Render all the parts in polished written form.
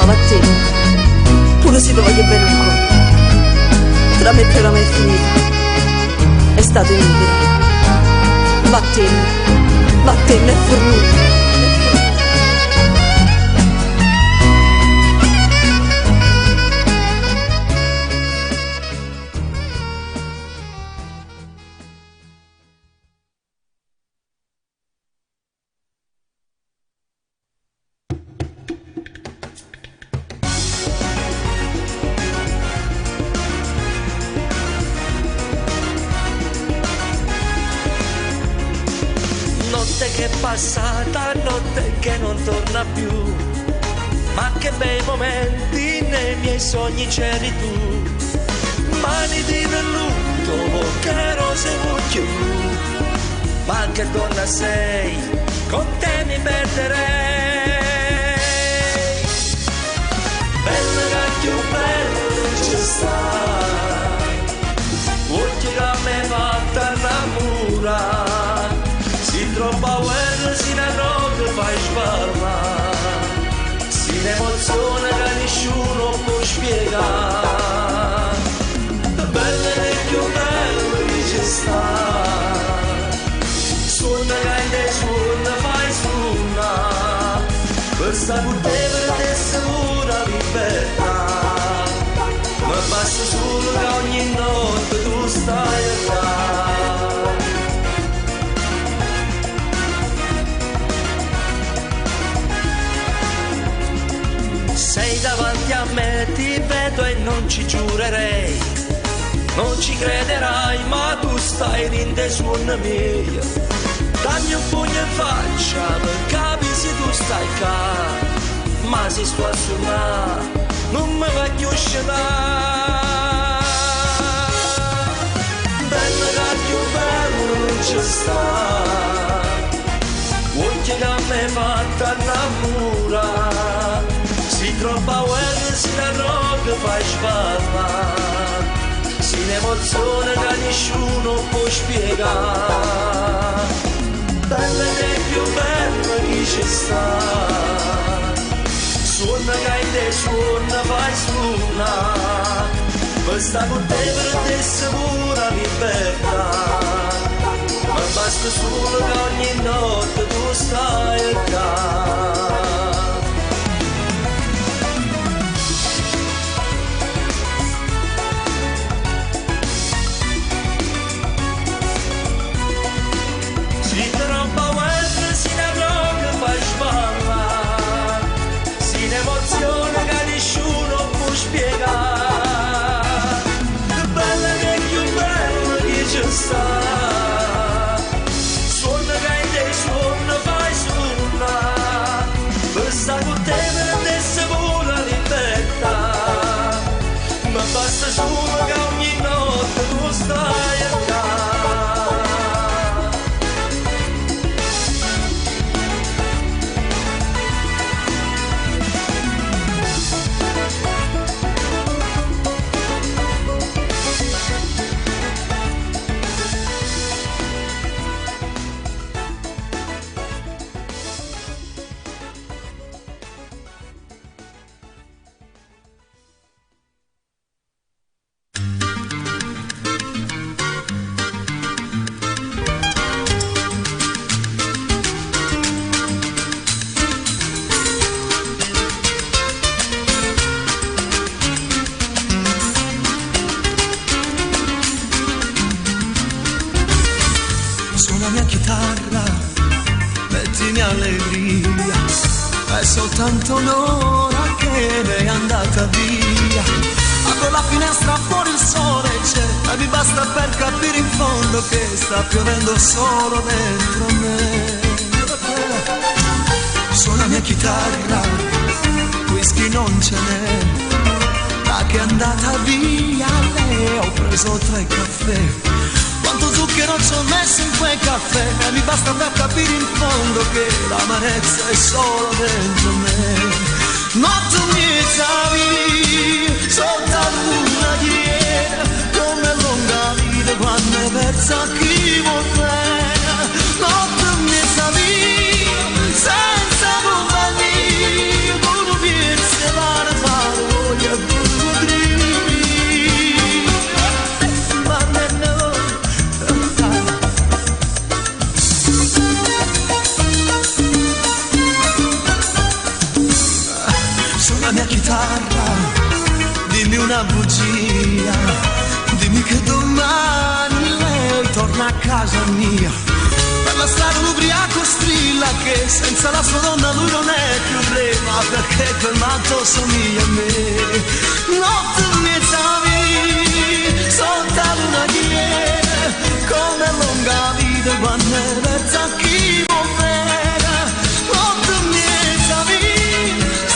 pensavo a te, pure se ti voglio bene ancora. Tra me e te oramai è finita, è stato inutile. Vattene, è fornuto. Che è passata, notte che non torna più, ma che bei momenti nei miei sogni c'eri tu. Mani di velluto, che rose mucchio, ma che donna sei, con te mi perderei. Bella che più bella ci stai, occhi che mi fatta innamorare. Si troppa guerra, si ne roga, fai sparla, si ne emoziona che nessuno può spiegare. Bella e più bella che ci sta, suona che te suona, fai suona, questa con te per te sicura libertà, ma basta solo che ogni notte tu stai qua. Sei davanti a me, ti vedo e non ci giurerei, non ci crederai, ma tu stai rinde suona mia. Dammi un pugno in faccia, per capisci tu stai qua, ma se sto a suonare, non mi va più scelare. Bella che più bella non ci sta, occhi che a me fatta innamorare. Si troppa guerra, si ne roga, fai sparla, si ne emoziona che nessuno può spiegare. Bella che più bella che ci sta, suona che te suona, fai suona, questa con te per te sicura libertà, ma basta solo che ogni notte tu stai qua. Suona che te suona, fai suona, questa con te per te sicura libertà, ma basta solo che ogni notte tu stai a casa. Soltanto un'ora che lei è andata via, apro la finestra, fuori il sole c'è, e mi basta per capire in fondo che sta piovendo solo dentro me. Suona mia chitarra, whisky non ce n'è, da che è andata via lei ho preso 3 caffè. Quanto zucchero ci ho messo in quel caffè, e mi basta per capire in fondo che l'amarezza è solo dentro me. Ma tu mi savi, soltanto una dieta, come lunga vita quando è versa chi vuol bene. Ma tu mi savi, senza compagnia, come piezze vara. una bugia. Dimmi che domani lei torna a casa mia. Per la strada un ubriaco strilla che senza la sua donna lui non è più re, ma perché quel matto somiglia a me. Notte mezza sotto la luna che come lunga vita quando è versa chi vuol bene. Notte mezza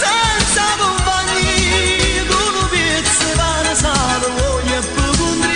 senza compagnia, con un pezzo di pane sale voglio e pupundri.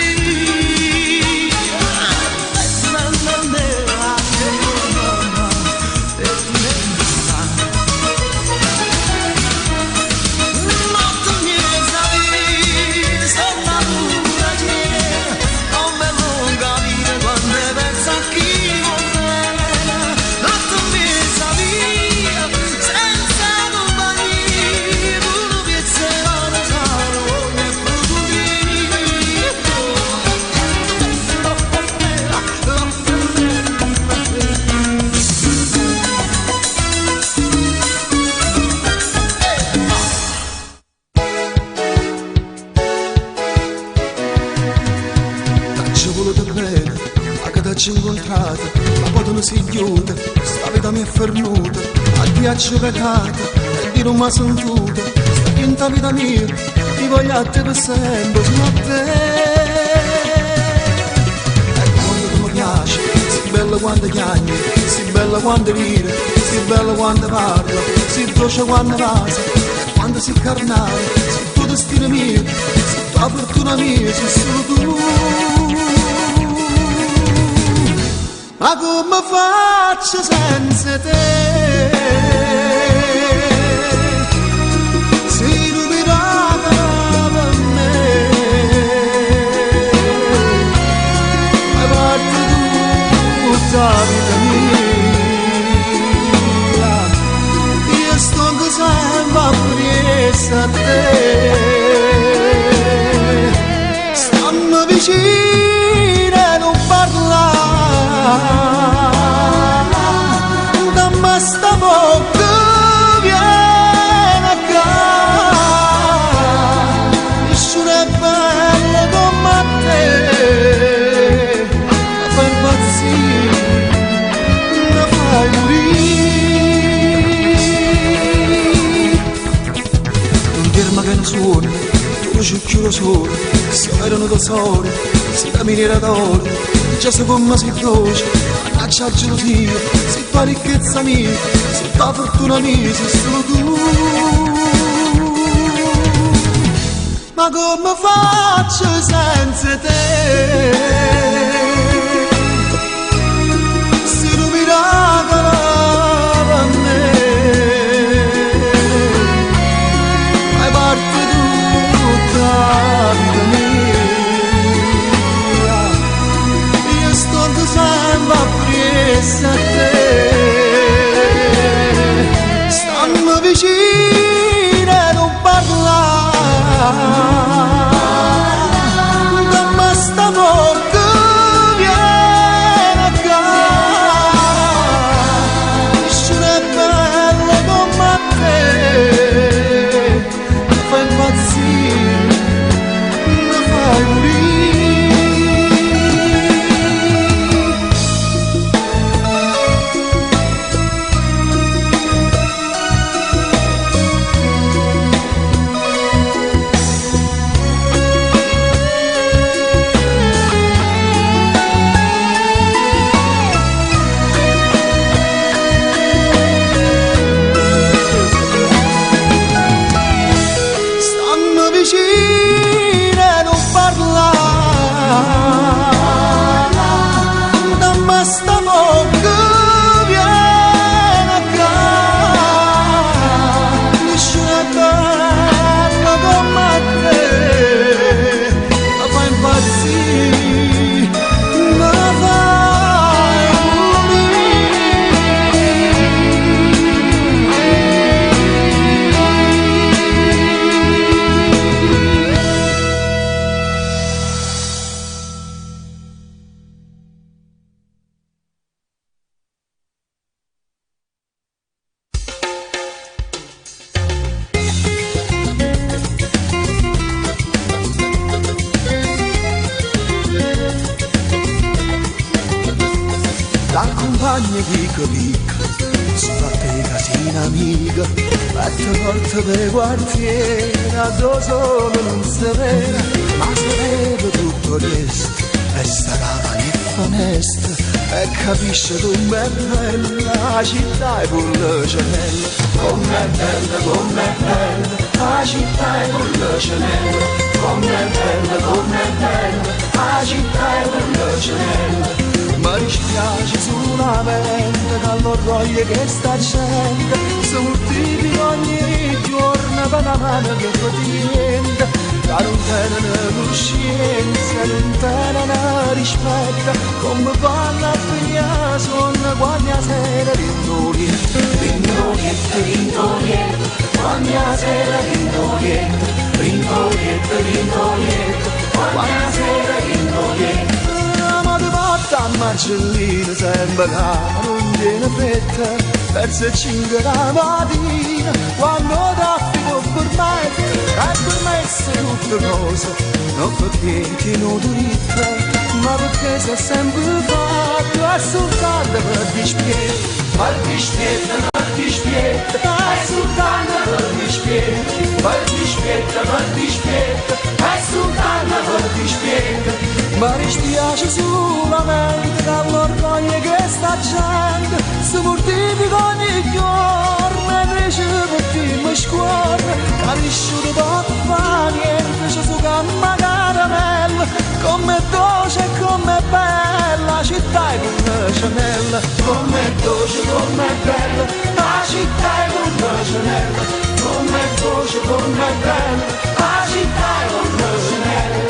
Incontrata, ma poi non si chiude, sta vita mi è fernuta, addio pecata, e di non mi ha sentita, sta quinta vita mia, ti voglio a te per sempre, sono a te. E quando tu mi piaci, si bella quando chiagni, si bella quando ride, si bella quando parla, si dolce quando passa, e quando si carnale, si tuo destino mio, si tua fortuna mia, si solo tu. Ma come faccio senza te? Se non mi raga per me, fai parte tutta la vita mia. Io sto anche sempre appresso a te. Stanno vicino e non parlare. Dammi sta bocca viene a casa, nessuno è bello come te, ma fai impazzire, la fai morire. Non dirmi che non suoni, tu ci chiudo solo, se erano da soli, se cammini d'oro. Già se come si dolce, mannaggia la gelosia, se tua ricchezza mia, se tua fortuna mia, sei solo tu. Ma come faccio senza te? Se non mi raga a me, fai parte tutta la vita mia. Sempre appresso a te, stanno vicino e non parlare, dammi sta bocca compagni dico, sono te casina amica, mette porta per quartiere, addosso solo non si vede, ma si vede tutto questo, e sarà in finestra, e capisce com'è bella la città e con le cenelle, com'è bella, la città e con le cenelle, com'è bella, la città e con le cenelle. Mi dispiace solamente dall'orgoglio che sta gente, se moltiplica ogni giorno per la mano che quotidiana, che non tenen coscienza, non tenen rispetto, come fanno a finire sonno quando la sera rindolietta, quando la sera rindolietta, quando la sera rindolietta. A Marcellina sembra che non tiene fretta, verso 5 la mattina, quando traffico permette tutte cose, non perché non diritta, ma perché si è sempre fatto, è soltanto per dispietto, per dispietto, è soltanto per dispietto, è soltanto per dispietto. Ma mi dispiace solamente dall'orgoglio che sta gente si mortifica ogni giorno e riceve mi scuola, capisci da fa niente, ci su gamma caramella, come dolce e come bella la città è con le cenelle, come dolce, come bella la città è con le cenelle, come dolce, come bella la città è con le cenelle.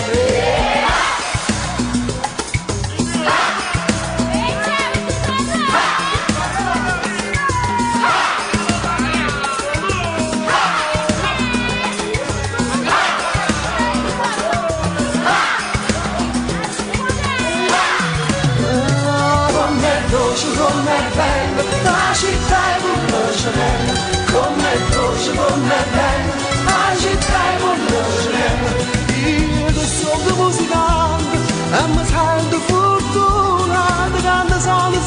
Com'è bella la città è con le cenelle, com'è dolce, com'è bella la città è con le cenelle. Io che sono musicante e mi sento fortunato, canto solo e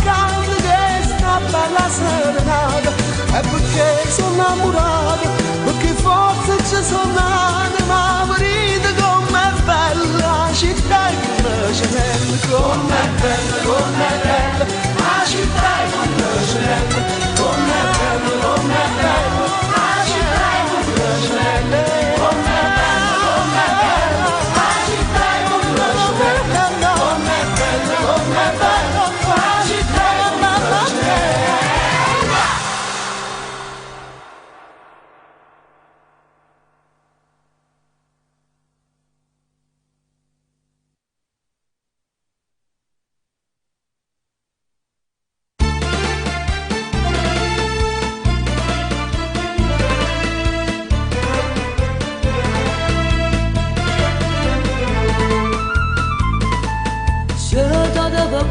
canto che sta bella serenata, e perché sono innamorato, perché forse ci sono nata, ma vedete com'è bella la città è con le cenelle, com'è bella la città è con le cenelle, com'è bella la città è con le cenelle, com'è bella la città è con le cenelle, com'è bella la città è con le cenelle.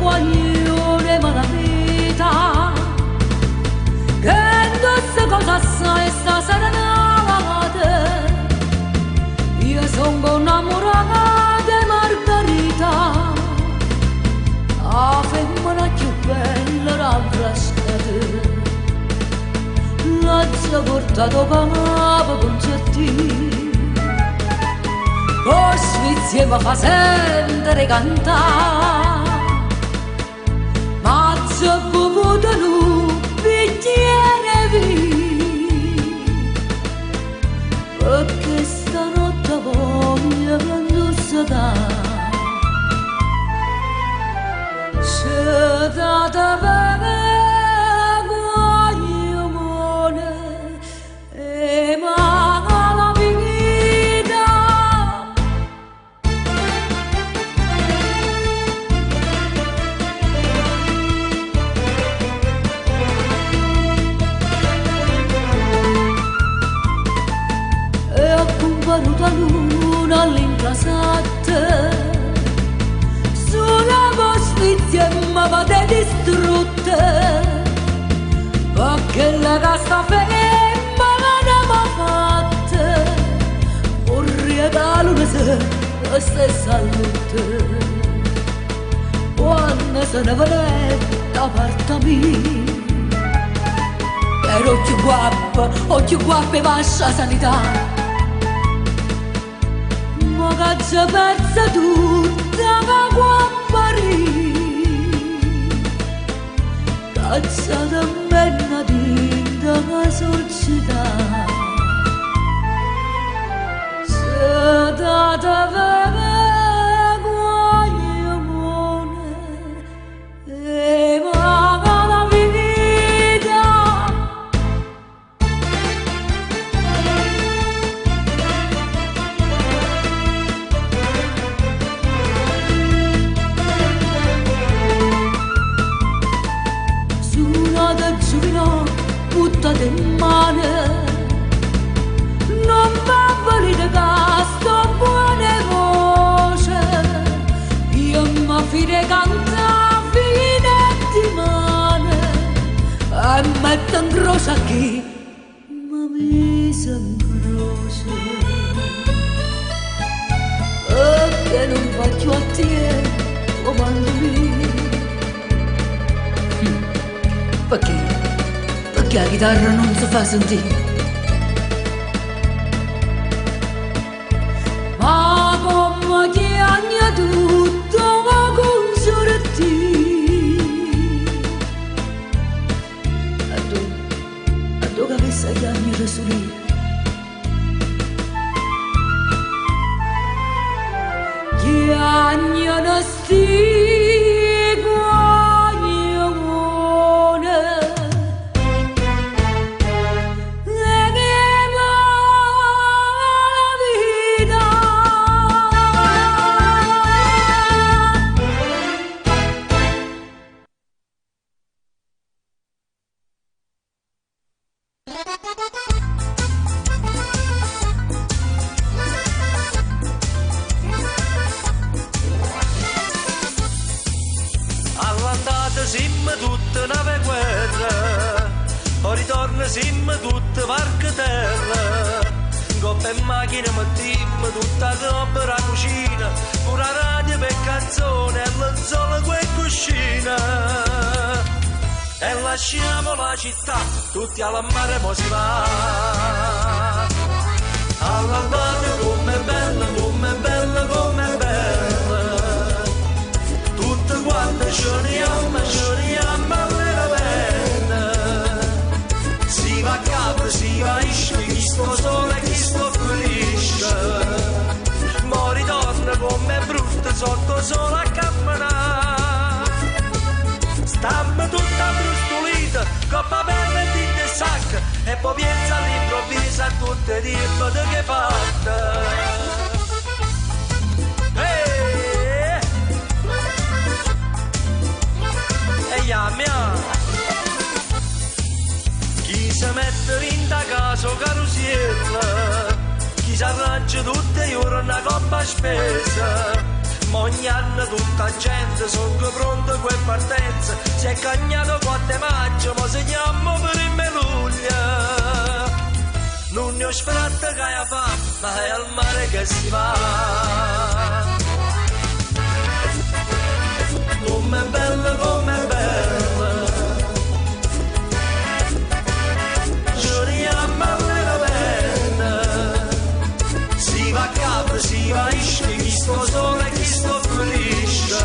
Guaglione malavita che indossa cosa sai sta serenata, io sono innamorata di Margherita, la femmina più bella l'altra stata, l'ha portato capo concerti, con Svizzia mi fa sentire cantare. Mazzo bevuto un bicchiere vino, perché stanotte voglio prendersi da. Se date bene guaglione e mala vita. La luna all'incasata sulla vostizia ma vade distrutte perché la casta femma l'hanno fatta un regalo di sé la stessa lutte quando se ne va da parte mia. Per occhio guappa e vascia sanità, ma che ci persa tutta la guappa cacciata menna dinta la società. Se data vergogna e vaga la vita, sulla da giovino buttata in mano, non va valida che sto buone voce, io mi fine canta fine di mano e metto in croce a chi mi mise in croce, perché non faccio a te come lui. Perché la chitarra non si fa sentire. Ma come chiagna tutto ma con sorti, a tu che avesse chiagna da solire, chiagna da sti siamo tutte nave guerra, poi ritorno siamo tutte varche terra, coppe e macchine mettiamo tutta roba la cucina, pure la radio per canzone e lenzuola quel cuscina, e lasciamo la città, tutti alla mare mo si va, all'albate com'è bella, com'è bella, com'è bella, tutte quante scioriamo alla pena, si va a capo, si va a isce, chi sto solo e chi sto felice, mo ritorna come brutta sotto solo a camminare, stamma tutta brustolita, coppa bella e dite sacca, e poi pensa all'improvviso a tutte le ripete che fatta. Chi si mette in da caso carusiella, chi si arrangia tutte le ore una coppa spesa, ma ogni anno tutta gente sono pronta con partenza, si è cagnato 4 maggio, ma segniamo per il luglio, non ne ho sfratta che ha fa, ma è al mare che si va. Com'è bella, com'è bella, giuriamo alla pena, si va a capo, si va a isce, chi sto solo e chi sto felice,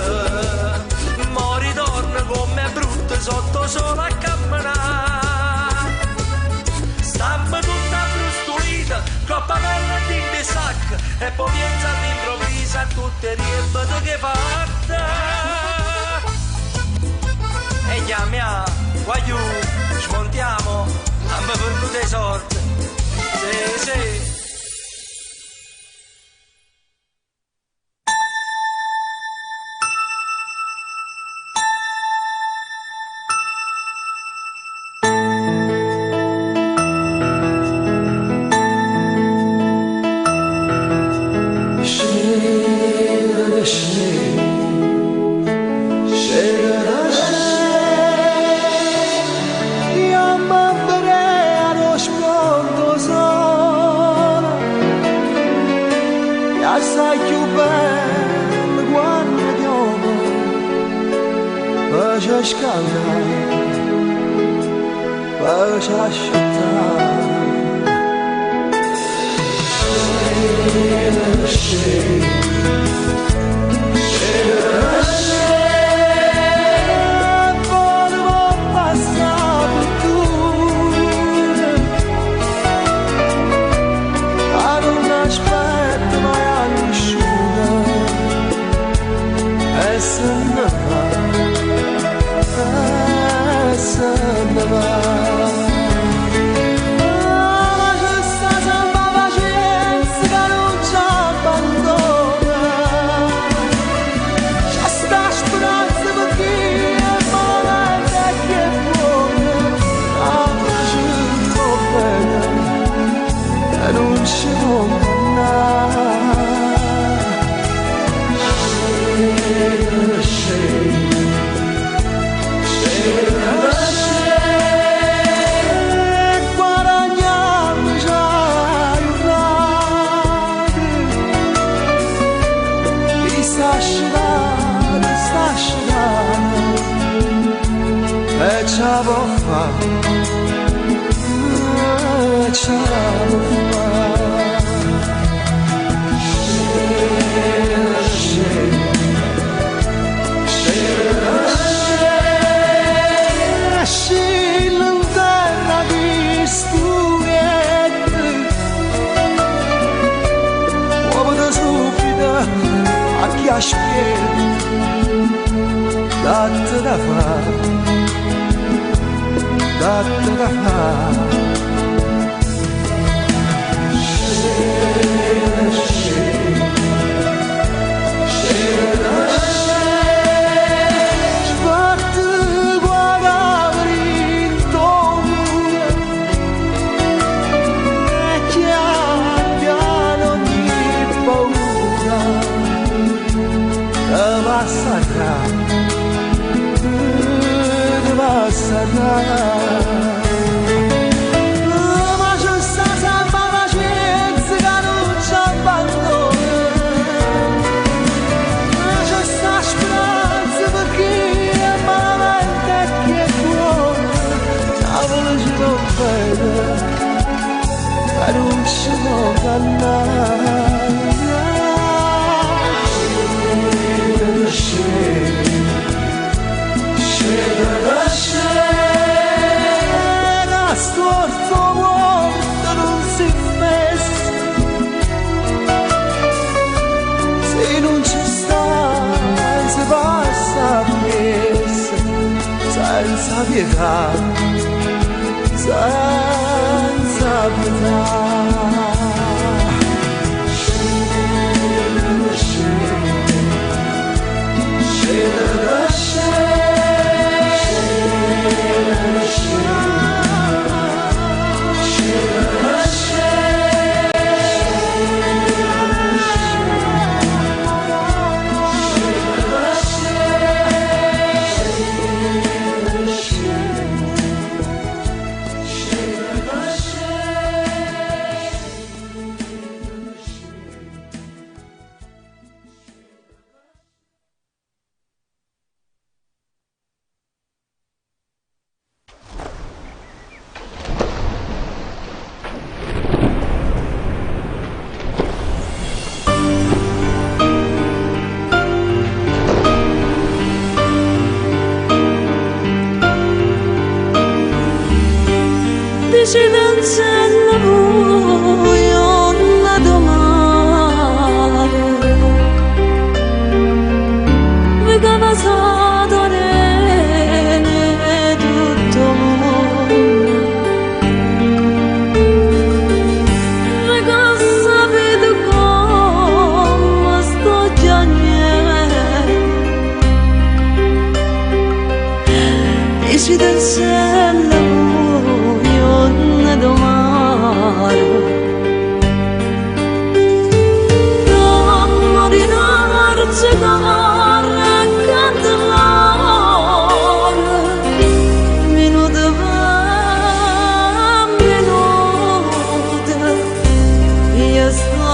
mo ritorna come brutta sotto solo a camminare, stampa tutta brustolita, coppa bella e di sacca, e poi pensa all'improvviso a tutte le ripete che fatta. E chiamiamo, guagliù, smontiamo, abbiamo perduto le sorte, sì. Assai più bella quando piove scalda, poi ci asciutta.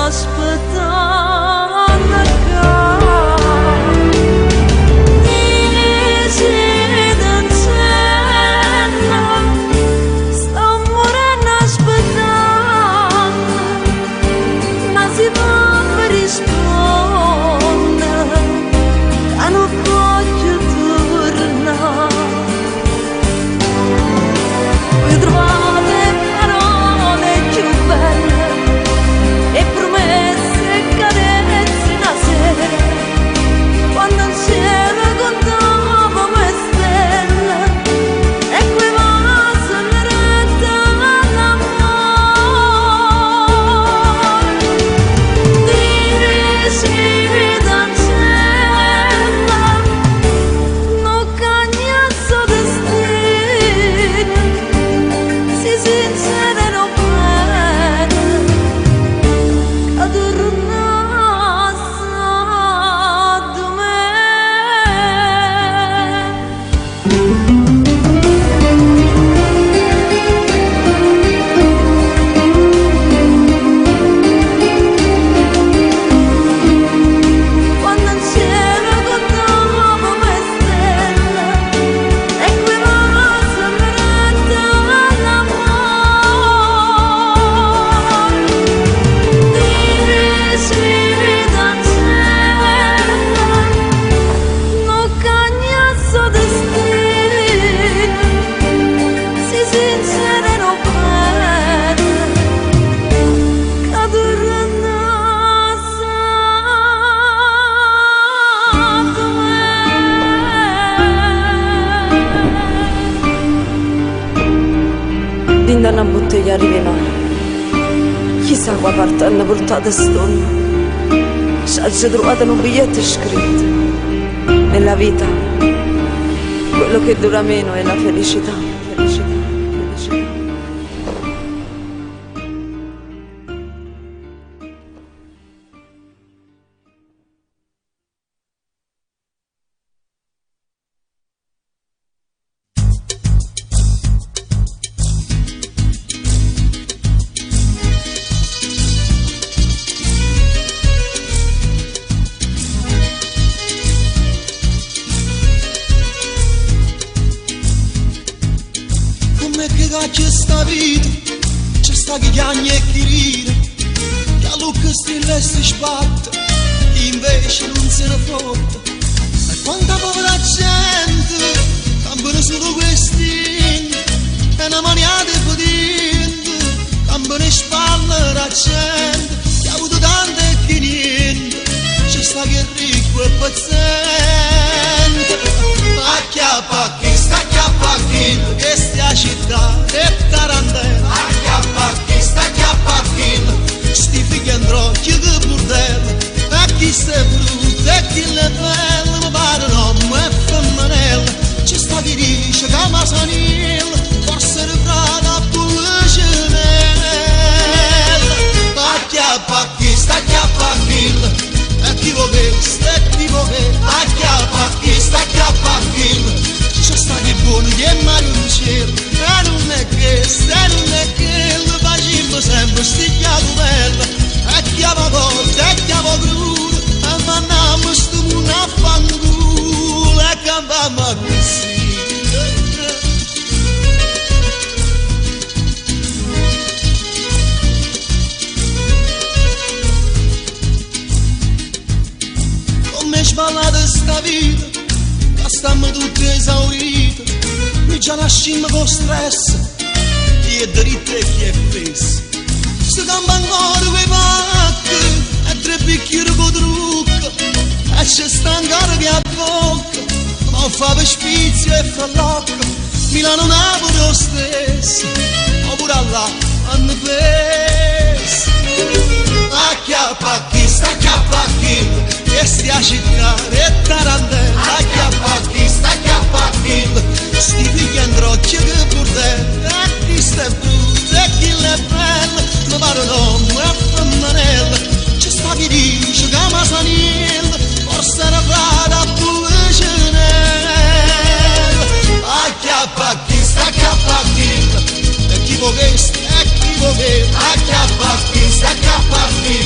Aspettare non te gli arrivi mai. Chissà qua parte hanno portato storia. Ci ha trovato in un biglietto scritto: nella vita quello che dura meno è la felicità. Felicità, felicità. C'è sta vita, c'è sta chi chiagna e chi ride, che a lucca stille si sbatte, chi invece non se ne fotte. E quanta povera gente, campano solo questi, e una mania di potente, campano in spalle la gente, che ha avuto tanto e chi niente, c'è sta chi è ricco e paziente. Acchiappa chi sta acchiappa chi, che stia città e tarantella. Acchiappa chi sta acchiappa chi, sti figli andrò chi che bordello. E chi sta brutto e chi le belle, ma pare un uomo e femminella. Ci sta chi dice che ma sanilla, forse riprata a Pulcinella. Acchiappa chi sta acchiappa chi, e chi vuole sta e chi vuole. Acchiappa chi sta acchiappa chi, c'è sta chi buono che è mare un cielo. E non è che lo facciamo sempre stigliato bello. E chiamo volta e chiamo crudo, e mandiamo sto mondo a fanculo, e cambiamo così. Come sballate sta vita, stiamo tutti esauriti, noi già nascimmo con stress, chi è dritto e chi è fesso. Si campa ancora quei pacchi, e 3 bicchieri con trucco, e c'è sta ancora che a bocca, ma fa per spizio e fra l'occhio, Milano-Napoli lo stesso, oppure là hanno preso. Acchiappa chi sta acchiappa chi, che stia città e tarantella. Acchiappa chi sta acchiappa chi, sti figli andrò che bordello. E chi sta brutto e chi le belle, ma pare un uomo e femminella. C'è sta chi dice che ma sanilla, forse era frata a Pulcinella. Acchiappa chi sta acchiappa chi, e chi vuole sta e chi vuole. Acchiappa chi sta acchiappa chi,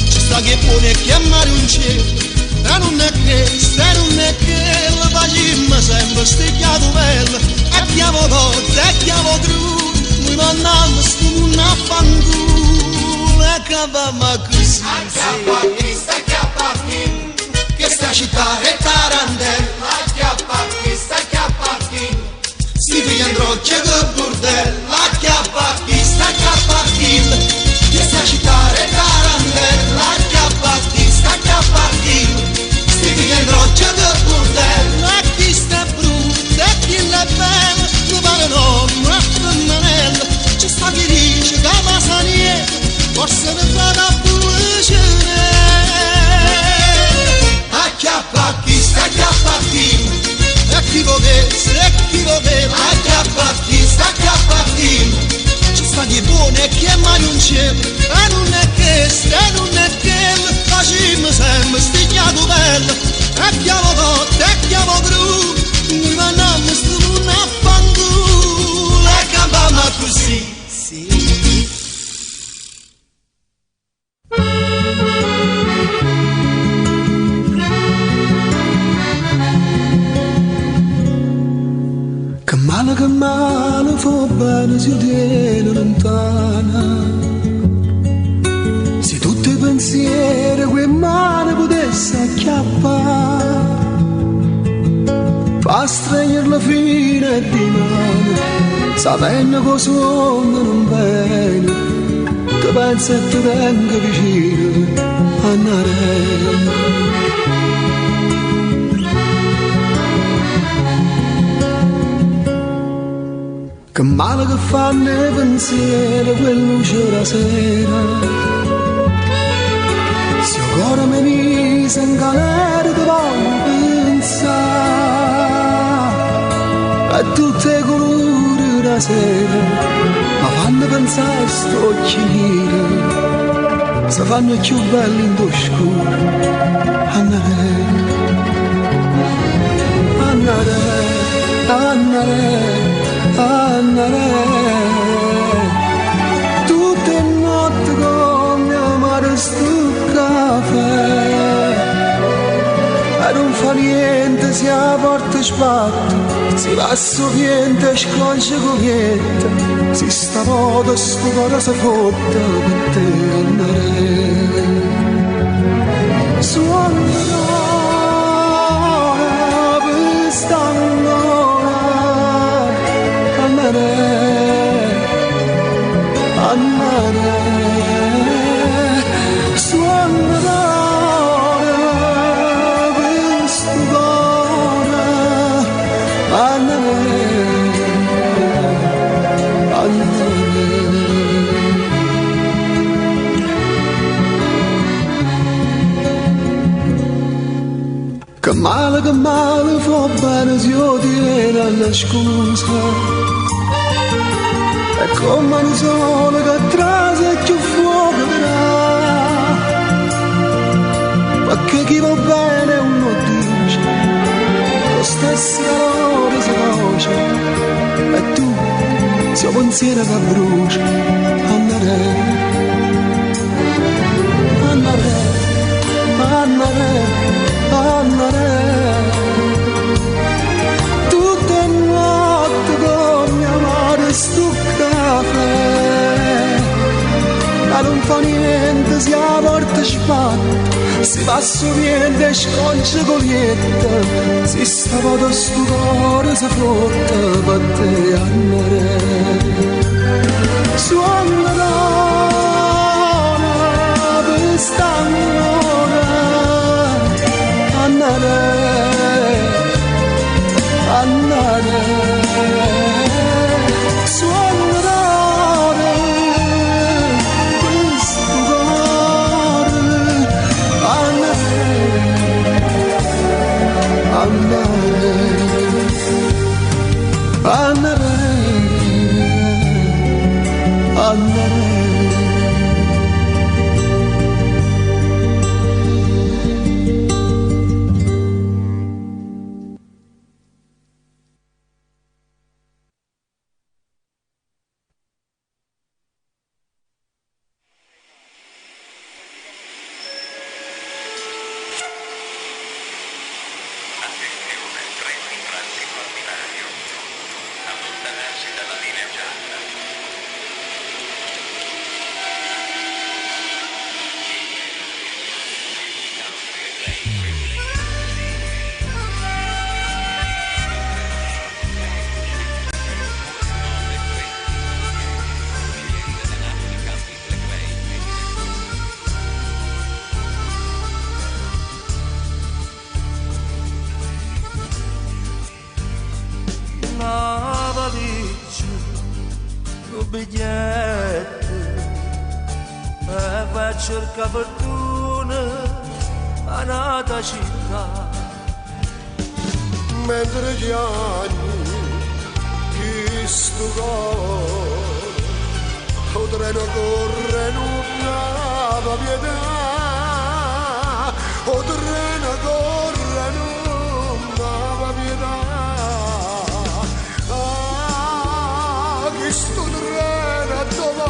c'è sta che buono e chiamare un cielo. E non è che lo facciamo sempre stigliato bello. E chiamo cotta e chiamo crudo, noi mandiamo sto mondo a fanculo, e cambiamo così. Acchiappa chi sta acchiappa chi, che sta città è tarantella. Acchiappa chi sta acchiappa chi, sti figli andrò che bordello. Acchiappa chi sta acchiappa chi, che sta città è tarantella. Acchiappa chi sta acchiappa chi, sti figli andrò che bordello. E chi sta brutto e chi le belle, mi pare un uomo e femminella. C'è sta chi dice che ma sanilla, forse ne fa da Pulcinella. Acchiappa chi sta acchiappa chi, e chi vuole e chi vuole. Acchiappa chi sta acchiappa chi, c'è sta chi buono e chi è mare un cielo. E non è che lo facciamo sempre stigliato bello. E chiamo cotta e chiamo crudo, noi mandiamo sto mondo a fanculo, e cambiamo così. Che male fa bene si tiene lontana. Se tutti i pensieri quel male potesse acchiappare, fa stregnere la fine di mano, sapendo che sonno non bene, che pensa e ti tengo vicino a Narena. Che male che fanno i pensieri quello c'era sera. Se ancora mi mise in galera ti voglio pensare a tutte le colori da sera, ma fanno pensare a sto occhi neri, se fanno più belli in tuo scuro. Andare, andare, andare, andare, tutte notti con mia madre sto caffè, e non fa niente se la porta sbatte, si va sovente e scoglie coglietta, si sta moda sto cuore si fotta per te. Andare, suonerò per st'annora, andare, andare, suonerò per sto cuore, andare, andare. Che male fa bene se io ti vedo alla scusa, è come un sole che trase più fuoco darà, perché chi va bene uno dice, lo stesso calore si coce, e tu sei un pensiero che brucia. Andare, andare, andare, andare, tutte notti con mia madre sto caffè, ma non fa niente se la porta sbatte, si va sovente e scoglie coglietta, si stava da sto cuore si flotta per te. Andare, suonerò per st'annora, andare, andare, suonerò questo cuore, andare, andare, andare, andare. biglietto e vai a cercare fortuna a un'altra città. Mentre gli anni chi sto cuore o treno corre non dava pietà, o treno corre non dava pietà. Chi sto treno dove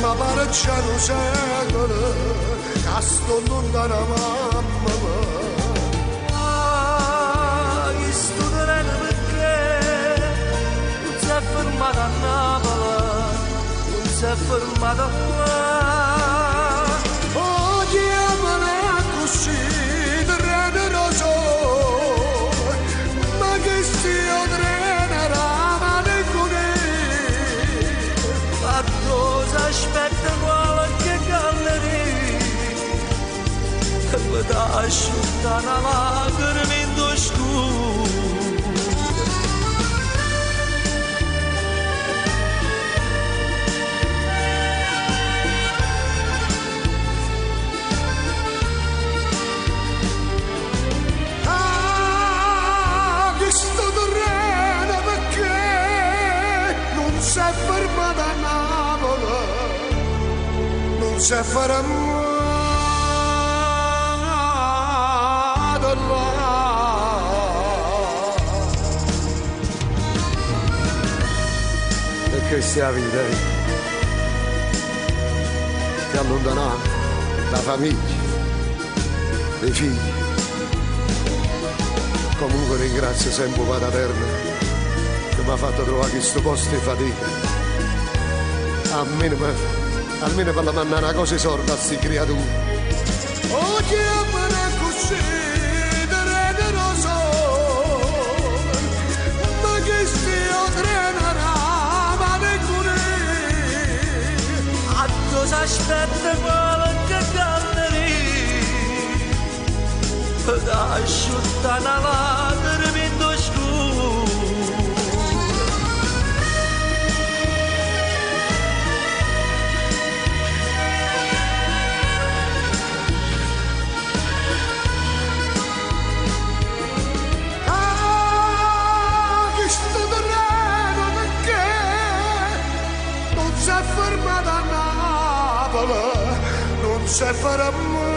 ma pare c'è un secolo che sto lontano mamma mia. Fermata a Napoli, non si è fermata qua. Oh, chiamala così, treno rosso, ma che sia treno ramane con lei. Ma cosa aspetta qualche galleria, e mi dà asciutta una lacrima in tuo scuro. c'è fare amato là. E che sia la vita, ti allontanato da famiglia, dei figli. Comunque ringrazio sempre Padre Eterno che mi ha fatto trovare questo posto di fatica. Almeno per la mannare una cosa sorda a queste creature. Oggi è così, non so, ma che stia trenera, ma ne A cosa aspetta qualche galleria da asciutta una lacrima in tuo scuro. che sto terreno perché non si è fermato a Napoli, non si è fermato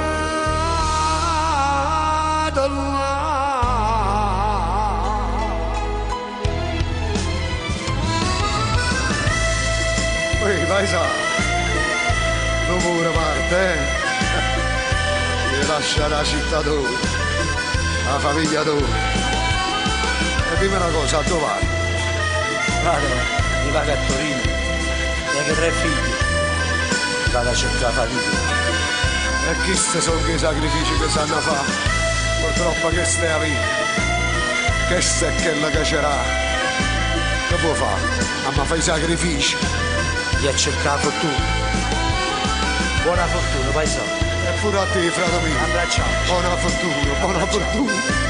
là. Ehi, vai sa, non pure parte, mi lascia la città tua, la famiglia tua. E dimmi una cosa, a dove vai? Padre, mi paga a Torino, neanche 3 figli, vado a cercare fatica. E questi sono i sacrifici che sanno fare. Purtroppo questa è la vita. Questa è quella che c'era. Che può fare? Ma fai i sacrifici. Di a cercare fortuna. Buona fortuna, paesano. E pure a te, frate mio. Abbracciamo. Buona fortuna, buona fortuna.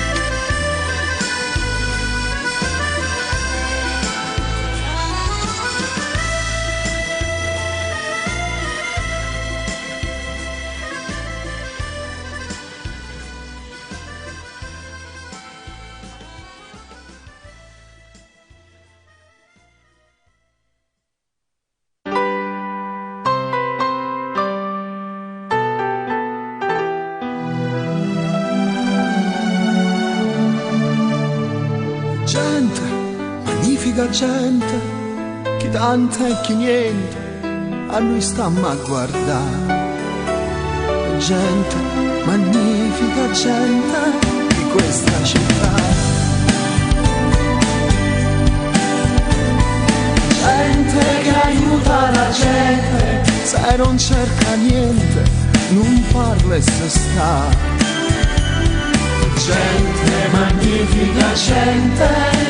Gente, magnifica gente, chi tanta e chi niente, a noi stiamo a guardare. Gente, magnifica gente di questa città. Gente che aiuta la gente, se non cerca niente, non parla e se sta. Gente, magnifica gente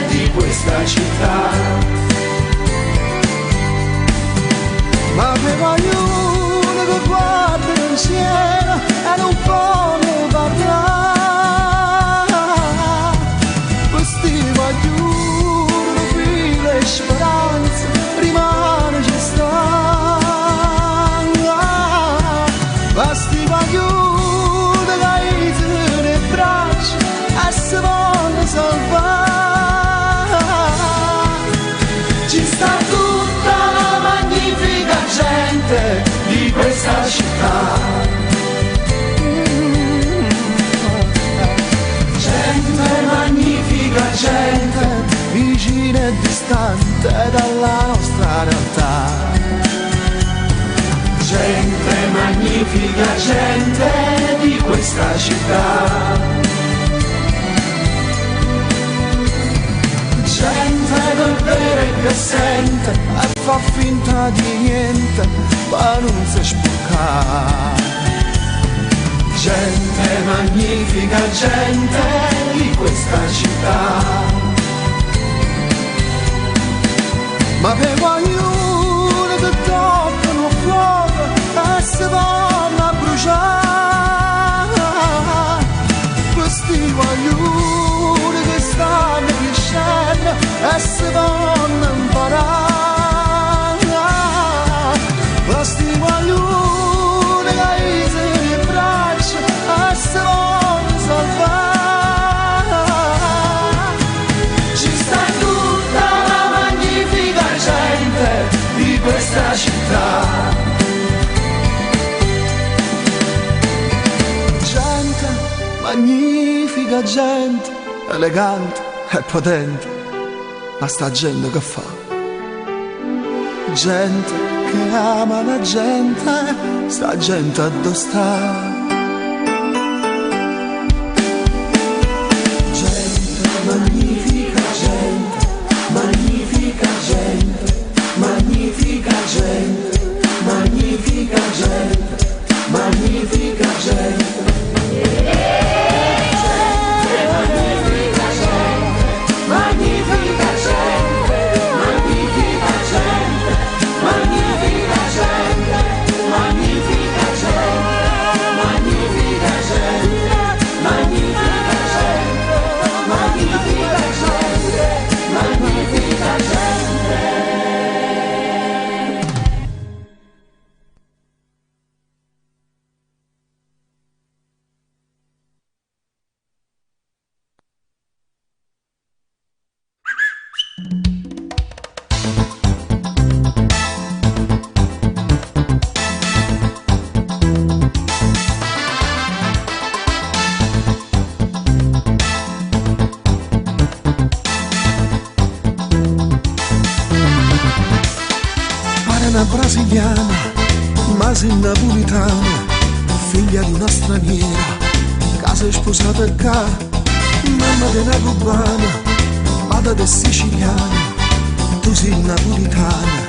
di questa città. Ma per ognuno che guarda insieme e non può parlare, questi vogliono file e speranza, rimane ci sta. Questi vogliono caire nel braccio e si vogliono salvare. Ci sta tutta la magnifica gente di questa città. Gente magnifica gente, vicina e distante dalla nostra realtà. Gente magnifica gente di questa città. Gente che vede e che sente e fa finta di niente ma non si sporca. Gente magnifica gente di questa città. Ma per ognuno che toccano fuoco e si vanno a bruciare, questi vogliono che stanno crescendo e si vanno a imparare. Questi vogliono che caisano le braccia e si vanno a salvare. Ci sta tutta la magnifica gente di questa città. magnifica gente, elegante e potente, ma sta gente che fa? Gente che ama la gente, sta gente addo sta. Gente, magnifica gente, magnifica gente, magnifica gente, magnifica gente, magnifica gente. Brasiliana, ma sei napolitana, figlia di una straniera, casa è sposata qua, mamma di una cubana, vada di siciliana, tu sei napolitana,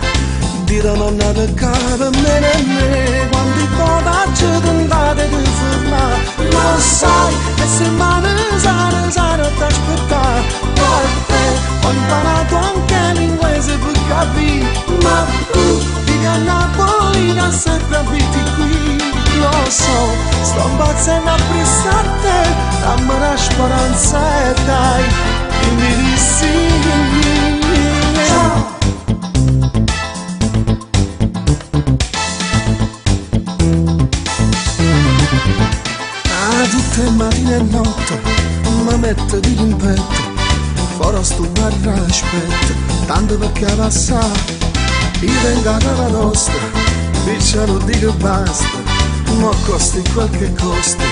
di da nonna per casa, me e me, quanti potacci tentate di formare, lo sai, e se male sare ad aspettare, poi te ho imparato anche l'inglese per capire, ma tu a Napoli da sempre abiti qui, lo so, sto impazzendo a pensare, dammi una speranza e dai, dimmi di sì. Ciao. Tutte le mattine e notte mi metto di rimpetto, fuori sto bar aspetto, tanto perché passa. Io vengo a casa nostra, picciano dico basta, ma costi qualche costo,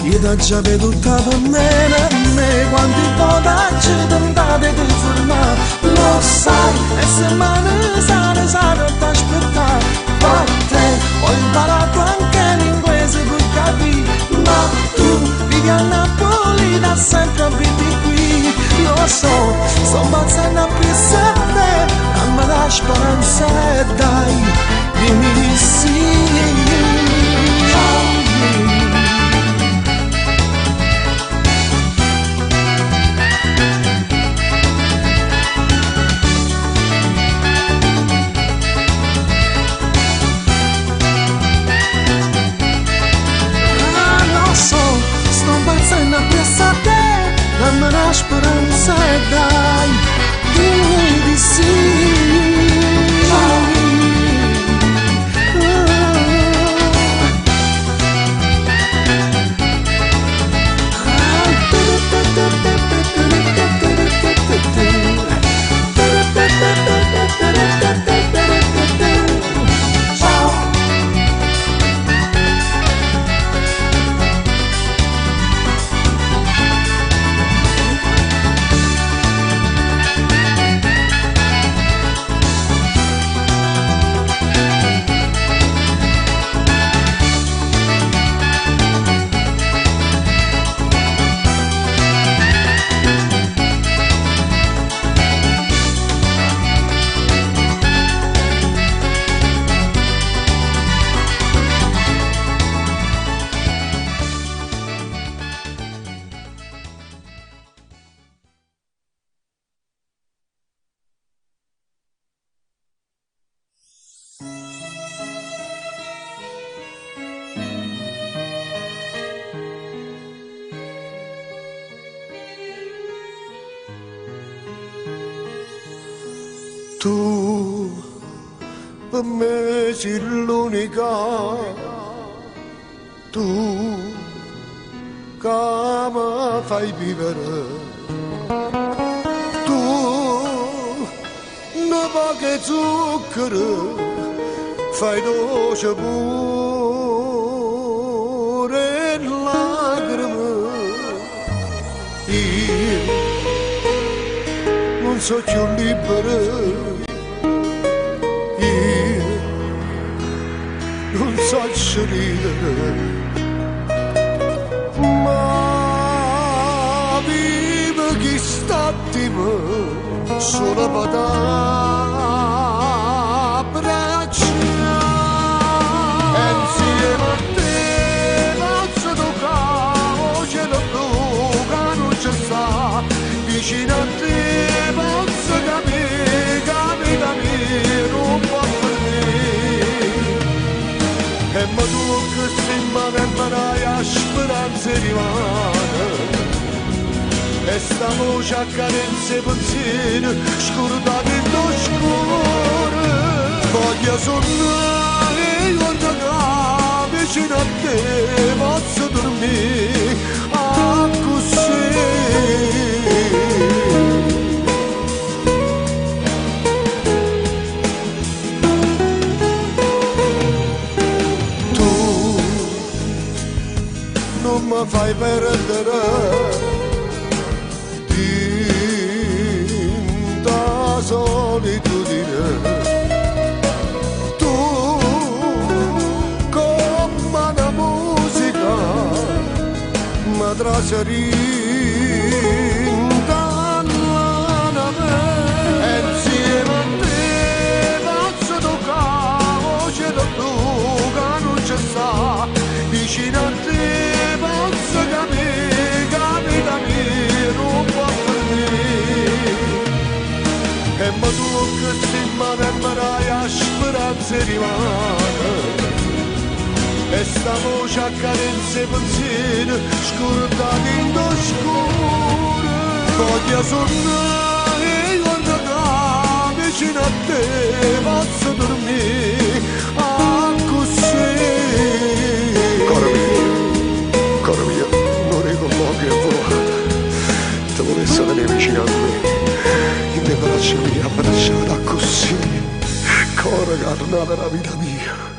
io da già veduta per me, quanti potacci tentate di formare, lo sai, e se male sare ad aspettare, per te ho imparato anche l'inglese per capire, ma tu vivi a Napoli da sempre abiti qui, lo so, sto impazzendo a pensare, dammi la speranza e dai, dimmi di sì. Lo so, sto impazzendo a pensare, dammi la speranza e dai, dimmi di sì. Tu per me sei l'unica, tu che mi fai vivere, tu non poche zucchero, fai dolce pure lacrime, so più libero, io non so ridere, ma vivo chi sta attimo solo per abbracciare. Insieme a te posso toccare cielo blu che non ci sta, vicino a te posso capire non può finire. E ma tu che sei in mano e imparai a speranza rimane, e sta voce accarezza i pensieri scordati in scuro. Voglio sonnare quando vicino a te posso dormire così. Tu non mi fai perdere tinta solitudine. Tu come una musica mi trascinta a me. Insieme a te posso toccare cielo blu che non ci sta, vicino a te posso capire non può finire. E ma tu che sei in mano e imparai a speranza rimane, e sta voce accarezza i pensieri scordati in scuro. Voglio sonnare quando vicino a te posso dormire così. Caro mio, non ricollochi e vola, te volessi tenere vicino a me, in te braccia mia, abbracciata così, coro carnale della vita mia.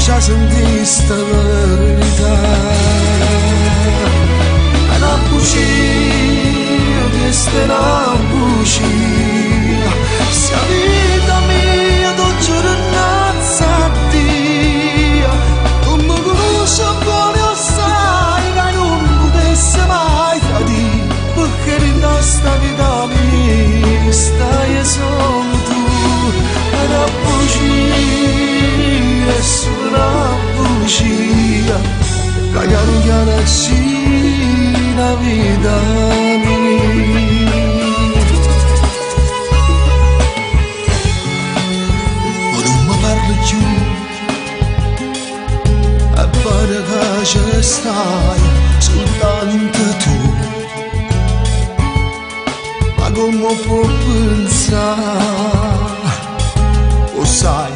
Già sentì sta verità, è una bugia, questa è una bugia, sia vita mia, tu giornazza a Dio, tu mi conosci buone o sai che non potessi mai tradire, perché in sta vita mia stai solo tu, è una bugia, è solo una bugia, piano piano sì la vita mia. Ma non mi parli più, e pare che ci stai soltanto tu, ma come può pensare, o sai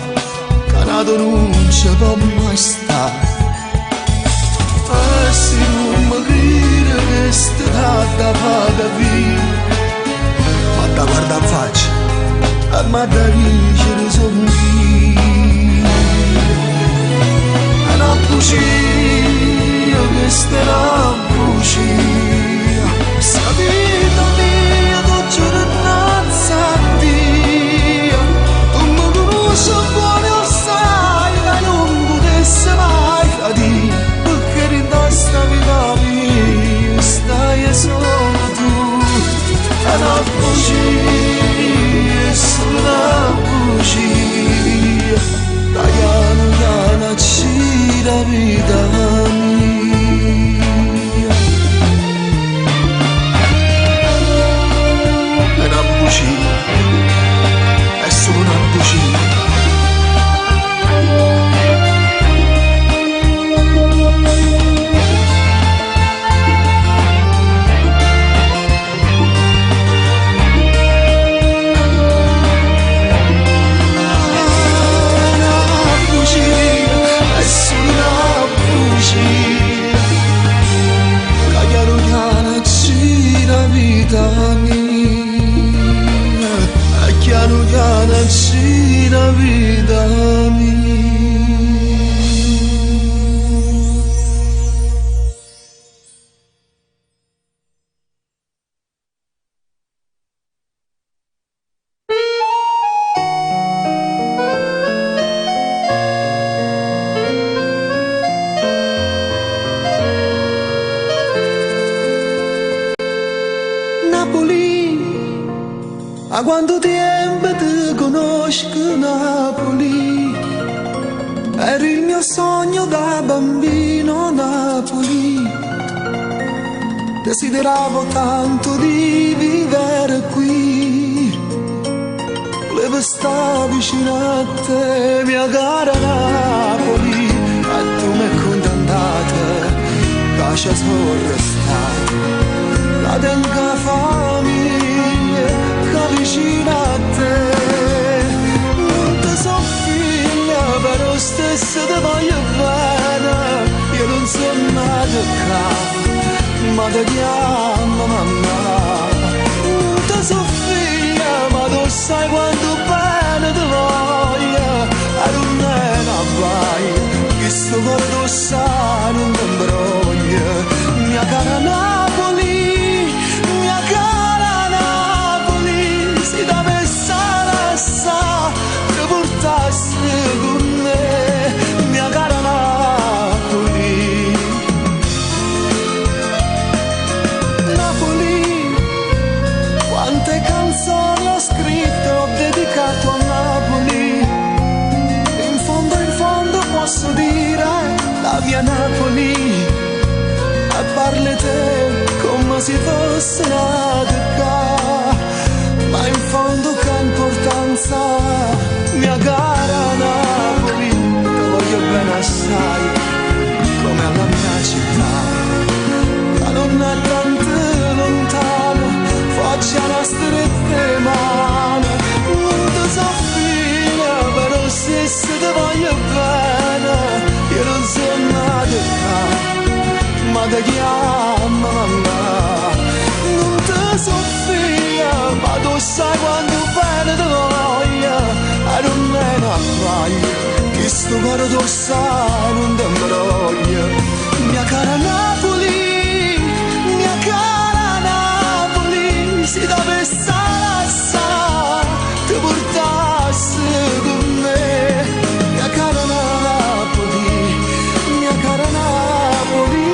che nato non ci può mai stare. Se non mi crede che sta da fare via, ma da guarda in faccia e ma da dicere sono io. È una bugia, questa è una bugia, sta vita mia tu giornazza a Dio, tu mi conosci buone o sai che non potessi mai tradire, sta vita mia stai solo tu, è una bugia, è solo una bugia. Ma quando tempo ti conosco Napoli, eri il mio sogno da bambino Napoli. Desideravo tanto di vivere qui, volevo stare vicino a te, mia cara Napoli. E tu mi condannata, lascia sorrestare, la tenga famiglia che vicino a te. Non ti so figlia, però stesso ti voglio bene, io non sono nato qua, ma ti chiamo mamma. Non ti so figlia, ma tu sai quanto bene ti voglio, e non è una guai. Questo cuore tu sai non ti imbroglia, mia cara Napoli, mia cara Napoli. Se dovesse lasciare ti portassi con me, mia cara Napoli. Napoli, quante canzoni ho scritto, ho dedicato a Napoli. Posso dire la mia Napoli, e parli te come se fosse nata qua, ma in fondo che importanza, mia cara Napoli, ti voglio bene assai, come alla mia città, ma non è tanto lontano, faccia una strette mano, non ti so figlia, però se ti voglio bene, io non sono nato qua, ma ti chiamo mamma. Non ti so figlia, ma tu sai quanto bene ti voglio, e non è una guaglia, che sto cuore tu sai non ti imbroglia, mia cara Napoli, mia cara Napoli. Se dovesse lasciare ti portassi con me, mia cara Napoli, mia cara Napoli.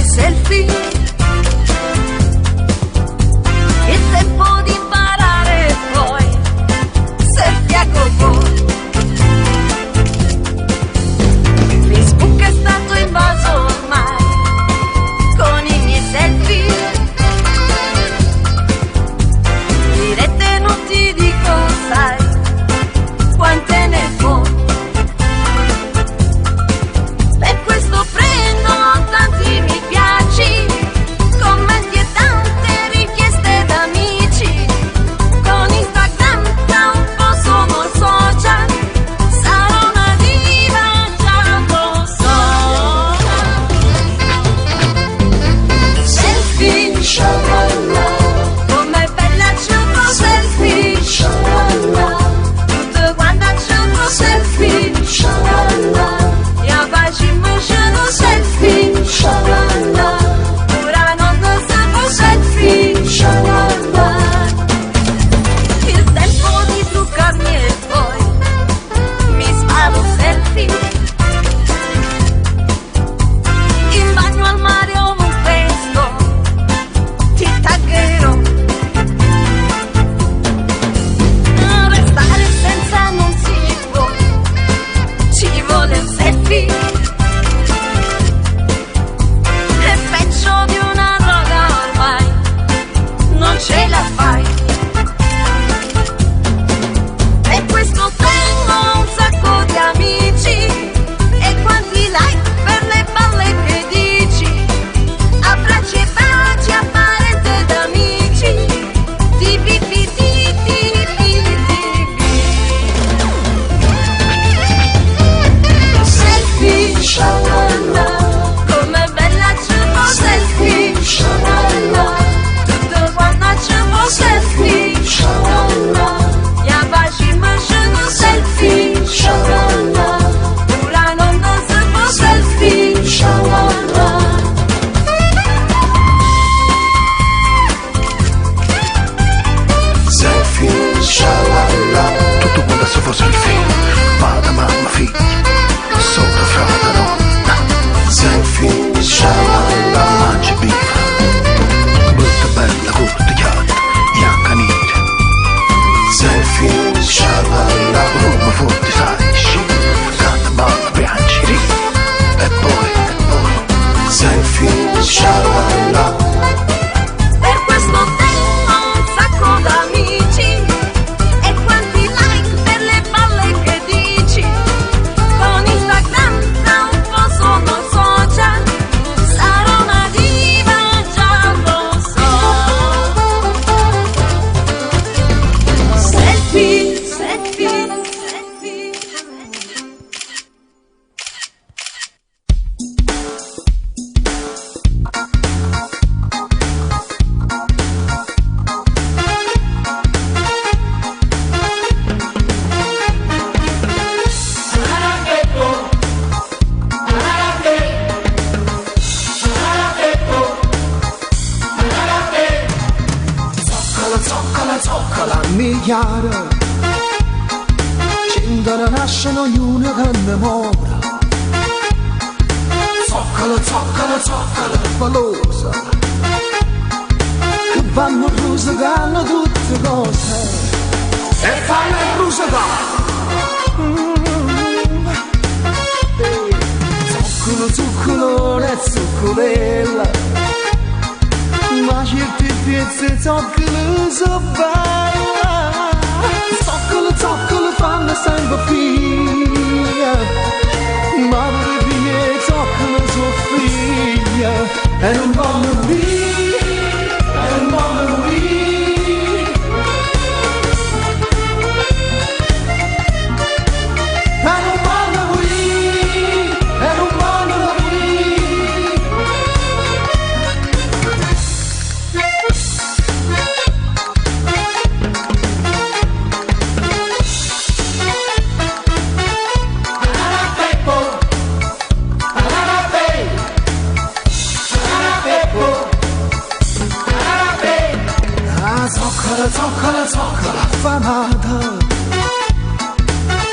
Selfie papà, mamma, figli, sopra frate, nonna. Sei figlio, scialla, mangi bifa, brutta bella corte chiata, bianca nera. Sei figlio, scialla, Roma forte sai, scende, canta, balla, piangi, ridi, e poi, sei figlio, scialla. Per questo tengo un sacco d'amici e quanti like per le balle che dici. Con Instagram tra un po' sono social, sarò una diva, già lo so. Selfie, selfie, selfie. Zoccola, migliaia, cento nascono ognuno che innamora. Zoccola, valosa, che vanno a rosicare tutte cose e fanno a rosicare. Zuccolone e zuccolella, ma certe pezze zoccole so bella. Zoccole fanno sempre figlia, ma pure figlie zoccole so figlia. E non voglio morire, e non voglio morire, e non voglio morire, e non voglio morire. Zoccola, affamata,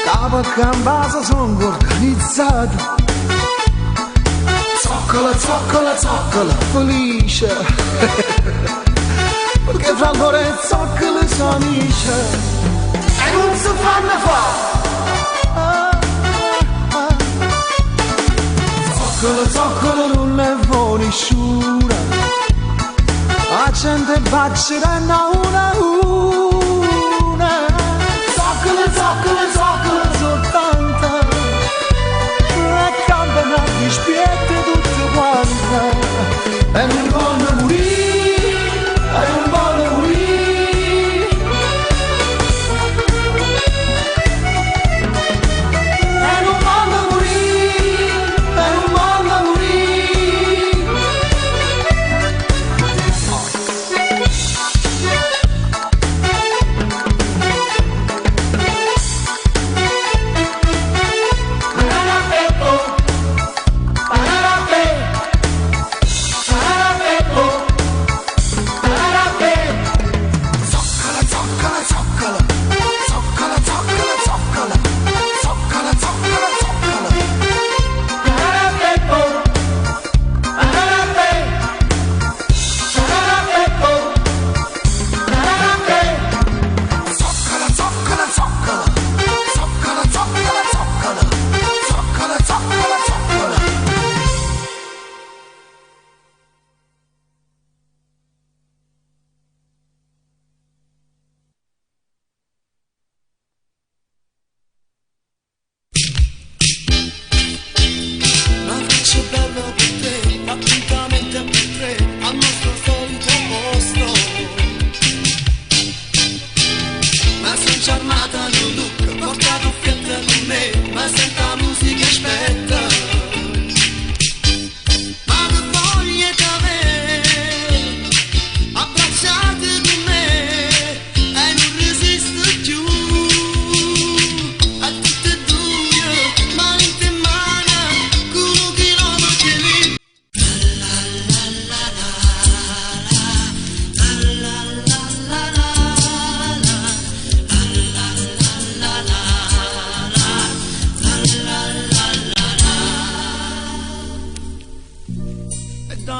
capo a gambasa sono organizzata. Zoccola, felice, perché fra loro e zoccole sono amici e non si fanno fa. Zoccola non le vuole nessuno, la gente bacerà una. Zoccola soltanto, e campano a dispiette tutte quante. E non voglio morire, e non voglio morire, e non voglio morire, e non voglio morire.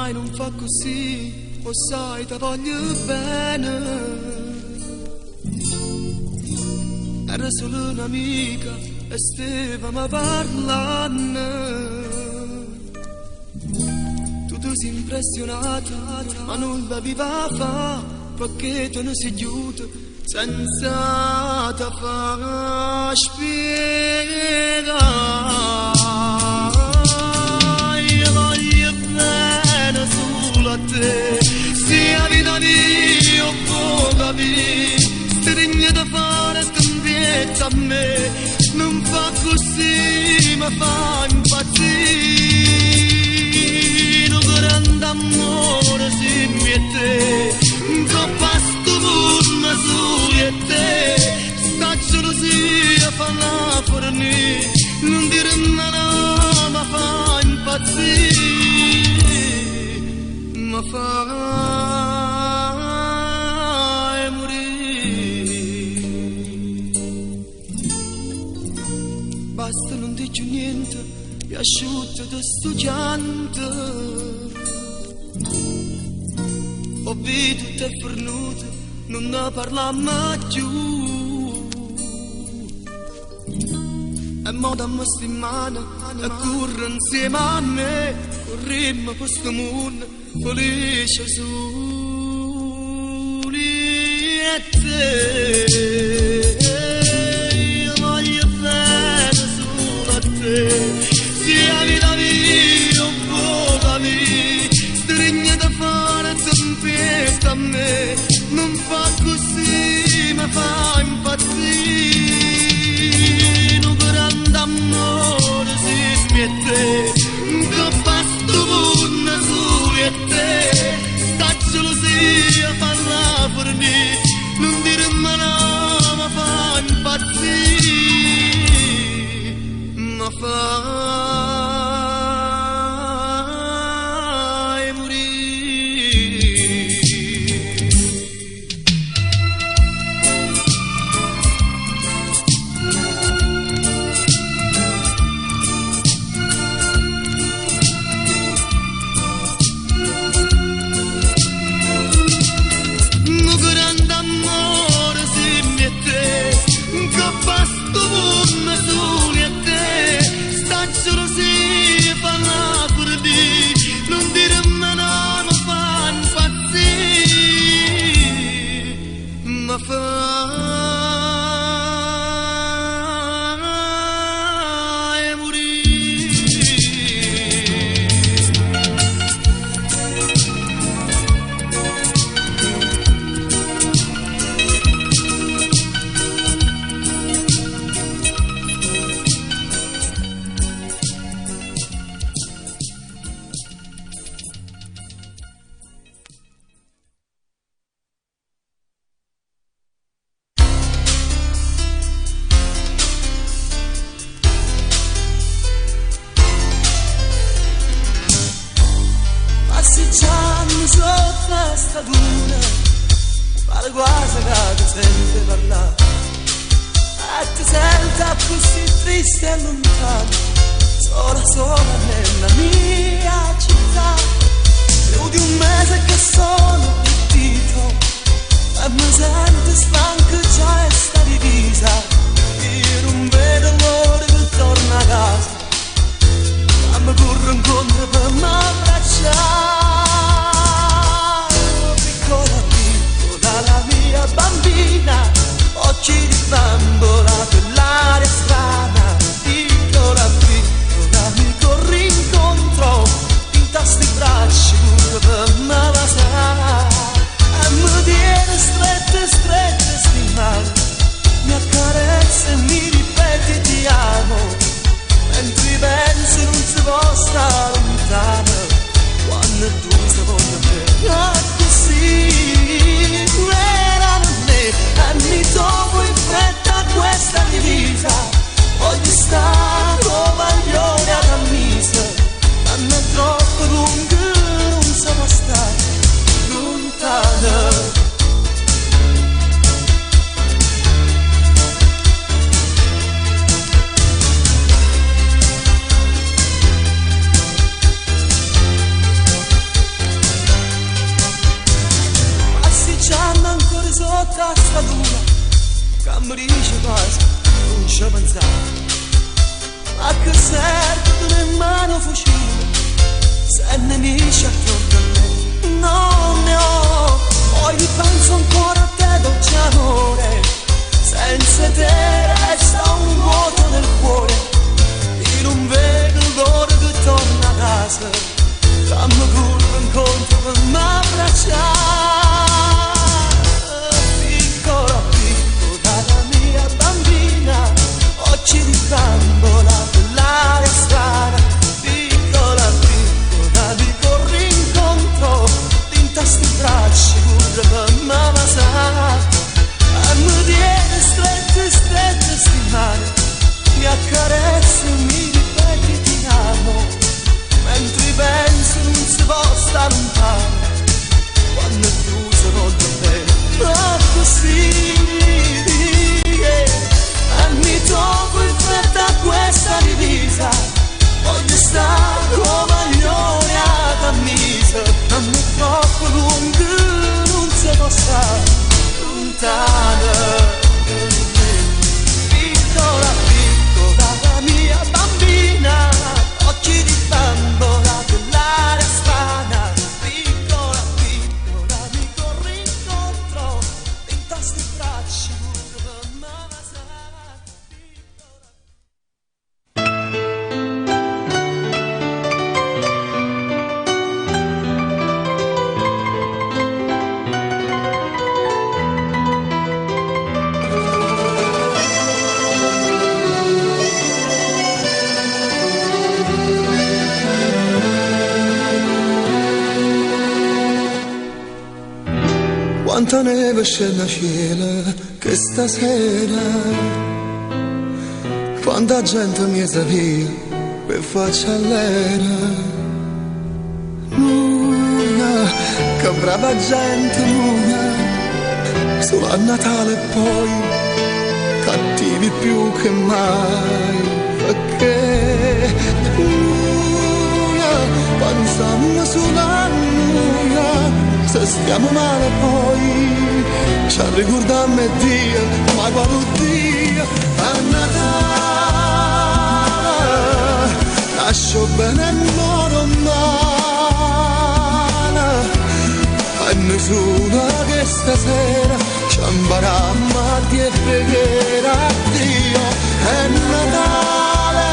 mai non fa così, o sai ti voglio bene. Era solo un'amica e stavamo parlando. Tu sei impressionata, ma non l'avevi fa, perché tu non sei giuto senza te far spiegare. Io voglio bene solo a te, sia vita mia o poca mia, stringe da fare scambietta a me, non fa così, ma fa impazzire. Un grande amore si mette, troppa stupenda su e te, sta gelosia fa la fornire, non dire nada, ma fa impazzire, ma fa morire. Basta, non dici niente, mi asciutta da sto pianto. Ho visto te fornuto, non ne parliamo più. E mo dammi settimana e corre insieme a me, corremmo questo mondo felice soli e te. Io voglio bene solo a te, sia vita mia o poca mia, stringe da fare tempesta a me, non fa così, ma fa impazzire. Un grande amore si mette, troppa stupenda su e te, sta gelosia fa la fornire, non dire mai no, ma fa impazzire, ma fa passeggiando sotto sta duna, pare quasi che ti sente parlare e ti senta così triste e lontano, sola nella mia città. Più di un mese che sono partito e mi sento stanco già e sta divisa, io non vedo l'ora che torno a casa, ma mi corro incontro per m'abbracciare. La mia bambina, occhi di bambola per l'aria strana, piccola mi corri incontro, in tasti bracci pure per me basare, e mi tiene strette te resta un vuoto nel cuore, io non vedo l'ora che torna a casa, dammi curva incontro per m'abbracciare. Piccola, piccola la mia bambina, occhi di bambola dell'aria strana, piccola, piccola mi corri incontro, t'intasti i bracci curva per m'amasare. E mi tiene strette, strette sti mani, mi accarezza e mi ripeti ti amo, mentre penso non si può stare lontano, quando è chiuso non ti vedo così, e mi tocco in fretta questa divisa, voglio stare come maglione a camisa, non mi troppo lungo, non si può stare lontana. Piccola, piccola la mia bambina, occhi di bambola dell'aria strana, piccola, piccola mi corri incontro, intasti i bracci per m'amasare. Quanta neve c'è nella cielo che stasera, quanta gente mi sa via per faccia all'era. Nulla, che brava gente nulla, solo a Natale e poi cattivi più che mai, perché nulla, pensiamo sulla nulla. Se stiamo male poi ci ricordiamo Dio, ma quando Dio a Natale lascio bene e moro male, e nessuno che stasera ci imparamo a dire preghiera a Dio. È Natale,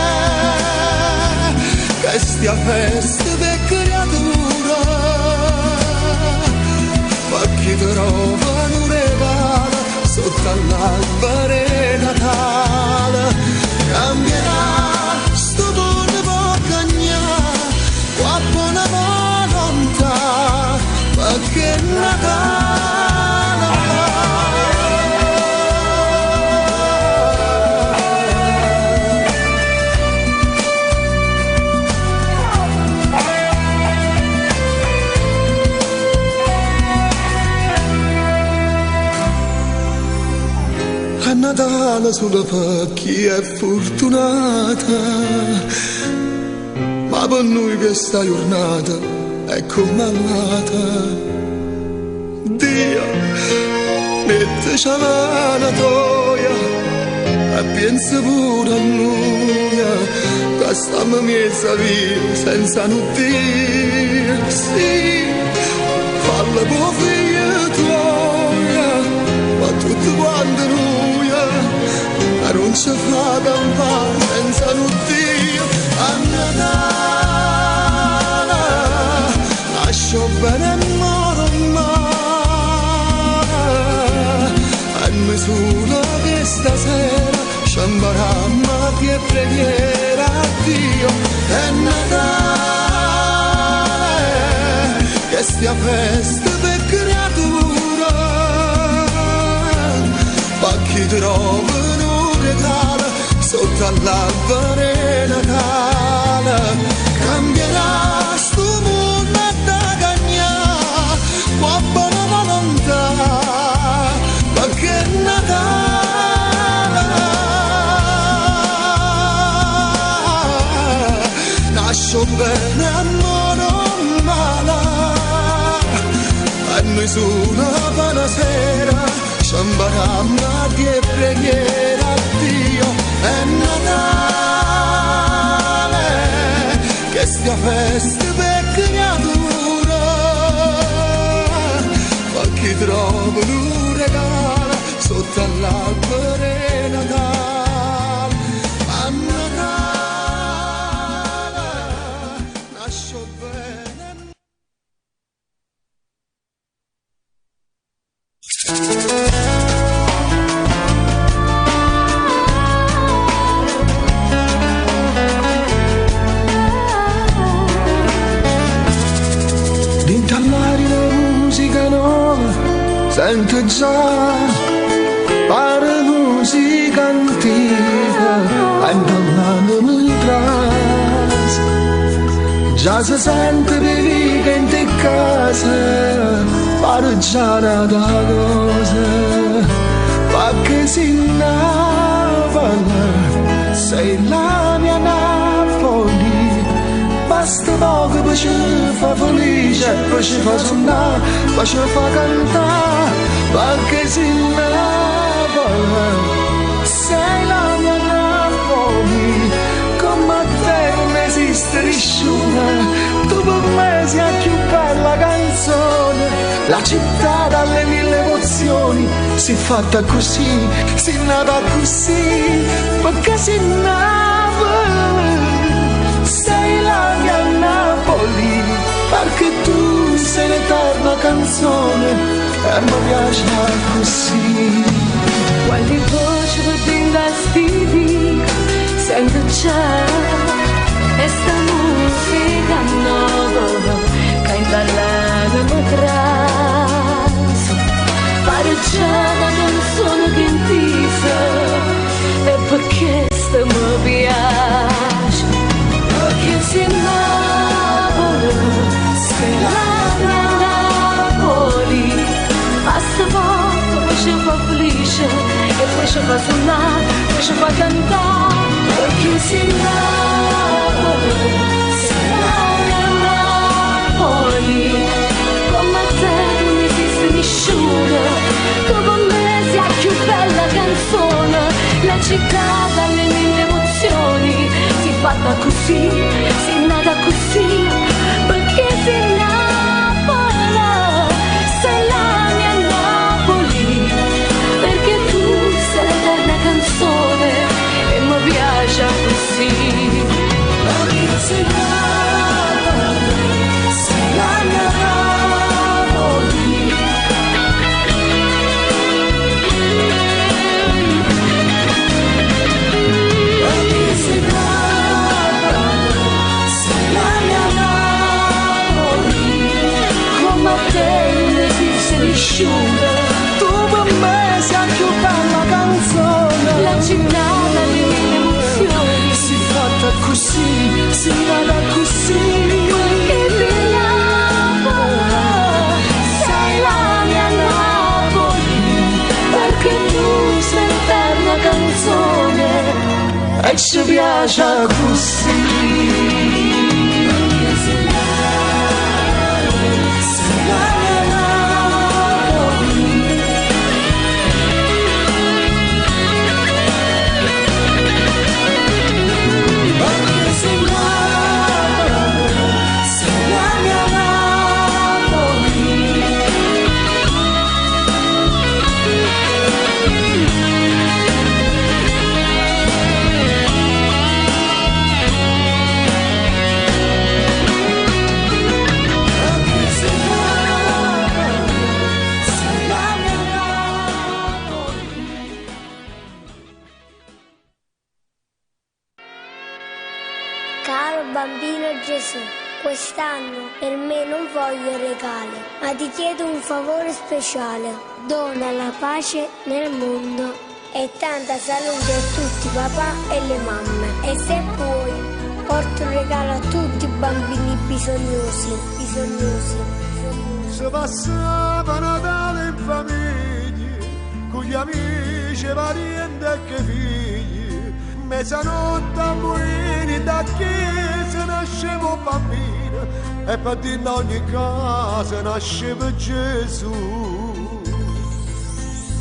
che stia festa per creatura, chi trova un regalo sotto all'albero Natale, cambierà sto mondo può cagnare, qua buona volontà, perché è Natale. A Natale solo per chi è fortunata, ma per noi questa giornata è come all'altra. Dio, metteci a mano toia e pensa pure a noi, che stiamo messa via senza nudir. Sì, falla per figlio tuoia, ma tutti quanti noi non ci fa campare senza nudir. A Natale lascio bene e moro male, e nessuno che stasera ci imparamo a dire preghiera a Dio. È Natale, che stia festa per creatura, ma chi trova un regalo sotto all'albero Natale, cambierà sto mondo da cagnare, qua buona volontà, perché è Natale. Nascio bene a non male, e nessuno buonasera ci imparamo a dire preghiera a Dio. È Natale, che stia festa per creatura, ma chi trova un regalo sotto all'albero sento già pare musica antica intanto tras già si sente vivica in te casa pare già da cosa perché si innava sei la mia Napoli basta poco per ci fa felice per ci fa suonare per ci fa cantare perché si innava sei la mia Napoli come te non esiste nessuno tu per me sei la più bella canzone la città dalle mille emozioni si è fatta così si è nata così perché si Napoli sei la mia Napoli perché tu sei l'eterna canzone e mi piace così quali voci per investiti sento già e sta musica nuova che in ballata mi traso pare già la canzone che intisa e perché sta mi piace perché si Napoli sei la mia Napoli basta poco poi ci fa felice e poi ci fa suonare poi ci fa cantare perché si Napoli sei la mia Napoli come te non esiste nessuno tu con me sei la più bella canzone la città dalle mille emozioni si è fatta così si è nata così perché si Napoli sei la mia Napoli perché tu sei l'eterna canzone e mi piace così perché sei Napoli sei la mia Napoli perché sei Napoli sei la mia Napoli come te non esiste nessuno tu per me sei la più bella canzone la città dalle mille emozioni si è fatta così si è nata così perché sei Napoli sei la mia Napoli perché tu sei l'eterna canzone e ci piace così perché sei Napoli sei la mia Napoli perché sei Napoli sei la mia Napoli Caro bambino Gesù, quest'anno per me non voglio regali, ma ti chiedo un favore speciale. Dona la pace nel mondo e tanta salute a tutti i papà e le mamme. E se puoi, porta un regalo a tutti i bambini bisognosi. si passava Natale in famiglia con gli amici, parenti e che figli mezzanotte a mulini da chiesa nasceva un bambino e per in ogni casa nasceva Gesù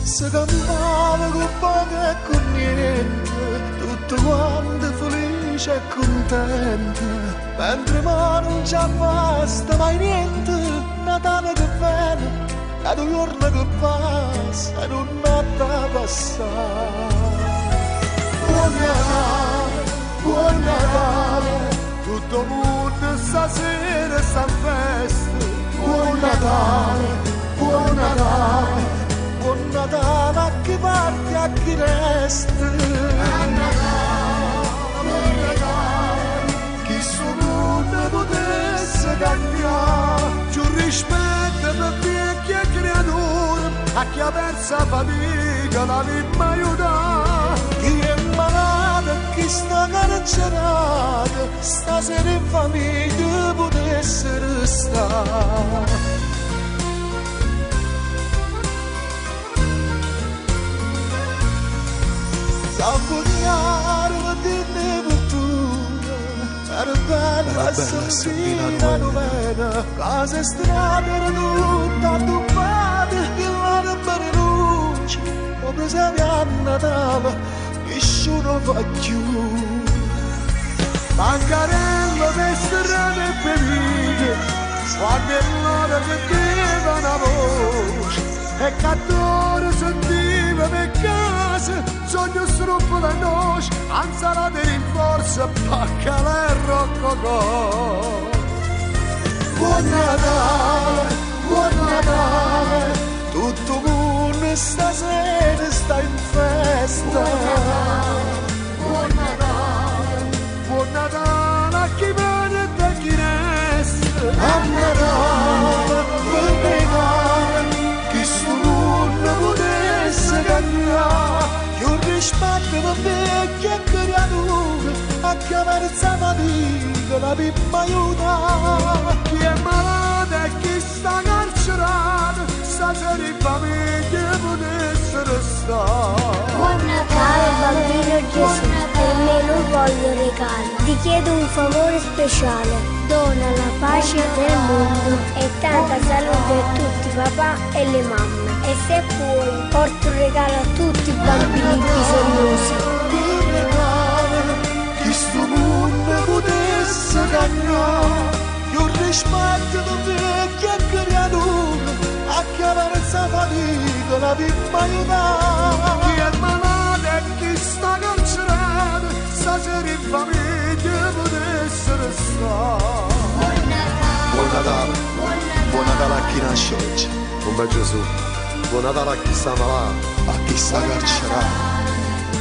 si cantava con poco e con niente tutto quanto felice e contento mentre ma non c'è basta mai niente Natale che viene ad un giorno che passa e non da passare buon Natale, tutto il mondo stasera sta in festa. Buon Natale, buon Natale a chi parte e a chi resta. Buon Natale, chi suo mondo potesse cambiare, più rispetto per vecchie creature chi ha perso fatica la vita aiuta. Chi è malato e chi sta carcerato, stasera in famiglia potesse restare. S'avvogliare di fortuna, era bella Sabina novena, case strade erano tutte addobbate, che l'erba era luce, come se a Natale, nessuno fa più. Bancarello, pesterrane e bevite, quando che viva una voce, e cattore sentiva per casa, sogno struppo da noce, anzala di rinforza, baccalà e roccocò. Buon Natale, tutto il mondo stasera sta in festa. Buon Natale a chi viene e a chi resta. A Natale, per pregare, chi sto mondo potesse cambiare, più rispetto per vecchi e creature, a chi averza fatica la pippa aiuta. Chi è malato e chi sta carcerato, stasera in famiglia potesse restare. Buon Natale bambino Gesù, per me non voglio regali, ti chiedo un favore speciale, dona la pace nel mondo e tanta salute a tutti i papà e le mamme, e se puoi porto un regalo a tutti i bambini bisognosi. Chi sto mondo potesse cambiare, più rispetto per vecchi e creature, a chi averza fatica la pippa aiuta. Chi è malato e chi sta carcerato, stasera in famiglia potesse restare. Buon Natale a chi nasce oggi, Un bel Gesù, buon Natale a chi sta malato, a chi sta carcerato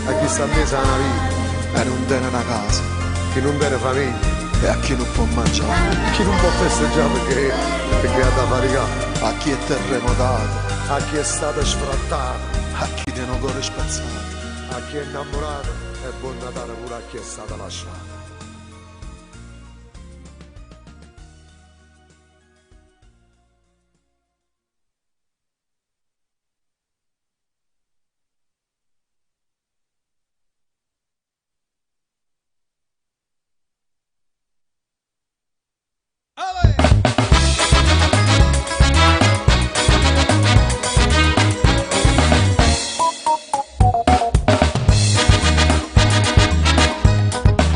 a chi sta a mesa una vita, e non tiene una casa, chi non tiene famiglia, e a chi non può mangiare, chi non può festeggiare perché ha da faticare, a chi è terremotato, a chi è stato sfrattato, a chi tiene un cuore spezzato. a chi è innamorato e buon Natale pure a chi è stato lasciato.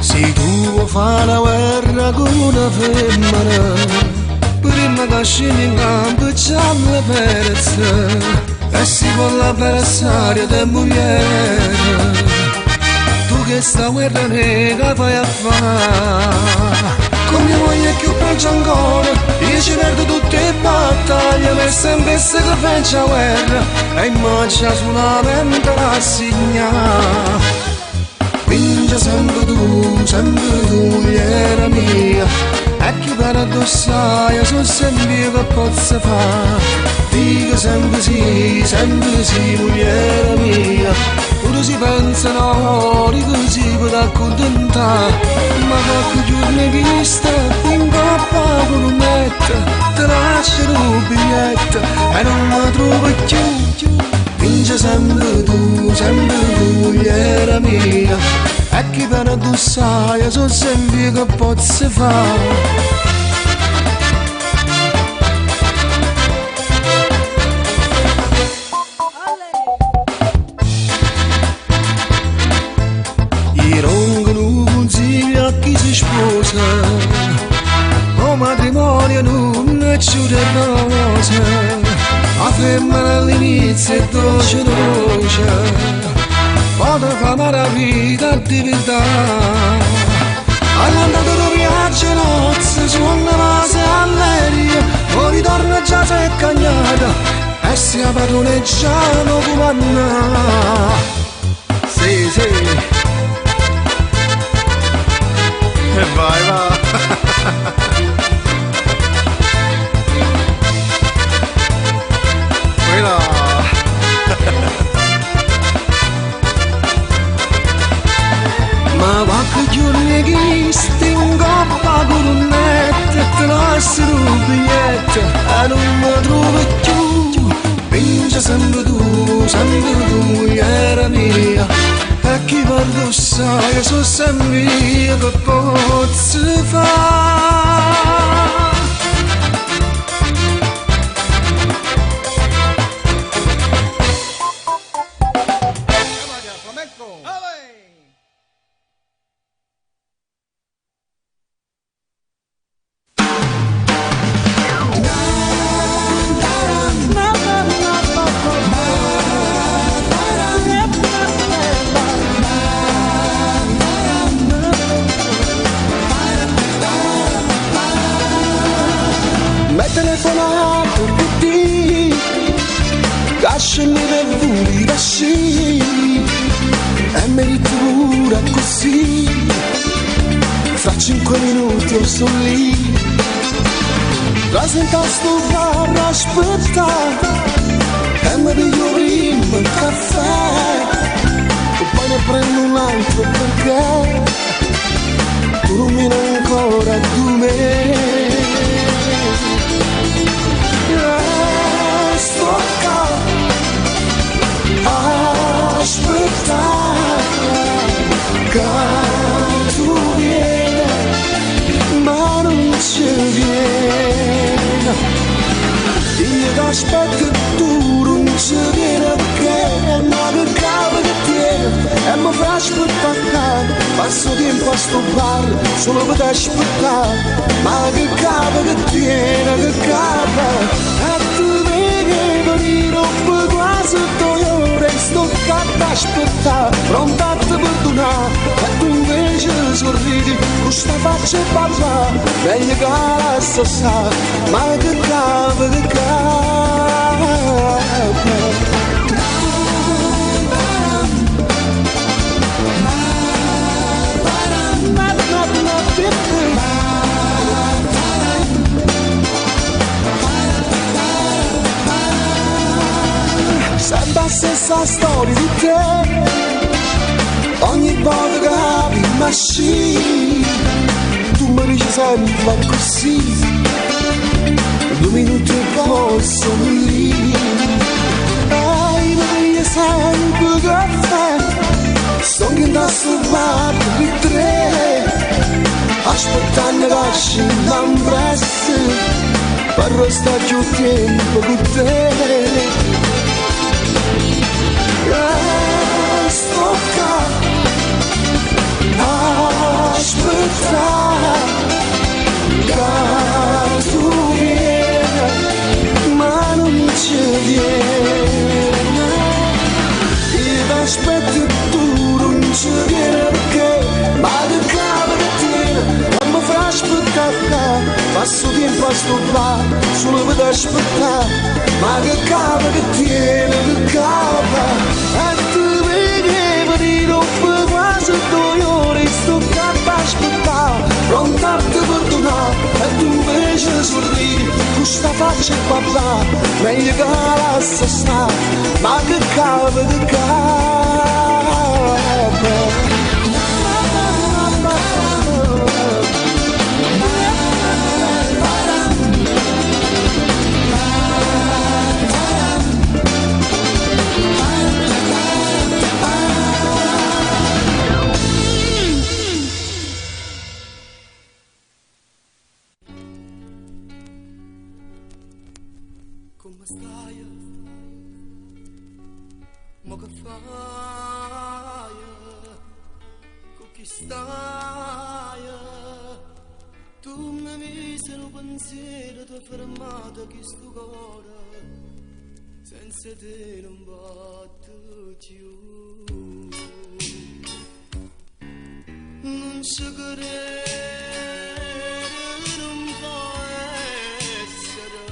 Se tu fai la guerra con una femmina, prima che scendi in campo c'è la perezza, e si può l'avversario di moglie. Tu che sta guerra nega fai a fare, con mia moglie più peggio ancora, io ci perdo tutte le battaglie, ma è sempre se che faccia guerra, e immagina sulla mente la signa. Vince sempre tu, mogliera mia, e chi per addossare sono sempre che posso fare. Dico sempre sì, mogliera mia, pure si pensa no, dico si può accontentare, ma qualche giorno vista, in papà con un metto, te lascio un biglietto e non mi trovo più. Vince sempre tu, mogliera mia, e chi per addossare sono sempre che posso fare. I roncono consigli a chi si sposa, o matrimonio non è più rosa. La femmina all'inizio è dolce, poi fa maraviglia di vita. All'andata del viaggio nozze, suona base all'aereo, poi ritorna già sei cagnata, e si padroneggiano come Anna. Sì, sì. E vai, va. Quella. mi stingoppa con un netto e te lascio un biglietto e non mi trovo più. Vince sempre tu, era mia. E chi parlo sai, sono sempre io che posso fare. Telefonato per te, lasciami per voi lasci e merito pure così. Fra 5 minuti io sono lì, la sento sto carro aspettare e mi piglio prima il caffè e poi ne prendo un altro perché tu non mi hai ancora tu me. Sto qua a aspettare che tu vieni, ma non ci vieni. Io ti aspetto e tu non ci vieni perché ma che capo che tieni e mi fa aspettare. Passo tempo a sto bar solo per aspettare, ma che capo che tieni, che capo. Dopo quasi 2 ore sto qua ad aspettare, pronta a te perdonare e tu invece sorridi con sta faccia e parla meglio che la sa, ma che capo, che capo. Sempre la stessa storia di te, ogni volta che apri il machine, tu mi dici sempre così, 2 minuti e poi sono lì. E mi piglia sempre caffè, sto che da sto bar di 3, aspettando che lasci l'ambresse, per restare più tempo con te. Sto qua a aspettare che tu vieni, ma non ci vieni. Io ti aspetto e tu non ci vieni perché ma che capo che tieni e mi fa aspettare. Passo tempo a sto bar solo per aspettare, ma che capo che tieni, che capo. Dopo quasi 2 ore sto qua ad aspettare, pronta a te perdonare e tu invece sorridi con sta faccia e papà meglio che la sa, ma che capo, che capo. Come stai? Ma che fai? Con chi stai? Tu mi misi un pensiero, ti hai fermato che sto cuore senza te non batte più. Non ci credere non può essere,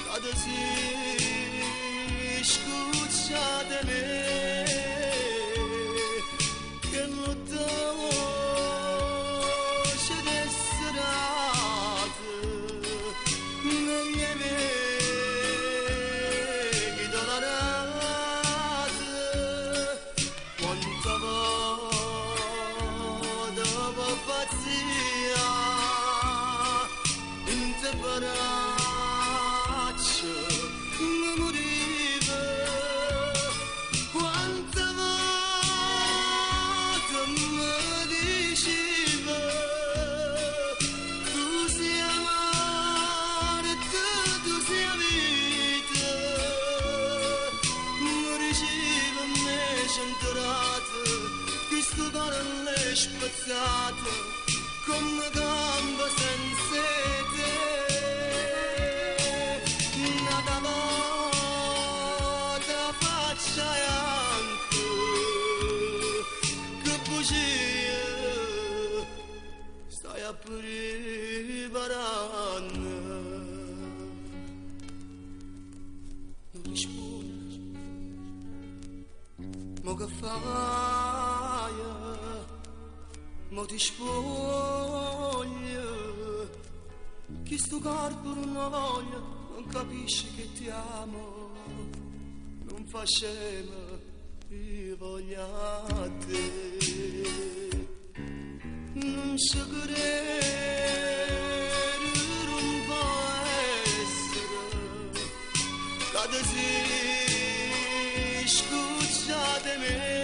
quando si scuccia di me che non ti voce d'essere negli eventi dolorati. Quanta volta va pazzia in te braccia mi moriva quante volte mi diceva tu sei amare tu sei vita mi riceva me centrata questo cuore l'è spezzato come gamba senza te nata volta faccia anche che bugia stai a preparare non rispondi ma che fai ma ti spoglia chi sto corpo non ha voglia non capisci che ti amo non fa scema io voglio a te non so credere non può essere cade si scusate me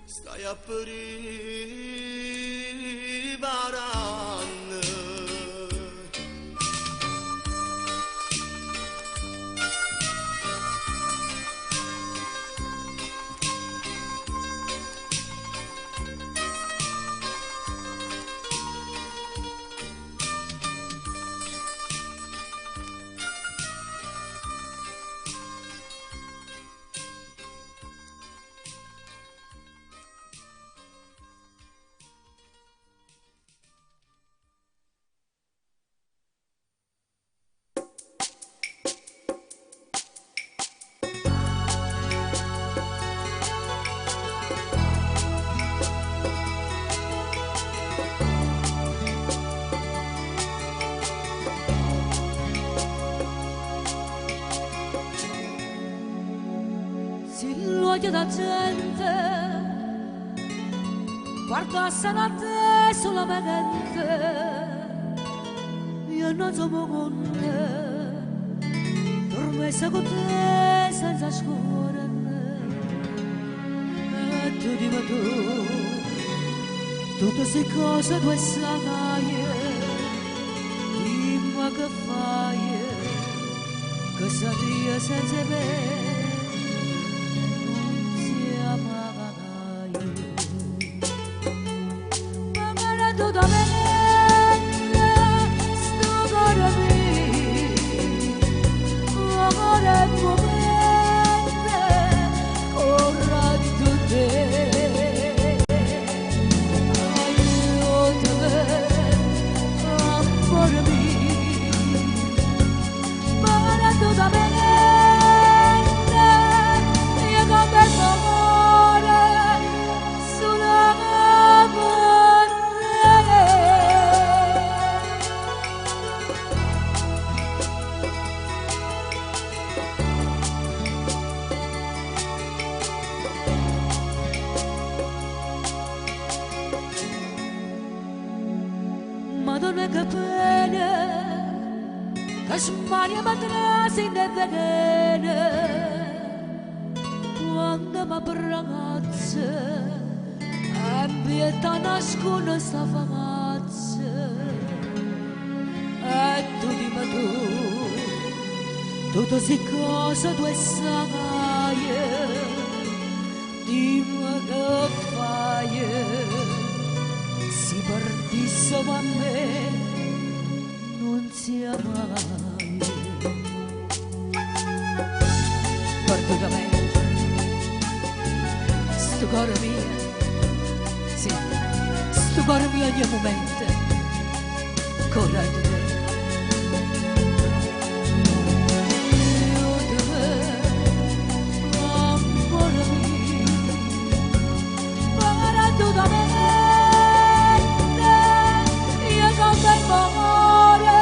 stai a preparare da gente guardassero a te solamente io non sono con te dormessa con te senza scuola e tu dimmi tu tutte queste cose tu sai dimmi che fai che saria senza me da me sto cuore mio amore movente ora tu te aiutami amore mio amore tu da me io con te amore solo Madonna che pena che smaria matrasi in veleno quando mi abbraccia te nascono sta famazza e tu dimmi tu tutto si cosa tu sai dimmi che fai si partisse a me non sia mai perdutamente sto cuore mio sì, sto cuore mio ogni momento corre di te io te amore mio perdutamente io non tengo amore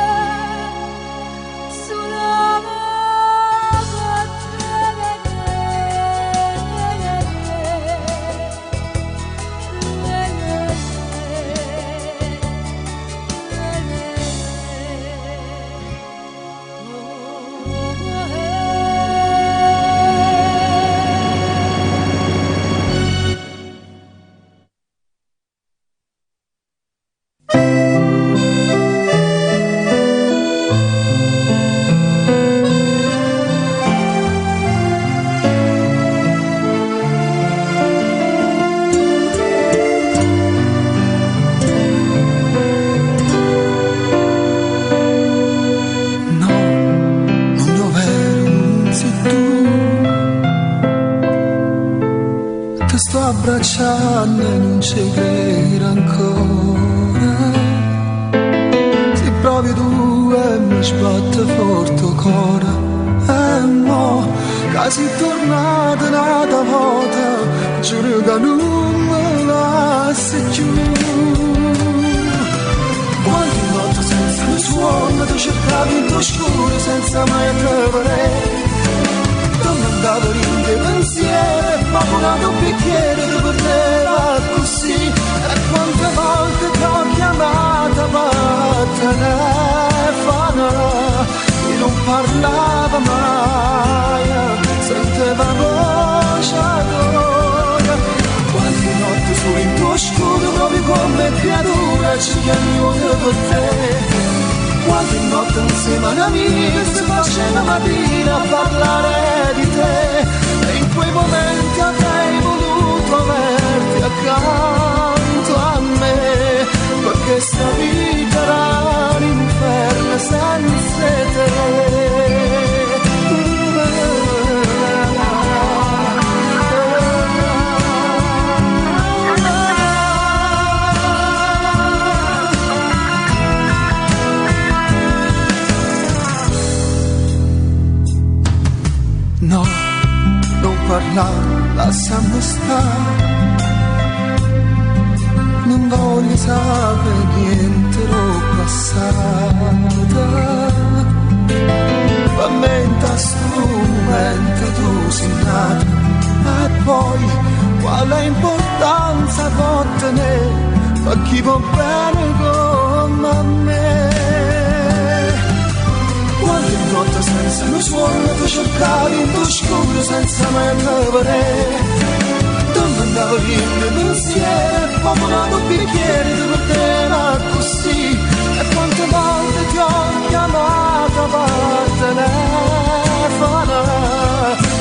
Abbracciando e non ci credo ancora. Se provi tu e mi sbatte forte il cuore. E mo, che sei tornata un'altra volta, giuro che non me lasci più. Quante notti senza un suono ti cercavi in tuo scuro senza mai trovare. Andavo in dei pensieri, ma volato un bicchiere ti perdeva così. E quante volte ti ho chiamata per telefono e non parlava mai, sentiva voce d'ora. Quante notti solo in tuo scudo, proprio come creatura, ci chiami per te. Quante notte insieme ad amici si faceva mattina a parlare di te e in quei momenti avrei voluto averti accanto a me perché sta vita era un inferno senza te. No, non parlare, lasciamo stare. Non voglio sapere niente l'ho passata. Per me in questo momento tu sei nata. E poi quale importanza può tenere per chi va bene come me? Quante notte senza lo suono ti cercavi in tuo scuro senza mai trovare. Dove andavo in dei pensieri, popolato un bicchiere ti perdeva così. E quante volte ti ho chiamata per telefono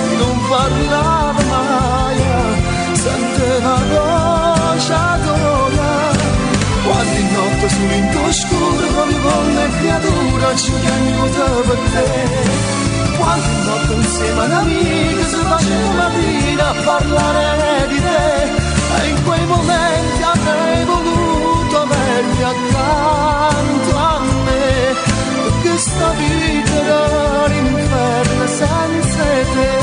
e non parlava mai, sentiva voce d'ora. Quante notte solo in tuo scuro, proprio come creatura, ci chiami per te. Quante notte insieme ad amiche si faceva mattina a parlare di te. E in quei momenti avrei voluto averti accanto a me. Perché sta vita era un inferno senza te.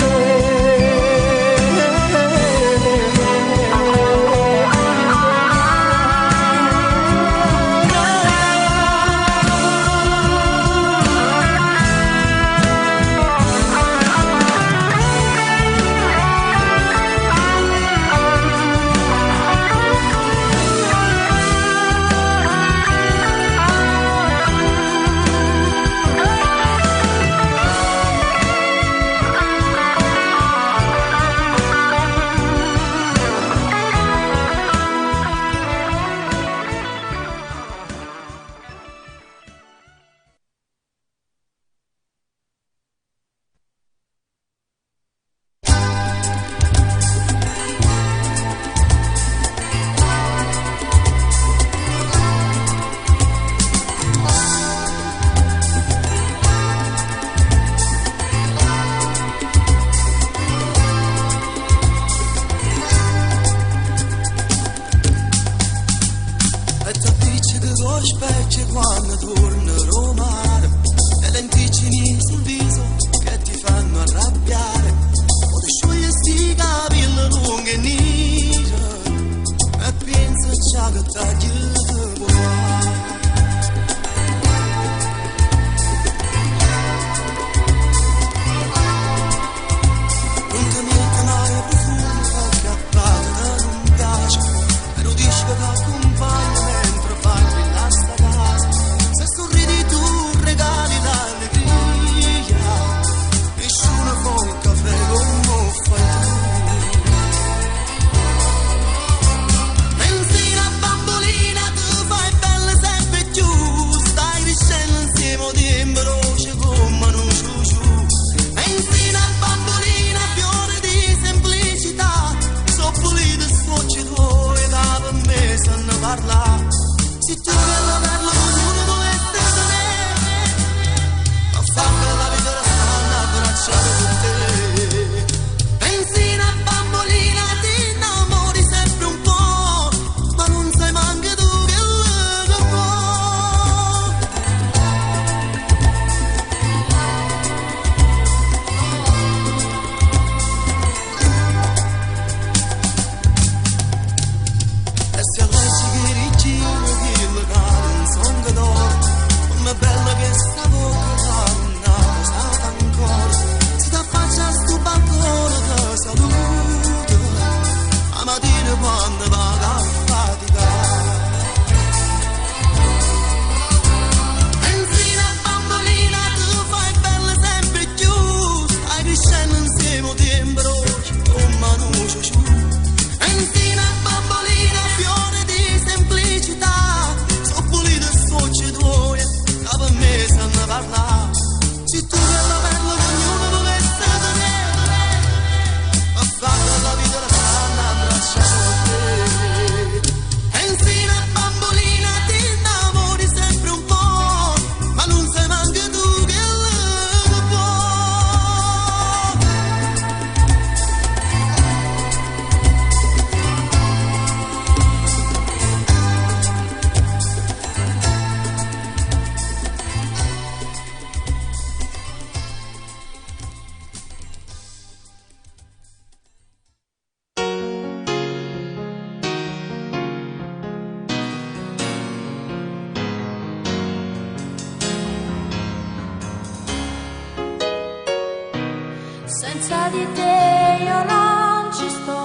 senza di te io non ci sto,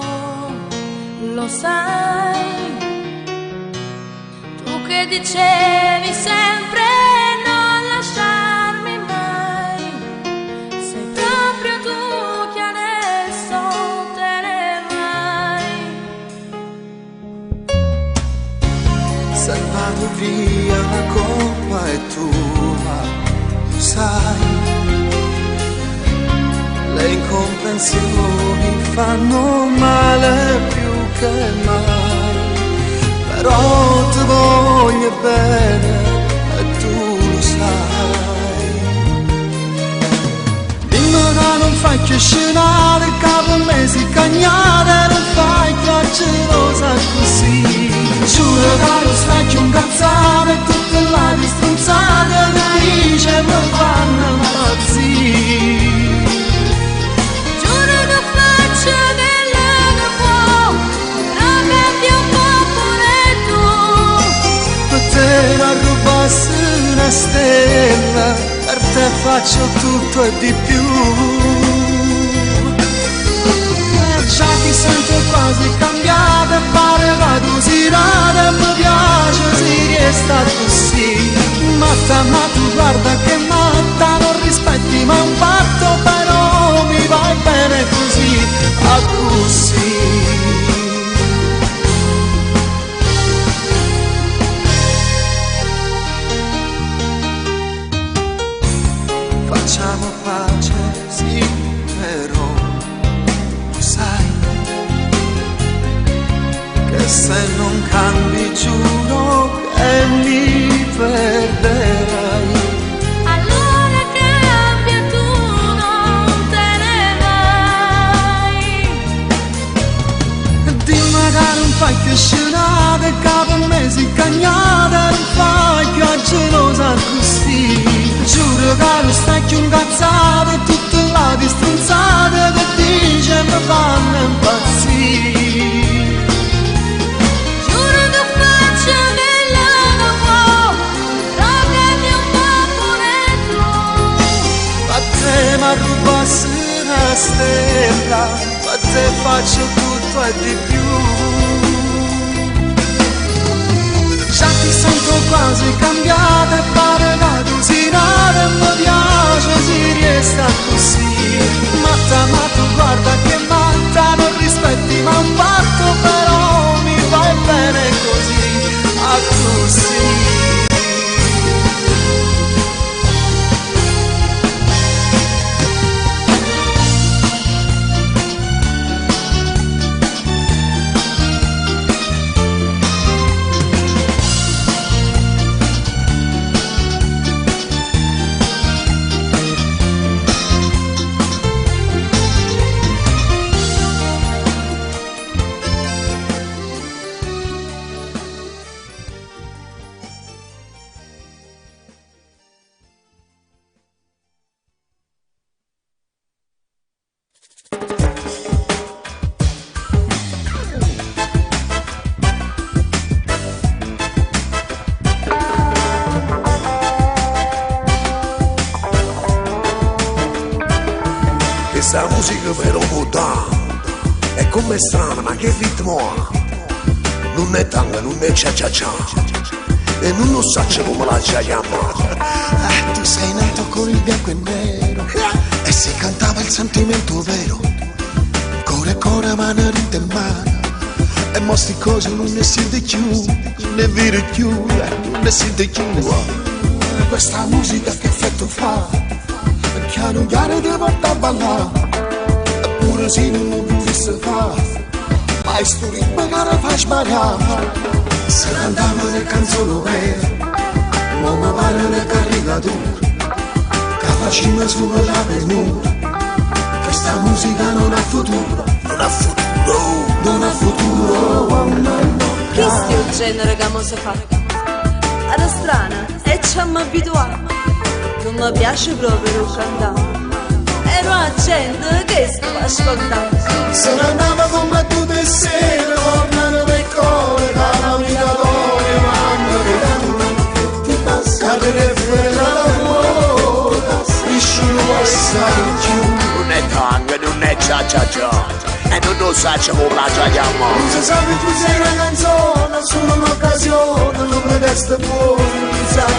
lo sai. Tu che dicevi sempre non lasciarmi mai, sei proprio tu che adesso te ne vai. Se vado via la colpa è tua, sai. Le incomprensioni fanno male più che mai, però ti voglio bene e tu lo sai. Dimmi che non fai che scenare, che per me si cagnare, non fai che gelosa così. Giuro che non stai più incazzare, tutte le distrunzate che dice mi fanno impazzire. A rubassi una stella, per te faccio tutto e di più. Già ti sento quasi cambiata, pare vado usirata, mi piace si resta così. Matta, ma tu guarda che matta, non rispetti ma un patto, però mi vai bene così, a così. Facciamo pace, sì, però sai che se non cambi giuro che mi perderai. Allora cambia, tu non te ne vai. Dimmi che non fai che scenate, che per me si cagnate, non fai che gelosa così. Giuro che non stai più incazzata, tutte le distrunzate che dice mi fanno impazzire. Giuro che faccio quello che può, però cambia un po' pure tu. A te mi rubassi una stella, a te faccio tutto e di più. Già ti sento quasi cambiata, pare vado usinata, mi piace si resta così. Matta, ma tu guarda che matta, non rispetti ma un patto, però mi vai bene così, a così. Questa musica però muta, è come strana, ma che ritmo ha? Non è tanga, non è cia cia cia, e non lo saccio come la cia chiamata. Tu sei nato con il bianco e nero, e si cantava il sentimento vero. Core core, mano rinte in mano, e mostri cose non ne siete più, non ne vede più, non ne siete più. Questa musica che effetto fa? Chiaro chiaro ti porta a ballare, eppure se non lo potesse fare, ma è sto ritmo che la fa sbagliare. Se cantava le canzoni vere, ma mi pare le caricature, che facciamo solo la penura. Questa musica non ha futuro, non ha futuro, non ha futuro. Questo è il genere che mo si fa. Era strana e ci siamo abituati. Non mi piace proprio cantare, ero a gente che stava ascoltando. Se ne andava come tu di sera, tornano per cuore, dalla migratoria, mamma che ti passa, cadere fuori dalla ruota, nessuno può stare più. Non è tanga, non c'ha c'ha c'ha. E non lo saccio come la giochiamo. Non si sa che tu sei una canzone, solo un'occasione, non mi resta buono, non sai.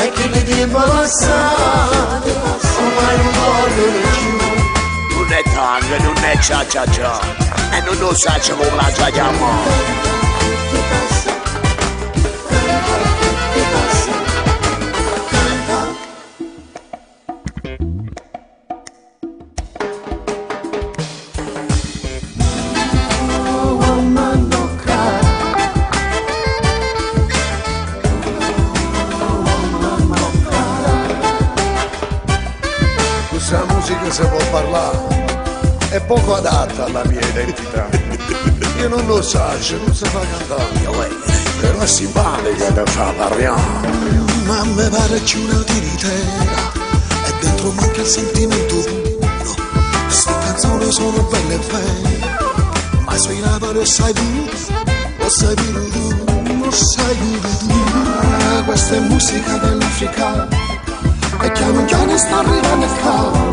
E che mi tempo passato, ormai non voglio più. Non è tango, non è c'ha c'ha c'ha. E non lo saccio come la giochiamo. Questa musica si può parlare, è poco adatta alla mia identità. Io non lo so, non si fa cantare, però è simpatica da fa parlare. Ma mi pare c'è una tiritera e dentro manca il sentimento puro. Queste canzoni sono belle e belle, ma suonava lo sai tu, lo sai pure tu, lo sai pure tu. Questa è musica dell'Africa e piano piano sta arrivando qua.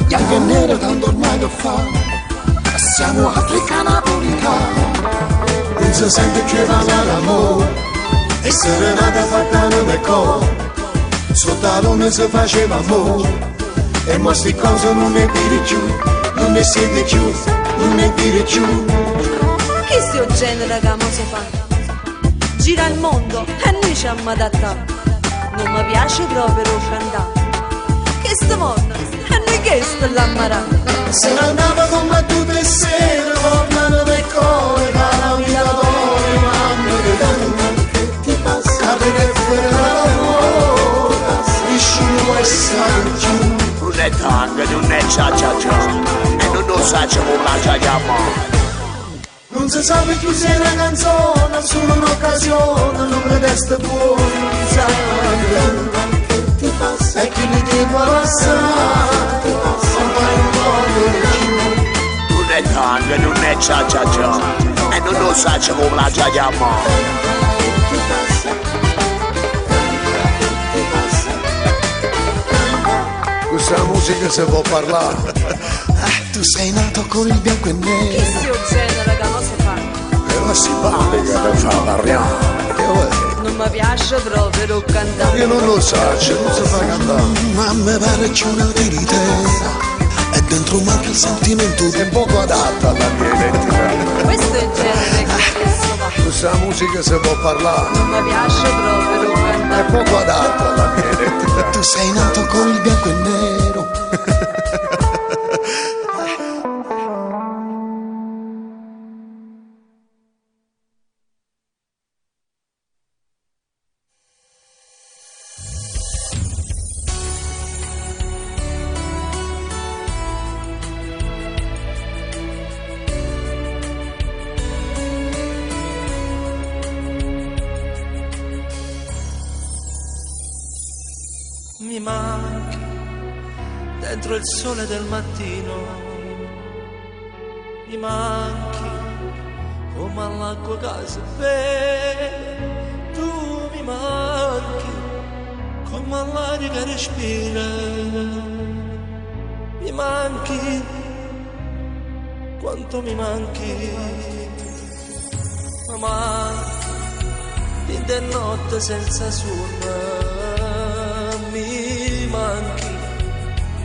Bianco e nero tanto ormai lo fa, siamo africani napolitani. Non si sente più parlare d'amore e serenata fatta nel cuore. Sotto la luna si faceva amore e mo sti cose non ne dire più, non ne siete più, non ne dire più. Che sto genere che mo si fa? Gira il mondo e noi ci abbiamo adattato. Non mi piace proprio cantare. Che sto mondo e noi che sto l'ammarà. Se ne andava come tutte le sere, tornano del cuore, parlavi d'amore, mamma che ti passa, capire fuori dall'amore, vicino e sai giù. Non è tango, non è c'ha c'ha c'ha. E non lo saccio come la giochiamo. Non si sa che tu sei una canzone, solo un'occasione, non mi resta buono, non sai. E che mi tempo passato, ormai non voglio più. Non è tango, non è c'ha c'ha c'ha. E non lo saccio come la giochiamo. Questa musica si può parlare. Tu sei nato con il bianco e Che nero. sto genere che mo si fa? Però è simpatica da fa parlare. Non mi piace proprio cantare. Io non lo so, non si fa cantare. Ma mi pare c'è una verità e dentro manca il sentimento. È poco adatta alla mia identità. Questo è il genere che si fa. Questa musica si può parlare. Non mi piace proprio È cantare. poco adatta alla mia identità. Tu sei nato con il bianco e nero. Mi manchi dentro il sole del mattino, mi manchi come all'acqua che si beve, tu mi manchi come all'aria che respira, mi manchi quanto mi manchi, ma manchi in de notte senza suono. Mi manchi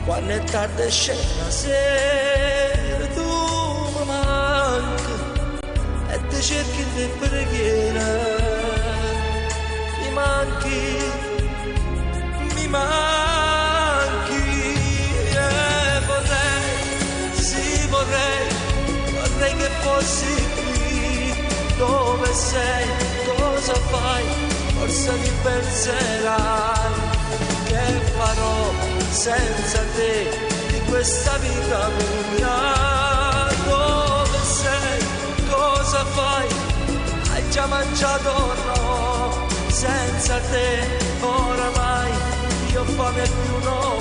quando è tardi e scende la sera, tu mi manchi e ti cerchi di preghiera, mi manchi vorrei, sì vorrei che fossi qui dove sei, cosa fai, forse mi penserai. Che farò senza te di questa vita mia? Dove sei? Cosa fai? Hai già mangiato o no? Senza te oramai io fame più non ho.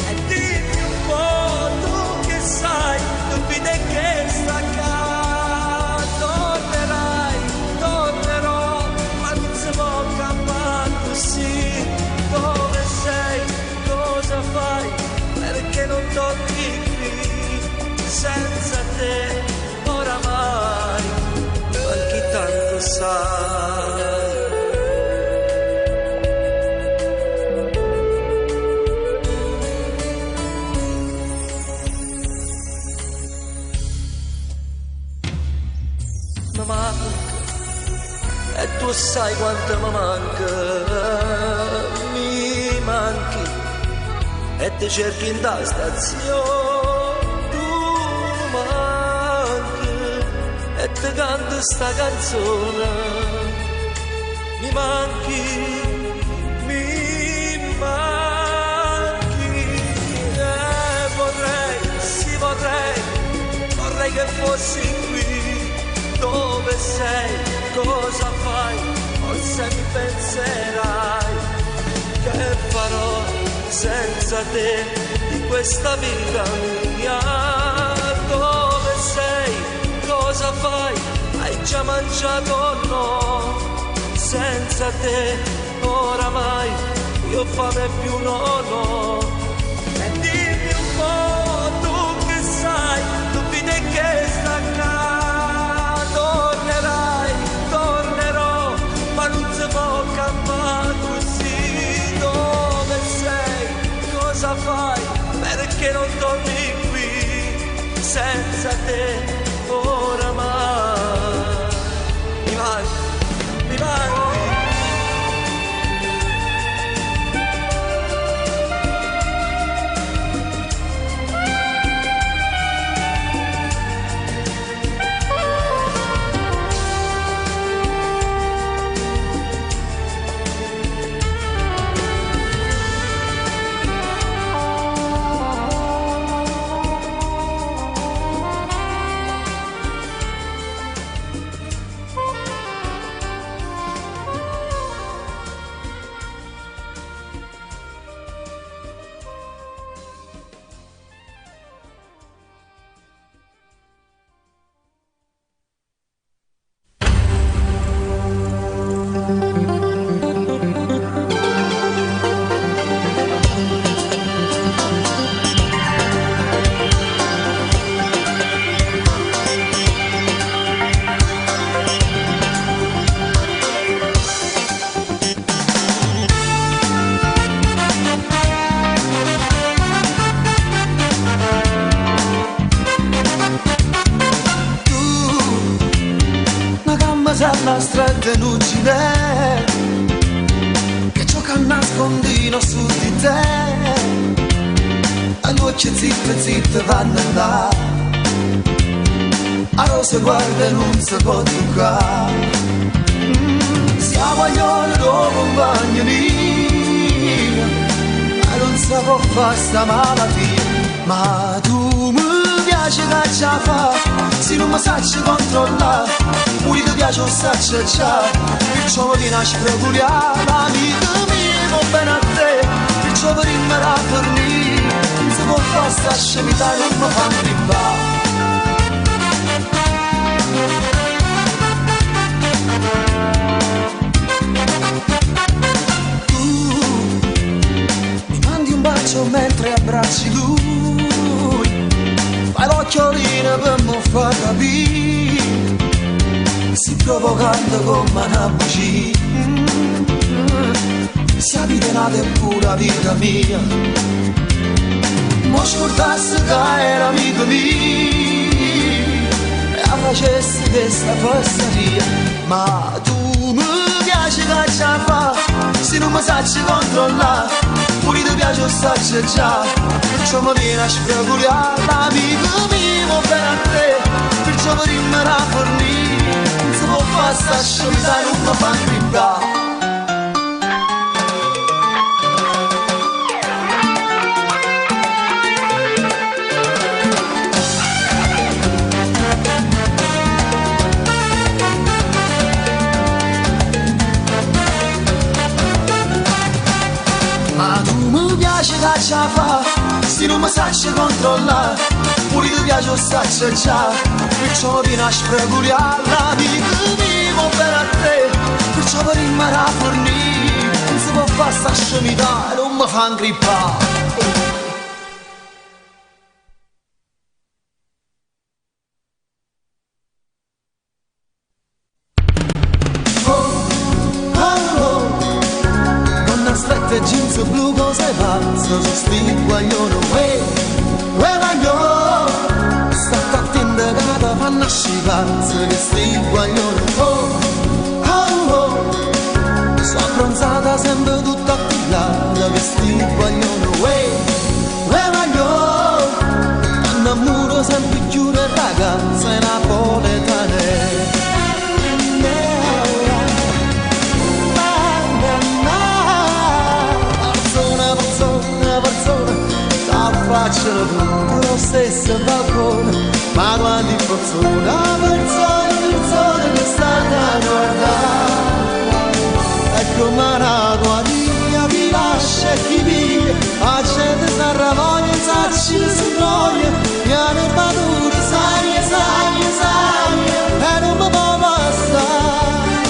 E dimmi un po' tu che sai, dubbi che sta qua. Tornerò, ma non si può campare così. Dove sei? Cosa fai? Perché sai. Mi manca, e tu sai quanto mi manca, mi manchi, e ti cerchi in da stazione, tu manchi, e ti canto sta canzone, mi manchi, vorrei, sì vorrei che fossi qui. Dove sei, cosa fai, forse mi penserai, che farò senza te di questa vita mia. Dove sei, cosa fai, hai già mangiato o no? Senza te oramai io ho fame più non ho. E dimmi un po', tu che sai, tu vedi che sta là. Ma non si può campare così. Dove sei? Cosa fai? Perché non torni qui? Senza te oramai mi manchi, mi manchi. La strada non ci vede, che gioca a nascondino su di te, a noce zitte vanno là, a rose guarda e non si può toccare, siamo aglioni tuo compagno mio, ma non si può fare sta malattia, ma tu mi piace che ce la fa, se non mi sacci controllare. Pure ti piace un saccio già, perciò mi viene a spreculiare, amico mio, bene a te, perciò per rimanere a fornire, non si può fare sta scemità, non mi fa intrippare. Tu mi mandi un bacio mentre abbracci lui, fai l'occhiolino per mi far capire, si provocando come una bugia, si avvicinate pure vita mia, mo scordasse che era amico mio, e facesse questa fesseria, ma tu mi piace che ce la fa, se non mi sacci controllare, pure ti piace un saccio già, perciò mi viene a spreculiare, amico mio, bene a te, perciò per rimanere a fornire, non fa sta scemità, non mi fa intrippare. Ma tu mi piace che ce la fa, se non mi sacci controllare, pure ti piace un saccio già, perciò mi viene a spreculiare, amico mio, bene a te, perciò per rimanere a fornire, non si può fare sta scemità, non mi fa intrippare. luce blu cosa è pazzo, su sti guaglione, guaglione, state attenta che te fanno scipazzo, che sti guaglione, sono bronzata sempre tutta attillata, che sti guaglione, guaglione, innamoro sempre più le ragazze napoletane. Facciano tutti lo stesso balcone, ma quanti fortuna, persone che stanno a guardare. Ecco ma tua via, chi lascia e chi vive, la gente si arravoglia, sacci le si troia, mi hanno battuto saglie, e non mi può passare.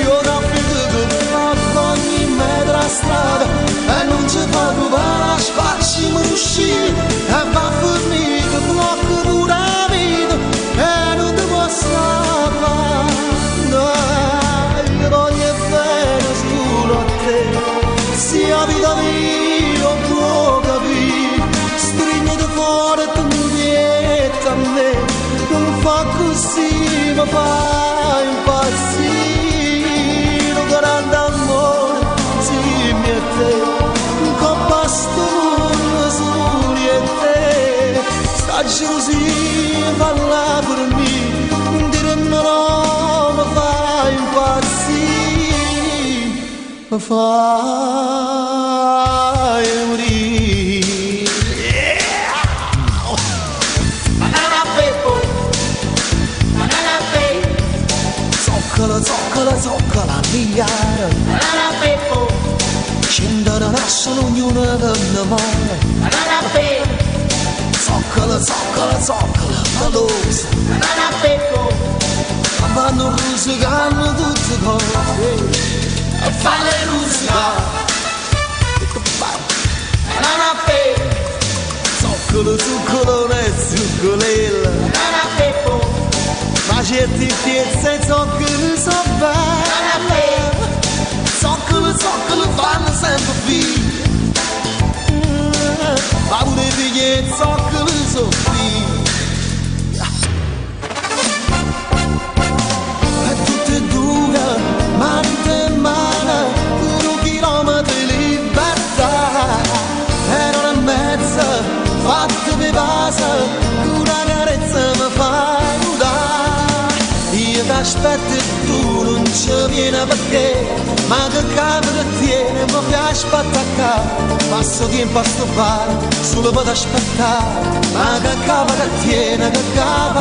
Io non vedo che fa ogni metro a strada, e non ci fa rubare, facciamo uscire, e va fornito, blocco pure la vita, e non ti posso parlare. Io voglio bene solo a te, sia vita mia, può capire, stringiti fuori e tu mi vieni a me, non fa così, mi fa impazzire, un grande amore, sì, mio te. Sto mondo soli e te, sta gelosia parla per me, dire no, mi fa impazzire, mi fa morire. Banana Peppo, zoccola, migliare. Banana Peppo, scendere nascono ognuno che ne muore. Banana Peppo, zoccola, malosa. Banana Peppo, vanno rusicando tutte cose e fa le rusicare. Banana Peppo, zuccolone, zuccolella. Banana Peppo, ma certi piezze e zoccoli sono belle. Zoccolo fanno sempre figli, ma pure i figli e zoccoli sono figli. E tutte e due, mano in mano, 1 chilometro di libertà, e non è mezza, fatta per base, una carezza mi fa nudare. Io ti aspetto e tu non ci vieni perché, ma che capo che tiene, mi piace attaccare, passo tempo a stoppare, solo per aspettare, ma che capo che tiene, che capo,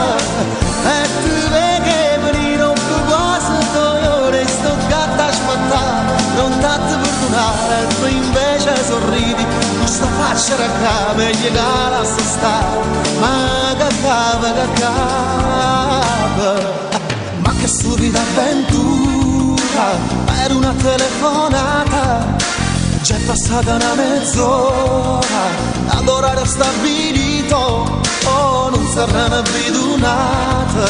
e tu vedi che venire un po' cosa, io resto gatto a aspettare, non tanto perdonare, e tu invece sorridi, questa faccia racca, meglio che la stare, ma che capo, ma che stupida avventura, per una telefonata, già è passata una mezz'ora, ad orario stabilito, oh non saranno abituata,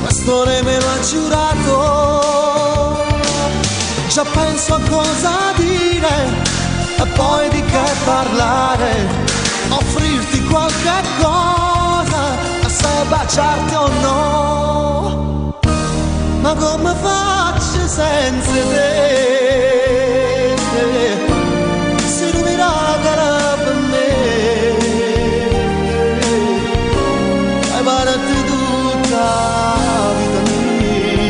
questo me lo ha giurato, già penso a cosa dire, e poi di che parlare, offrirti qualche cosa, se baciarti o no, ma come faccio senza te, se non mi ragara per me, hai parlato tutta la vita mia,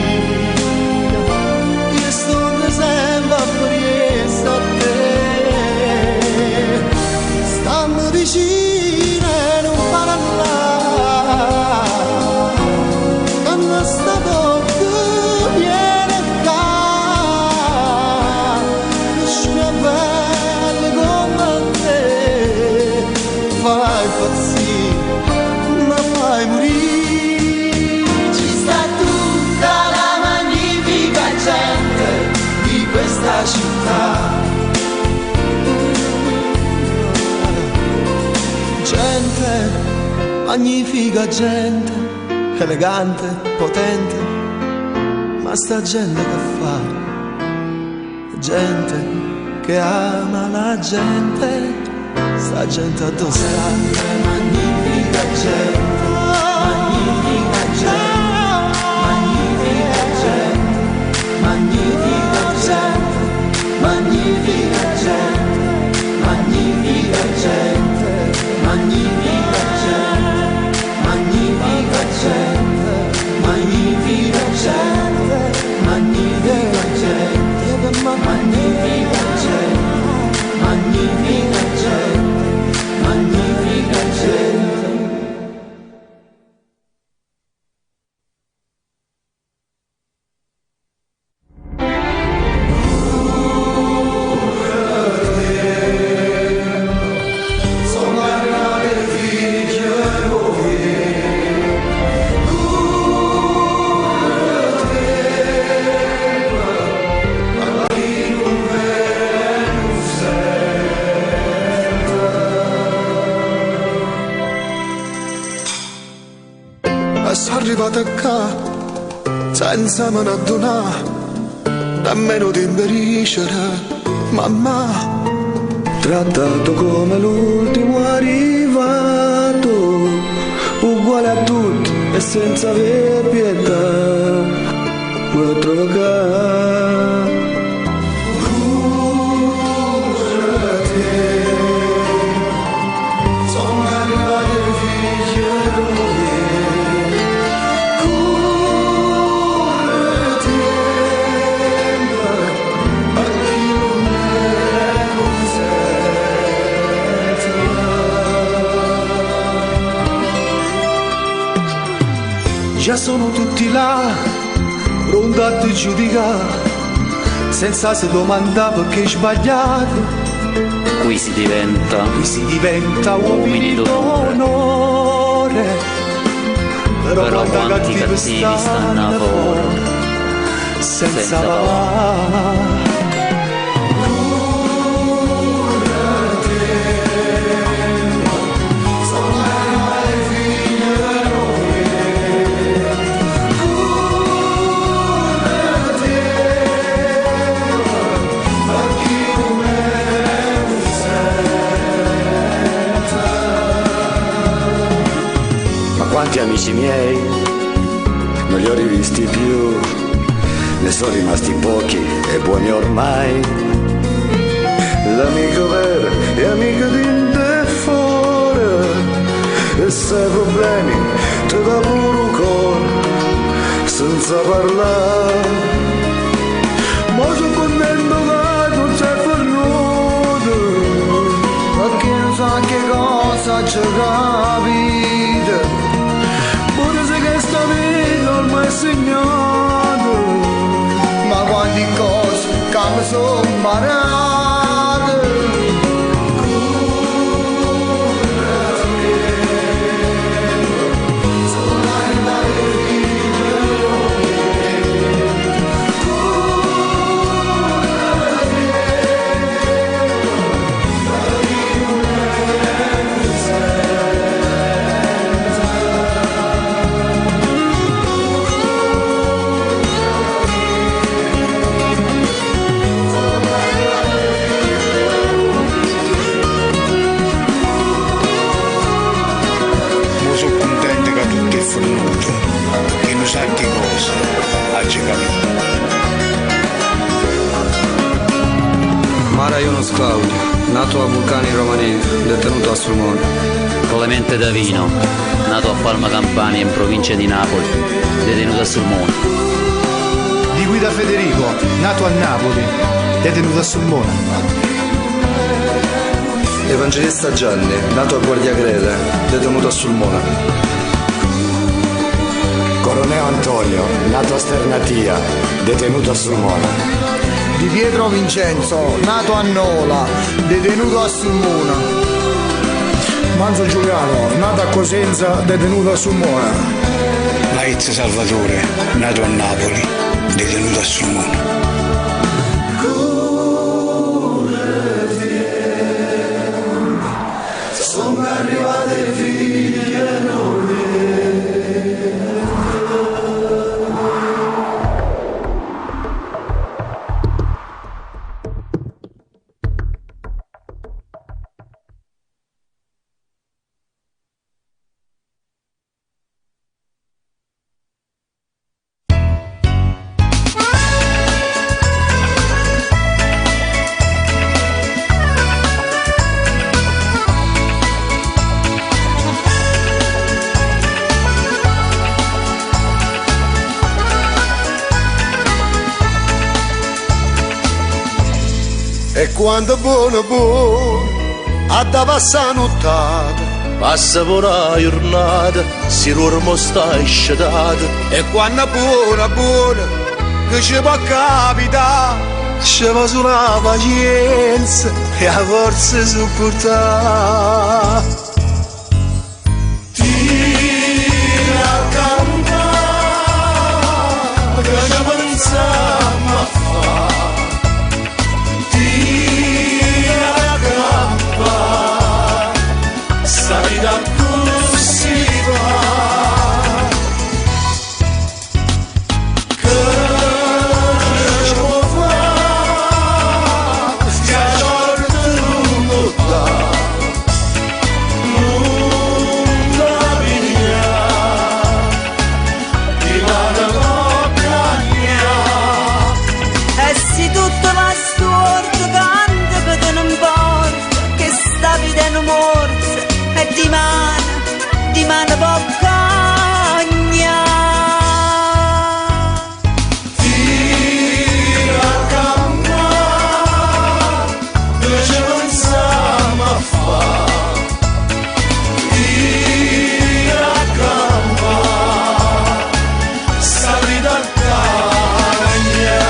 io sto sempre a riesco a te, stanno vicino e non parlare, non stato città, gente, magnifica gente, elegante, potente, ma sta gente che fa, gente che ama la gente, sta gente addosso. Magnifica gente, magnifica gente, magnifica gente, magnifica gente, magnifica gente, magnifica gente, magnifica gente, magnifica gente, magnifica gente, magnifica gente, magnifica gente, magnifica gente, magnifica gente. Sono arrivato qua senza me ne addonare, nemmeno di imperiscere, mamma. Trattato come l'ultimo arrivato, uguale a tutti e senza avere pietà, vuoi trovare. Sono arrivati i figli già sono tutti là, pronti a ti giudicare, senza se domandare perché hai sbagliato. Qui si diventa uomini d'onore, però quanti cattivi stanno fuori, senza va. Quanti amici miei non li ho rivisti più, ne sono rimasti pochi e buoni ormai. L'amico vero è amico di te fuori, e se hai problemi ti dà pure un cor senza parlare. Ma sono contento che non c'è venuto, perché non so che cosa ci capita. Pure se che sta vita ormai è segnato, ma quanti cose che mi sono imparate. Che non sa che cosa oggi capito. Mara Ionos Claudio, nato a Vulcani Romani, detenuto a Sulmona. Clemente Davino, nato a Palma Campania in provincia di Napoli, detenuto a Sulmona. Di Guida Federico, nato a Napoli, detenuto a Sulmona. Evangelista Gianni, nato a Guardiagrele, detenuto a Sulmona. Coroneo Antonio, nato a Sternatia, detenuto a Sulmona. Di Pietro Vincenzo, nato a Nola, detenuto a Sulmona. Manzo Giuliano, nato a Cosenza, detenuto a Sulmona. Maizza Salvatore, nato a Napoli, detenuto a Sulmona. Sono arrivate figlie nuove. E quando buono buono a da passa nottata, passa per la giornata, si dormo sta scetata. e quando buona buona che ci può capitare, ci va sulla pazienza e la forza sopportare. Tira a campare, che ci pensiamo a fare. Tira a campare, sta vita così va. Di mano boccagna. Tira a campare, che ci pensiamo a fare. Tira a campare, sta vita cagna.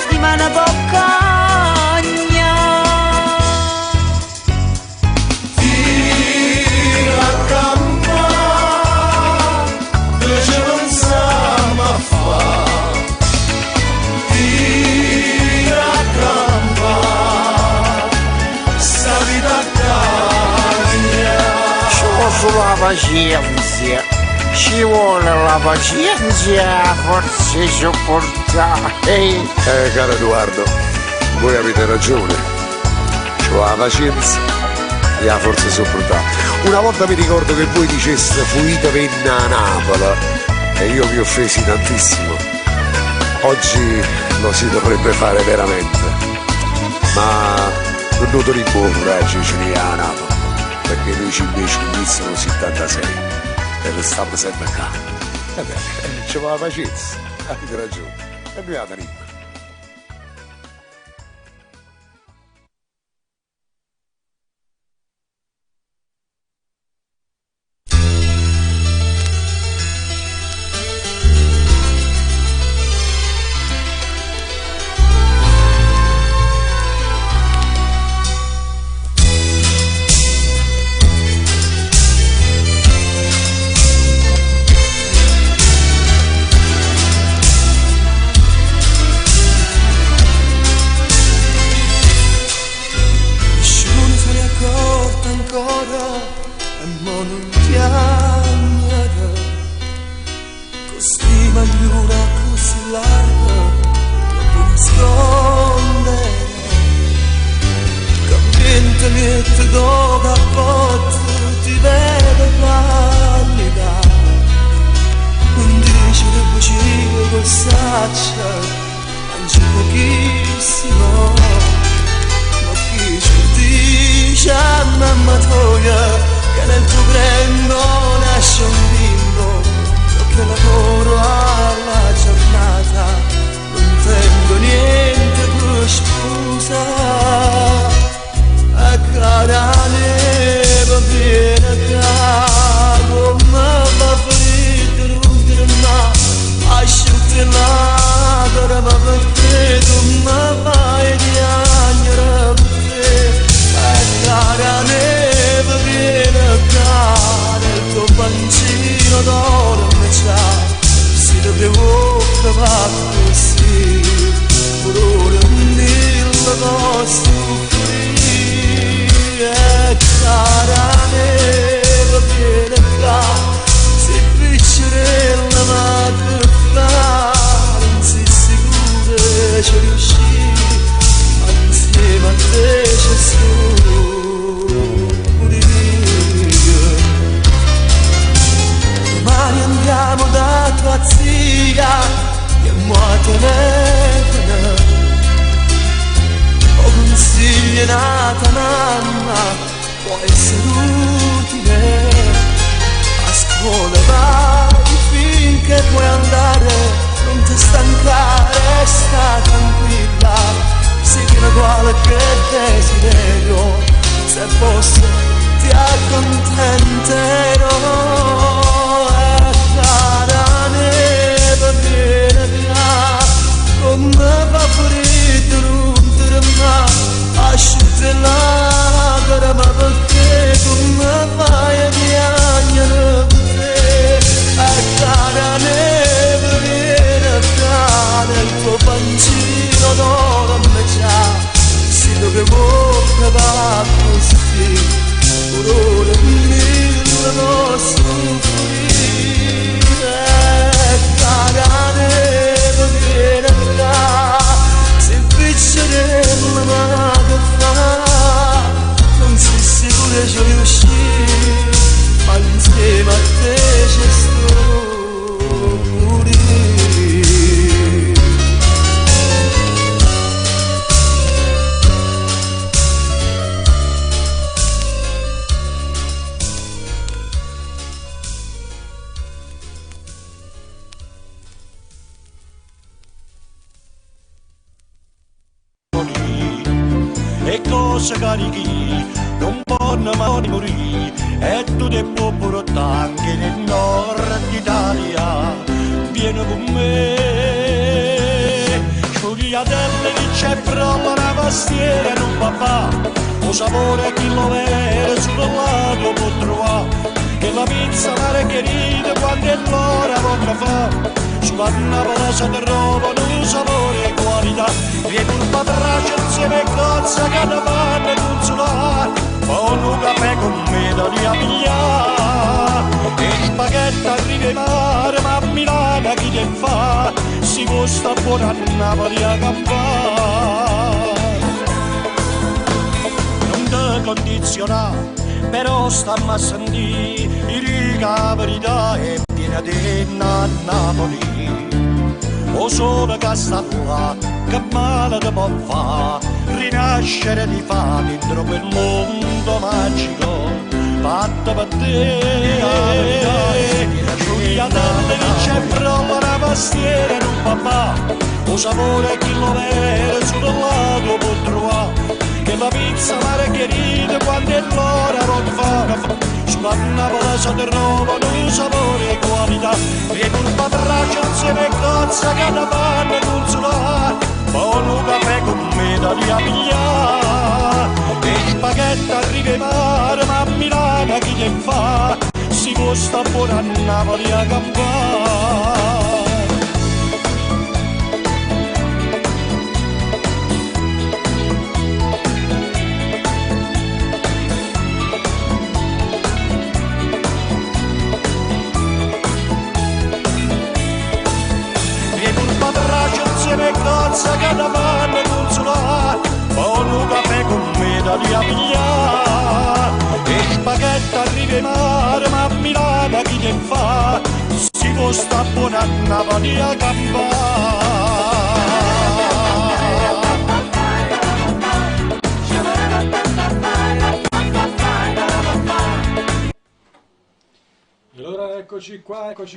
Di mano boccagna. Tira a campare, che ci pensiamo a fare. Tira a campare, sta vita cagna. Ci vuole la pazienza, ci vuole la pazienza, forse sopportare. Caro Edoardo, voi avete ragione. C'ho la pazienza e la forza sopportare. Una volta mi ricordo che voi diceste fuite venna a Napoli e io vi offesi tantissimo. Oggi lo si dovrebbe fare veramente. Ma non noto di buon coraggio ce n'è a Napoli, perché noi ci invece iniziano 76 e restiamo sempre qua. E beh, c'è la pazienza, avete ragione. E noi la tenim. Così, por ora nel nostro telefono o consigli nata mamma, può essere utile. A scuola vai finché puoi andare, non ti stancare, sta tranquilla, segui qualche desiderio, se posso ti accontenterò. La neve viene via, come fa freddo non trema, asciutta la cara, ma perché come fai a piangere per te? La neve viene via, nel tuo pancino d'oro me già, si dove bocca va così, orore mille non soffrire. La neve viene via, se piccerella ma che fa, non sei sicura ci riuscire, ma insieme a te ci sto pure. E cose carichi non possono mai morire, e tu ti puoi portare anche nel nord Italia. Vieni con me, sciugliatelle che c'è proprio una pastiera in un papà, lo sapore che lo vede sul lato può trovare, che la pizza margherita quando è l'ora poco fa. Sulla Napoli si trovano un sapore e qualità, viene un patraggio insieme a cozza che ne fanno consolare, poi un caffè con me da lì a pigliare, e spaghetti arriva in mare, ma a Milano chi te fa, si costa buona a Napoli a campare. Non ti condiziona, però stammi a sentire, la verità è piena di a Napoli. O solo che sta tua, che male ti può fare, rinascere di fa dentro quel mondo magico, fatto per te. Giuliatelle che c'è proprio una pastiera in un papà, o sapore che lo vede sul lato può trovare, che la pizza margherita quando è l'ora non fa. Sulla Napoli si trovano un sapore e qualità, viene un patraggio insieme a cozza che ne fanno consolare, poi un caffè con me da lì a pigliare, e spaghetti arriva in mare, ma a Milano chi te fa, si costa buona a Napoli a campare. E cozza che ne fanno consolare, poi un caffè con me da lì a pigliare, e spaghetti arriva in mare, ma a Milano chi te fa, si costa buona a Napoli a campare. Allora eccoci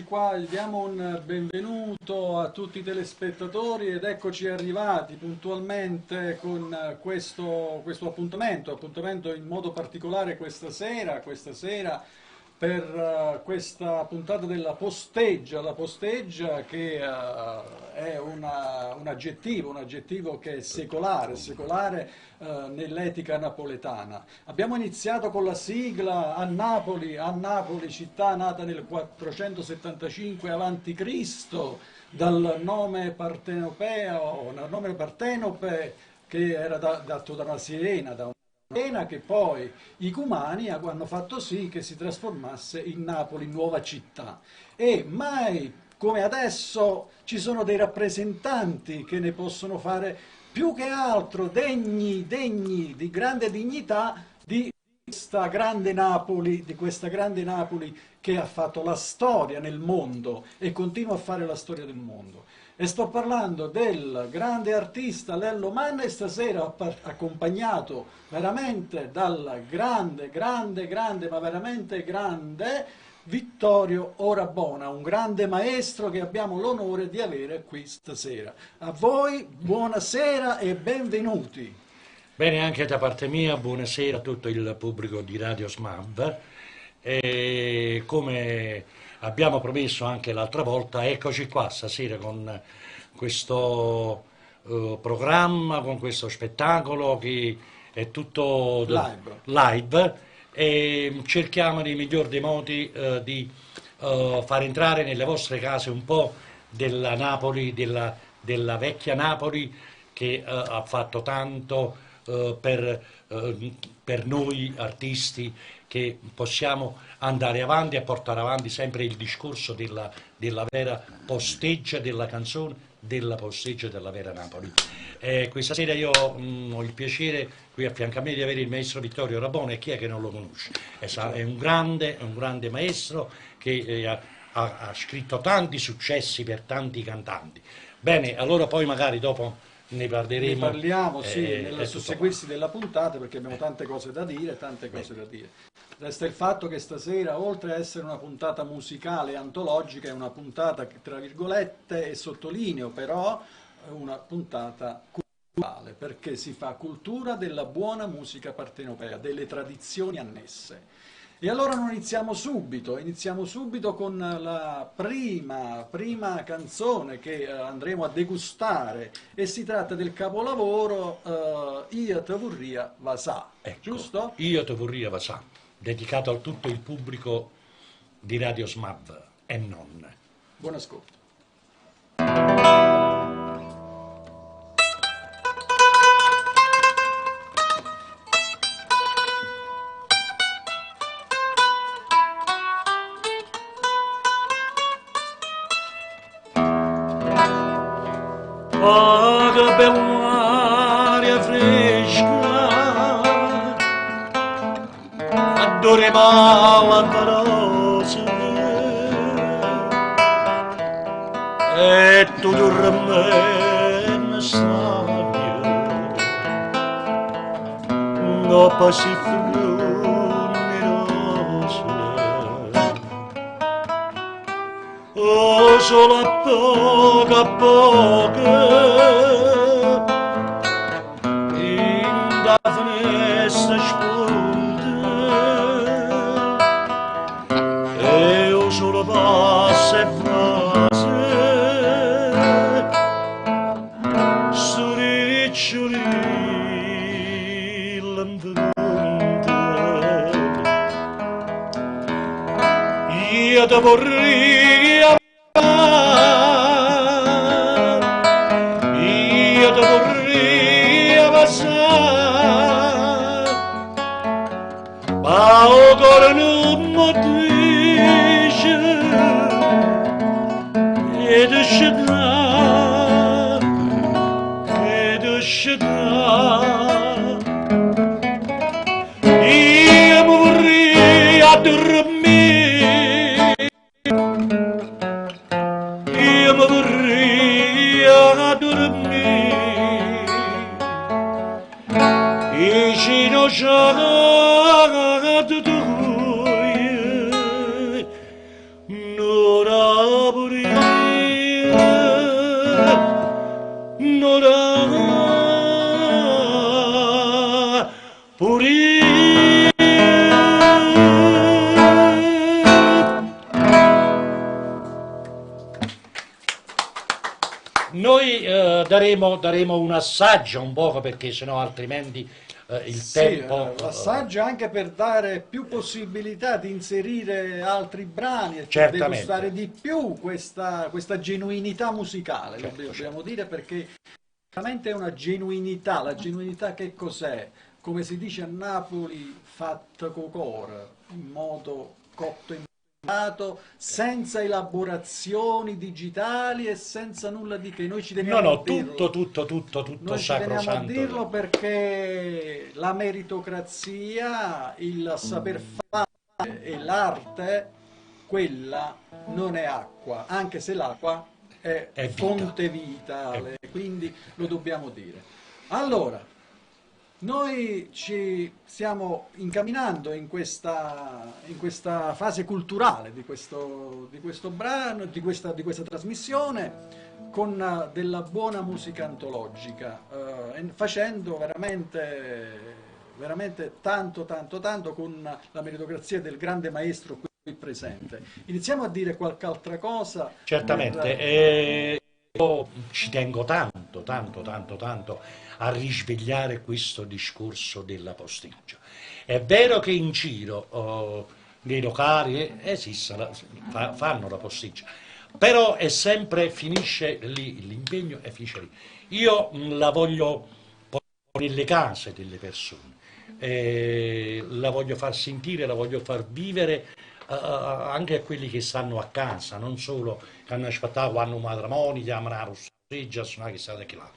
qua, diamo un benvenuto a tutti i telespettatori ed eccoci arrivati puntualmente con questo appuntamento in modo particolare questa sera per questa puntata della posteggia, la posteggia che è un aggettivo che è secolare nell'etica napoletana. Abbiamo iniziato con la sigla a Napoli, città nata nel 475 a.C., dal nome Partenope, che era dato da una sirena, che poi i Cumani hanno fatto sì che si trasformasse in Napoli, nuova città. E mai come adesso ci sono dei rappresentanti che ne possono fare più che altro degni di grande dignità di questa grande Napoli, di questa grande Napoli che ha fatto la storia nel mondo e continua a fare la storia del mondo. E sto parlando del grande artista Lello Manna, e stasera accompagnato veramente dal grande, ma veramente grande Vittorio Orabona, un grande maestro che abbiamo l'onore di avere qui stasera. A voi buonasera e benvenuti. Bene, anche da parte mia, buonasera a tutto il pubblico di Radio SMAV. E come abbiamo promesso anche l'altra volta, eccoci qua stasera con questo programma, con questo spettacolo che è tutto live, e cerchiamo nei miglior dei modi di far entrare nelle vostre case un po' della Napoli, della vecchia Napoli, che ha fatto tanto per noi artisti, che possiamo andare avanti e portare avanti sempre il discorso della vera posteggia della canzone, della posteggia della vera Napoli. Questa sera io ho il piacere qui a fianco a me di avere il maestro Vittorio Orabona, e chi è che non lo conosce? È un grande maestro che ha scritto tanti successi per tanti cantanti. Bene, allora poi magari dopo ne parleremo. Ne parliamo, sì, nel susseguirsi della puntata, perché abbiamo tante cose da dire, Resta il fatto che stasera, oltre a essere una puntata musicale e antologica, è una puntata che, tra virgolette, e sottolineo però, è una puntata culturale, perché si fa cultura della buona musica partenopea, delle tradizioni annesse. E allora noi iniziamo subito con la prima canzone che andremo a degustare, e si tratta del capolavoro Io te vorria vasà, giusto? Io te vorria vasà, dedicato a tutto il pubblico di Radio SMAV e non. Buon ascolto. Oh, che bella aria fresca, adore male amorosa, e tu dormi stabile, dopo si oh, solo a poco, in da finestra spunta, e io solo passo e frase, su riccioli l'enfanta. Io te vorrei ma o cuore non mi dice che esce da io mi vorrei a dormire, io mi vorrei a dormire vicino a Noi daremo un assaggio un poco, perché sennò altrimenti il tempo... L'assaggio anche per dare più possibilità di inserire altri brani e degustare di più questa genuinità musicale, dobbiamo dire, perché veramente è una genuinità. La genuinità che cos'è? Come si dice a Napoli, fatta co' cor, in modo cotto in senza elaborazioni digitali e senza nulla di che. Noi ci teniamo a dirlo. tutto Noi ci teniamo a sacrosanto. dirlo perché la meritocrazia, il saper fare e l'arte, quella non è acqua, anche se l'acqua è vita. fonte vitale, quindi lo dobbiamo dire. Allora, noi ci stiamo incamminando in questa fase culturale di questo brano, di questa trasmissione, con della buona musica antologica, facendo veramente tanto con la meritocrazia del grande maestro qui presente. Iniziamo a dire qualche altra cosa. Certamente, io ci tengo tanto a risvegliare questo discorso della posteggia. È vero che in giro nei locali fanno la posteggia, però è sempre, finisce lì, l'impegno e finisce lì. Io la voglio portare nelle case delle persone, la voglio far sentire, la voglio far vivere anche a quelli che stanno a casa, non solo che hanno aspettato quando un matrimonio, chiamano la posteggia, sono che state là.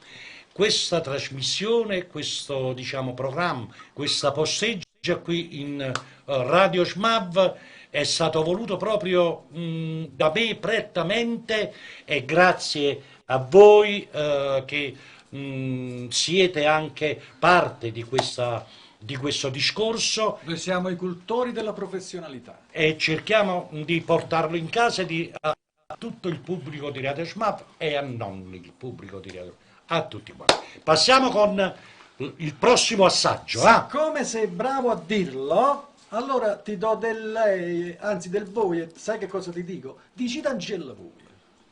Questa trasmissione, questo programma, questa posteggia qui in Radio SMAV è stato voluto proprio da me prettamente, e grazie a voi che siete anche parte di questo discorso. Noi siamo i cultori della professionalità e cerchiamo di portarlo in casa a tutto il pubblico di Radio SMAV e a non il pubblico di Radio, a tutti quanti. Passiamo con il prossimo assaggio. Siccome sei bravo a dirlo, allora ti do del lei, anzi del voi, e sai che cosa ti dico? Dici d'Angela voi.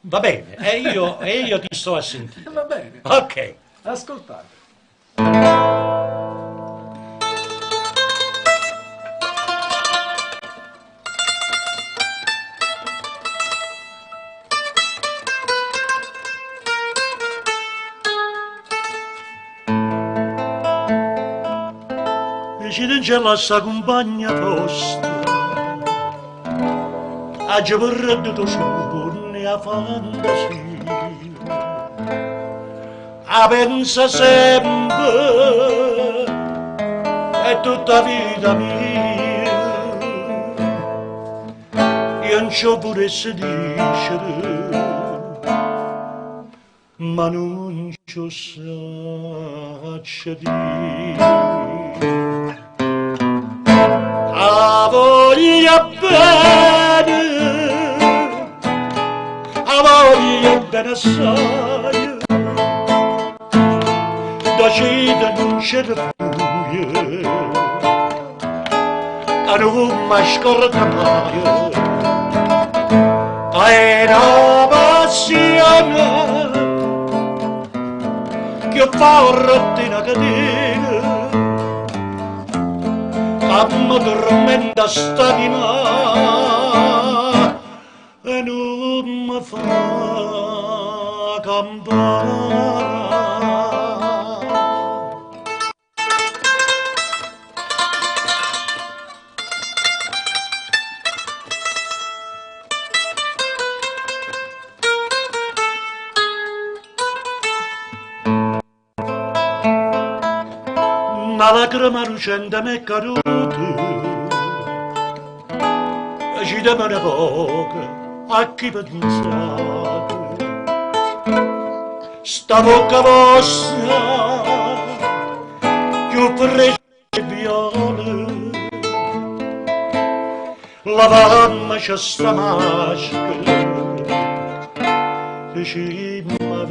Va bene, e io ti sto a sentire. Va bene. Ok. Ascoltate. Ci c'è la sta compagna tosta, ha già perduto sogni a fantasia, a pensa sempre, è tutta vita mia, io non ci potessi dicere, ma non ci saccio dire. A voglia bene assai, da cita non c'è buia, a non mi scorda mai, è una passione che fa rotta una catena. Mamma tormenta sta di là e non mi fa campare. Una lacrima lucente mi è caduta, ci demone poco a chi pensate. Sta bocca vostra più presa e viola, la mamma c'è sta maschera ci la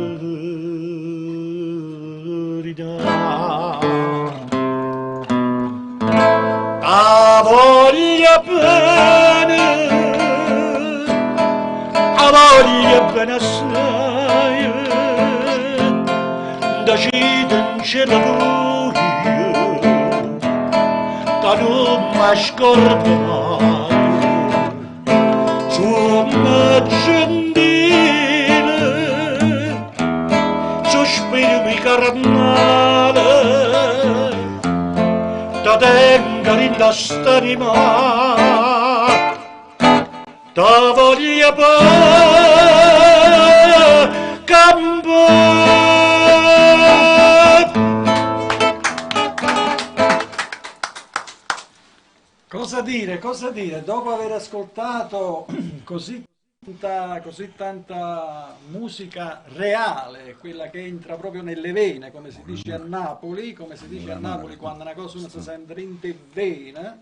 verità. A voglia bene assai, da cita in cielo buio, che non mi scordo mai, sono gentile, sospiri carnale, da tenga in quest'anima, ta voglia campare. Cosa dire? Dopo aver ascoltato così tanta musica reale, quella che entra proprio nelle vene, come si dice a Napoli, quando una cosa non si sente in te vene,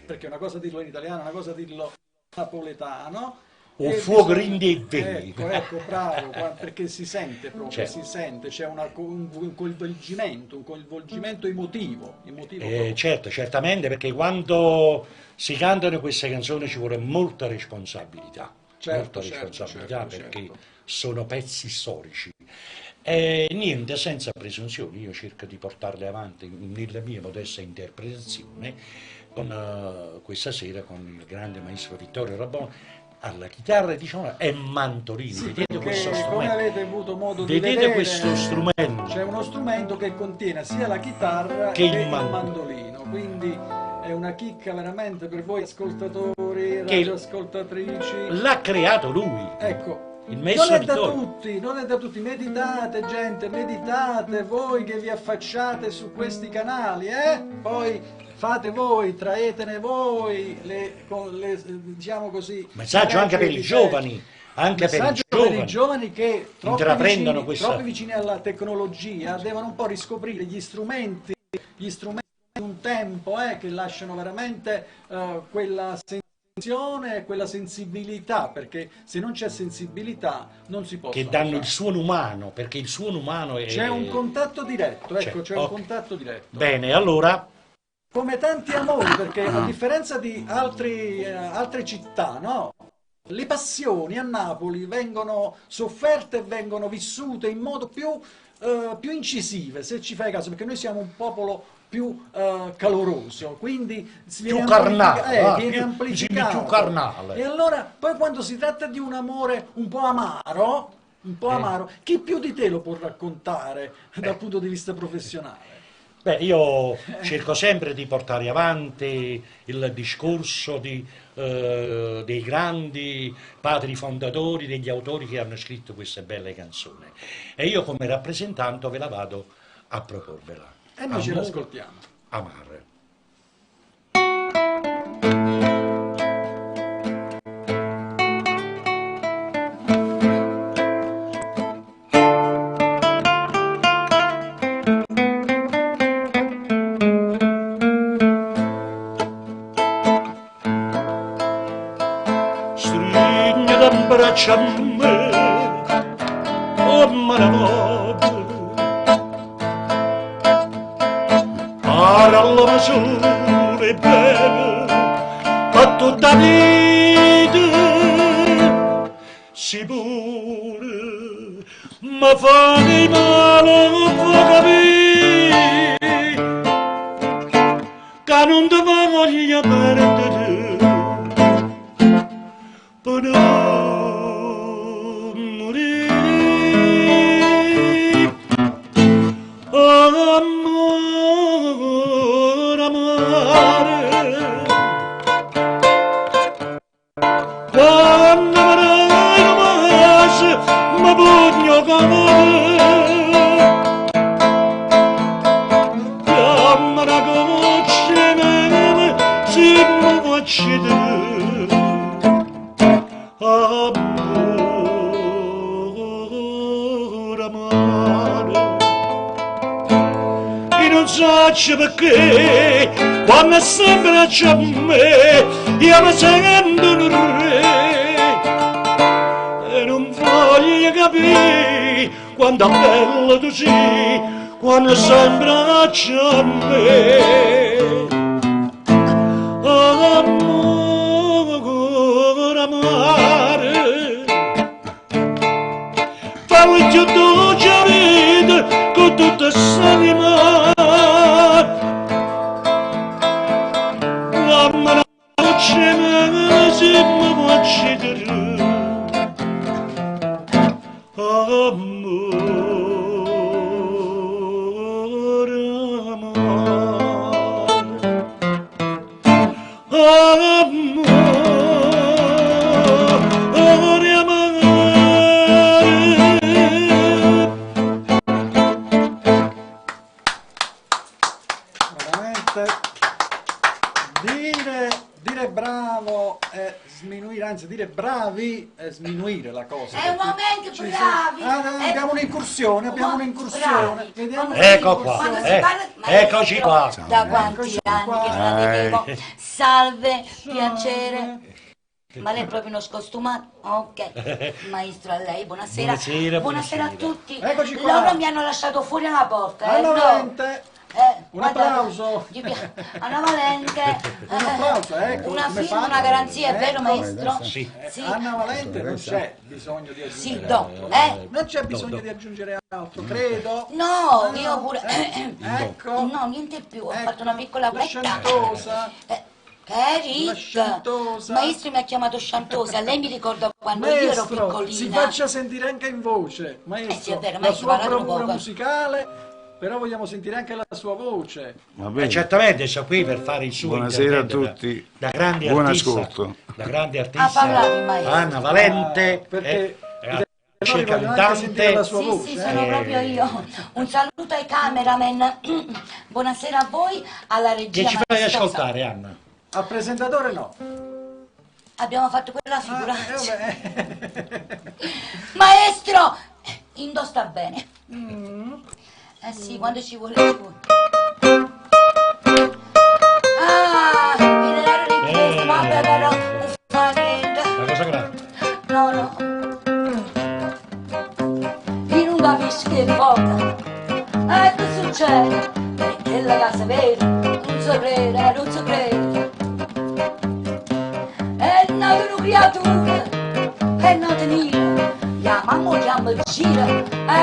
perché una cosa dirlo in italiano, una cosa dirlo napoletano. O fuoco rinde e veni. Ecco, bravo, perché si sente proprio, Certo. si sente, c'è un coinvolgimento emotivo. Certo, certamente, perché quando si cantano queste canzoni ci vuole molta responsabilità, Certo, perché sono pezzi storici. E niente, senza presunzioni, io cerco di portarle avanti nella mia modesta interpretazione, questa sera con il grande maestro Vittorio Rabone, alla chitarra, diciamo, e mandolino. Sì, vedete questo come strumento? avete avuto modo di Vedete vedere, questo strumento? c'è uno strumento che contiene sia la chitarra Che il il mandolino, quindi è una chicca veramente per voi ascoltatori, radioascoltatrici. L'ha creato lui. Ecco. Il Non maestro è da Vittorio. tutti, non è da tutti, meditate gente, meditate voi che vi affacciate su questi canali, poi fate voi, traetene voi, diciamo così... Messaggio anche per i giovani, anche per i giovani che intraprendono questa... troppo vicini alla tecnologia devono un po' riscoprire gli strumenti di un tempo che lasciano veramente quella sensazione, quella sensibilità, perché se non c'è sensibilità non si può che danno il suono umano, perché il suono umano è... C'è un contatto diretto, c'è un contatto diretto. Bene, allora... Come tanti amori, perché a differenza di altre città, no? Le passioni a Napoli vengono sofferte e vengono vissute in modo più incisive, se ci fai caso, perché noi siamo un popolo più caloroso, quindi più carnale, viene amplificato. Più carnale. E allora, poi quando si tratta di un amore un po' amaro, chi più di te lo può raccontare dal punto di vista professionale? Beh, io cerco sempre di portare avanti il discorso dei grandi padri fondatori, degli autori che hanno scritto queste belle canzoni. E io come rappresentante ve la vado a proporvela. E noi ce l'ascoltiamo. Amare. Abbraccia me, oh maravoglia, alla sole bene, ma tutta vita si pure, ma fa di male non può capire, che non ti voglio perdere, però perché quando si abbraccia a me io mi sento un re e non voglio capire quanto bello tu sei quando si abbraccia a me. Amore, amare, fallo più dolce vita con tutta questa rimane. anzi dire bravi è sminuire la cosa. È un momento, bravi. Abbiamo un'incursione, Vediamo Ecco qua, eccoci qua. Da quanti anni che non la vedevo. Salve, piacere. Ma lei è proprio uno scostumato? Ok. Maestro, a lei, buonasera. Buonasera a tutti. Eccoci qua. Loro mi hanno lasciato fuori alla porta. Anna Valente. Un guarda, applauso. Anna Valente. Un applauso, ecco. Una firma, una garanzia, è vero maestro? Sì. Anna Valente non c'è bisogno di aggiungere Sì, altro. no. Non c'è bisogno di aggiungere altro, credo. No, io pure. Ecco. No, niente più, ho fatto una piccola La sciantosa. Che ricca! Maestro mi ha chiamato sciantosa, lei mi ricorda quando io ero piccolina. Si faccia sentire anche in voce, maestro. Sì, è vero, la maestro, sua parlate un bravura poco. musicale, però vogliamo sentire anche la sua voce. Certamente sono qui per fare il suo Buonasera a intervento tutti. da grande Buon artista, ascolto. da grande Ha artista parlato il maestro. Anna Valente, perché attrice, vogliono anche sentire la sua voce. Sì, sono proprio io. Un saluto ai cameraman. Buonasera a voi, alla regia. Che ci fai maestosa. ascoltare, Anna? Al presentatore no. Abbiamo fatto quella figuraccia. Maestro, indossa bene. Eh sì, quando ci vuole ci vuole. Ah, mi era richiesto, vabbè, però non fa niente. Una cosa grande. No. Io non capisco che volta. Che succede? Perché la casa è vera, non so credere. È nata una creatura, è nata nera. La mamma chiama gira,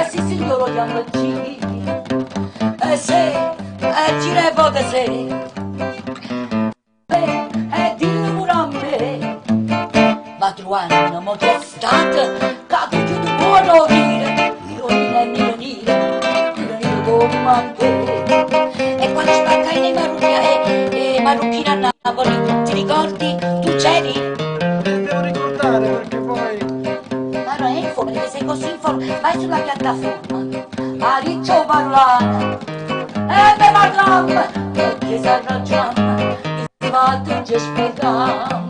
sì signore chiama gira. Se, gira e vota se. Dillo pure a me. Va trovando mo che è stata, che tu ti può morire. Nira come te. E quando spaccai nei marocchini a Napoli, ti ricordi? Tu c'eri? Devo ricordare perché poi... Ma non è in forma, perché sei così in forma. Vai sulla piattaforma. A riccio parlare. Me parliamo, perché si arrangiamo. I fatti ci spieghiamo.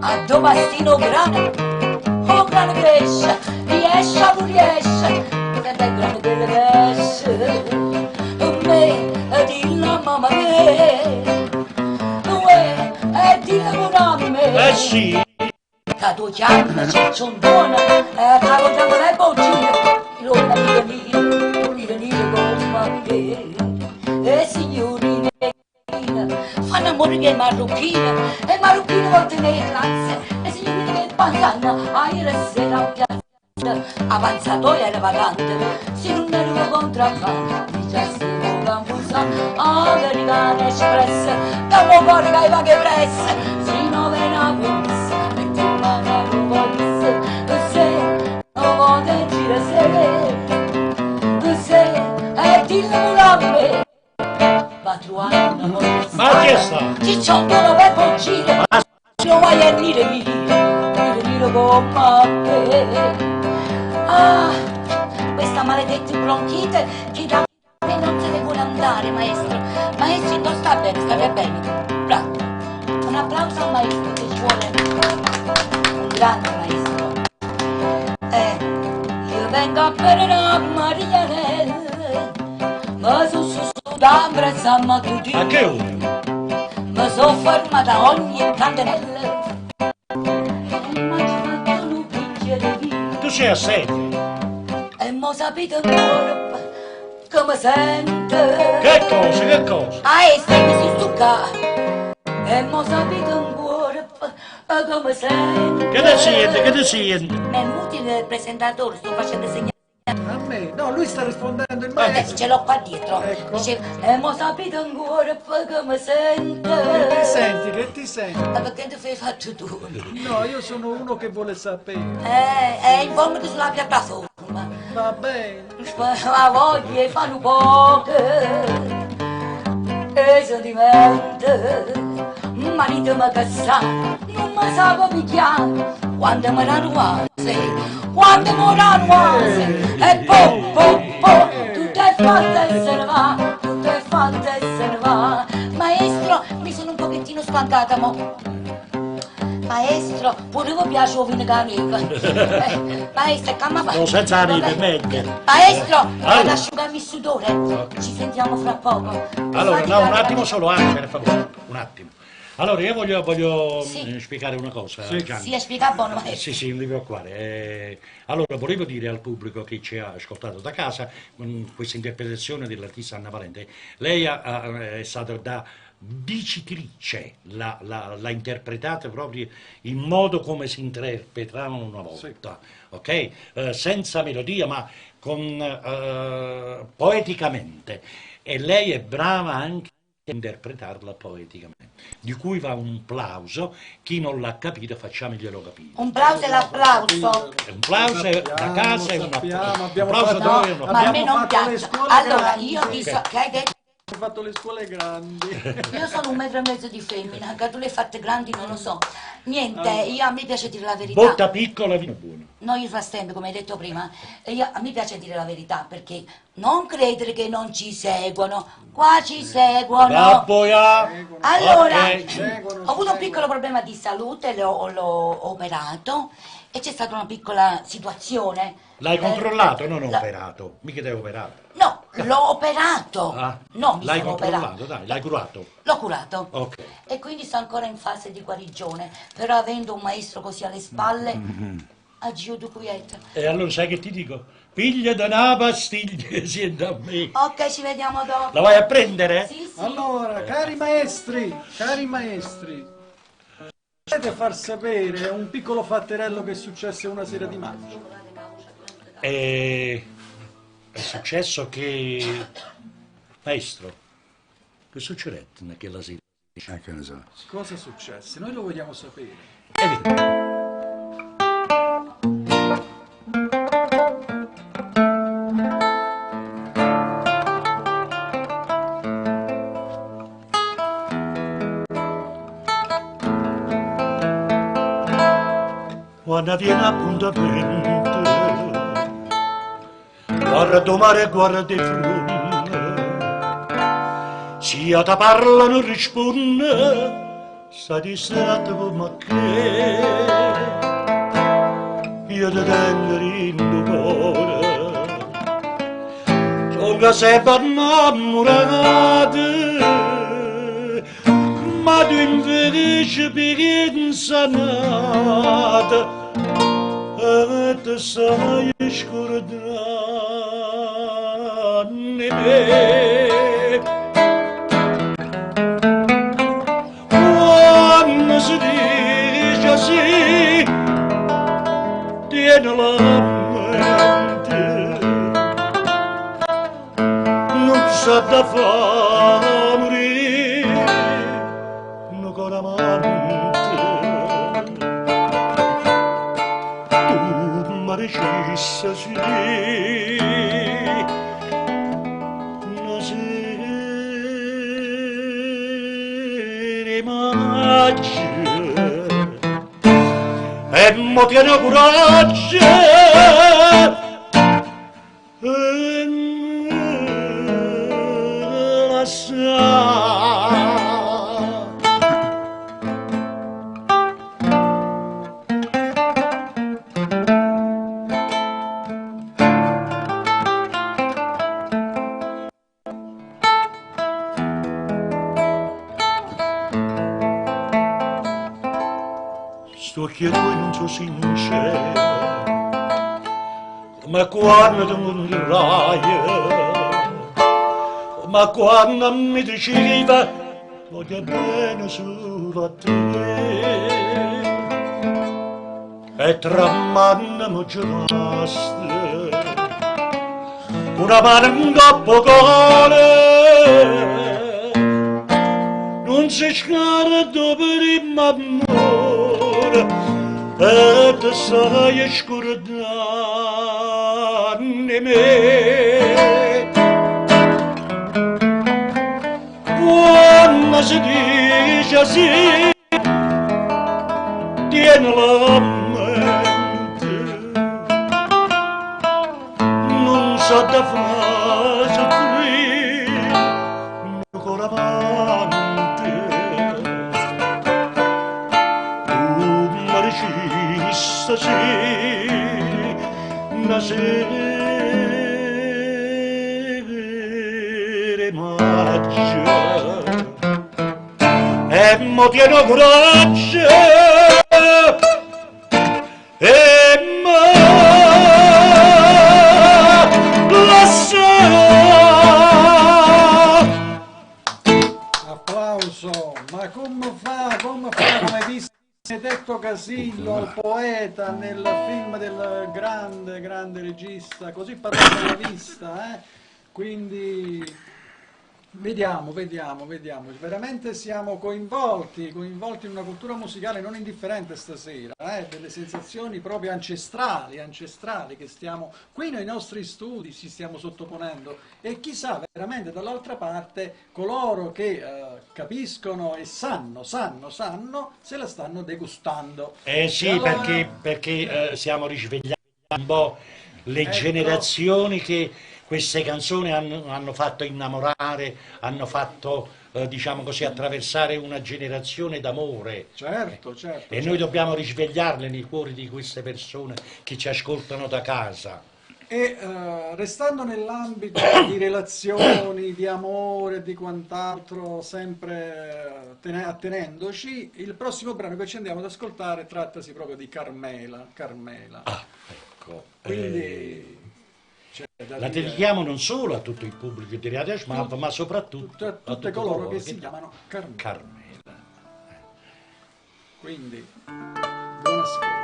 A Domastino grano, grano cresce, riesce o non riesce, che è grano che riesce. Me, dillo a mamma me, dillo pure a me. Sì. Che tu chiami, c'è un buono, travolgiamo le bocce, l'ora dire come te, signorine. Fanno amore che è marocchina, e marocchina vuol tenere razze, e signorine che passano a ieri sera a piazza, avanzatoia era vacante, se non era contrabbando, mi già si muove American Express, da un po' che va che pressa, si non viene a polizia, e ti manca un polizia, se non vuole girare se, e ti lavora a me. Va trovando una morsa. Ma che sta? Ci c'ho dove per fuggire. Non vai a dire come te. Ah, questa maledetta bronchite che da me non se ne vuole andare, maestro. Maestro, non sta bene, state bene. Bravo. Un applauso al maestro che ci vuole. Un grande maestro. Io vengo a bere a Marianella. Ma su da brezza mattutina. A che ora? Mi sono fermata ogni candelella. Tu sei assente. E mo sapete ancora come sente. Che cosa? Mi si stucca. E mo sapete ancora come sente. Che ti senti? Ma è inutile il presentatore, sto facendo segnali. A me? No, lui sta rispondendo il maestro. Ce l'ho qua dietro. Ecco. Dice, mo sapete ancora come sente. Che ti senti? Ma perché ti fai fatto tu? No, io sono uno che vuole sapere. Informati sulla piattaforma. Va bene. Ma voglia fanno poche. E sentimenti. Marito mi cassa, non mi sa picchiare. Quando mi ranuase, quando mi ranuase. E po, tutto è fatta e se ne va, tutto è fatta e se ne va. Maestro, mi sono un pochettino spankata, mo. Maestro, pure vi piace il vino canico. Maestro, come fa? No, senza ride, meglio. Maestro, vado ad asciugarmi il sudore. Ci sentiamo fra poco. Allora, no, un attimo solo, anche per favore, un attimo. Allora, io voglio spiegare una cosa, Gianni. Sì, spiega buono, maestro. Sì, non vi preoccupare. Allora, volevo dire al pubblico che ci ha ascoltato da casa, questa interpretazione dell'artista Anna Valente, lei è stata da dicitrice, l'ha interpretata proprio in modo come si interpretavano una volta, ok? Senza melodia, ma poeticamente. E lei è brava anche a interpretarla poeticamente, di cui va un plauso. Chi non l'ha capito facciamoglielo capire. Un plauso e l'applauso. Un plauso da casa e un applauso. Ma a me non piace. Allora, io ti so che hai detto. Ho fatto le scuole grandi. Io sono 1,5 metri di femmina, che tu le hai fatte grandi non lo so. Niente, a me piace dire la verità. Botta piccola, vino buono. No, io frastempo, come hai detto prima. A me piace dire la verità, perché non credere che non ci seguono. Qua ci seguono. Allora, ho avuto un piccolo problema di salute, l'ho operato e c'è stata una piccola situazione. L'hai controllato, non operato? Mica devo operato. No, l'ho operato. No, mi l'hai sono controllato, operato. dai, l'hai curato. L'ho curato. Ok. E quindi sto ancora in fase di guarigione. Però avendo un maestro così alle spalle, aggiudo quieta. E allora sai che ti dico? Piglia da una pastiglia, siete a me. Ok, ci vediamo dopo. La vai a prendere? Sì, sì. Allora, cari maestri, potete far sapere un piccolo fatterello che è successo una sera di maggio? È successo che... Maestro, che succede quella sera? Che ne so. Cosa è successo? Noi lo vogliamo sapere. Quando viene appuntamento, guarda mare e guarda i fiumi, sia ti parla non risponde, sta distratto come che io ti tengo in cuore, sono sempre innamorato, ma tu invece perché insanata. Te sai scordarne me. Quando si dice sì, tieni la mente, non sa da fare morire, non con amante. Maricissa sì, una sera maggio, e mo tiene coraggio, la sa. Sto chiedo e non so sincero, ma quando ti morirai, ma quando mi diceva voglio bene solo a te, e tra mani mi giraste, una mano in coppo cuore, non si scarda per il m'amore, e te sai scordarne me. Quando si dice sì, tieni la mente, non sa da fare soffrire, ancora avanti. Tu una sera maggio e mo tieno coraggio e mo lascerò. Applauso, ma come fa, come visto Benedetto Casillo, il poeta nel film del grande regista, così parlava della vista, quindi vediamo, veramente siamo coinvolti in una cultura musicale non indifferente stasera, delle sensazioni proprio ancestrali che stiamo qui nei nostri studi ci stiamo sottoponendo, e chissà veramente dall'altra parte coloro che capiscono e sanno se la stanno degustando. Sì, allora... perché stiamo risvegliando un po' le generazioni che queste canzoni hanno fatto innamorare, hanno fatto, diciamo così, attraversare una generazione d'amore. Certo. E noi dobbiamo risvegliarle nei cuori di queste persone che ci ascoltano da casa. E restando nell'ambito di relazioni, di amore, di quant'altro, sempre attenendoci, il prossimo brano che ci andiamo ad ascoltare trattasi proprio di Carmela. Ah, ecco. Quindi... la dedichiamo non solo a tutto il pubblico di Radio Schmab, ma soprattutto a tutte coloro che si chiamano Carmela. Quindi, buon ascolto.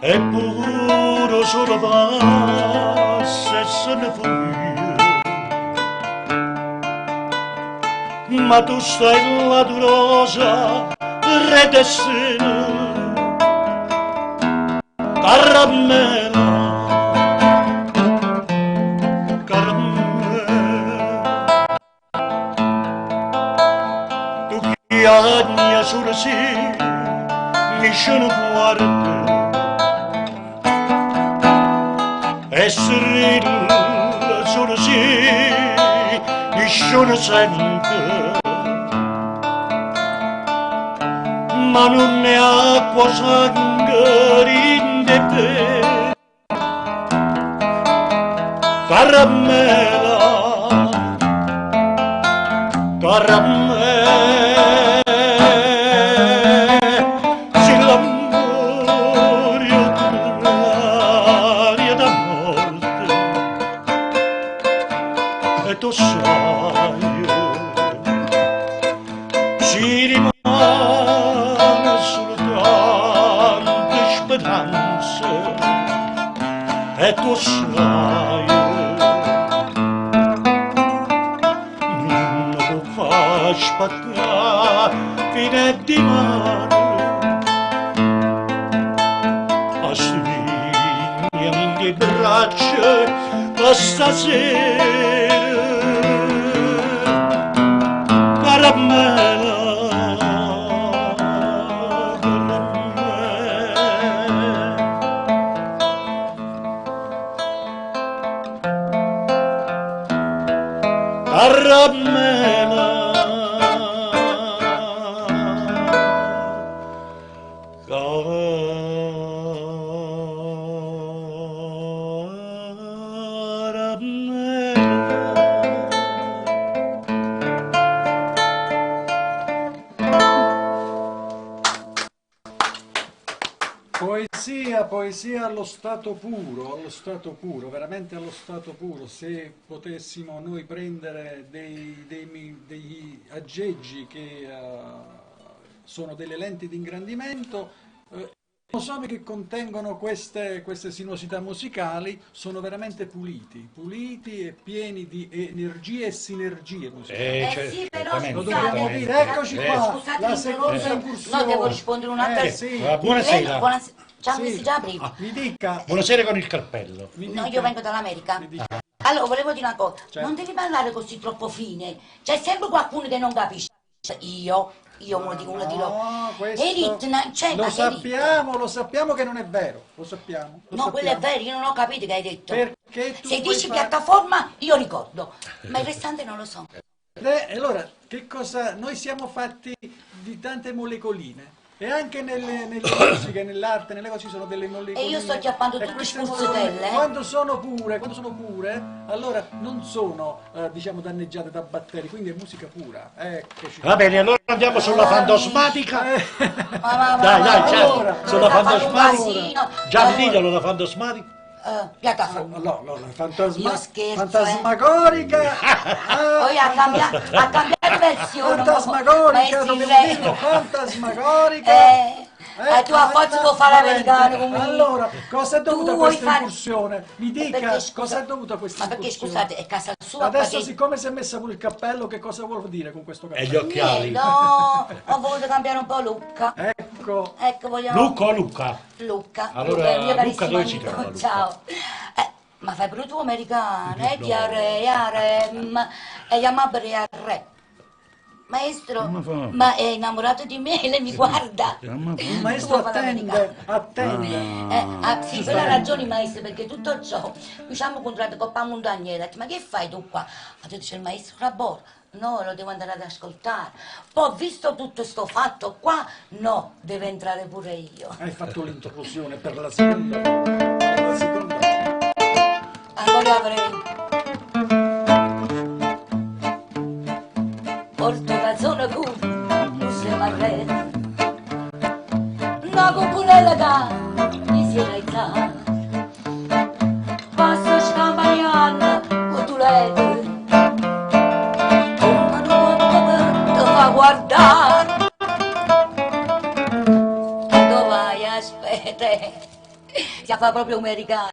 Eppure solo passa e se ne furia, ma tu stai là tu rosa redessina, Carmela, tu che agna solo si mi sono guarda e strilla solo si mi sono sente, ma non è acqua sangue in te, Carmela, se l'amore è da morte e tu sai ci rimane soltanto speranza e tu sai non lo fa aspettare fine di mare, ma stringiami in le braccia stasera, Carmela, Carmela, Poesia allo stato puro, veramente allo stato puro. Se potessimo noi prendere degli aggeggi che sono delle lenti di ingrandimento, i suoni che contengono queste sinuosità musicali sono veramente puliti e pieni di energie e sinergie musicali. Sì, però lo dobbiamo dire, eccoci qua, la seconda incursione. No, devo rispondere un'altra. Buonasera. Ci hanno visto già prima. Mi dica. Buonasera con il cappello. No, io vengo dall'America. Allora, volevo dire una cosa, Certo. non devi parlare così troppo fine, c'è sempre qualcuno che non capisce. Io uno di dirò. No, questo lo sappiamo che non è vero, lo sappiamo. No, quello è vero, io non ho capito che hai detto. Perché tu Se vuoi dici fare- piattaforma, io ricordo, ma il restante non lo so. Allora, che cosa? Noi siamo fatti di tante molecoline. E anche nelle musiche, nell'arte, nelle cose ci sono delle molecoline. E io sto chiappando E tutte queste spuzzatelle, molecoline, quando sono pure, allora non sono, diciamo, danneggiate da batteri, quindi è musica pura. Eccoci. Va bene, allora andiamo sulla fantosmatica. Ma, Dai, certo, allora, sulla fare un fantosmatica. casino. Già, diglielo la fantosmatica. Piattaforma. No, la Io scherzo, fantasmagorica. Poi ha cambiato versione. Fantasmagorica, ma è dico, fantasmagorica. tu a forza vuoi fare l'americano comunque. Allora, cosa è dovuta Tu questa vuoi fare- incursione? Mi dica, Perché, cosa è dovuta questa Ma perché incursione? scusate, è casa sua? Adesso, perché- siccome si è messa pure il cappello, che cosa vuol dire con questo cappello? E gli occhiali. No, ho voluto cambiare un po' Lucca. Ecco. Ecco, vogliamo... Luca o Luca? Luca. Allora, il mio Luca, carissimo dove si amico. trova, Luca? Ciao. Ma fai pure tu americano, No. e chiamabile re. Maestro, ma è innamorato di me, lei mi guarda. Il maestro attende. Sì, per la ragione, maestro, perché tutto ciò, mi siamo incontrati con la montagnera, ma che fai tu qua? Ha detto, c'è il maestro Rabor. No, lo devo andare ad ascoltare. Poi, visto tutto sto fatto qua, no, deve entrare pure io. Hai fatto l'intrusione per la seconda. Ancora avrei. Porto canzone pure, se marrete. Una cupolella che mi si è alzata. Passo scampagnata, con tu lete. Come tu fa guardare. Dove vai, aspetta. Si fa proprio americana.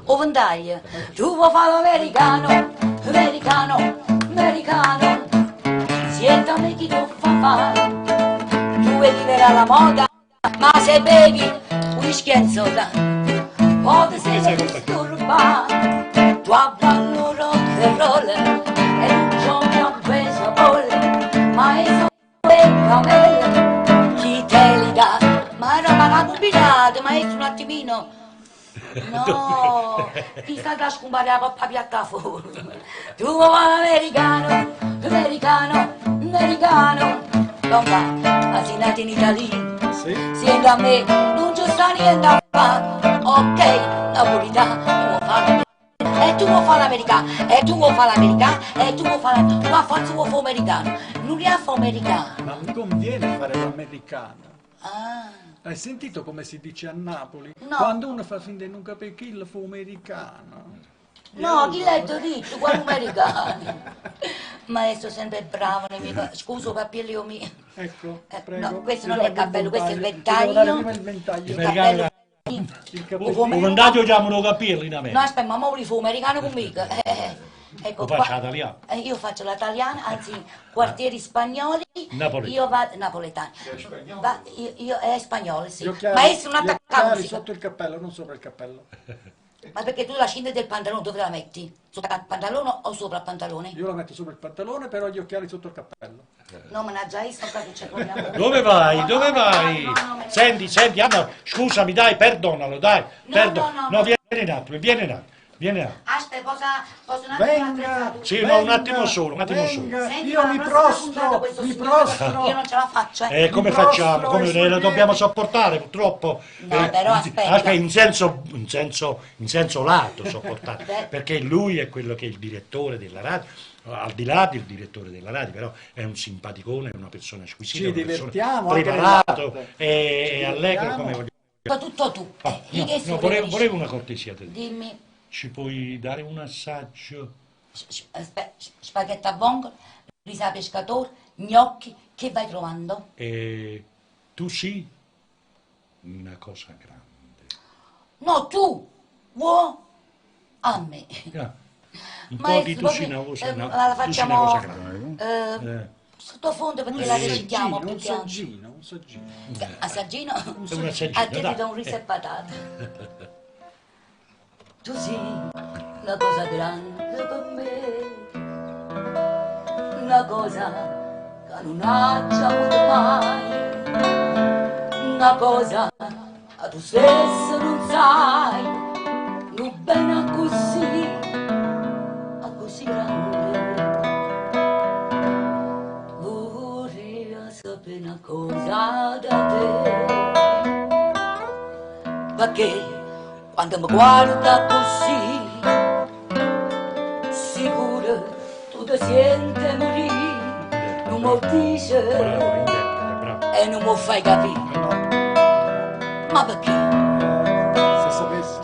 O vendaglia, tu vuoi fare l'americano, americano. Siete amici tu fa fare, tu vuoi vivere alla moda, ma se bevi whisky e soda, poi sei disturbare, tu avvallo rock and roll, e un giorno a baseball, ma è solo il cammello, chi te li dà? Ma era una combinata, maestro, un attimino. No, ti sta da scompare la coppa piattaforma. Tu vuoi americano. Non va, ma sei nato in Italia. Sì, da me non c'è sta niente a fare. Ok, napolitano, tu vuoi fare l'americano. E tu vuoi fare l'americano. Ma forse vuoi fare americano. Non li ha fa americano. Ma non conviene fare l'americano. Ah. Hai sentito come si dice a Napoli? No. Quando uno fa finta di non capire chi il fu americano. No, chi l'ha detto? Quale americano? Maestro sempre bravo, scuso cappello mio. Ecco, prego. No, questo non è il cappello, questo è il Ti devo dare prima ventaglio. il ventaglio. Il cappello. Il Un vantaggio chiamano capelli in No, America. aspetta, ma ora fu americano conmigo. Ecco O qua. faccia italiano. Io faccio l'italiana, anzi, quartieri spagnoli. Napoletani. Io vado napoletani. Io è spagnolo, sì. Gli occhiali, Maestro, un gli attaccante. occhiali sotto il cappello, non sopra il cappello. Ma perché tu la cinta del pantalone dove la metti? Sopra il pantalone o sopra il pantalone? Io la metto sopra il pantalone, però gli occhiali sotto il cappello. No, mannaggia, io so che c'è problema. Dove vai? Dove vai? Senti, Anna, scusami, dai, perdonalo, dai. No, vieni un attimo, vieni un attimo. Aspetta, posso un attimo Venga! Sì, no, un attimo solo. Senti, Io ma mi la prossima puntata prostro, questo mi signore, prostro. Io non ce la faccio, Come Mi prostro facciamo? Come ai suoi lo dobbiamo sopportare purtroppo? No, però aspetta. In senso lato sopportare, perché lui è quello che è il direttore della radio, al di là del direttore della radio, però è un simpaticone, è una persona squisita, Ci una persona divertiamo anche preparato nell'arte. e allegro come voglio. Tutto tu. No, volevo una cortesia da te. Dimmi, Ci puoi dare un assaggio? spaghetti a vongole, risa pescatore, gnocchi, che vai trovando? Tu sì, una cosa grande. No, tu, vuoi? A me. Un po' di tucina, la tucina facciamo cosa grande. sottofondo perché la recitiamo più Un che altro. saggino. Assaggino? Un assaggino, A te ti dai. do un riso e patate. Tu sì, una cosa grande, per me, una cosa che non ha già avuto mai, una cosa che tu stesso non sai, non bene così grande. Vorrei sapere una cosa da te, perché quando mi guarda così, sicuro tu ti senti morire, non mi dice e non mi fai capire. Ma perché?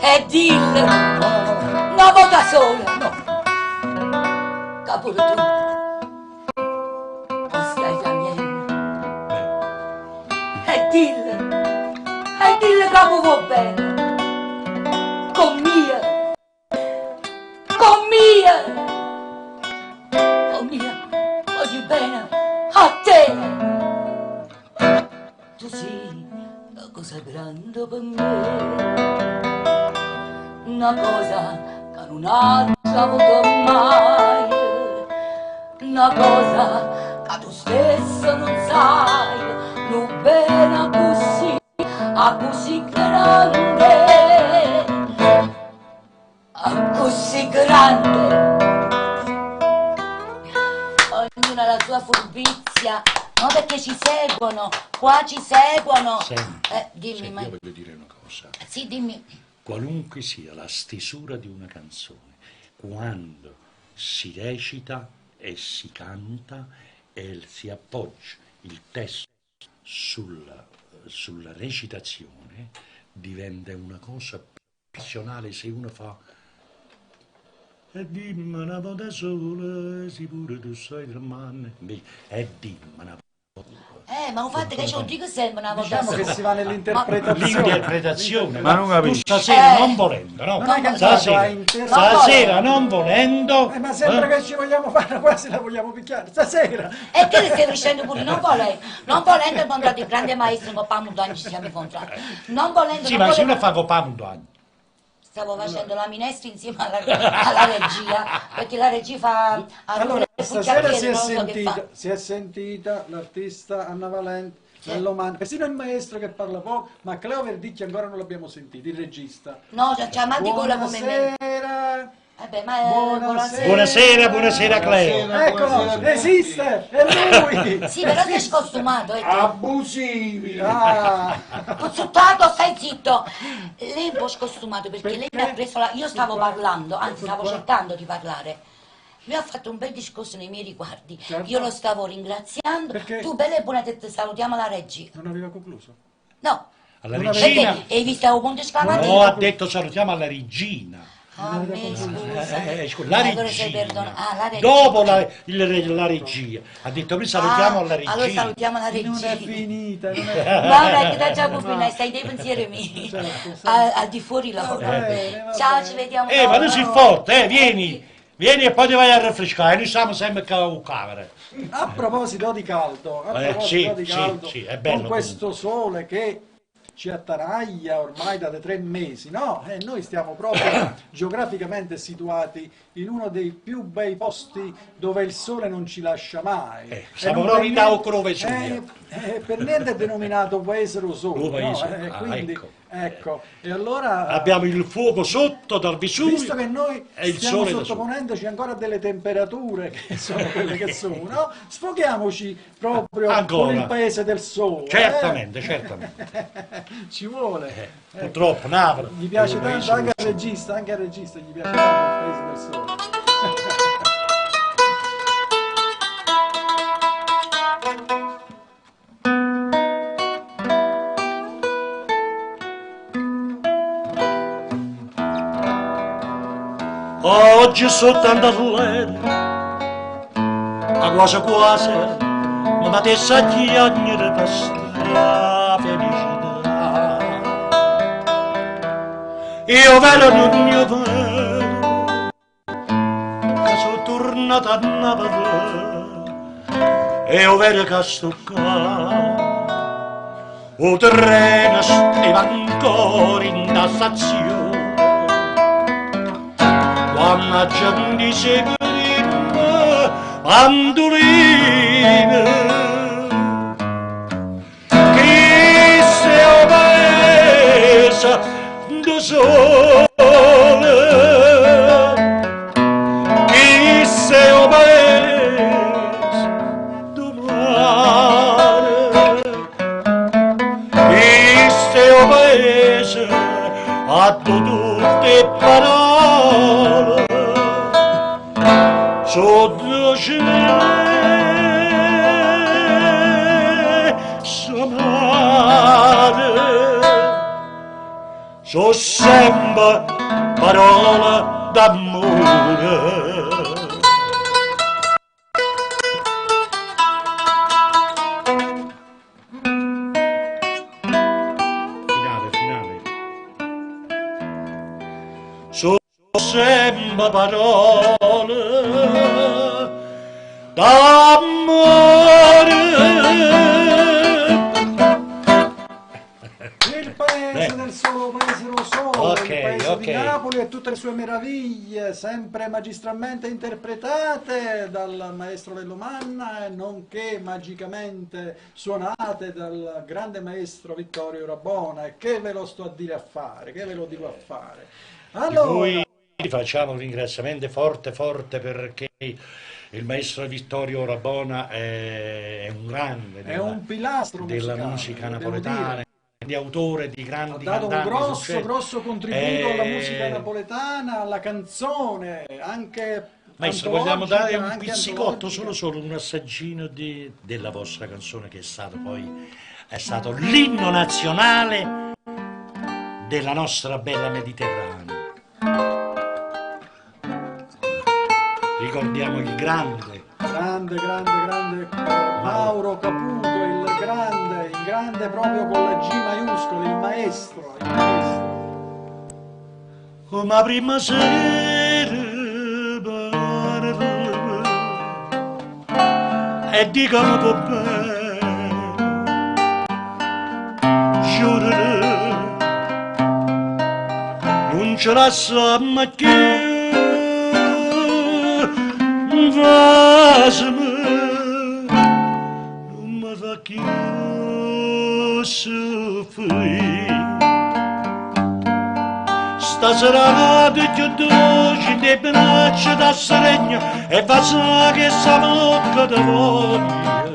E dillo, una volta sola, che pure tu non stai cambiando. E dillo che va bene. Con mia, voglio bene a te. Tu sei una cosa grande per me, una cosa che non ha già avuto mai, una cosa che tu stesso non sai, non bene così grande. Così grande, ognuno ha la sua furbizia, no, perché ci seguono, qua ci seguono. Dimmi, ma io voglio dire una cosa. Sì, dimmi. Qualunque sia la stesura di una canzone, quando si recita e si canta e si appoggia il testo sulla recitazione, diventa una cosa professionale. Se uno fa e dimmi una volta sola, sì pure tu sai tremare, e dimmi una volta. Ma un fatto che ce lo dico sempre una volta Diciamo sola. che si va nell'interpretazione. L'interpretazione, ma non tu capisci. stasera non volendo, no? Non hai Stasera non volendo. Ma sembra che ci vogliamo fare, quasi la vogliamo picchiare, stasera. E che le stai dicendo pure, non volendo è incontrato il grande maestro Copà Mudagni, ci siamo incontrati. Non volendo, Sì, non ma se volendo. uno fa Copà Mudagni. Stavo facendo la minestra insieme alla regia, perché la regia fa... Allora, stasera si fa. è sentita l'artista Anna Valente, Mellomani, persino il maestro che parla poco, ma Cleo Verdicchia ancora non l'abbiamo sentito, il regista. No, c'ha mal di gola come me. Buonasera. Buonasera Cleo. Eccolo, esiste, è lui. Sì, però sei scostumato. Abusivi. Pozzuttato, stai zitto. Lei è un po' scostumato perché lei mi ha preso la... Io stavo parlando, anzi stavo cercando di parlare. Lui ha fatto un bel discorso nei miei riguardi. Certo. Io lo stavo ringraziando. Perché? Tu, bella e buona, te salutiamo alla regia. Non aveva concluso? No. Alla regina. Perché hai visto un punto esclamativo? No, ha detto salutiamo alla regina. Ah, me scusa. La Allora sei regina. perdonato. Ah, la regia. Dopo la regia. Ha detto noi salutiamo alla regina. Allora salutiamo la regia. Non è finita, non è Guarda che da già confina, stai dei pensieri miei. Al di fuori lavoro. Ciao, ci vediamo. Ma tu sei forte, vieni. Vieni e poi ti vai a rinfrescare, noi stiamo sempre con camera. A proposito di caldo, sì, è bello, con questo sole che ci attanaglia ormai da 3 mesi, no? E noi stiamo proprio geograficamente situati in uno dei più bei posti dove il sole non ci lascia mai. Siamo proprio da Ocrovesuglia. Per niente è denominato paese rososo, no? Quindi, ecco, e allora abbiamo il fuoco sotto dal Vesuvio, visto che noi e il stiamo sole da sottoponendoci ancora a delle temperature che sono quelle che sono, no? Sfoghiamoci proprio ancora con il paese del sole. Certamente. Ci vuole. Purtroppo Napoli. Gli piace tanto anche al regista gli piace tanto il paese del sole. Oggi sono tanto allegro, a quasi mi matessa a chiagnere per sta felicità. Io vedo non mio vero, che sono tornato a Napoli, e io vedo che sto qua. O treno stava ancora in stazione, ammaccia di seguire mandolina che se ho paese do sole che se ho paese do mare che se ho paese a tutte parole sotto sonare so sempre parole d'amore. Sempre parole d'amore. Il paese del solo, paese lo solo, il paese di Napoli e tutte le sue meraviglie, sempre magistralmente interpretate dal maestro Vellomanna, nonché magicamente suonate dal grande maestro Vittorio Rabona. E che ve lo sto a dire a fare, che ve lo dico a fare. Allora, facciamo un ringraziamento forte perché il maestro Vittorio Rabona è un grande è un pilastro della musica napoletana, di autore di grandi ha dato cantanti, un grosso contributo alla musica napoletana, alla canzone, anche maestro, vogliamo dare un pizzicotto, solo un assaggino della vostra canzone che è stato l'inno nazionale della nostra bella Mediterranea. Ricordiamo il grande Mauro Caputo, il grande proprio con la G maiuscola, il maestro. Come prima sera e dicono può bene, giurare, non ce la sappiamo più. Non mi fa più soffrire. Stasera ti chiudoci nei braccia da seregno e fa sa che sta bocca da voglia.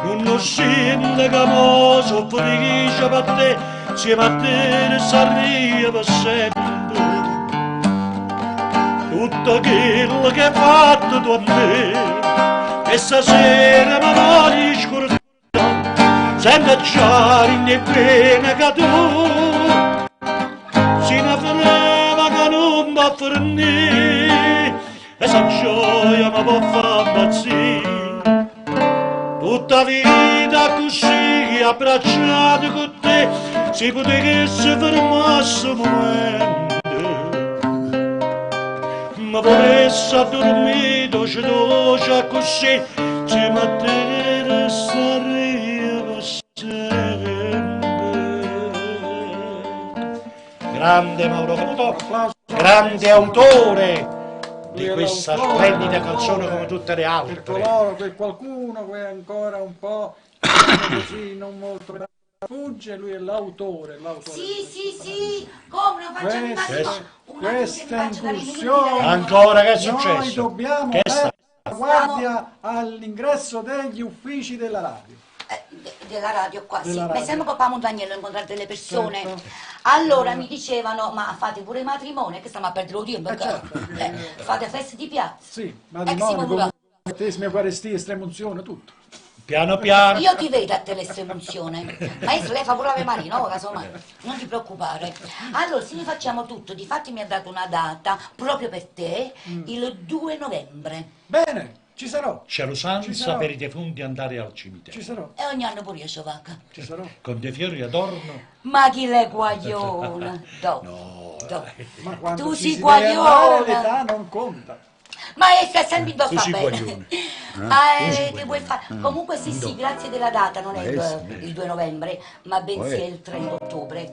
Non sente che mo soffrisce per te, insieme a te s'arriva per sempre. Tutto quello che hai fatto tu a me e stasera mi voglio scordare senza già nemmeno che tu si ne freva che non va a fornire e sa gioia mi può far impazzire tutta vita così abbracciato con te si potesse fermasse un momento ma volesse a dormire dolce così ci mattina saremo sempre. Grande Mauro Caputo, grande autore di questa splendida canzone come tutte le altre. Per coloro, per qualcuno che è ancora un po' così non molto fugge, lui è l'autore. Sì, come non facciamo immagino questa incursione ancora che è successo? Noi dobbiamo mettere la guardia all'ingresso degli uffici della radio. Della radio qua, della sì. Radio. Ma sempre papà Montagnello incontrare delle persone. Certo. Allora mi dicevano, ma fate pure matrimoni, che stiamo a perdere il tempo, fate feste di piazza. Sì, matrimonio, battesimi, eucaristie, estremunzione, tutto. Piano piano. Io ti vedo a te l'estremunzione. Maestro, lei fa pure Ave Maria, no? Casomai. Non ti preoccupare. Allora, se ne facciamo tutto, difatti mi ha dato una data proprio per te, il 2 novembre. Bene, ci sarò. C'è l'usanza per i defunti andare al cimitero. Ci sarò. E ogni anno pure io so vacca. Ci sarò. Con dei fiori adorno. Ma chi l'è guagliona? Ma quando tu ci sei si deve andare, guagliona. l'età non conta. Maestra, è sempre Tu sei bene. guaglione. Che vuoi fare? Comunque sì, grazie della data, non è il 2 novembre, ma bensì è il 3 ottobre.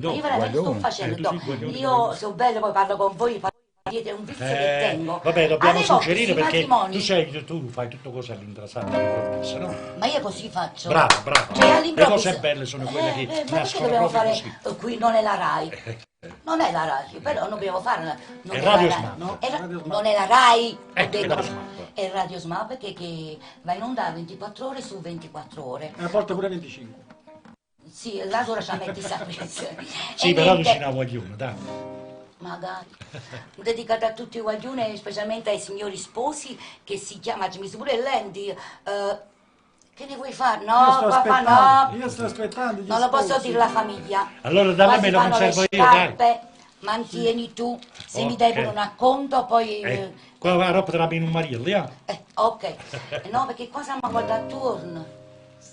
Ma io veramente sto facendo, io sono bello, poi parlo con voi, siete un vizio che tengo. Vabbè, dobbiamo Alle volte suggerire questi perché matrimoni- tu fai tutto cose all'intrasato, all'improvviso, no? Ma io così faccio. Bravo. Cioè, Le all'improvviso. cose belle sono quelle che Ma perché nascono dobbiamo proprio fare così. qui? Non è la RAI. Non è la RAI, però non dobbiamo fare. Non È la Radio RAI. Smap. È non è la RAI. ho È detto. Radio Smap. È Radio Smap che va in onda 24 ore su 24 ore. A volte pure 25. Sì, la ora ci metti sempre. Sì, però tu ce ne vuoi una, dai. Magari. Dedicata a tutti i guaglioni e specialmente ai signori sposi che si chiama, mi pure Lendi. Che ne vuoi fare? No, papà, no. Io sto aspettando. Non lo posso dire alla famiglia. Allora da me lo conservo io, dai. Mantieni tu, se mi Ok. devono un acconto poi... Qua la roba te la in un marito, ya? ok, no perché cosa mi guarda attorno?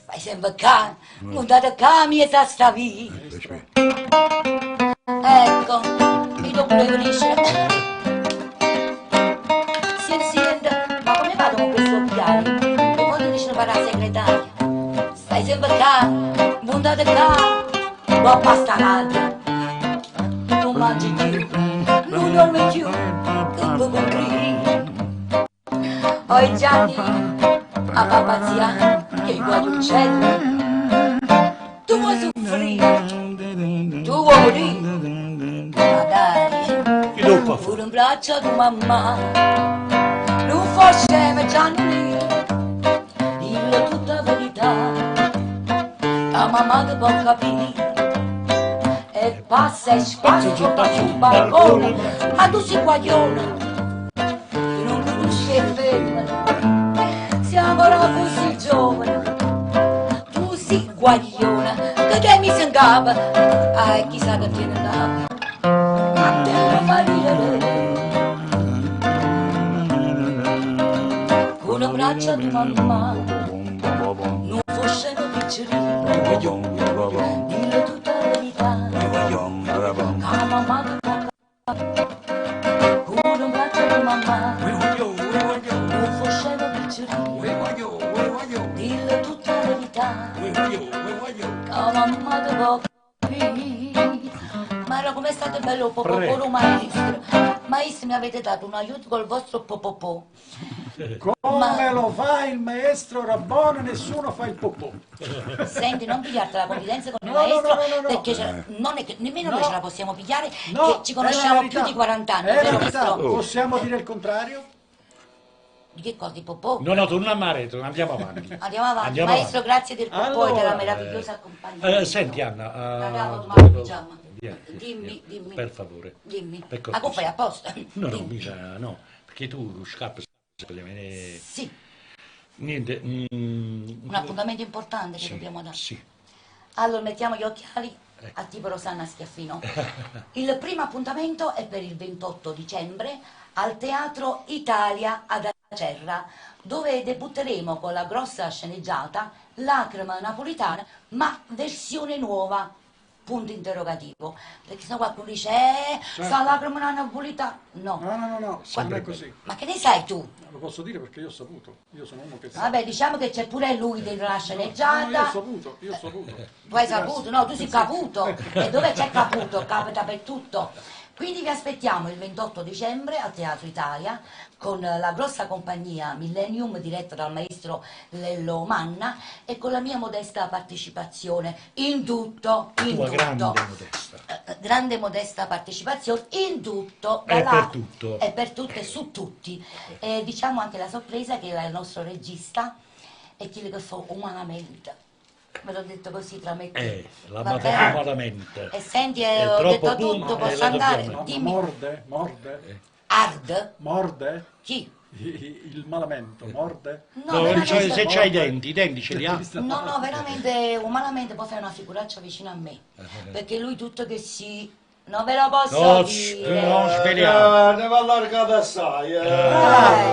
Fai sempre qua, guardate qua, mia sta via. Ecco, mi do pure finisce. Si sente, ma come vado con questi occhiali? E quando dicono per la segretaria? Stai sempre qua, guardate qua, ma basta radio. Non mangi più, non dormi più, che vuoi comprare? Ho i Gianni a papazzia che i guagliuccelli. Tu vuoi soffrire, tu vuoi morire, ma dai, pure un braccio di mamma. Non fa scemo Gianni, dillo tutta la verità, la mamma ti può capire. E passa e spazio sul balcone, ma tu sei guaglione, tu non conosci il femmine, siamo ancora così giovani, tu sei guaglione, che mi si ingaba, chissà che tiene là, ma devo morire, con un braccio di mamma, non fosse un piccerino, dillo tutta la verità. La mamma di papà, con un braccio di mamma, non faceva piccerino, dillo tutta la verità, la mamma di papà. Ma era come state bello popopò maestro, maestro mi avete dato un aiuto col vostro popopò. Come lo fa il maestro Rabbone, nessuno fa il popò. Senti, non pigliarti la confidenza con il No, maestro, no. perché non è che nemmeno noi ce la possiamo pigliare, No, che ci conosciamo è la più verità. di 40 anni, È la vero verità. maestro? Possiamo dire il contrario? Di che cosa? Di popò? No, tu non ammaretto, andiamo avanti. Andiamo avanti. Andiamo Maestro, avanti. grazie del popò e della meravigliosa compagnia. Senti Anna, Andiamo, domani pigiama. Dimmi. per favore. Dimmi. Per Ma come fai apposta? No, mica no, perché tu scappi Sì, niente. un appuntamento importante che dobbiamo dare. Sì. Allora mettiamo gli occhiali a tipo Rosanna Schiaffino. Il primo appuntamento è per il 28 dicembre al Teatro Italia ad Acerra, dove debutteremo con la grossa sceneggiata Lacrima napolitana, ma versione nuova. Punto interrogativo. Perché se no qualcuno dice, sta lacrima napolitana. No. No, non è così. Ma che ne sai tu? Lo posso dire perché io ho saputo. Io sono uno che sa. Vabbè, diciamo che c'è pure lui della sceneggiata. No, io ho saputo. Tu hai saputo? No, tu sei Caputo. E dove c'è Caputo? Capita per tutto. Quindi vi aspettiamo il 28 dicembre al Teatro Italia con la grossa compagnia Millennium diretta dal maestro Lello Manna e con la mia modesta partecipazione in tutto. Grande modesta partecipazione in tutto. Per tutto. E per tutto e su tutti. E diciamo anche la sorpresa che il nostro regista è quello che fa umanamente. Me l'ho detto così tra me e te. La Va bene? malamente. E senti, È ho troppo detto tutto, buono, posso la andare? dobbiamo- Dimmi. Morde? Hard? Morde? Chi? Il malamento, morde? No, veramente- se c'hai i denti ce li ha? No, veramente, umanamente può fare una figuraccia vicino a me. Perché lui tutto che si... Non ve lo posso dire. non speriamo. Ne va allargata assai.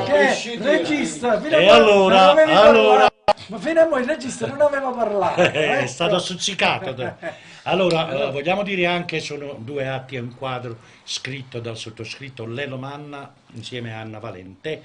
Che? Regista, fino E a allora, non avevi allora- parlato. Ma fino a mo' il regista non aveva parlato. È stato stuzzicato. Allora, vogliamo dire anche sono due atti e un quadro scritto dal sottoscritto Lello Manna insieme a Anna Valente,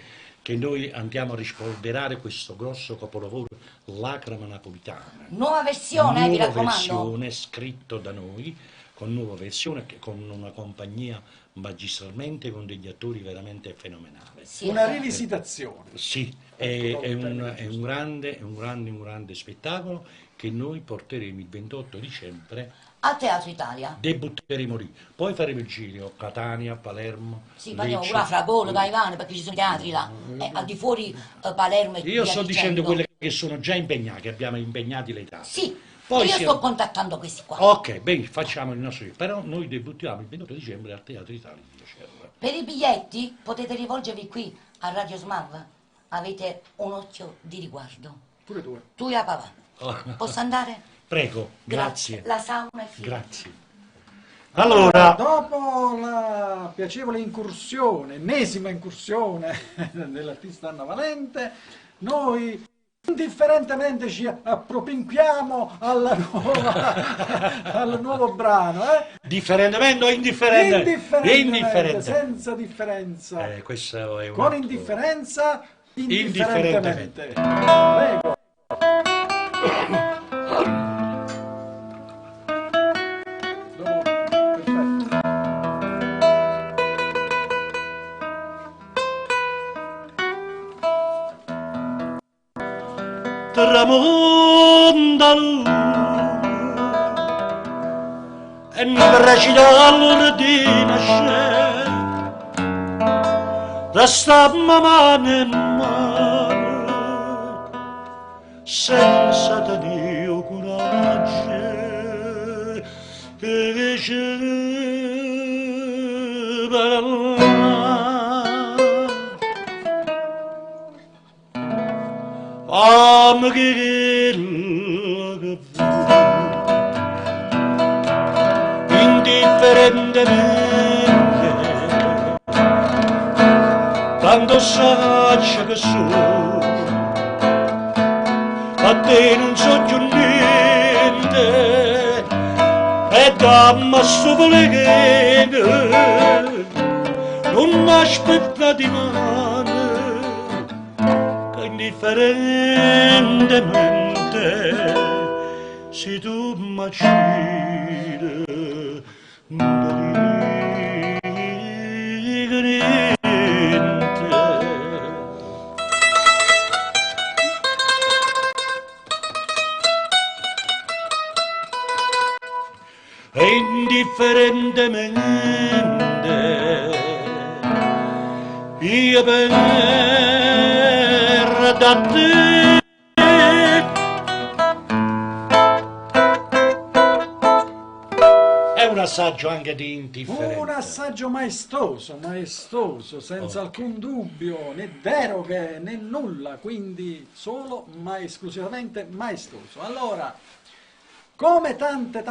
che noi andiamo a rispolverare questo grosso capolavoro, Lacrima napolitana. Nuova versione, mi Nuova raccomando. versione, scritto da noi, con nuova versione, con una compagnia magistralmente, con degli attori veramente fenomenali. Sì, Una rivisitazione. Sì, è un grande spettacolo che noi porteremo il 28 dicembre. Al Teatro Italia. Debutteremo lì, poi faremo il giro, Catania, Palermo. Sì, parliamo Lecce. pure a Fragolo, Caivano, perché ci sono teatri là, al di fuori Palermo e Io via sto dicendo. dicendo quelle che sono già impegnate, che abbiamo impegnati le date. Sì, Poi io siamo- sto contattando questi qua. Ok, bene, facciamo il nostro giro, però noi debuttiamo il 28 dicembre al Teatro Italia di Caserta. Per i biglietti potete rivolgervi qui a Radio Smav, avete un occhio di riguardo. Pure tu. Tu e a papà. Posso andare? Prego, grazie. La sauna è finita. Grazie. Allora, dopo la piacevole incursione, ennesima incursione dell'artista Anna Valente, noi indifferentemente ci appropinquiamo al nuovo brano. differentemente o indifferente? Indifferentemente, senza differenza. Questo è un Con altro- indifferenza, Indifferentemente. Prego. Tramonta e non recita all'ordine c'è restammo mano in mano senza tenere coraggio che c'è Am che indifferentemente tanto saggio che sono a te non so più niente e dammi sto voleghe non mi aspetta di mano indifferentemente se tu m'accidi non dico niente. E indifferentemente io per da te è un assaggio anche di indifferenza. Un assaggio maestoso, senza alcun dubbio, né deroghe né nulla, quindi solo ma esclusivamente maestoso. Allora, come tante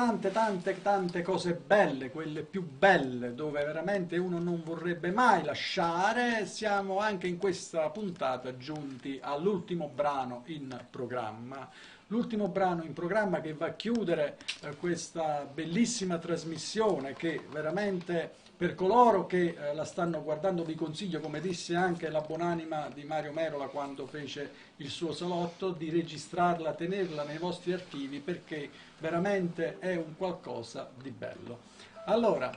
cose belle, quelle più belle, dove veramente uno non vorrebbe mai lasciare, siamo anche in questa puntata giunti all'ultimo brano in programma. L'ultimo brano in programma che va a chiudere questa bellissima trasmissione che veramente per coloro che la stanno guardando vi consiglio, come disse anche la buonanima di Mario Merola quando fece il suo salotto, di registrarla, tenerla nei vostri archivi perché veramente è un qualcosa di bello. Allora,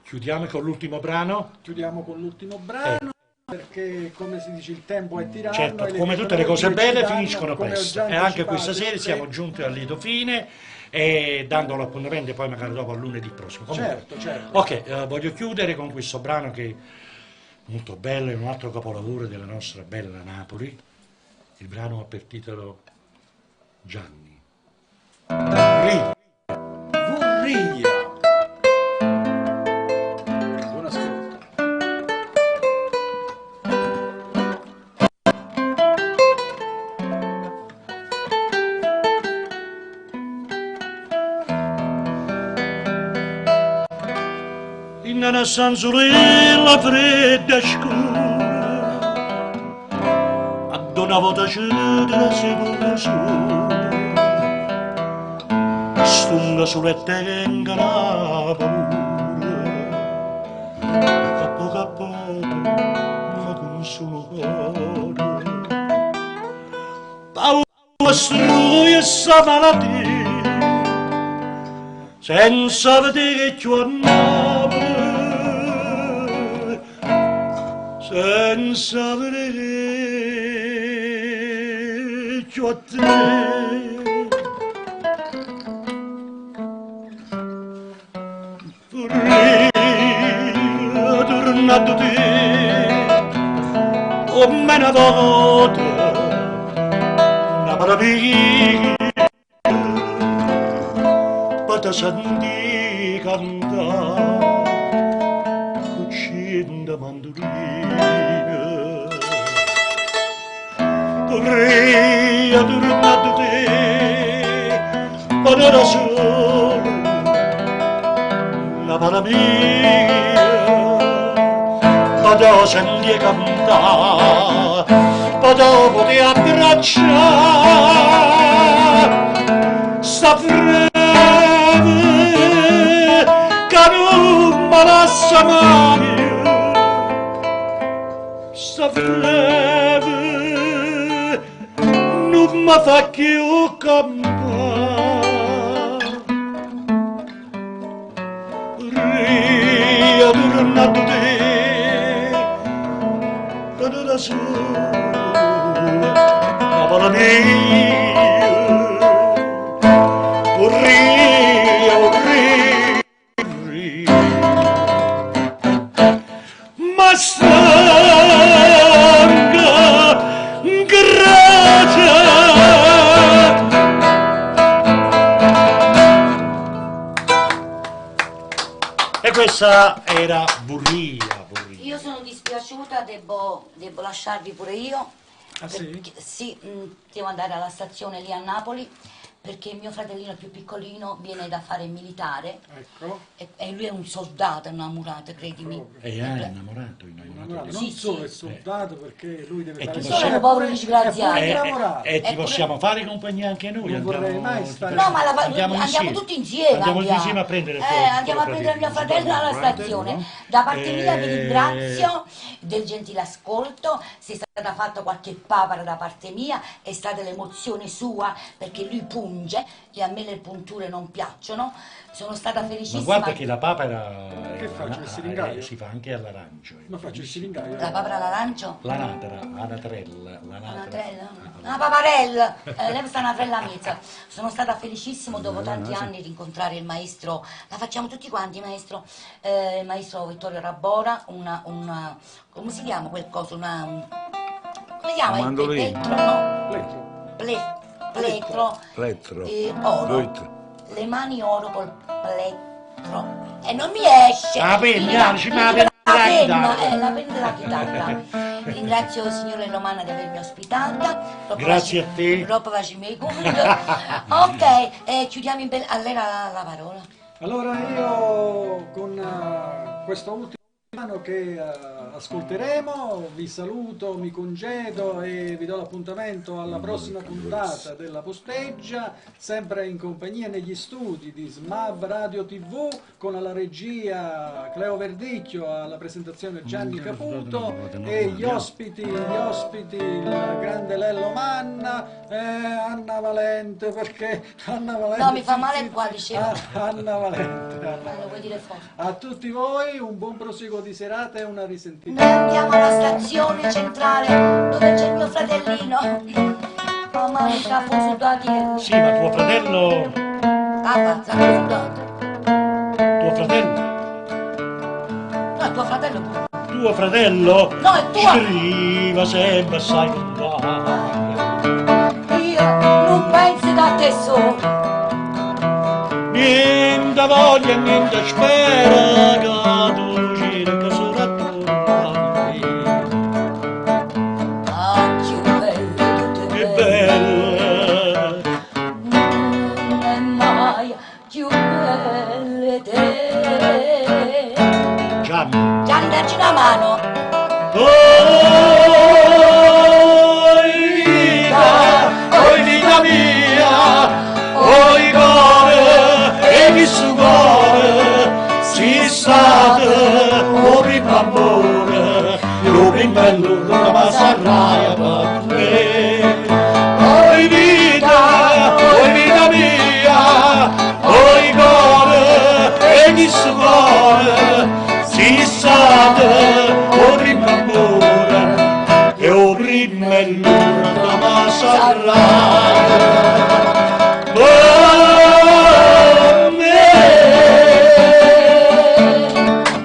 chiudiamo con l'ultimo brano? Chiudiamo con l'ultimo brano. Perché come si dice il tempo è tiranno. Certo, e come tutte le cose belle finiscono come ho presto già e anche anticipato, questa sera siamo giunti al lieto fine e dando l'appuntamento poi magari dopo a lunedì prossimo. Comunque, certo. Ok, voglio chiudere con questo brano che è molto bello, è un altro capolavoro della nostra bella Napoli. Il brano ha per titolo Gianni. Vurria. In una stanzolella fredda e scura ad una volta c'era seduta su stunga sulle tenga la paura capo ma con suo cuore. Paura strui e sa malattia, senza vedere più a Napoli, senza vedere più a te. Tornato te come una volta, una meraviglia, per te senti cantare cucina mandolina. Vorrei tornato te per una sola, una meraviglia. Potevo sentire cantare, potevo poter abbracciare, sta freve che non mi lascia mai, sta freve non mi fa più cantare. Io tornato te da sola, la malattia, vorrei, ma stanca, grata. E questa era Burria. Io sono dispiaciuta, devo lasciarvi pure io. Ah, sì? Sì, devo andare alla stazione lì a Napoli perché mio fratellino più piccolino viene da fare militare. Ecco. E lui è un soldato innamorato, credimi. E è innamorato, Non Sì, solo sì. è soldato perché lui deve fare Sono povero disgraziato. E ti possiamo fare compagnia anche noi. Non vorrei mai stare. No, ma andiamo tutti insieme. Andiamo insieme a prendere andiamo a prendere mio fratello alla stazione. Da parte mia vi ringrazio del gentile ascolto. Se è stata fatta qualche papera da parte mia, è stata l'emozione sua perché lui punge e a me le punture non piacciono. Sono stata felicissima. Ma guarda che la papera Che faccio, il siringaio? si fa anche all'arancio. Ma faccio il siringaio? La papera all'arancio? L'anatrella. Una paparella, lei sta una trella mezza. Sono stata felicissima dopo tanti anni di incontrare il maestro. La facciamo tutti quanti, maestro. Il maestro Vittorio Rabora, come si chiama quel coso? Come si chiama? Un mandolino. Plettro. Plettro. Oro. Le mani oro col plettro. E non mi esce. La penna, la penna della chitarra. Ringrazio il signore Romana di avermi ospitata. Grazie a te. Troppo faccio i miei compiti. Ok, chiudiamo a lei la parola. Allora io con questo ultimo brano che ascolteremo vi saluto, mi congedo e vi do l'appuntamento alla prossima puntata della Posteggia, sempre in compagnia negli studi di SMAV Radio TV, con alla regia Cleo Verdicchio, alla presentazione Gianni Caputo e gli ospiti il grande Lello Manna e Anna Valente, perché Anna Valente... No, mi fa male qua, dicevo. Anna Valente. Lo vuoi dire forte? A tutti voi un buon proseguo di serata e una risentiva. Noi andiamo alla stazione centrale dove c'è il mio fratellino. Mamma mia, capo sudati. Sì, ma tuo fratello... Papà, capo sudato. Tuo fratello? No, è tuo fratello pure. Tuo fratello? No, è tuo. Scriva sempre assai lontano. Io non penso da te solo. Niente voglia, niente spera che tu cerca solo attorno a me. Ah, che belle, tutte Che belle. belle. Non è mai più belle te. Gianni, dacci una mano. Oi vita mia, oi cuore, e chi su cuore si sta prima e l'ultima sarà.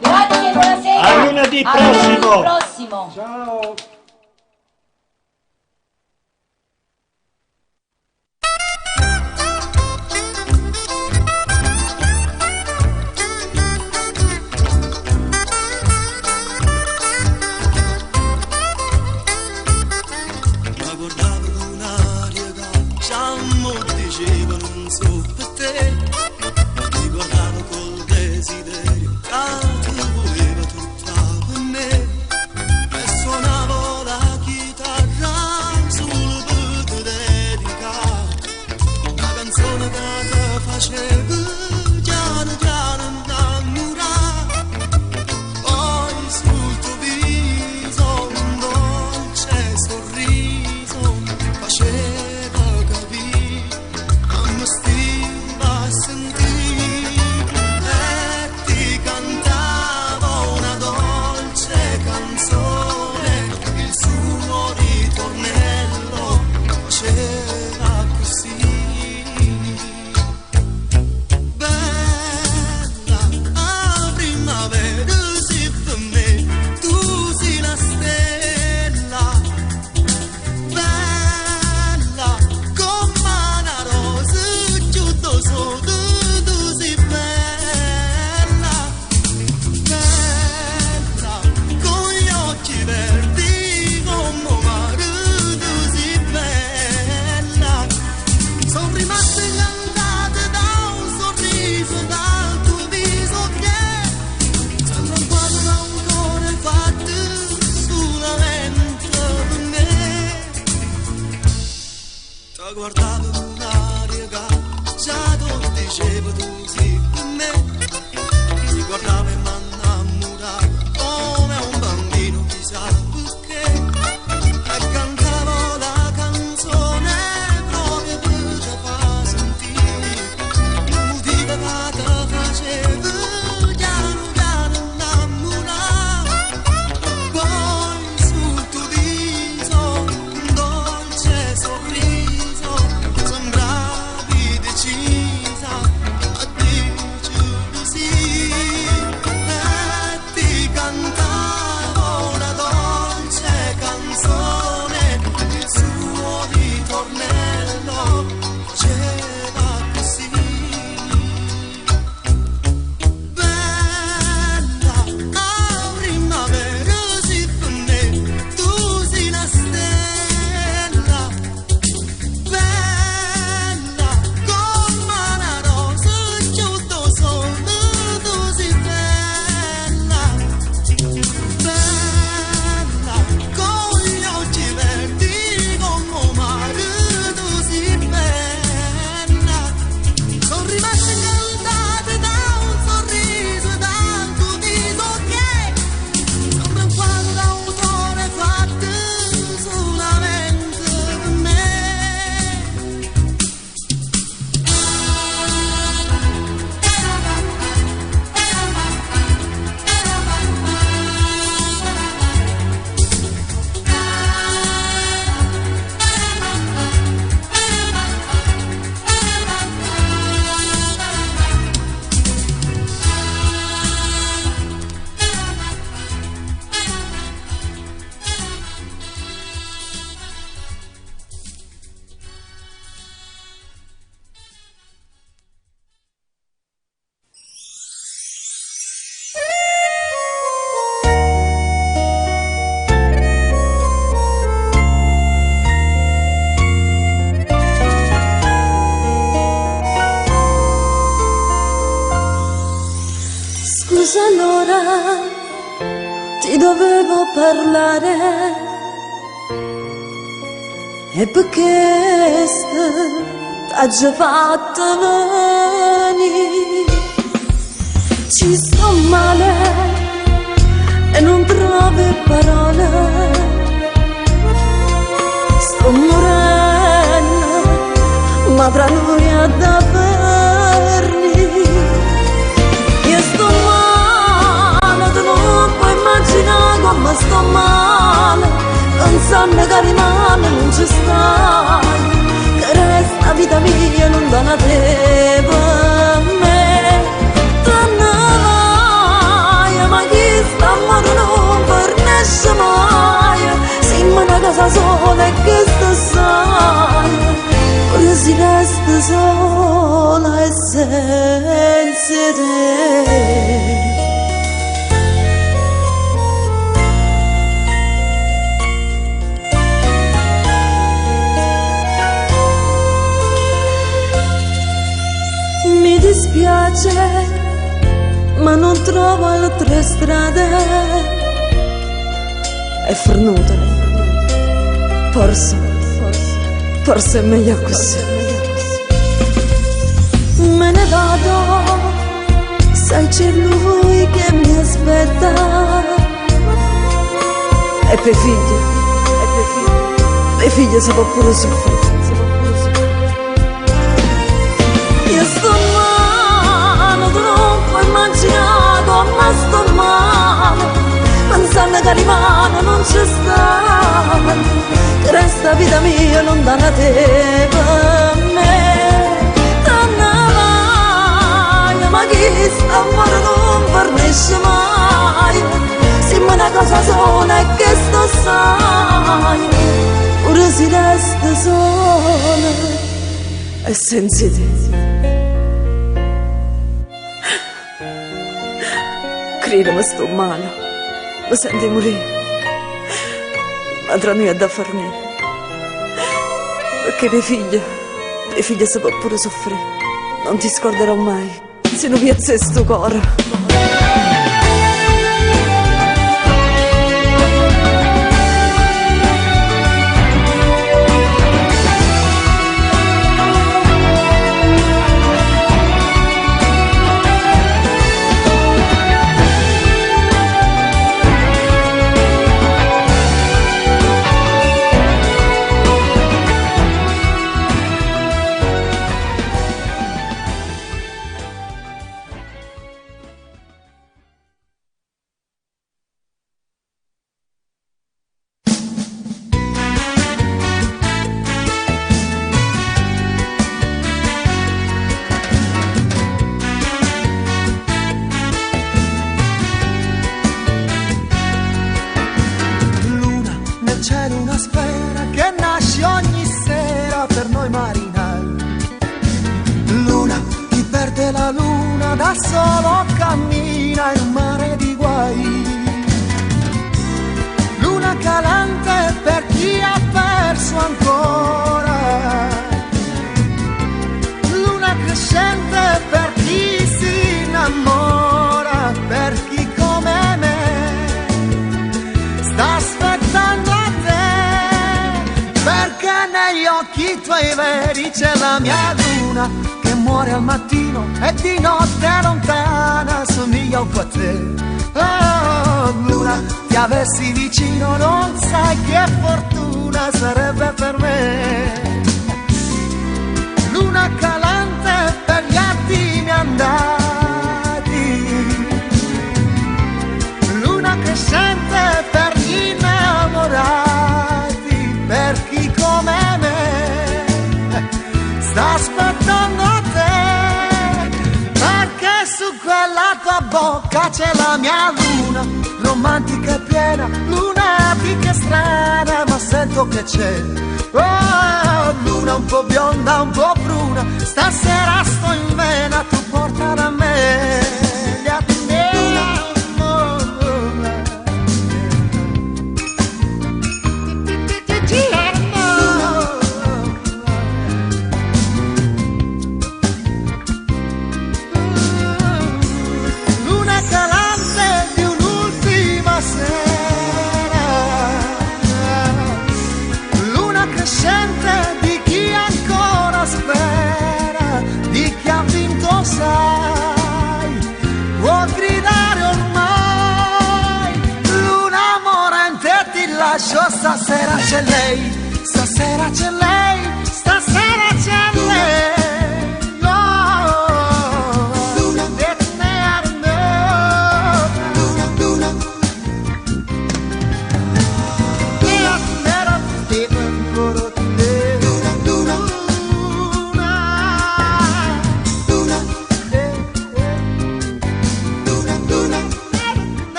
Grazie, buonasera. A lunedì A prossimo. lunedì prossimo. Ciao. Ma guardavo con un'aria calciamo, dicevo non so per te, ti guardavo col desiderio che tu voleva tutta per me, e suonavo la chitarra solo per te dedicare una canzone che ti faceva piano piano innamorare, poi sul tuo viso un dolce sorriso faceva capire a me stiva a sentire, e ti cantavo una dolce canzone, il suo ritornello faceva così. Bella a primavera sì per me, tu sei la stella, bella come una rosa, giusto sotto tu sei bella, bella con gli occhi verdi come un mare, tu sei bella, sono rimaste incantate da un sorriso, dal tuo viso che sembra un quadro d'autore fatto solamente per me. Ti guardavo con un'aria ghiacciata, dicevo tu sì per me, ti guardavo e m'annamoravo come un bambino chissà perché, e cantavo la canzone proprio per te far sentire il motivo che ti faceva piano piano innamorare, poi sul tuo viso un dolce sorriso sembravi decisa a dirci così, e ti cantavo una dolce canzone, il suo ritornello faceva così. Bella a primavera sì per me, tu sei la stella, bella come una rosa, giusto sotto tu sei bella, bella con gli occhi verdi come un mare, tu sei bella, sono rimaste incantate da un sorriso e dal tuo viso che sembra un quadro d'autore fatto solamente per me. Scusa allora, ti dovevo parlare, e perché t'ha già fatto venire, ci sto male e non trovo parole, sto morendo, ma tra noi è da perni, io sto male, tu non puoi immaginare come sto male, non sanno che rimane non ci stai, che resta vita mia non dona te per me. Torna vai, ma chi sta amore non fornisce mai, siamo una casa sola e che sta sai, ora si resta sola e senza te. Mi dispiace, ma non trovo altre strade. È fornuta, forse è meglio così. Me ne vado, sai c'è lui che mi aspetta. E per figli si può pure soffrire. Io sto male, tu non puoi immaginato, ma sto male, pensando che rimane non ci sta, che resta vita mia lontana da te per me. Torna vai, ma chi sta amore non fornisce mai, siamo una cosa sola e che sto sai, ora si resta sola e senza te. Crede ma sto male, mi sento morire, ma tra noi è da far niente, perché le figlie si può pure soffrire, non ti scorderò mai, se non piazza sto cuore. Solo cammina in un mare di guai, luna calante per chi ha perso ancora, luna crescente per chi si innamora, per chi come me sta aspettando a te, perché negli occhi tuoi veri c'è la mia luna che muore al mattino e di notte lontana somiglia un po' a te. Oh, luna, ti avessi vicino non sai che fortuna sarebbe per me. Luna calante per gli attimi andati, luna crescente per gli innamorati, per chi come me sta aspettando a te, perché su quella tua bocca c'è la mia luna, romantica e piena, lunatica e strana, ma sento che c'è. Oh, luna un po' bionda, un po' bruna, stasera sto in vena, tu portala a me. Stasera c'è lei, stasera c'è lei, stasera c'è lei. Luna, luna, luna.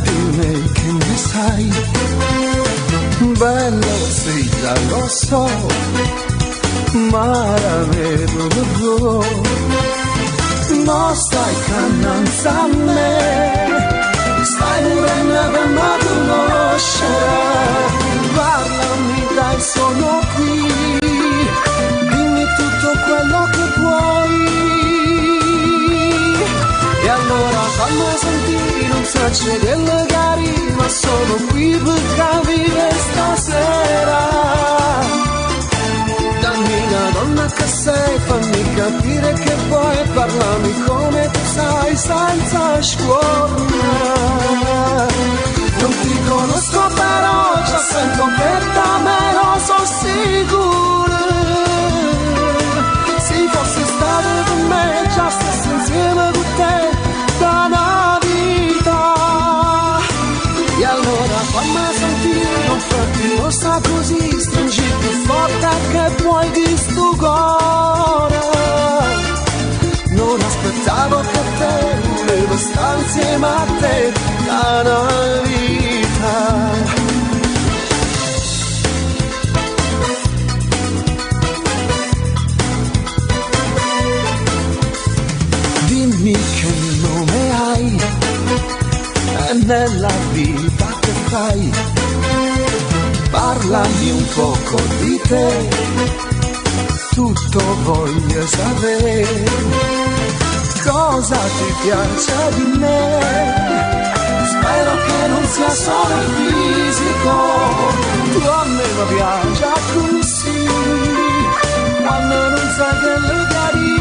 dimmi che ne sai, bella figlia lo so, ma la vedo non stai cannanza a me, stai morendo per me conoscere, parlami dai sono qui, dimmi tutto quello che vuoi, e allora fammi sentire un sacco delle cari, ma sono qui per capire stasera. Dammi la donna che sei, fammi capire che vuoi, parlami come tu sai, senza scuola. Non ti conosco però, già sento che da me non sono sicuro. Se fosse stato con me, già stessi insieme con te da una vita. E allora fammi sentire, non farti mossa così, stringi più forte che puoi di sto cuore. Non aspettavo che te, volevo stare insieme a te da una vita. Dimmi che nome hai e nella vita che fai, parlami un poco di te, tutto voglio sapere. Cosa ti piace di me? Spero che non sia solo il fisico, tu a me mi piace così, quando non sai che le cari.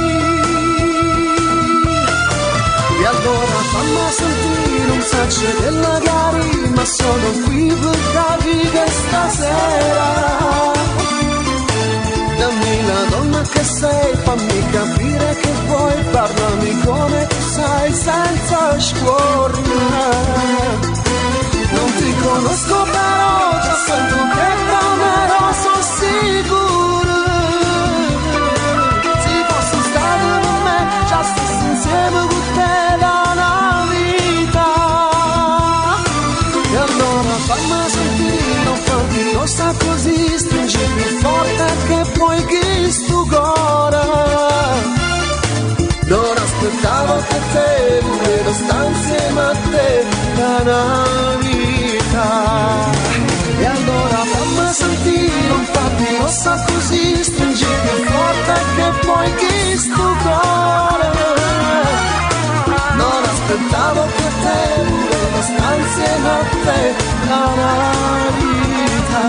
E allora fammi sentire un sacco delle cari, ma sono qui per capire stasera. Dammi la donna che sei, fammi capire che vuoi, parlami come tu sai, senza scuorna. Non ti conosco però, già sento che da me non sono sicuro. Se fossi stato con me, già stessi insieme con te da una vita. E allora fammi sentire, non farti cosa così, stringi più forte che puoi chi sto cuore. Non aspettavo che te, volevo stare insieme a te da una vita. E allora fammi sentire, non farti mossa così, stringi più forte che puoi chi sto cuore. Non aspettavo che te, volevo stare insieme a te da una vita.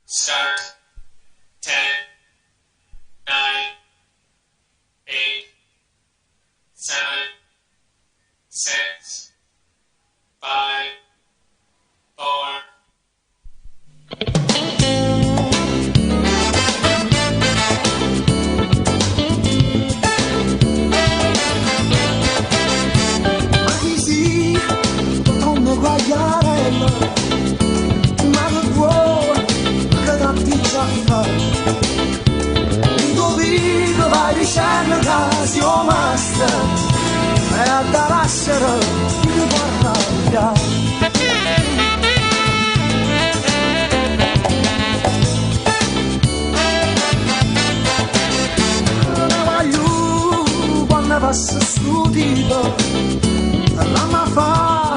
Start. 10, 9, 8, 7, 6, 5, 4. Ma chi sì, torno guagliarella, ma che vuoi, che tanti già fai. Incovinco vai dicendo che siamo master, e a da lasciare mi parla. Quando passa sto tipo, la ma fa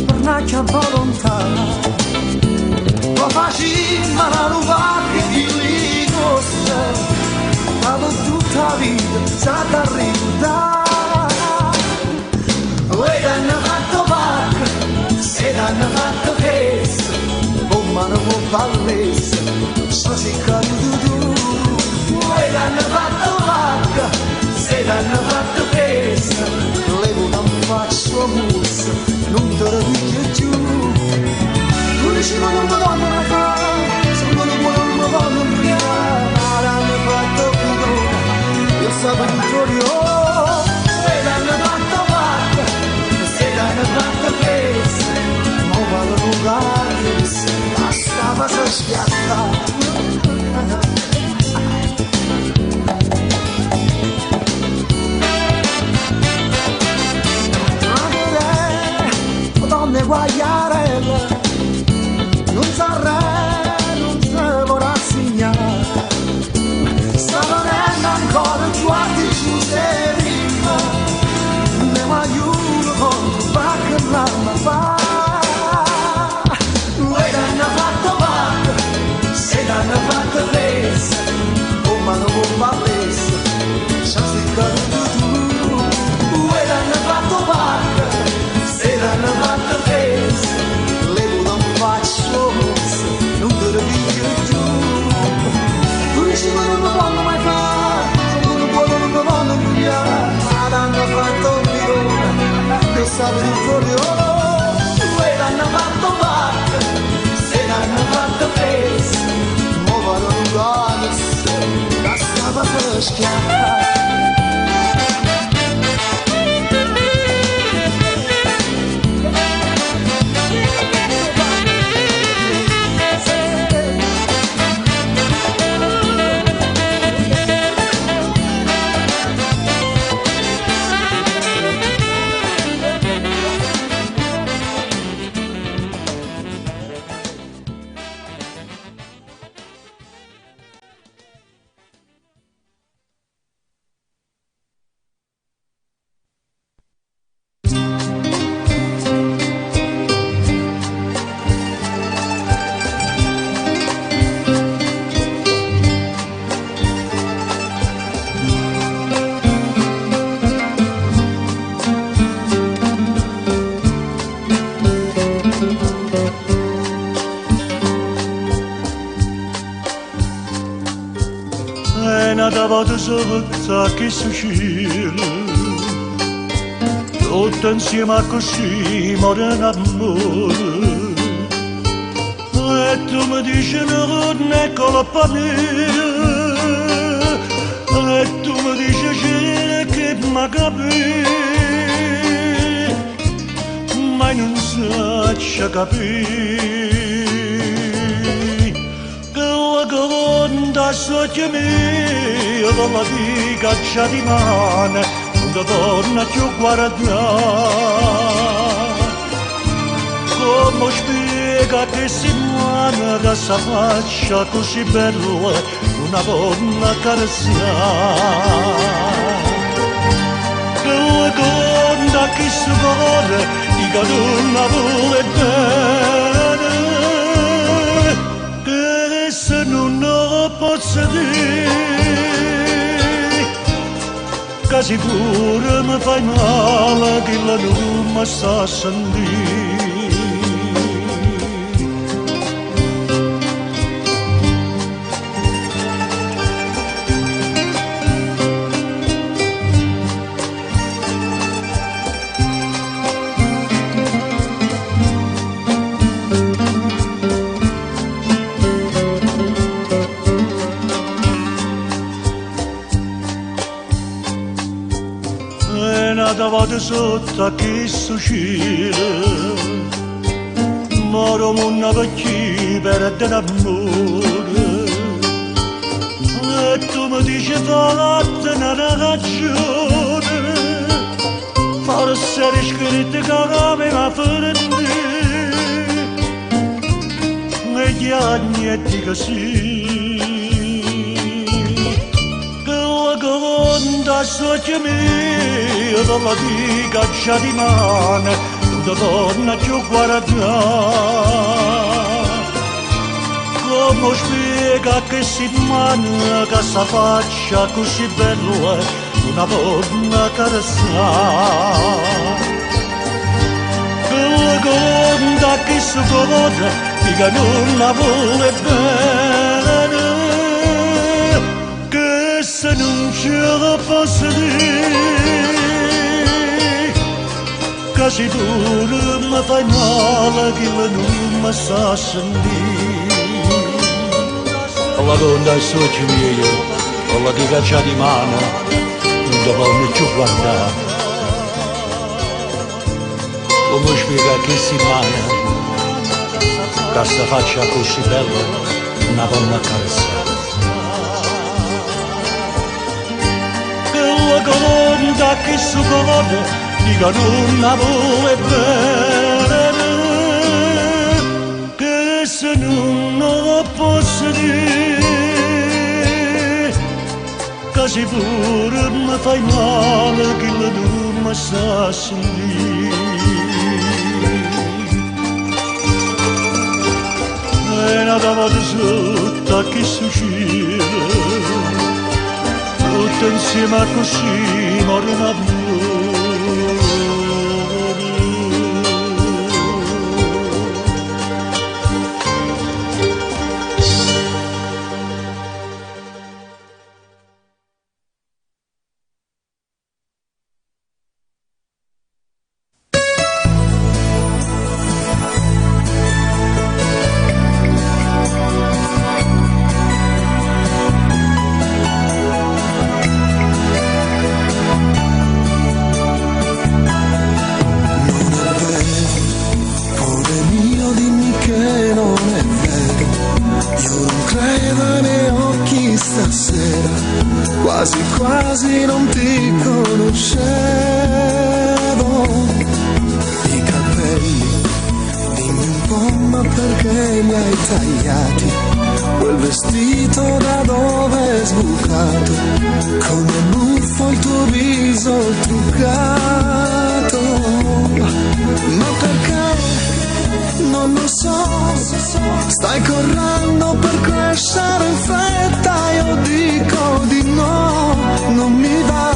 per una che volontà. Lo faccio ma la luva che ti costa, ma per tutta la vita sa t'arrivare. Voi t'hanno fatto pacca, se t'hanno fatto peso, come non può ballare, so si caduto tu. Voi t'hanno fatto pacca, se t'hanno fatto peso, levo non faccio muso, non te lo dico giù. Tu dici ma non mi voglio ne fare, se non mi voglio imbriare, ma l'hanno fatto tutto, io sapevo tutto io. Se t'hanno fatto pacca, se t'hanno fatto peso, ma vado a basta, passa schiaffo. Donne guagliarelle, non sarei, non se vorrà segnare, sta venendo ancora guardi su serino, ne aiuto con bacca la fa. Noi l'hanno fatto male, se l'hanno fatto presa, oh ma non va presa, ci ha seccato tu, noi l'hanno fatto male, se l'hanno fatto presa, levo non faccio, non te lo dico più. Tu dici ma non lo voglio mai fare, se non lo vuole non lo voglio pigliare, ma l'hanno fatto un mirone, che sape tutto di oro, noi l'hanno fatto male, se l'hanno fatto presa, mo vado un goles, la stava per schiaffare. Davate sotto che succede, tutto insieme a così muore l'amore. E tu mi dici non è colpa mia, e tu mi dici che mi capisci, ma non so capire. Da sotto mia, la di caccia di mano, una donna più guarda. Come spiega che si muore da sta faccia così bella, una donna carezzata? Quella donna che si vuole, che non vuole bene, che se non lo posso dire, che sicuro mi fai male, che la non mi sta a sentire. Davate sotto che succede, moro una vecchia per l'amore, e tu mi dici fatte una ragione, forse eri scritto che aveva prendi, negli anni e dico sì. Da sotto mia, la di caccia di mano, una donna più guarda. Come spiega che si manca sta faccia così bella, una donna carezzata? Quella donna che si vuole, che non la vuole bene, se non ce la posso dire, che se tu mi fai male, che non mi sta a sentire. La donna sotto mia, con la di caccia di mano, non ti voglio più guardare. Come spiega che si mangia, che sta faccia così bella, una donna accarezzata. Che la colonna che si code, dica non vuole bene, che se non lo posso dire, che se pure mi fai male, che la non mi sa sentire. E nata volta sotto che succede, tutto insieme a così morena più. Quasi quasi non ti conoscevo. I capelli, dimmi un po', ma perché li hai tagliati? Quel vestito da dove è sbucato? Come buffo il tuo viso truccato. Ma perché? Non lo so, stai correndo per crescere in fretta, io dico di no, non mi va,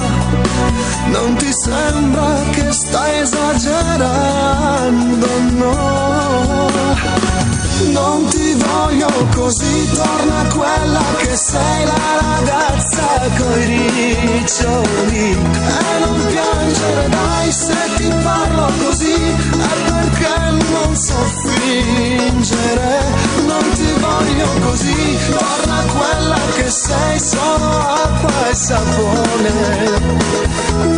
non ti sembra che stai esagerando, no, non ti voglio così, torna quella che sei, la ragazza coi riccioli, e non piangere dai se ti parlo così, è perché non so fingere, non ti voglio così, torna quella che sei, solo acqua e sapone,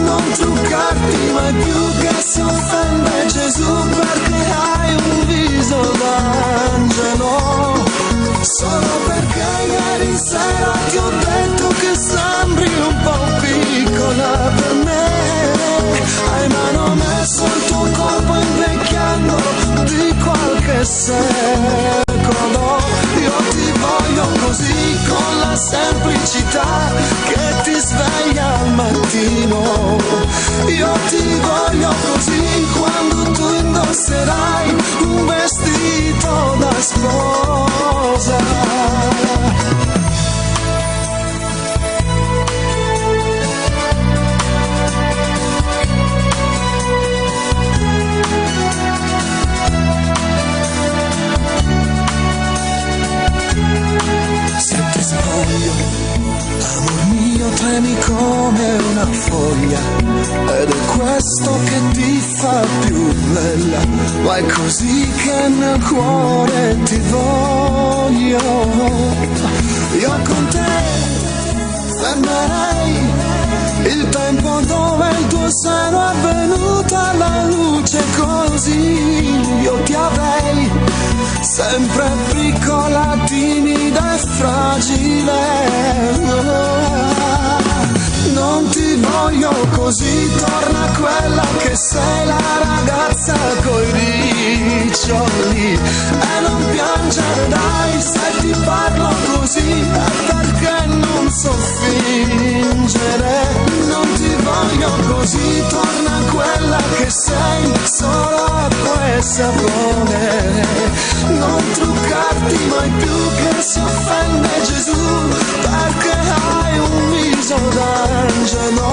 non truccarti mai più che si offende Gesù, perché hai un viso d'angelo, solo perché ieri sera ti ho detto che sembri un po' piccola per me, hai mano messo il tuo corpo invecchiando di qualche secolo, io ti voglio così con la semplicità che ti sveglia al mattino, io ti voglio così quando tu indosserai un vestito da sposa. Amor mio, tremi come una foglia, ed è questo che ti fa più bella, ma è così che nel cuore ti voglio, io con te fermerei il tempo dove il tuo seno è venuto alla luce, così io ti avrei sempre piccola, timida e fragile, non ti voglio così, torna quella che sei, la ragazza coi riccioli, e non piangere dai se ti parlo così, è perché non so fingere, non ti voglio così, torna quella che sei, solo acqua e sapone, non truccarti mai più che si offende Gesù, perché hai un viso d'angelo,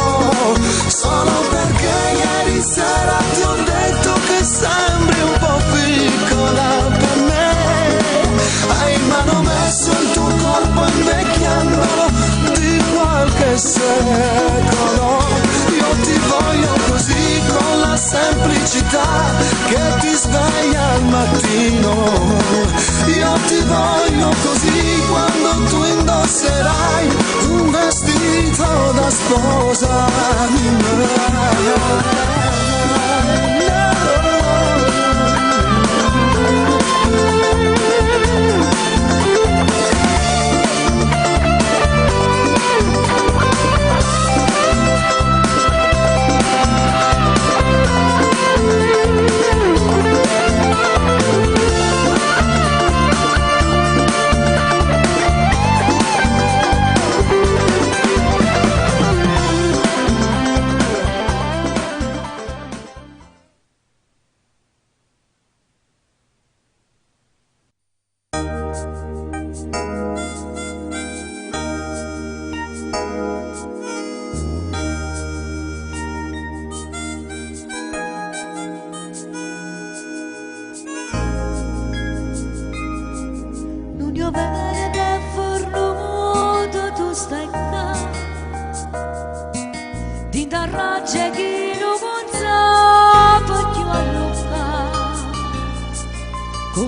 solo perché ieri sera ti ho detto che sembri un po' piccola per me, hai in mano messo il tuo corpo invecchiandolo di qualche secolo, io ti voglio così con la semplicità che ti sveglia al mattino, io ti voglio così quando tu indosserai un vestito da sposa.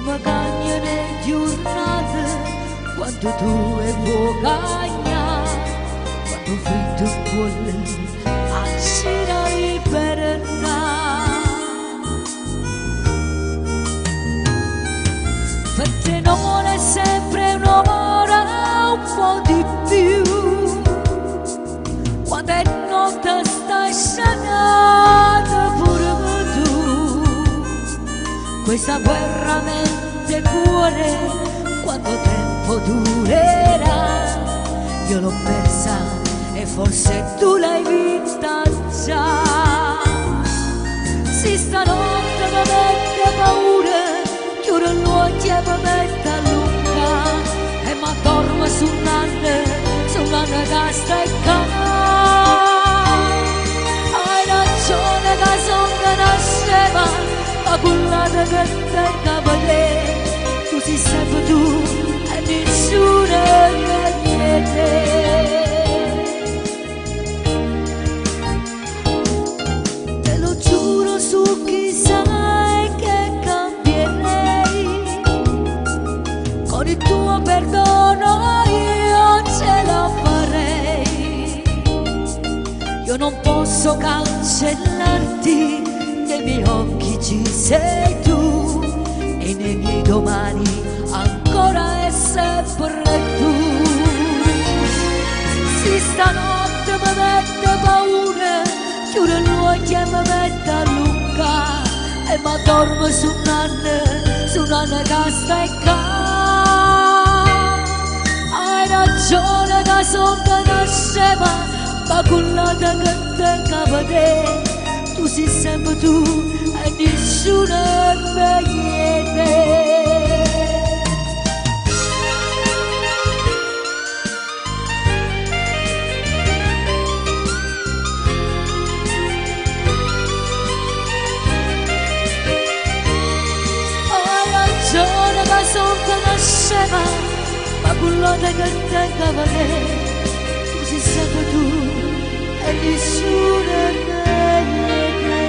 come cagna le giornate, quando tu e può cagna, quando fritto vuole accirare per andare. Perché non è sempre un'ora, un po' di più, quando è notte stai sanata pure tu. Questa guerra mente cuore, quanto tempo durerà? Io l'ho persa e forse tu l'hai vista già. Si stanotte mi mette paura, chiudo gli occhi e mi mette a lunga, e mi dormo su un'anna che sta e hai ragione che sonno nasceva, ma quella che te cavale, tu sei sempre tu e nessuno è niente. Te lo giuro su chi sai che cambierei, con il tuo perdono io ce la farei. Io non posso cancellarti, nei miei occhi ci sei tu e nei miei domani ancora è sempre tu. Si stanotte mi mette paura, chiudo gli occhi e mi mette a lunga, e mi dormo su un'anna che sta e hai ragione che sonno nasceva, ma quella che te cavate, tu sei sempre tu e nessuno è niente. Che sonno nasceva, ma quello che te cavale, tu sei sempre tu e nessuno è niente.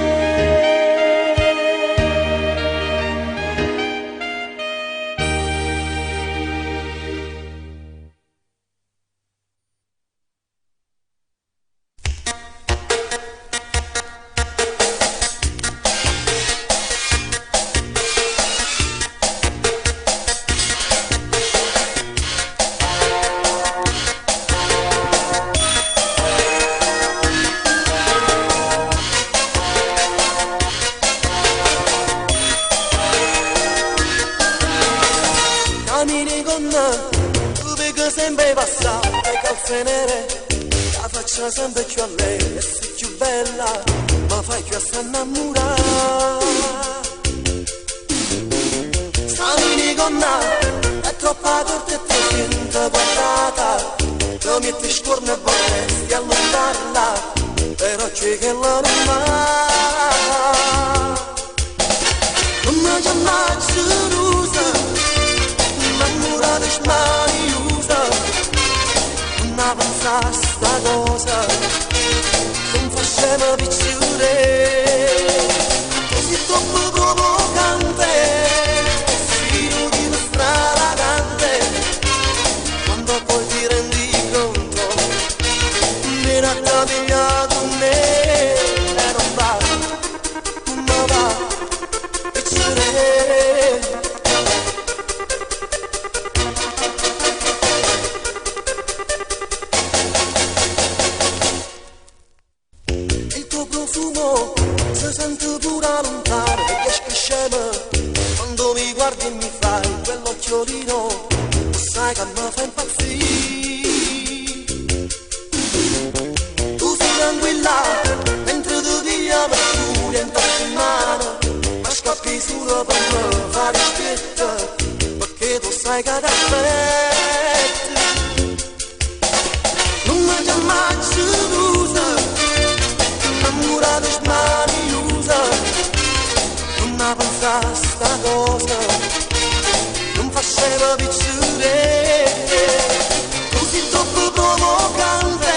Sempre più a lei, e sei più bella, ma fai più a s'annamorare. Stamini gonna, è troppa corta e ti sento guardata, ti metti scorno e vorresti allontanarla, però c'è che la non va. Non mi chiamare gelosa, innamorata smani usa, non avanzare sta cosa, non facciamo piacere, così troppo provocante, fino di una stravagante, quando poi ti rendi conto, viene a cambiare con me, e non va, piacere. Si sente pure lontano e che scema quando mi guardi e mi fai quell'occhiolino, sai che mi fa impazzire. Tu sei tranquilla mentre tu via per furia in mano, ma scappi solo per me fare scritta, perché tu sai che ti aspetti. Non mi chiamare gelosa, innamorata smani usa, non avanza sta cosa, non faceva piacere, così troppo provocante,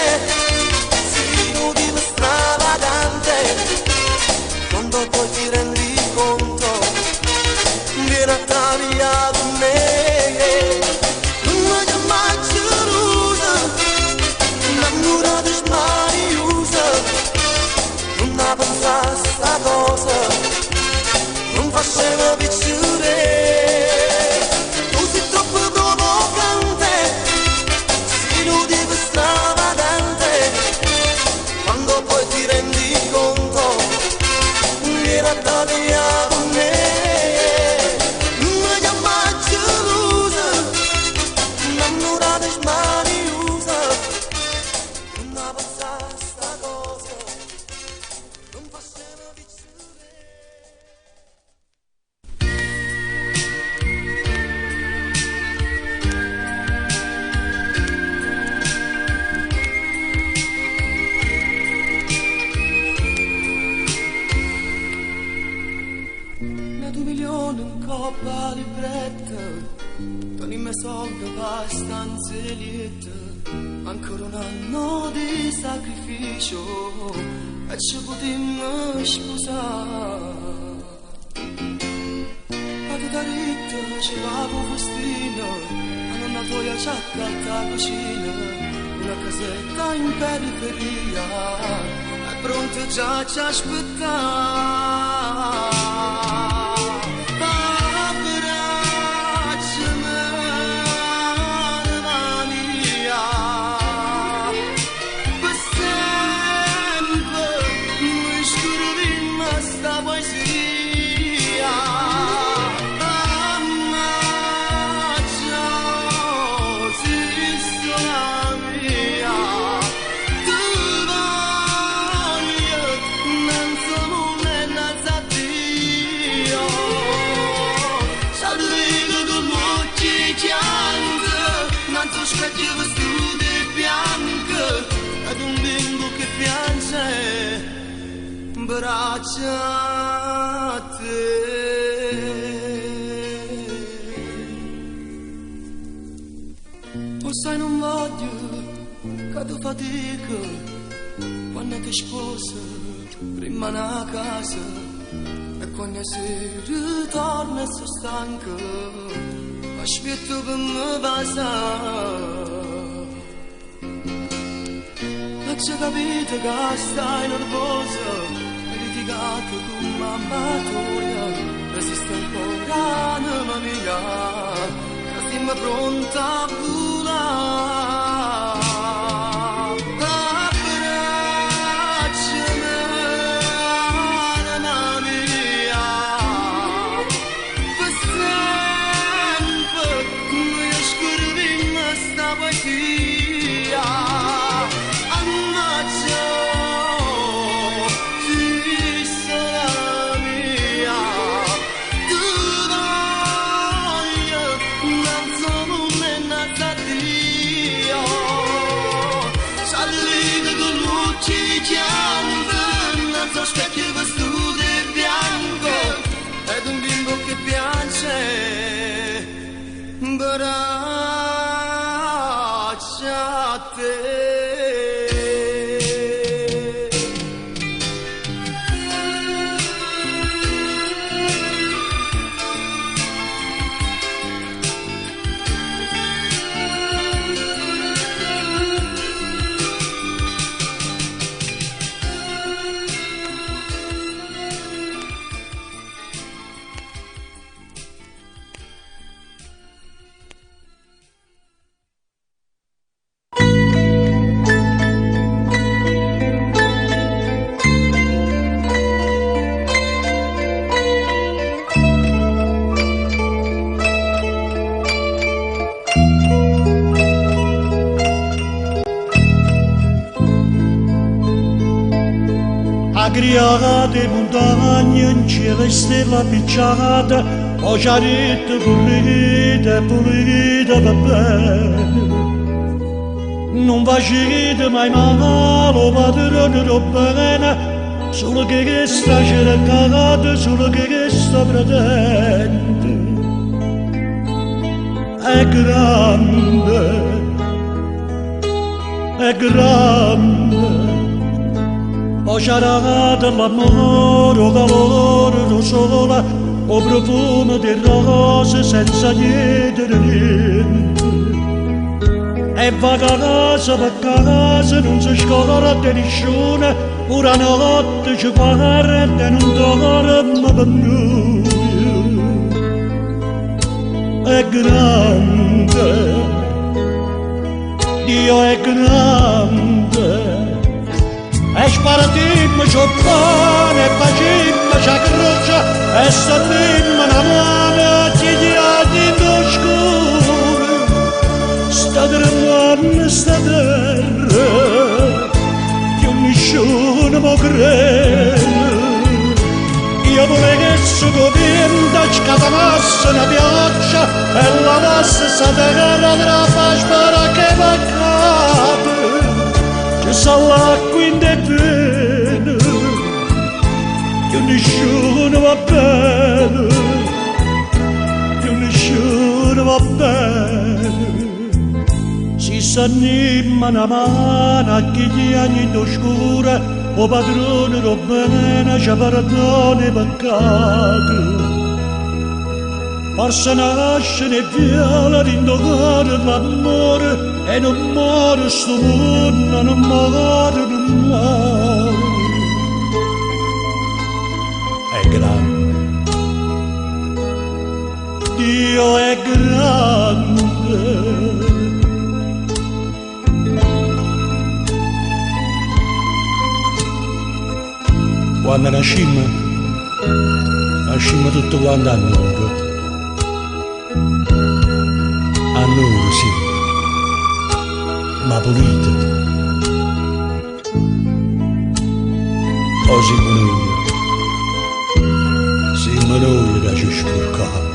fino di una stravagante, quando poi ti rendi conto, viene a barzelletta, ancora un anno di sacrificio e ci potremmo sposare. Da ritta ci va con festino, a nonna tua ci accanto a cucina, una casetta in periferia, è pronta già ci aspetta. Abbracciami, anima mia, per sempre mi scriveremo sta poesia. Specchio vestito bianco ed un bimbo che piange braccia a te. O sai non voglio che tu fatica quando ti sposa rimane a casa e quando si ritorna so stanco aspetto per me passare. E c'è capito che stai nervosa, hai litigato con mamma tua, resiste ancora anima mia, che stiamo pronta a volare. Abbracciami, anima mia, per sempre mi scriveremo sta poesia. Ammazzo, ti sola mia, tu voglio, non sono un'enata Dio. Salite con luci chiante, non so specchio vestito bianco, ed un bimbo che piange braccia a te. Agriate montagne in cielo e stella picciata, o ciarette pulite, pulite va bene. Non facete mai male, padrone do bene, solo che sta cercata, solo che sta pretende. È grande, è grande. O ciarata l'amore, o calore, o sole, o profumo di rose senza chiedere niente. E va a casa, va a casa, non si scorda di nessuno, una notte ci guarda e non dorme per noi. È grande, Dio è grande. E sparatimmo ciò pane, e facimmo c'è croce, e stanimmo una mano chiediati in oscuro. Sta tremando sta terra, che nessuno può credere. Io volevo che su covinta scatanasse una pioggia, e lavasse sta terra tra paspera che va capo. Ci sa l'acqua in te bene, che nessuno va bene, che nessuno va bene. si s'anima una mano a chi gli anni d'oscura, o padrone lo bene ci perdona i peccati. Forse nasce ne viola d'indogare l'amore e non muore sto mondo, non muore, non muore. È grande, Dio è grande. Quando nascimmo tutto quanto a nudo. A nudo, sì, ma pulito. O siamo noi che ci sporcamo.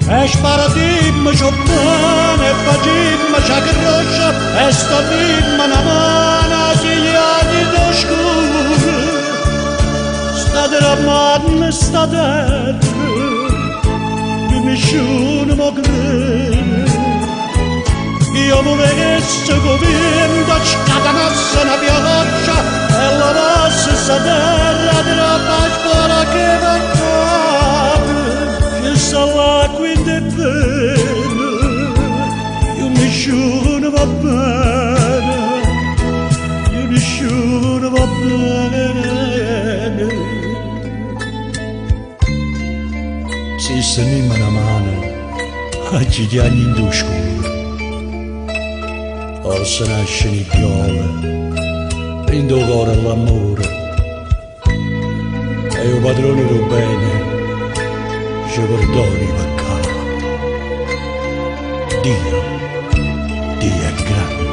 E sparatimmo ciò bene, e facimmo ciò che roscia, e stavimmo una mano agli anni d'oscuro. State la manna, state che nessuno mi crede. Io mi vedessi convinto, scatanasse una pioggia, e la passa sta terra della spora che va. Ci sta l'acqua in te bene, io nessuno va bene, io nessuno va bene. Si stanima una mano, oggi ti anni in due scuro, o se nasce in piove, in tuo cuore l'amore, e io padrone del bene, ci perdoni i peccati. Dio è grande.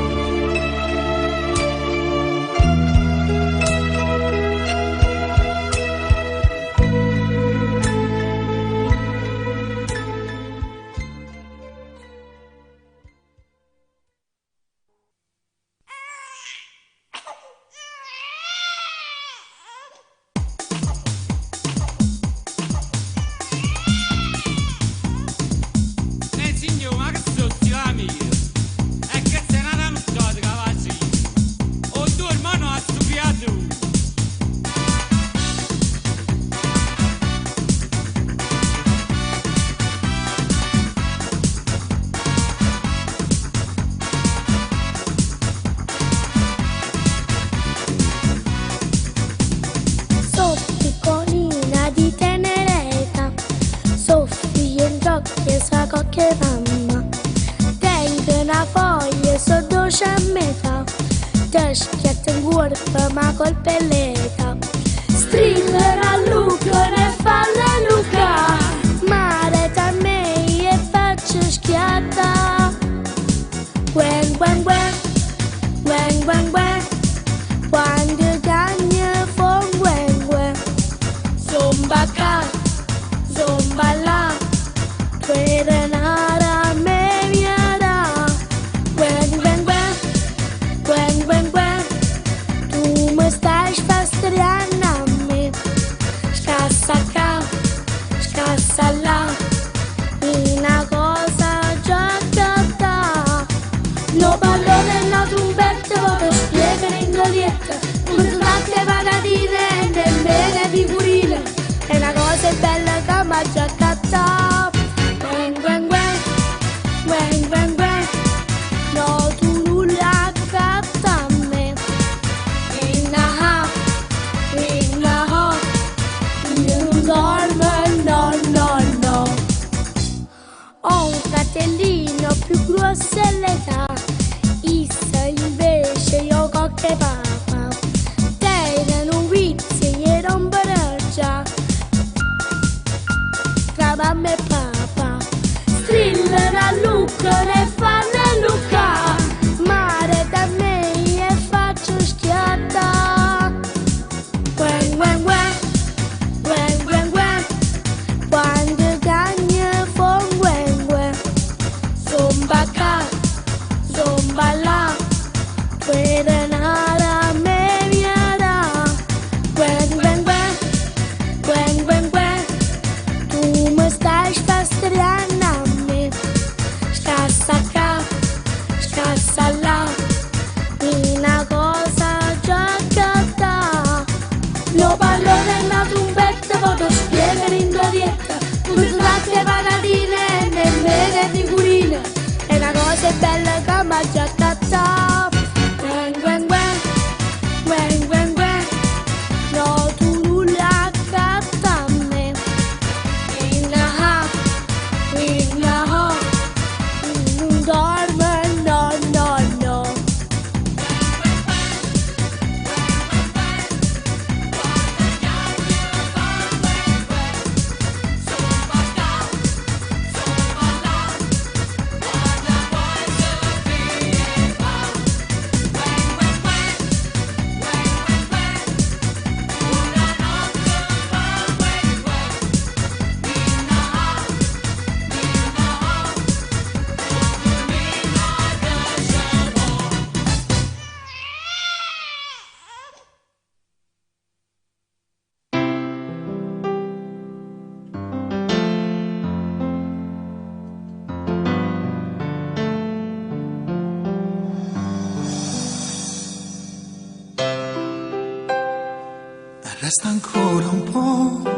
Resta ancora un po',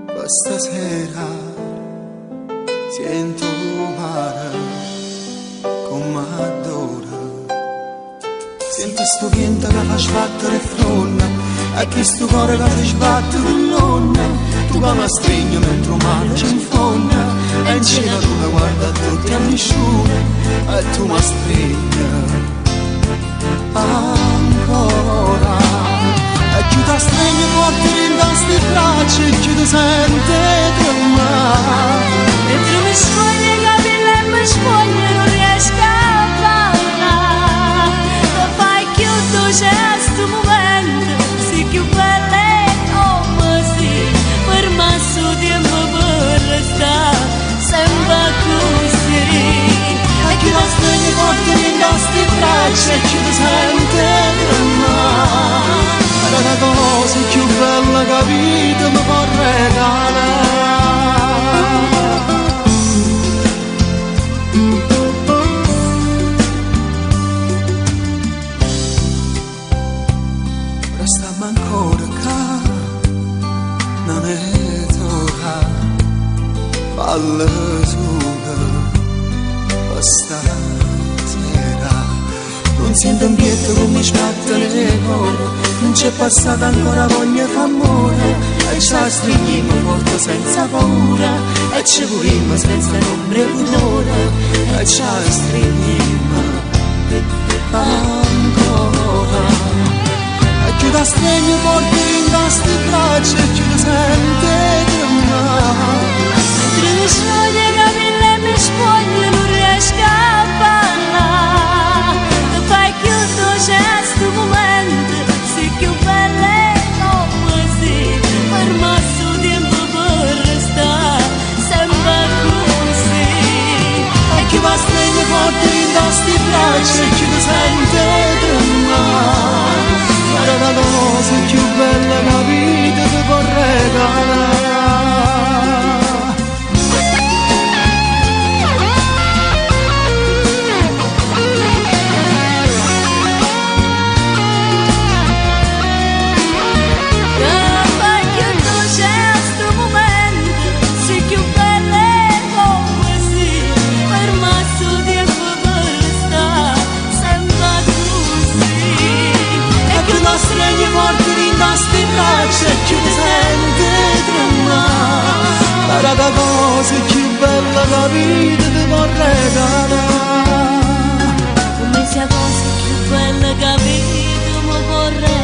per stasera sento mare come adora. Sento sto vento che fa sbattere fronna, e che sto cuore che si sbatte con l'onna. Tu come stringi mentre un mare ci infonda, e in cena tu la guarda a tutti a nessuno, e tu mi stringi ancora. E chi ti stringe forte in queste braccia, e chi ti sente tremare. Mentre mi sfoglia i capelli e mi sfoglia non riesco a parlare. Lo fai chiudo c'è sto momento, sì più belle come sì. Per masso tempo per restare sempre così. E chi ti stringe forte in queste braccia, e chi ti sente tremare. È la cosa più bella che vita mi può regalare. Restiamo ancora qua, non è ora, falla sola, stasera. Non sento un pietto come sbatte le cuore, non c'è passata ancora voglia d'amore, e ci stringiamo forte senza paura, e ci vogliamo senza ombre e pudore, e ci stringiamo ancora. E chi ti stringe forte in queste braccia, e chi ti sente tremare. Mentre mi sfoglia i capelli e mi sfoglia non riesco a parlare. Lo fai chiudo c'è sto momento, sì più belle come sì. Per masso tempo per restare sempre così. E chi va stringe forte in queste braccia, e chi ti sente tremare. Era la cosa più bella che la vita ti può regalare. Stringi forte in queste braccia, e chi ti sente tremare. Era la cosa più bella che la vita ti può regalare. Come sia cosa più bella che la vita mi può regalare.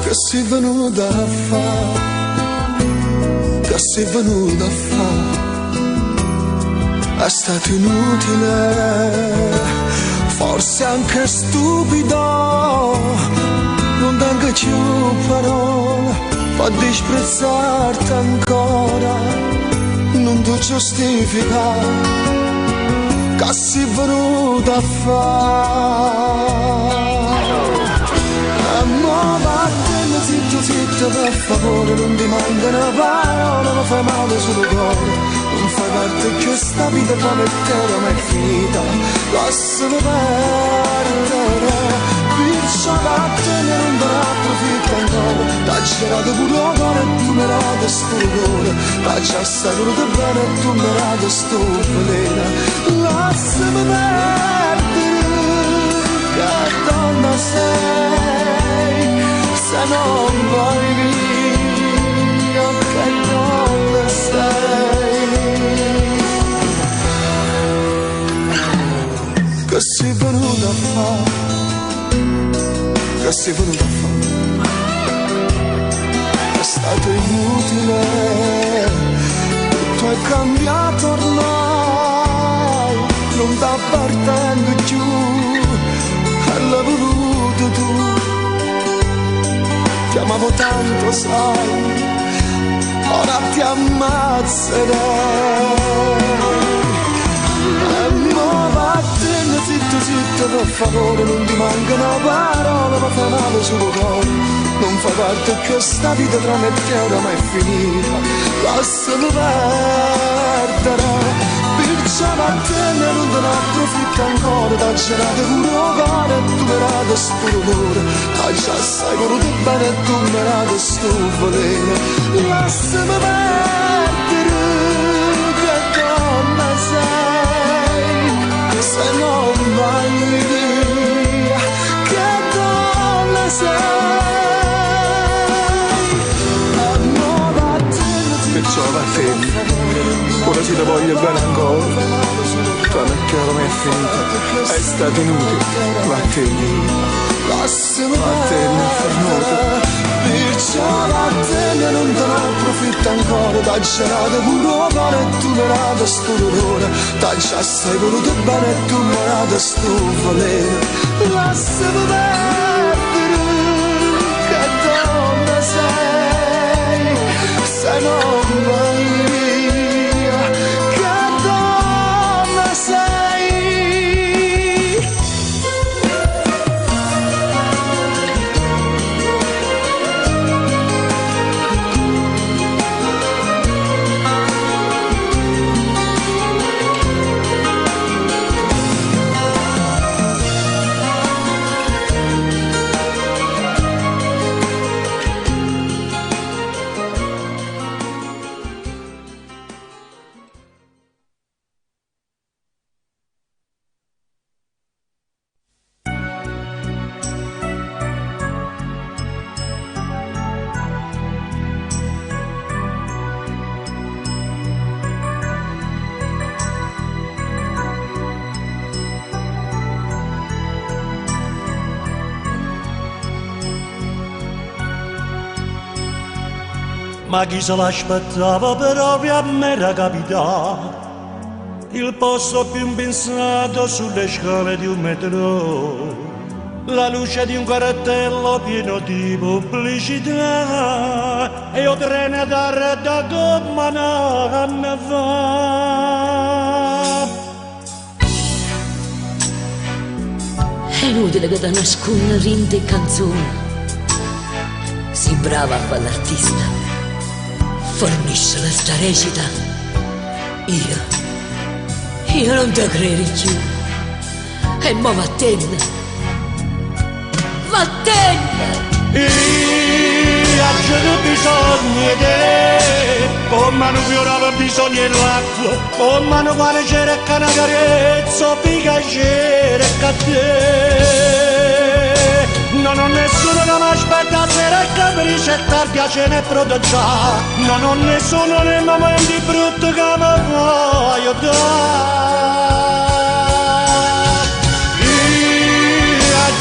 Che sei venuta a fare, che sei venuta a fare, è stato inutile, forse anche stupido, non tengo più parole, fa disprezzarti ancora, non ti giustifica, che sei venuta a fare. Zitto per favore, non ti mancano parole, non fai male sul cuore, non fai parte di questa vita, promettere ma è finita, lasciami perdere, perciò vattene non te ne approfitto ancora, t'ha girato pure il cuore e tu mi rate sto cuore, t'ha già saluto bene e tu mi rate sto veleno, lasciami perdere, che donna sei, se non vai via, che non le sei, che sei venuta a fare. che sei venuto a fare? È stato inutile, tutto è cambiato ormai, non ti appartengo più, l'hai voluto tu. Ti amavo tanto, sai, ora ti ammazzerei. E mo vattene zitto zitto, per favore, non ti mancano parole, ma fa male sul cuore. Non fa parte più sta vita tra me e te, ora ma è finita, lasciami perdere. Perciò vattene, non te ne approfitta ancora, t'ha girato pure il cuore e tu me l'hai dato sto dolore. T'hai già sai voluto bene e tu me l'hai dato sto volere. Lasciami perdere, che donna sei, se non vai via, che donna sei. Perciò vattene, ora si ti voglio bene ancora, tra me che ora mi è finita, è stato inutile, vattene, vattene, fermata. Perciò vattene, non te ne approfitta ancora, t'ha girato pure il cuore e tu me l'hai dato sto dolore. T'ha già sei voluto bene e tu me l'hai dato sto volere. Lasciami perdere, che donna sei, se non vai via, che donna sei. Ma chi se l'aspettava proprio a me era capitato, il posto più impensato sulle scale di un metro, la luce di un cartello pieno di pubblicità e io treno da redda come una me fa. È inutile che da nasconda rinte e canzoni, si brava a fare l'artista, fornisce la sta recita. Io non te credo più. E mo vattene, vattene. Io ho bisogno di te, come non fiorava bisogno dell'acqua, come non fare cerca una carezza, piacere a te. Non ho nessuno che mi aspetta sera e capisce e tardi a cena e proteggiare. Non ho nessuno nei momenti brutti che mi voglio dare.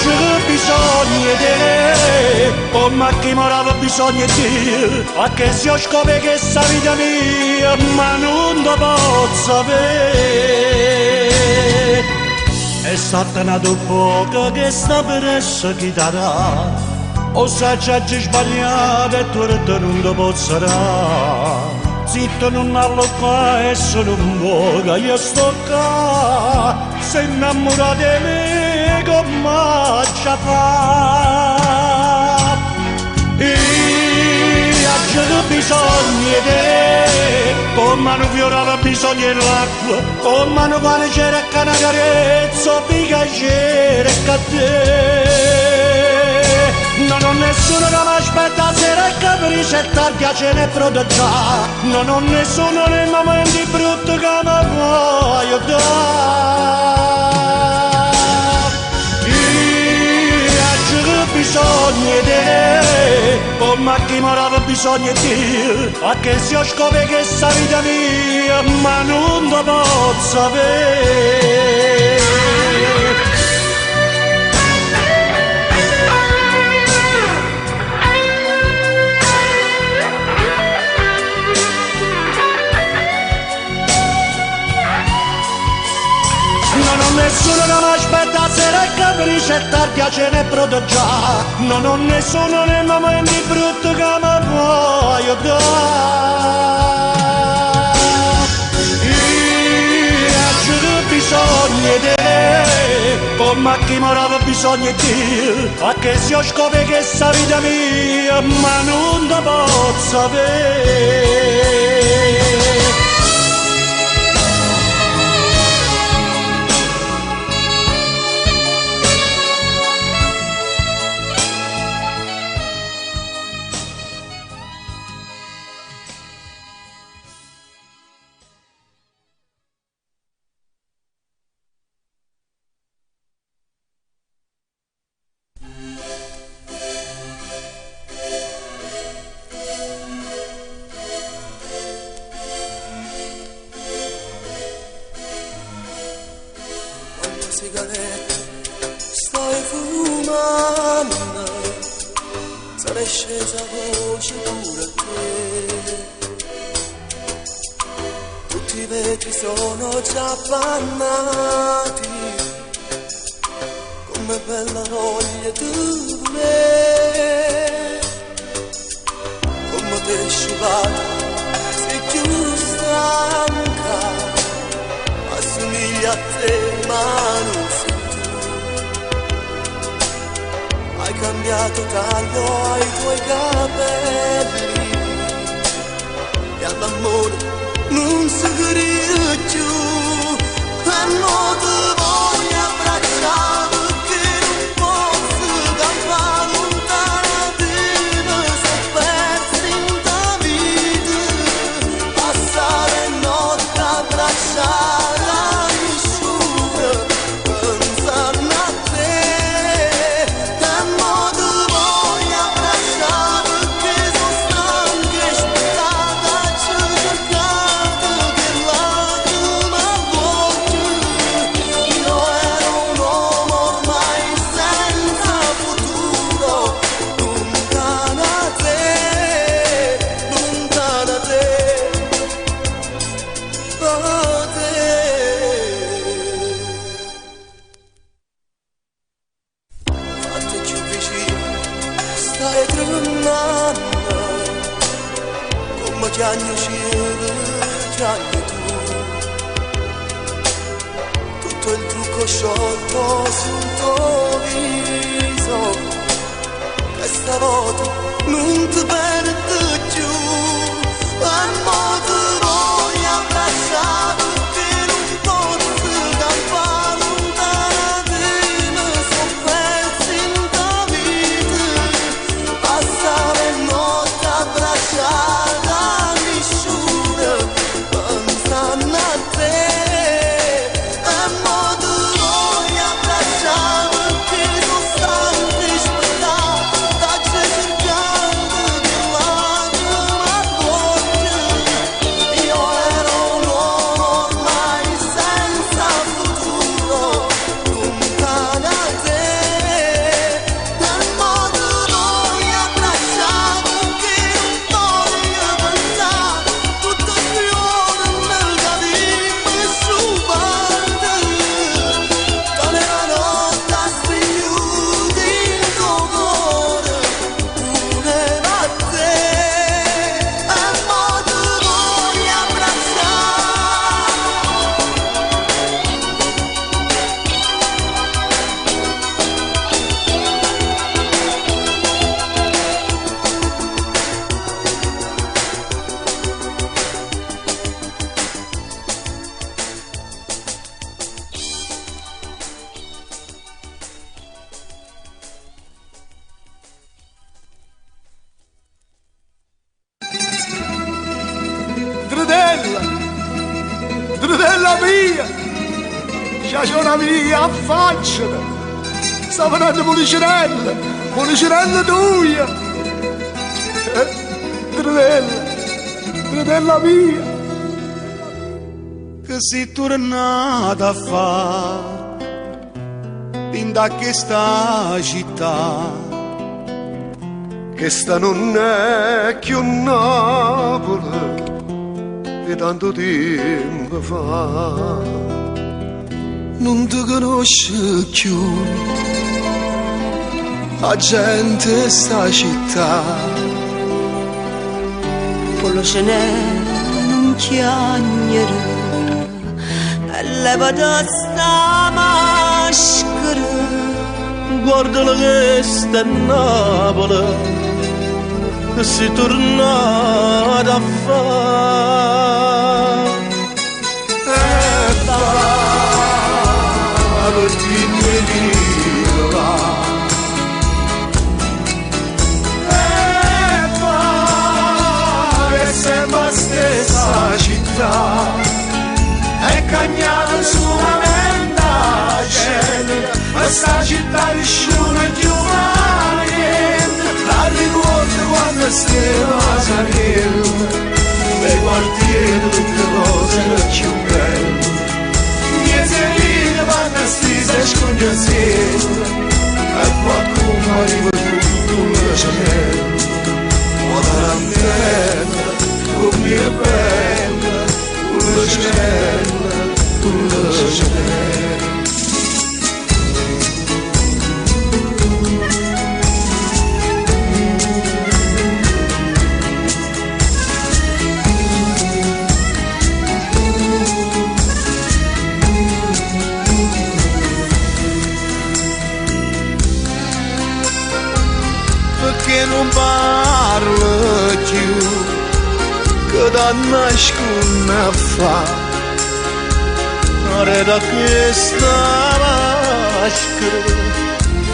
Io ho bisogno di te, come a chi morava bisogno di te, a che si scopre che sta vita mia, ma non lo posso sapere. È stata nato poco che sta presso chi darà, o saggiaggi sbagliato e tu non lo posso dare. Zitto non allo qua e sono un poco, io sto qua, sei innamorato di me come già fa. Io ho bisogno di te, come non fiorava bisogno dell'acqua, come non vale c'era una carezza, piacere a te. Non ho nessuno che mi aspetta sera e capisce e tardi a cena e proteggiare. Non ho nessuno nei momenti brutti che mi voglio dare. Io ho bisogno di te, come a chi morava bisogno di te, a che si scopre che sta vita mia, ma non lo posso sapere. e capisci è tardi a cene proteggiare. Non ho nessuno nei momenti brutti che mi può aiutare. Io ho bisogno di te, come chi morava bisogno di te, perché se io scopro che sta vita mia, ma non te posso avere. Sigarette stai fumando, sarai scesa voce pure a te. Tutti i vetri sono già appannati, come bella voglia di me. Come te scivolata, sei più stanca, assomiglia a te ma non sei tu. Hai cambiato taglio ai tuoi capelli e all'amore non si grida più. E non ti voglio abbracciare perché non posso campare lontana di me. Sono persa in ta vita, passare notte abbracciare. Tutto il trucco sciolto sul tuo viso, che stavolta non ti perde più. E non ti voglio abbracciare perché non posso campare lontana di me. Sono persa in ta vita, passare notte abbracciare. Dredella mia, c'è mia, affacciata, sta venendo Policinella tua, Dredella mia, che sei tornata a fare in da questa città, che sta non è più Napoli di tanto tempo fa. non ti conosce più. La gente sta città, quello ce n'è non chiagnere, e levate sta maschera. Guardala che sta a Napoli, che si tornata a fare. Per finirla, è sempre la stessa città, è cagnata solamente a gente, questa città nessuno è più niente. La ricordo quando stiamo a Saremo, nei quartieri tutte cose più belle. Vanno stise scognazziendo e qualcuno arriva tutto la cenella. Ma l'antenna come è bella, la cenella, la cenella. Che non parla più, che da nascondere fa, da questa maschera,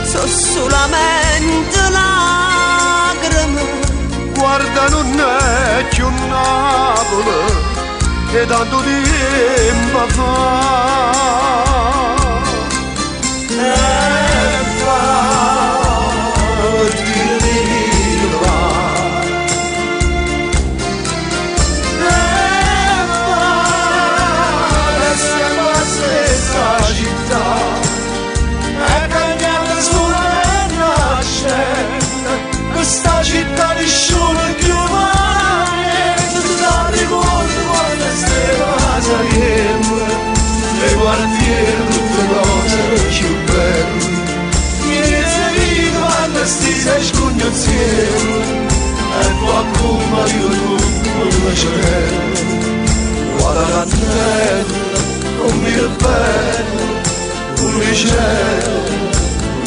sono solamente lacrime. Guarda non è più Napoli, e tanto tempo fa. Questa città nessuno è più niente. La ricordo quando stiamo a Saremo, nei quartieri tutte cose più belle. Niente vita quando stiamo scognazziendo e qualcuno arriva tutto la cenella. Guarda l'antenna come è bella, come il cielo,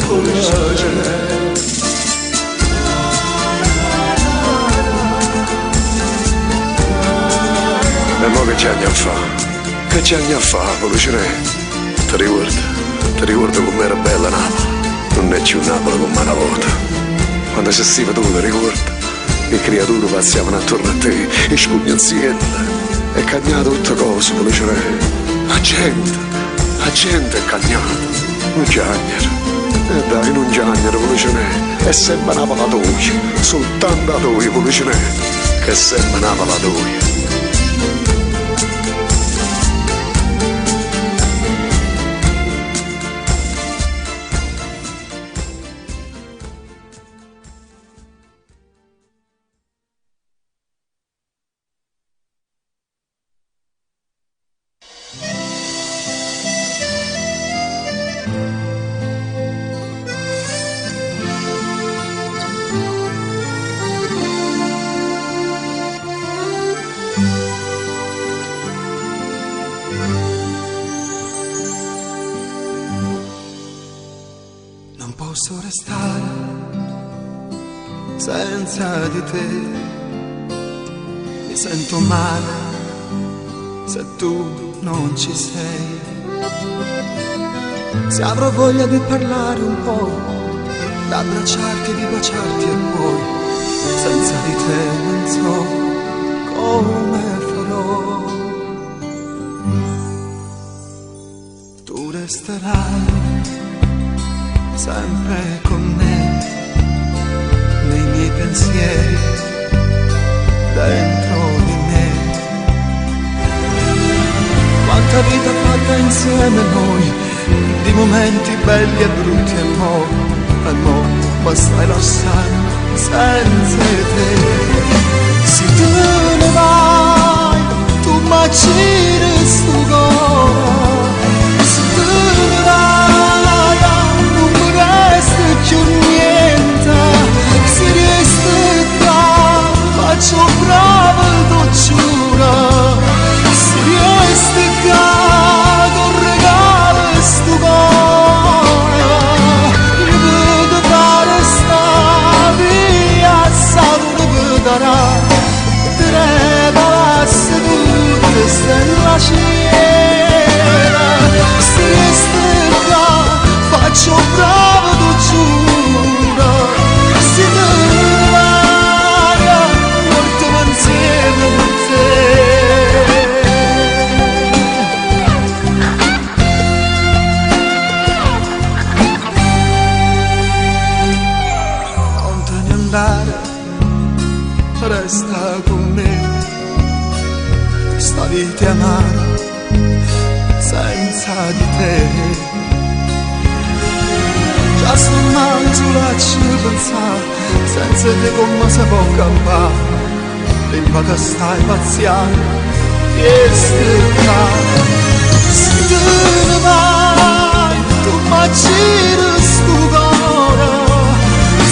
come la cenella. E mo che c'è a fa? Che c'è a fa, Lucinè? Ti ricordo com'era bella Napoli? Non è più Napoli come una volta. Quando si stiva tu, ti ricordi? Le creature passavano attorno a te, e spugnazzielle, e cagnava tutte cose, Lucinè. La gente è cagnata, non chiagnere. E dai, non chiagnere, Lucinè. È sempre Napoli a toi, soltanto a toi, Lucinè. Che è sempre Napoli a toi. Posso restare senza di te, mi sento male se tu non ci sei. Se avrò voglia di parlare un po', di abbracciarti, di baciarti e poi senza di te non so come farò. Tu resterai sempre con me, nei miei pensieri, dentro di me. Quanta vita fatta insieme noi, di momenti belli e brutti e mo basta lo sai, senza te. Se tu ne vai, tu mi ci resti ancora. Se tu la sera, se resta qua faccio bravo tu giuro, se te vai portami insieme con te. Non te ne andare, resta con me, sta vita amara senza di te. Già sto male ci pensare, senza te come si può campare, prima che stai pazziando e steccare. Se te ne vai, tu mi giri sto cuore,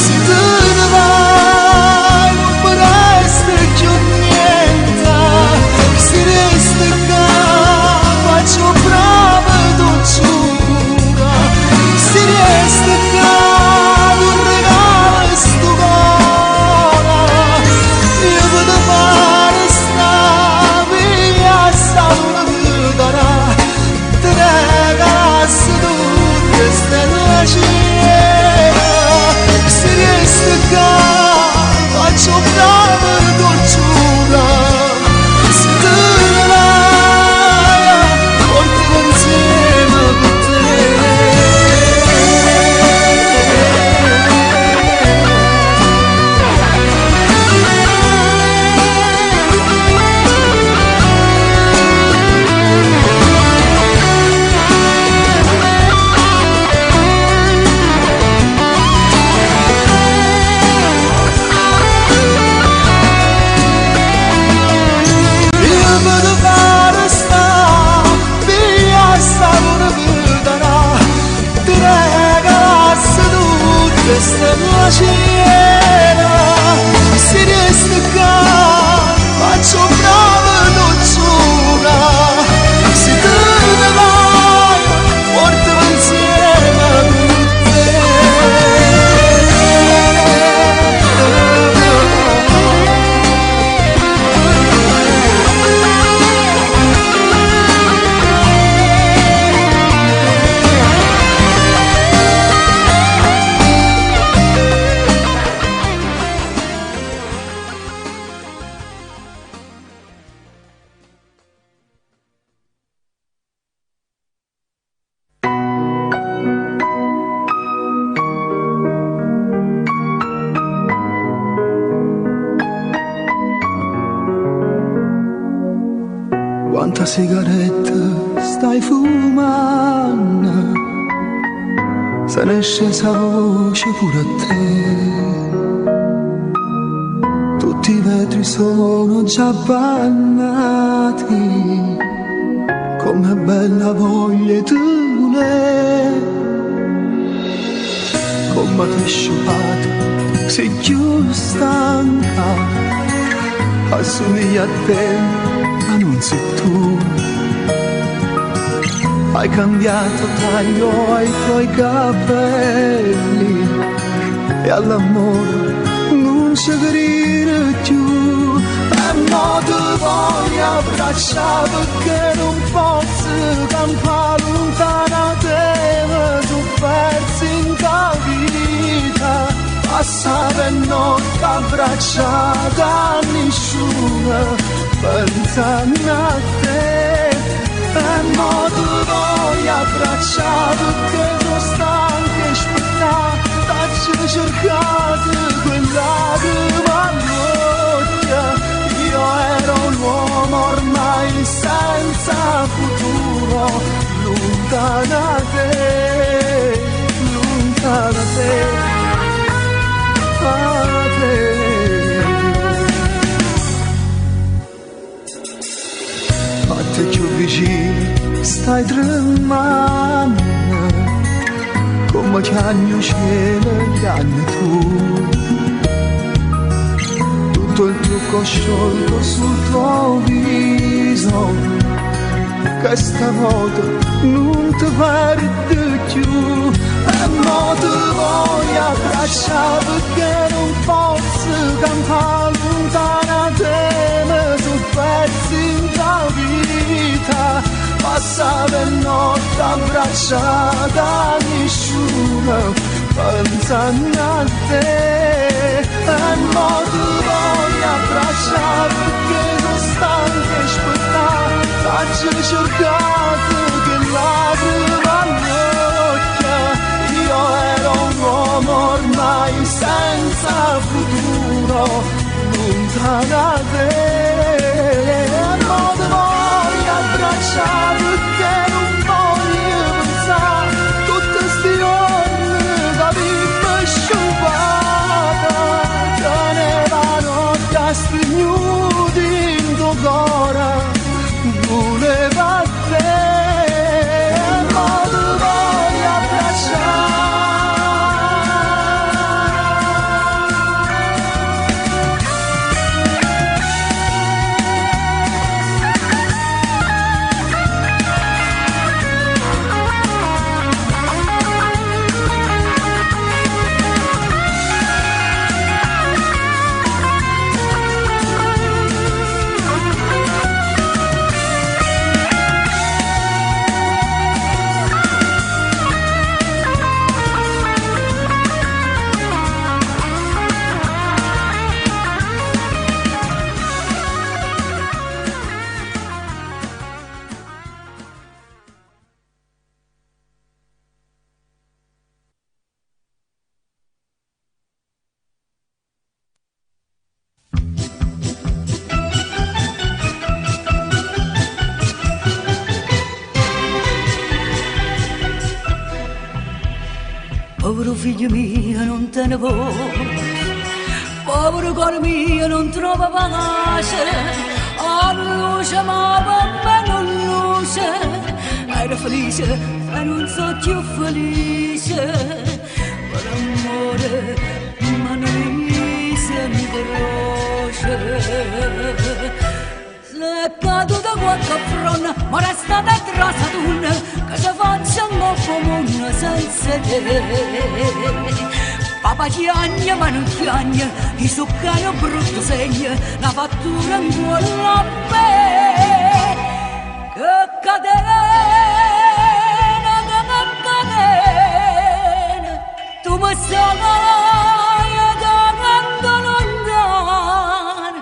se te ne vai non mi resta più niente, se resta qua faccio bravo tu giuro, se resta qua tu regali sto cuore, io posso fare sta via sta una vita, te regalassi tutte stelle cielo, se resta qua faccio bravo tu giuro, se te ne vai portami insieme con te. Io posso fare sta via sta una vita, ti regalassi tutte stelle cielo, se resta qua faccio bravo tu giuro, se te ne vai portami insieme con te. Quanta sigaretta stai fumando, se ne è scesa voce pure a te. Tutti i vetri sono già bagnati, come bella voglia tu ne, come ti sciupata, sei più stanca, assomiglia a te. Ma non sei tu, hai cambiato taglio ai tuoi capelli e all'amore non ci credi più. E mo ti voglio abbracciare perché non posso campare lontana te, mi sono persi in tua vita, passa per notte abbracciata a nessuno, pensando a te. E mo ti voglio abbracciare perché sono stanco e aspettare, t'ho cercato quella che m'alloggia. Io ero un uomo ormai senza futuro, lontana da te, lontana da te, da te. Fatte più vicino, stai tremando, come chiagno cielo, chiagno tu. Tutto il trucco sciolto sul tuo viso, che stavolta non ti perdi più. E mo ti voglio abbracciare perché non posso campare lontana da te, mi sono persi in tua vita, abbracciata nessuno pensando a te e mo ti voglio abbracciare perché non stanco a aspettare faccio cercato che lacrima all'occhio io ero un uomo ormai senza futuro lontano da te mo ti voglio abbracciare perché non voglio pensare tutte sti giorni da vita sciupata tenevano da spignuti in tuo cuore voleva te ma ti voglio abbracciare Povero figlio mio non te ne vuoi, povero cuore mio non trova pace, a luce ma per me non luce, ero felice e non so più felice, per amore ma non mi senti croce. Se caduta qualche fronna, ma resta dentro a Saturno, che ci faccia un po' comune senza te. Papà chiagna ma non chiagna, i succano brutto segno, la fattura in cuore a me. Che catena, tu mi stai dando lontano,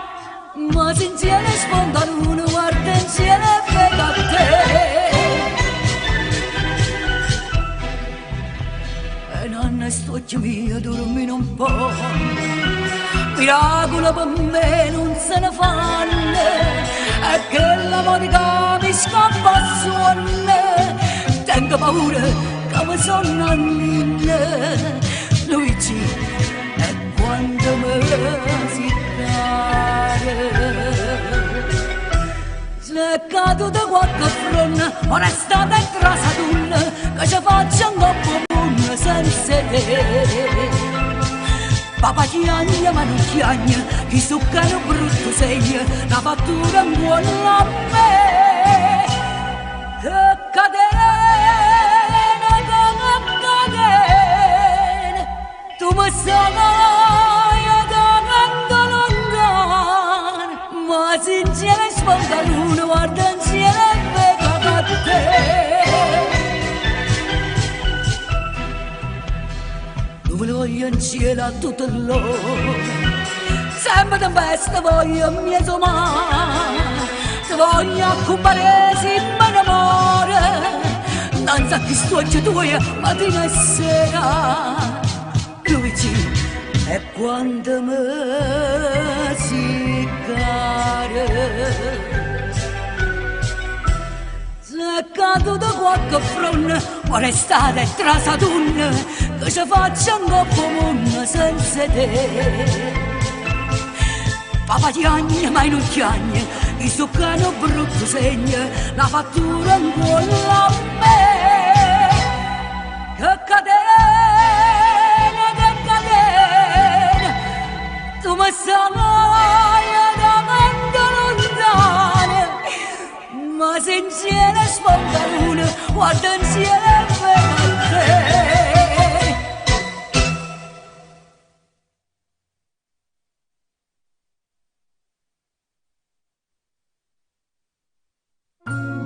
ma sinziale sponda l'uno, guarda insieme e veda a te. E nonna stocchio mio, dormire un po', miracolo per me non se ne fanno, e che la monica mi scappa a suonne, tengo paura che mi sono anninne, Luigi, e quando me si se è caduta qualche fronna, ma resta dentro a Saturno, che ci faccia un po' comune senza te. Papà chiagna ma non chiagna, i succano brutto segno, la fattura in buona a me. Che catena, tu mi stai dando lontano, ma se insieme sponda l'uno, guarda insieme e veda a te. Dove voglio in cielo a tutto l'oro, sempre tempesta voglio mia somare, se voglio accumulare si mi innamora, non sa chi sto tua mattina e sera. Luigi, e quando me si care, se è caduta qualche fronna, ma resta dentro a Saturno, che ci faccia un po' comune senza te. Papà chiagna ma non chiagna, i succano brutto segno, la fattura in cuore a me. Che catena, tu mi stai dando lontano, ma se insieme sponda l'uno, guarda insieme e veda a te.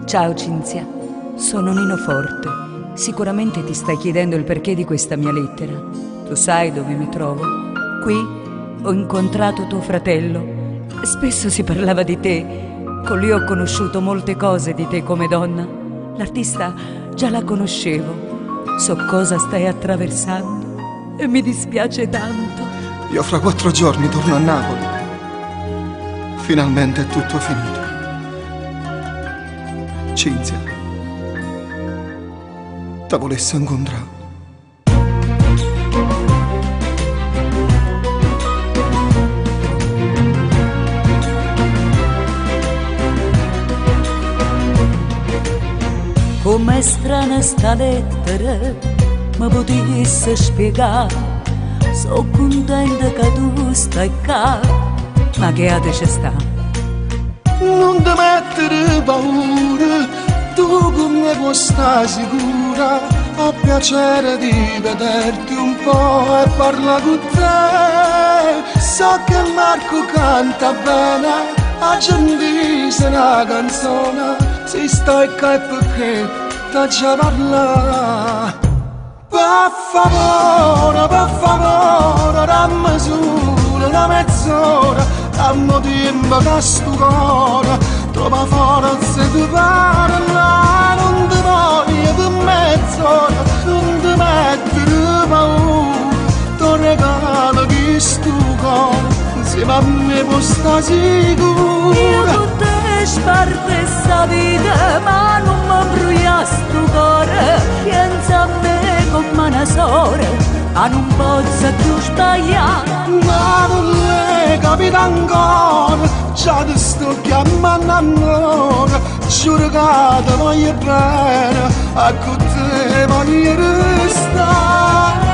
Ciao Cinzia, Sono Nino Forte. Sicuramente ti stai chiedendo il perché di questa mia lettera. Tu sai dove mi trovo? Qui ho incontrato tuo fratello. Spesso si parlava di te. Con lui ho conosciuto molte cose di te come donna. L'artista già la conoscevo. So cosa stai attraversando e mi dispiace tanto. Io fra 4 giorni torno a Napoli. Finalmente è tutto finito. Cinzia, ti volessi incontrare. Com'è strana sta lettera, mi potessi spiegare. So contenta che tu stai qua, ma che altro ci sta? Non ti mettere paura, tu con me puoi stare sicura. Ho piacere di vederti un po' e parla con te. So che Marco canta bene, a Gentile una canzone. Se stai qua è perché t'ha già parlato. Per favore, dammi solo una mezz'ora, dammi tempo che sto cuore trova forza di parlare. Non ti voglio per mezz'ora, non ti mettere paura, ti regalo questo cuore, insieme a me puoi stare sicura. Io tutte sparte sta vita, ma non mi brucia sto cuore. Pensa a me come una sorella, ma non posso più sbagliare. Ma non le capita ancora, già ti sto chiamando amore. Giuro che ti voglio bene, a con te voglio restare.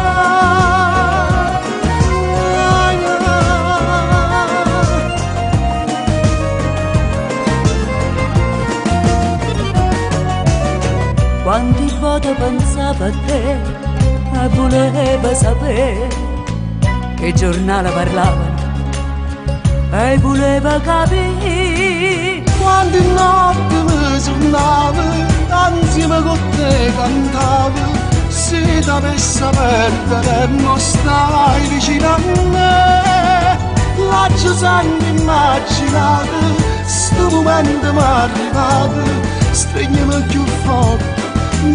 Quanti volte pensavo a te e volevo sapere che giornale parlavano e volevo capire. Quante notti mi suonavo, insieme con te cantavo. Se ti avessi perdere e non stai vicino a me, l'ho sempre immaginato, sto momento mi è arrivato. Stringiami più forte,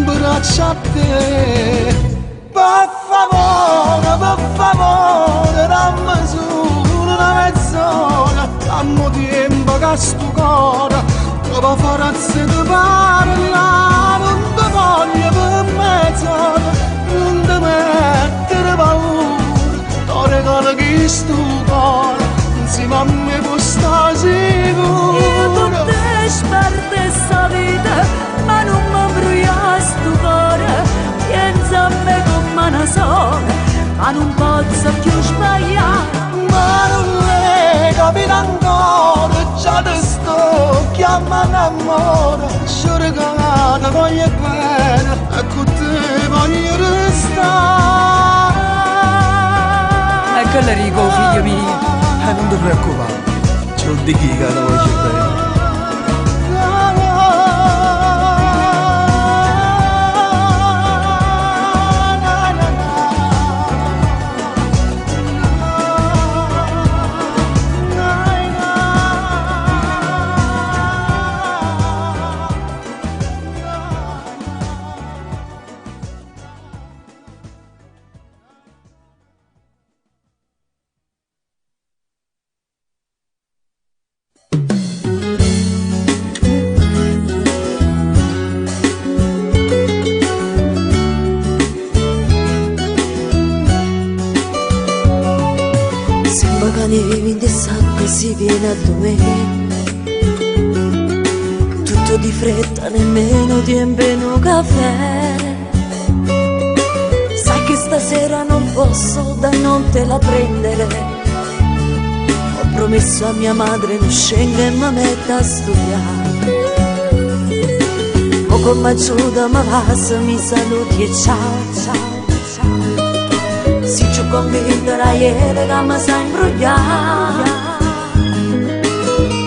braccia a te. Per favore, dammi solo una mezz'ora, dammi tempo che sto cuore trova forza di parlare. Non ti voglio per mezz'ora, non ti mettere paura, ti regalo questo cuore, insieme a me puoi stare sicura. Io tutte sparte sta vita, ma non mi brucia sto cuore. Pensa a me come una sola, ma non posso più sbagliare. Ma non le capita ancora, già ti sto chiamando amore. Giuro che ti voglio bene, e con te voglio restare. Ecco Enrico, figlio mio, non ti preoccupare, ce lo dico che ti voglio bene. Si viene a domenica, tutto di fretta, nemmeno tempo un caffè. Sai che stasera non posso da non te la prendere. Ho promesso a mia madre non scenga e mi metta a studiare. O con m'aiuta mi passa, mi saluti e ciao, ciao, ciao. Si ci convinta ieri che mi sa imbrogliare.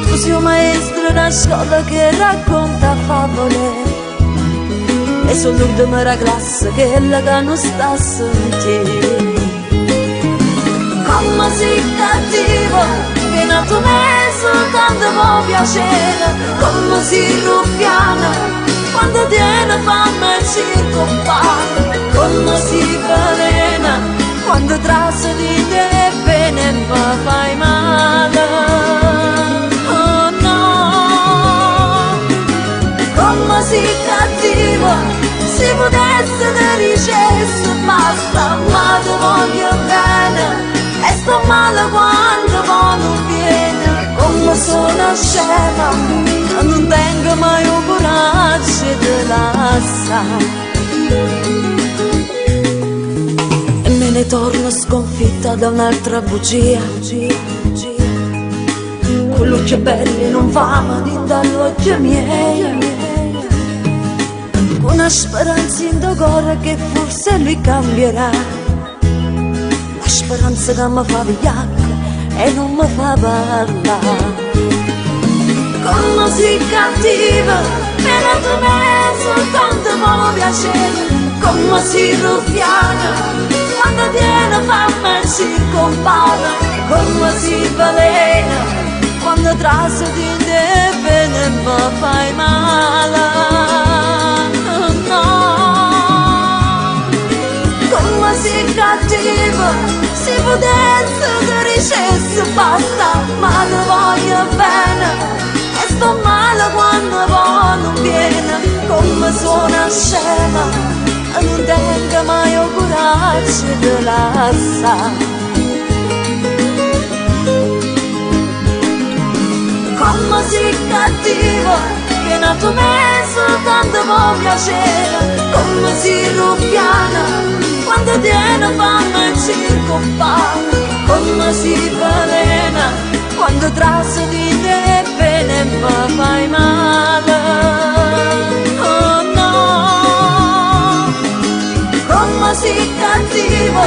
Tu sei un maestro da scuola che racconta favole, e sull'ultima la classe che è la che non sta a sentire. Come sei cattivo, che nato me soltanto può piacere, come sei ruffiana, quando tiene fame il circo pane, come sei velena, quando trasse di te bene mi fai male. Oh no, come sei cattivo, se potesse te dicesse basta, ma ti voglio bene. E sto male quando poi non viene, come sono scema, non tengo mai un coraggio di lasciare. E me ne torno sconfitta da un'altra bugia. Quello che è bello non fama di dagli occhi miei, con una speranza in tuo cuore che forse lui cambierà. La speranza che mi fa vigliacca e non mi fa parlare. Come sei cattiva, per tu me soltanto può piacere. Come sei ruffiana, quando tiene fame si compara. Come sei velena, quando trasse di te bene mi fai male. No, come sei cattiva, se potesse ti dicesse basta, ma ti voglio bene. E sto male quando poi non viene, come suona scema, non tengo mai il coraggio di lasciare. Come sei cattivo, che nato me soltanto può piacere, come sei ruffiana, quando tiene fame il circo pane, come si velena, quando trasse di te bene mi fai male. Oh no, come sei cattivo,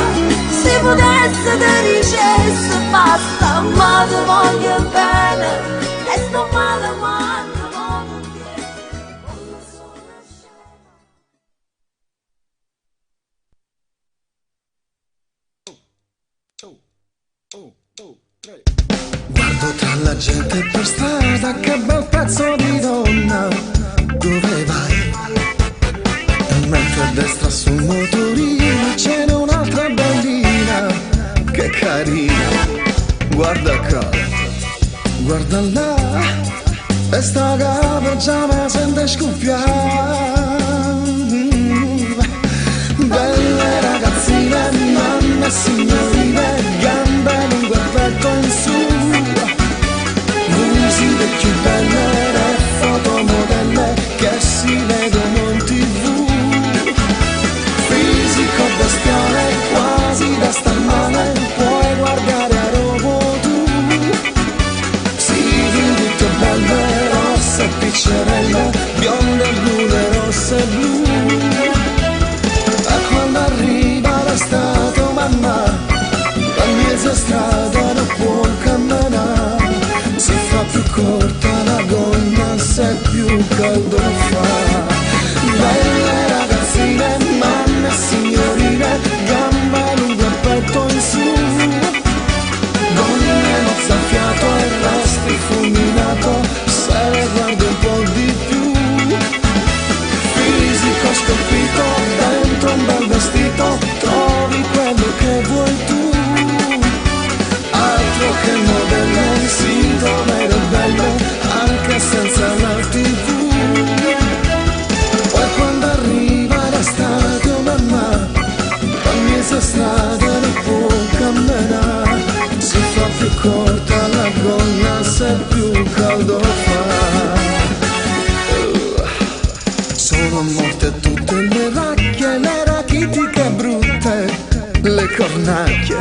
se potesse te dicesse basta, ma ti voglio bene, e sto male quando poi non viene, come sono scema. Guardo tra la gente per strada, che bel pezzo di donna, dove vai? E mentre a destra sul motorino c'è un'altra bambina, che carina. Guarda qua, guarda là, e sta capa già mi sente scoppiare. Belle ragazzine, mamme e signorine, gambe lunghe e petto in su, musiche più belle, le fotomodelle che si vedono in TV. Fisico bestiale, quasi da star male, puoi guardare a robo tu. Sì, tutto belle, rosse e piccerelle, bionde e blu, le rosse e blu. Quando arriva l'estate, mamma, la mezza strada non può camminare, si fa più corta la gonna, se più caldo fa. Belle ragazzine, mamme e signorine, gamba lunga e petto in su, donne mozza fiato e rasti fulminato, se le guardi un po' di più. Fisico scolpito dentro un bel vestito, trovi quello che vuoi tu. Altro che modelle, sindrome del bello, anche senza la TV. Poi quando arriva l'estate, oh mamma, la mia strada non può camminare, si fa più corta la gonna, se più caldo fa. Sono morte tutte le vacche, le rachitiche brutte, le cornacchie.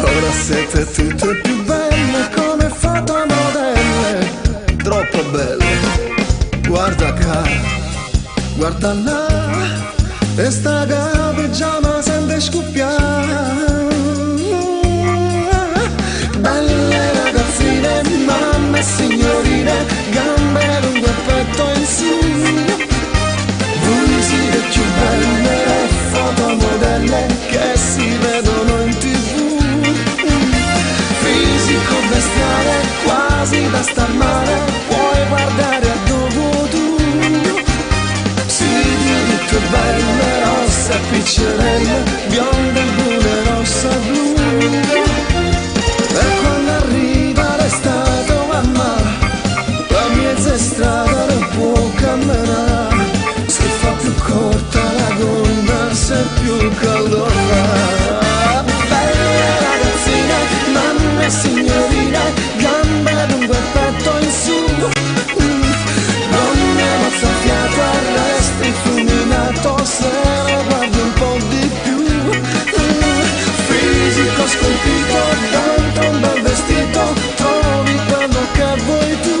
Ora siete tutte più belle come fotomodelle, troppo belle. Guarda cara, guarda là, e sta pigiama sente scoppiare. Belle ragazzine, mamme e signorine, gambe lunghe e petto in su, mare, puoi guardare a dove tu. Sì, di tutte belle, rossa, piccerelle, bionda, bruna, rossa, blu. E quando arriva l'estate, mamma, la mezza strada non può camminare. Si fa più corta la gonna, se più caldo fa. Belle ragazzine, mamme e signorine, gambe lungo il petto in su. Donne mozza fiato, arresti fulminato, se ne guardi un po' di più. Fisico scolpito, dentro un bel vestito, trovi quello che vuoi tu.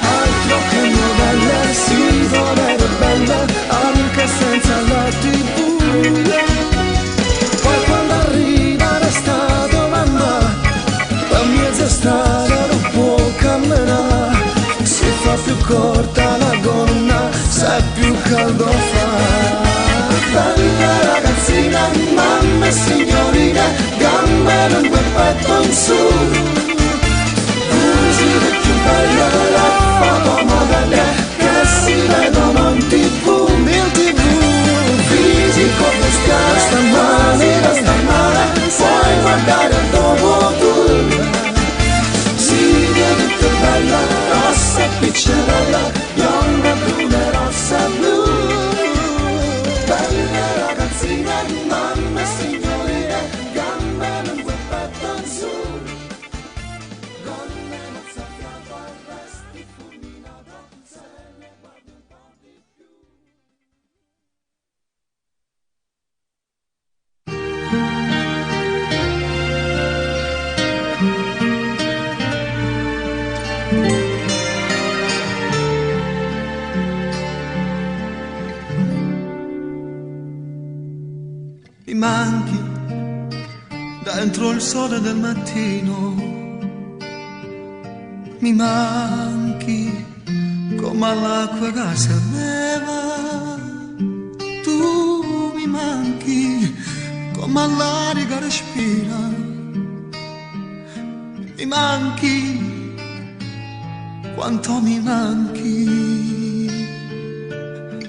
Altro che novelle, si volere belle, anche senza la TV. Poi quando arriva l'estate, mamma, la mezza strada non può camminare. Si fa più corta la gonna, se più caldo fa. Belle ragazzine, mamme e signorine, gambe lungo il petto in su. Usi le più belle, le fotomodelle che si vedono in TV, in TV. Fisico bestiale, sta male, puoi guardare dove tu. Sì, di più bella, rossa e piccerella, bionda, bruna, rossa e blu. Belle ragazzine, mamme e signorine, gambe lungo il petto in su. Gonne mozza fiato, arresti fulminato, se ne guardi un po' di più. Mi manchi dentro il sole del mattino, mi manchi come all'acqua che si alleva. Tu mi manchi come all'aria che respira, mi manchi quanto mi manchi,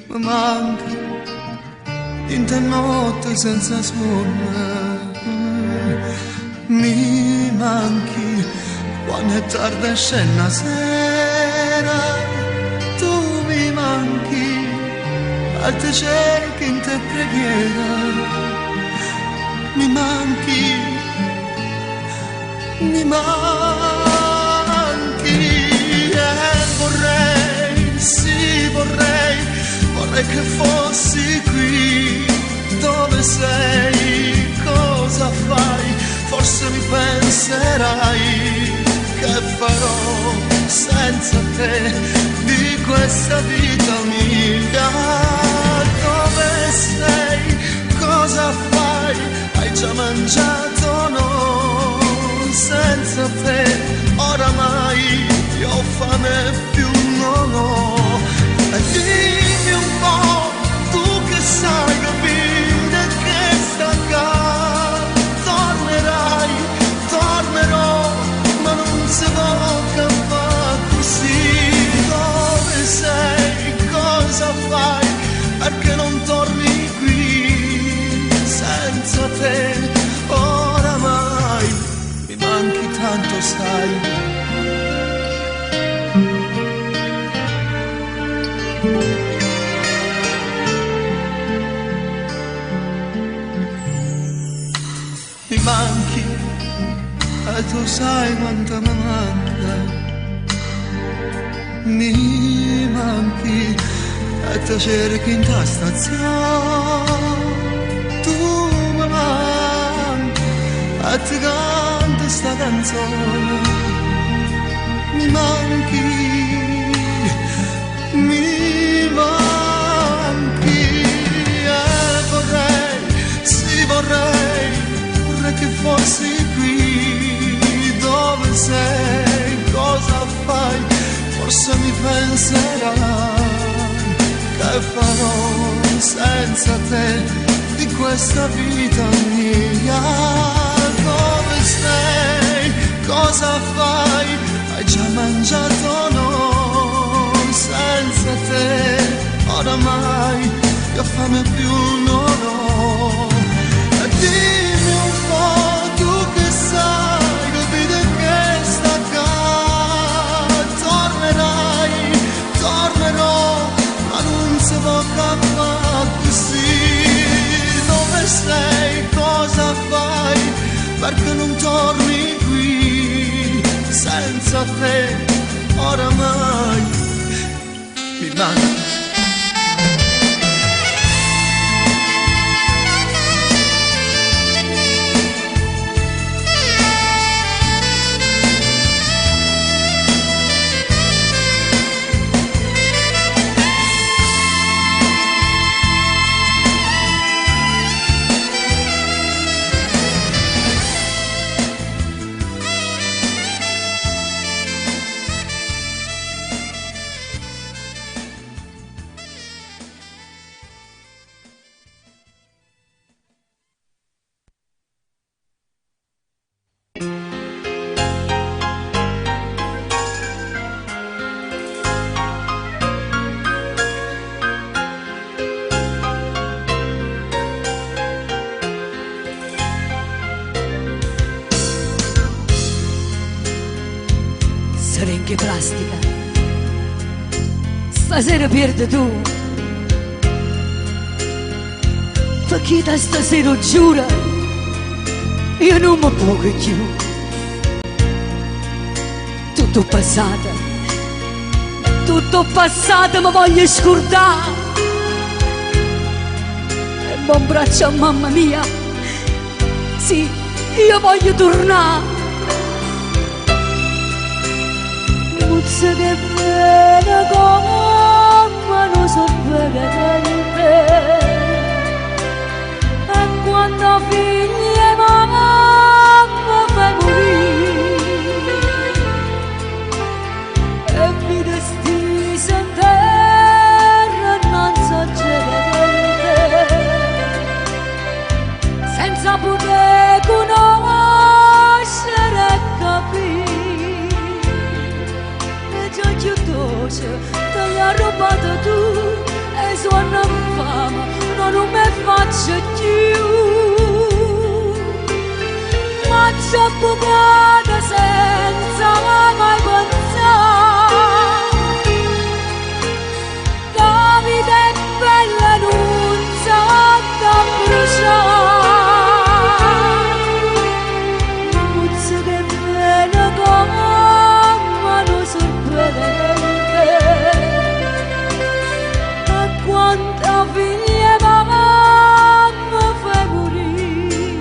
mi manchi in te notte senza sonno, mi manchi quando è tarda e scena sera. Tu mi manchi, al te cerchi in te preghiera, mi manchi, mi manchi. E vorrei, sì vorrei, vorrei che fossi qui dove sei, cosa fai, forse mi penserai che farò senza te di questa vita mia. Dove sei, cosa fai, hai già mangiato no, senza te oramai io ho fame più non ho. E dimmi un po', tu che sai capire che sta qua, tornerai, tornerò, ma non si può fare così. Dove sei, cosa fai, perché non torni qui, senza te oramai mi manchi tanto sai. Mi manchi e tu sai quanto mi manca, mi manchi e ti cerchi in ta stazione. Tu mi manchi e ti canto sta canzone, mi manchi, mi manchi. E vorrei, sì vorrei, vorrei che fossi qui dove sei, cosa fai, forse mi penserai che farò senza te di questa vita mia. Dove sei, cosa fai, hai già te oramai mi manca. Sarenche plastica, stasera pierde tu, perché da stasera giura io non mi può più. Tutto passato mi voglio scordare, e buon braccio a mamma mia, sì, io voglio tornare. Muzza che bene come non sorprendente, e quando figli e mamma fai morire, e mi destisa in terra non so gente, senza poter conoscere e capire. Già dolce, te l'ha rubato tu, e suona fama, non mi faccio più. Ma c'è bucata senza mai pensare, la vita è bella, non sa da bruciare. Muzza che bene come non sorprendente, e quanta figlia mamma fai morire.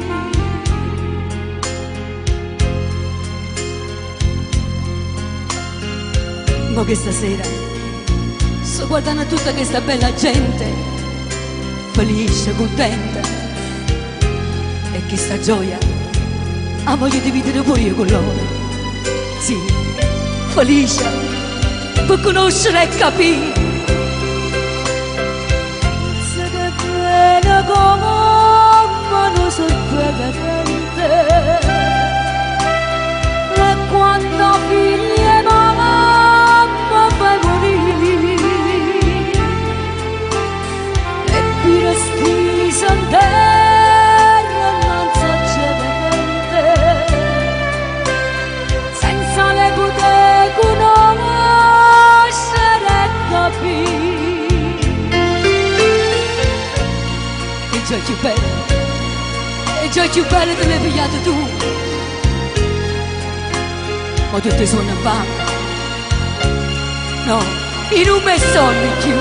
Ma che stasera sto guardando tutta questa bella gente, felice, contenta, e che sta gioia la voglio dividere pure io con loro. Sì, felice per conoscere e capire. Se che bene come non sorprendente, e quando figli e mamma fai morire, e mi resti in terra non so gente, senza le poter conoscere e capire. E già più bella, e già più bella te l'hai pigliato tu, ma tutte sono in vano. No, io non mi sono più.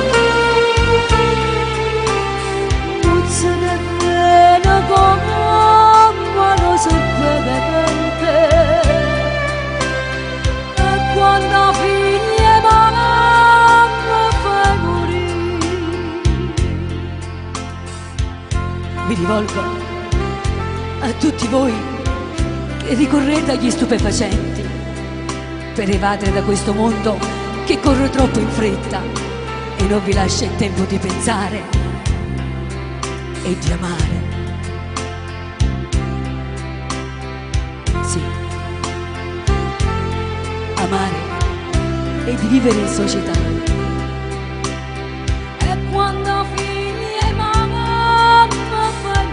Muzza che bene come non sorprendente, e quando figli e mamma fai morire. Mi rivolgo a tutti voi che ricorrete agli stupefacenti per evadere da questo mondo che corre troppo in fretta e non vi lascia il tempo di pensare e di amare. Sì, amare e di vivere in società. E quando figli e mamma fai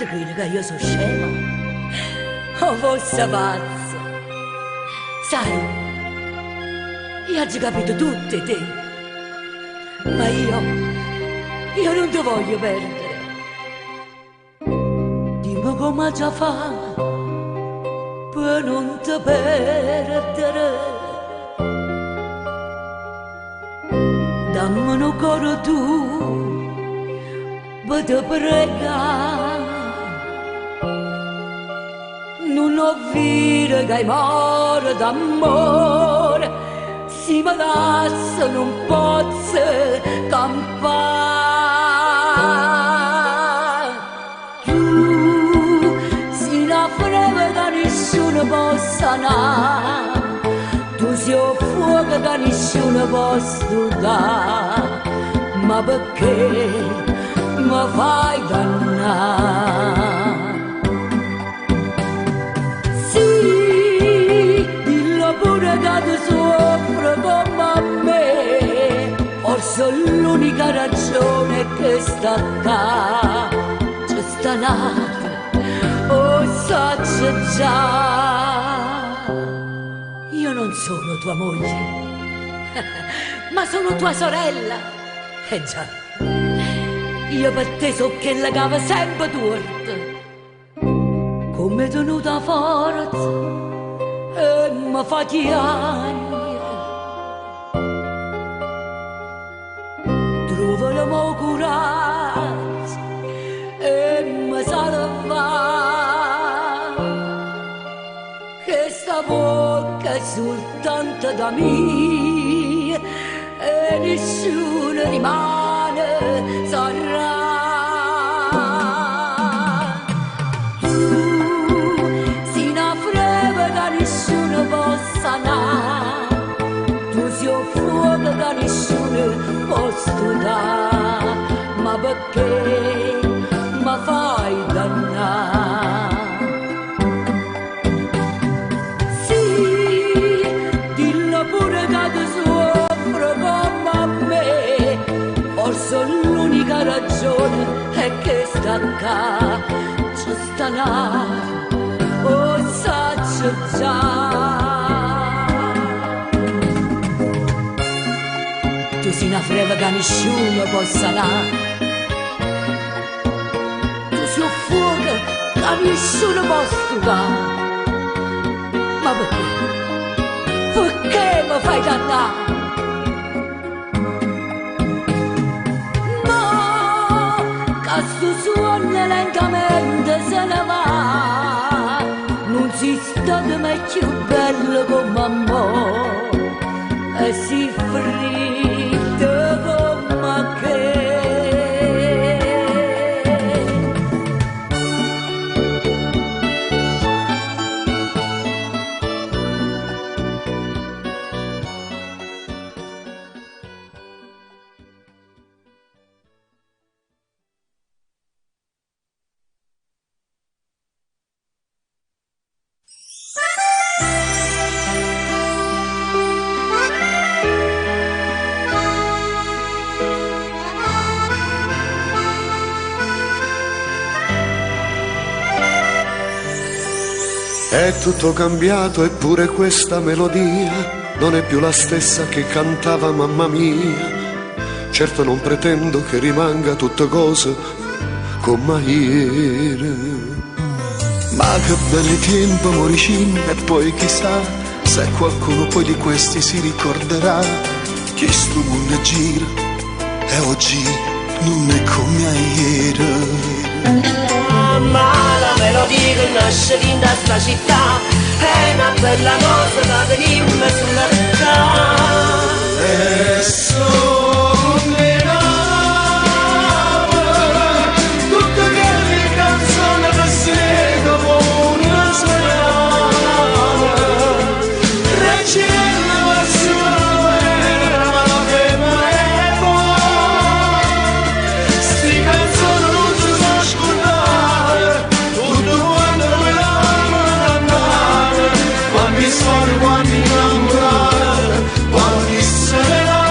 te credi che io sono scema? O forse pazzo? Sai, io ho già capito tutte te, ma io non ti voglio perdere. Dimmi come già fa per non ti perdere. Dammi un cuore tu, per te pregare. Non ho vita che muore d'amore, si mi dassa non posso campare. Tu si la freve che nessuno possa andare, tu sei un fuoco che nessuno possa dare, ma perché mi fai dannare? Pure che tu soffri come me, forse l'unica ragione che sta qua, c'è sta nata, oh saggio già. Io non sono tua moglie, ma sono tua sorella, già, io per te so che la cava sempre torta, come tenuta forza. E mi fa chiagna, trovo il mio coraggio e mi salva, che sta bocca è soltanto da me e nessuno rimane sarà. Tu sei un fuoco che nessuno può dare, ma perché mi fai dannare? Sì, dillo pure che tu soffri come me, forse l'unica ragione è che sta qua, c'è sta là, oh saggio già. Tu sei una freva che nessuno possa dare, tu sei un fuoco che nessuno possa dare, ma perché? Perché mi fai dannare? No, che sto suono lentamente se ne va, non si stato mai più bello come amore, e si fritto come che. È tutto cambiato eppure questa melodia non è più la stessa che cantava mamma mia. Certo non pretendo che rimanga tutto cose come ieri. Ma che bel tempo moricin e poi chissà se qualcuno poi di questi si ricorderà che sto mondo gira e oggi non è come ieri. Ma la melodia che nasce in questa città è una bella cosa da venire sulla città. E suonerà tutte quelle canzoni che seguono una serata. Regina Marsuera, ma la prima è poi. Sti canzoni non si sono scordate, tutto quanto me l'hanno andare. Quanti suoni, quanti innamorati, quanti se ne va.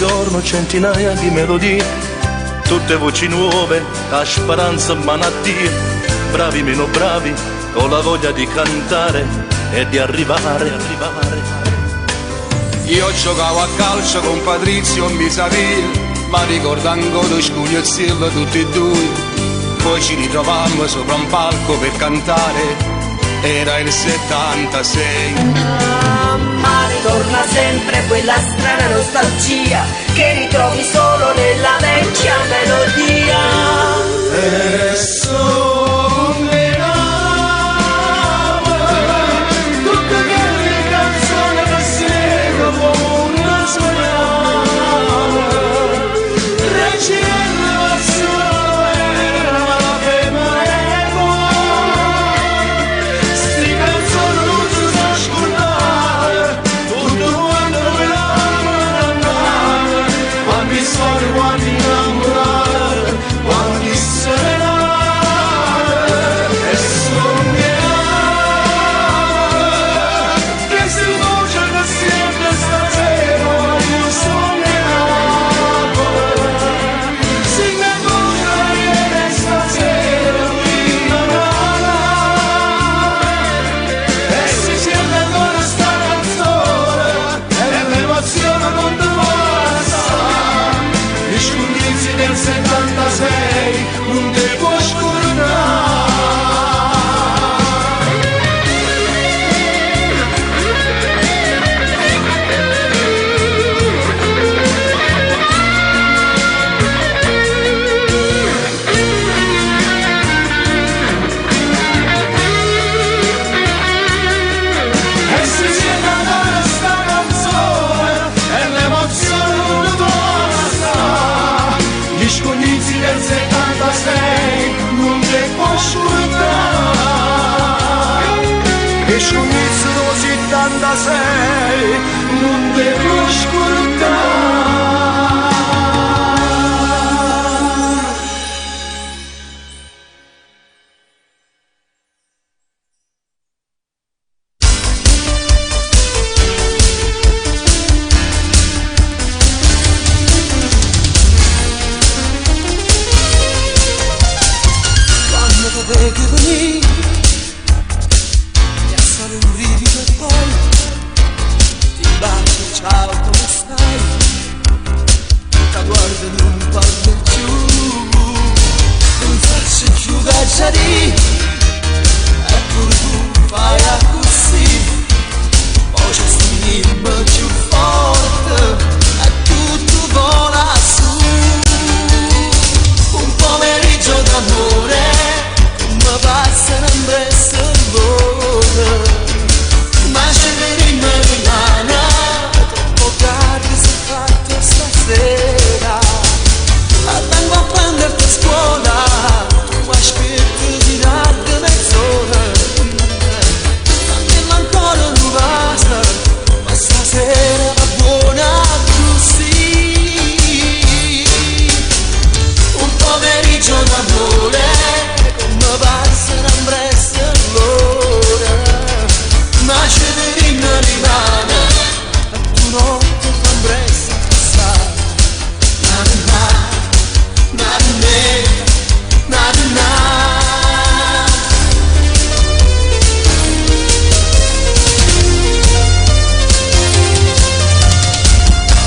giorno centinaia di melodie, tutte voci nuove, a speranza e malattie, bravi meno bravi, con la voglia di cantare e di arrivare. Io giocavo a calcio con Patrizio e Misavia, ma ricordo ancora scugnazzello tutti e due. Poi ci ritrovammo sopra un palco per cantare, era il 76. Ma ritorna sempre quella strana nostalgia che ritrovi solo nella vecchia melodia. E sognavo tutte quelle canzoni che seguono una sognava. Recitava solo era la femeco. Sti canzoni non si sa scordare, tutto quando me l'amo andare, quando sono quando innamorare, quando serenare e sognare che si voce che sempre stasera io sognavo, si mi voce ieri stasera e si sente ancora sta canzone e l'emozione non ti passa. Gli scondizi del 76 non ti può scordare. E si sente ancora sta canzone e l'emozione non ti passa. Gli scondizi del 76 non ti può scordare. Gli scondizi del 76 non ti può scordare. Quando ti vedi venire mi assale un brivido e poi ti bacio, ciao come stai? Ti guardo e non parlo più, non faccio più cacciari, eppure tu fai a così. Poi c'è sto più forte e tutto vola su. Un pomeriggio d'amore come passa un presso l'ora, ma c'è venire rimane troppo tardi si è fatto stasera. Vengo a prenderti a scuola, tu aspetti di tardi mezz'ora, ma ancora non basta, ma stasera va buona così. Un pomeriggio d'amore come passa un presso l'ora, ma c'è venire rimane e tu notte fa un presso passare.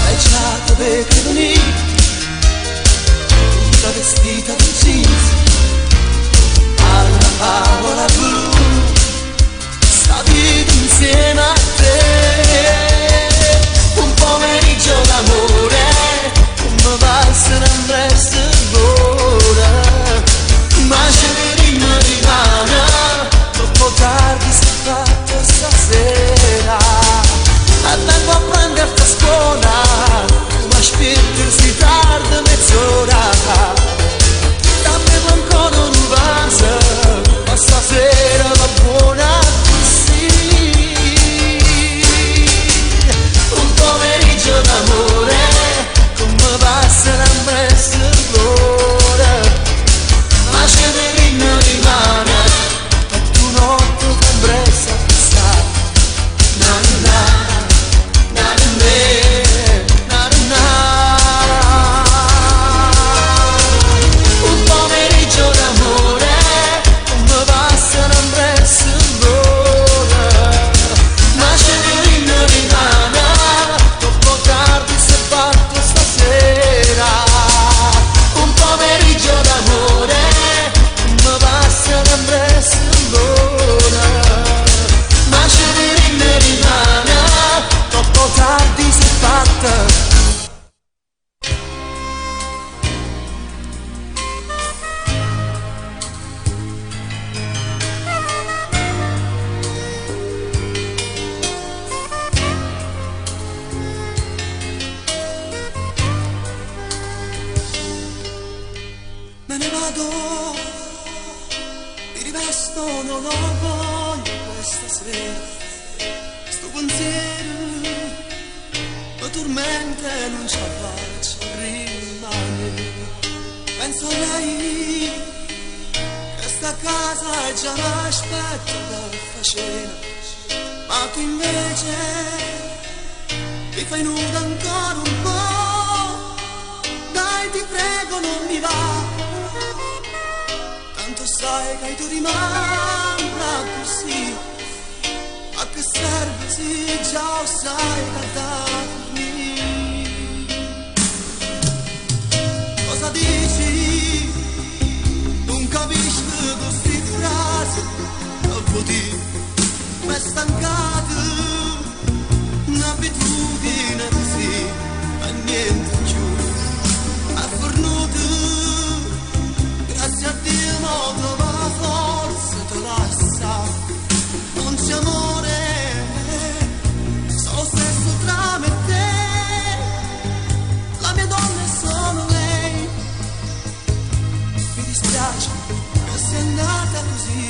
Lasciate perché venire tutta vestita di jeans alla favola blu, sta vita insieme a te. Un pomeriggio d'amore come passa un presso l'ora, ma c'è venire rimane troppo tardi si è fatto stasera. E vengo a prenderti a scuola, ma aspetti si tarda mezz'ora. Dammi ancora un vaso, ma stasera va buona così. Un pomeriggio d'amore come passa un presso l'ora, ma c'è venire me ne vado, mi rivesto, non ho voglia questa sera, sto pensiero mi tormenta e non ce la faccio rimanere. Penso a lei che sta a casa e già mi aspetta per far cena, ma tu invece mi fai nuda ancora un po', dai ti prego non mi va, tanto sai che tu rimanga così, a che serve se già lo sai che darmi. Cosa dici? Non capisco queste frasi, avvoti, mi è stancato, un'abitudine così, e niente più, è fornuto, grazie a Dio mo trova la forza, te lascia, non c'è amore, solo stesso tra me e te, la mia donna è solo lei, mi dispiace che sia andata così,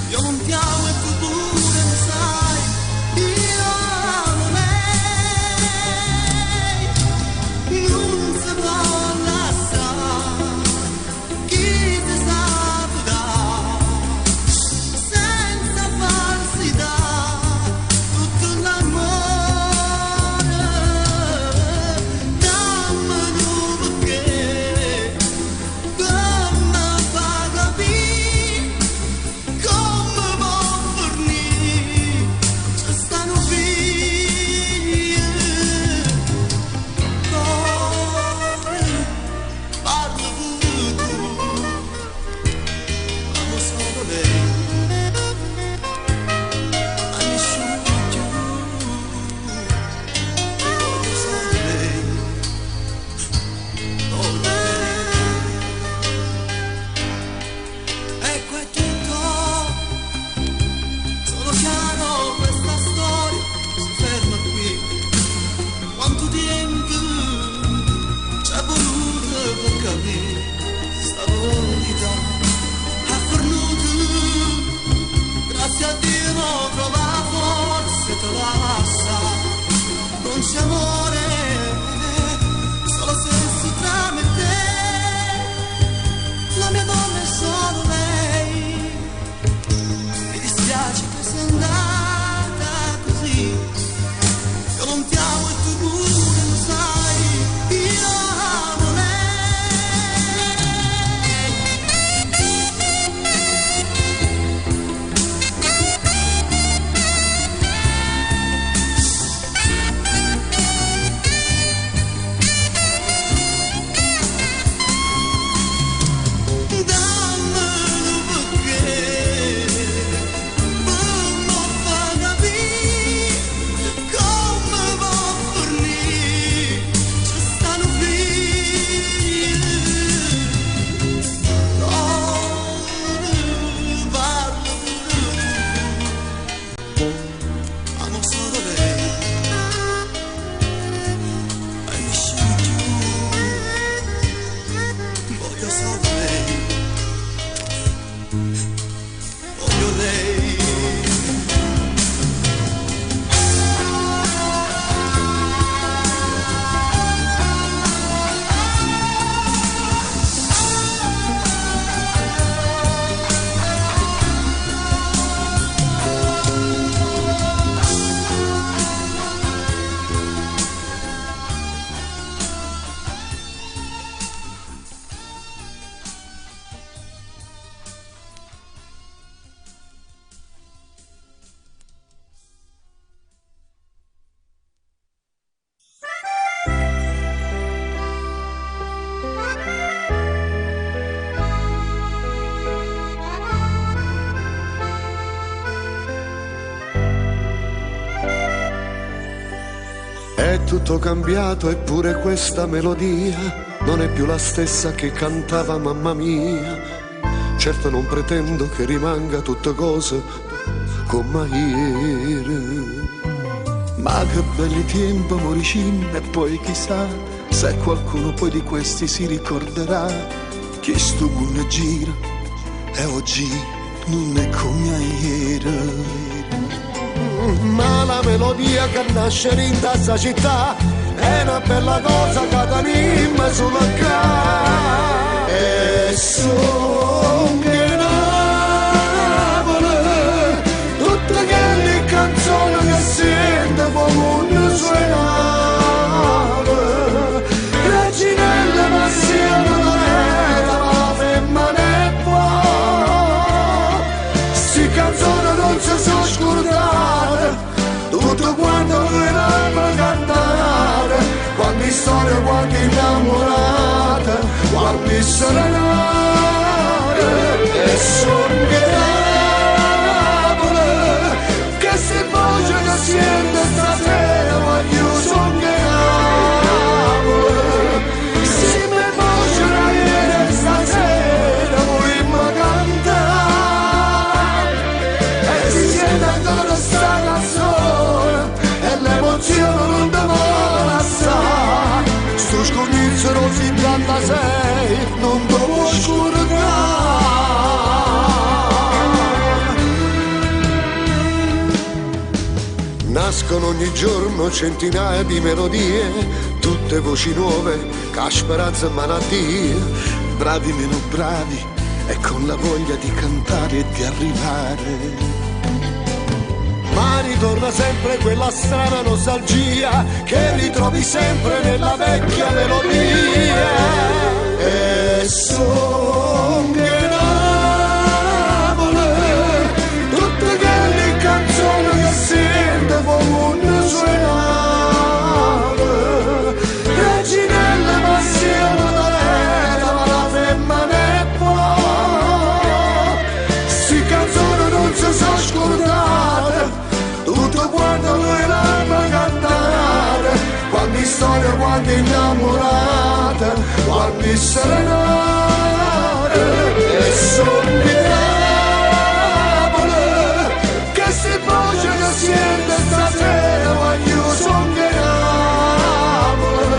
io non ti amo e tu pure lo sai, io amo lei, non si può lasciare, chi ti sa dare, senza falsità, tutto l'amore, dammelo perché, come fa capire, come può fornire, ci stanno figli, parla pure tu, amo solo lei, a nessuno più, voglio solo lei, ecco è tutto, sono chiaro, questa storia si ferma qui, quanto tempo ci è voluto per capire sta verità, è fornuto, grazie a Dio non trova forse te lascia, non c'è amore, solo senso tra me e te, la mia donna è solo lei, mi dispiace che sia andata così, io non ti amo e tu pure lo sai, io amo dammelo perché, come fa capire, come può fornire, ci stanno figli, parlo pure tu, amo solo lei, e nessuno più, voglio solo lei, voglio lei. È tutto cambiato eppure questa melodia non è più la stessa che cantava mamma mia. Certo non pretendo che rimanga tutto cosa come ieri, ma che belli tempi moricin, e poi chissà se qualcuno poi di questi si ricorderà. che sto mondo gira e oggi non è come ieri. Ma la melodia che nasce in questa città è una bella cosa che t'anima solo qua. E sono che Napoli, tutte quelle canzoni che sento come un suonare. Reginella passione non era, ma la femmina è qua. Sti canzoni non si sono scordate, tutto quanto noi l'abbiamo cantare, quante storie, quante innamorate, quante serenate. E son che Napoli, che se voce che siente stasera, ma io son che Napoli, se mi voce da ieri stasera vogliamo cantare, e si sente ancora sta canzone e l'emozione non ti vuole lasciare. Sto scognizero 76 non ti può scordare. Nascono ogni giorno centinaia di melodie, tutte voci nuove, che speranza e malattie. Bravi meno bravi e con la voglia di cantare e di arrivare. Ma ritorna sempre quella strana nostalgia che ritrovi sempre nella vecchia melodia. E son che Napoli, tutte quelle canzoni che sento come un suonare. Reginella passione d'era, ma la femmina è qua. Sti canzoni non si sono scordate, tutto quanto noi l'abbiamo cantare, quante storie, quante innamorate, quante serenate. E son di Napoli, che si voce che siente stasera, ma io son di Napoli,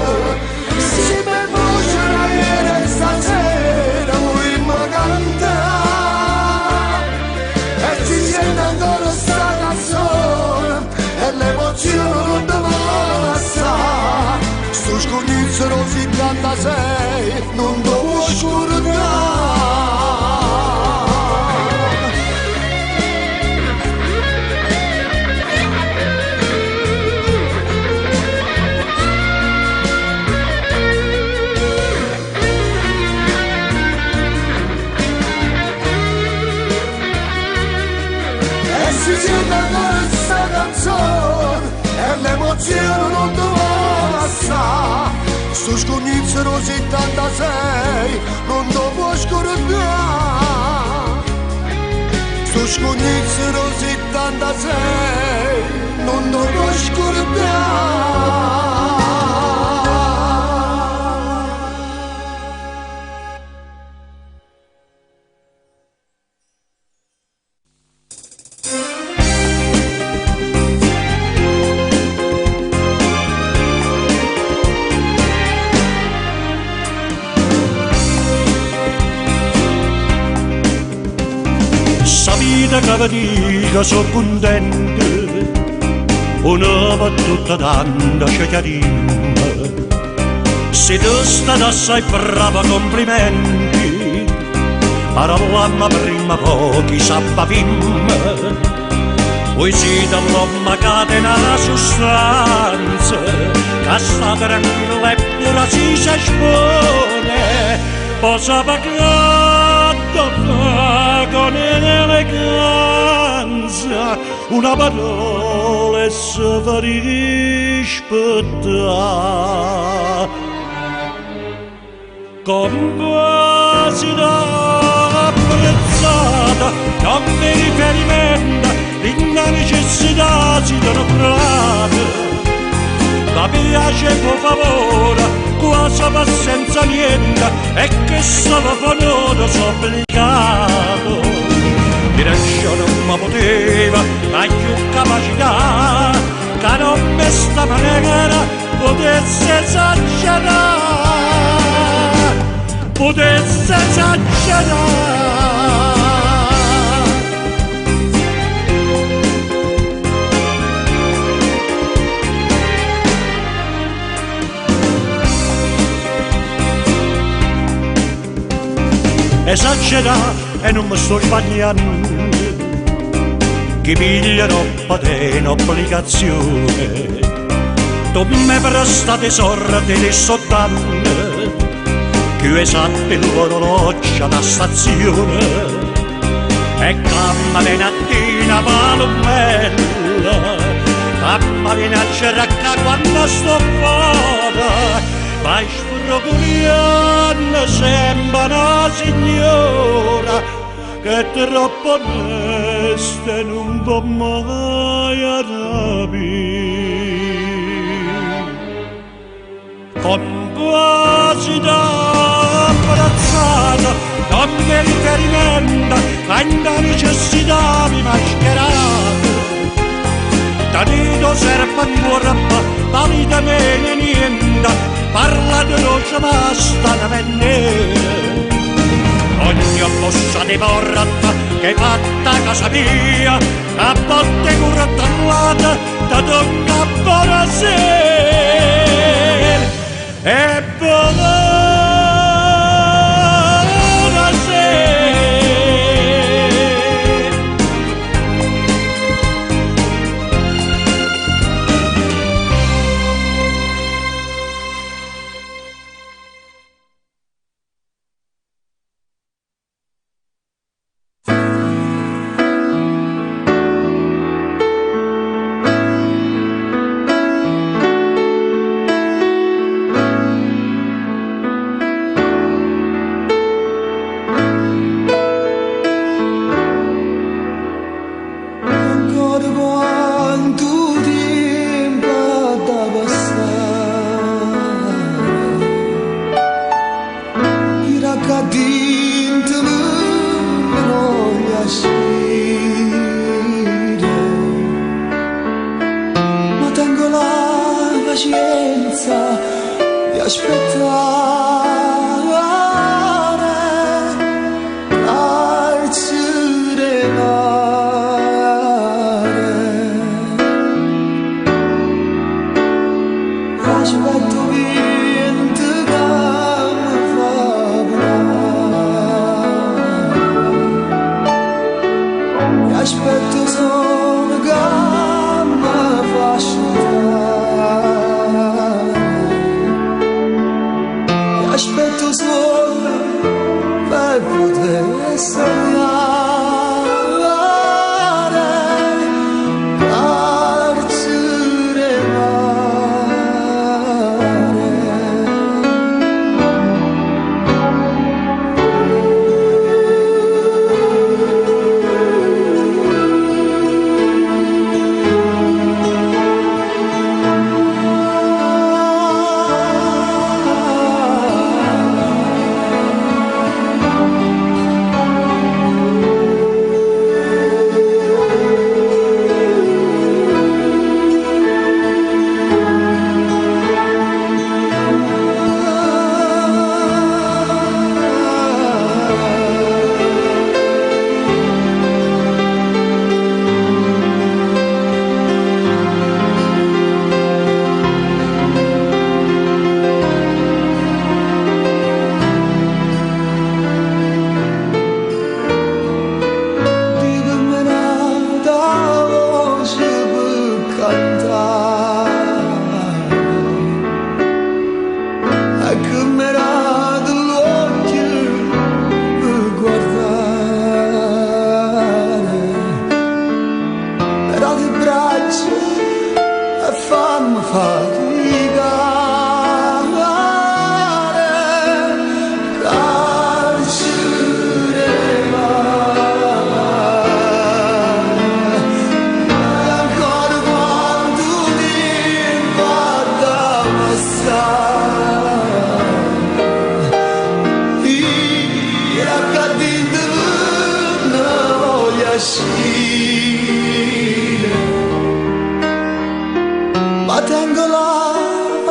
si mi voce da ieri stasera vogliamo cantare, e si sente ancora sta canzone e l'emozione non ti vuole lasciare. Sto scognizero 76 non ti può scordare. E si sente ancora sta canzone e l'emozione non ti vuole lasciare. Sto scognizero 76 non ti può scordare. Sto scognizero 76 non ti può scordare. Sa vita che fatica, so contento, una battuta tanta c'è chiarina. Se tu stai assai brava, complimenti, parlamma prima pochi sappavim. Poesia dell'uomo catena la sostanza, che sta tranquilla e pura si espone, posa pagata con eleganza, una parola e si fa rispettare. Compasità apprezzata, non mi riferimento, la necessità si dona prata. Ma piace per favore, quasi per senza niente, e che solo fanno sono obbligato. Direzione non mi poteva, ma più capacità, che non mi sta maniera potesse esagerare. potesse esagerare. Esagerare e non mi sto sbagliando, chi piglia troppa te in obbligazione, tu mi prestate sorte di sott'anno, più esatto l'orologio alla stazione, e camma di nattina palomella, camma viene a cercare quando sto fuori, vai sfrogoliando sembra una signora che troppo onesta non può mai arrabbiare. Con quasi da abbracciata, non mi riferimento, quando necessità mi mascherata, da nido serve ancora, ma vita meno niente, parla di rosa ma sta da venire. Ogni mossa di porta che fatta casa mia, a volte curtallata da tocca buonasera e buonasera.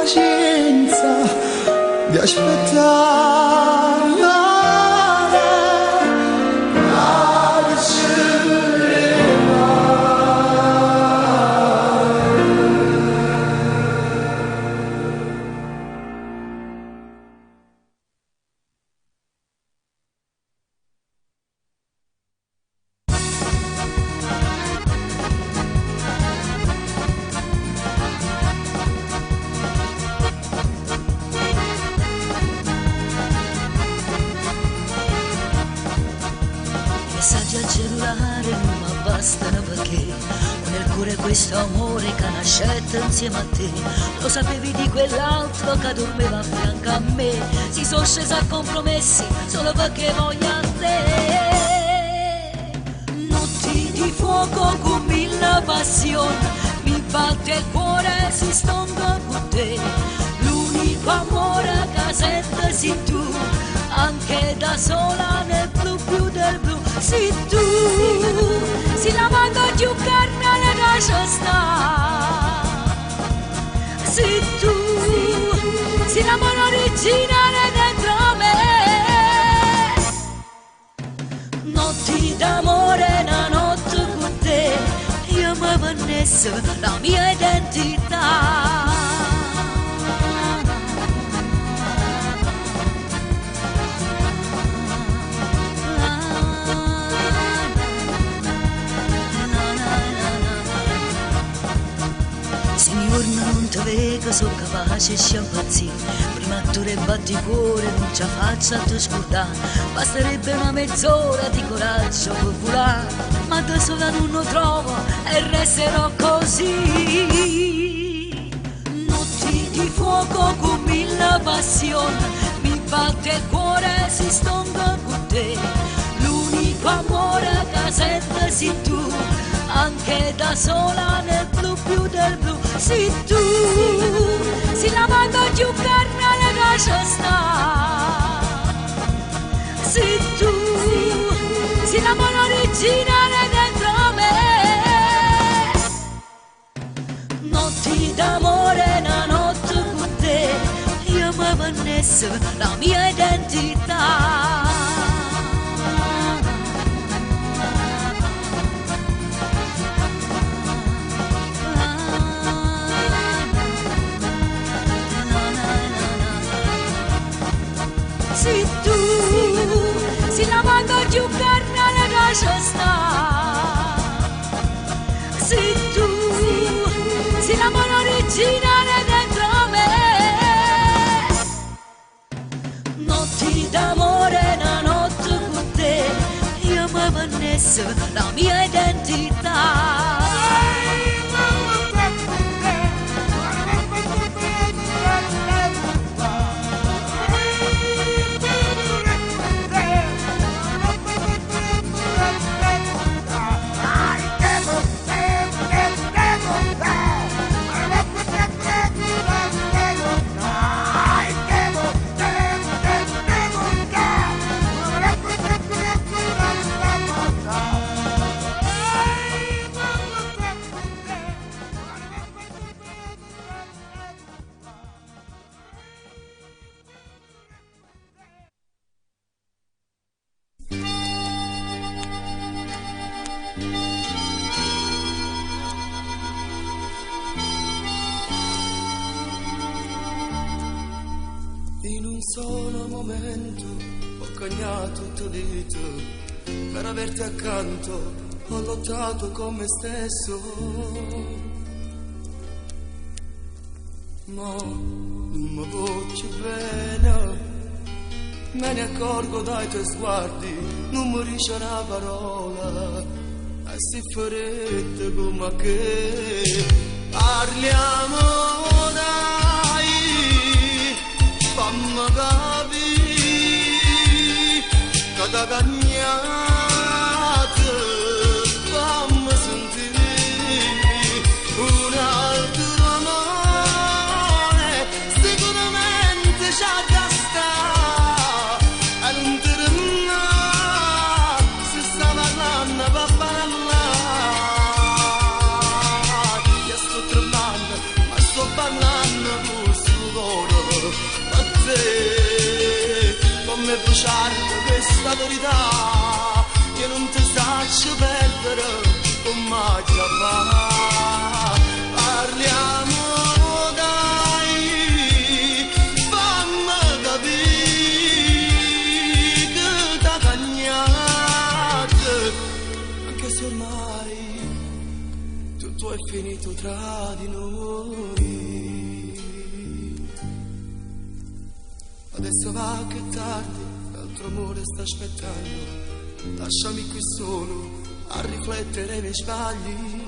pazienza di aspettare. bastano perché ho nel cuore questo amore che nascette insieme a te. Lo sapevi di quell'altro che dormiva a fianco a me, si sono scesi a compromessi solo perché voglio a te. Notti di fuoco con mille passioni, mi batte il cuore, si stonga con te. L'unico amore che sento sei tu, anche da sola nel blu più del blu. Sei tu, sei la mano più carnale che c'è sta. Sei tu, sei la mano originale dentro me. Notti d'amore, una notte con te, io mi vannesso la mia identità. Signor, non ti vedo, sono capace di impazzire. Prima tu ne batti cuore, non ce la faccio a te scordare. Basterebbe una mezz'ora di coraggio per volare, ma da sola non lo trovo e resterò così. Notti di fuoco con mille passioni, mi batte il cuore, si stonga con te. L'unico amore che sento sei tu, anche da sola nel blu più del blu. Sei tu, sei la mano più carnale che c'è sta. Sei tu, sei la mano originale dentro me. Notti d'amore, una notte con te, io mi vannesso la mia identità. Sei tu, sei la mano più carnale che c'è sta. Sei tu, sei la mano originale dentro me. Notti d'amore, una notte con te, io mi vannesso la mia identità. In un solo momento ho cagnato tutto dito per averti accanto, ho lottato con me stesso, ma non mi voglio bene, me ne accorgo dai tuoi sguardi, non mi riesce una parola, e si farete come che parliamo dai, fammi capire che da cagnate, fammi sentire un altro amore, sicuramente c'ha da stare, e non ti rimane, se sta parlando va parlare, io sto tremando, ma sto parlando con sudore. Come bruciare questa verità che non ti saccio perdere come già fa. Parliamo dai, fammi capire che t'ha cagnato, anche se ormai tutto è finito tra di noi. Adesso va che è tardi, l'altro amore sta aspettando, lasciami qui solo a riflettere nei sbagli.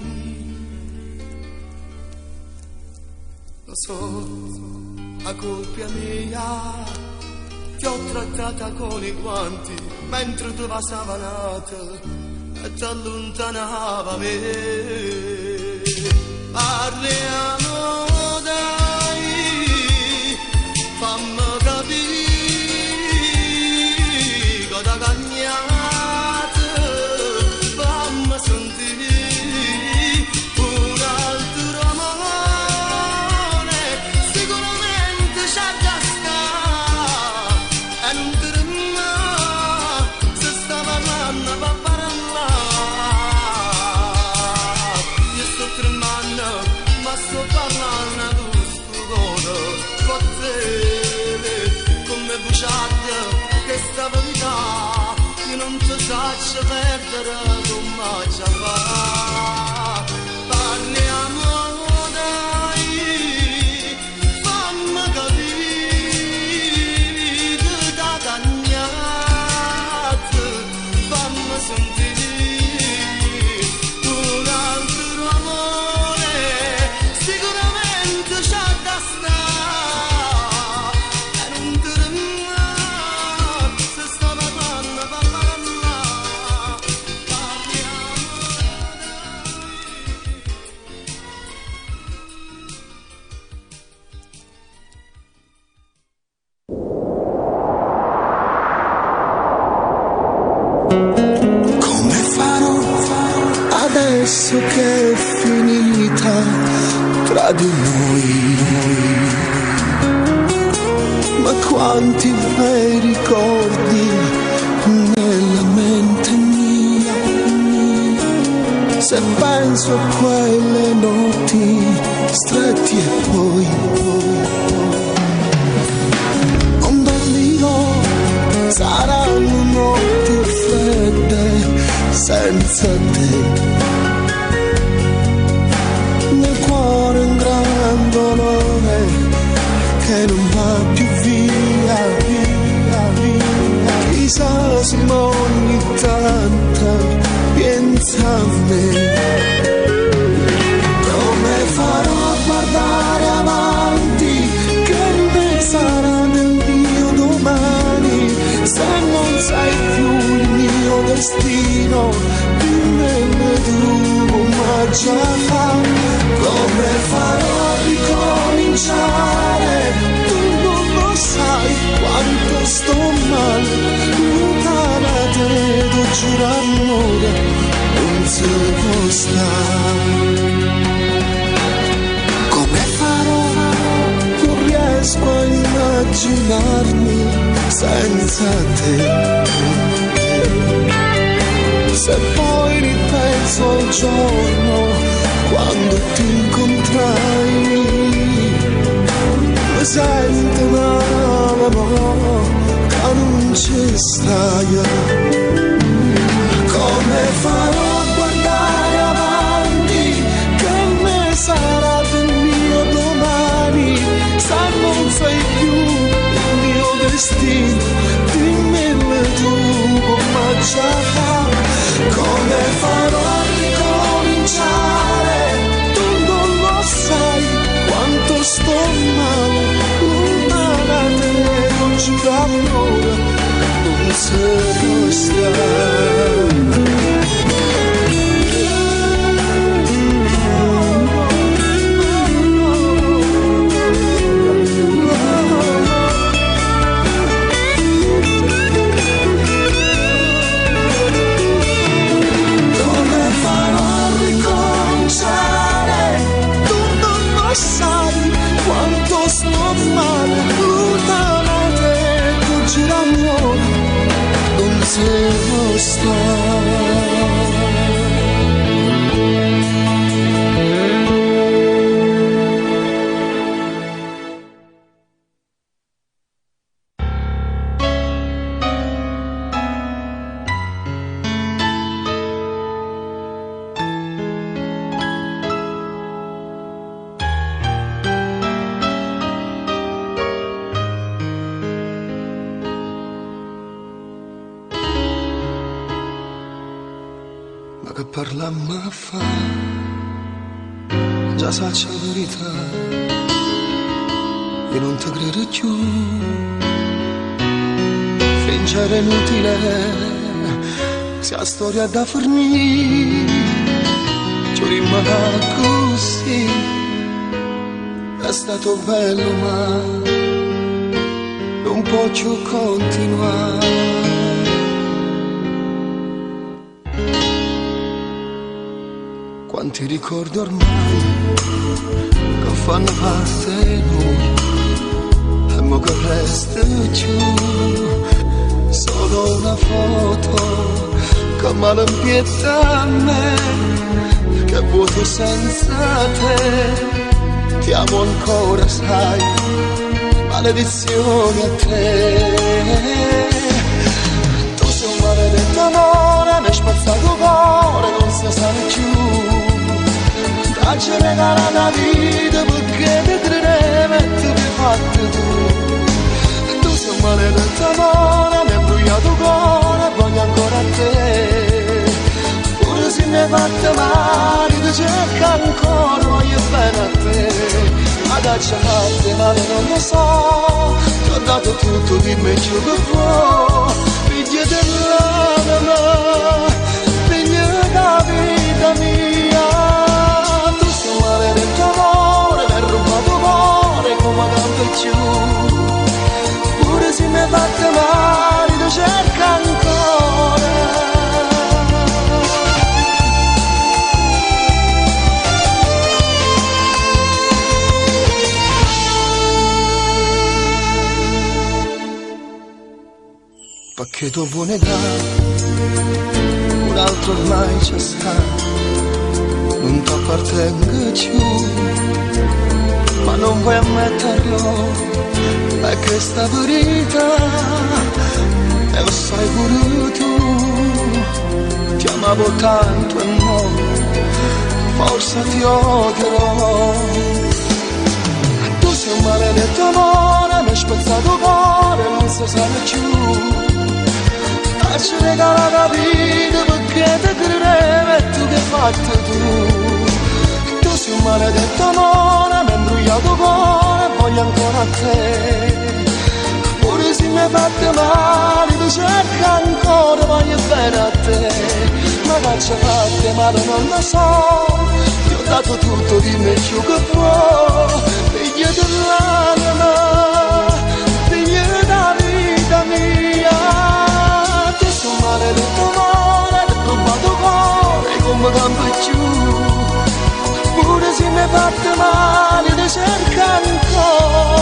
Lo so, a colpa mia ti ho trattata con i guanti mentre tu passavanata e ti allontanava me. Parliamo dai, fammi capire cosa cagnate, fammi sentire un altro amore, sicuramente c'è da stare e non ti rimane se sta parlando per parlare. Io sto tremando ma sto parlando tu scuola, forse come bruciate che sta verità io non ti faccio perdere come già fa. Parliamo dai, fammi capire che da cagnate, fammi sentire un altro amore, sicuramente c'è da stare e non ti rimane se sta parlando per parlare. Come farò adesso che è finita tra di noi? Ma quanti bei ricordi nella mente mia. Se penso a quelle notti stretti e poi non dormirò, saranno notti fredde senza te. Nel cuore un gran dolore che non va più via, via, via. Chissà se ogni tanto pensa a me. Come farò a guardare avanti, che ne sarà nel mio domani, se non sai più il mio destino, dimmelo tu, ma già fa. Come farò a ricominciare, tu non lo sai quanto sto male, lontana da te, devo giurare amore, non si può stare. Come farò, non riesco a immaginarmi senza te. Se poi ripenso al giorno quando ti incontrai, mi sento male, no, che non ci stai. Come farò a guardare avanti, che ne sarà del mio domani, se non sei più il mio destino, dimmelo tu, ma già fa. Come farò a ricominciare, tu non lo sai quanto sto male, lontana da te, non giurare ora, non si può stare. Sai quanto sto male, lontana da te, tu girando, non si può stare. ma che parlammo a fa, già saccia la verità, e non ti credo più, fingere inutile, se la storia da fornire, ci rimane così, è stato bello ma non può più continuare. Quanti ricordi ormai che fanno parte di noi, e mo che resta giù solo una foto che malempietta a me, che vuoto senza te. Ti amo ancora, sai, maledizione a te. Tu sei un maledetto amore, mi hai spazzato il cuore, non si sa più. Dacci regalare la vita perché ti credevo e ti hai fatto tu. Tu sei un maledetto amore, mi hai bruciato il cuore, voglio ancora a te. Pure se mi hai fatto male, ti cerco ancora, voglio bene a te. Ma dacci fatte male non lo so, ti ho dato tutto, dimmi ciò che vuoi. Figlia dell'anima, figlia della vita mia. Tu sei un maledetto amore, mi hai rubato cuore come canto giù. Pure se mi hai fatto male, ti cerco ancora. Perché tu vuoi negare, un altro ormai c'è sta, non ti appartengo più, ma non vuoi ammetterlo, è che sta verità, e lo sai pure tu, ti amavo tanto e mo, forse ti odierò. Tu sei un maledetto amore, mi hai spezzato il cuore, non si sa più. Ci regala la vita perché ti credevo e tu che hai fatto tu. Tu sei un maledetto amore, mi hai imbrugliato il cuore, voglio ancora a te. Pure se mi hai fatto male, ti cerco ancora, voglio bene a te. Ma faccia fatte male non lo so, ti ho dato tutto, dimmi ciò che vuoi. Figlia dell'anima, figlia della vita mia. Un maledetto amore, ti ho rubato cuore come campo giù. Pure se mi hai fatto male, ti cerco ancora.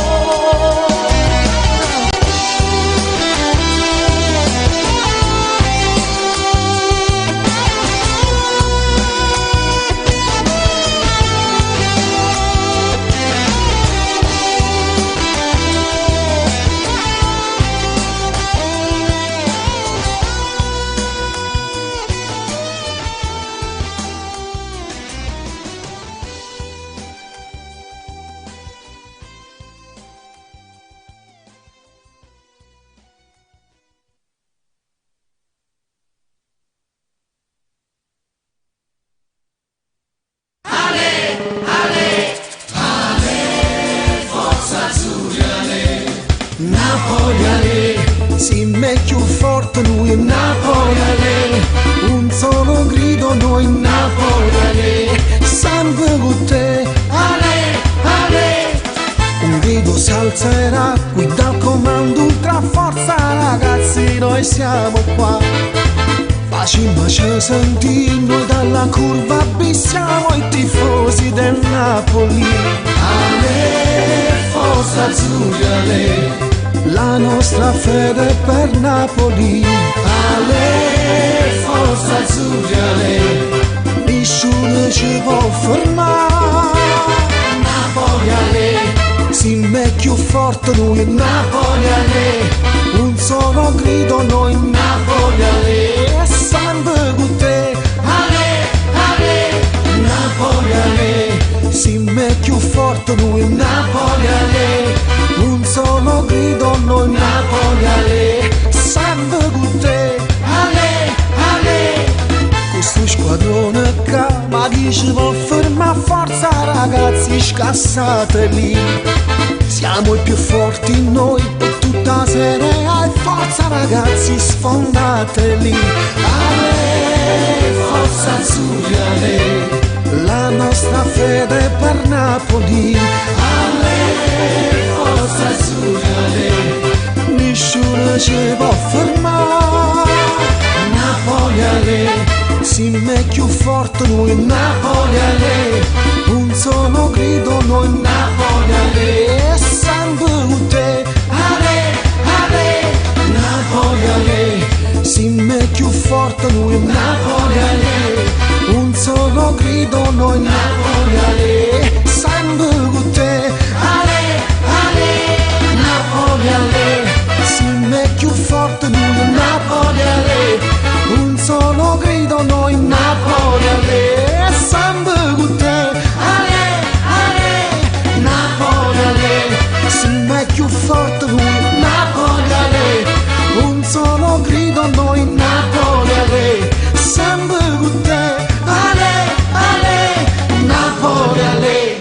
Si me più forte noi Napoli, un solo grido noi Napoli, sangue con te, ale, ale. Un grido si alzerà, qui dal comando ultra forza ragazzi, noi siamo qua. Facciamoci sentire, noi dalla curva abissiamo i tifosi del Napoli. Ale, forza azzurra, ale. La nostra fede per Napoli, ale, forza azzurra, ale. Nessuno ci può fermare. Napoli, ale. Si me più forte noi Napoli, ale. Un solo grido noi Napoli, ale. Sangue con te, ale, ale. Napoli, ale. Si me più forte noi Napoli, ale. Un solo grido noi Napoli, ale. Sangue con te, ale, ale. Questo squadra vi scassate lì. Siamo i più forti noi, e tutta sera e forza ragazzi sfondate lì. Ale, forza azzurra, la nostra fede per Napoli. Ale, forza azzurra, nessuno ci può fermare. Napoli ale, siamo più forti noi. Napoli ale, un solo grido noi. Napoli ale, sangue con te. Ale, ale, Napoli ale, siamo più forti noi. Napoli ale, un solo grido noi. Napoli ale, sangue con te. Ale, ale, Napoli ale, siamo più forti noi. Napoli ale, un solo grido noi. Napoli ale, sangue con te. Ale, ale, Napoli ale, siamo più forti noi. Napoli ale, un solo grido noi. Napoli ale, sangue con te. Ale, ale, Napoli ale.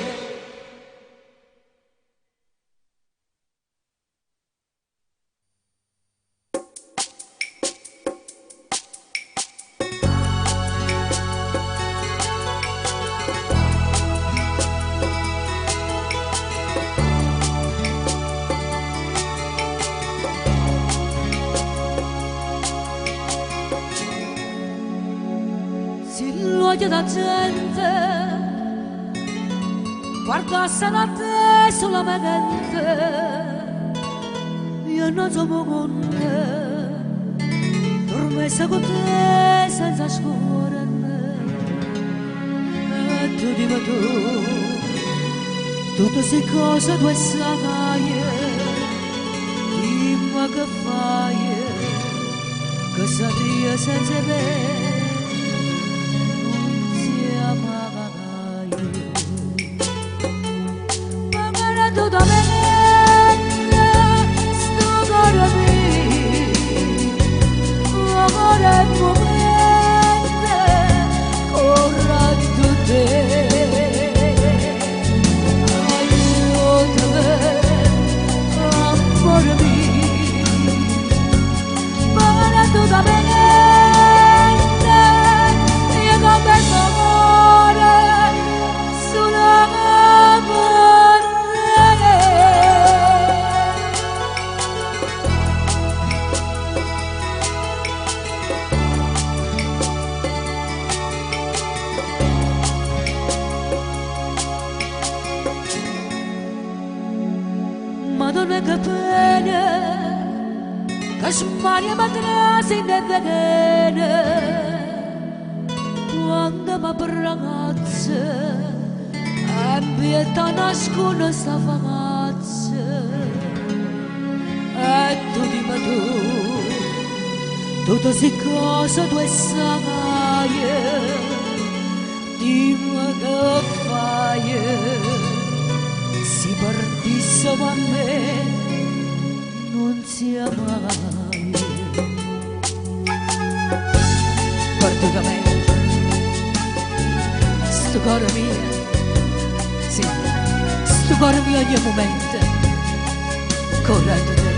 Silhouette da gente guardassero a te solamente, io non sono con te, dormessa con te senza scorrere. E tu dimmi tu, tutte queste cose tu sai, dimmi che fai, che saria senza me. Tutto bene, sto cuore mio, amore momento, corretto te. Aiutami, amore mio, ma tutto bene, io con questo amore sono amore. Madonna che pena, che smaria matrasi in veleno, quando mi ragazza, e pietà nasconde sta famazza. E tu dimmi tu, tutte queste cose tu sai, dimmi che fai. Si partissimo a me, non sia mai. Guarda me, sto cuore mio, sì, sto cuore mio ogni momento, corretto te.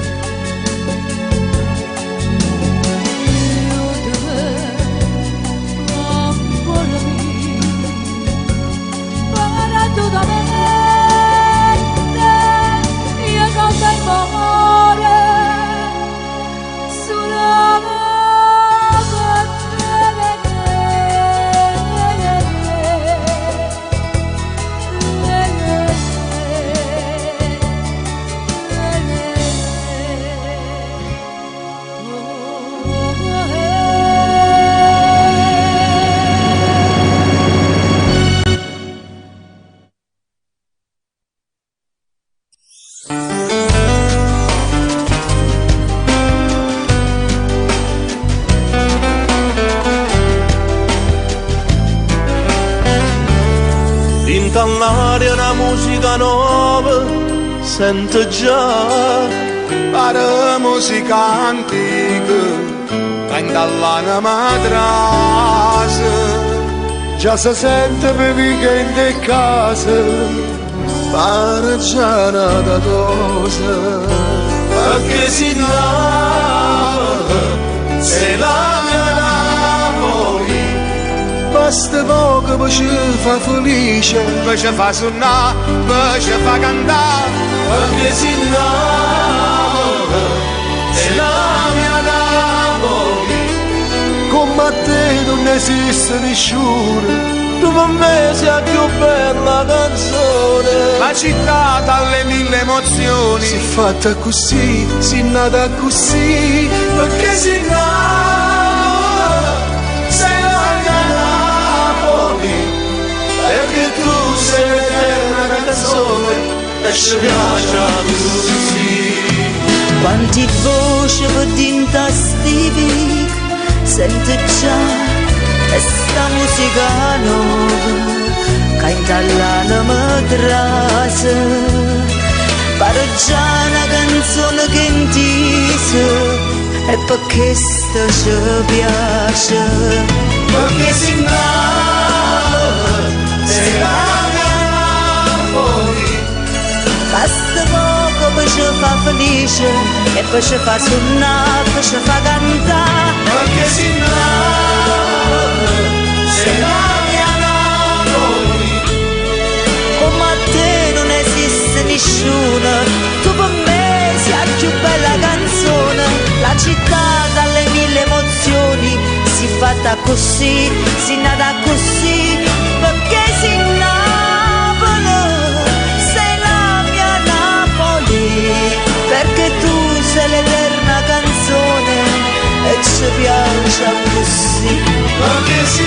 Aiutami, amore mio, guarda tu da me. L'aria una musica nuova sento già, pare musica antica, canta alla madrasa, già si sente per che in te casa, Paraggiana da cosa, perché si se la mia Napoli, basta poco per ci fa felice, per ci fa suonare, per ci fa cantare, perché si se la mia Napoli, come te non esiste nessuno. Tu per me sei più bella canzone. La città dalle mille emozioni. Si è fatta così, si è nata così. Perché si sei la mia Napoli. Perché tu sei l'eterna canzone e ci piace così. Quanti voci per d'intastivi sento già questa musica nuova che intalla l'anima trase, pare già una canzone che intise e perché sta ci piace, perché si sei la mia Napoli, basta poco per ci fa felice e per ci fa suonare, per ci fa cantare, perché si sei la mia Napoli, come a te non esiste nessuno, tu per me sei la più bella canzone, la città dalle mille emozioni, si è fatta così, si è nata così, perché si Napoli, sei la mia Napoli, perché tu sei l'eterna canzone e ci piace così, perché si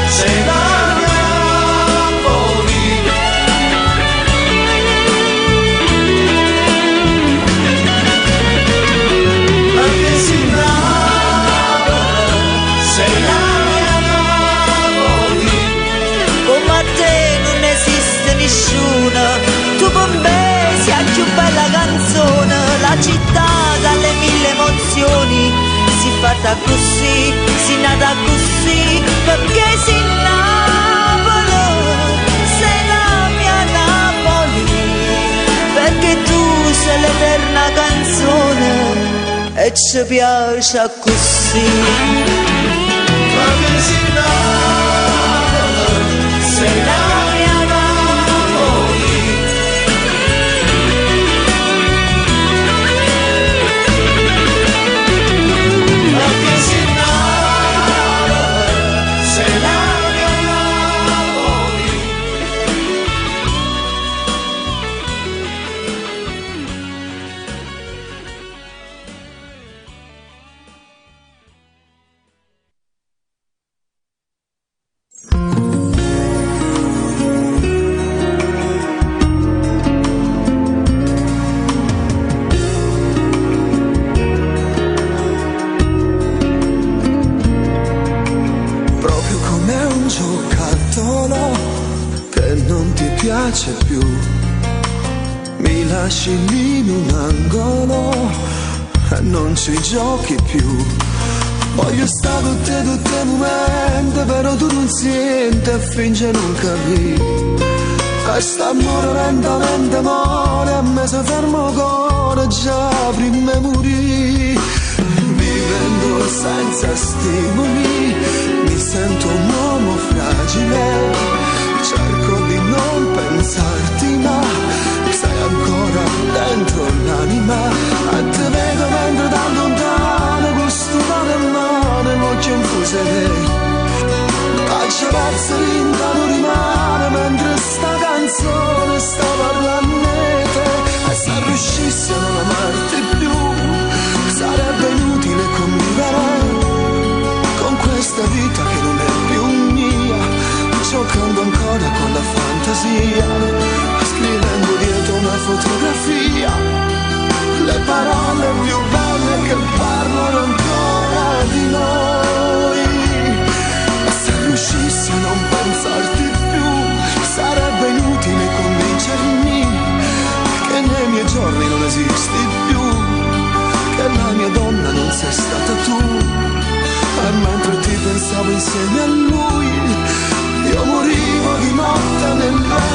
sei la mia Napoli, perché si sei la mia Napoli, come a te non esiste nessuno, tu per me sei la più bella canzone, la città dalle mille emozioni, si è fatta così, si è nata così, perché si Napoli, sei la mia Napoli, perché tu sei l'eterna canzone e ci piace così, perché si sei la mia Napoli, perché si sei la mia Napoli. Proprio come un giocattolo che non ti piace più, mi lasci lì in un angolo e non ci giochi più. Voglio stare con te tutti i momenti, però tu non senti e fingi non capire. Questo amore lentamente muore, a me si ferma il cuore già prima di morire. Vivendo senza stimoli, mi sento un uomo fragile. Cerco di non pensarti, ma sei ancora dentro l'anima. E te vedo mentre da lontano, con sto mano in mano, l'occhio infuso e lei. Faccia pezzi l'intanto rimane, mentre sta canzone sta parlando di te. E se riuscissi a non amarti più, sarebbe inutile convivere con questa vita che non è più mia, giocando ancora con la fantasia, scrivendo dietro una fotografia le parole più belle che parlano ancora di noi. E se riuscissi a non pensarti più, sarebbe inutile convincermi che nei miei giorni non esisti più, che la mia donna non sei stata tu. E mentre ti pensavo insieme a lui, io morivo di notte nel letto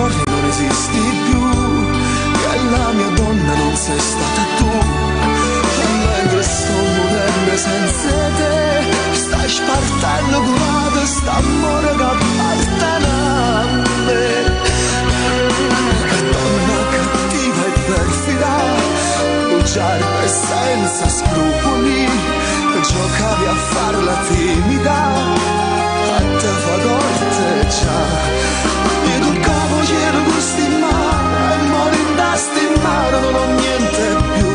giorni non esisti più, che la mia donna non sei stata tu, mentre sto morendo senza te, stai spartendo curata st'amore che appartiene a me. Donna cattiva e perfida, bugiarda e senza scrupoli, giocavi a farla timida, a te fa corteggiare. Io toccavo ieri gusti in mano e mo l'indasti in mano, non ho niente più.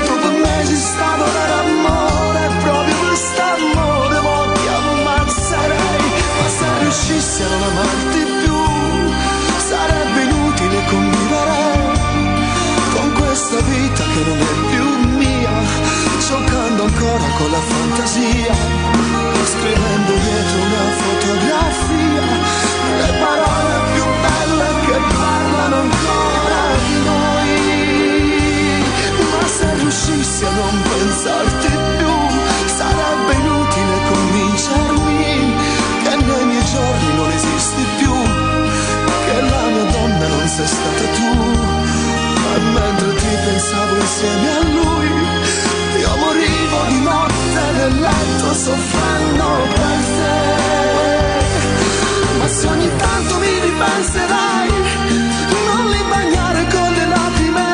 Tu per me sei stato per amore, proprio per st'amore mo ti ammazzerei. Ma se riuscissi a non amarti più, sarebbe inutile convivere con questa vita che non è più mia, giocando ancora con la fantasia, scrivendo dietro una fotografia le parole più belle che parlano ancora di noi. Ma se riuscissi a non pensarti più, sarebbe inutile convincermi che nei miei giorni non esisti più, che la mia donna non sei stata tu. Ma mentre ti pensavo insieme a lui, io morivo di notte nel letto soffrendo per te. Ma se ogni tanto mi ripenserai, non li bagnare con le lacrime,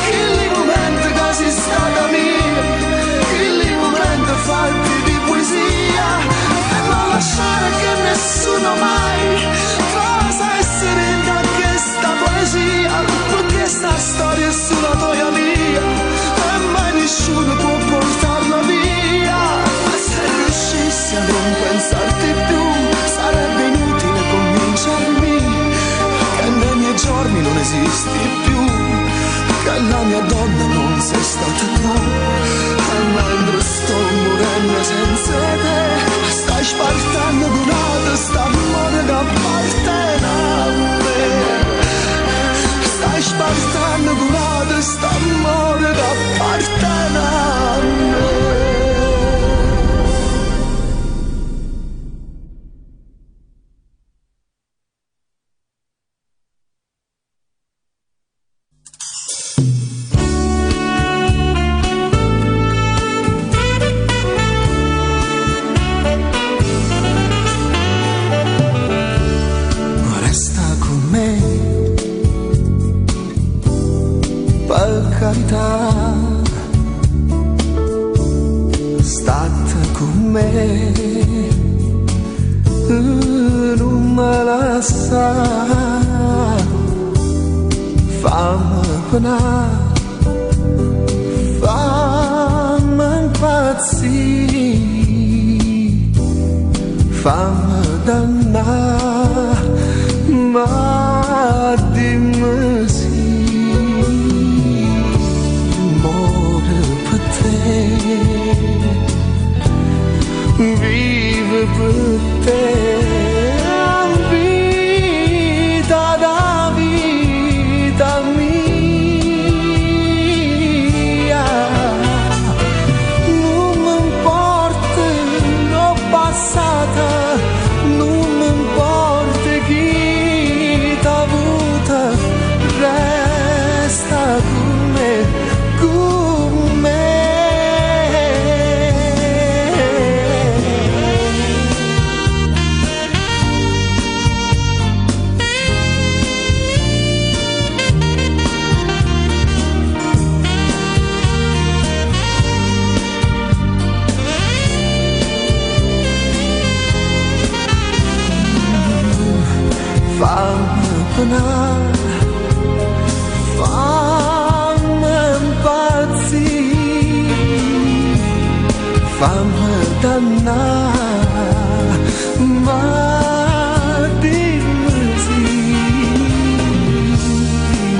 il momento che sei stata mia, il momento farti di poesia e non lasciare che nessuno mai possa essere da questa poesia, perché sta storia è sulla tua mia e mai nessuno può portarla via. Ma se riuscissi a non pensarti più, sarebbe inutile convincermi che nei miei giorni non esisti più, che la mia donna non sei stata tu. E mentre sto morendo senza te, stai spartendo curata st'amore che appartiene a me. Stai spartendo curata st'amore che appartiene a me. State con me, non me la sa, fammi penare, fammi impazzire, fammi dannare, ma dimmi sì. Vive per te, vita da vita mia. Non mi importa l'ho passata, non mi importa chi t'ha avuta, resta con me, con me. Fammi penare, fammi impazzire, fammi dannare, ma dimmi sì.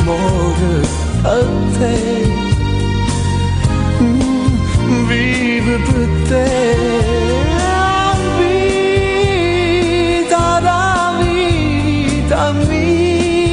Muore per te, vive per te. Vita da vita mia.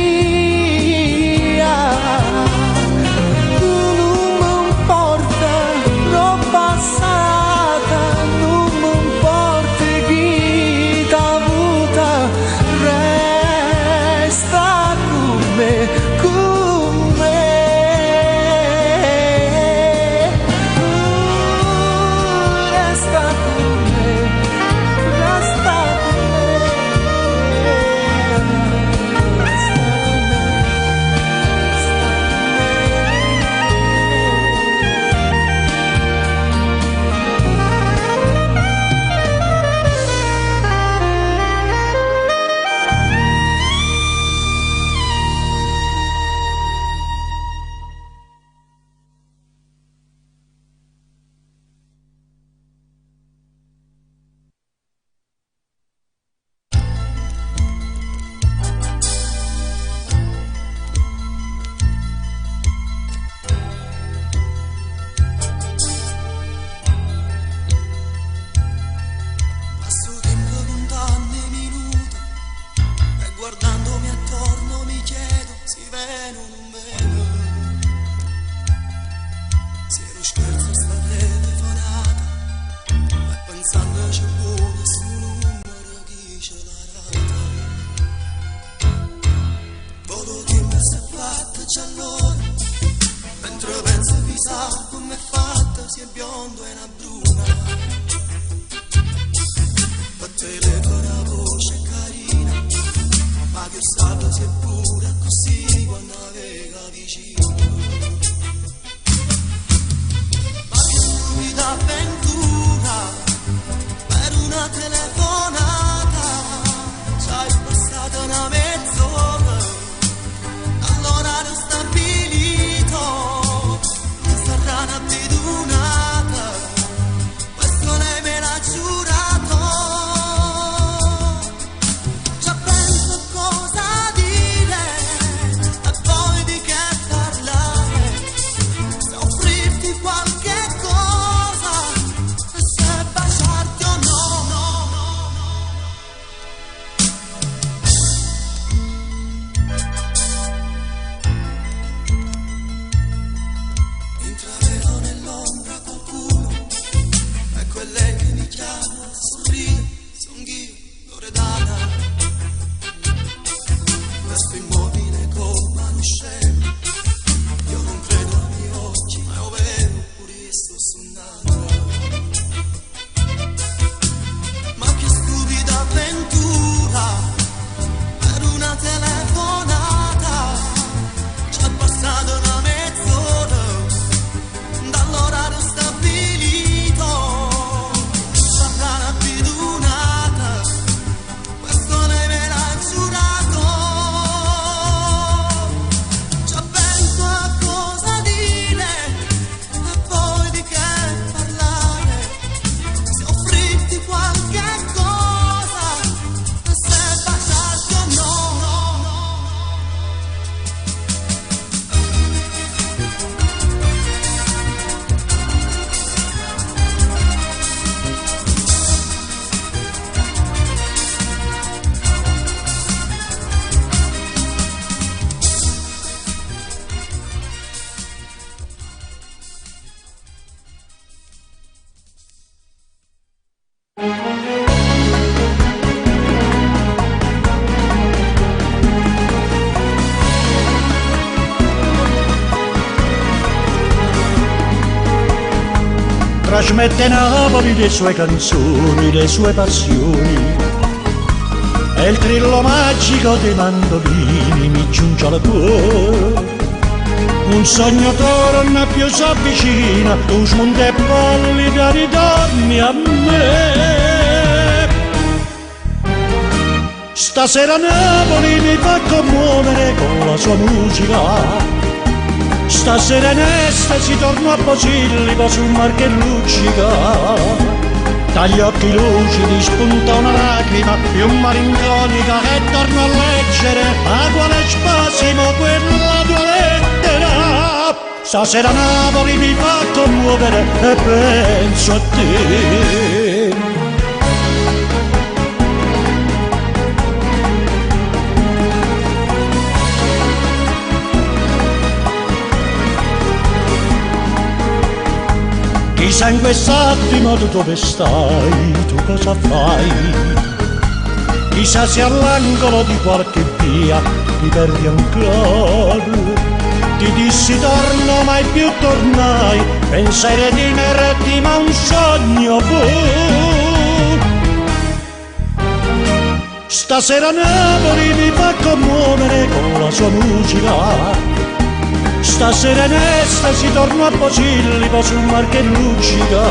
faccia allora, mentre penso chissà com'è fatta, se è biondo e una bruna. Per te le tue una voce carina, ma che stata se pure così quando navega vicino. Ma che stupida avventura, per una telefonata, ci hai passato una mezz'ora, all'orario stabilito, questa rana abitudinata, questo lei me l'ha giurato. Già penso cosa dire, e poi di che parlare, se offrirti qualche cosa, e se baciarti o no. Intravedo nell'ombra qualcuno, è quella che mi chiama, sorride, songhia, Loredana. Resto immobile come uno scemo, io non credo ai miei occhi, ma io vedo pure sto sonnando. Ma che stupida avventura, per una telefonata, ci è passata una mezz'ora, dall'orario stabilito, sarà abitudinata, questo lei me l'ha giurato. Già penso a cosa dire, e poi di che parlare, se offrirti qualche cosa, e se baciarti o no. Trasmette Napoli le sue canzoni, le sue passioni, e il trillo magico dei mandolini mi giunge al cuore. Un sogno torna più s'avvicina, tu smonti e pallida ritorni a me. Stasera Napoli mi fa commuovere con la sua musica. Stasera in estasi torno a Posillipo su un mar che luccica. Dagli occhi lucidi spunta una lacrima più malinconica e torno a leggere a quale spasimo quella tua lettera. Stasera Napoli mi fa commuovere e penso a te. Chissà in quest'attimo tu dove stai, tu cosa fai? Chissà se all'angolo di qualche via ti perdi ancora. Ti dissi torno, mai più tornai, pensai redimerti ma un sogno fu. Stasera Napoli mi fa commuovere con la sua musica. Stasera in estasi torno a Posillipo su un mar che luccica.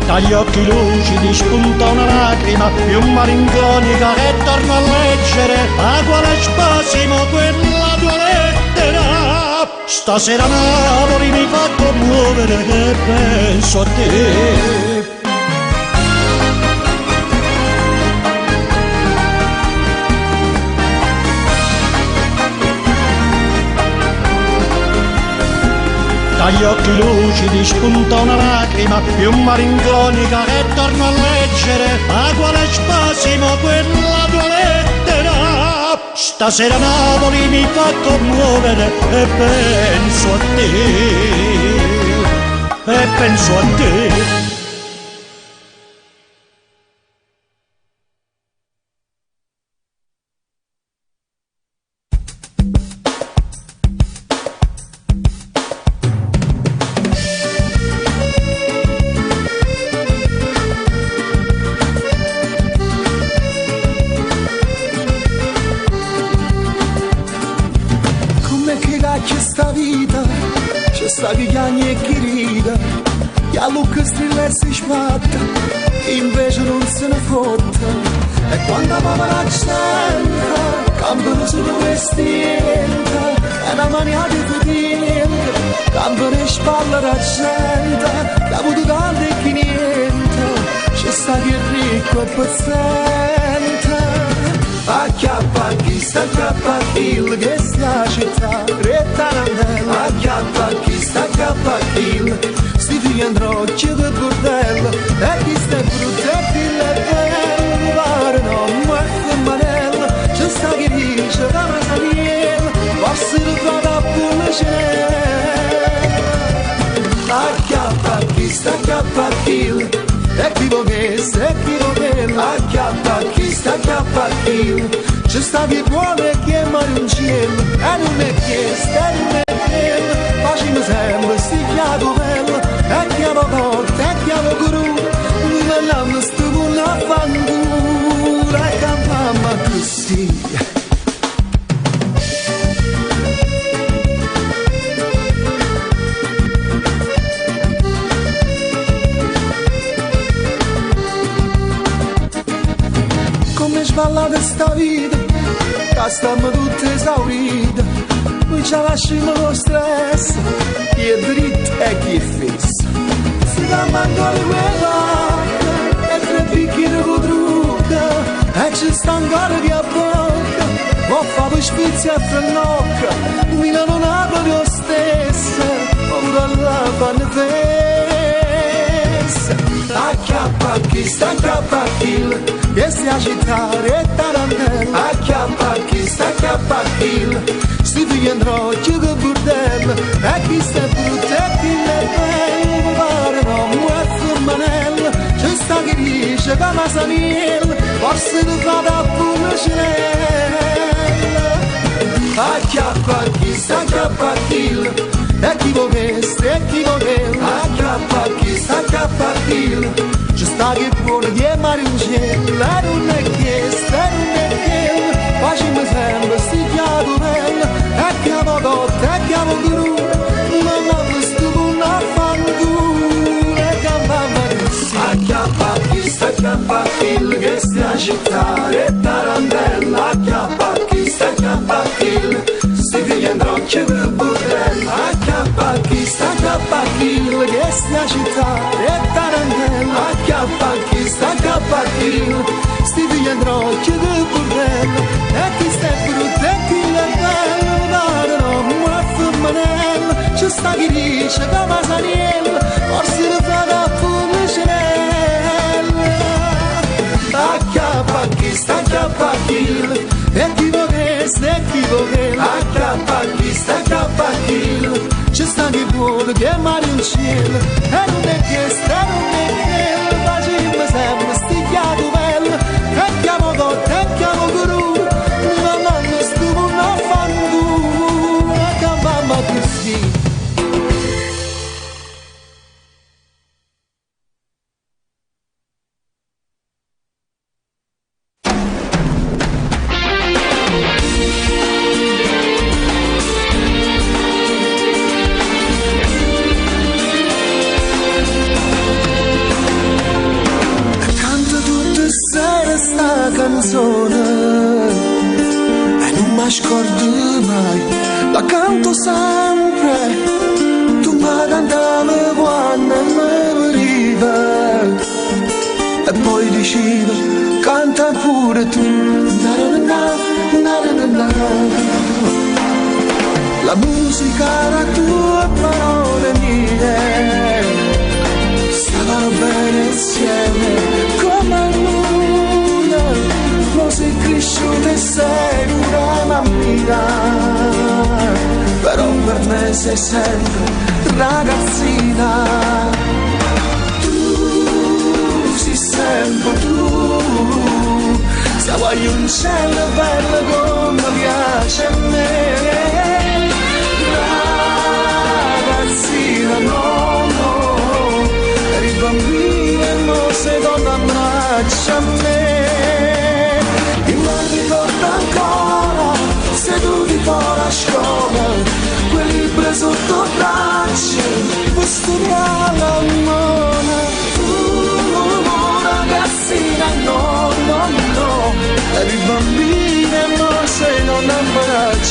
Dagli occhi lucidi spunta una lacrima più malinconica e torno a leggere a quale spasimo quella tua lettera. Stasera Napoli mi fa commuovere e penso a te. Dagli occhi lucidi spunta una lacrima più malinconica e torno a leggere a quale spasimo quella tua lettera. Stasera Napoli mi fa commuovere e penso a te, e penso a te. sta chi chiagna e chi ride, che a lucca strilla e si sbatte, invece non se ne fotte. E quando la povera gente cambiano solo vestita, e una mania di futiente, cambiano le spalle la gente, che ha avuto tanto e chi niente, c'è sta chi è ricco e paziente. Acchiappa chi sta acchiappa il che sta città rettarandella, acchiappa chi sta acchiappa il sti figli androcchi del bordello, e chi sta brutta e chi è bello, pare no, ma è manello, c'è sta chi dice da Masaniel, forse lo fa da Pullacel. Acchiappa chi sta acchiappa il e chi volesse, e chi voleva, acchiappa chi sta acchiappa il, c'è sta chi vuole e chi è marioncino, e non è chiesto, e non è quello, facciamo sempre stigliato bello, e chiamo forte, e chiamo guru, noi vogliamo sto buono a fantura, e campiamo così. Ballate sta vita, che stiamo tutte esaurite, noi ci lasciamo lo stress, chi è dritto e chi è fisso. Si dà manco le guevate, e tre bicchieri con trucca, e ci sta ancora chi a bocca, ma fa per spizia e frannocca, Milano Napoli lo stesso, ma pure là fanno festa. Acchiappa chi sta acchiappa chi, che sia città e tarantella, acchiappa chi sta acchiappa chi, sti figli androcchi che bordello, e chi sta brutto e chi è bello, pare no, ma è manello, c'è sta chi dice che Masaniel, forse lo fa da Pullacel. Acchiappa chi sta acchiappa chi, e chi volesse, e chi voleva, acchiappa chi sta acchiappa chi, c'è sta che vuole che marioncino, e non è chiesto, e non è quello, facciamo sempre stigliato bello, e chiamo dotte, e chiamo guru, non hanno sto buono a fantura, e cambiamo così. Acchiappa chi sta acchiappa chi, che sta città e tarantella, acchiappa chi sta acchiappa chi, sti figli androcchi del bordello, acchiappa chi sta acchiappa chi, che sta città e tarantella, acchiappa chi sta acchiappa chi, sti figli androcchi del bordello, e chi sta brutto e chi è bello, pare no, ma è manello, c'è sta chi dice che Masaniel, forse lo fa da Pullacel. Acchiappa chi sta acchiappa chi, e chi volesse, e chi voleva, acchiappa chi sta acchiappa chi, c'è sta chi vuole che marioncino, e non è chiesto, e non è quello, facciamo sempre stigliato bello, e chiamo dotte, e chiamo guru, non hanno sto buono a fantura, e cambiamo così. E non mi scordo mai, la canto sempre, tu mi cantavi quando mi veniva, e poi dicevi canta pure tu, la musica era tua e parole mie, stavano bene insieme come luna, non sei cresciuta e sei una mammina, però per me sei sempre ragazzina. Tu sei sempre tu, se vuoi un cielo bello come piace a me, ragazzina no, no, eri bambina e non sei donna abbraccia a me. Io mi ricordo ancora, seduti fuori a scuola, quel libro sotto braccio,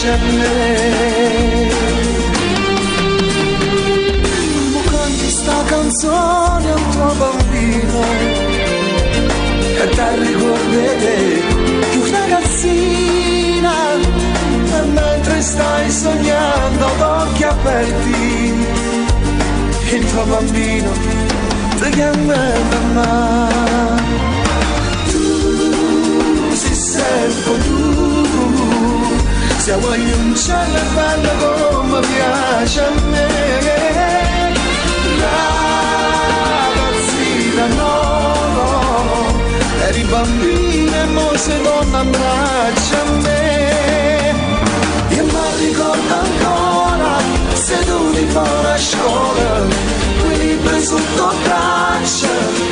piace a me. Ma canti sta canzone a un tuo bambino e ti ricordi più ragazzina, e mentre stai sognando ad occhi aperti il tuo bambino ti chiama mamma. Tu sei sempre tu, se vuoi un cielo bello come piace a me. Ragazzina no, eri bambina e mo sei donna, abbraccia a me. Io mi ricordo ancora seduti fuori a scuola, quei libri sotto traccia,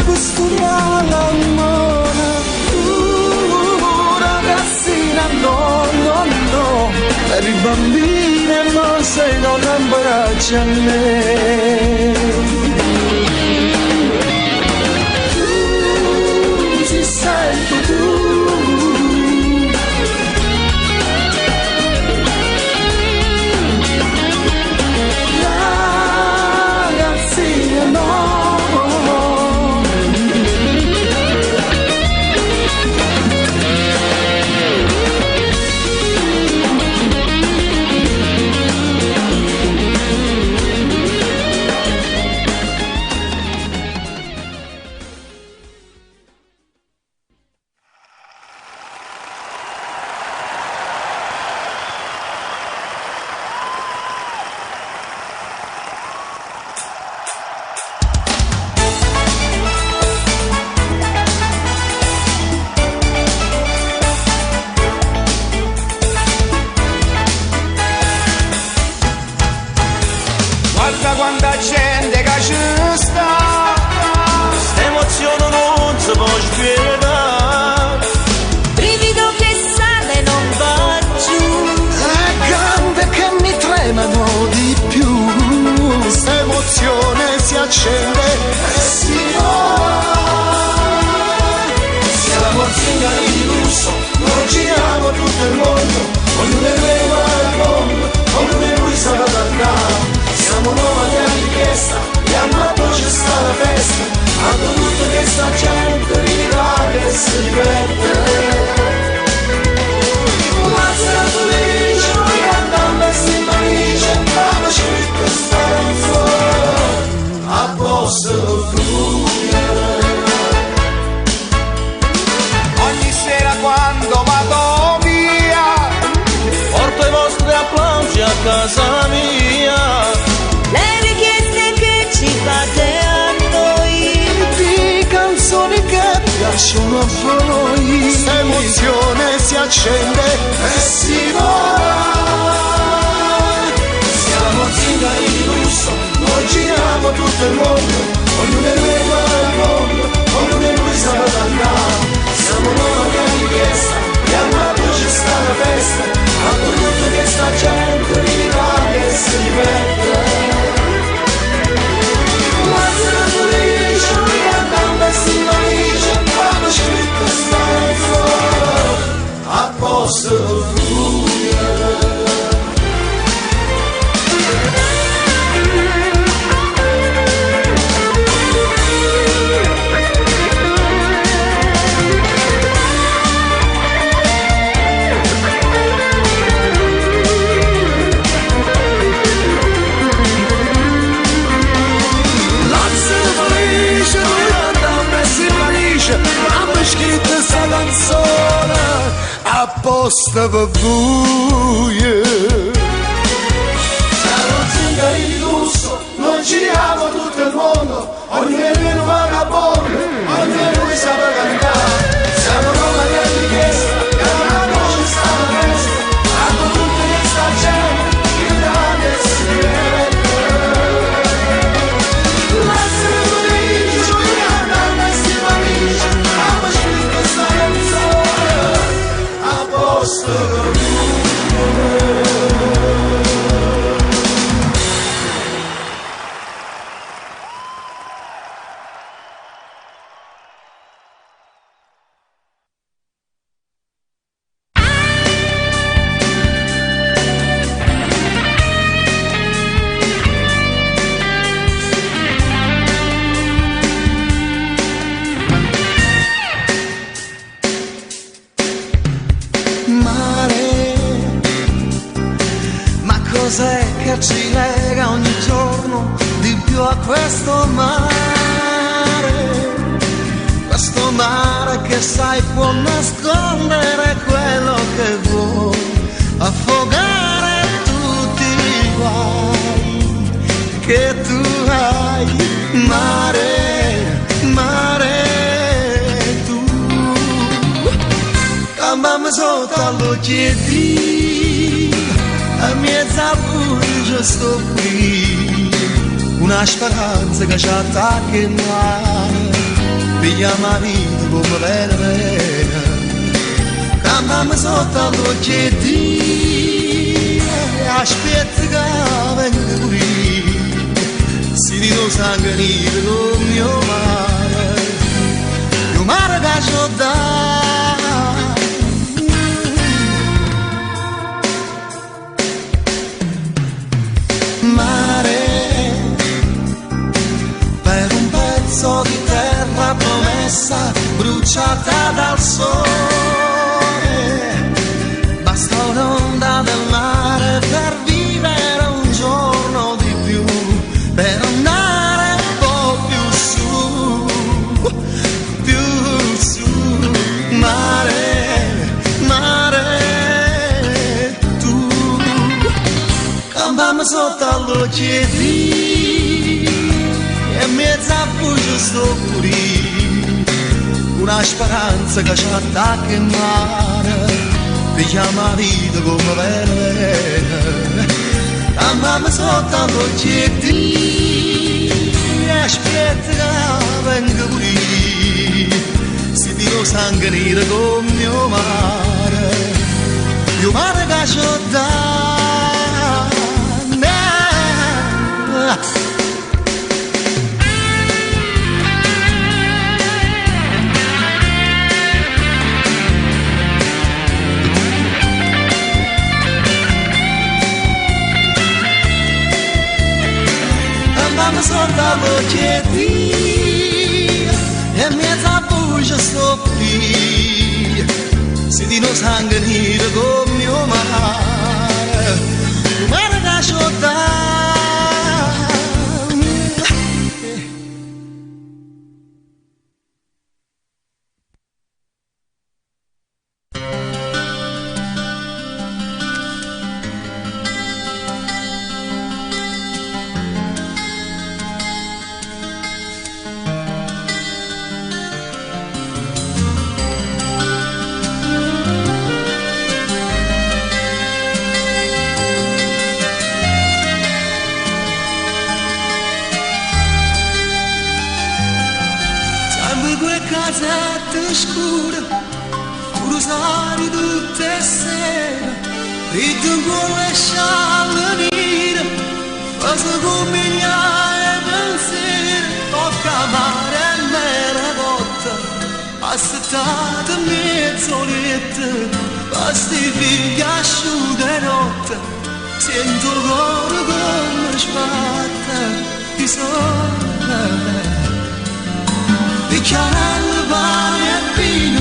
per studiare l'amore. Ragazzina no, no, no, eri bambina e mo sei donna, abbraccia a me. Tu sei sempre tu. Quanta gente che ci sta, questa emozione non si può spiegare. Brivido che sale non va giù, Le gambe che mi tremano di più, questa emozione si accende e si va. Sia la morzina di lusso, noi giriamo tutto il mondo, ognuno è vero al mondo, ognuno è lui sa da andare. Siamo nomadi a richiesta, e a maggio c'è sta la festa, a tutta questa gente rirade e si diverte. Ma sarà felice, noi andiamo e si felice, andiamoci questa canzone, a posto Ogni sera quando vado via, porto i vostri applausi a casa mia. le richieste che ci fate a noi, di canzoni che piacciono a voi. Questa emozione si accende e si va. Siamo zingari di lusso, noi giriamo tutto il mondo, ognuno è vero al mondo, ognuno è lui sa da andare. Siamo nomadi a richiesta, e a maggio c'è sta la festa, a tutta questa gente rirade e si diverte. A posto scritto sta canzone apposta per voi. Siamo zingari di lusso, noi giriamo tutto il mondo, ognuno è un vagabondo, ognuno è lui sa cantare. Siamo nomadi a richiesta, e a noce sta la festa, a tutta questa gente che grande si diverte. Ma se non dici, noi andiamo e si felice, questa canzone a posto. cos'è che ci lega ogni giorno di più a questo mare che sai può nascondere quello che vuoi, affogare tutti i guai che tu hai. Mare, tu cambiami sotto all'occhietti, a mezza bugia sto qui, una speranza che ci attacca in mare, piglia marito come bene, cambiami sotto all'occhietti, aspetta che venga qui, si di lo sangue nero con mio mare che ci ho dato. Mare, per un pezzo di terra promessa bruciata dal sole, basta un'onda del mare per vivere un giorno di più, per andare un po' più su, mare, tu cambiamo sotto all'occhietti e mezza bugia sto pure, una speranza che ci attacca in mare, piglia vita come bene, cambiamo sotto all'occhietti e aspetta che venga pure, si di lo sangue nero con mio mare che ci ho dato. Andando sotto all'occhietti e mezza bugia sto qui, si di no sangue nero con mio mare che ci ho dato. Casette scure, cruzare tutte sere, ritmo con le scialle nere, fase con migliaia di pensieri, tocca mare e mera cotta, aspettata mezz'oretta, basti figli asciute notte, sento il cuore come sbatte di sole. Picchiarello, pane e vino,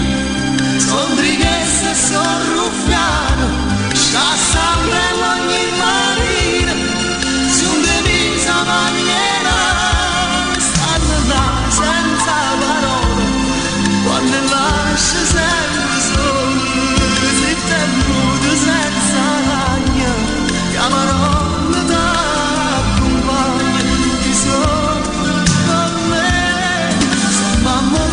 son brighesse e son ruffiano, sciassambrello ogni marina, son divisa maniera, stanno là senza parole, quando lascia sempre solo, se tempo senza lagna, chiamerò da compagna, ti sono con me. Mamma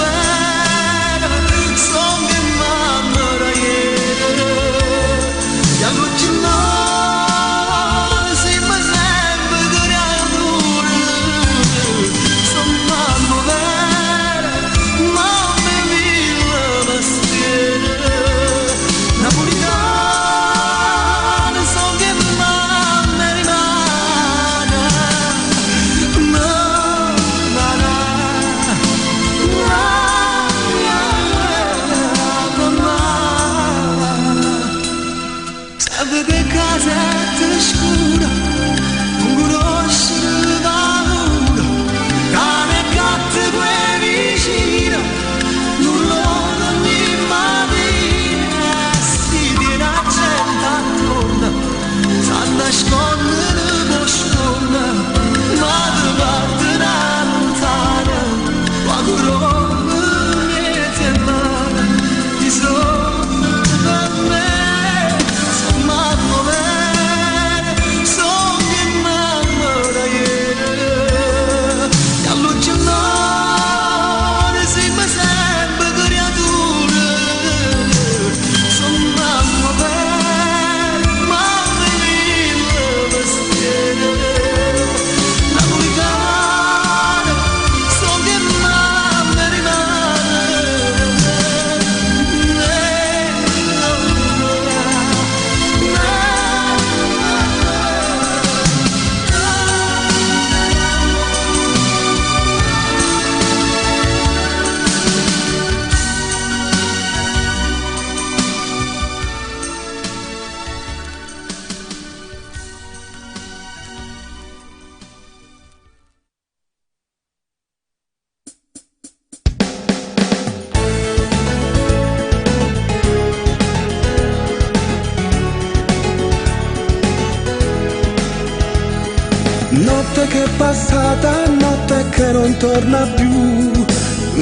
notte che è passata, notte che non torna più.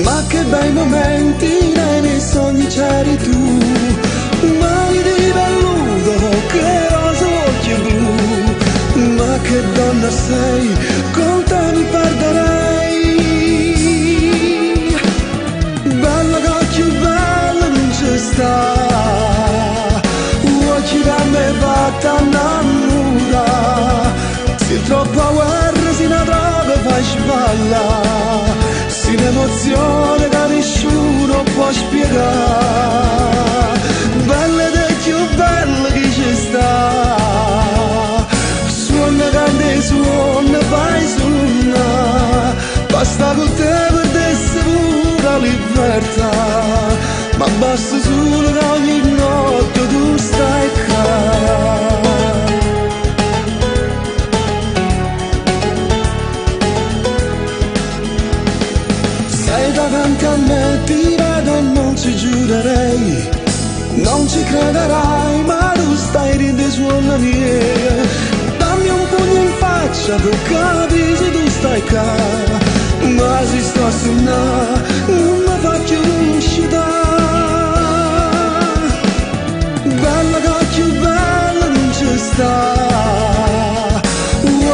Ma che bei momenti nei miei sogni c'eri tu. Mani di velluto, che rosa occhi blu. Ma che donna sei, con te mi perderei. Bella che più bella non c'è sta. Occhi da me fatta nuda. Se troppa guerra si una droga fa sballa. Si un'emozione che nessuno può spiegare. Bella ed più bella che ci sta. Suona grande suona, vai suona. Basta con te per essere pura libertà. Ma basta solo che ogni notte tu stai qua. Sei davanti a me, ti vedo e non ci giurerei. Non ci crederai, ma tu stai ridendo sulla mia. Dammi un pugno in faccia, tu capi se tu stai qua. Ma se sto a suonare, non mi fa più uscita. Bella che più bella non ci sta.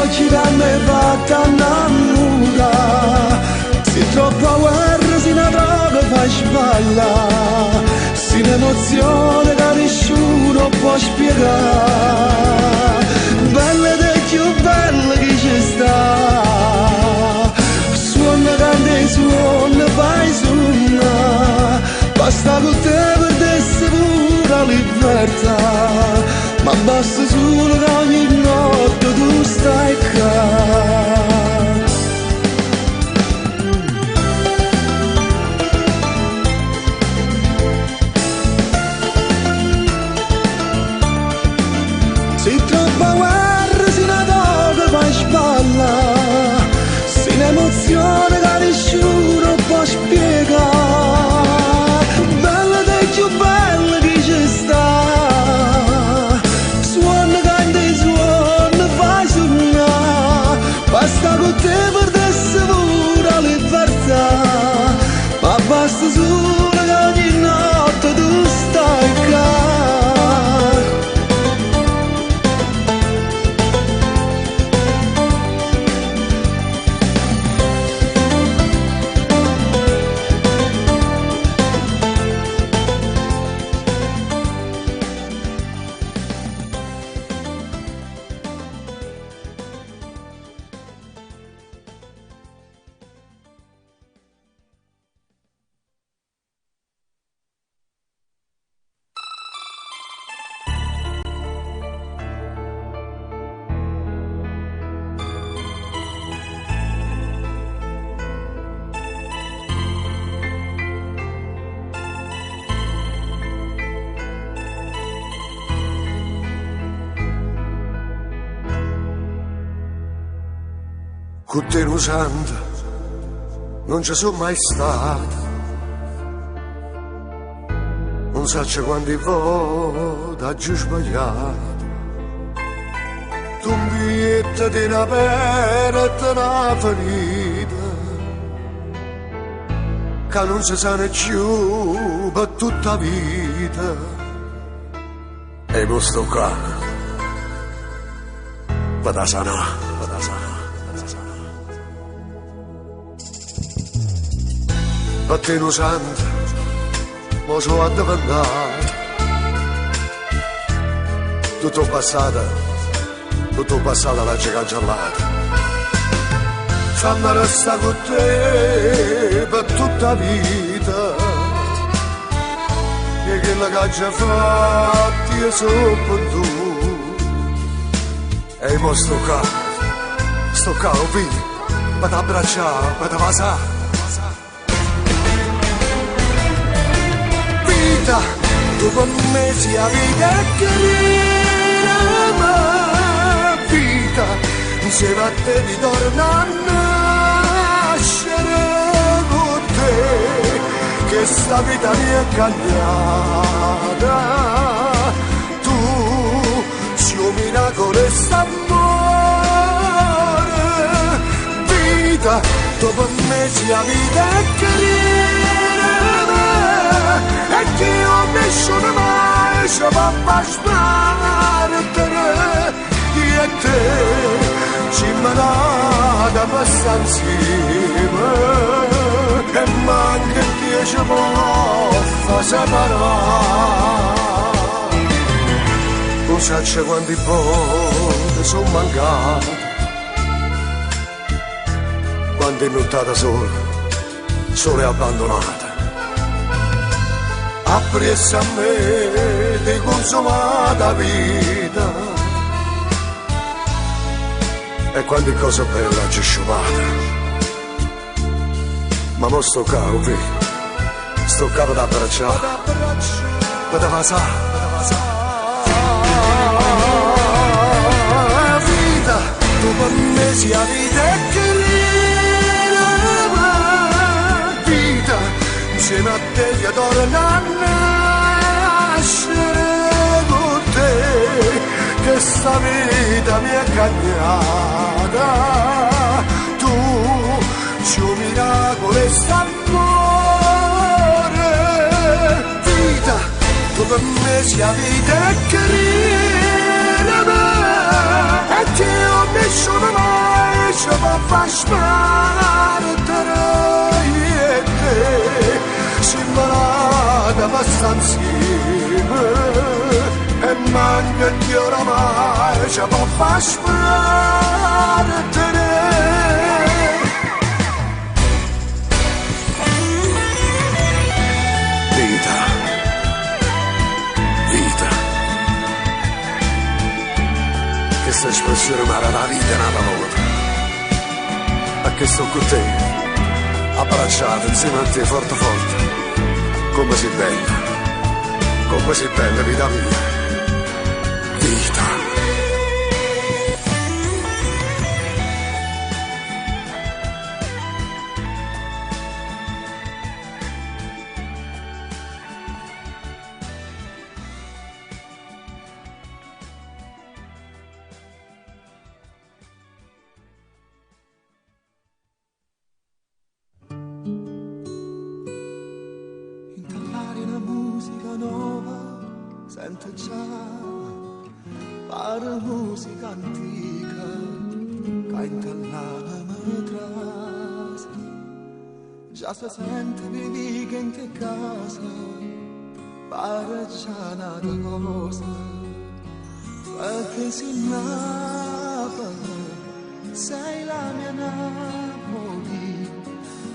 Occhi da me fatta nuda. Se troppa guerra si una droga fa sballa. Si un'emozione che nessuno può spiegare. Bella ed più bella che ci sta. Suona grande suona, vai suona. Basta con te per essere pura libertà. Ma basta solo che ogni notte tu stai qua. Se troppa guerra si una droga fa spalla. Se un'emozione che nessuno può spiegare. Bella dei più bella che ci sta. Suona grande suona, fai suonare. Basta con te per essere pura libertà. Ma basta solo che ogni notte tu stai qua. Con te non santa, non ci sono mai stato. Non so quanti volte ho giù sbagliato. Tu un biglietto di una pera e di una ferita che non si sa ne più per tutta la vita. E mo sto qua per sanare. Per te non sento, ma sono addiventato. Tutto passato l'ha cancellato. Fammi restare con te per tutta la vita. E quello che hai già fatto io sono per tu. E mo sto qua, oh figlio, per t'abbracciare, per te passare. Tu con me sia vita che ma vita insieme a te ritorno a nascere con te che sta vita mi è cambiata tu sei un miracolo e st'amore tu per me sia la vita e carriera, e che io nessuno mai ci va a sparare, io e te ci manata passare insieme, e manca che ci possa separare. Non sai quanti volte sono mancato, quando è nottata sola, sola e abbandonata, appresso a me di consumata vita, e quante cose belle ci sciupata, ma mo sto capo qui, sto capo da abbracciare, per da passare. Vita, tu per me sia vita e carriera, vita, insieme a te io torno a nascere con te, che sta vita mi è cagnata, tu c'è un miracolo e st'amore, vita, tu per me sia vita e carriera, e che io nessuno mai ci va a sparare, io e te si malata passa insieme, e manca che oramai ci va a sparare. Questa espressione mi era la vita nata volta, a che sto con te, abbracciato insieme a te forte forte, come sei bella vita mia, vita. Sento già pare musica antica che intallata mi trasa, già si sente vivi che in te casa pare già nata cosa, perché si Napoli sei la mia Napoli,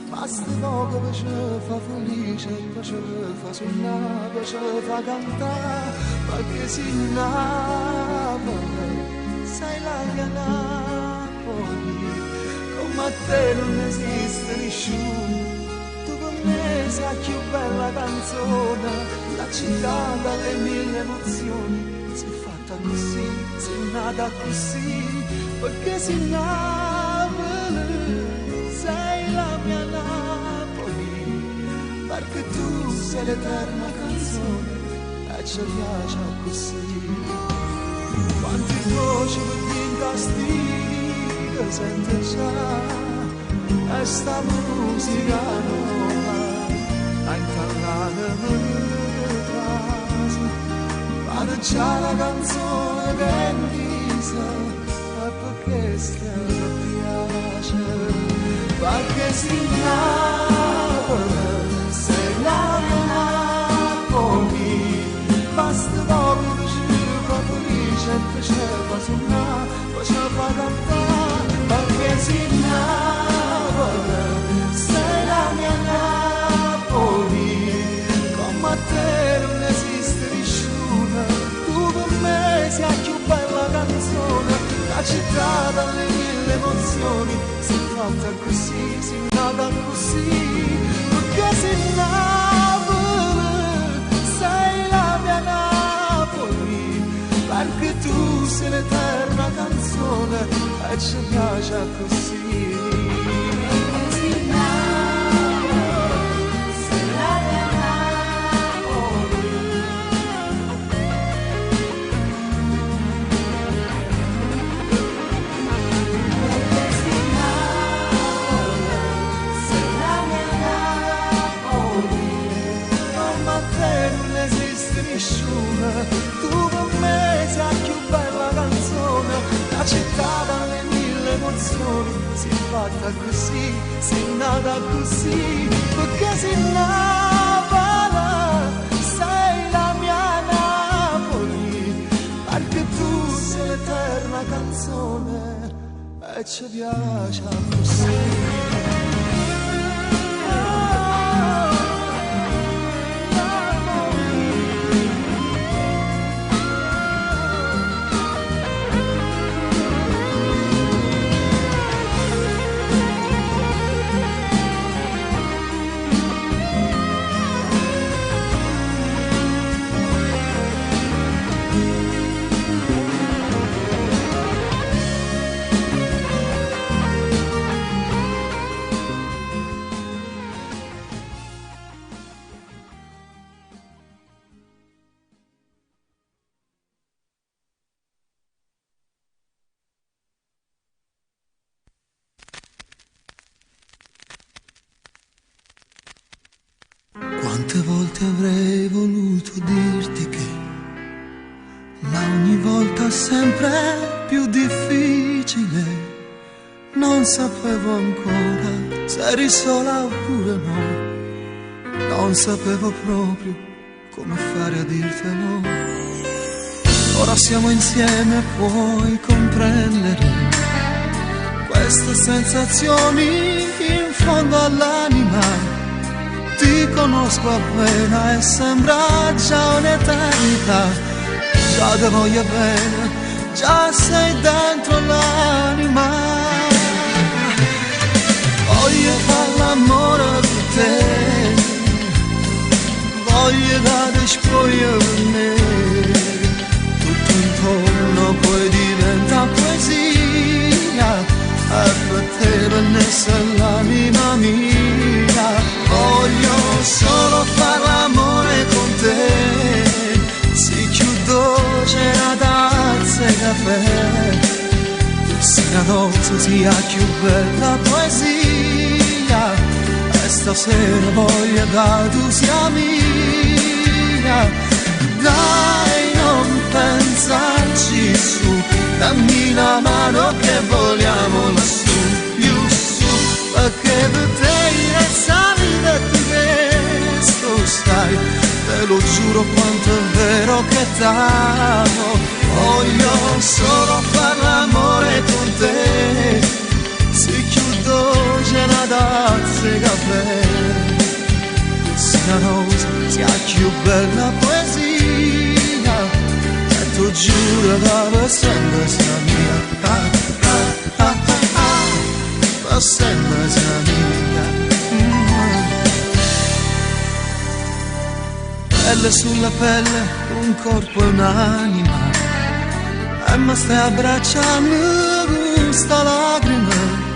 basta poco per ci fa felice, per ci fa suonare, per ci fa cantare, perché si Napoli, sei la mia Napoli, come a te non esiste nessuno, tu con me sei la più bella canzone, la città dalle mille emozioni, si è fatta così, si è nata così, perché si Napoli, sei la mia Napoli, perché tu sei l'eterna canzone e ci piace così. Quanti voci per in castigo sente già, e sta musica nuova a intallare mi trasa, vado già la canzone che è in visa, e perché stiamo piace, perché si Napoli, sei la mia Napoli, basta poco per ci fa felice, per ci fa suonare, per ci fa cantare, perché si Napoli, sei la mia Napoli, come a te non esiste nessuno, tu per me sei la più bella canzone, la città dalle mille emozioni, si è fatta così, si è nata così, perché si Napoli, sei la mia Napoli, perché tu sei l'eterna canzone e ci piace così. fatta così, sei nata così, perché sei Napoli, sei la mia Napoli, perché tu sei l'eterna canzone e ci piace così. Quante volte avrei voluto dirti che, ma ogni volta sempre più difficile. Non sapevo ancora se eri sola oppure no, non sapevo proprio come fare a dirtelo. Ora siamo insieme, puoi comprendere queste sensazioni in fondo all'anima. Ti conosco appena e sembra già un'eternità. Già ti voglio bene, già sei dentro l'anima. Voglio fare l'amore con te, voglio dare spoglia per me. Tutto intorno poi diventa poesia, e per te per essere l'anima mia. Voglio solo fare l'amore con te, si chiudo c'era tazza e caffè, se la dose sia più bella poesia, e stasera voglio che tu sia mia. Dai, non pensarci su, dammi la mano che vogliamo lassù, più su, perché per te resta vita e tu questo stai, te lo giuro quanto è vero che t'amo. Voglio solo far l'amore con te, se chiudo c'è una tazza e caffè, se la rosa sia più bella poesia, e tu giuro che per sempre sia mia, per sempre sia mia. Pelle sulla pelle, un corpo e un'anima, e mi stai abbracciando con sta lacrima.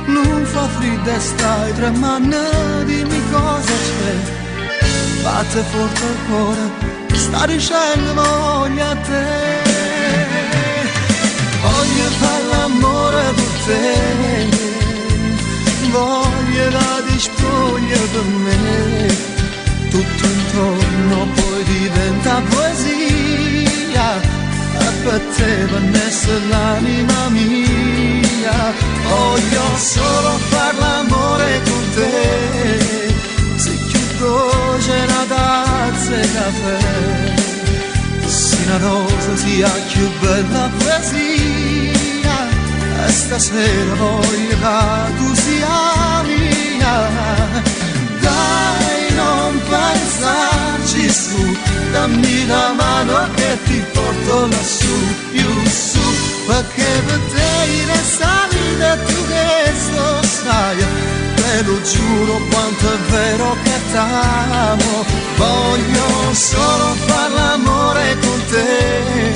Non fa freddo e stai tremando, dimmi cosa c'è. Batte forte il cuore, sta dicendo voglio a te. Voglio fare l'amore per te, voglio la dispoglia per me. Tutto intorno poi diventa poesia, e per te per essere l'anima mia. Voglio solo far l'amore con te, se chiudo c'è una tazza e caffè, se una rosa sia più bella poesia, e stasera voglio che tu sia mia. Dai, non pensarci su, dammi la mano che ti porto lassù, più su, perché per te resta vita e tu questo sai, te lo giuro quanto è vero che t'amo. Voglio solo far l'amore con te,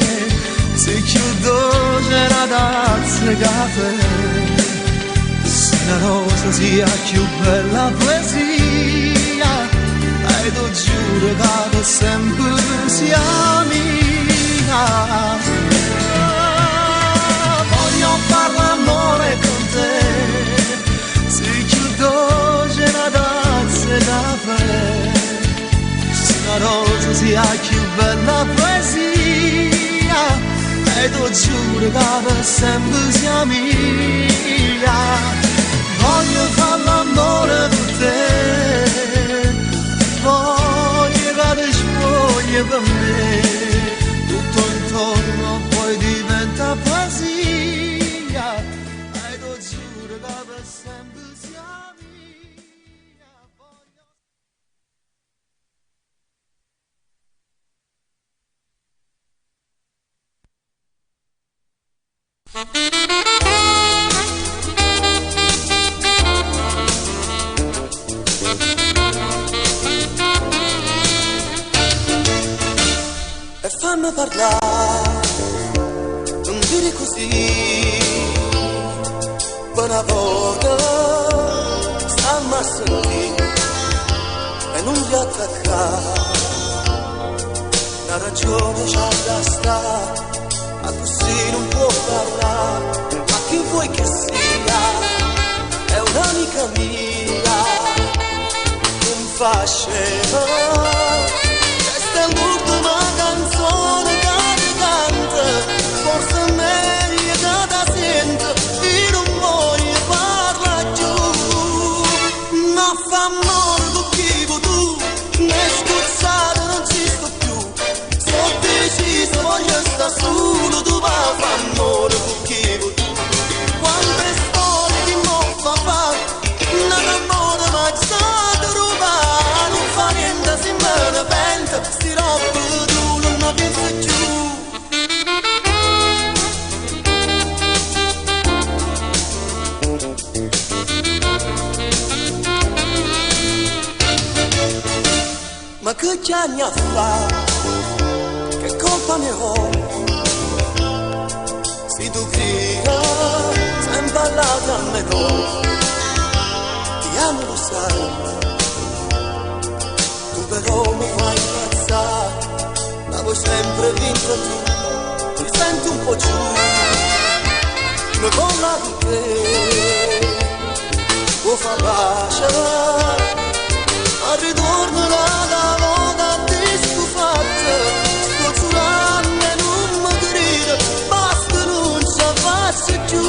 se chiudo c'è una tazza e caffè, se la rosa sia più bella poesia, e lo giuro che per sempre sia mia. Voglio far l'amore con te, se chiudo c'è una tazza e caffè, se la rosa sia più bella poesia, e lo giuro che per sempre sia mia. voglio fare l'amore per te, voglio che ti spogli per me, tutto intorno poi diventa poesia, e lo giuro che per sempre sia mia. E fammi parlare, non dire così, buona volta stiamo a sentire e non vi attaccare, la ragione c'ha da stare, ma così non può parlare, ma chi vuoi che sia, è un'amica mia, non fa scema. Questa è l'ultima canzone che ti canta, forse è meglio che da sento, io non voglio parlare più, ma fa amore con chi vuoi tu, ne scuzzate non ci sto più, sono deciso, voglio stare solo, tu va a fa amore con chi vuoi tu, quante storie di mo fa fa, non amore ma già rubare, non fa niente se me ne penta, sti roba tu non la penso più. Ma che anni a fa, che colpa ne ho, se tu grida, sempre all'altra me no, ti amo lo sai, tu però mi fai impazzare, ma vuoi sempre vincere tu, ti senti un po' giù, mi vola di te, può far pace. A ritorno da volta ti scufatta, sto giurando e non mi grida, basta non ci faccio più,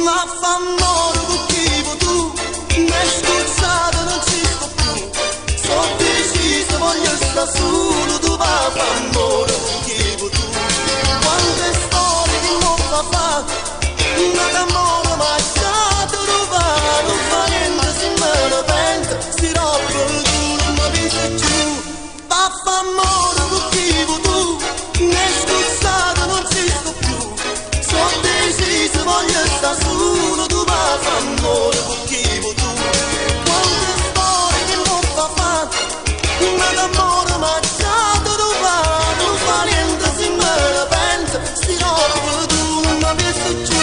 ma fa amore con chi vuoi tu, mi hai scuzzato non ci sto più, sono deciso voglio stare solo, tu va a fa amore con chi vuoi tu, quante storie di mo fa, una d'amore ma già tu rubare, non fa niente se me ne penta, sti roba tu non mi pensi più, va fa amore con chi vuoi tu, mi hai scuzzato non ci sto più, sono deciso voglio stare solo, tu va a fa amore con chi vuoi tu, quante storie che non fa, una d'amore ma già tu rubare, non fa niente se me ne penta, sti roba tu non mi pensi più.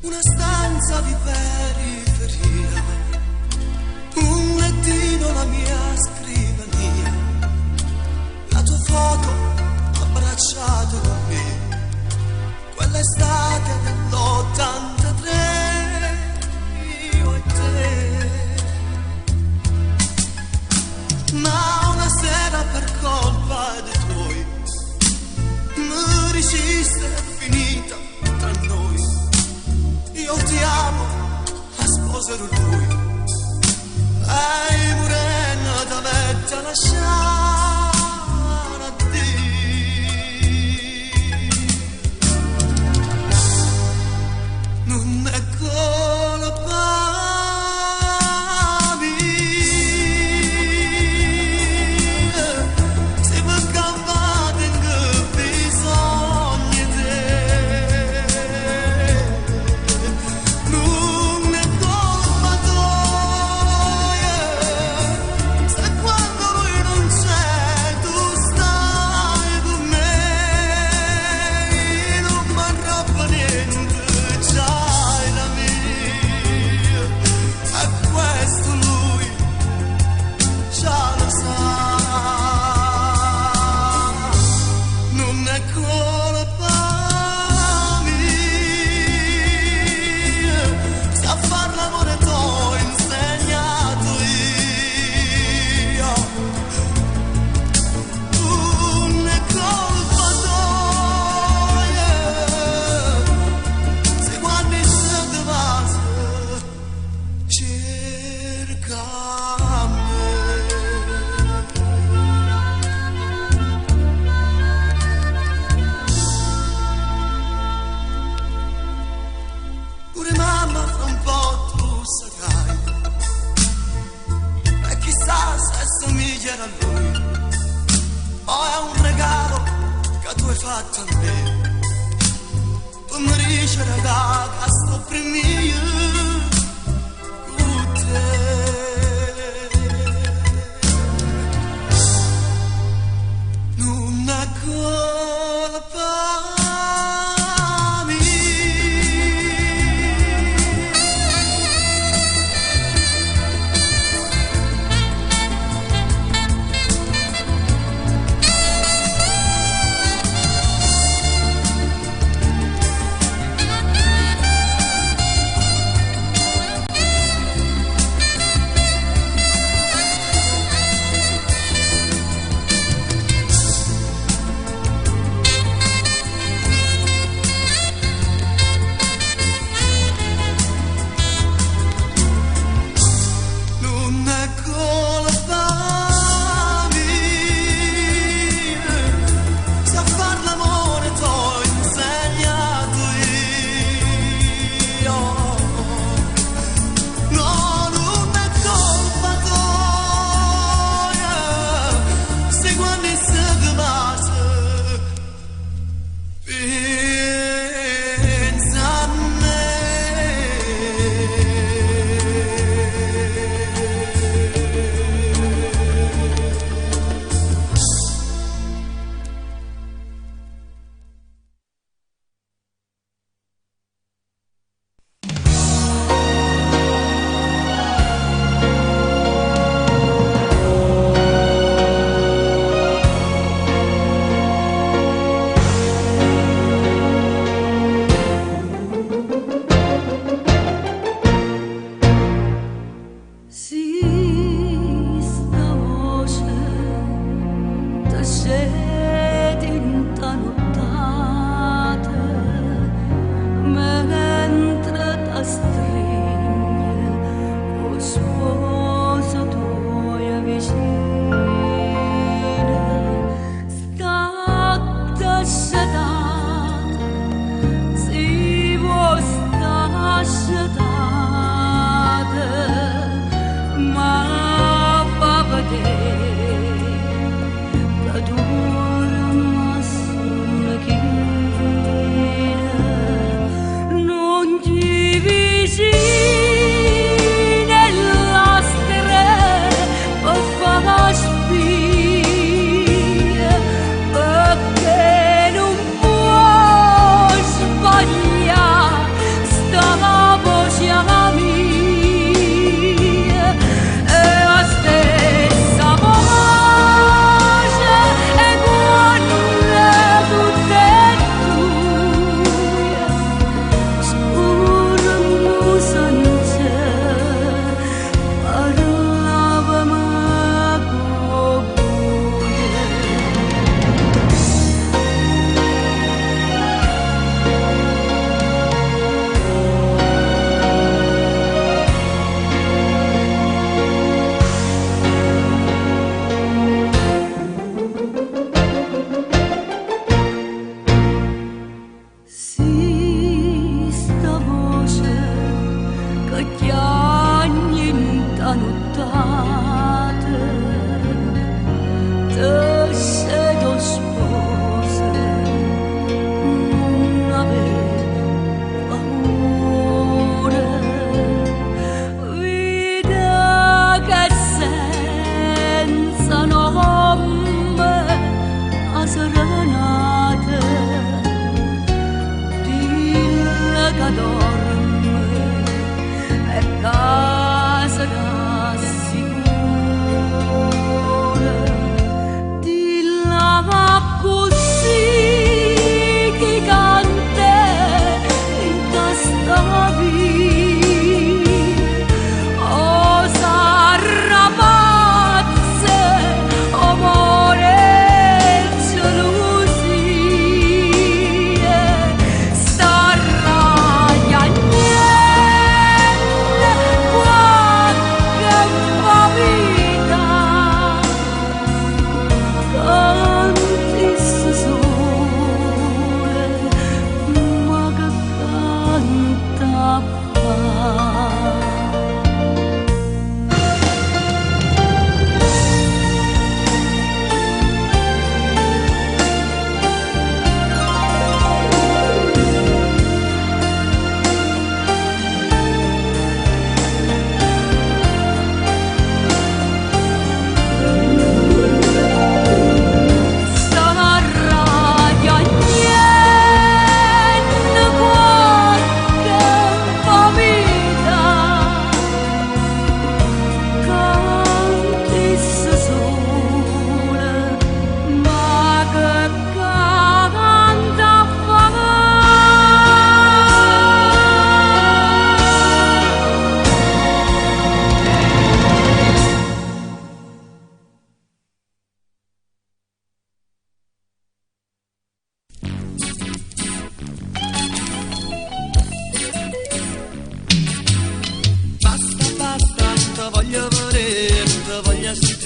Una stanza di periferia, un lettino, la mia scrivania, la tua foto abbracciato con me, quell'estate dell'83, io e te. Ma una sera per colpa dei tuoi, mi resiste è finita tra noi. Io ti amo, ma sposerò lui. Ehi, morena, t'avete lasciare a Dio. Non è colpa mia, se mi cavate in che bisogna te. pensiero a lui. Poi è un regalo che tu hai fatto a me. Tu mi dici raga che sto per me con te. Non è colpa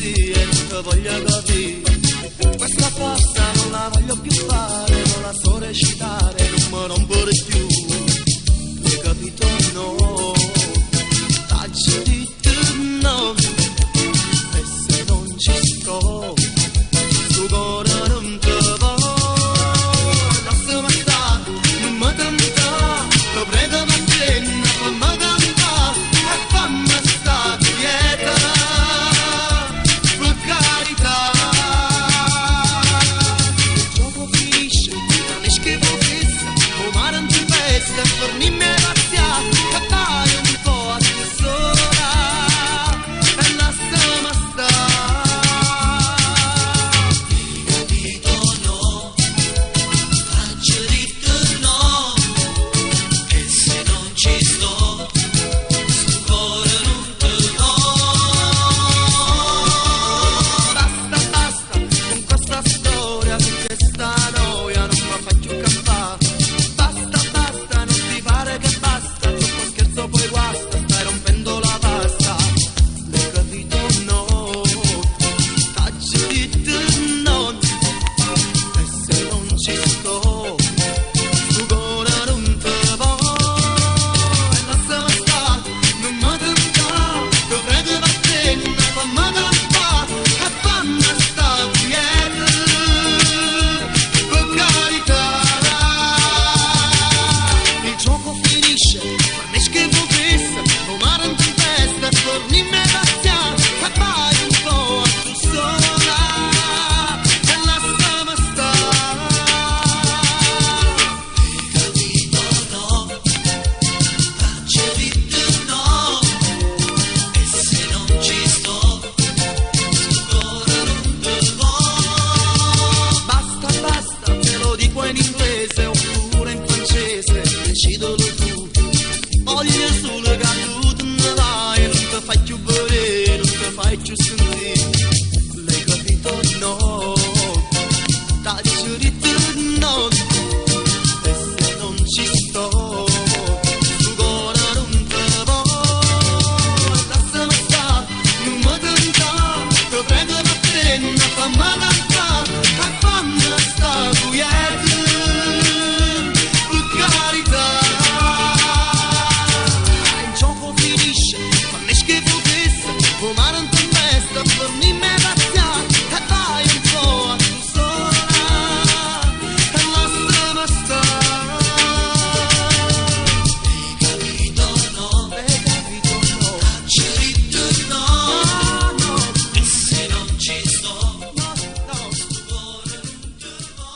sì e non ti voglio capire. Questa pasta non la voglio più fare, non la so recitare, non mi rompo di più. Hai capito no? T'ho detto no. E se non ci sto, sto cuore non te va. Lasciami stare, non mi tentare, ti prego ma tieni, fammi cantare e fammi stare quieta, per carità. Il gioco finisce, non è schifo fissa, o mare in tempesta, e fornirmi razia, che vai un po' a te sola, e lasciami stare. Capito no, faccio detto no, e se non ci sto, sto cuore non te do. Basta, basta, con questa storia, con questa noia, non mi faccio campare. Basta, basta, non ti pare che basta, troppo scherzo poi guasta, stai rompendo la pasta. L'hai capito no, t'ho detto no, e se non ci sto, sto cuore non te va. E lasciami stare, non mi tentare, ti prego ma tieni, fammi cantare e fammi stare quieta, per carità. Il gioco finisce, ma ne schifo fissa, o mare in tempesta, e fornirmi razia, e vai un po' a tu sola, e lasciami stare. Hai capito no, faccio detto no, e se non ci sto, sto cuore non te va. Basta, basta, te lo dico in inglese oppure in francese, decidilo tu. Voglio solo che tu te ne vai, non ti fai più vedere, non ti fai più sentire. L'hai capito no, t'ho detto no, e se non ci sto, sto cuore non te va. Lasciami stare, non mi tentare, ti prego ma tieni, fammi cantare e fammi stare quieta, per carità. Il gioco finisce, ma ne schifo fissa, o mare in tempesta, fornirmi razia, e vai un po' a tu sola, e lasciami stare. Hai capito no, t'ho detto no, no, e se non ci sto, sto cuore non te va.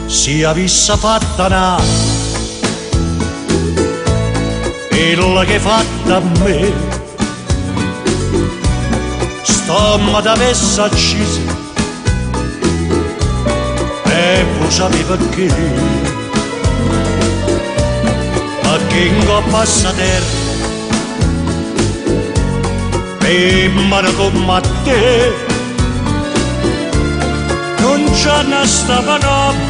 Si avesse fatta na, quella che fatta a me, stomma t'avesse accisa, e voi sapete perché, perché in coppa a terra, femmina come te, non c'è una stava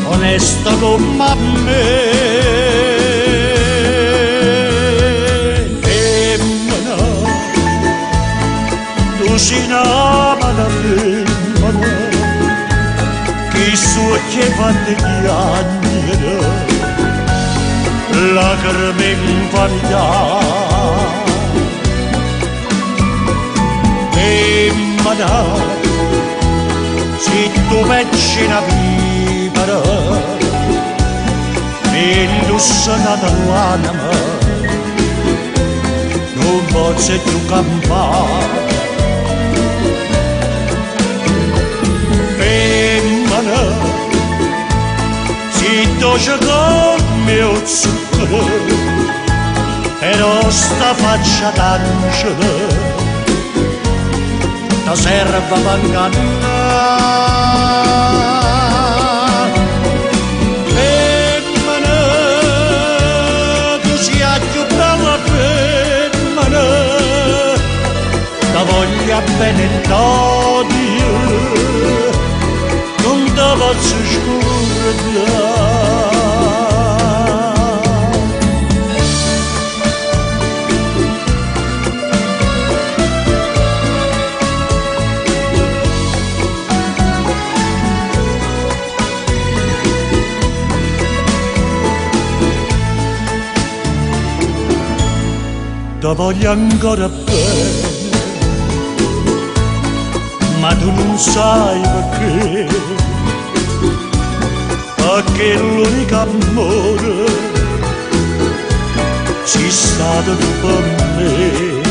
onesta come me. Femmina, tu sei una mala femmina, che so che fatte piangere, lacrime in vanità. Femmina, se tu pensi una vivere, mi indossata l'anima, non posso più campare. Femmina, se dolce come il zucchero, e non sta faccia d'angelo, ti serve per ingannare. Femmina, posso scordare. Ti voglio ancora bene, ma tu non sai perché, perché l'unico amore sei stato tu per me,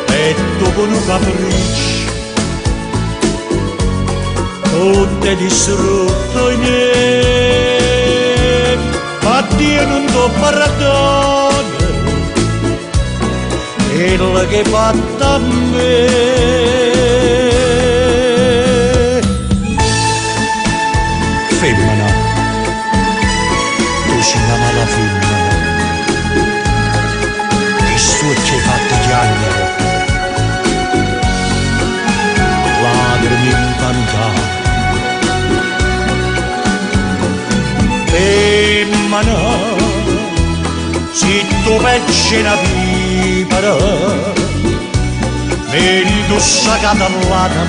e dopo un capriccio tu ti distrutto i miei, ma Dio non ti perdona quello che hai fatto a me. Femmina, tu sei una mala femmina, che sto ci hai fatto piangere, lacrime incantate. Femmina, se tu pecci una vipera, vedi saccata alla mare,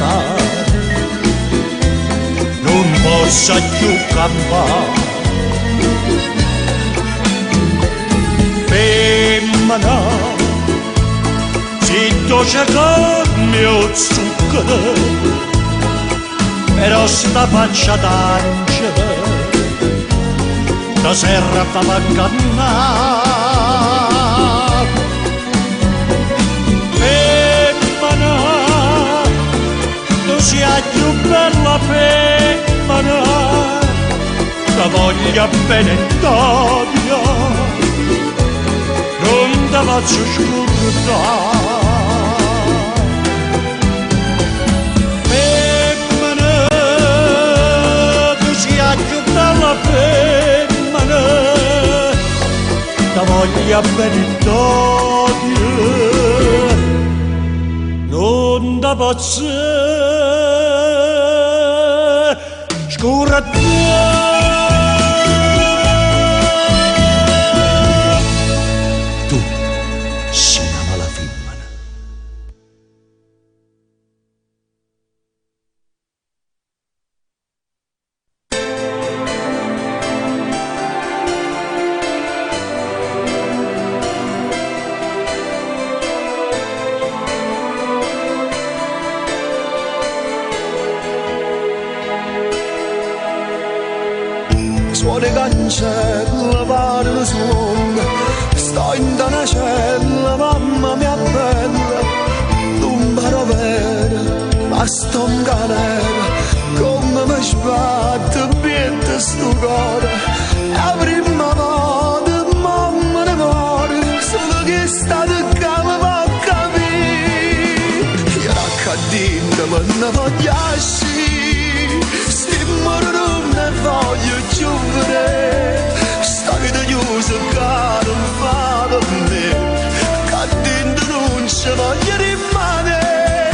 non posso più campare. Femmina, se tu cerca il mio zucchero, però sta faccia d'angelo, da serra fa mancannare. Femmina, tu sei più bella femmina, ti voglio bene t'odio, non ti faccio scordare. Femmina, tu sei più bella femmina, ti voglio bene t'odio, non ti posso scordare. Tu sei una mala femmina. Suoni cancella, parlano suono, sto in una cella, mamma mia bella, non paro bene, ma sto in galera, come mi sbatte, piente sto cuore, la prima volta, mamma ne muore, solo che sta di cama va a capire, io raccadinda, ma ne voglio uscire, stiamo non ne voglio giovere, sta vita chiusa che non fa per me, che dentro non ci voglio rimanere,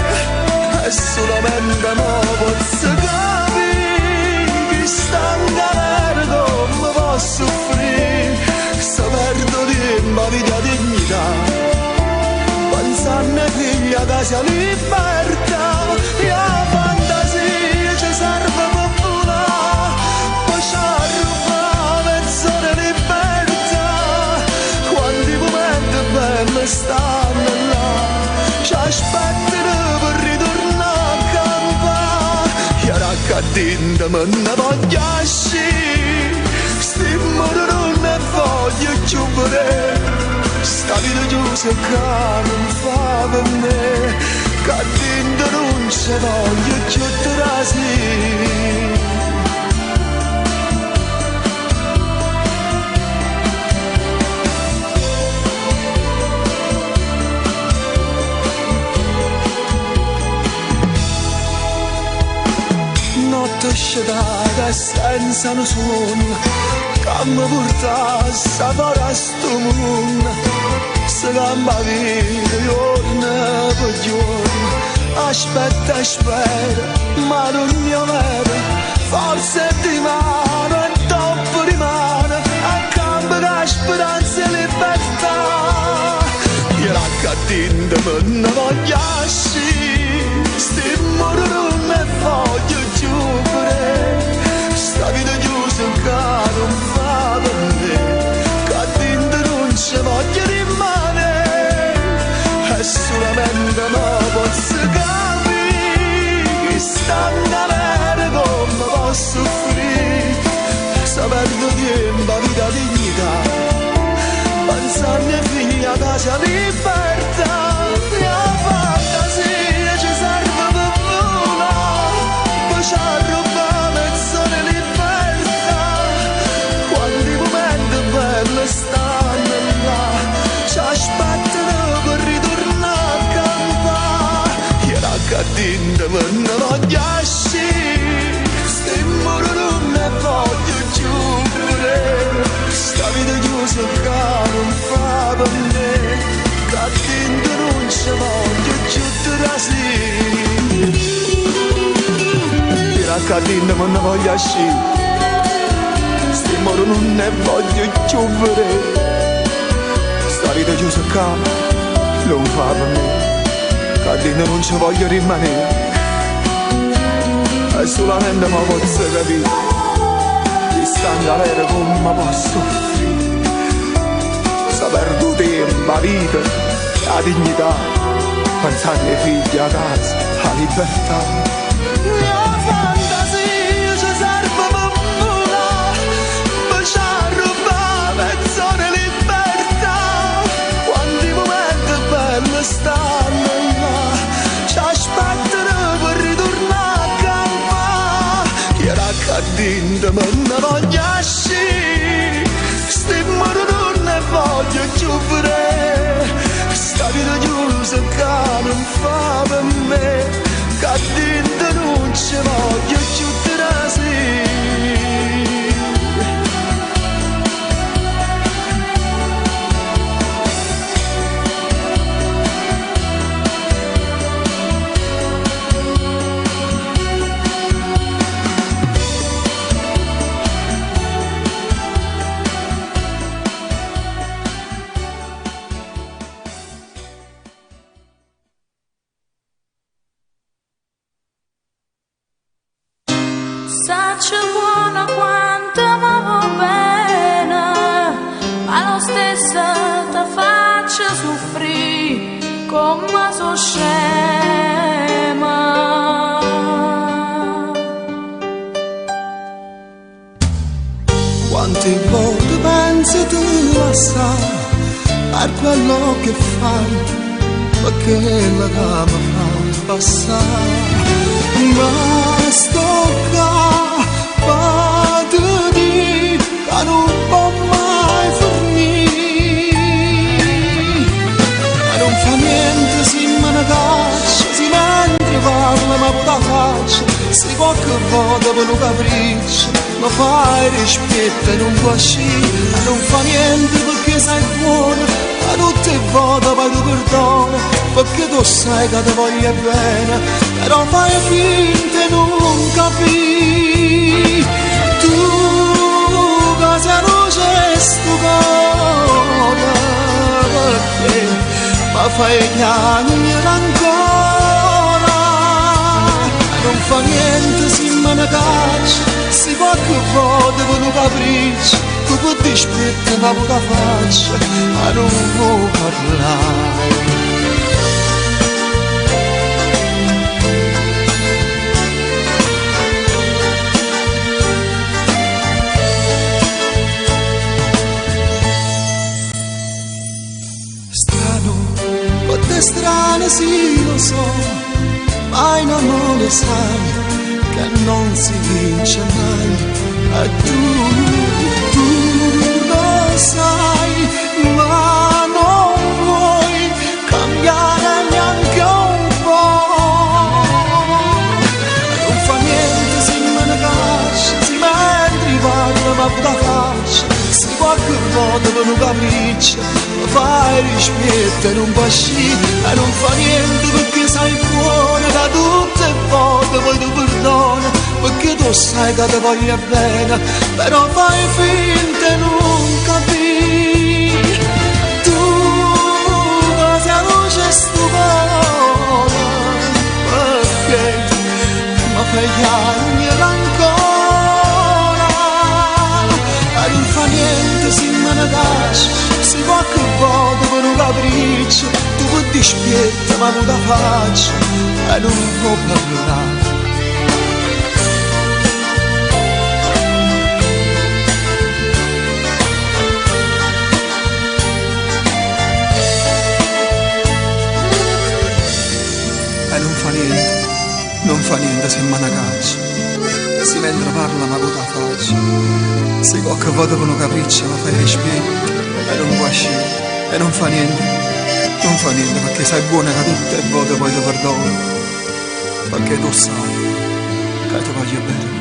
e solamente non posso capire che sta in galera come posso soffrire, se perdo tempo a vita dignità, pensando a figlia che sia libertà, e la fantasia ci serve per volare, poi ci arriva mezz'ora libertà, quanti momenti belli stanno là, ci aspettano per ritornare a campare, io raccadinda ma ne voglio uscire, stiamo non ne voglio più vedere, sta vita chiusa che non fa per me, che dentro non ci voglio più trasire. Notte scelata senza nessuno, che mi porta a sapere sto mondo, se cambia vita giorno per giorno, aspetta e spera, ma non mio vero, forse di mano e dopo rimane, accanto alla speranza e libertà. Io la cattinta me ne voglio uscire, stimmolo non ne voglio giungere, sta vita chiusa che non fa per me, cattinta non ci voglio rimanere, e solamente me posso capire, che stanno avere come posso soffrire, se perdo tempo, vita, dignità, pensando a figlia, casa, libertà, mia fantasia ci serve per volare, poi ci arruba mezz'ora libertà, quando i momenti belli stanno là, ci aspettano per ritornare a campare, io la cattinta me ne voglio uscire, stimmolo non ne voglio giungere, sta vita chiusa che non fa per me, cattinta non ci voglio più trasire, io la cattinta me ne voglio uscire, stimmolo non ne voglio giungere, sta vita chiusa che non fa per me, cattinta non ci voglio rimanere, e solamente mi posso capire, di stare avere come posso offrire, se perdo tempo, la vita, la dignità, pensare ai figli, a casa, a libertà. Mia fantasia ci serve per volare, per ci arrubare mezz'ora libertà, quando i momenti belli stanno là, ci aspettano per ritornare a campare, che la cattinta me ne voglio uscire, stimmolo non ne voglio giungere, sta vita chiusa che non fa per me, cattinta non ci voglio più trasire. Saccio buona quanto m'avo bene, ma lo stesso ti faccio soffrire come so scema. Quante volte pensi tu assai per quello che fai, perché la cama fa passare, ma sto qua per dire che non può mai finire, e non fa niente se me ne caccia, se mentre parla ma può faccia, se qualche volta per un capriccio ma fai rispetto e non può uscire, non fa niente perché sei buono, a tutte le volte vai tu perdono, perché tu sai che ti voglio bene, però fai finta e non capi, tu che sei un gesto cuore, perché ma fai piangere ancora, non fa niente se me ne caccia, se qualche volta con un capriccio, tu puoi dispetto ma puoi faccia, ma non vuoi parlare. Strano, quante strane sì lo so, ma in amore sai che non si vince mai, e tu lo sai, ma non vuoi cambiare neanche un po', non fa niente se me ne caccia, se mentre parla ma può faccia, se qualche volte per un capriccio mi fai rispetto e non pasci e non fa niente perché sei buona, che tutte le volte poi ti perdono, perché tu sai che ti voglio bene, però fai finta e non capire. Tu sei luce stupenda, perché mi fai piangere ancora, e non fa niente se me ne caccio, se qualche volta per un capriccio tu puoi dispietta ma non la faccio e non può parlare. E non fa niente se me ne caccio, se mentre parla ma non la faccio, se qualche volta per un capriccio mi fai respiro e non può uscire, e non fa niente perché sei buona che tutte le volte poi ti perdono, perché tu sai che ti voglio bene.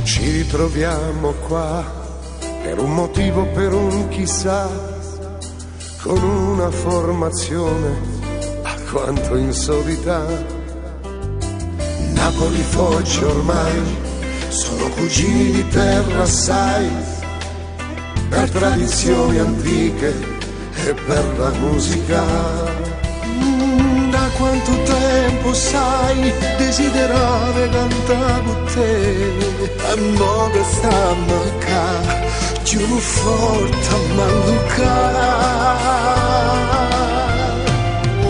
Ci ritroviamo qua per un motivo, per un chissà, con una formazione a quanto insolita. Napoli, Foggia ormai sono cugini di terra, sai, per tradizioni antiche e per la musica. Da quanto tempo, sai, desideravo cantare con te, e mo che stiamo qua, più forte a maluccare.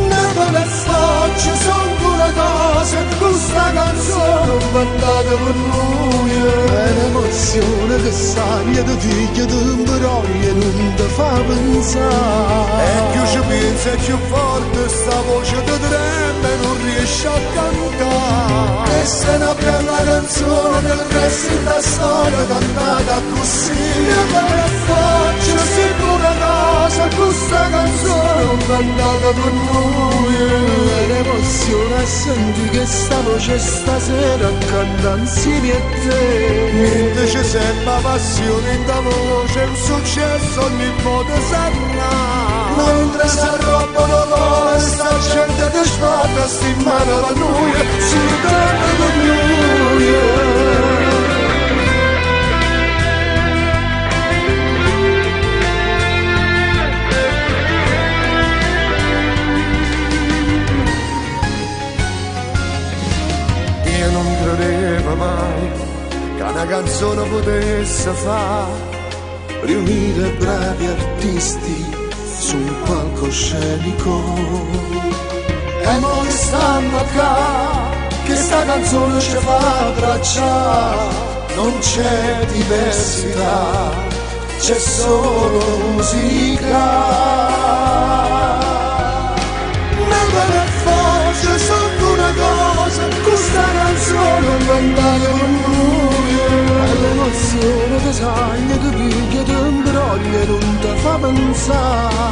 Napoli e Foggia sono una cosa, questa canzone mandata per noi, è l'emozione che sai, di figlia di un broglie non ti fa pensare. E più ci pensa e più forte sta voce ti trema e non riesci a cantare. Questa è una bella canzone del resto della storia cantata così. Napoli e Foggia sempre una cosa, questa canzone mandata per noi, è l'emozione a sentire che sta voce stasera canta insieme a te. Mentre c'è sempre passione in da voce, un successo ogni volta sarà. Mentre si arrobbano l'ora, sta gente che sbatte, sta in mano la noia, si torna con noi. Io non credevo mai che una canzone potesse fare riunire bravi artisti su un palcoscenico. E mo che stanno qua, che sta canzone ci fa abbracciare, non c'è diversità, c'è solo musica. Napoli e Foggia sono una cosa, questa canzone mandata con noi, è l'emozione che sai, che piglia, che imbroglia, non ti fa pensare.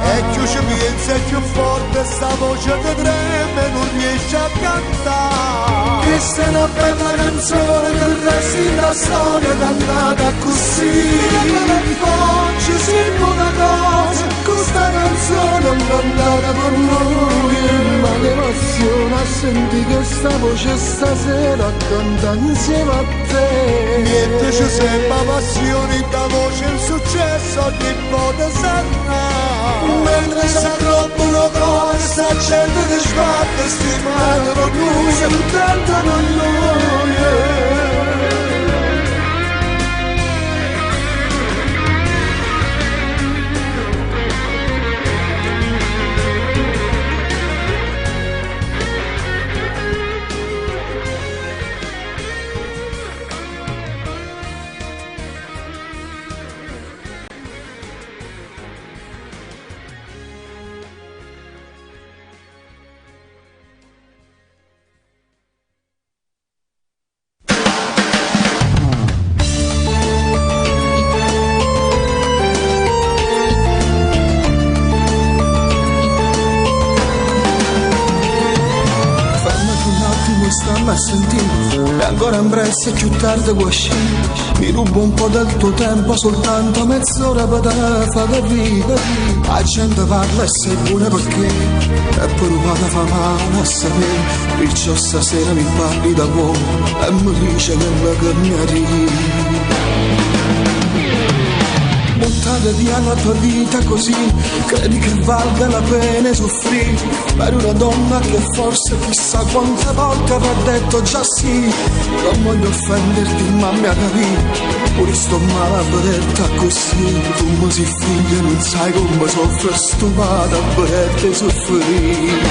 E più ci pensi e più forte sta voce ti trema e non riesci a cantare. Questa è una bella canzone che resti la storia cantata così. Napoli e Foggia sempre una cosa, questa canzone mandata per noi, ma l'emozione a sentire che sta voce stasera canta insieme a te. Niente c'è sempre passione da voce, il successo ogni volta sarà. mentre si arrobbano cose, sta gente che sbatte, stimata per noi, soltanto per noi. Stammi a sentire, e ancora in brezza più tardi può uscire. Mi rubo un po' del tuo tempo, soltanto mezz'ora per te fa capire. La gente parla e sei buona perché è provata fa male a sapere. Perciò stasera mi parli da voi e mi dice che mi arrivi. Buttare via la tua vita così, credi che valga la pena soffrire per una donna che forse chissà quante volte avrà detto già sì. Non voglio offenderti ma mi ha capito, pure sto male a vederti così. Tu mi sei figlia, non sai come soffro stupata a vederti soffrire.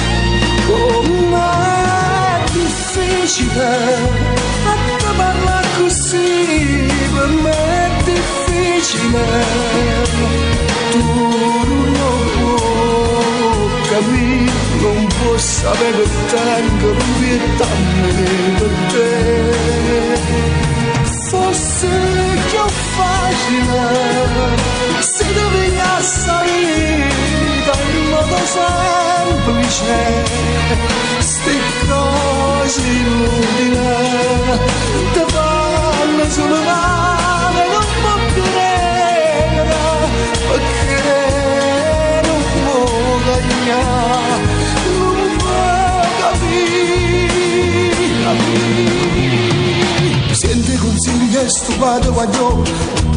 Com'è difficile a te parlare così, per me è difficile. Tu non puoi capire, non puoi sapere che tengo pietà per te. Forse è più facile se devi salire in modo semplice. Ste cose inutili ti fanno solo male, non può credere perché non può guadagnare, non può capire. Senti i consigli che stupate guagliò,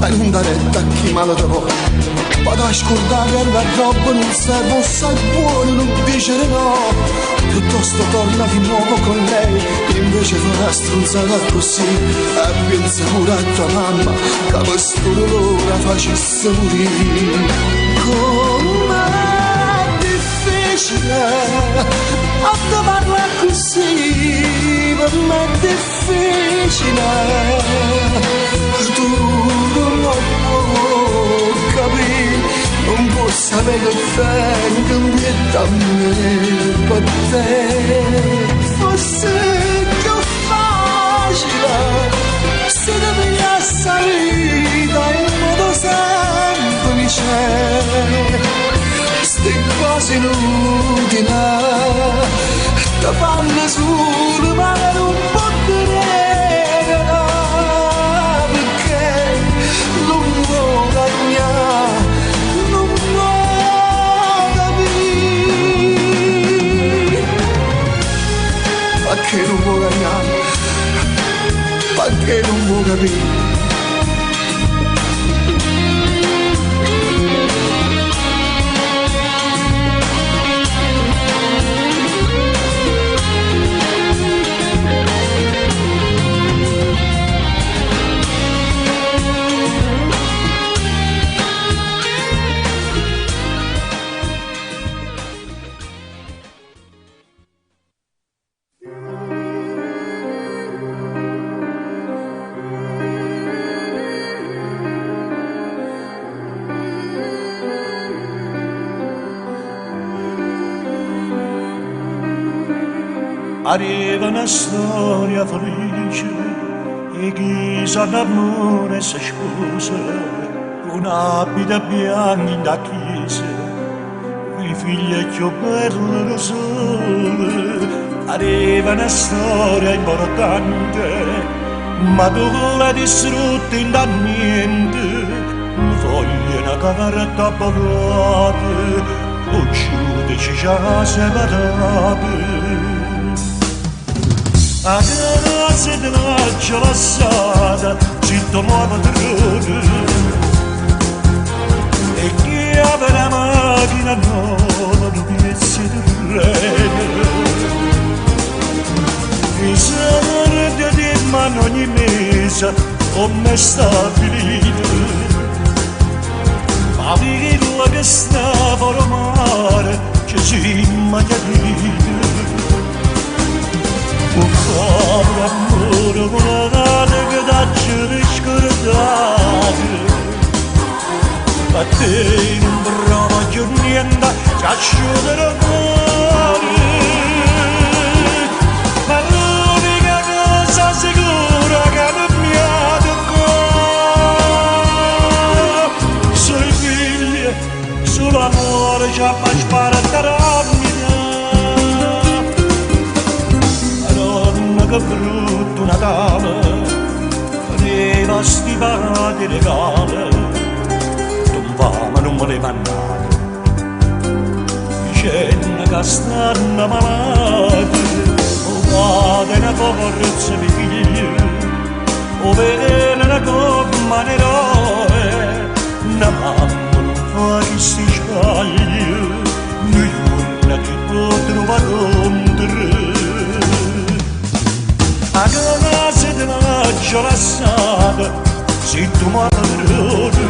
e non dare retta a chi male te vuole. Vado a scordare che la roba non serve, non sai buono, non dice no. Piuttosto torna di nuovo con lei, invece fa una stronzata così. E pensa pure a tua mamma, che questo dolore facesse morire. Com'è difficile a te parlare così, per me è difficile. Tu non lo puoi capire, non può sapere che tengo un pietà a me per te. Forse è più facile se devi salire in modo semplice. Ste cose inutili ti fanno solo male, non può credere perché non può guadagnare, non può capire. Perché non può guadagnare, perché non può capire. Arriva una storia felice e chi sa d'amore si sposa, con abiti bianchi da chiesa, i figli più belli del sole. Arriva una storia importante, ma tu la distrutta in da niente, voglio una carta ballata, o giudice già separate. A casa di noce passata, zitto muovo trone, e chi avrà mai macchina nuova di piezze di rene. I soldi di mano ogni mese come stabilito, ma dirla che stava a mare ci si immaginita. Un povero amore con una data che dacci riscordare, ma te non brava più niente, ci asciugherò fuori. Ma l'unica cosa sicura che non mi ha toccato sono i figli, sull'amore ci ha mai sparato che brutto Natale, aveva stipati regali, non va ma non voleva andare, dicendo che stanno malati, o vada una forza di figli, o viene una gomma un eroe, una mamma non fa che si scagli, nulla che può trovare contro. A casa te la lascio lasciata, se tu muori,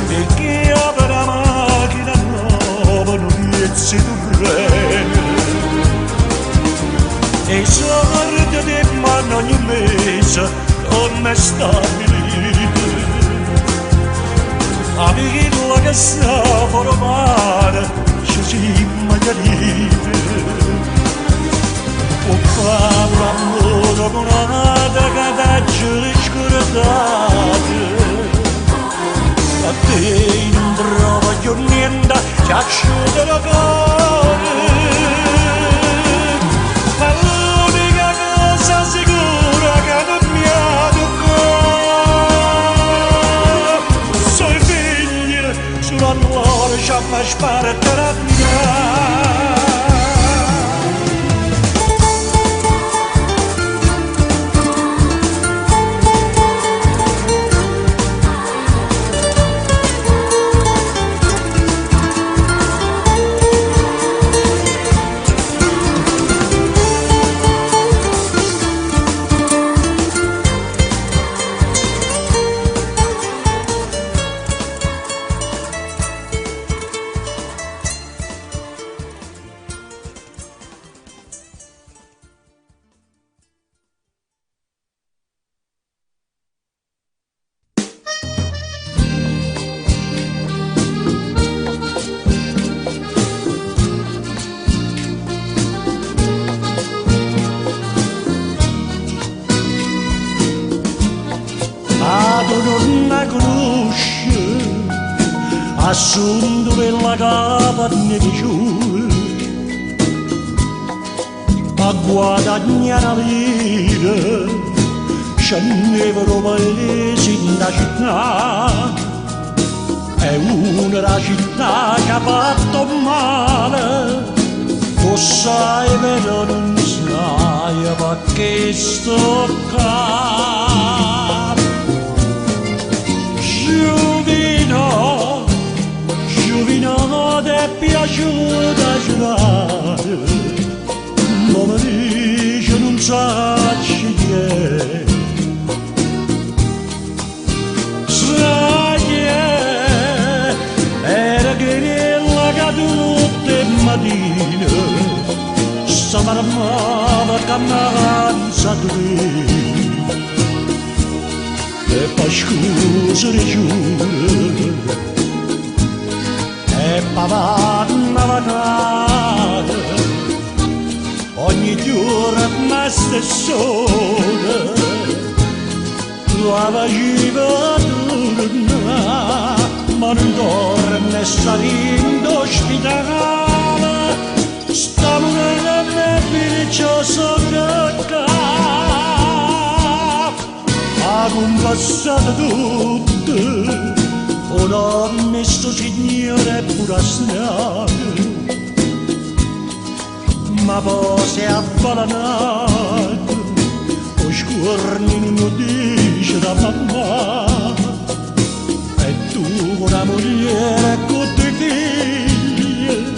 perché apre la macchina nuova, non riesci tu rene. E i soldi di mano ogni mese, come stabilito, a vita che sta fuori mare, ci si immaginita. Un povero amore con una data che ci riscordate, a te non trova più niente, ci asciugherò cuore. Ma l'unica cosa sicura che non mi ha toccato sono i figli, sull'amore ci ha mai sparato la vita. Assunto per la capa di giù, a guadagnare la vita, scendevano paesi da città, è una città che ha fatto male, tu sai però non sai perché sto qua. Giovino ti è piaciuta giurare, ma mi dice non sa chi è. Sai chi è? Era che nella caduta mattina sta fermava camminanza tu. E poi scusa di giuro, e pavanna vacata, ogni giorno stessone, la faceva tornare, ma non torna e sta in ospitale, stiamo nella periciosa cacca, ha compassato tutto. O l'ho messo signore pure a strada, ma poi si è avvalanato, o scorni non lo dice da mamma, e tu una moglie con due figli,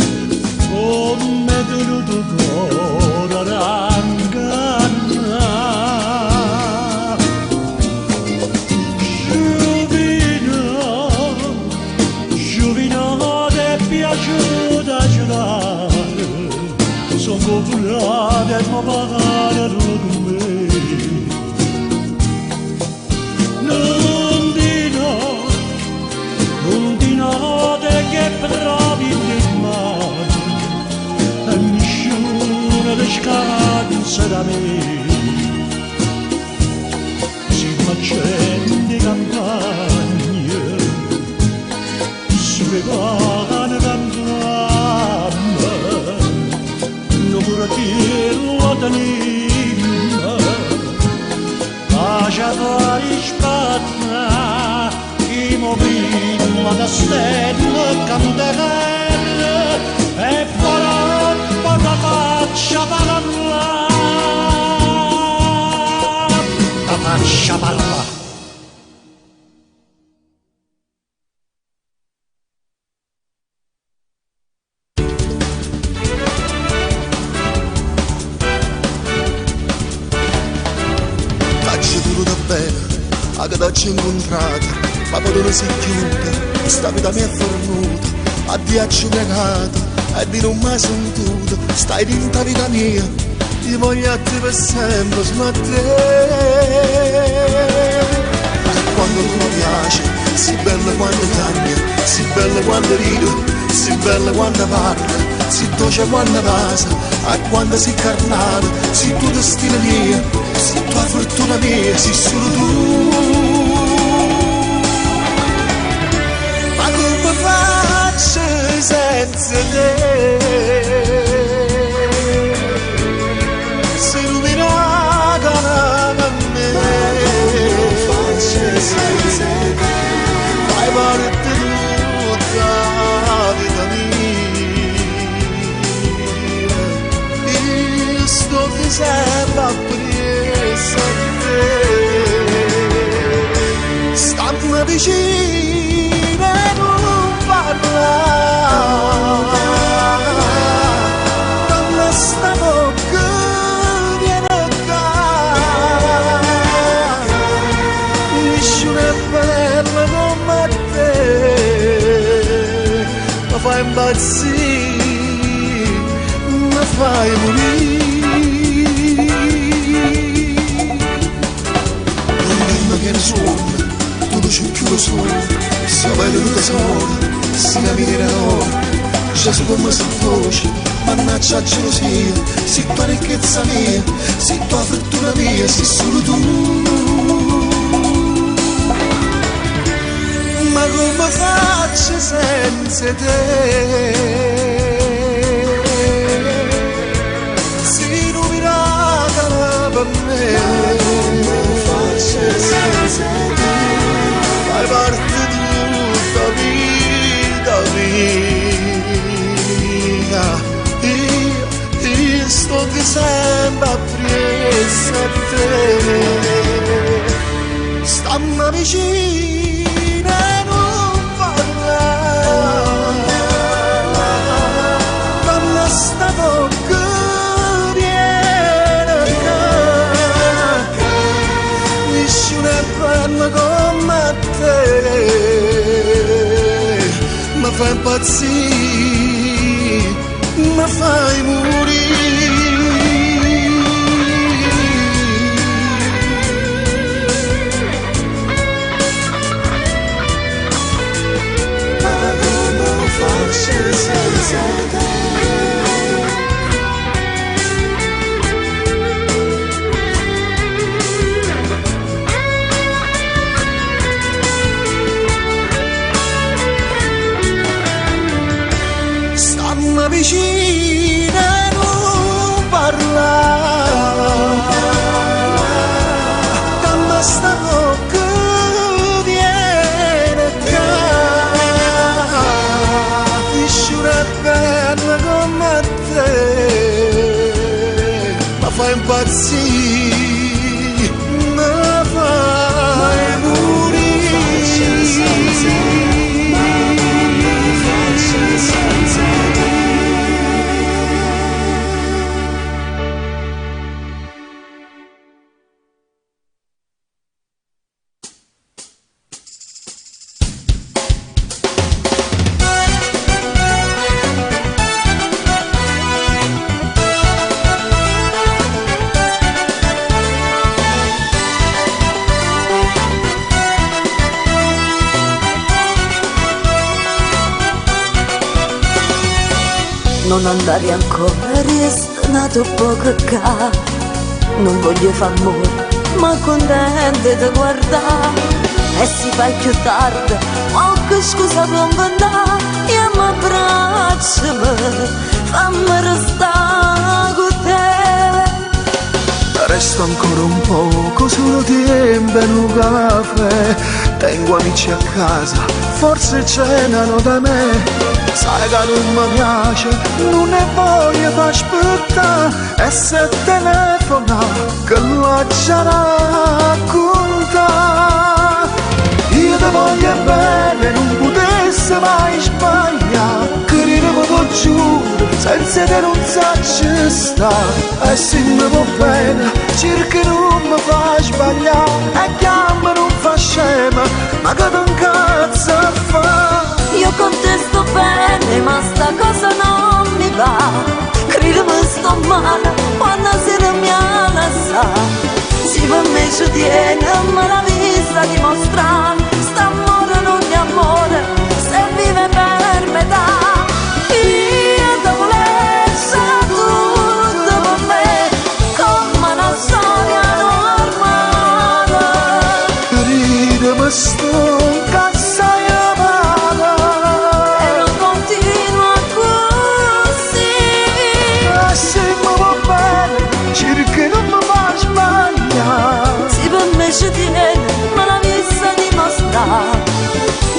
come tenuto cuore ranganna. Giovina è piaciuta girare, sono comprata e mi pagare con me. Non dinote che provi di mare e nessuno le scansa da me. Si accende campagne, si bevono campane, non curatiello tenima, lasciata risparna. I mobili da stelle candelare e farò da faccia parlare, da faccia parlare. T'acci voluto bene, a che t'acci incontrato, ma poi non si chiude, questa vita mi è fornuta, a diacci negato, e di non mai sentito, stai dentro la vita mia, io voglio a te per sempre, sono a te. Quando tu mi piaci, si bella quando cambia, si bella quando rido, si bella quando parla, si dolce quando passa, e quando si carnale, si tu destino mia, si tua fortuna mia, si solo tu. Faccio senza te, se illuminata da me, faccio senza te, fai parte tutta la vita mia, io sto che sempre appresso a te, stanno vicino. Quando sta bocca viene da, nessuno è bella come te, mi fai impazzire, mi fai morire. Non dimmi che ne sono, tu lo cerchi lo solo, se vedo il tesoro. Si cammina d'oro, Gesù come si voce, mannaggia gelosia, si tua ricchezza mia, si tua fortuna mia, si solo tu. Ma come faccio senza te? Si illuminata per me, come faccio senza te? Fai parte di tutta vita mia, io sto che sempre appresso a te, stanno vicino e non parlare, quando sta bocca viene da, nessuno è bello come te, mi fai impazzire, mi fai morire. Ma come faccio senza te? Vicino e non parlare, quando sta bocca viene da, nessuno è bello come te, ma fai impazzire, mi fai morire. non andare ancora, resta nato poco ca. Non voglio far amore, ma contente di guardare. E si fa più tardi, qualche scusa per inventare. E mi abbracciami, fammi restare con te. Resto ancora un poco, solo tempo e un caffè. Tengo amici a casa, forse cenano da me. Sai che non mi piace, non ne voglio per aspettare. E se telefona, che la già racconta. Io ti voglio bene, non potessi mai sbagliare. Che lo giuro, senza te non sacci sta. E se mi va bene, cerca non mi fa sbagliare. E chiama non fa scema, ma che ti incazza fa. Io con te sto bene, ma sta cosa non mi va. Credimi sto male, quando sera mi ha lasciato. Si per me ci tiene, ma la vista dimostra. St'amore non è amore, se vive per metà. Io ti volessi tutto per me, come una storia normale. Ridimi sto cazzai amata. E non continua così. E se mi va bene, cerca non mi fa sbagliare. Si per me ci tiene, ma la vista dimostra.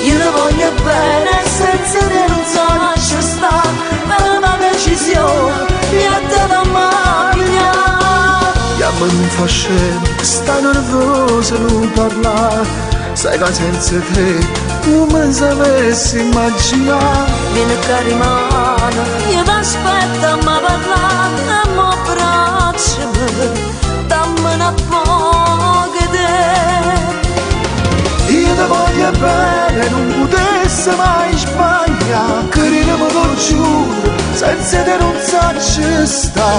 Io la voglio bene, senza te non so lascio stare. Per una decisione, niente da maglia. Chiama non fa scemo, sta nervosa non parlare. Sai che senza te non mi sapessi immaginare. Vieni cari mano, io t'aspetto ma parlare. E mo abbracciami, dammi una poca te. Io ti voglio bene, non potessi mai sbagliare. Che lo giuro, senza te non sacci sta.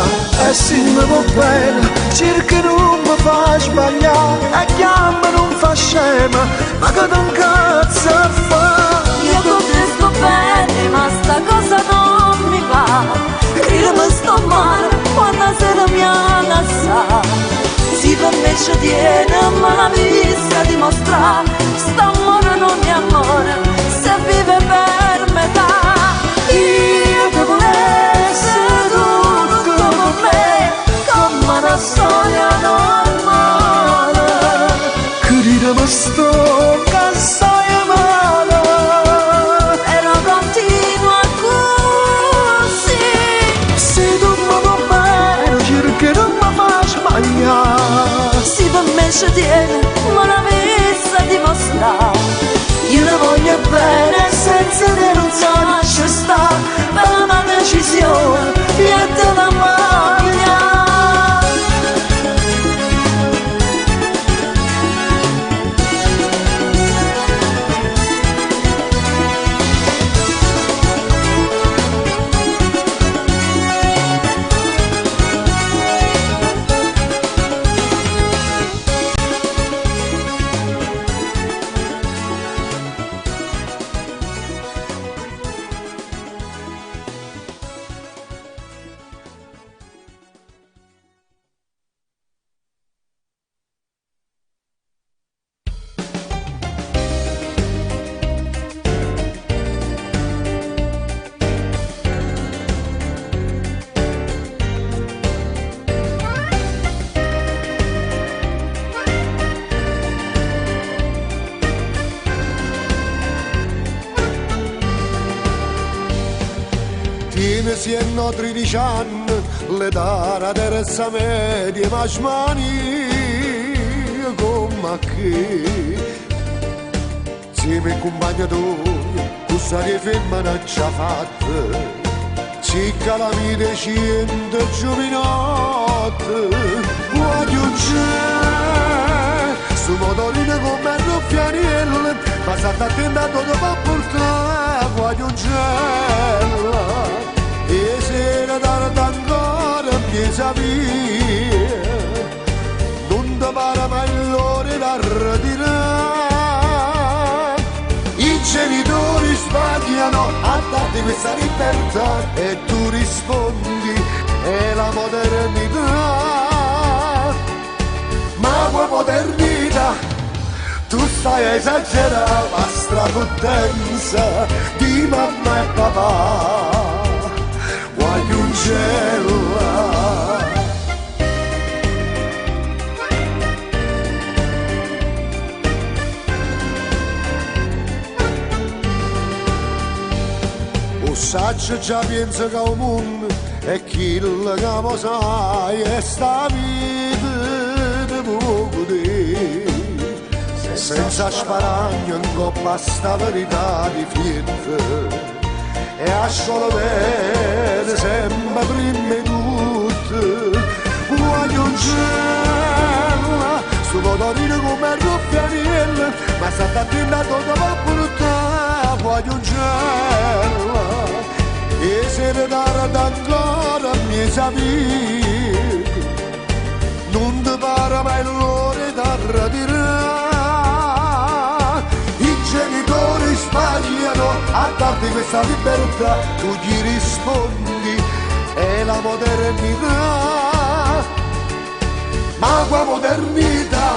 E se mi va bene, cerca non mi fa sbagliare. E chiama non fa scema, ma che ti incazza fa. Io con te sto bene, ma sta cosa non mi va. Credimi sto male, quando sera mi ha lasciato. Si per me ci tiene, ma la vista dimostra. St'amore non è amore, se vive per metà. Io ti volessi tutto con me, come una storia normale. Ridimi sto cazzai amata. E non continua così. Se tu mi va bene, cerca non mi fa sbagliare. Si per me ci tiene, ma la vista dimostra. Io la voglio bene, senza te non so lascio stare. Per una decisione, niente da maglia. Siano 13 anni, l'età era terza media, ma smani come che se mi compagna tu, questa che femmina ci ha fatta, si calamite 100 giovinotte, guaglio c'è, su motorino come ruffianiello, ma state attentato dopo portare, guaglio c'è. E se la tarda ancora piesa via, non ti pare mai l'ora da ritirare. I genitori sbagliano a darti questa libertà e tu rispondi è la modernità. Ma vuoi modernità? Tu stai a esagerare la strapotenza di mamma e papà. Guagliungella. O saggio già pensa che un mondo è chi che mo sai e sta vita di poco di senza sparagno in coppa sta verità di fiette e a solo bene sempre prima di tutto. Guagliungella su motorino come ruffianello ma sta attento dopo brutta. Guagliungella e se ne darà ancora miei amici non ti pare mai l'ora da radere. I genitori sbagliano a darti questa libertà, tu gli rispondi è la modernità. Ma qua modernità?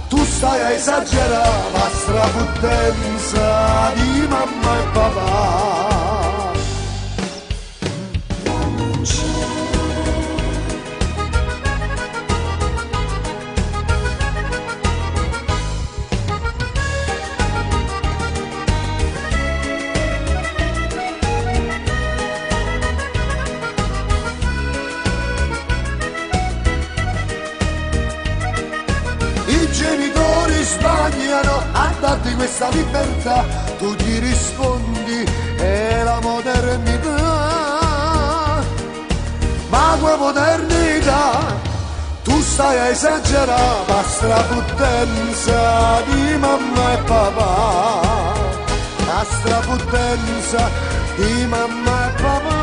Tu stai a esagerare la strapotenza di mamma e papà. Sbagliano a darti questa libertà, tu gli rispondi è la modernità. Ma quella modernità? Tu stai a esagerare la strapotenza di mamma e papà. La strapotenza di mamma e papà.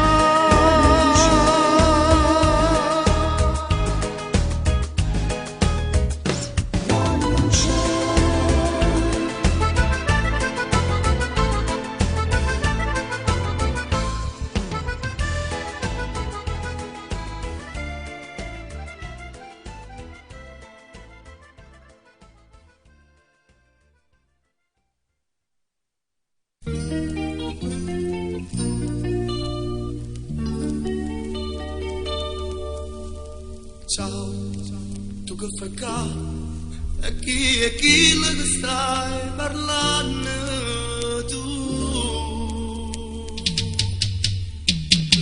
Ciao, tu che fai qua? E chi che stai parlando tu?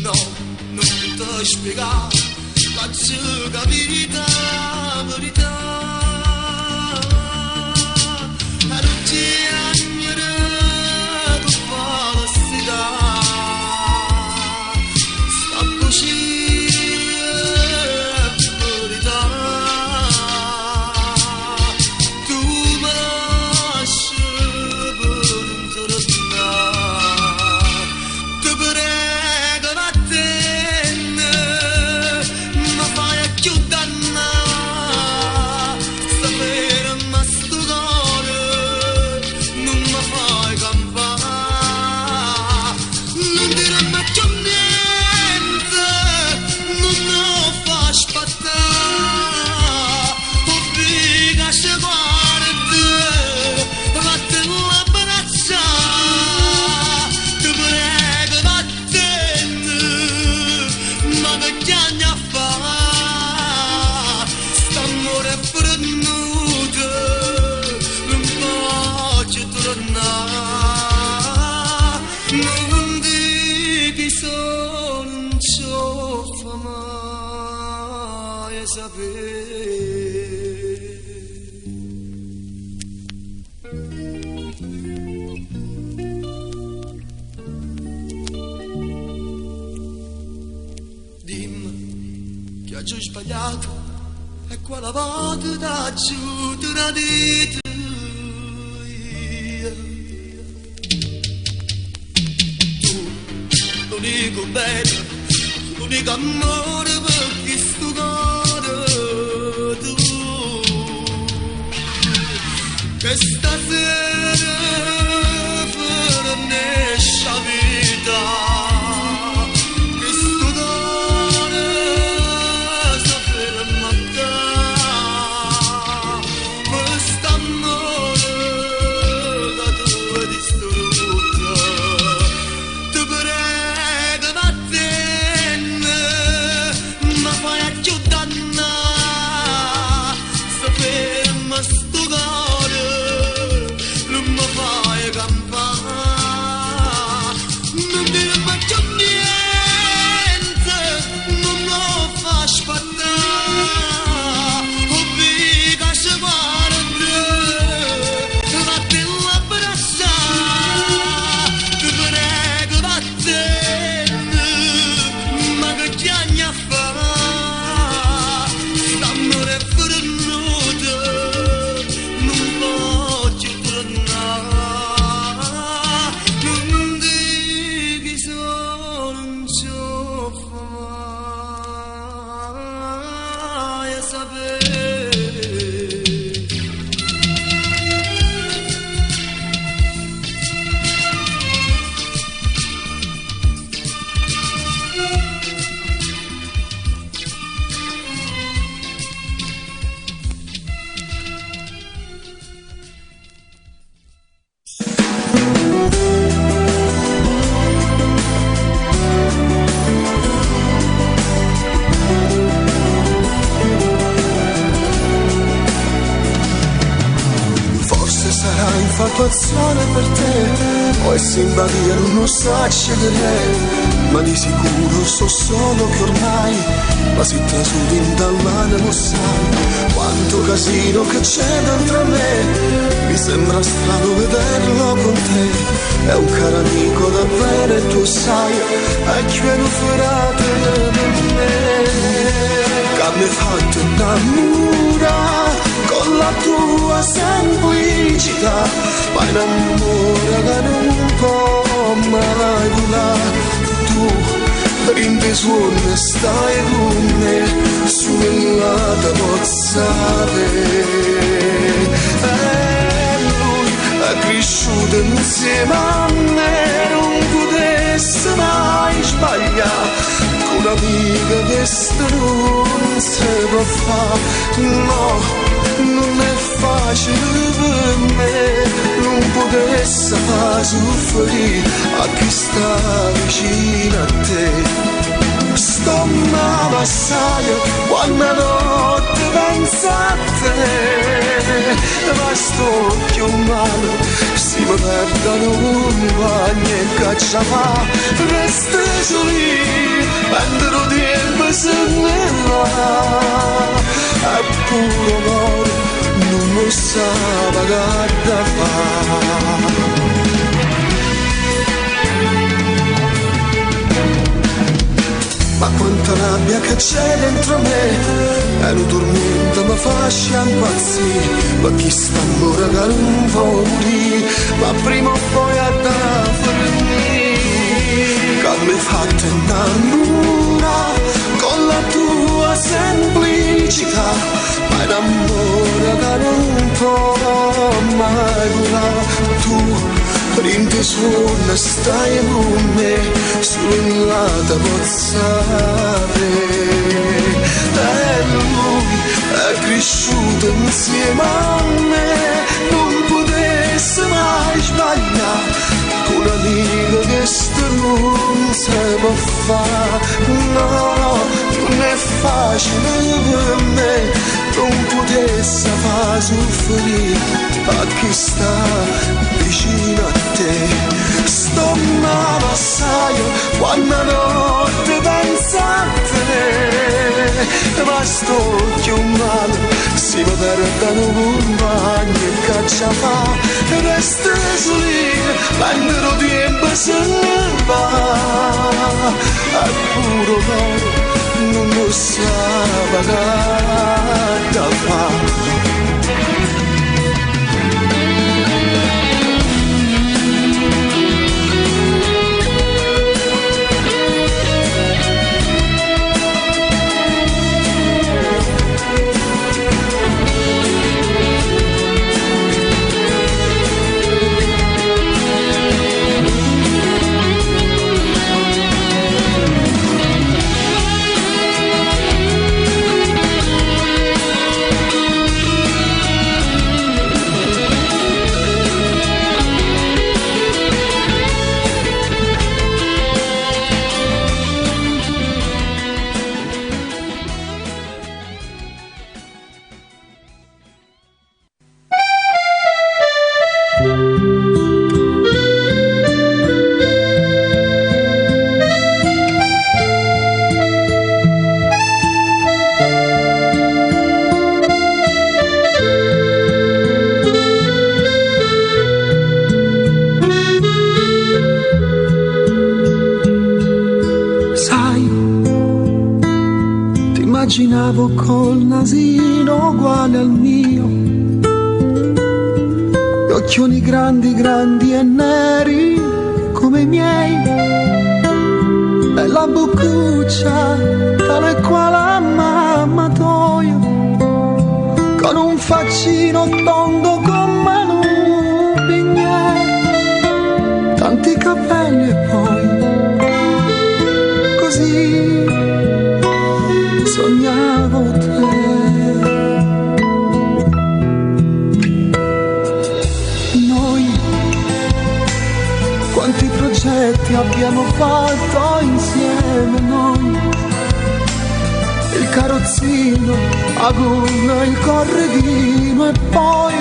No, non ti spiegare, faccio capire la verità. Non ti agnere con falsità. Sta così. Dimmi che ho già sbagliato e quella volta da giù tu la dite. Tu l'unico bello, l'unico amore per chi sto cuore. Tu che stasera per me sciavire. infatuazione per te, o è simpatia non lo sa cedere. Ma di sicuro so solo che ormai la situazione in dall'ana lo sai. Quanto casino che c'è dentro me, mi sembra strano vederlo con te. È un caro amico davvero e tu sai, è che non farate di me. Che mi hai fatto innamorare con la tua semplicità, ma in amore che non può mai volare. Tu rinde suona stai con me sulla mozzate, e lui è cresciuto insieme a me, non potesse mai sbagliare. Con un'amica che non si può fare, no, non è facile per me, non potesse far soffrire a chi sta vicino a te. Sto male assai quando notte pensa a te, ma sto più male si mi perdono un bagno e caccia fa, resta lì, quando il tempo se ne va, è puro amore, non lo sa pagare da fare. Ma quanta rabbia che c'è dentro me, è un tormento mi fa impazzire, ma chi sta ancora che non può morire, ma prima o poi ha da finire. Che mi hai fatto innamorare con la tua semplicità, ma è l'amore che non può mai volare. Tu rinde suona stai con me sulla mozzate, e lui è cresciuto insieme a me, non potesse mai sbagliare. Con un'amica che non si può fare, no, non è facile per me, non potesse far soffrire a chi sta vicino a te. Sto male assai quando notte pensa a te, ma sto più male si mi perdono un bagno e caccia fa, resta lì quando il tempo se ne va, è puro amore, non lo sa pagare da fare. Immaginavo col nasino uguale al mio, gli occhioni grandi, grandi e neri come i miei, e la boccuccia tale quale a mamma toia, con un faccino tondo come un bignè, tanti capelli e poi così sognavo te. Noi quanti progetti abbiamo fatto insieme noi, il carrozzino, a gonna, il corredino e poi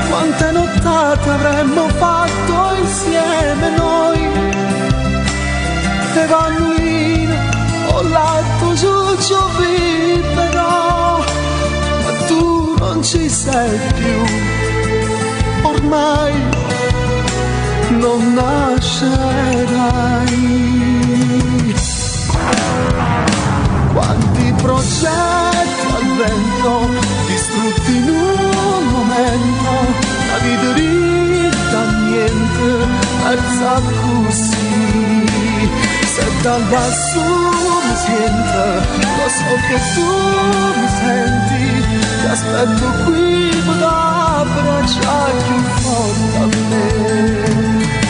quante nottate avremmo fatto insieme noi. Evangelina, ho letto su però, ma tu non ci sei più, ormai non nascerai. Quanti progetti al vento, distrutti in un momento, la vita ritta niente, mezza così. Se dal basso mi sento, lo so che tu mi senti, ti aspetto qui per abbracciare più forte a me.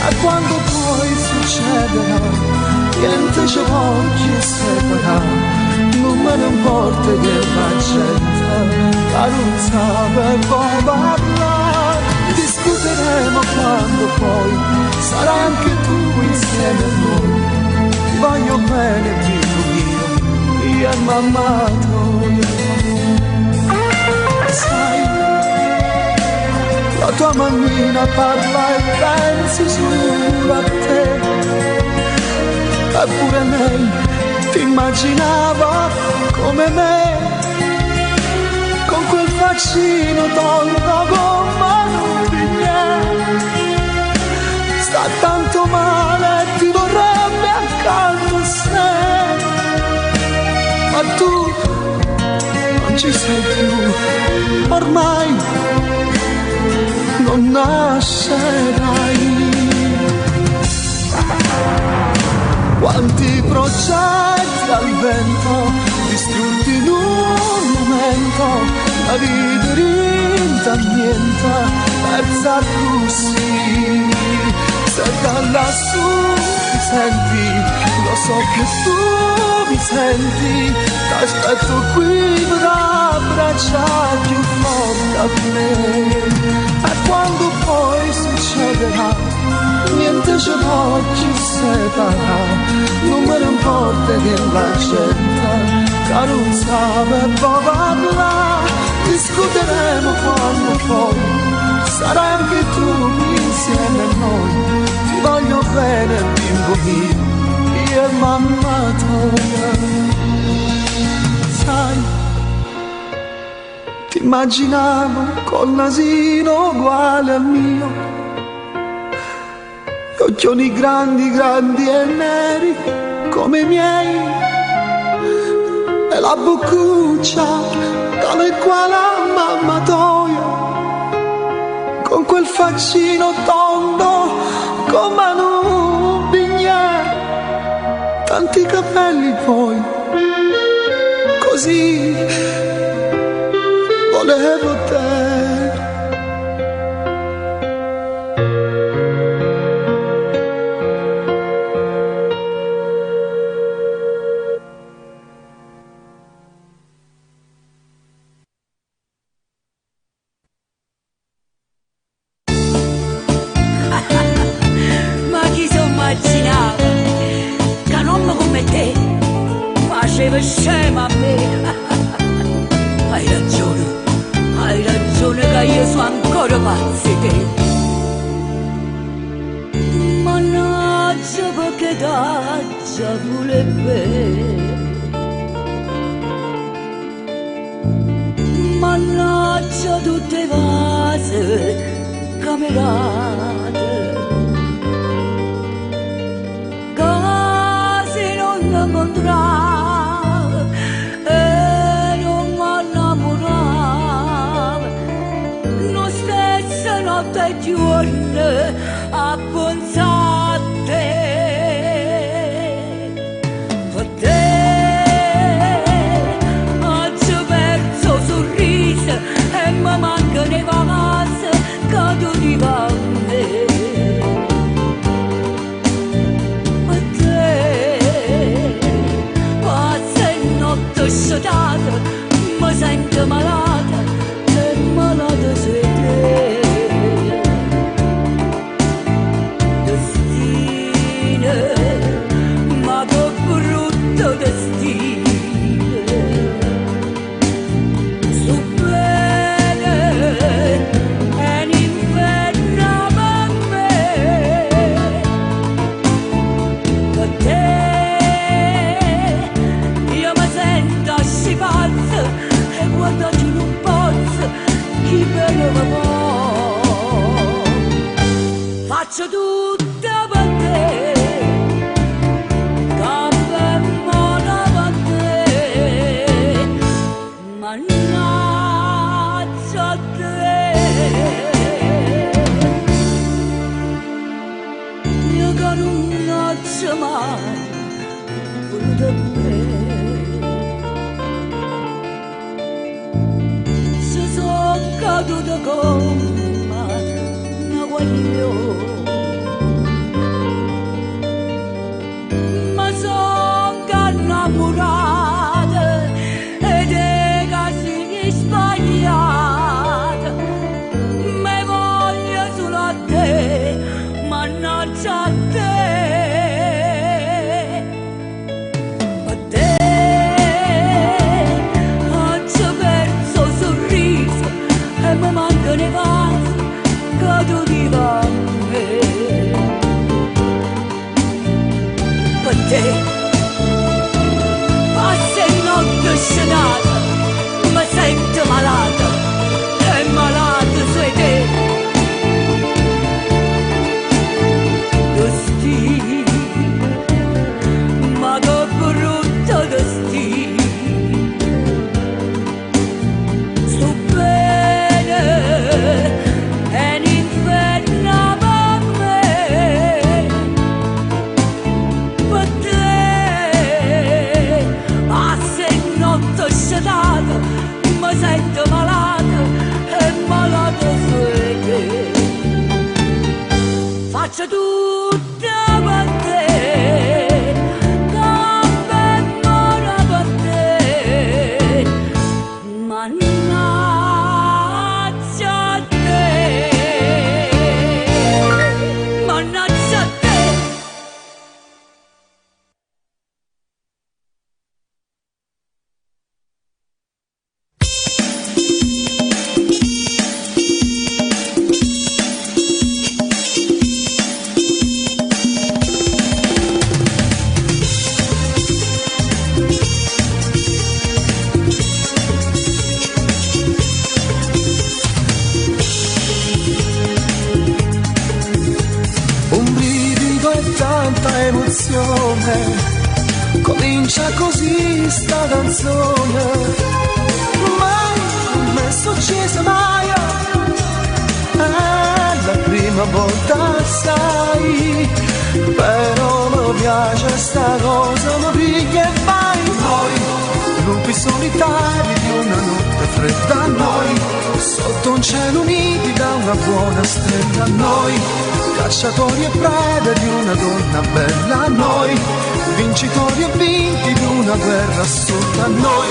E quando poi succederà, niente ci voglio separare, non me ne importa della gente, ma non sape poi parlare. Discuteremo quando poi sarai anche tu insieme a noi. Ti voglio bene, figlio mio, io e mamma tua. Sai, la tua mammina parla e pensi solo a te. Eppure lei ti immaginava come me, con quel faccino tondo come un biglietto. Sta tanto male, ti vorrebbe accanto a sé, ma tu non ci sei più, ormai non nascerai. Quanti progetti al vento, distrutti in un momento, la vita rinta niente, persa così. Se da lassù mi senti, lo so che tu mi senti, t'aspetto qui per abbracciare più forte a me. E quando poi succederà, niente ci voglio separare, non me ne importa della gente, che non sape poi parlare. Discuteremo quando poi sarai anche tu insieme a noi. Ti voglio bene, bimbo mio, io e mamma tua. Sai, ti immaginavo col nasino uguale al mio, occhioni grandi, grandi e neri come i miei, e la boccuccia tale quale a mamma tua, con quel faccino tondo come un biglietto, tanti capelli poi, così volevo te. Faceva scema a me. Hai ragione che io sono ancora pazza di te. Mannaggia perché daggia pure bene, mannaggia tutte vase camerate, casi non incontrare. Notte e giorno a pensare a te, oggi perso sorriso e mi mancano i vacanze che tu ti vanno. A te, pazza e notte sciatata, mi sento malata e malata sei te. Ma che brutto destino, su bene e in e guardarci non posso chi bene va faccio tutto per te cambiamo per te mannaggia a te io che non ho mai voluto bene se sono caduto come una guaglione ma sono innamorata e dei casi sbagliati me voglio solo a te mannaggia a te mi mancano i vasi caduti da me per te passa e notte scenata mi sento malata e malato sei te destino ma che brutto destino mi sento malata e malato sei te faccio tutto per te cambiamo per te mannaggia a te mannaggia a te. Comincia così sta canzone, mai non mi è successo mai, è la prima volta sai, però mi piace sta cosa, mi piglia e vai. Noi, lupi solitari di una notte fredda, noi, sotto un cielo uniti da una buona stella, noi, cacciatori e prede di una donna bella, noi, vincitori e vinti di una guerra assurda, noi,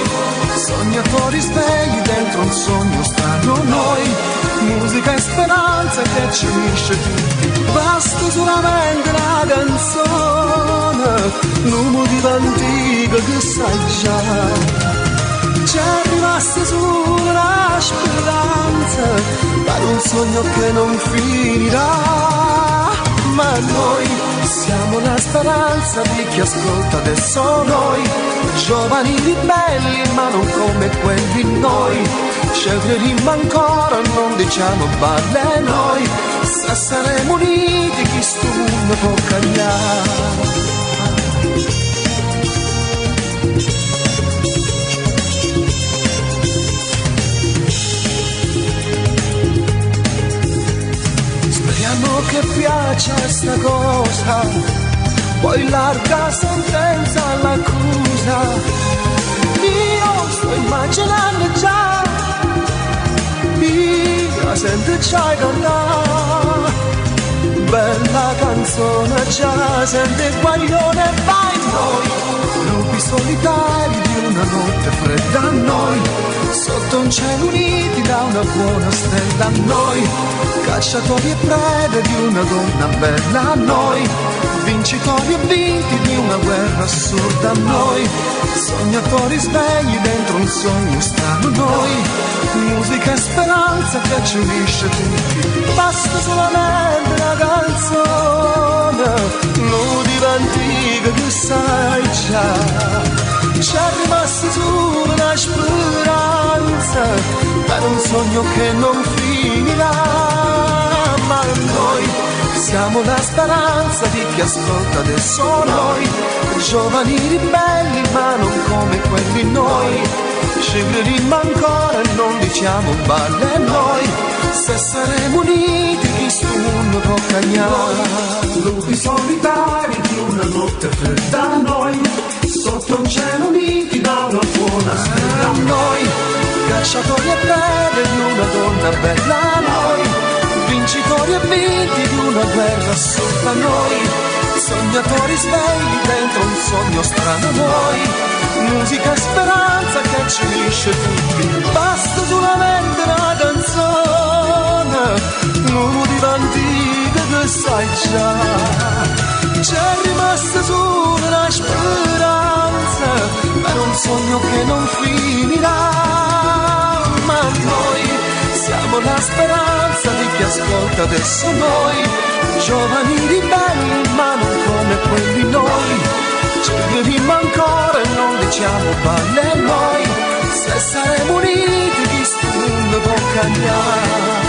sognatori svegli dentro un sogno strano, noi, musica e speranza che ci unisce tutti, basta solamente la canzone, l'uomo di antico che sai già, c'è rimasta solo la speranza, per un sogno che non finirà, ma noi siamo la speranza di chi ascolta adesso noi, giovani ribelli ma non come quelli noi, ci crediamo ancora, non diciamo balle noi, se saremo uniti chi sto mondo può cambiare. Speriamo che piaccia sta cosa, poi larga sentenza all'accusa. Io sto immaginando già, io sento già cantare, bella canzone già sente guaglione, vai noi, lupi solitari di una notte fredda, noi, sotto un cielo uniti da una buona stella, noi, cacciatori e prede di una donna bella, noi, vincitori e vinti di una guerra assurda, noi, sognatori svegli dentro un sogno strano, noi, musica e speranza che ci unisce tutti, basta solamente la canzone, l'udiva antica che sai già, c'è rimasta solo una speranza, un sogno che non finirà, ma noi siamo la speranza di chi ascolta adesso noi, giovani ribelli ma non come quelli noi, ci crediamo ancora e non diciamo balle noi, se saremo uniti chi sto mondo può cagnare. Lupi solitari di una notte fredda a noi, sotto un cielo nitido una buona stella a noi, cacciatori e prede di una donna bella a noi, vincitori e vinti di una guerra sopra noi, sognatori svegli dentro un sogno strano noi, musica e speranza che ci unisce tutti, basta solamente una canzone, l'uomo di antica che sai già, c'è rimasta solo una speranza per un sogno che non finirà, ma noi siamo la speranza di chi ascolta adesso noi, giovani ribelli ma non come quelli noi, ci crediamo ancora e non diciamo balle noi, se saremo uniti chi sto mondo può cambiare.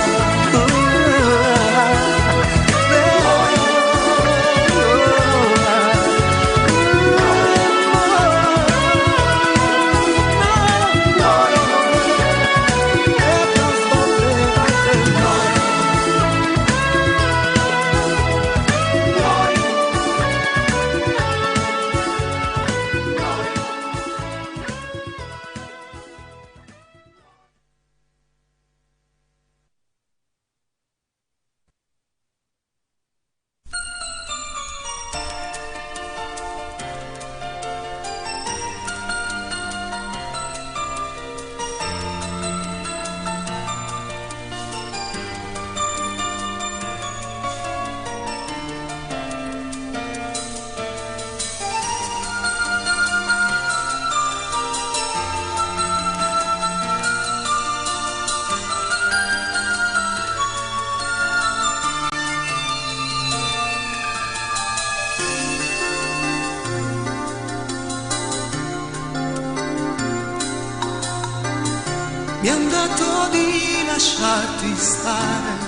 Mi han detto di lasciarti stare,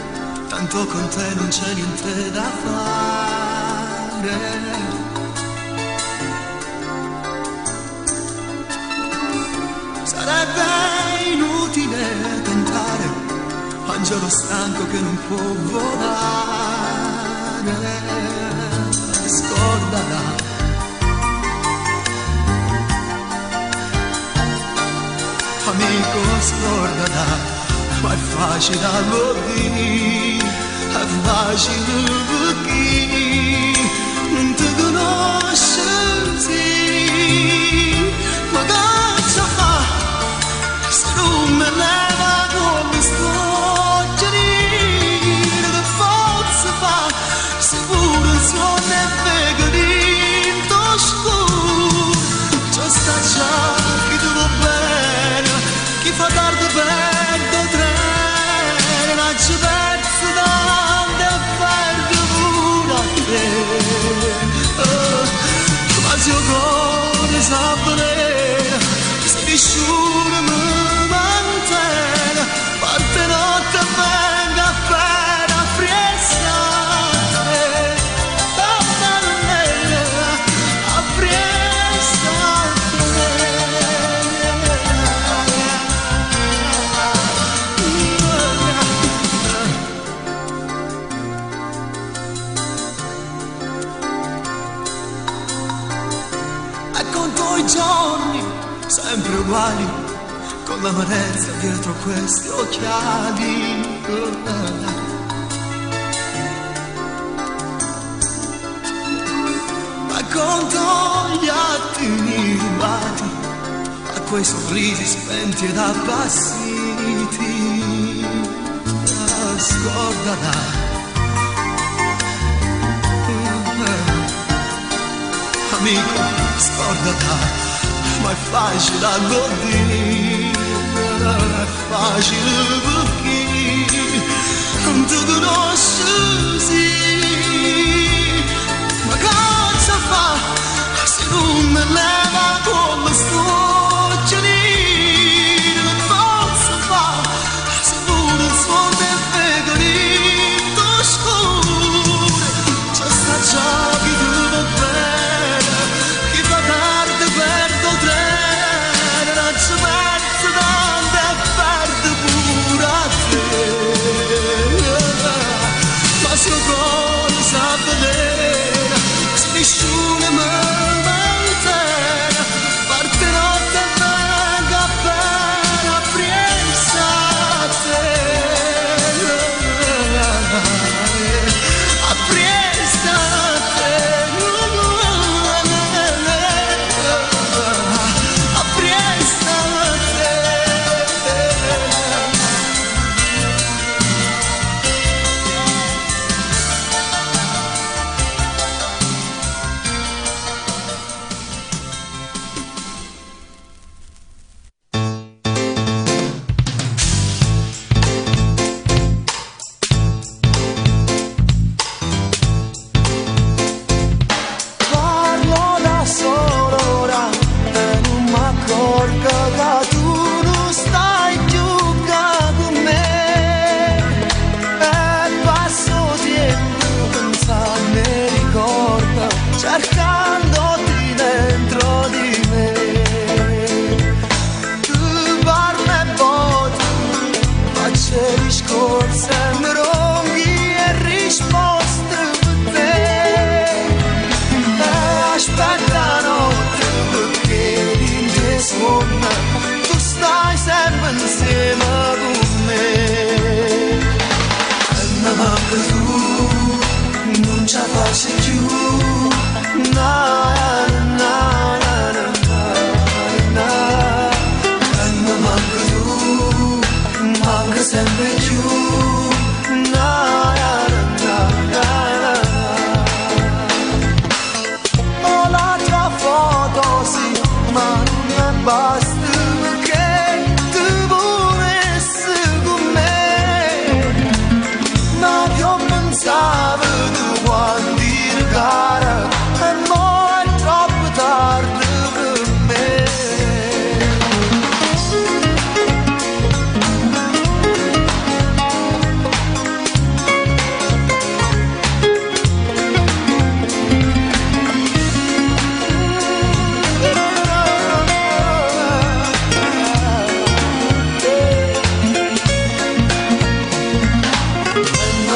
tanto con te non c'è niente da fare. Sarebbe inutile tentare, angelo stanco che non può volare. Scordala. Amico scordala, ma è facile a dire, è facile perché non ti conosci, ma cosa fa se non me leva come sto girando, che forza fa se pure un sogno è pecorino scuro, già sta già che tu va bene. Chi fa tardi perde treno, non ci pensi tanto e perde pure a te. Ma se il cuore sa volere, se nessuno mi mantiene, parte notte e venga appena fresca a te. A fresca a te. I giorni sempre uguali, con l'amarezza dietro questi occhiali. Racconto gli attimi rubati, a quei sorrisi spenti ed appassiti. Scordala. Amico, scordala, ma è facile a dire, è facile perché non ti conosci, ma cosa fa se non me leva come sto girando, che forza fa sempre più. Na, na, na, na, na. Ho la tua foto, sì, ma non mi basta che tu volessi con me. Ma io pensavo tu quando eri cara, e mo è troppo tardi per me.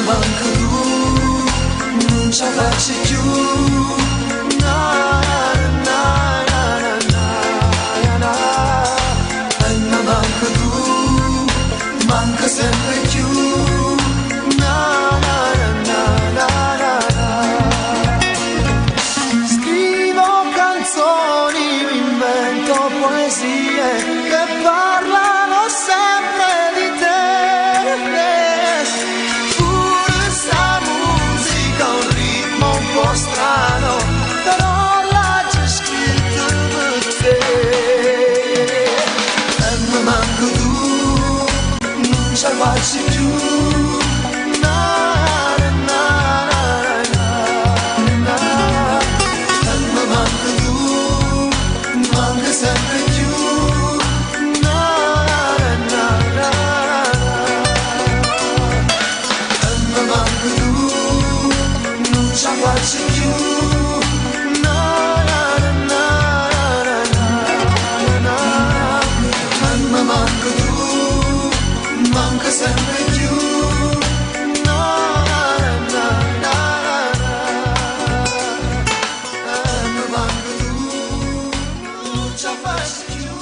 Manca tu, non ci faccio più. Na, na, na, na, na, na. Ma manca tu, manca sempre più. Na, na, na, na, na, na. Scrivo canzoni, mi invento poesie che parlano sempre di te. Strano, però l'ha già scritto per te. E mi manco tu, non ci faccio più. Na, na, na, na, na. E mi manco tu, manca sempre più. Na, na, na, na. E mi manco tu, non ci faccio più. Na, na, na, na, na, na. Ma manca tu, manca sempre più. Na, na, na, na, na. Ma manca tu, non ci faccio più.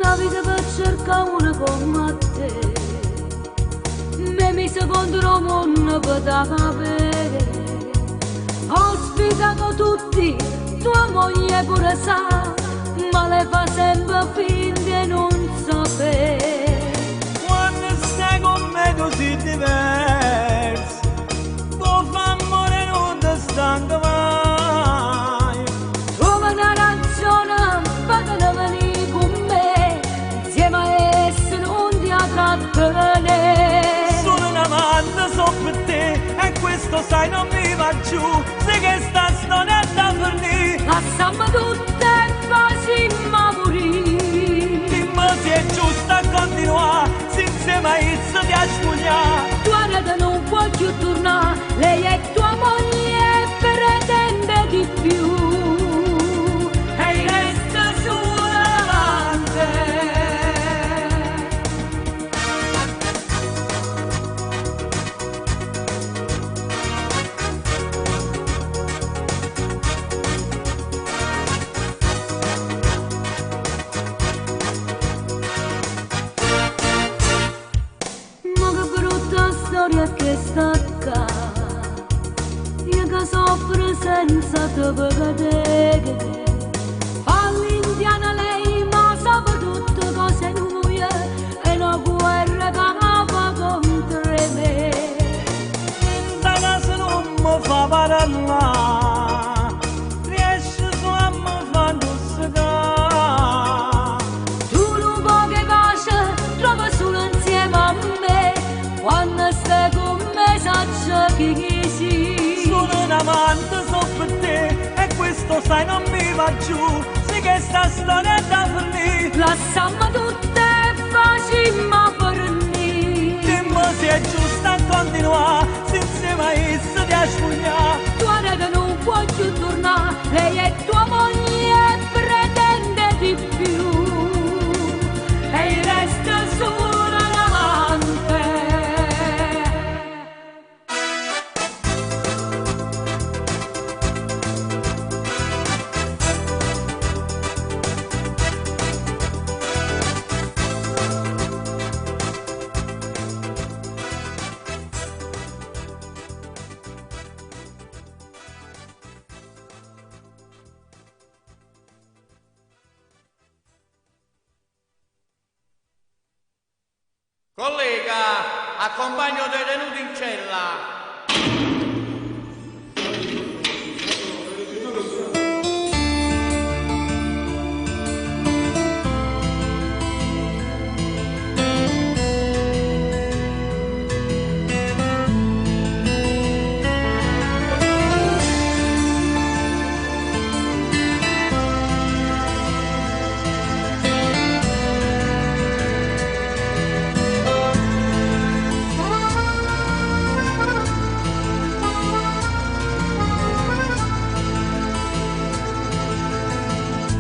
Una vita per cercare una come te, me mi secondo il mondo per da capire. Ho sfidato tutti, tua moglie pure sa, ma le fa sempre finta e non sapere. Quando stai con me così diverso, tuo amore non ti stanca mai. Come una ragione, fatela venire con me, insieme a esse non ti trattenere. Sono un amante, so per te, e questo sai non mi va giù. Se che sta storia è da finire, lasciamo tutte e facciamo morire. dimmi se è giusto a continuare, se insieme a esse ti ascoltare. Tua rete non può più tornare, lei è tua moglie e pretende di più. E resta sola davanti. Ma che brutta storia che sta qua, io che soffro senza te vedere. All'indiana lei ma sa tutto cose nuove, e una guerra che va contro me. Da casa non mi fa parlare, riesci su a mi fa tossicare. Tu non poche pace trova solo insieme a me, quando stai con me saccia chi sei. Sono un amante, so per te, e questo sai non mi va giù. Se che sta storia è da finire, Lasciamo tutte e facciamo fornire. dimmi se è giusto a continuare, se insieme a esse ti ascoltare. Tua rete non può più tornare, lei è tua moglie e pretende di più. E resta sola davanti. Collega, accompagno detenuti in cella.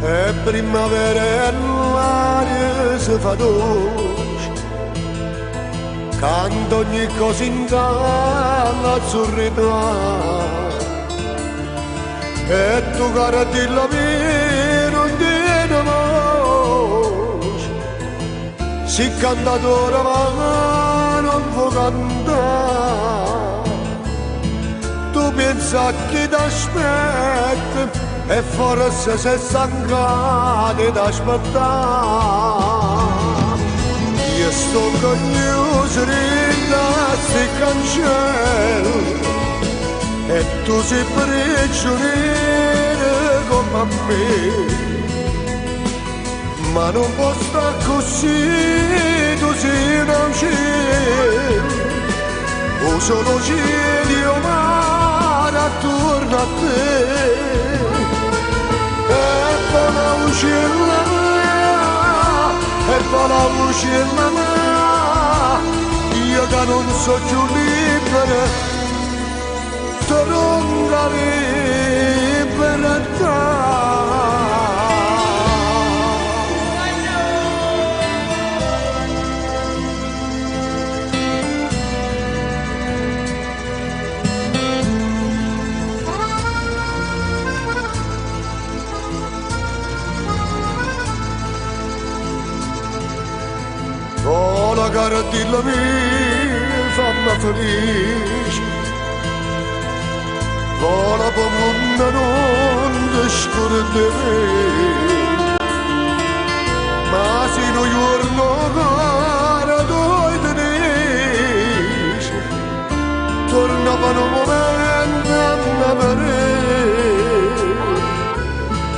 È primavera e l'aria si fa dolce, canto ogni cosa in dall'azzurrità, e tu cara di la mia non tiene voce, si cantatore ma non può cantare, tu pensa che ti aspetta e forse se stancati d'aspettare. Io sto chiuso da sti cancelli e tu sei prigioniero come me, ma non può stare così, tu sei un cielo, o solo cielo mare attorno a te. E la uccella mia, io che non so più libera, torna libertà. Oh, la cara di la mia, fammi felice, oh, la pomona non ti scorderei, ma se un giorno cara tu tenisci, tornava un momento a m'amare,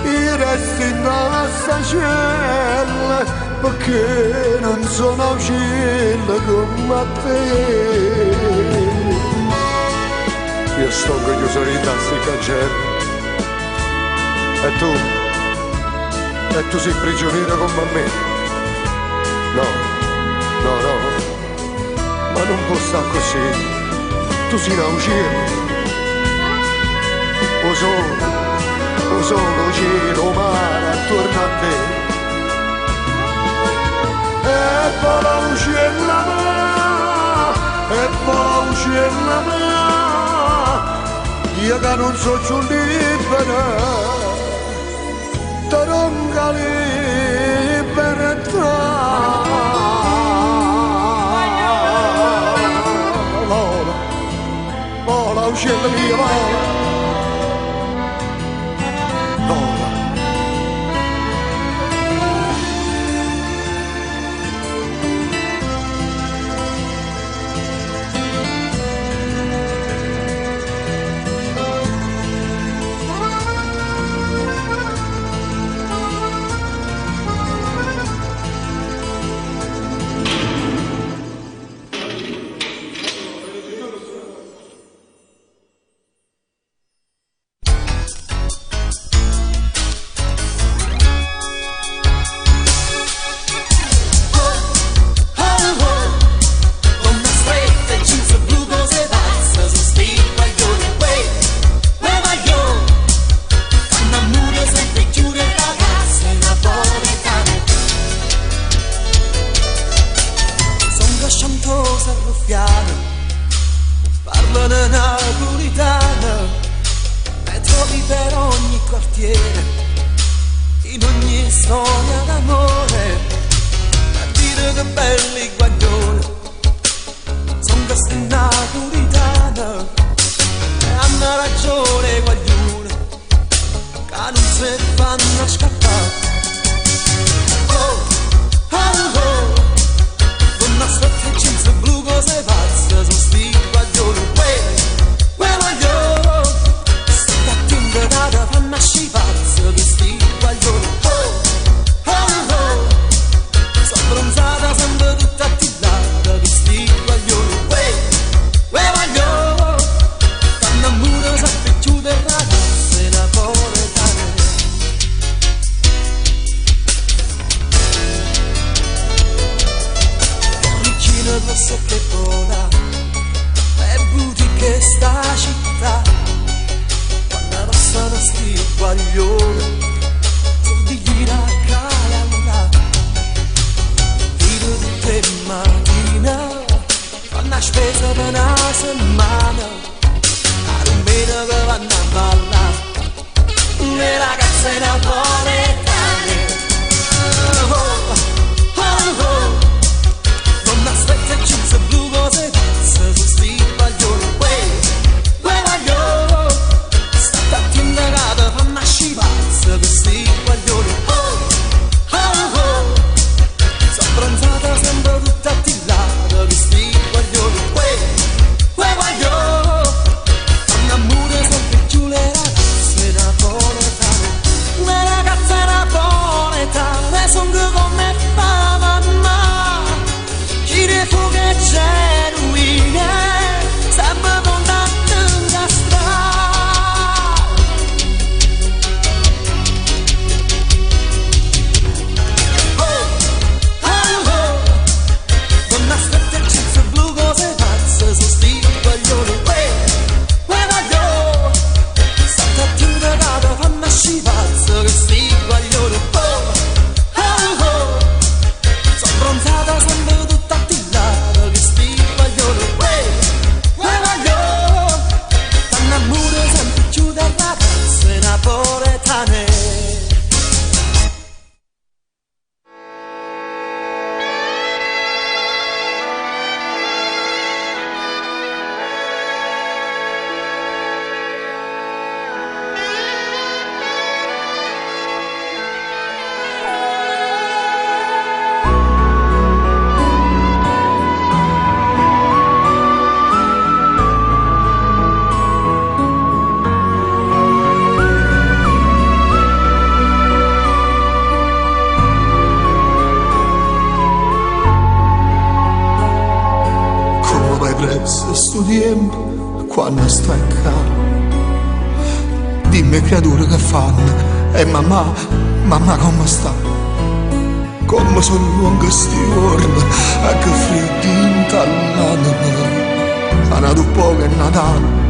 i resti in nostra cella, perché non sono uscito come te. Io sto chiuso in sti cancelli e tu sei prigioniero come me. No, ma non può stare così, tu sei un uccello, o solo cielo mare attorno a te. E poi la uccella mia, io che non so più libera, ti ronca libertà. Vola, uccella mia, vola. spesa per una settimana, almeno che vanno a ballare, le ragazze napoletane. Non aspetta il jeans blu cose pazze, su sti paglioni, guagliò, state attenti che fanno a scipazze, per sti paglioni, sono bronzata sempre tutta attillata, per sti paglioni, guagliò, fanno amore sempre più le ragazze napoletane, le ragazze napoletane, sono come mamma, chi ne fu che genuine, sempre contate in castra. Non aspetta il jeans blu cose pazze, su sti coglioni, guagliò, state attenti che fanno scipazze, che sti coglioni, sono bronzata sempre tutta attillata, che sti coglioni, guagliò, fanno amore sempre più da ragazze napoletane. Come vai preso sto tempo quando stai in casa? Dimmi creature che fanno e mamma come sta? Come sono lunghi sti giorni e che freddi intallano. A nato poco è Natale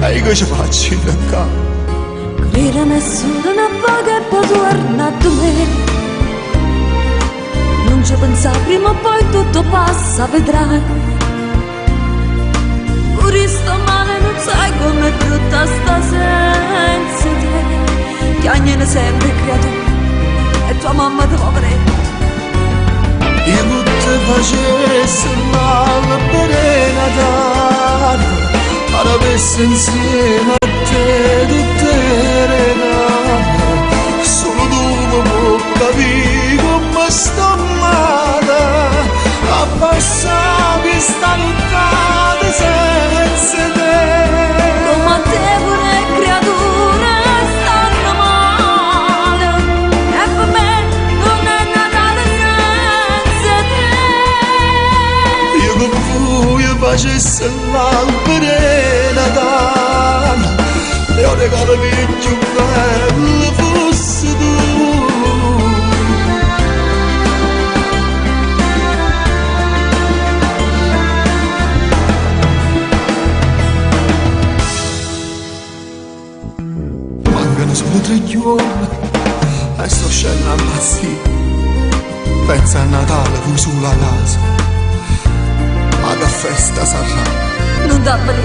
e che ci faccio in casa? Crede nessuno non va che poi torna a me. Non ci pensa, prima o poi tutto passa, vedrai. Pure sto male, non sai com'è brutta sta senza te. Chiagnene sempre creatura e tua mamma te povera. Io non ti facessi male per Natale, ad avessi insieme a te tutte le regate. Solo tu mi puoi capire come sto male, a passare questa nottata senza te. Come te pure creature stanno male, e per me non è Natale senza te. Io che voglio facessi l'albero Natale, e un regalo più bello fossi tu. Mancano solo 3 giorni e sto scendendo a impazzire. Pensa a Natale fu sulla casa, ma che festa sarà? Non dammeli,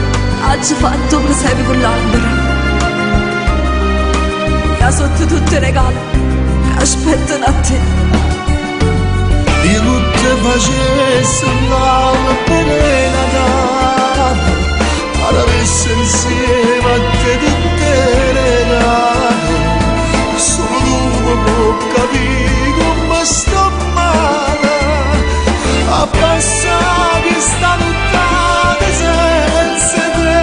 oggi fatto presepi con l'albero. Là sotto tutti i regali che aspettano a te. Io non ti facessi l'albero Natale, ad avessi insieme a te tutte le regate. Solo tu mi puoi capire come sto male, a passare questa nottata senza te.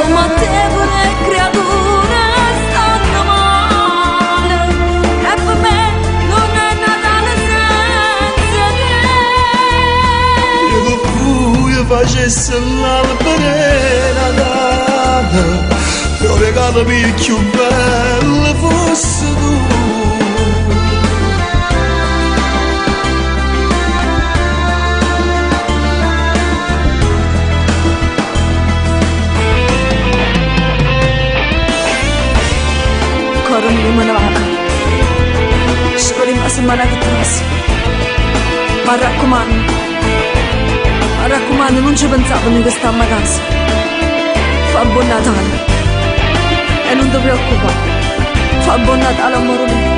Come te pure creature stanno male, e per me non è Natale senza te. Io che voglio facessi l'albero Natale, e un regalo più bello fosse tu. Ancora non mi manava, ci vorrei una settimana che prossima. Ma raccomando, Quando non ci pensavo noi che stavamo a casa. Fa buon Natale e non ti preoccupare. Fa buon Natale, amore mio.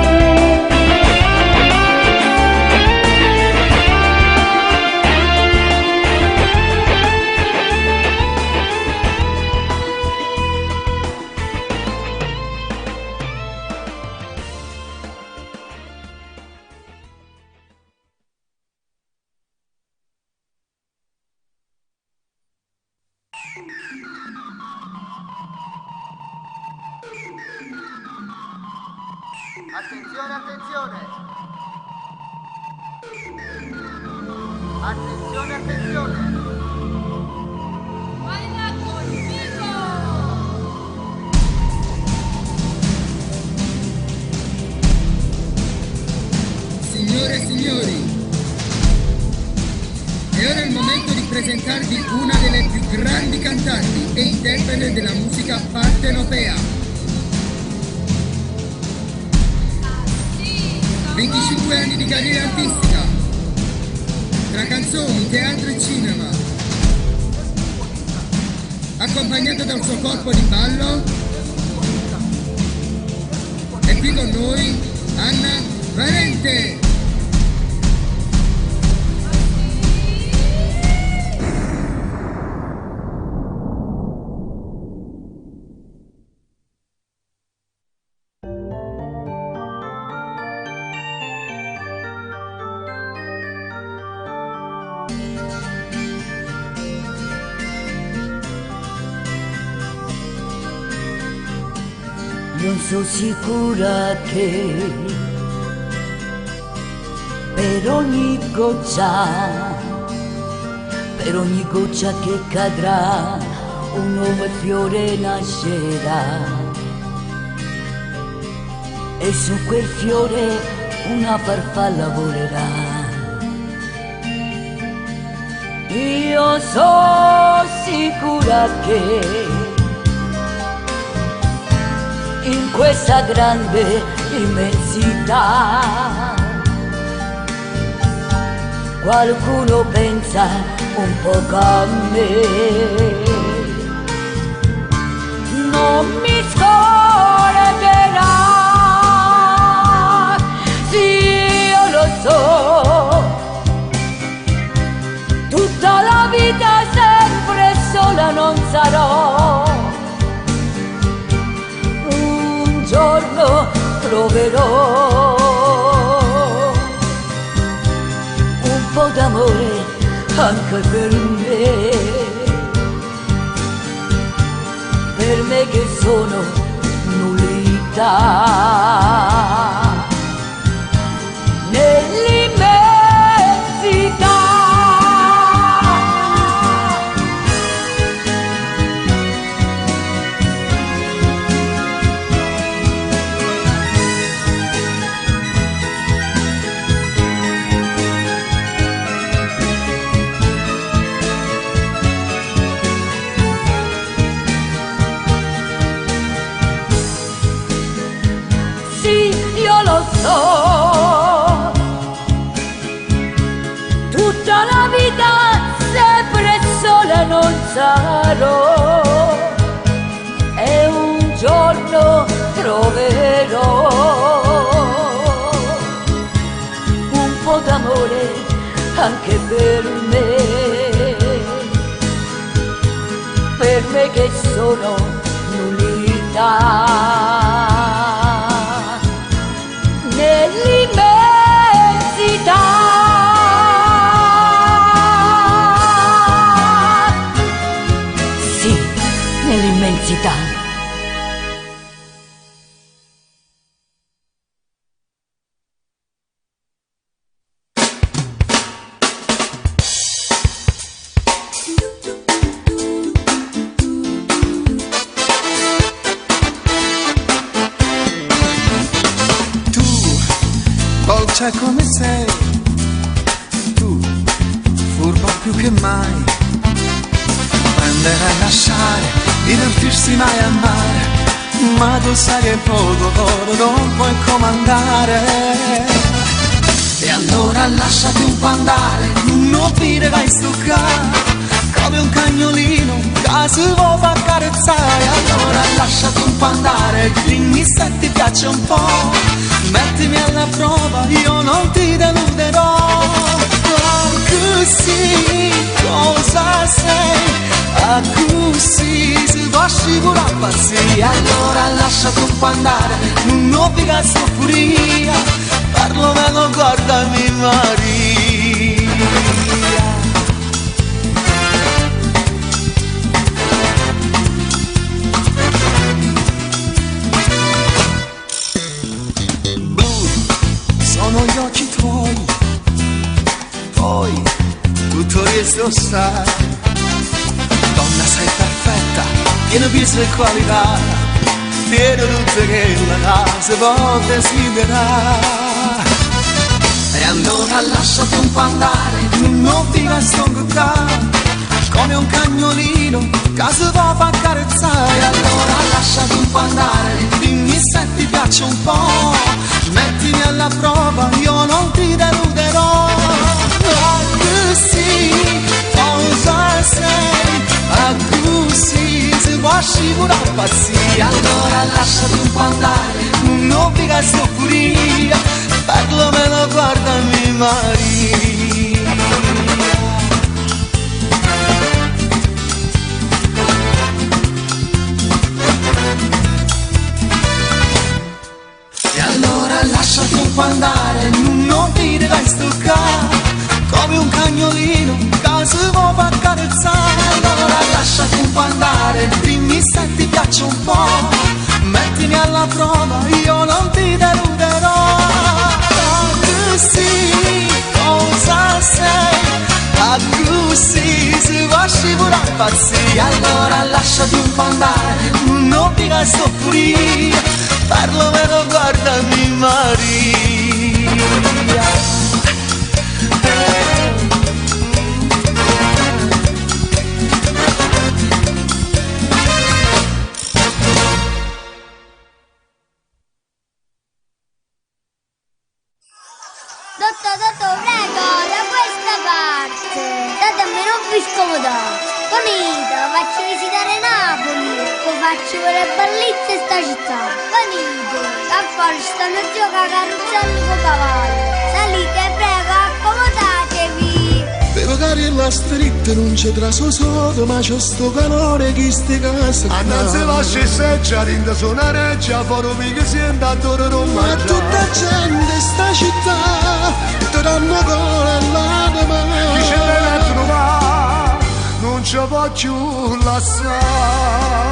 Attenzione, attenzione! Attenzione, attenzione! Signore e signori, è ora il momento di presentarvi una delle più grandi cantanti e interprete della musica partenopea. 25 anni di carriera artistica, tra canzoni, teatro e cinema, accompagnata dal suo corpo di ballo. E qui con noi Anna Valente. Non sono sicura che per ogni goccia che cadrà un nuovo fiore nascerà e su quel fiore una farfalla volerà. Io sono sicura che in questa grande immensità qualcuno pensa un po' a me. Non mi scorderà, sì io lo so, tutta la vita sempre sola non sarò. Un giorno troverò un po' d'amore anche per me che sono nullità nell'immensità. Tutta la vita sempre sola non sarò e un giorno troverò un po' d'amore anche per me che sono nullità nell'immensità. Sì, nell'immensità. Dolce come sei, tu, furba più che mai, prendere e lasciare, divertirsi mai a mare, ma tu sai che poco non puoi comandare. E allora lasciati un po' andare, non dire vai stuccare, si vuoi fa accarezzare, allora lasciati un po' andare, dimmi se ti piace un po', mettimi alla prova, io non ti deluderò. Così cosa sei? Così si può scivolare pazzia, allora lasciati un po' andare, non ho più furia, parlo meno, guardami Maria. Blu sono gli occhi tuoi, poi tutto il resto sai. Donna sei perfetta, piena di sessualità, piena di tutte che la si può desiderare. E allora lasciati un po' andare, non ti resto in come un cagnolino che si può far accarezzare. Allora lasciati un po' andare, dimmi se ti piace un po', mettimi alla prova, io non ti deluderò. Così cosa sei? Così si può scivolare pazzia, allora lasciati un po' andare, non ho più furia, perlomeno guardami Maria. E allora lasciati un po' andare, non ti devi stoccare, come un cagnolino che si può far accarezzare. Allora lasciati un po' andare, dimmi se ti piace un po', mettimi alla prova, io non ti deluderò. Così cosa sei? Così si può scivolare pazzia, allora lasciati un po' andare, non ti resto furia, perlomeno guardami Maria. Dottor, prego, da questa parte. Datemi, non vi scomodate. Venite, faccio visitare Napoli, poi faccio vedere bellezza sta città. Venite, a fuori stanno giocando a carrozzelli con cavalli. Salite, prego, accomodatevi. Però cari la stritta non c'è traso sotto, ma c'è sto calore che ste case. A non si lascia seggiare in suonareggia, fuori mica si è andato a Roma. Ma tutta gente sta città ti danno cola alla domani. Chi ce l'ha trovato non ci può più lasciare.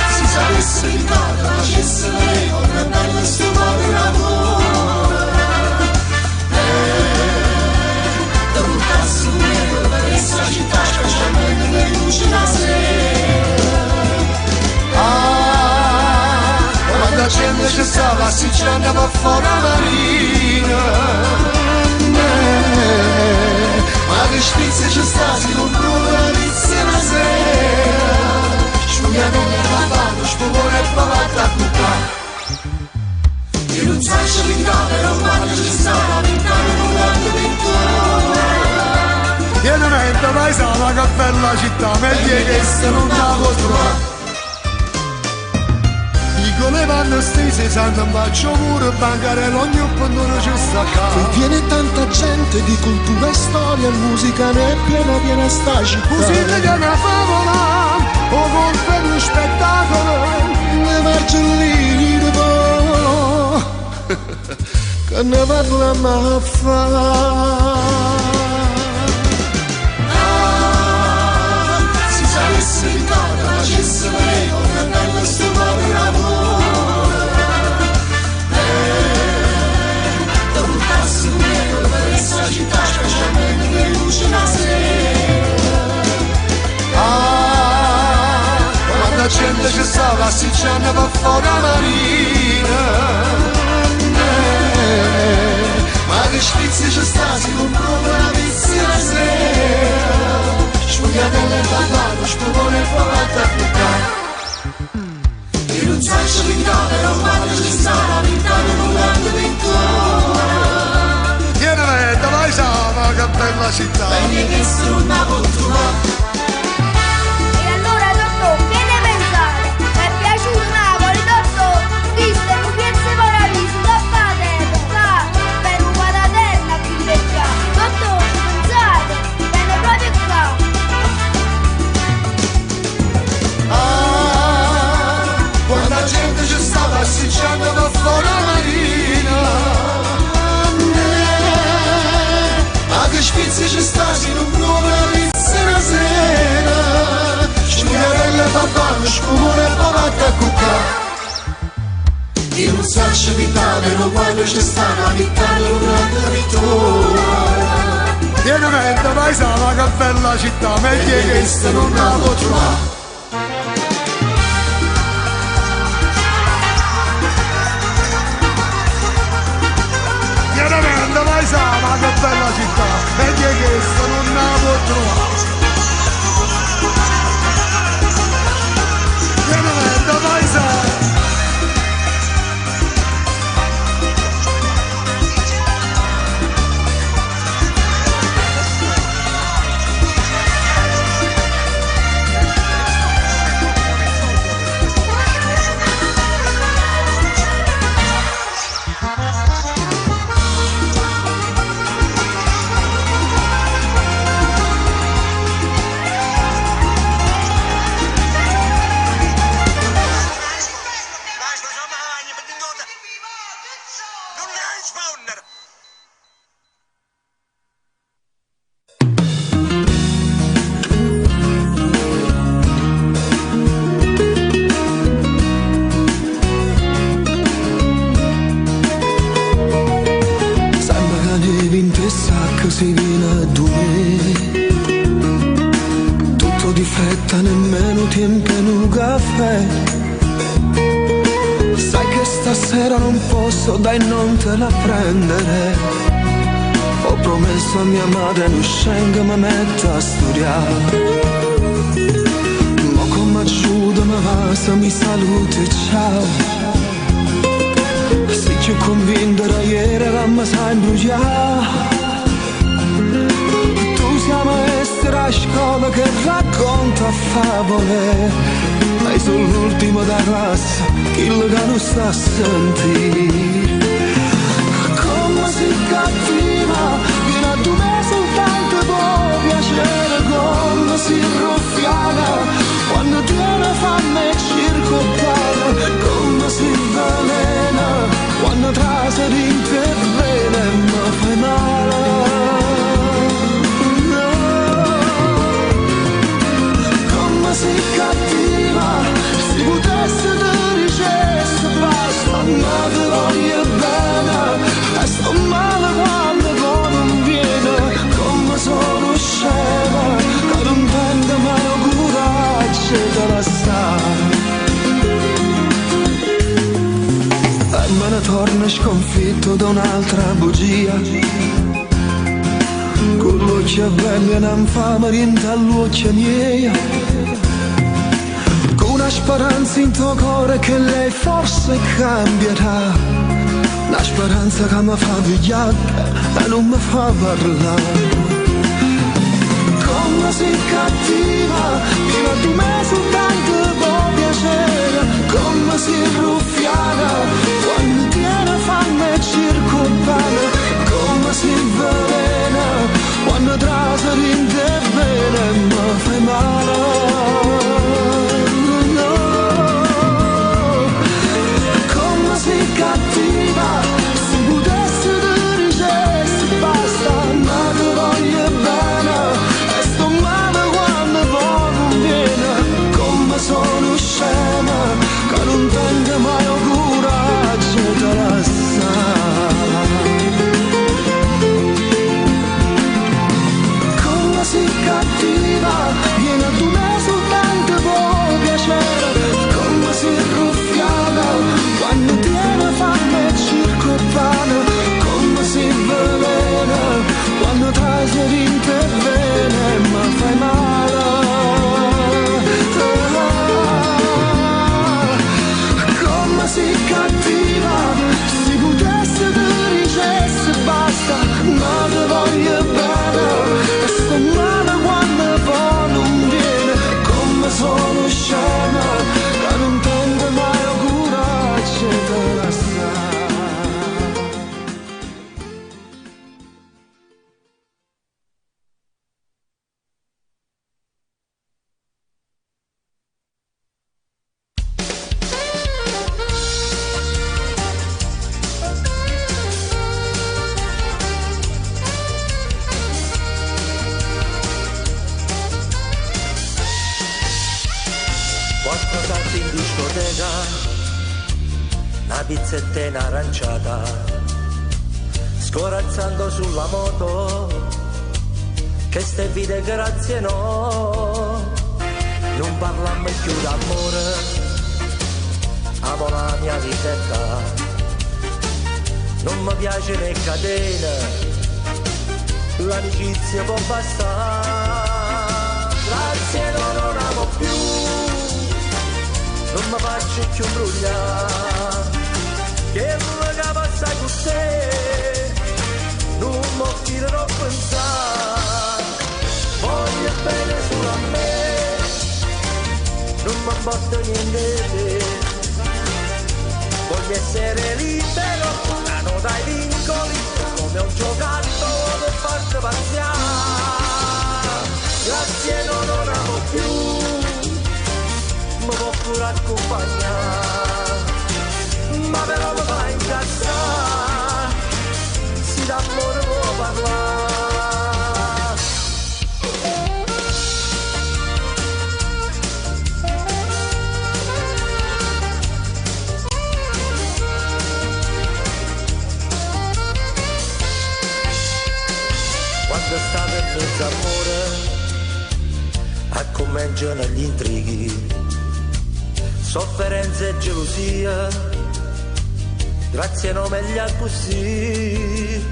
Si sapesse di cosa facesse lei con una bella stupore d'amore, da buttare su nero per questa città, specialmente le luci da sera. Quando la gente ci stava, si ci andava fuori a marina. Ma che spizia ci sta, si comprò la pizza una sera. Sciugliamo nella mano, spumone e pavata a buttare. Io non saccio pintare, però quando ci stava, pintare con l'altro pittore. Io non metto mai sana, che bella città, meglio che se non la può trovare. I le vanno stese, sanno un bacio pure, bancarello ogni non ci sta qua. Qui viene tanta gente di cultura e storia, musica ne è piena sta città. Così ti viene a favola, o con per uno spettacolo, le margellini di po', che ne parliamo a fare. Si sapesse di cosa facesse lei con una bella stupore d'amore. Da buttarsi un nero per questa città, specialmente le luci da sera. Quando la gente ci stava, si ci andava fuori a marina. Ma che spizia ci sta, si comprò la pizza la sera. Spugliatelle e parlato, spumone e provate a buttare. Io non saccio pintare, però quando ci stava, pintare con l'altro pittore. Tiene, vai sana, che bella città. Vedi che sono una cultura. E allora dottor, vieni a pensare, mi è piaciuto Napoli, dottor, viste un piezzo paradiso, da paterno, sa, per un guadaterna più vecchia, dottor, pensate, viene proprio qua. Quando la gente ci sta passeggiando per fuori la marina, a che spizzi ci sta se non muove la pizza una sera, sciugliarella papà, scumore e pavatta a cuccare. Io non so capitare, però quando ci sta una vita non grande ritorno. Pienamente paesana, che bella città, meglio che questa non la può trovare. Pienamente paesana, che bella città, meglio che questa non la può trovare. Pienamente paesana. Si viene a due, tutto di fretta, nemmeno tempo in un caffè. Sai che stasera non posso, dai non te la prendere. Ho promesso a mia madre non scenga, mi metto a studiare. Ma come aiuta mi va, se mi saluti, ciao. Se ci convinto da ieri, ma sai imbrugliare. Siamo essere a scuola che racconta favole, ma sono l'ultimo da classe, quello che non sta a sentire. Come si cattiva, fino a 2 mesi soltanto può piacere, come si ruffiana, quando tiene fame e circopana, come si velena, quando trase d'intervene e mi fai male. Si cattiva, si potesse te dicesse basta, ma te voglio bene, e sto male quando poi non viene, come sono scema, che non prende mai coraggio da lasciare. E me ne torno sconfitto da un'altra bugia, con l'occhio bello e non fa niente all'occhio mia. Una speranza in tuo cuore che lei forse cambierà, una speranza che mi fa viaggiare e non mi fa parlare. Come sei cattiva, fino a 2 mesi soltanto può piacere, come sei ruffiana, quando tiene fame e circopana, come sei velena, quando trase l'intervene e mi fai male. Cattiva, se potesse te dicessi basta, ma te voglio bene, e sto male quando poi non viene, come sono scema, che non tengo mai coraggio da lasciare. discoteca, una pizzettina aranciata, scorazzando sulla moto, che ste vite grazie no, non parlammo più d'amore, amo la mia libertà, non mi piace le catene, l'amicizia può bastare, grazie no, non amo più, non mi faccio più imbrugliare, che non mi passa con te, non mi tirerò a pensare, voglio bene solo a me, non mi importa niente, voglio essere libero, lontano dai vincoli, come un giocattolo per farti paziare, grazie no, non amo più, mi può pure accompagnare, ma però mi fa incazzare, si d'amore può parlare. Quando sta per mezzo amore, accominciano gli intrighi, sofferenza e gelosia, grazie a nome agli albussi,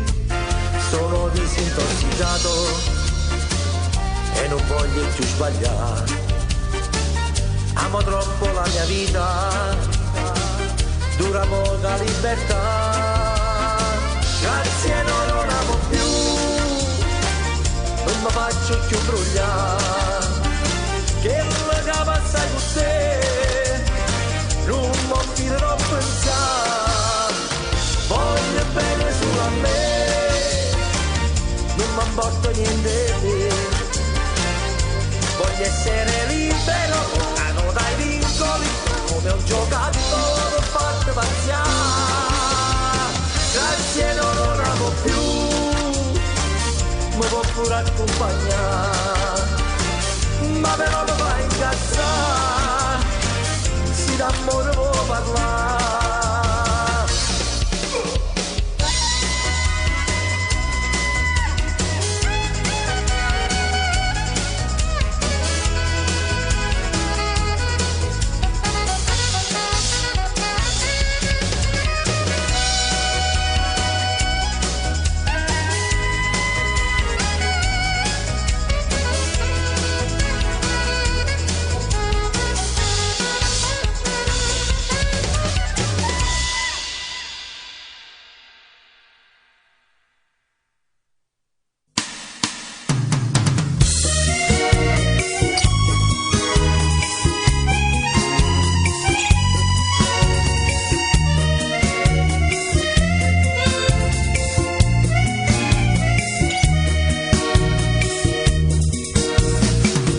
sono disintossicato e non voglio più sbagliare, amo troppo la mia vita, dura poca libertà, grazie no, non amo più, non mi faccio più imbrugliare, che non mi passa con te, non mi tirerò a pensare, voglio bene solo a me, non mi importa niente, voglio essere libero, lontano dai vincoli, come un giocattolo per farti paziare, grazie no, non amo più, mi può pure accompagnare, ma però mi fa incazzare, si d'amore può parlare.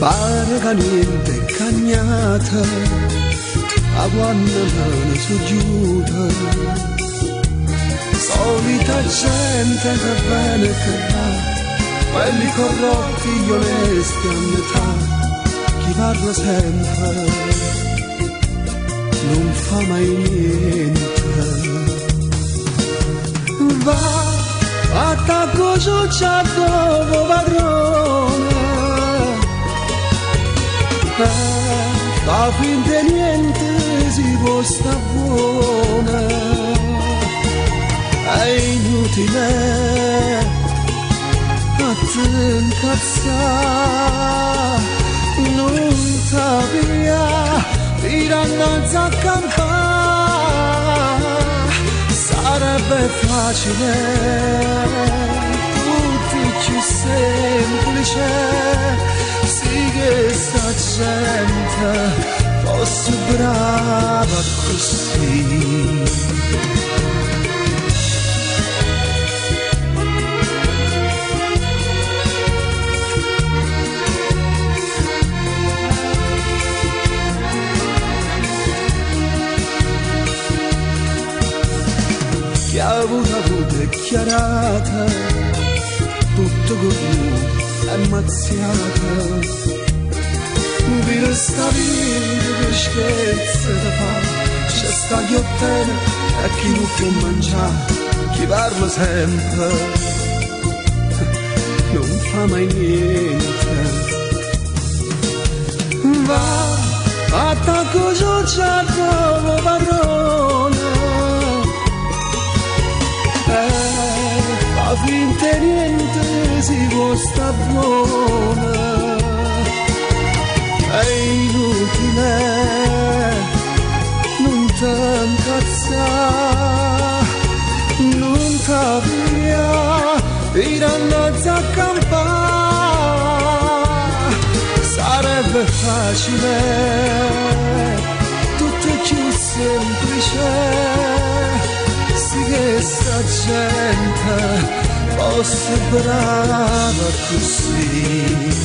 Pare che niente cagnata, a quando me ne so giuta, solita gente che viene e che va, quelli corrotti gli onesti a metà, chi parla sempre non fa mai niente, va attacco ciucciato padrone, da finta niente si può sta buona, è inutile a te incazzare, non t'avvia tirannazza a campare, sarebbe facile, tutti più semplice, sì che sta gente fosse brava così. Chi ha avuto è chiarata, tutto cornuto e mazziata, capire sta vita che scherza da fare. C'è sta ghiottena e chi non può mangiare, chi parla sempre non fa mai niente. Va, attacco giugiato padrone, fa finta e niente si può sta buona. È inutile, non t'incazzare, non t'avvia, tirannazza a campare. Sarebbe facile, tutto più semplice, sì che sta gente fosse brava così.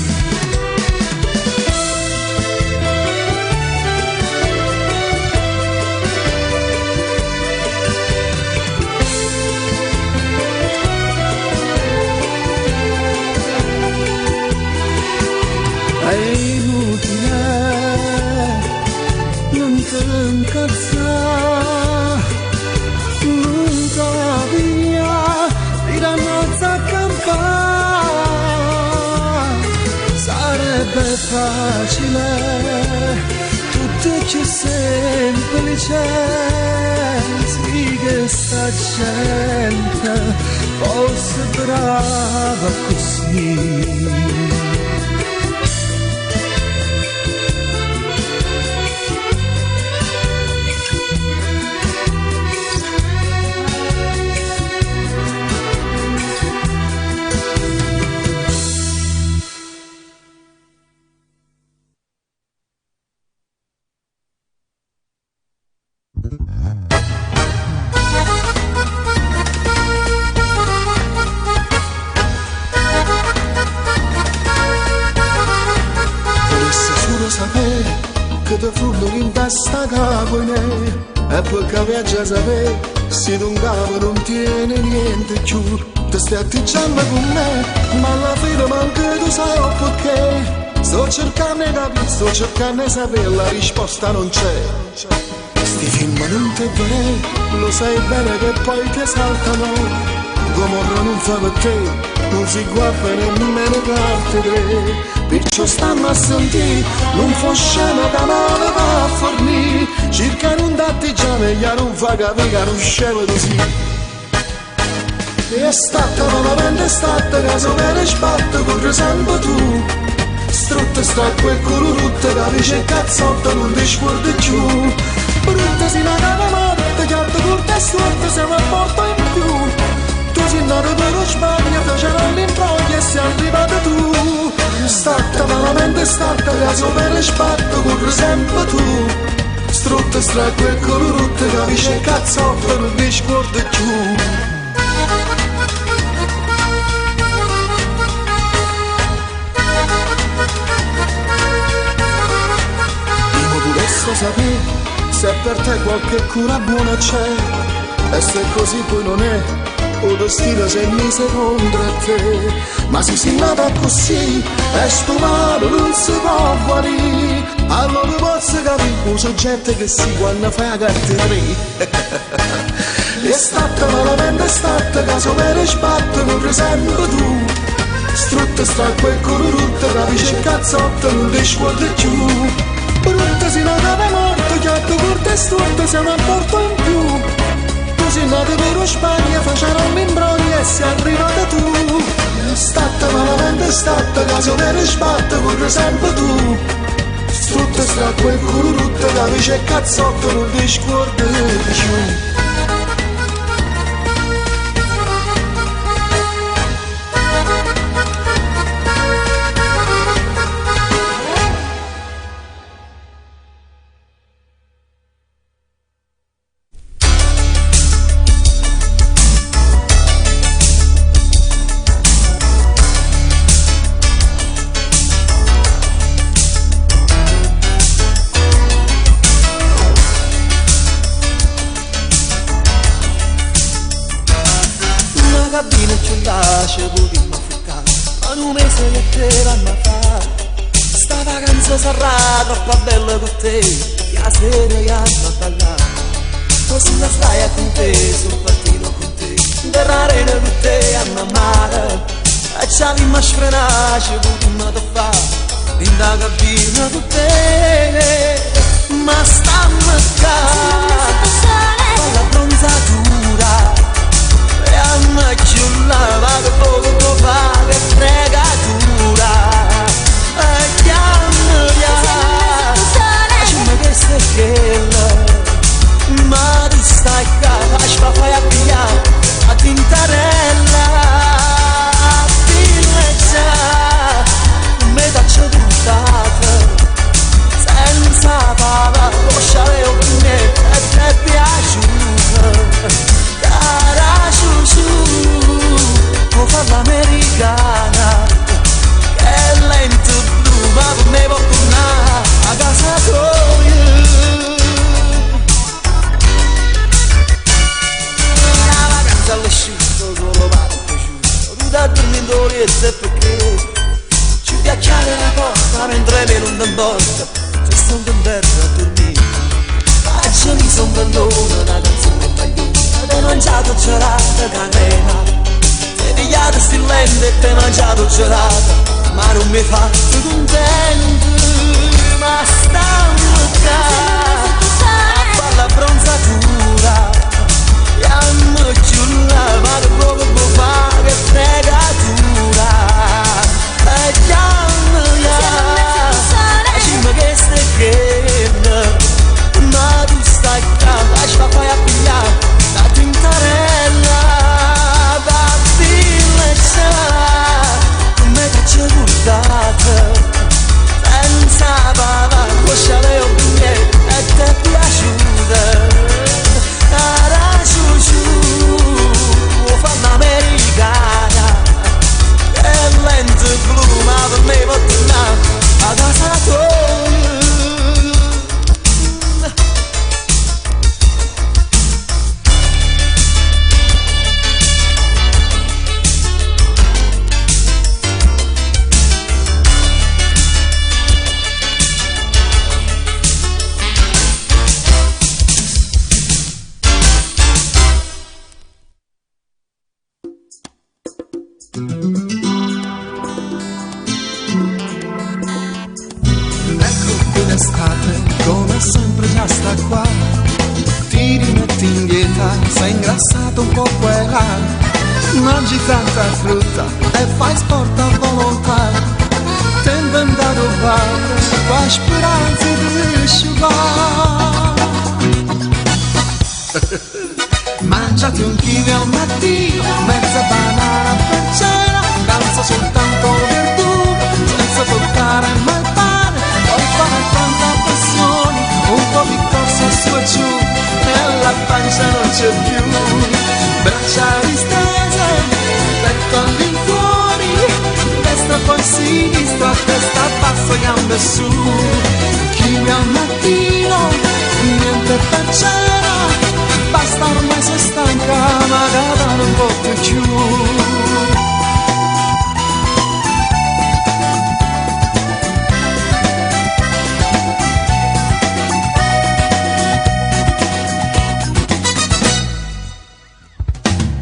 È inutile, non t'incazzare, non t'avvia, tirannazza a campare. Sarebbe facile, tutto più semplice, sì che sta gente fosse brava così. Che ti frullo in testa capo e perché viaggia a sapere se un capo non tiene niente più. Ti stai atteggiando con me, ma alla fine manca tu sai perché. Sto cercando di capire, sto cercando di sapere, la risposta non c'è. Sti film non te vorrei, lo sai bene che poi ti esaltano. Gomorra non fa per te, non si guarda nemmeno parte tre. Perciò stanno a sentire, non fa scena da male va a fornire. Cercano un d'atteggiamento, non fa capire che non scema così. E è stata malamente, è stata caso me sbatte, corre sempre tu. Strutta sta quel cururutta, capisce cazzotto, non ti scordi più. Brutta si una cava morta, chiatta corta e storta, siamo a porta in più. Tu sei nato per Spagna, facendo l'imbroglio e sei arrivato tu. Statta malamente, statta caso per sbatto, corre sempre tu. Strutta stra quel cururutta, capisce cazzotto, non ti scordi più. Sapere se per te qualche cura buona c'è, e se così poi non è, o destino sei mise contro te. Ma se sei nata così, e sto male non si può guarire, allora posso capire un soggetto che si quando fa la carta 3. E stata malamente, è stata caso per sbatto, corre sempre tu. Strutta sta quel cururutta, capisce cazzotto, non ti scordi più. Brutta si nata per morto, chiatto corto e storto, siamo a porto in più. Tu sei nata per Spagna, facciamo l'imbroglio e sei arrivata tu. Statta malamente, statta caso per sbatto, corre sempre tu. Strutta sta quel cururutta, capisce e cazzotto, non ti scordi più. se sarà troppo bella con te, la sera io a ballare. Tu sulla straia con te, sul partito con te, derrarena con te a mamare. E ci avevamo sfrenato, ci potevamo fare, in da cabina con te. Ma stamma qua, con la bronzatura, e a me chiullava che poco fa, che fregatura. E chiammi via, facciamo che stai chiella, ma tu stai qua, lascia fai a pigliare, a tintarella. Dille già, me t'accio puntata, senza pava, lasciare con me e ti è piaciuta. Cara può fare l'americana, che è lento blu, ma per me può tornare a casa tua. La vacanza all'asciutto solo vado piaciuto, tu da dormendo e perché ci piacciare la porta mentre me non ti importa, ci sono in terra a dormire. Facciami son bellona, una canzone bagliona, ti hai mangiato gelata canena, ti hai pigliato stillente e ti hai mangiato gelata, ma non mi fa contento. Ma stiamo qua a fare la bronzatura, e a me giulla, ma che poco può fare, che fregatura. E chiammi là, facciamo che stai chiella, ma tu stai qua, lascia fai a pigliare la tintarella. Battile già, come t'accio buttata, senza pava, lasciare un biglietto e ti è piaciuta. Cara può fare l'americana, che è lento blu, ma per me può tornare a casa tua. Come sempre già sta qua, ti rimetti indietro, sei ingrassato un po' qua e là, mangi tanta frutta e fai sport a volontà, ti hai inventato padre, qua speranze di asciugare. Mangiati un kiwi al mattino, mezza banana per cena, danza soltanto verdura, senza toccare mai il pane, poi fare tanta pressione, un po' di corsa su e giù, e la pancia non c'è più. Braccia distese, petto all'infuori, destra poi sinistra, testa bassa, gambe su. Kiwi al mattino, niente per cena, basta ormai sei stanca, magari non porto più.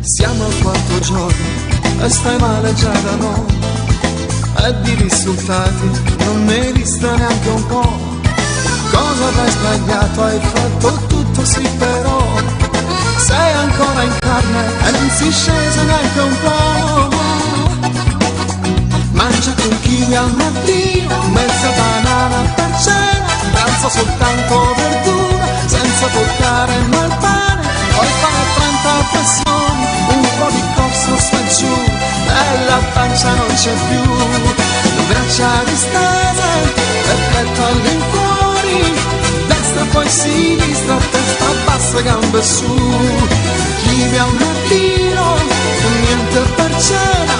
Siamo al quarto giorno e stai male già da noi, e di risultati non ne hai visto neanche un po'. Cosa avrai sbagliato? Hai fatto tutto sì, però sei ancora in carne e non si scese neanche un po'. Mangiati un kiwi al mattino, mezza banana per cena, pranzo soltanto verdura, senza toccare mai il pane, poi fare 30 pressioni, un po' di corso su e giù, e la pancia non c'è più. Braccia distese, e petto all'infuori, destra poi sinistra, testa bassa, gambe su. Kiwi al mattino, niente per cena,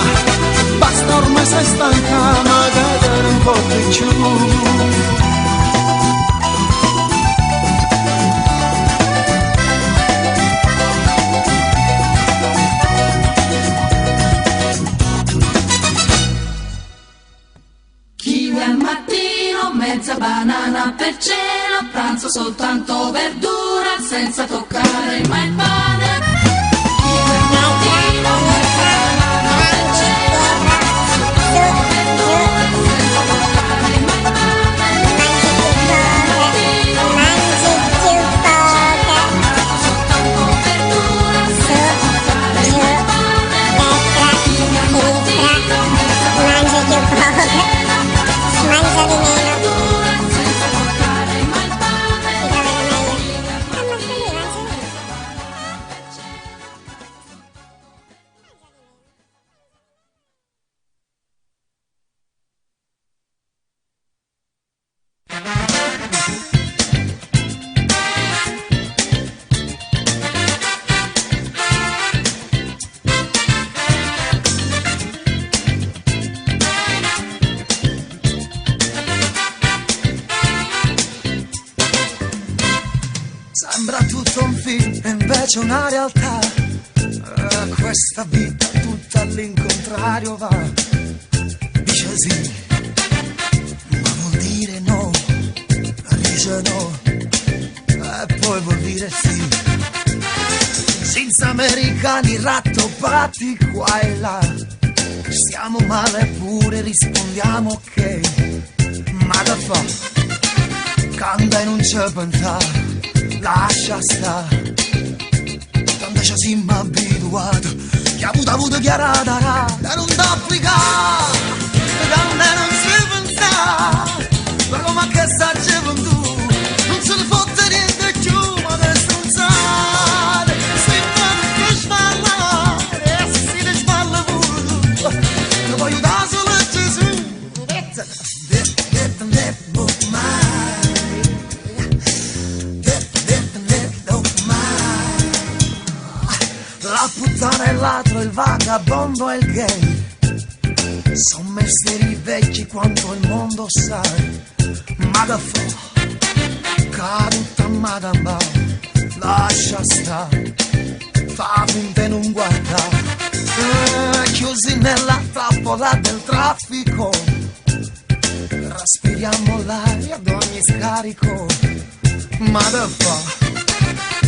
basta ormai sei stanca, magari non porti più. banana per cena, a pranzo soltanto verdura, senza toccare mai il pane. Il mattino banana per cena, a pranzo soltanto verdura, senza toccare mai il pane. Il mattino mangi più poco, a pranzo soltanto verdura, senza toccare mai il pane. Il mattino mangi più poco. Mangia di meno. Sembra tutto un film e invece una realtà. Questa vita tutta all'incontrario va. Dice sì, ma vuol dire no. Dice no, e poi vuol dire sì. Senza americani rattoppati qua e là. Stiamo male eppure rispondiamo ok. Ma da fa, canta e non c'è pensare. Lascia stare, tanto ci siamo abituati, che ha avuto chiarata, e non t'applicare, tanto non si pensa, ma come che sta gioventù, non se ne fotte niente più, ma te stronzate, sembra che sballare, e se si ne sballa pure tu, che voglio da solo a Gesù, la puttana e il ladro, il vagabondo e il gay son mestieri vecchi quanto il mondo sai. Ma da fa, caduta madama, lascia stare, fa finta e non guardare, chiusi nella trappola del traffico, respiriamo l'aria ad ogni scarico. Ma da fa,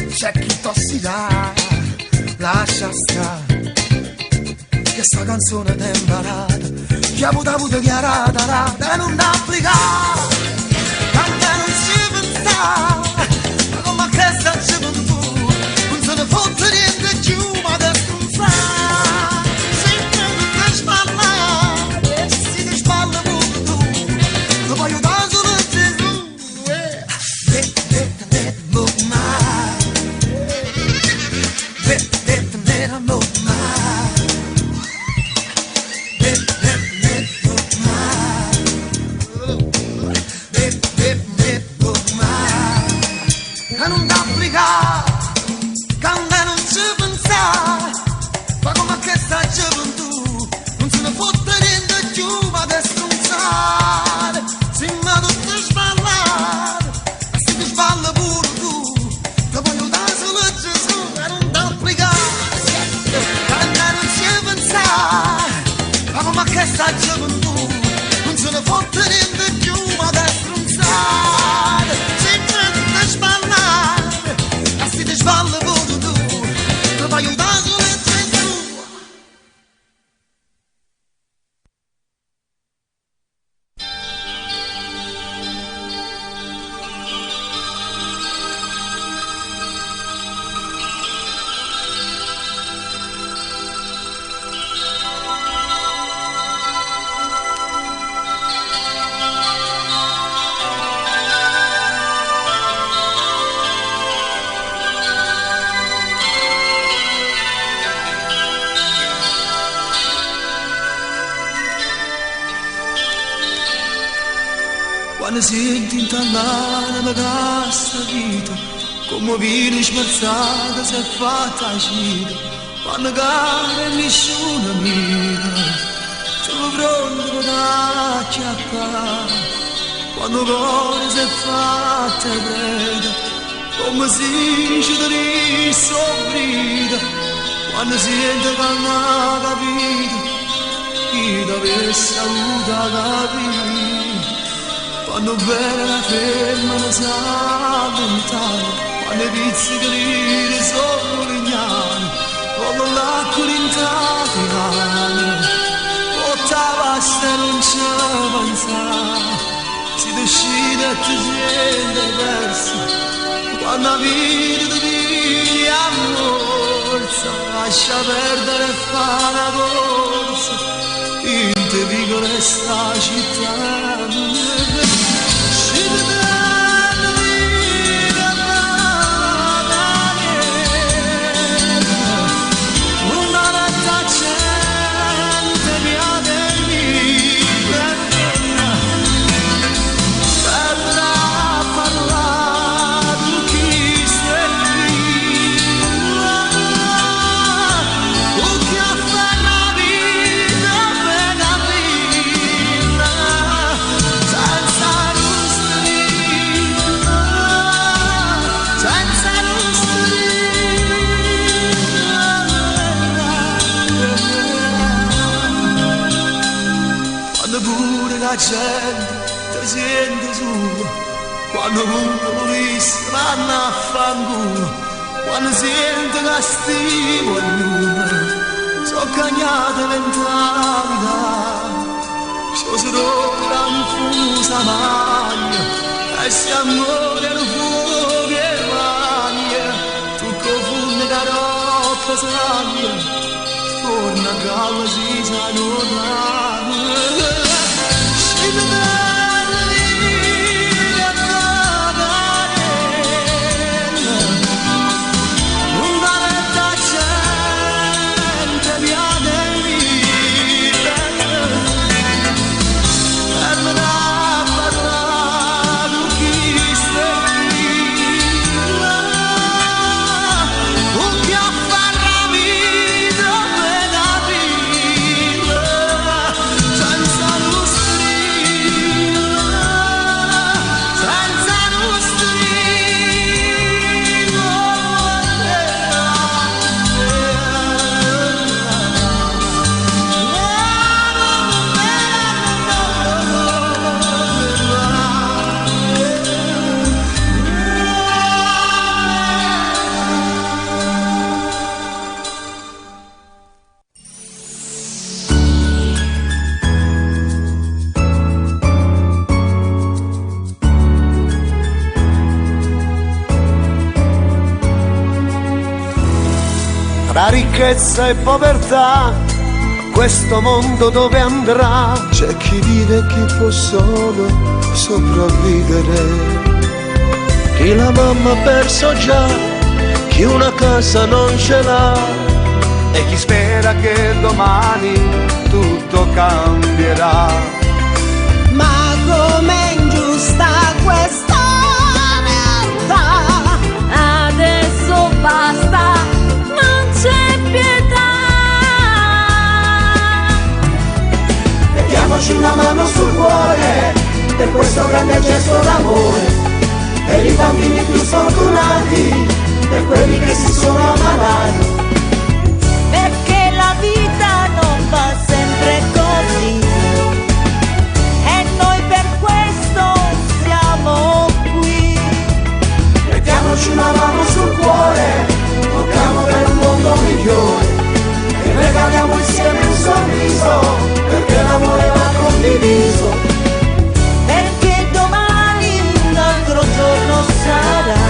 c'è chi tossirà, lascia stare, che sta canzone è imparata, che ha avuto chiarata, e non applicare, canta non si pensa, ma come che sta gioventù, non se ne fotte niente più, ma te stronzare, sempre che sballare, e si ti sballa pure tu, lo voglio aiutare solo a Gesù, Quando senti intallare la cassa vita, come vino smerzata si è fatta uscita, quando cade nessuno amica, sono pronto da acchiappare, quando cuore si è fatta preda, come si ci devi soffrire, quando sente che non ha capito, chi dovesse avuto capire. quando bene la femmina si allontana, quando i pizzi gridi sono legnani, quando l'acqua rintrata in mano, ottava se non c'è avanzata, si decide e ti sente persa, quando la vita ti viene a morsa, lascia perdere e fa una corsa, in te piccola sta città. La gente ti sente su, quando uno volesse vanno a fanculo, quando sente castigo e nulla, so cagnate mentalità, so si trova confusa maglia, e si amore non fuoco e maglia, tu confondi carota saglia, torna a galla si sa non tra ricchezza e povertà, questo mondo dove andrà? C'è chi vive e chi può solo sopravvivere, chi la mamma ha perso già, chi una casa non ce l'ha, e chi spera che domani tutto cambierà. Ma com'è ingiusta questa realtà, adesso basta, non c'è pietà. Mettiamoci una mano sul cuore per questo grande gesto d'amore, per i bambini più sfortunati, per quelli che si sono ammalati. Perché la vita non va sempre così, e noi per questo siamo qui. Mettiamoci una mano sul cuore, tocchiamo per un mondo migliore, e regaliamo insieme un sorriso, perché l'amore va condiviso. Perché domani un altro giorno sarà,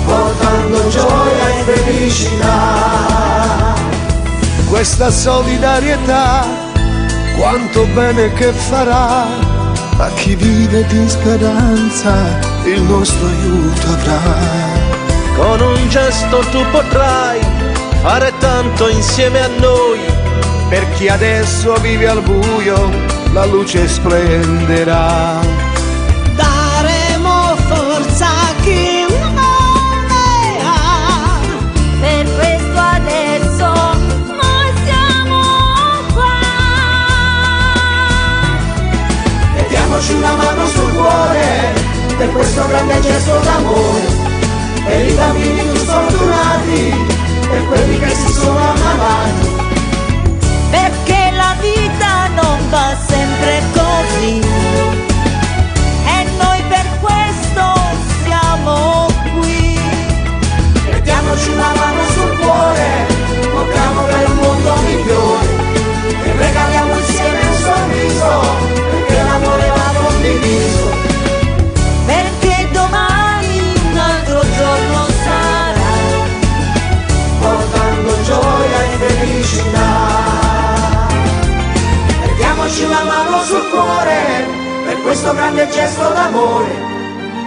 portando gioia e felicità. Questa solidarietà, quanto bene che farà a chi vive di speranza, il nostro aiuto avrà. Con un gesto tu potrai fare tanto insieme a noi, Per chi adesso vive al buio, la luce splenderà. daremo forza a chi non ne ha. Per questo adesso noi siamo qua. Mettiamoci una mano sul cuore per questo grande gesto d'amore, per i bambini più sfortunati, per quelli che si sono ammalati. Perché la vita non va sempre così, questo grande gesto d'amore,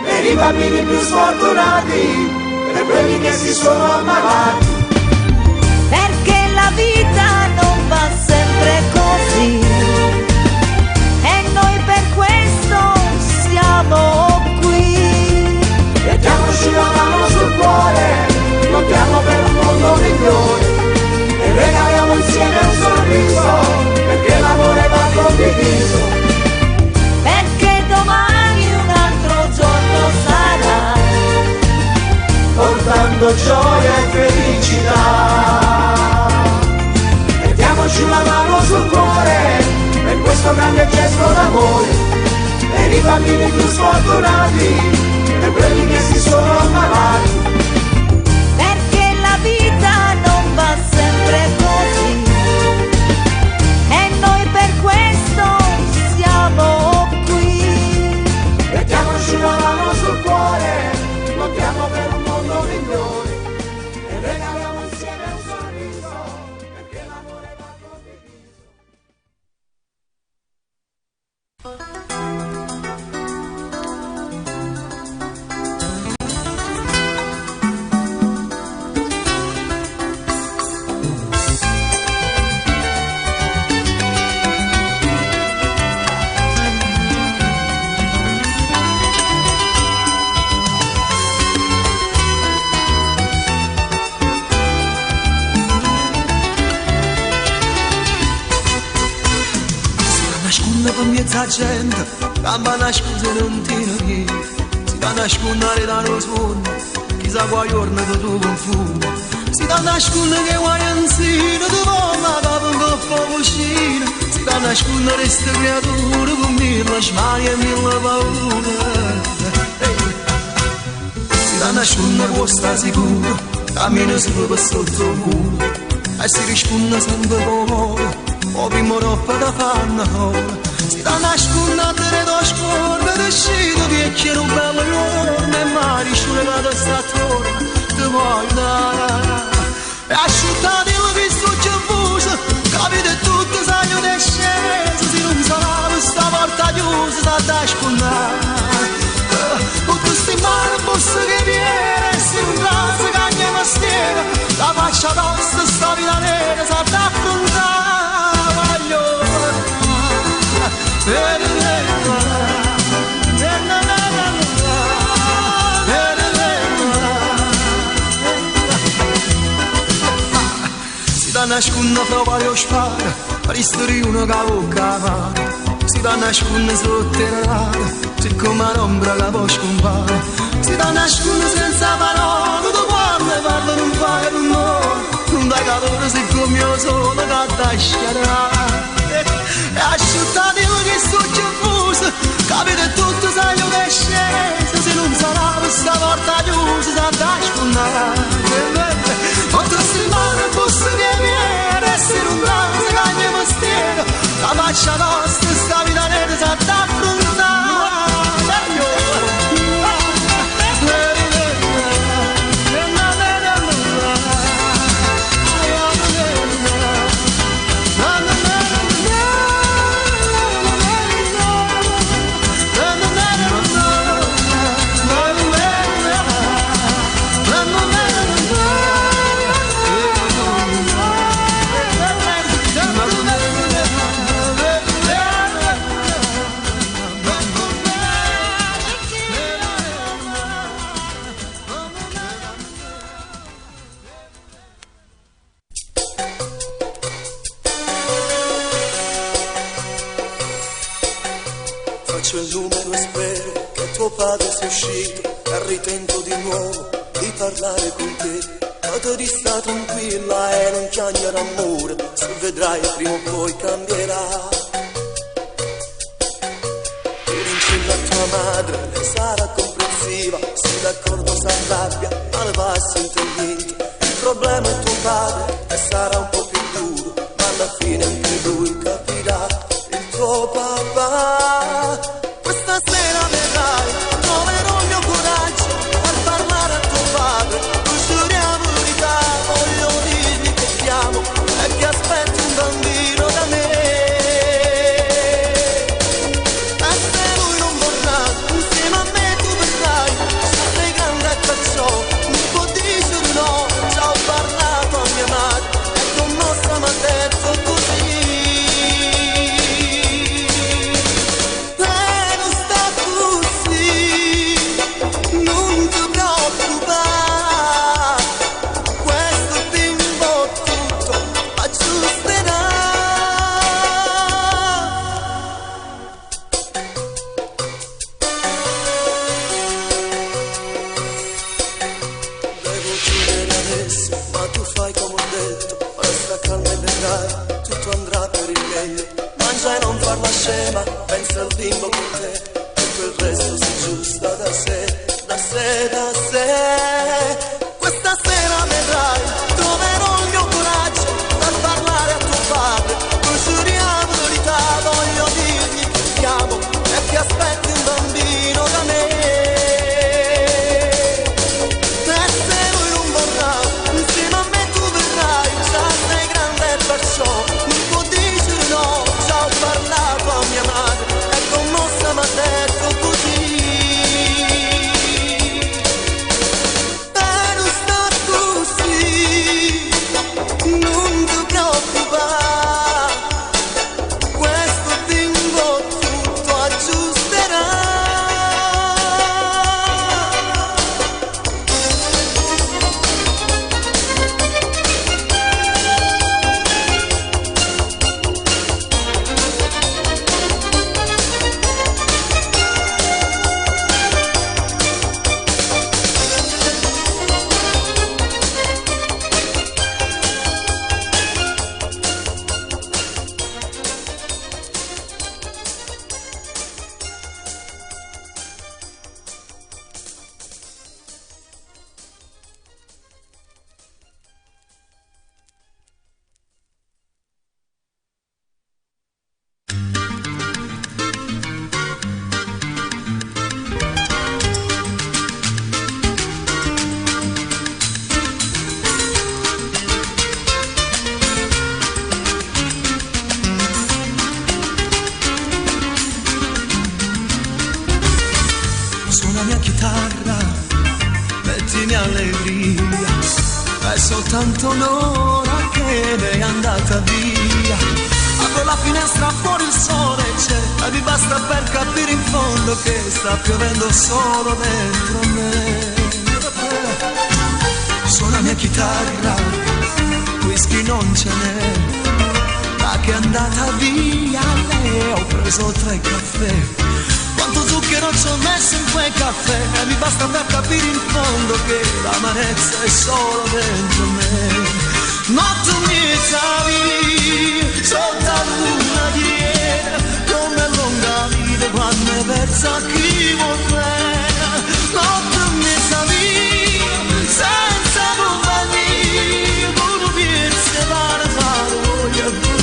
per i bambini più sfortunati, per quelli che si sono ammalati. Perché la vita non va sempre così, e noi per questo siamo qui. Mettiamoci la mano sul cuore, lottiamo per un mondo migliore, e regaliamo insieme un sorriso, perché l'amore va condiviso. Perché domani un altro giorno sarà, portando gioia e felicità. Mettiamoci la mano sul cuore, per questo grande gesto d'amore, per i bambini più sfortunati, per quelli che si sono ammalati. perché la vita non va sempre così, e noi per questo siamo qui. Mettiamoci la mano sul cuore, lottiamo per un mondo migliore, e regaliamo insieme un sorriso, perché l'amore va condiviso. Per mezza gente, camba nascosta non tiene niente. Si da nascondere da noi suono, chissà quale giorno che tu confumo. Si da nascondere che vuoi insieme, tu vuoi ma capo un po' vicino. Si da nascondere queste creature con mille smanie e mille paure. Si da nascondere può stare sicuro, cammina solo per sotto il muro. E si risponde sempre con amore, o prima troppo da fanno. Si da nascondere da scorda, decido che c'era un bello giorno, e mai sciolata sta torna, ti voglio dare. E asciuttate il visto c'è busa, capite tutto sai io è sceso, se non sarà questa porta chiusa, sa da nascondere. Con queste mani posso che viene, se un brazo cagna mestiere, la faccia tosta sta vita nera, sa da affrontare. Si da nascondere prova io spara, ristori uno che bocca mano. Si da nascondere sotterrata, siccome l'ombra la può scompare. Si da nascondere senza parole, tu quando parlo non fai rumore. Non dai calore siccome io sono che da sciarare. E asciuttate che sto confuso, capite tutto sai io che è sceso, se non sarà questa porta chiusa, sa da scondere. Quanto si mano posso che viene, essere un brazo cagna mestiere, la faccia nostra sta vita nera, sa da affrontare. Faccio il numero e spero che tuo padre sia uscito e ritento di nuovo di parlare con te. Ma tu sta tranquilla e non chiagnerà amore, se vedrai prima o poi cambierà. Tu rincilla a tua madre, lei sarà comprensiva, sei d'accordo s'arrabbia, ma ne va sente niente. Il problema è tuo padre e sarà un po' più duro, ma alla fine anche lui capirà. Il tuo papà questa sera vedrai, troverò il mio coraggio per parlare a tuo padre. Giuriamo verità, voglio dirgli che ti amo e che aspetti un bambino da me. E se lui non piace, ma pensa al bimbo con te, tutto il resto si aggiusta da sé, da sé, da sé. Questa sera vedrai, troverò il mio coraggio per parlare a tuo padre, noi giuriamo l'unità, voglio dirgli che ti amo e che aspetti un bambino da me. E se lui non vorrà, insieme a me tu verrai, già sei grande perciò non può dire no, già ho parlato a mia madre, è commossa ma ha detto così. Soltanto un'ora che lei è andata via, apro la finestra, fuori il sole c'è, e mi basta per capire in fondo che sta piovendo solo dentro me. Suona mia chitarra, whisky non ce n'è, da che è andata via lei ho preso 3 caffè. Quanto zucchero ci ho messo in quel caffè, e mi basta per capire in fondo che l'amarezza è solo dentro me. Ma tu mi savi, sotto la luna di ieri, come lunga vita quando versa chi vuol bene. Ma tu mi savi, senza compagnia, con un piezzo para fare voglia e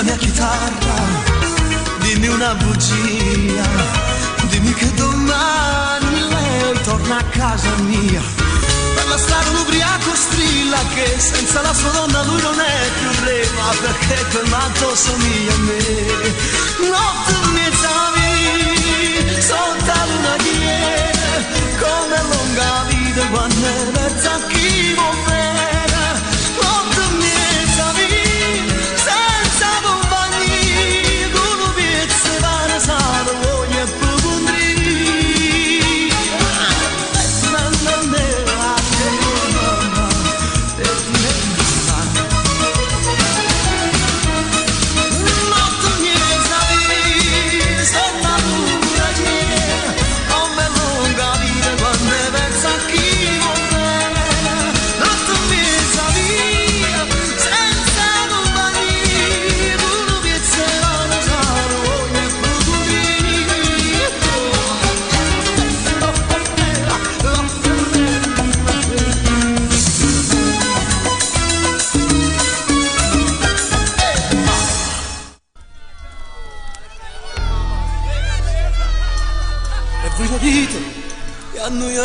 mia chitarra, dimmi una bugia, dimmi che domani lei torna a casa mia. Per la strada un ubriaco strilla che senza la sua donna lui non è più re, ma perché quel matto somiglia a me. Notte mi savi, sotto la luna di ieri, come lunga vita quando è versa chi vuol bene. Notte mi savi,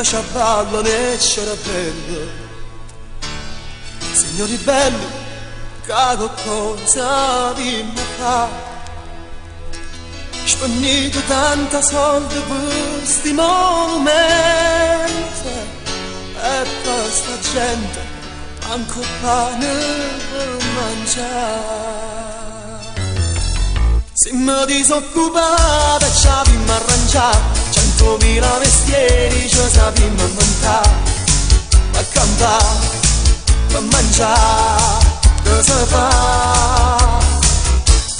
ci ballano e c'era bello, signori belli, cago cosa vi fa, spendete tanta soldi per sti monumenti e per sta gente anche pane per mangiare. Se mi disoccupate ci abbiamo arrangiato 100.000 mestieri, ci sappiamo inventare, a cantare, a mangiare, che si fa.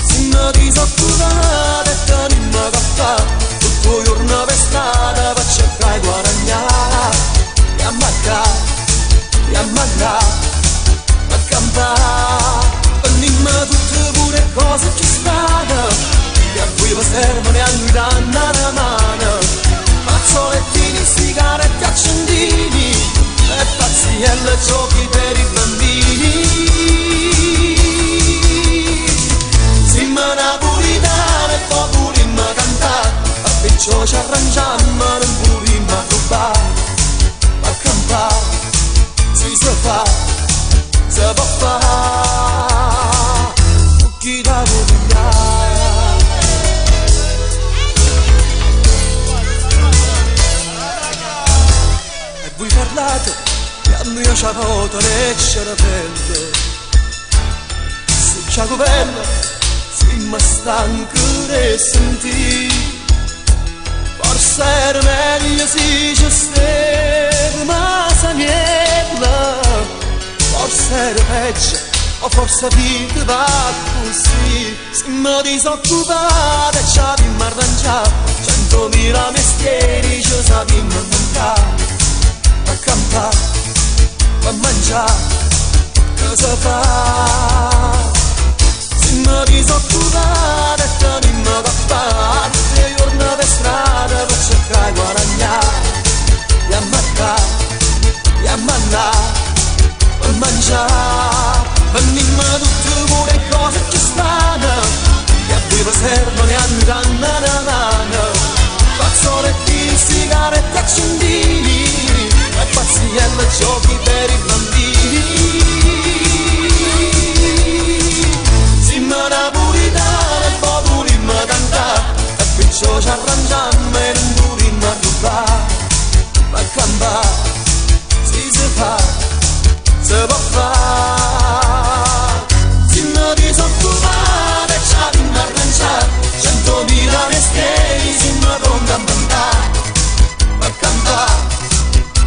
Se mi disoccupate teniamo da fare, tutto il giorno perciò ci arrangiamo non purimo a rubare, a campare, si fa, si può fare, chi da e voi parlate, che a noi ci ha avuto ne c'è la pelle, se c'è governo, siamo stanchi di sentire. Forse era meglio se ci stava, ma sa niente. Forse era peggio, o forse vita va così. Siamo disoccupati e ci abbiamo arrangiato, 100.000 mestieri ci sappiamo inventare. A campare, a mangiare, cosa fa? Siamo disoccupati e teniamo da fare. Giorno per strada per cercare di guadagnare, e a marcare, e a mannare, per mangiare. Venimmo tutte pure cose che stanno, che a vivo servono e a noi danno una mano. Fazzoletti, sigarette, accendini, e pazziello, giochi per i bambini. Siamo napolitani e poi volimmo cantare, perciò ci arrangiamo e non durimo a rubare, ma campare, si fa, si può fare. Siamo disoccupati e ci abbiamo arrangiato, 100.000 mestieri siamo pronti a mandare, ma campare,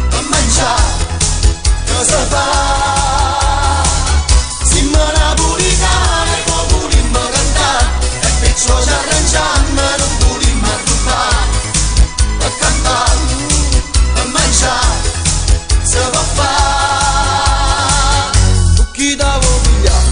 ma mangiare, cosa fa? Siamo napolitani e poi volimmo cantare, e perciò ci arrangiamo e non durimo a rubare, a cantare, a mangiare, si può fare, tu chi da vuoi pigliare?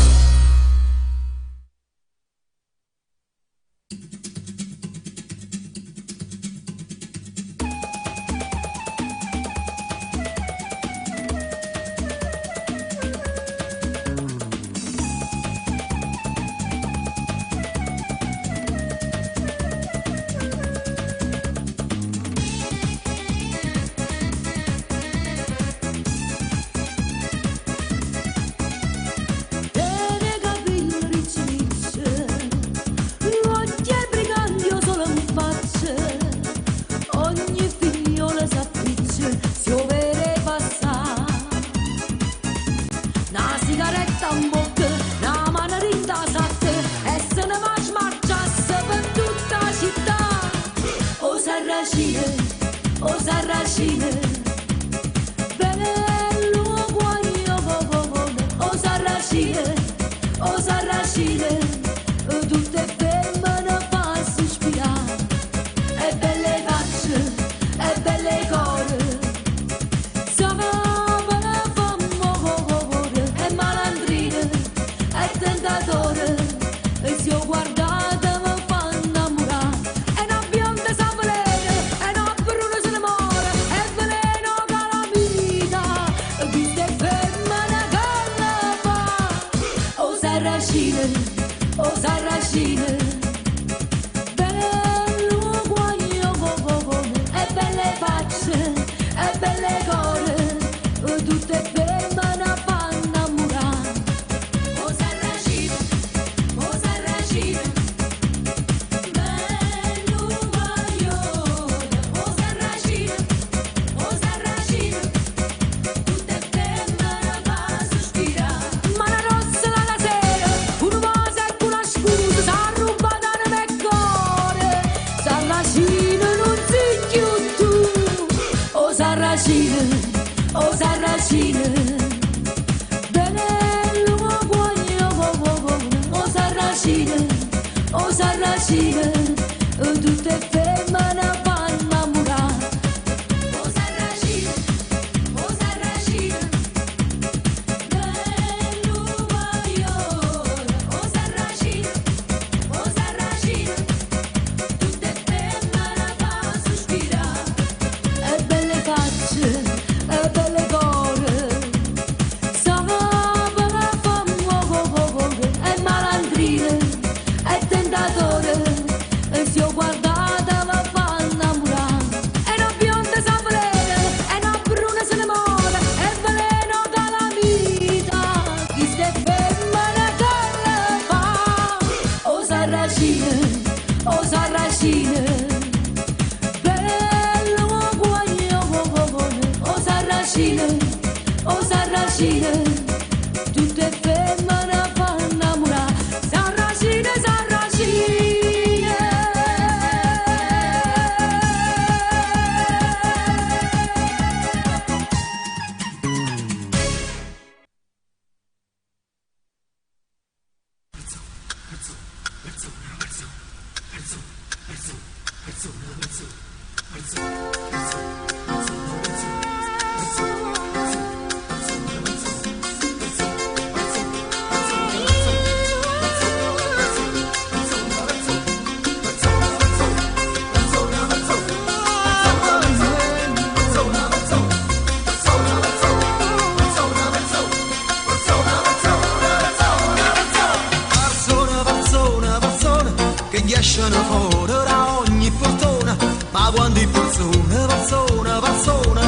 Escono fuori da ogni portone, ma quante persone,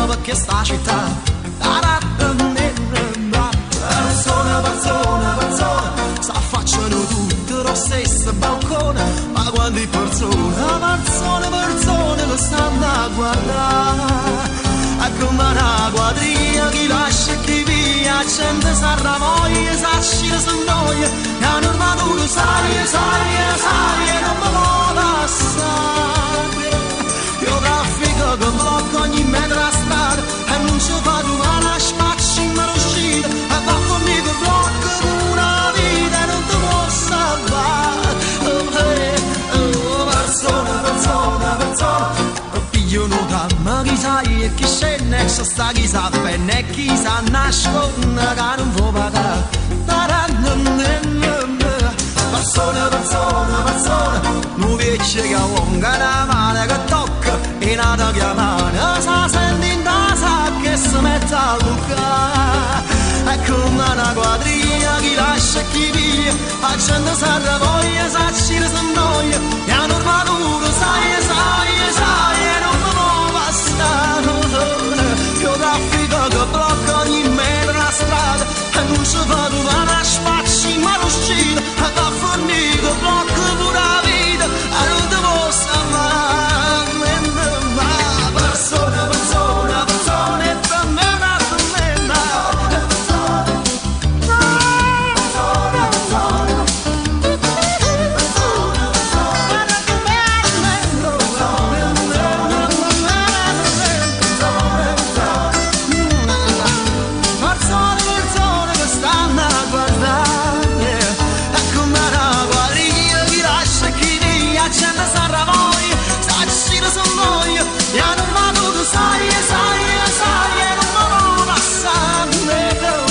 perché sta città persone, s'affacciano tutte lo stesso balcone, ma quante persone che stanno a guardare, a come una quadriglia chi lascia e chi via, gente sarà voglia, s'ascira se noia, e hanno armato sai, non mi può passare, io traffico che blocco ogni metro a strada, e non ci vado ma la spacci in mano uscita, e va fornito il blocco di una vita e non ti può salvare, persona, piglio nota, ma chi sai e chi scende, se sta chi sa bene e chi sa nasconde che non può pagare, persona, non viece che uonga la mano che tocca e nata chiamata, sa senti in casa che si mette a luccare, è come una quadriglia chi lascia e chi via, la gente sarà voglia, sa scire se noia, e hanno armato sai, e non mi può passare, io traffico che blocca ogni metro la strada, e non ci vado ma la spacci ma l'uscita, e va fornito blocco pure la vita, e non ti posso amare, persona, e per me una tormenta, persone che stanno a guardare, è come una quadriglia chi lascia e chi via, gente sarà voglia, sa uscire se noia, e hanno armato tu sai, e non mi può passare,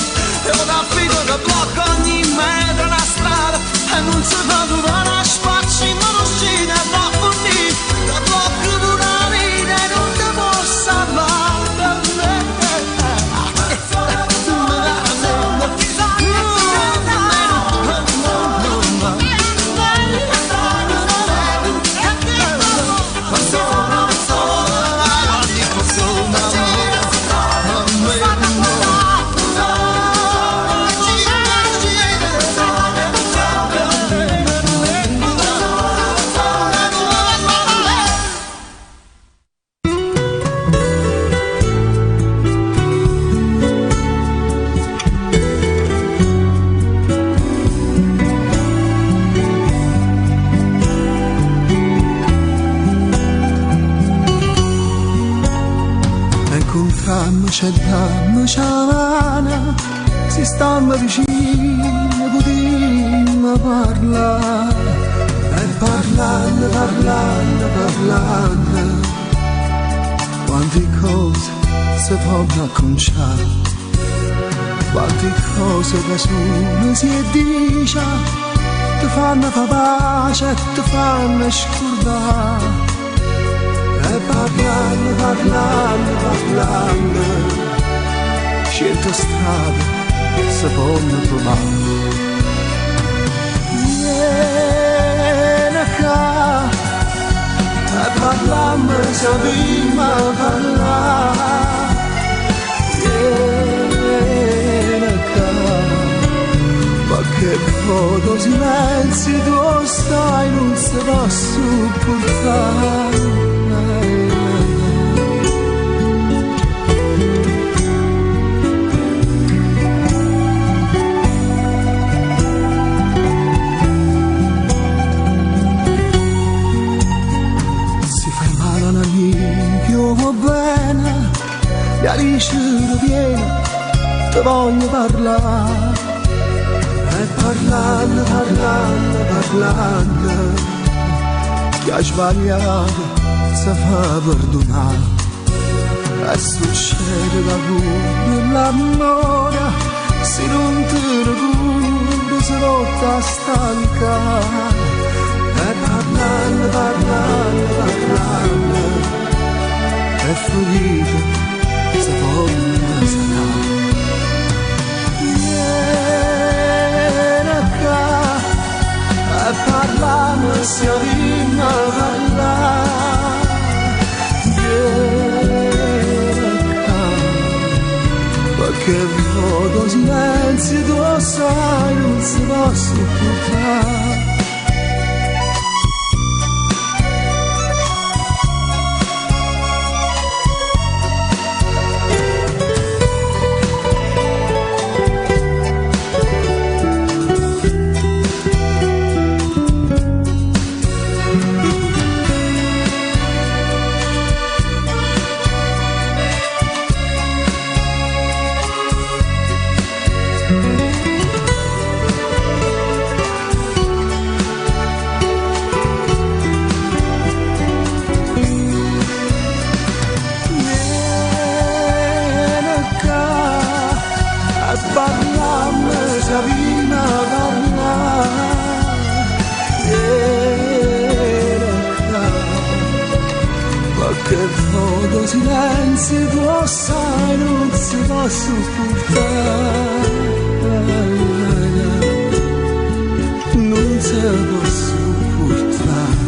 io traffico che blocco ogni metro la strada, e non si fa tu da una spacci ma non uscita, e va fornito che blocco di una vita e non ti può salvare. C'è dammi ciavana, si stanno vicino, potremmo parlare, e parlando, quante cose si possono acconciare, quante cose da solo si dice, ti fanno fa pace e ti fanno scordare. E parlando, certe strade si possono trovare. Vieni qua, e parliamo, sappiamo parlare. Vieni qua, perché poco silenzio tu stai, non si può sopportare. E Alice viene, ti voglio parlare, e parlando, ti hai sbagliato, si fa perdonare e succede da pure l'amore se non te ne cura si lotta a stancare e parlando è finito si può sanare vieni qua e parlando si arriva a parlare vieni qua perché voto silenzio tu sai non si può sopportare. Che voto silenzio tu sai non si può sopportare non si può sopportare.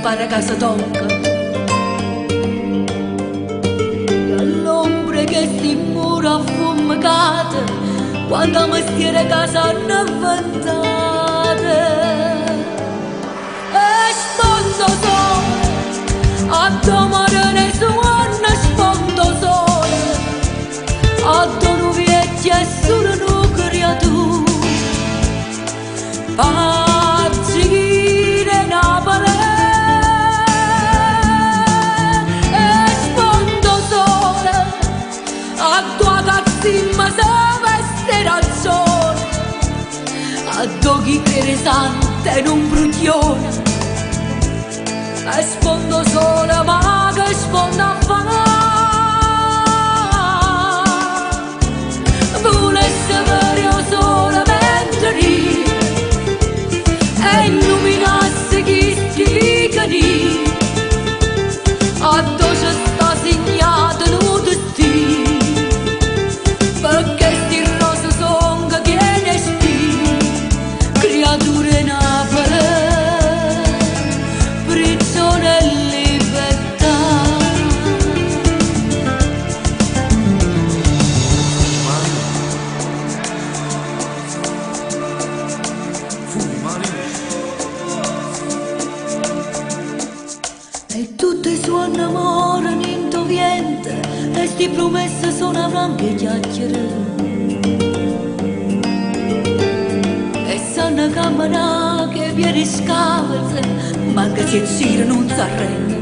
Pare che si tocca all'ombre che si mura affumicata quando mestiere casa hanno inventate e sfondo sole a domare ne suona sfondo sole a dono vecchi e solo creatura pazzire Napoli ma se ragione a doghi interessante non bruglione e sfondo sole ma che sfondo a fanare volesse vedere solamente lì e illuminasse chi scrive lì a dove sta segnato il destino perché sti rose son che tiene spine creature Napoli prigione e libertà e tutte sue innamorano into viente e sti promesse sono franche chiacchiere e sanno camminare che viene scavate ma che si gira non si arrende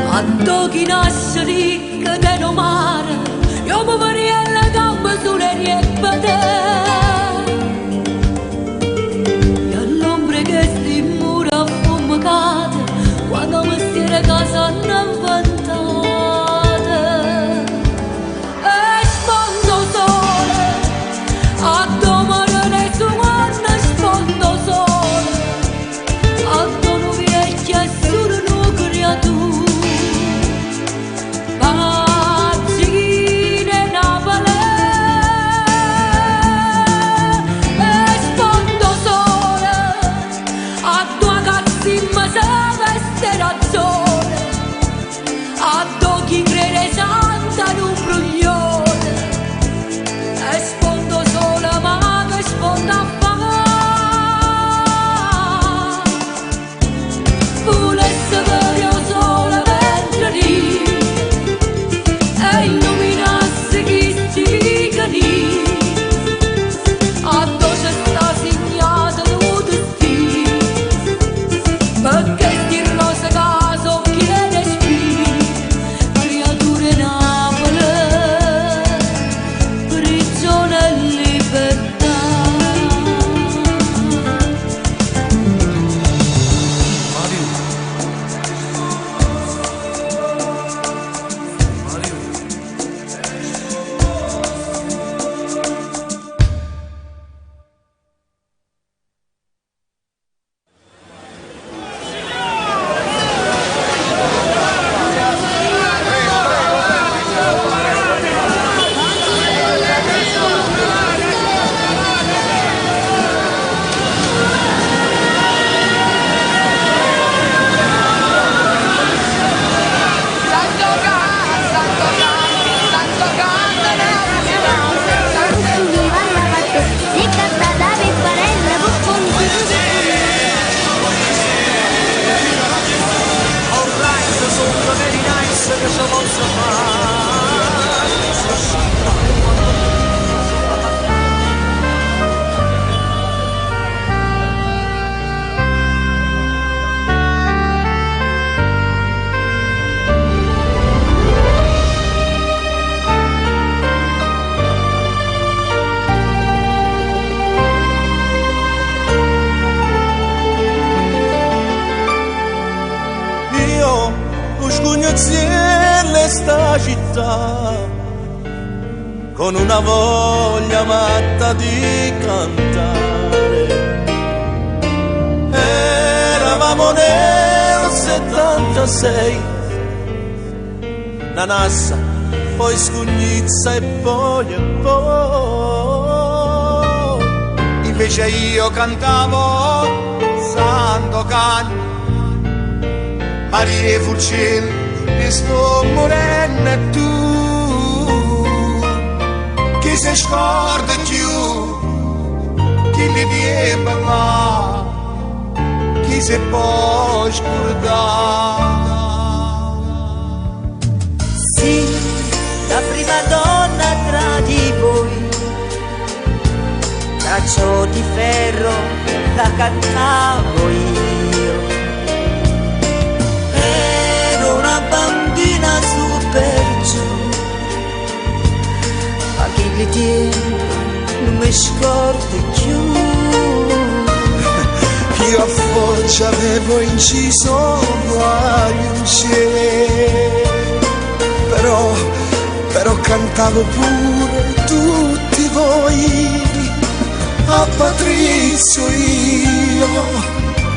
a doghi nasce ricca che non mare io mi vorrei la gamba sulle riepate e all'ombre che si mura affumicate quando mi stire casa non inventate e sfondo sole a città con una voglia matta di cantare. Eravamo nel 76, Nanassa, poi Scugnizza e poi. Invece io cantavo Sandokan, Maria Fulcin, e sto morendo e tu chi si scorda più, chi li deve là, chi si può scordare. Sì, la prima donna tra di voi, braccio di ferro la cantavo io. Ero una bambina su per giù, ma chi li tiene non mi scorda più. Io a Foggia avevo inciso guagliucce, però cantavo pure tutti voi. A Patrizio io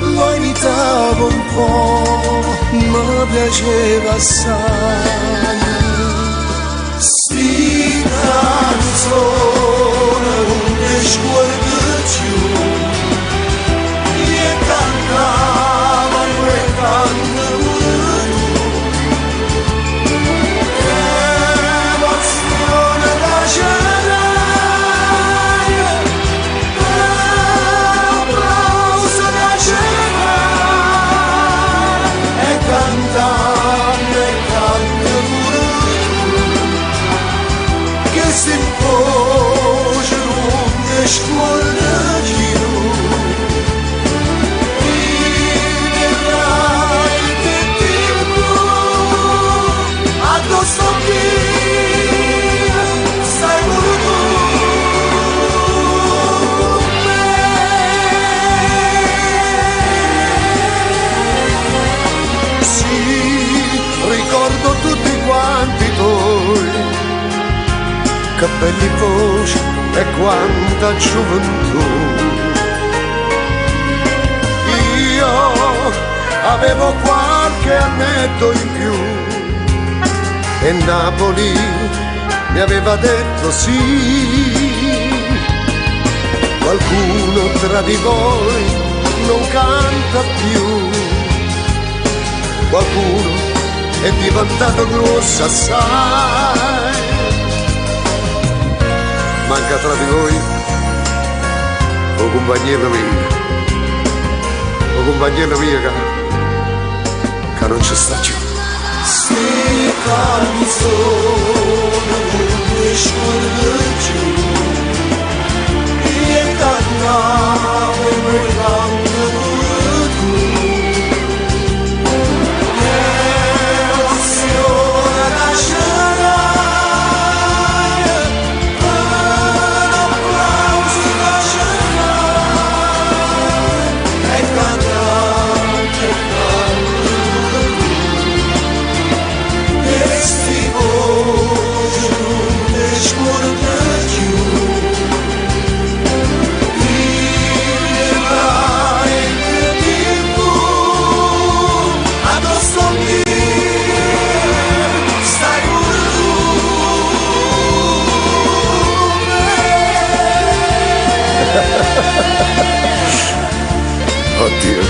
lo imitavo un po', ma piaceva assai. Sti canzone non mi sguardo più, e cantava e canta pure tu. Emozione da cerai, applauso da cerai, e canta pure tu, che si impose non mi sguarda più. Ricordo tutti quanti i tuoi capelli, voce e quanta gioventù. Io avevo qualche annetto in più e Napoli mi aveva detto sì. Qualcuno tra di voi non canta più, qualcuno è diventato grosso assai. Manca tra di voi o compagnello mio che non ci sta più. Si canzone non mi scordo più, e cantavo e mi canta pure tu. Emozione da cerai, un applauso da cerai, e cantante pure tu. E sti voci non mi scorda più. Oddio,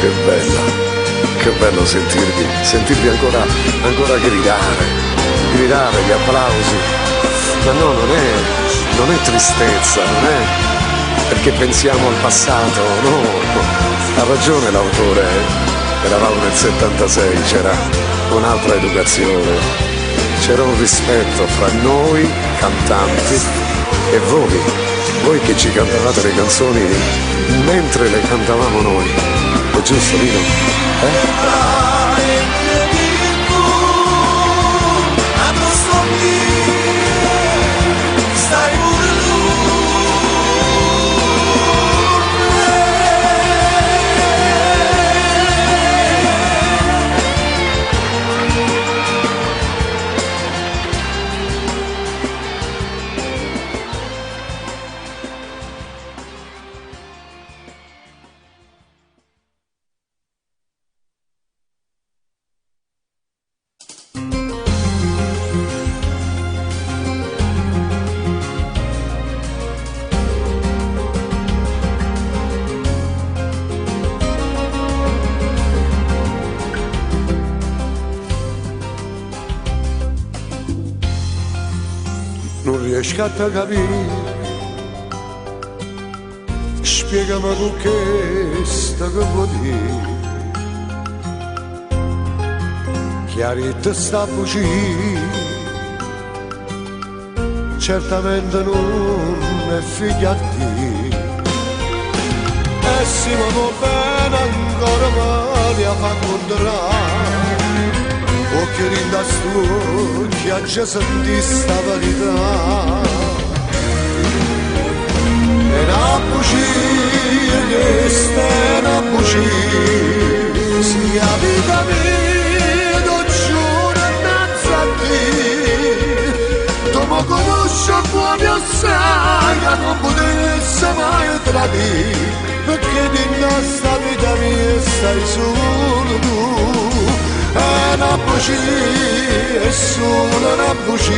che bello sentirvi ancora gridare gli applausi. Ma no, non è tristezza, non è perché pensiamo al passato, no, ha ragione l'autore, eravamo nel 76, c'era un'altra educazione, c'era un rispetto fra noi cantanti e voi che ci cantavate le canzoni mentre le cantavamo noi. È giusto, Lino? riesco a capire. Spiegami tu che sta che vuol dire. Chiarita sta a bucire. Certamente non è figlia di te. E si va bene ancora male a fa incontrare. Occhi rinda stucchi a già sentì sta verità. E una bugia che sta una bugia. Si la vita mia lo giuro innanzi a te. Tu mi conosci buoni assai che non potessi mai tradire. Perché di nostra vita mia stai solo tu. È una bugia, è solo una bugia.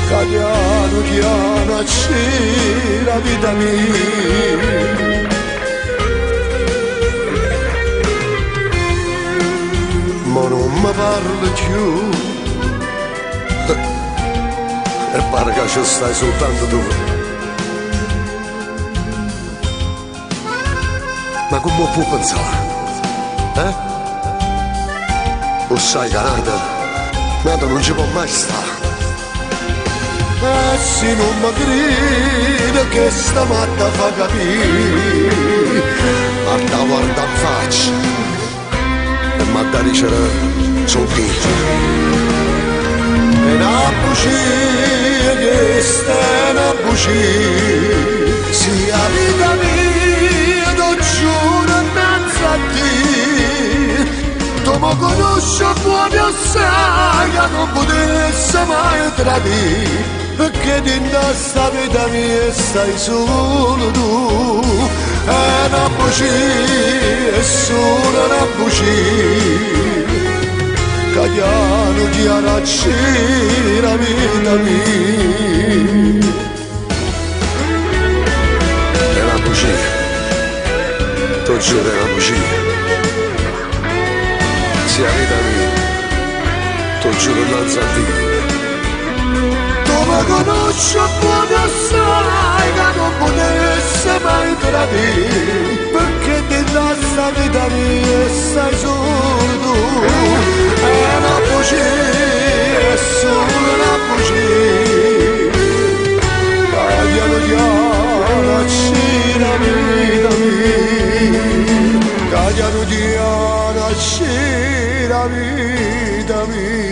Che piano piano c'è la vita mia. Ma non mi parli più. E pare che ci stai soltanto tu. Ma come può pensare? O sai che nata non ci può mai stare. E se non mi crede che sta matta fa capire. Matta guarda in faccia e matta dice sono figlio. È una bugia che sta una bugia. Sia la vita mia lo giuro innanzi a te. Tu mi conosci buoni assai che non potessi mai tradire. Perché di sta vita mia stai solo tu. È una bugia, è solo una bugia. Che piano piano c'è la vita mia. È una bugia, tu giuro è una bugia. Sia la vita mia, tu giuro innanzi a te. Ma conosci buoni assai che non potessi mai tradire. Perché di sta vita mia stai solo tu. È una bugia, è solo una bugia. Piano piano c'è la vita mia. Piano piano c'è la vita mia.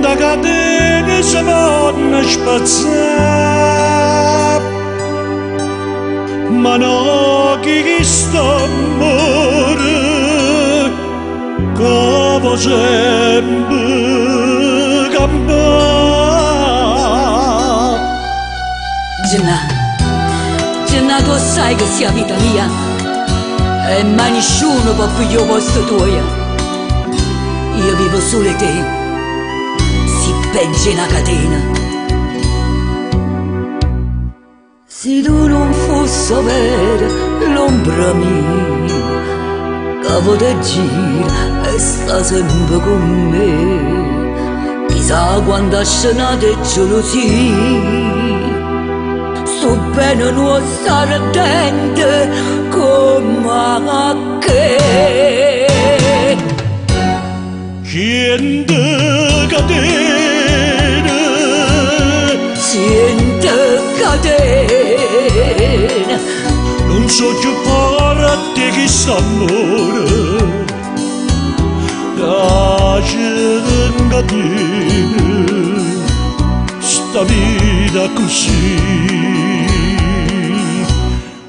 Da catene si vanno spazzare, ma no chi sta amore che va sempre campare. Genna, tu sai che sia vita mia e mai nessuno può pigliare il posto tuo. Io vivo solo in te. Pensi una catena. Se tu non fossi vera l'ombra mia che pote gira e sta sempre con me, chissà quanta scenata e gelosia. Sto bene non stare attente come a che. Siente catena, siente catena. Non so più parte chi s'amore, che catena, sta vita così.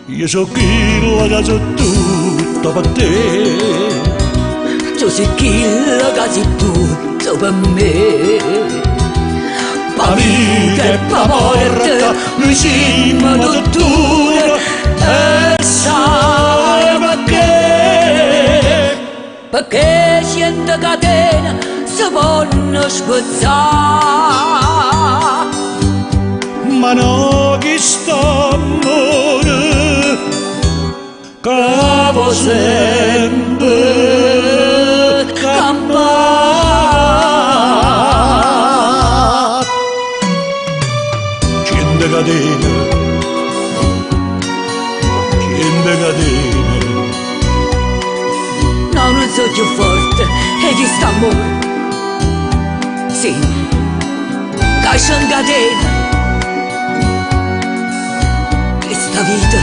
Io so chi la so tutto per te. Tu sei chi che sei tutto per me. Pa vita e pa morte, noi siamo dotture. E sai perché? Perché siete catena si possono spezzare. Ma no chi sta amore cavo sempre campare. Cente catene, No, non so più forte, e chi sta amore? Sì, caccia in catena. Questa vita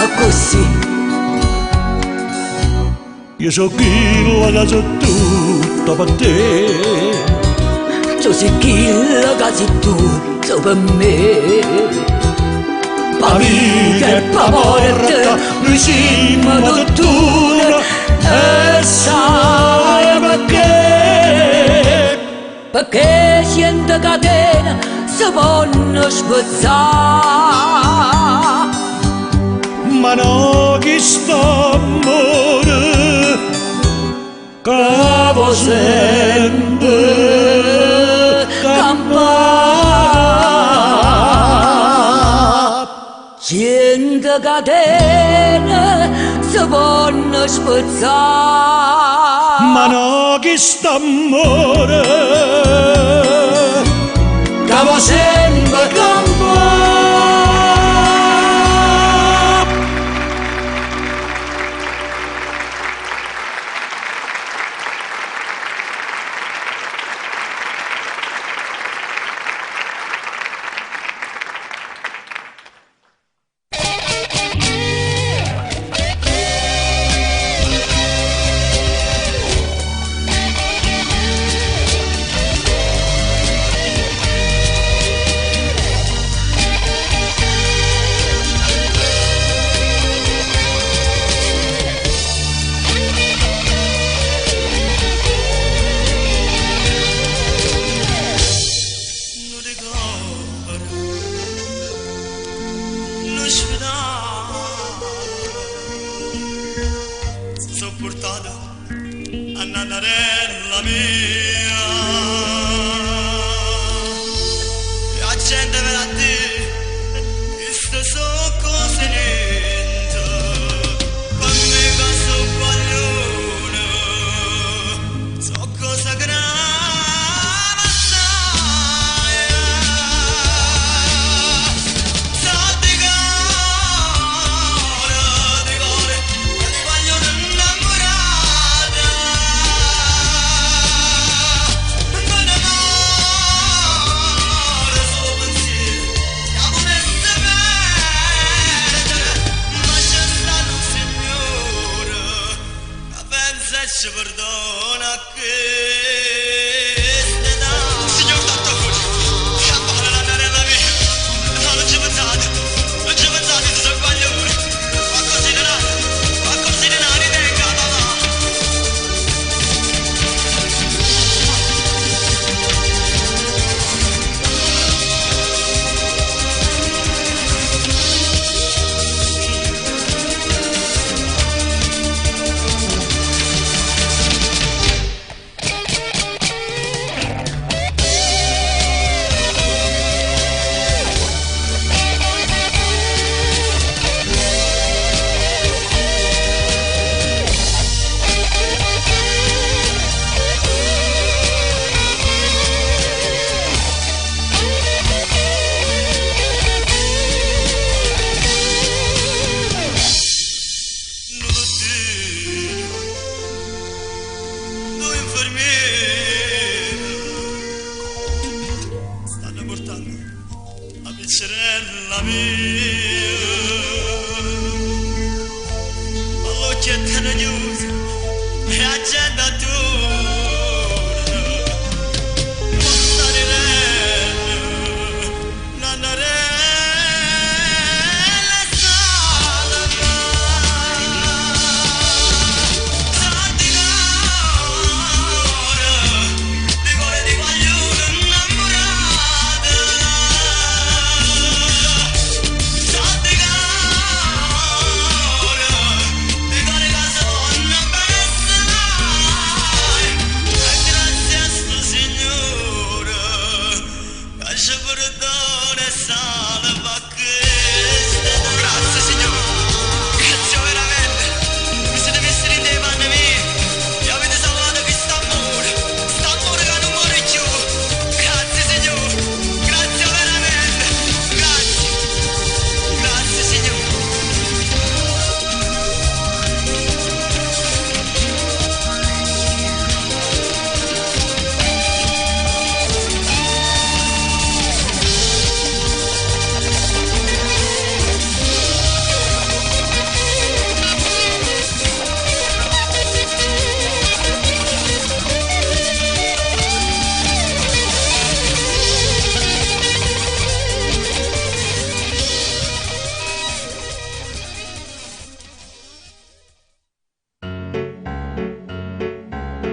è così. Io so chi la so tutto per te. Tu sei chi la sei tutto per me. Pa vita e pa morte, noi siamo tuttora. E sai perché? Perché siente catena si possono spezzare. Ma no chi sta amore, cavo sempre campare. Siente catena si possono spezzare. Ma no chi sta amore, cavo sempre campare.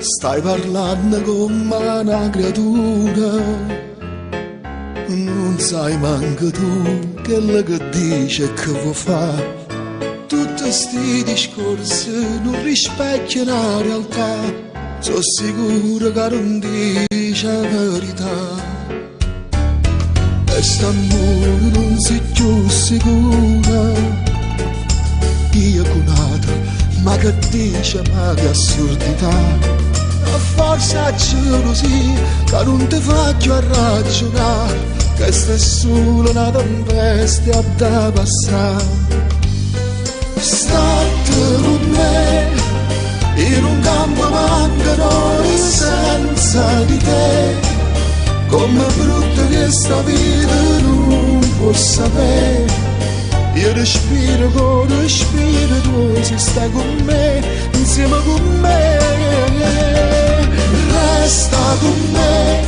Stai parlando come una creatura, non sai manco tu quello che dice e che vuoi fare. Tutti sti discorsi non rispecchiano la realtà, sono sicuro che non dice la verità. E st'amore non si più sicura, io cunato, ma che dice, ma che assurdità. Forse a gelosia che non ti faccio ragionare, che stai solo una tempesta da passare. State con me in un campo mancano senza di te, come brutta che sta vita non può sapere. Io respiro con respiro tuo, se stai con me, insieme con me. Resta con me,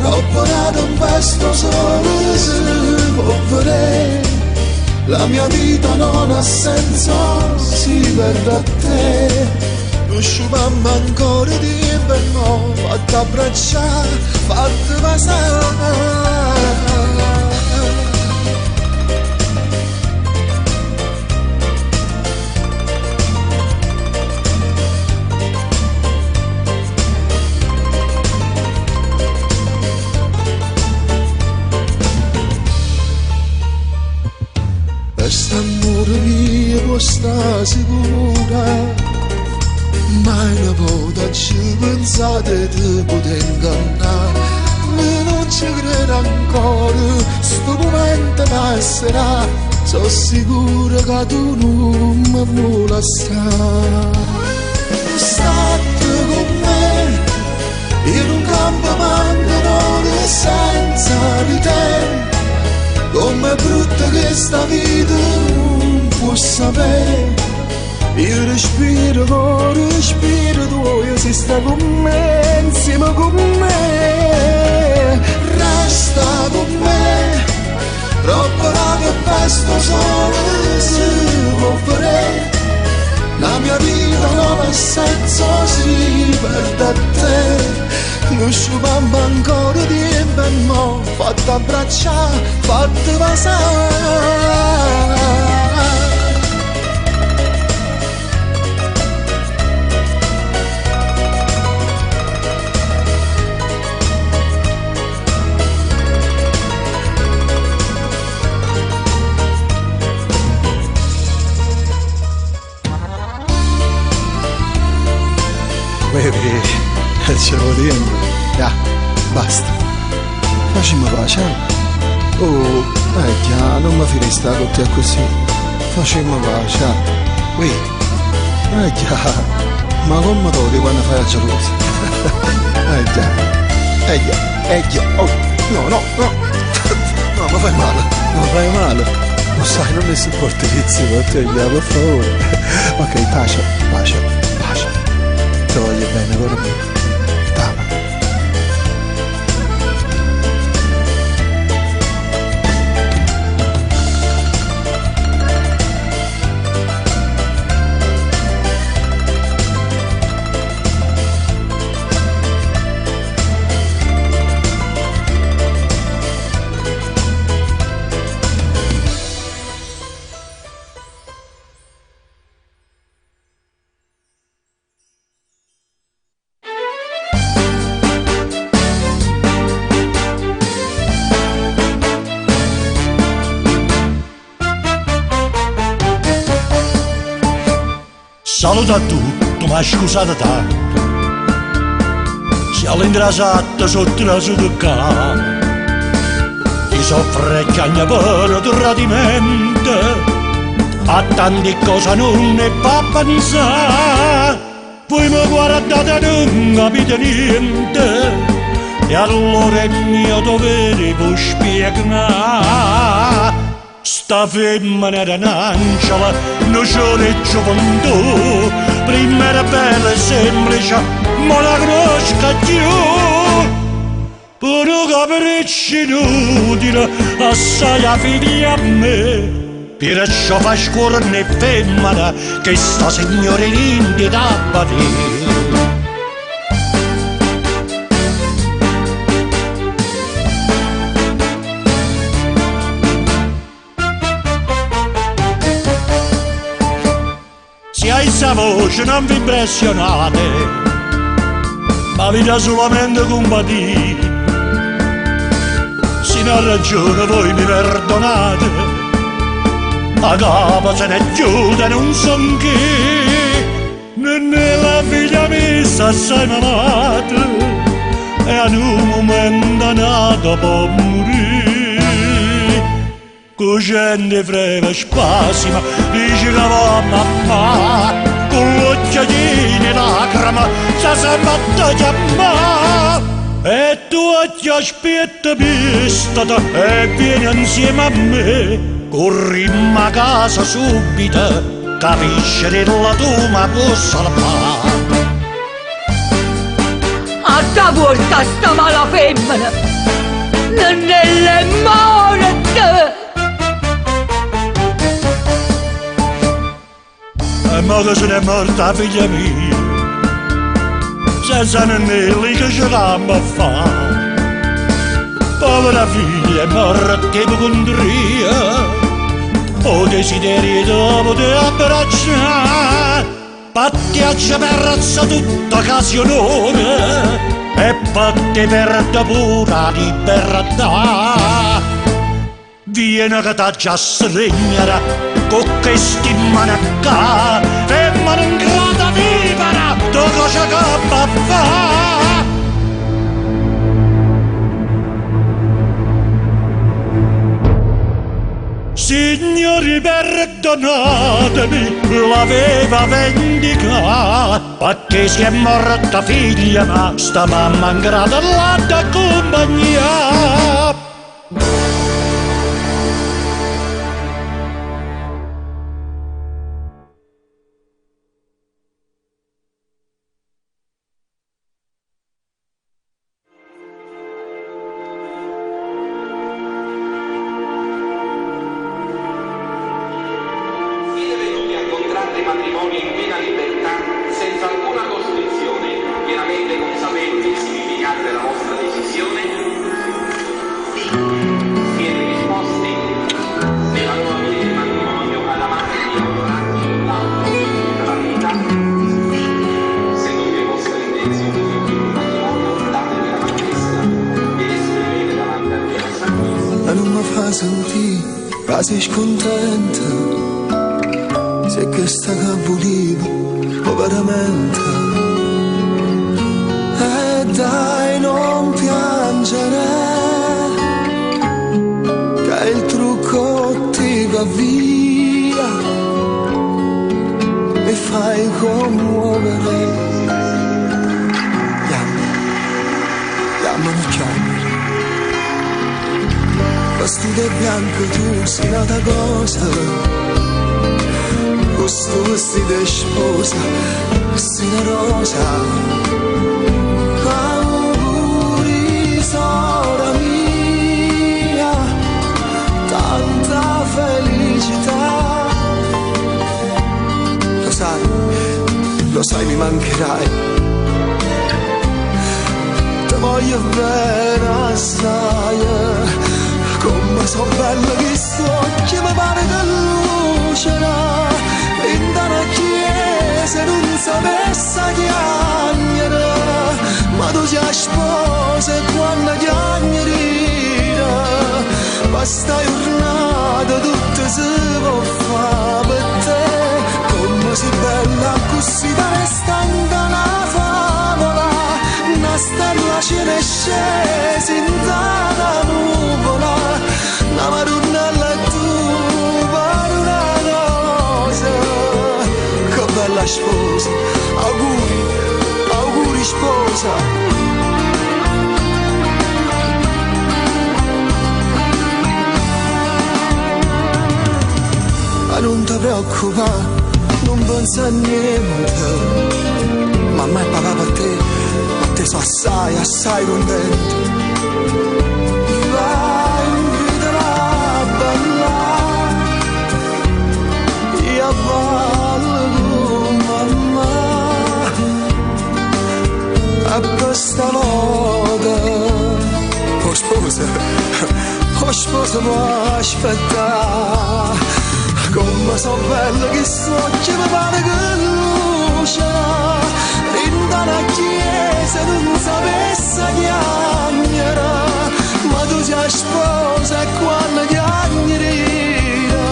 troppo da tempesta solo si può vedere. La mia vita non ha senso, si perde a te. Non sciupammo ancora di inverno, fatti abbracciare, fatti passare. Quest'amore mio può sta sicura, mai una volta ci pensate di poter ingannare. Non ci credo ancora, sto momento passerà, sono sicuro che tu non mi vuoi stare. State con me, in un campo mancano senza di te. Com'è brutta che sta vita non può sapere. Io respiro con respiro tuo, se sta con me, insieme con me. Resta con me, troppo la tempesta solo si può fare. La mia vita non ha senso, si perde a te. Non sciupammo ancora di inverno, fatti abbracciare, fatti passare. Baby, ce lo dico. Ya, basta. Facciamo pace. Oh, già, non mi fai stare con te così. Facciamo pace. Ui, già, ma come tu di quando fai la gelosa? Già, oh, no, no, no. No, mi fai male, mi fai male. Lo sai, non mi sopporto per te, per favore. Ok, pace, pace, pace. Ti voglio bene, per me. Saluta a tutti, ma scusate tanto. Si all'ingrasato sotto la sudocca, ti soffre chiagna per tradimento, a tante cose non ne fa pensare. Poi mi guardate e non capite niente, e allora è mio dovere vi spiegare. Sta femmina era un'angela, non c'è le gioventù, prima era bella e semplice, ma la conosca più. Per capricci inutile, assai a figlia a me, perciò fa scuola né femmina, che sta signora in India da badere. la voce non vi impressionate, ma vi dà solamente compagnia. Se non ha ragione voi mi perdonate, a capo se ne chiude non son chi. Non è la figlia mia assai malata e a un momento nato può morire. Gente frega spasima, dice che va a mamma, con l'occhiolino lacrima, si sembra a chiamare. E tu ti aspetti pistata e vieni insieme a me, corri a casa subito, capisci che la tua mi può salvare. A sta volta sta mala femmina non è morta. E mo che se n'è morta figlia mia, senza nemmeno che ce l'hanno a fare. Povera figlia è morta ipocondria, o desiderio dopo di abbracciare. Pattiaccia perrazza tutta occasionone e patti perde pure la libertà. Viene che t'ha già stregnere con questi manacca, femmina ingrata vivere, tu cosa che va a fare? Signori perdonatemi, l'aveva vendicata, perché si è morta figlia, ma sta mamma ingrata l'ha da compagnia. Sei scontenta, se questa che volevo, o veramente. E dai non piangere, che il trucco ti va via, mi fai commuovere. Chiamano chiamano. Vestito bianco tu sei nata cosa, questo vestito è sposa, sei una rosa. Auguri sora mia, tanta felicità. Lo sai mi mancherai, ti voglio bene assai. Come so bella che sto, che mi pare che lucera, in una chiesa non sapesse chiagnere, ma tu sei sposa e quando chiagnerina, questa giornata tutta si può fare per te. Come sei bella così da restando una favola, una stella ce ne scesi in tana nuvola. La marunella tu pare una rosa, che bella sposa, auguri, auguri sposa. Ma non ti preoccupare, non pensa a niente, mamma e papà per te sono assai, assai contenti. A questa volta oh sposa può aspettare, come so bella che so, che mi pare che sapesse chiagnere, ma tu sei sposa e quando chiagnerina,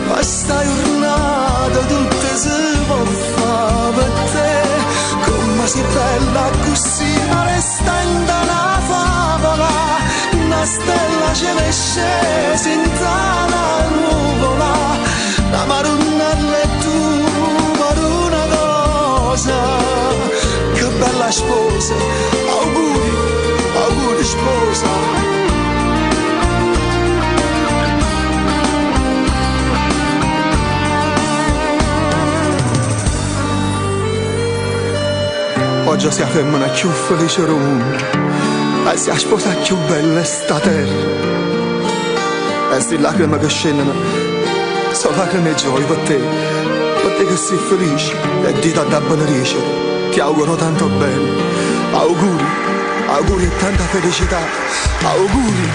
questa giornata tutta si può fare per te, come sei bella così, ma resta in una favola, una stella ce n'è scesa in tana nuvola, la marunella e tu per una cosa, che bella sposa, auguri, auguri sposa. Oggi si femmina più felice del mondo, e si sposa più bella sta terra, e se lacrime che scendono sono lacrime e gioia per te che sei felice e dita da benedice, ti auguro tanto bene, auguri, auguri e tanta felicità, auguri.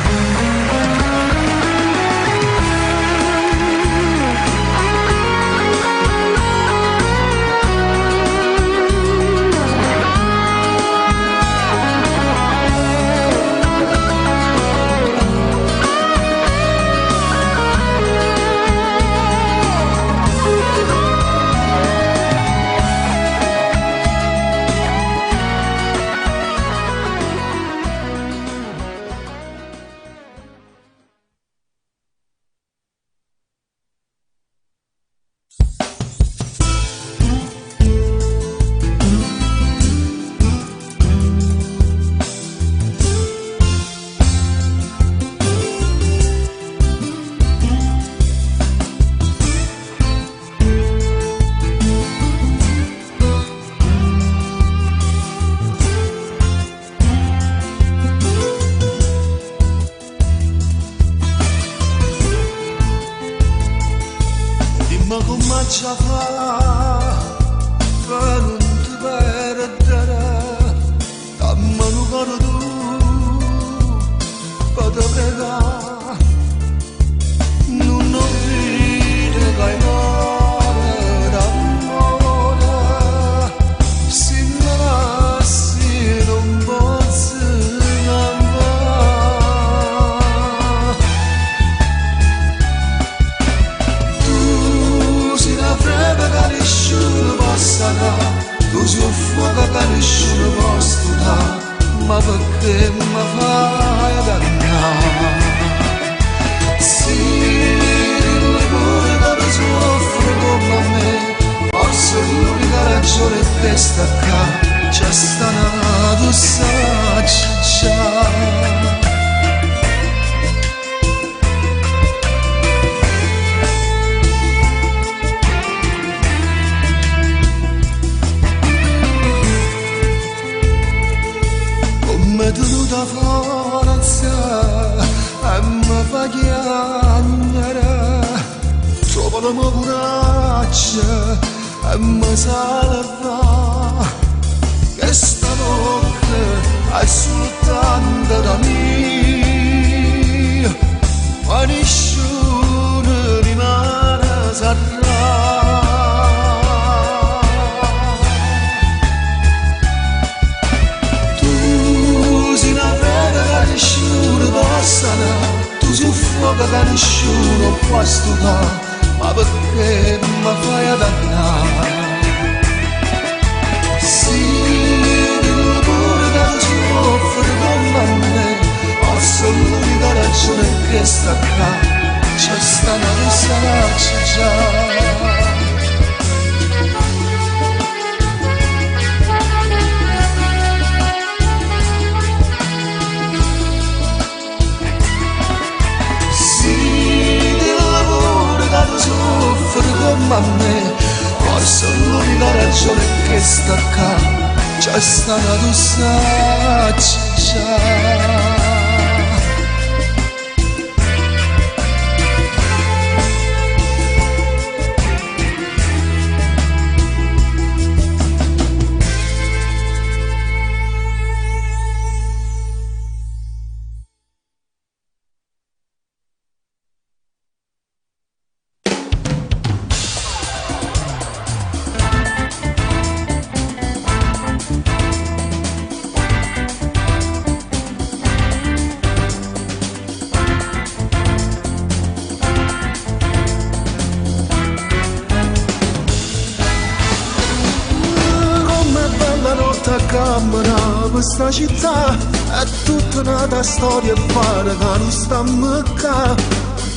cammina per sta città, è tutta una storia e fare che non stiamo qua.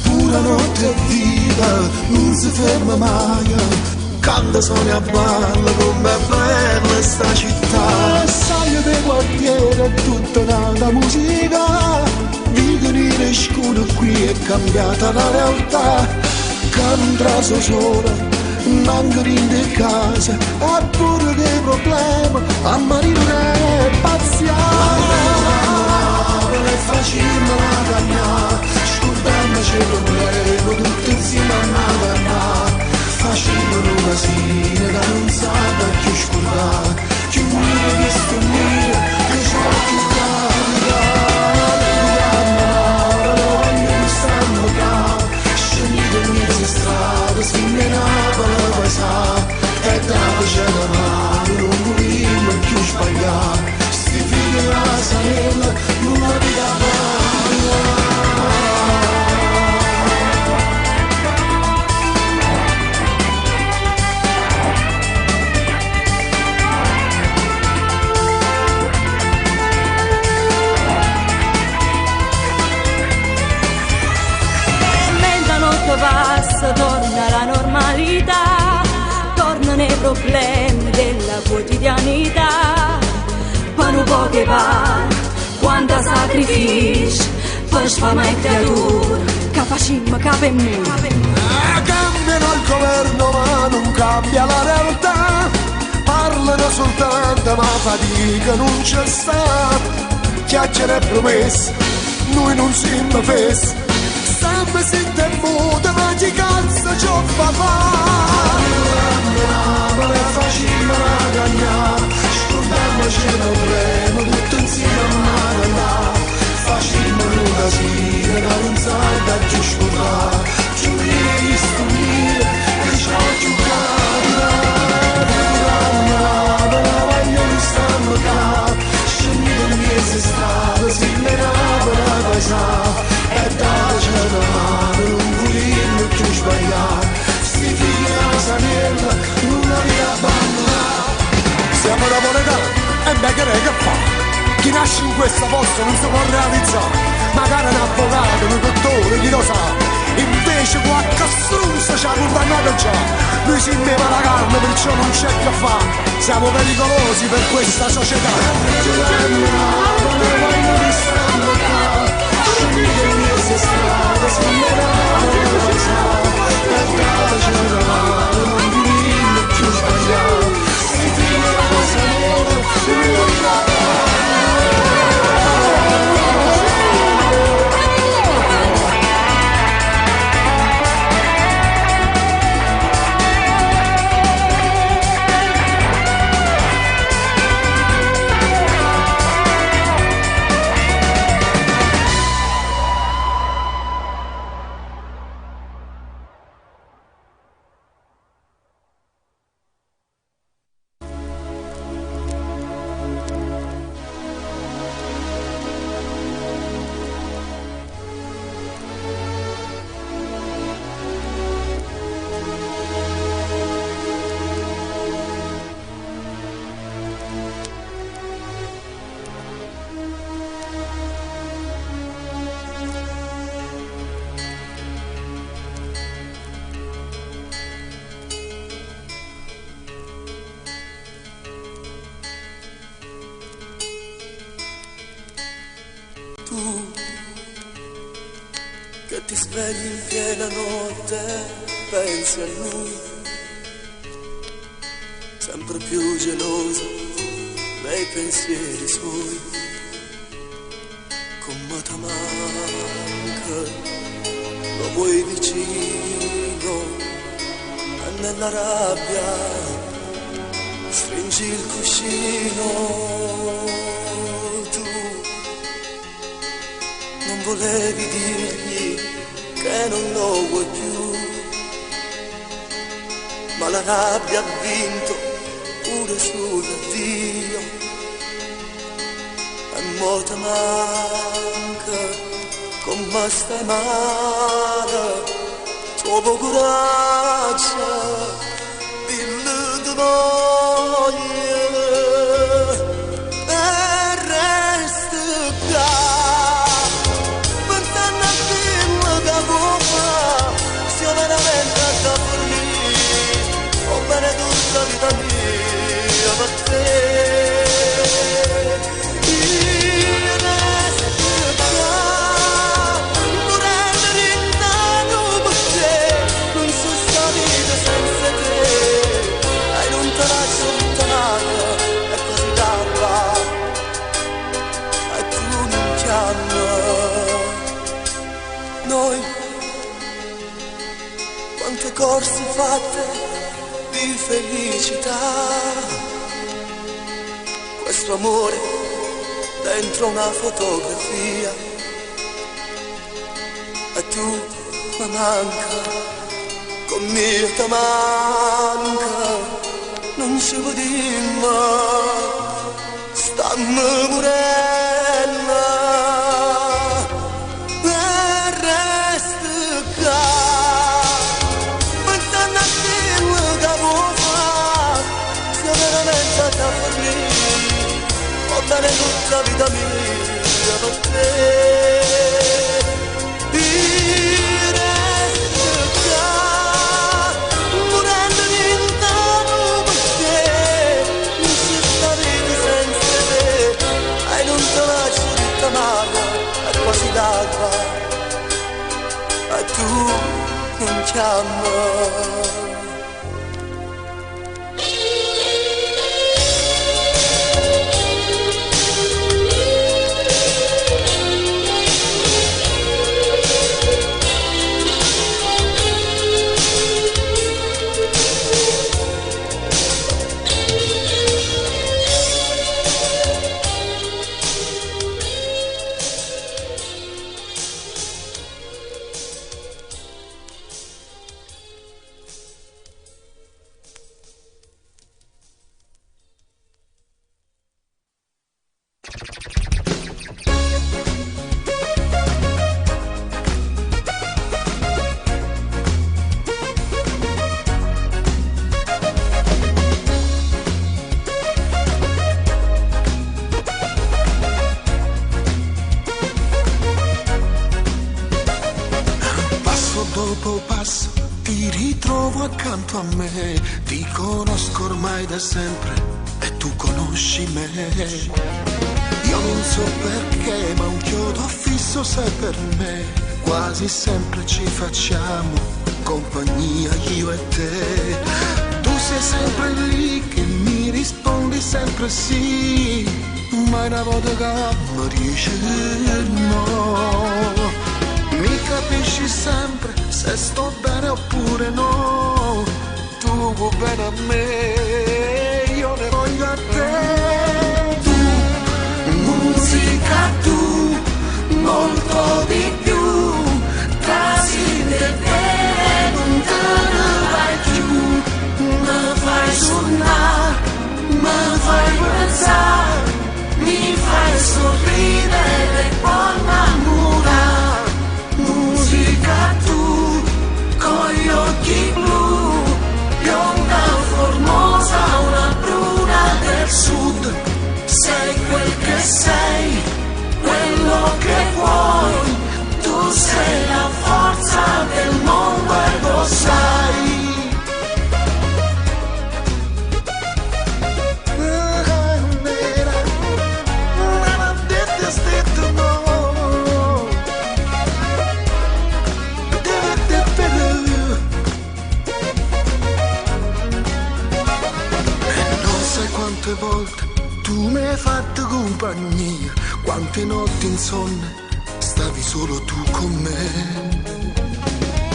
Pura notte è viva, non si ferma mai, canta suona a balla come è bella sta città. Sai dei quartieri è tutta una musica, dicono in scuro qui è cambiata la realtà. Cantra sola, manca in casa, ha pure dei problemi, a marito che è pazziata. E facciamo la cagnà, scordandoci il problema, tutti insieme a una cagnà. Facciamo una casina che non sa più scordare, più mire che sto mire, che c'è più e da c'è la mano, non vogliamo più sbagliare, sti figli della sanella, non la vita passa, torna la normalità, tornano i problemi della quotidianità. Pano poche va, quanta sacrificio, per sfama e creatura, che facciamo capo e muro. Cambiano il governo ma non cambia la realtà, parlano soltanto ma fatica non c'è sta. Chiacchiere e promesse, noi non siamo fessi, sempre sitte e muta, ma chi cazzo ci fa fare? E facciamo la cagnà, scordandoci il problema, tutto insieme a mano. Facciamo una casina che non sa da più scordare, più mire di stupire, e c'è più cara. La voglia non stanno qua, scendete in mezzo strada, si menava la paesà. E da c'è la mano, non vogliamo più sbagliare, sti figli della sanella, non la via abbandonare. Siamo napoletani e meglio che fa? Chi nasce in questo posto non si può realizzare, magari un avvocato, un dottore, chi lo sa. Invece qualche struzzo ci ha condannato già, noi si beva la carne perciò non c'è che fare, siamo pericolosi per questa società. Se strada si non vieni più sbagliato, si fine la cosa nera, che ti svegli in piena notte, pensi a lui, sempre più geloso dei pensieri suoi, come ti manca, lo vuoi vicino, e nella rabbia stringi il cuscino. Non volevi dirgli che non lo vuoi più, ma la rabbia ha vinto pure sull'addio, e mo te manca come stai male, trovo coraggio, dillo di noi. forse fatte di felicità. Questo amore dentro una fotografia, e tu mi manca, con me ti manca, non ci può dire, stammi morendo, e resta qua, pensando a quello che può fare, se veramente ti fornì, ho bene tutta la vita mia per te. Quasi d'acqua, e tu non chiami. Accanto a me, ti conosco ormai da sempre e tu conosci me. Io non so perché, ma un chiodo fisso sei per me. Quasi sempre ci facciamo compagnia io e te. Tu sei sempre lì che mi rispondi sempre sì, ma una volta che mi dici no. Mi capisci sempre se sto bene oppure no. Tu vuoi bene a me, io ne voglio a te. Tu, musica tu, molto di più. Trasite te, non te ne vai più. Mi fai suonare, mi fai pensare, mi fai sorridere e poi innamorare. Musica tu, con gli occhi blu, bionda formosa, una bruna del sud. Sei quel che sei, quello che vuoi, tu sei la forza del mondo e lo sai. Quante volte tu mi hai fatto compagnia, quante notti insonne stavi solo tu con me,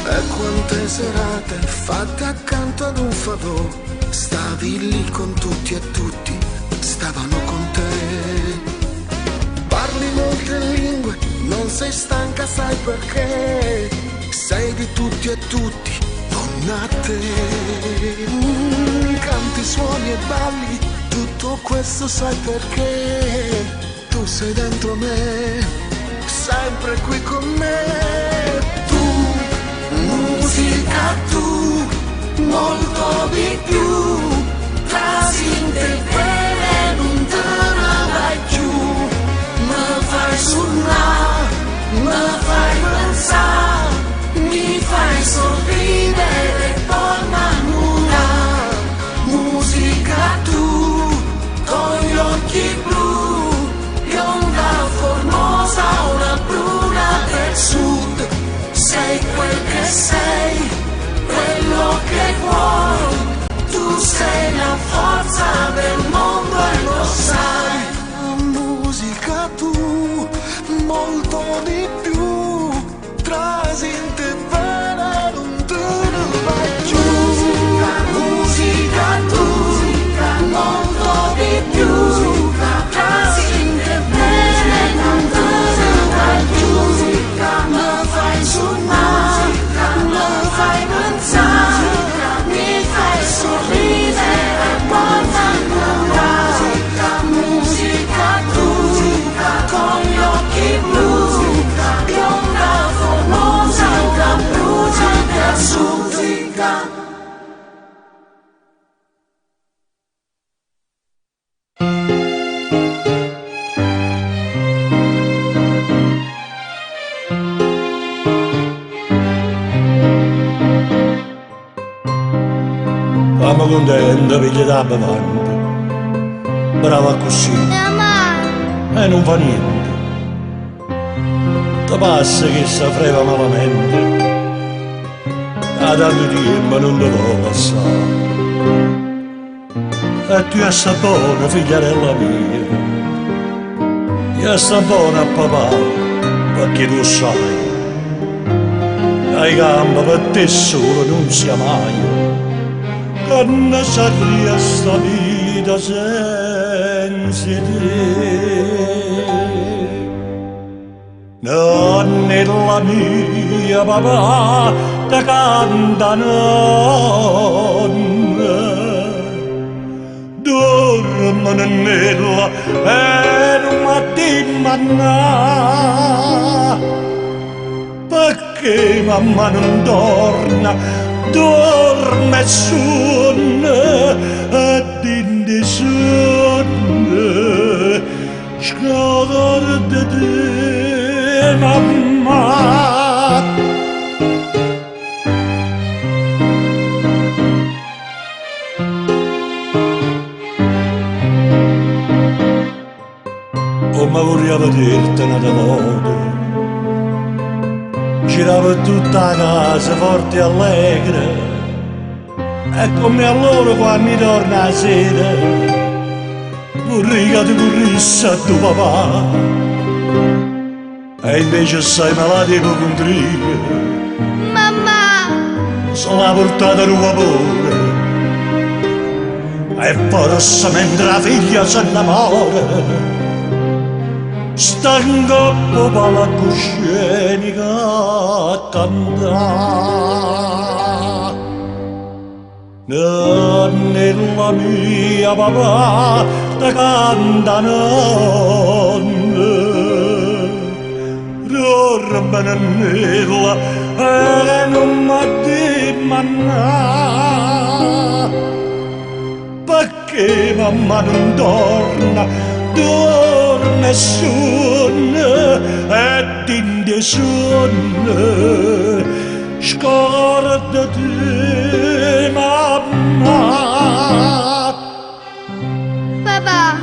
e quante serate fatte accanto ad un favore, stavi lì con tutti e tutti stavano con te. Parli molte lingue, non sei stanca, sai perché, sei di tutti e tutti, non a te. Canti, suoni e balli, tutto questo sai perché tu sei dentro me, sempre qui con me. Tu, musica tu, molto di più. Trasinte bene, non te ne vai più. Mi fai suonare, mi fai pensare, mi fai sorridere e poi innamorare. Musica tu, con gli occhi blu, bionda formosa, una bruna del sud. Sei quel che sei, quello che vuoi, tu sei la forza del quando pigli da bevanda, brava così, e non fa niente. Ti passa che si freva malamente, da tanto tempo non ti può passare. E tu sta buona, figliarella mia, io sta buona a papà, perché tu sai, ai gambe per te solo non sia mai. Che ne sarebbe sta vita senza te? Nonna mia papà te canta nonna, dorme nella e non ti manna, perché mamma non torna, dorme e suona, e dindi suona, scordate mamma. Come vorrei vederti una volta, girava tutta la casa forte e allegre, e come allora quando torna la sera, vorrei che ti corrissi a tuo papà, e invece sei malato di ipocondria. Mamma! Sono la portata di un vapore, e forse mentre la figlia si innamora, stanco po' palcoscenica a cantare. Nella mia papà te canta nonna, dorme nella e non mi dimannà, perché mamma non torna, dorme e suona e dindi suona, scordati mamma. Papà,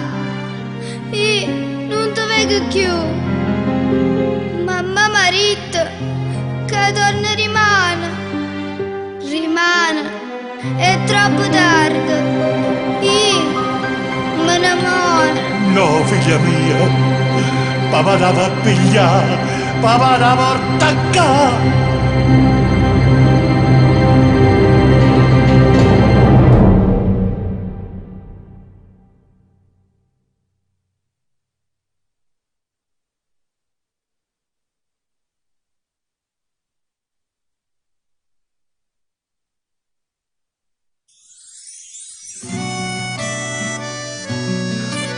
io non ti vedo più. Mamma mi ha detto che torna rimane, è troppo tardi, io me ne muoio. No, figlia mia, papà la va a pigliare, papà la porta a casa.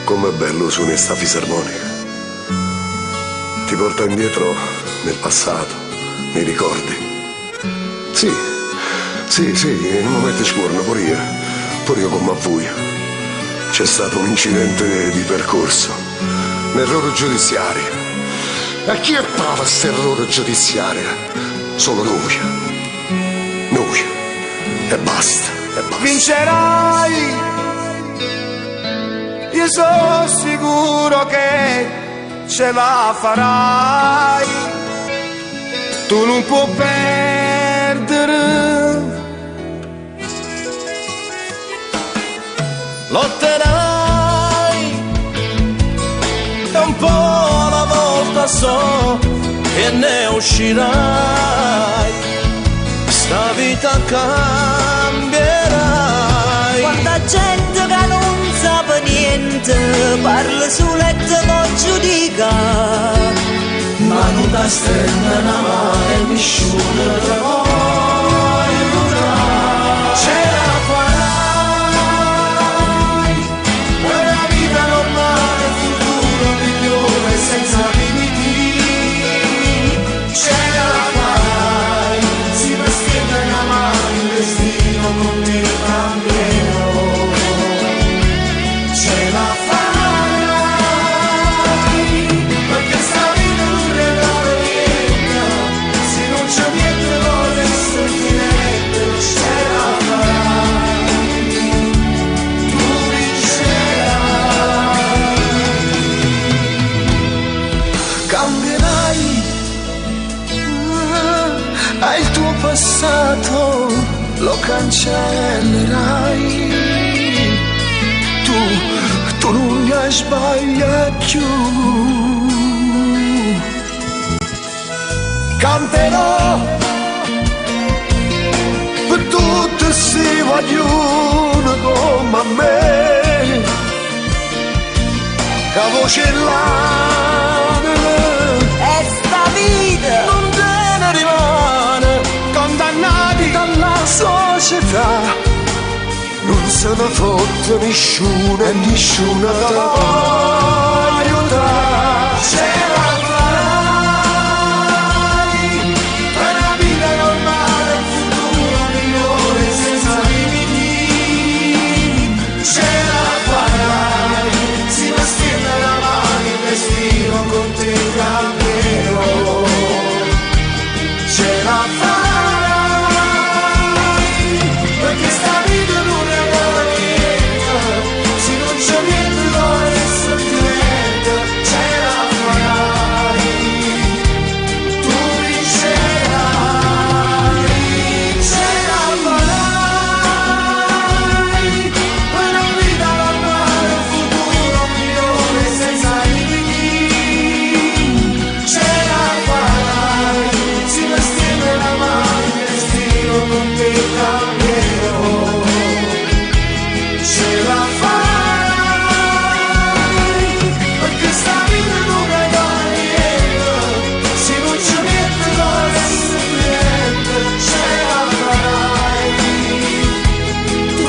Com'è bello suoni sta fisarmonica. Ti porta indietro nel passato, nei ricordi. Sì, in momenti scorno pure io come a voi. C'è stato un incidente di percorso, un errore giudiziario. E chi è prova questo errore giudiziario? Solo noi. E basta. Vincerai! Io sono sicuro che ce la farai, tu non puoi perdere. Lotterai e un po' alla volta so che ne uscirai, sta vita cambierai. Quanta gente che non sa niente, parla su letto non giudica, ma non ti stende una mano e nessuno te vuoi aiutare. Ce la farai, una vita normale, futuro migliore senza limiti. Ce la farai, si può stendere una mano, il destino con te cambierà. Ce la farai, perché sta vita non regala niente, se non c'è niente cosa cancellerai. Tu non mi sbaglia più. Canterò per tutte si vogliono come me, che voce là e sta vita non deve rimane condannati dalla società. Non se ne fotte nessuno e nessuno ti può aiutare. Se la farai per una vita normale, un futuro migliore senza limiti. Se la farai, si mi stende la mano, il destino con te cambierò. Se la farai, perché sta vita non è niente, se non c'è niente non è niente. Ce la farai, tu vincerai. Ce la farai, per una vita normale, un futuro migliore senza limiti. Ce la farai, si mi stende la mano, il destino con te cambierò. Ce la farai, perché sta vita non è niente, se non c'è niente non è niente. Ce la farai, tu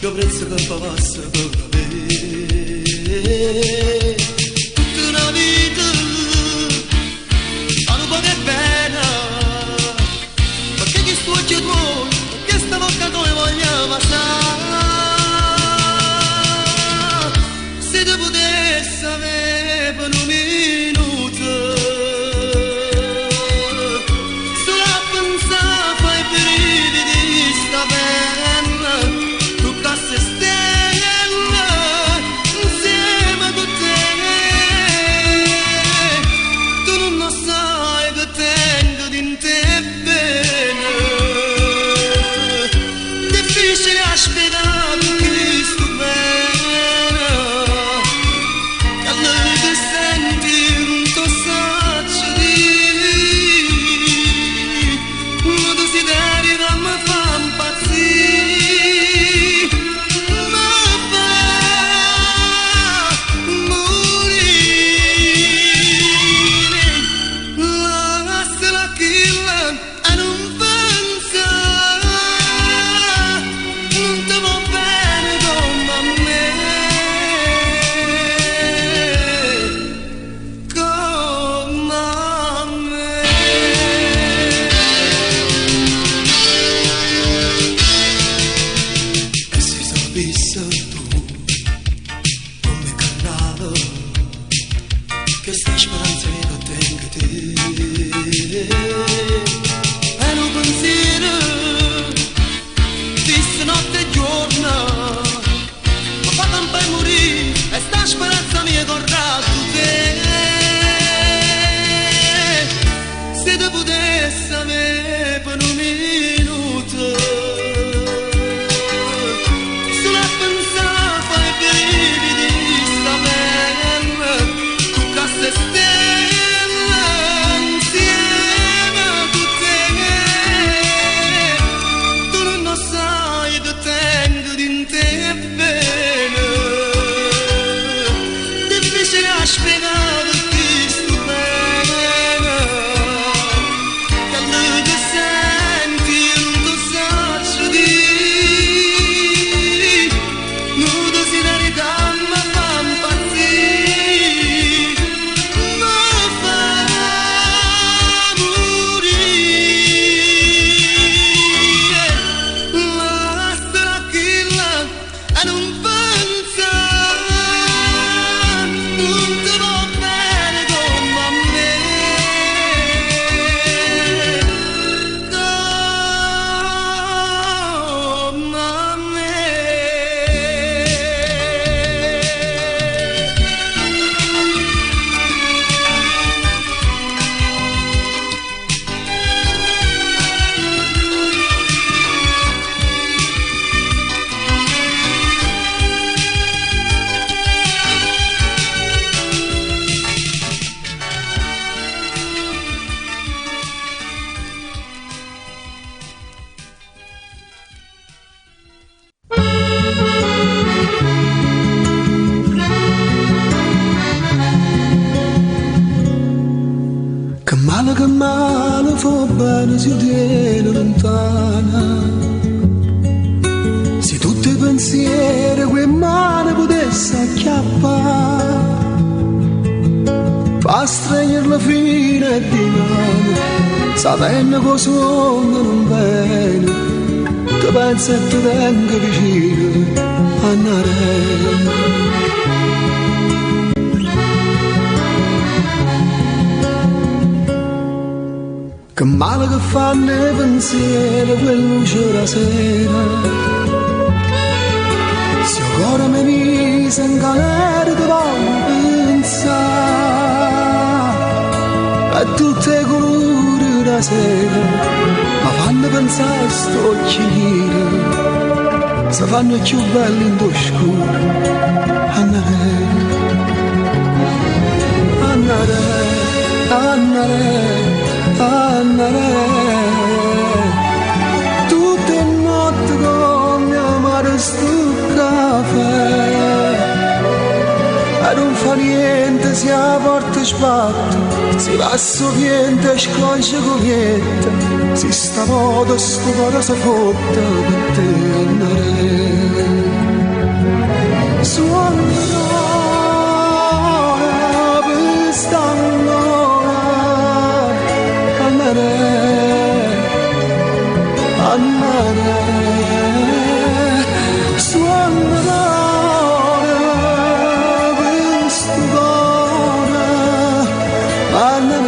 io prezzo che fa passa per avere tutta una vita a un po' di pena, perché chi stuocchio tuoi, perché sta bocca come vogliamo passare. Se tu potessi avere per un minuto solo a pensare fai brividi di sta penna, se stella insieme con te, tu non sai che tengo di te bene, difficile aspettare. bene si tiene lontana. Se tutti i pensieri quelle mani potesse acchiappare, fa stregnere la fine di mano, sapendo che sonno non bene, ti pensi e ti tengo vicino a Narena. Che male che fanno i pensieri, quel luce la sera. Se ancora mi mise in galera ti voglio pensare a tutti i colori la sera, ma fanno pensare a sto occhiere, se fanno più belli in oscuro. Annare, tutte notti con mia madre sto caffè, e non fa niente, si porta sbatte, si passa niente, scroncia covietta, si sta modo sto cuore si fotta per te andare. Suonerò per st'annora, andare, suonerò questo cuore, andare.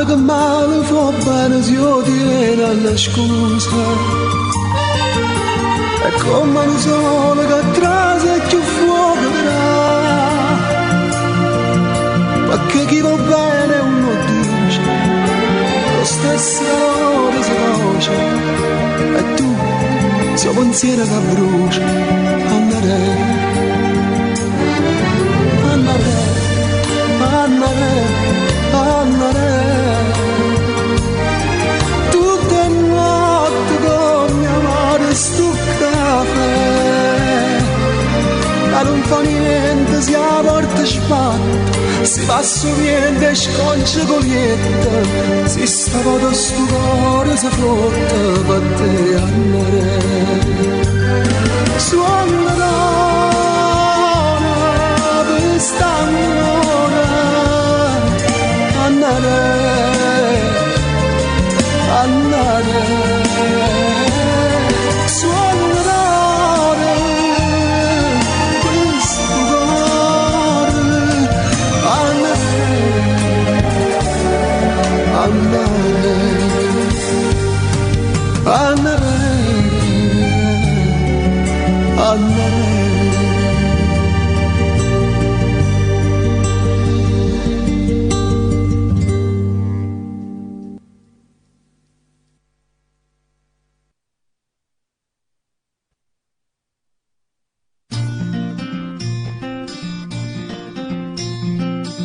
Che male fa bene se io tiene alla scusa. È come un sole che trase più fuoco darà, perché chi va bene uno dice, lo stesso ora si voce, e tu sei un pensiero che brucia, andare, andare, andare, andare. Tutte le notti con mia madre sto caffè, ma non fa niente, si porta spatta, si passa niente, sconcia coglietta, si stava da sto cuore, si frotta per te andare. Suonerò per st'annora, andare, andare.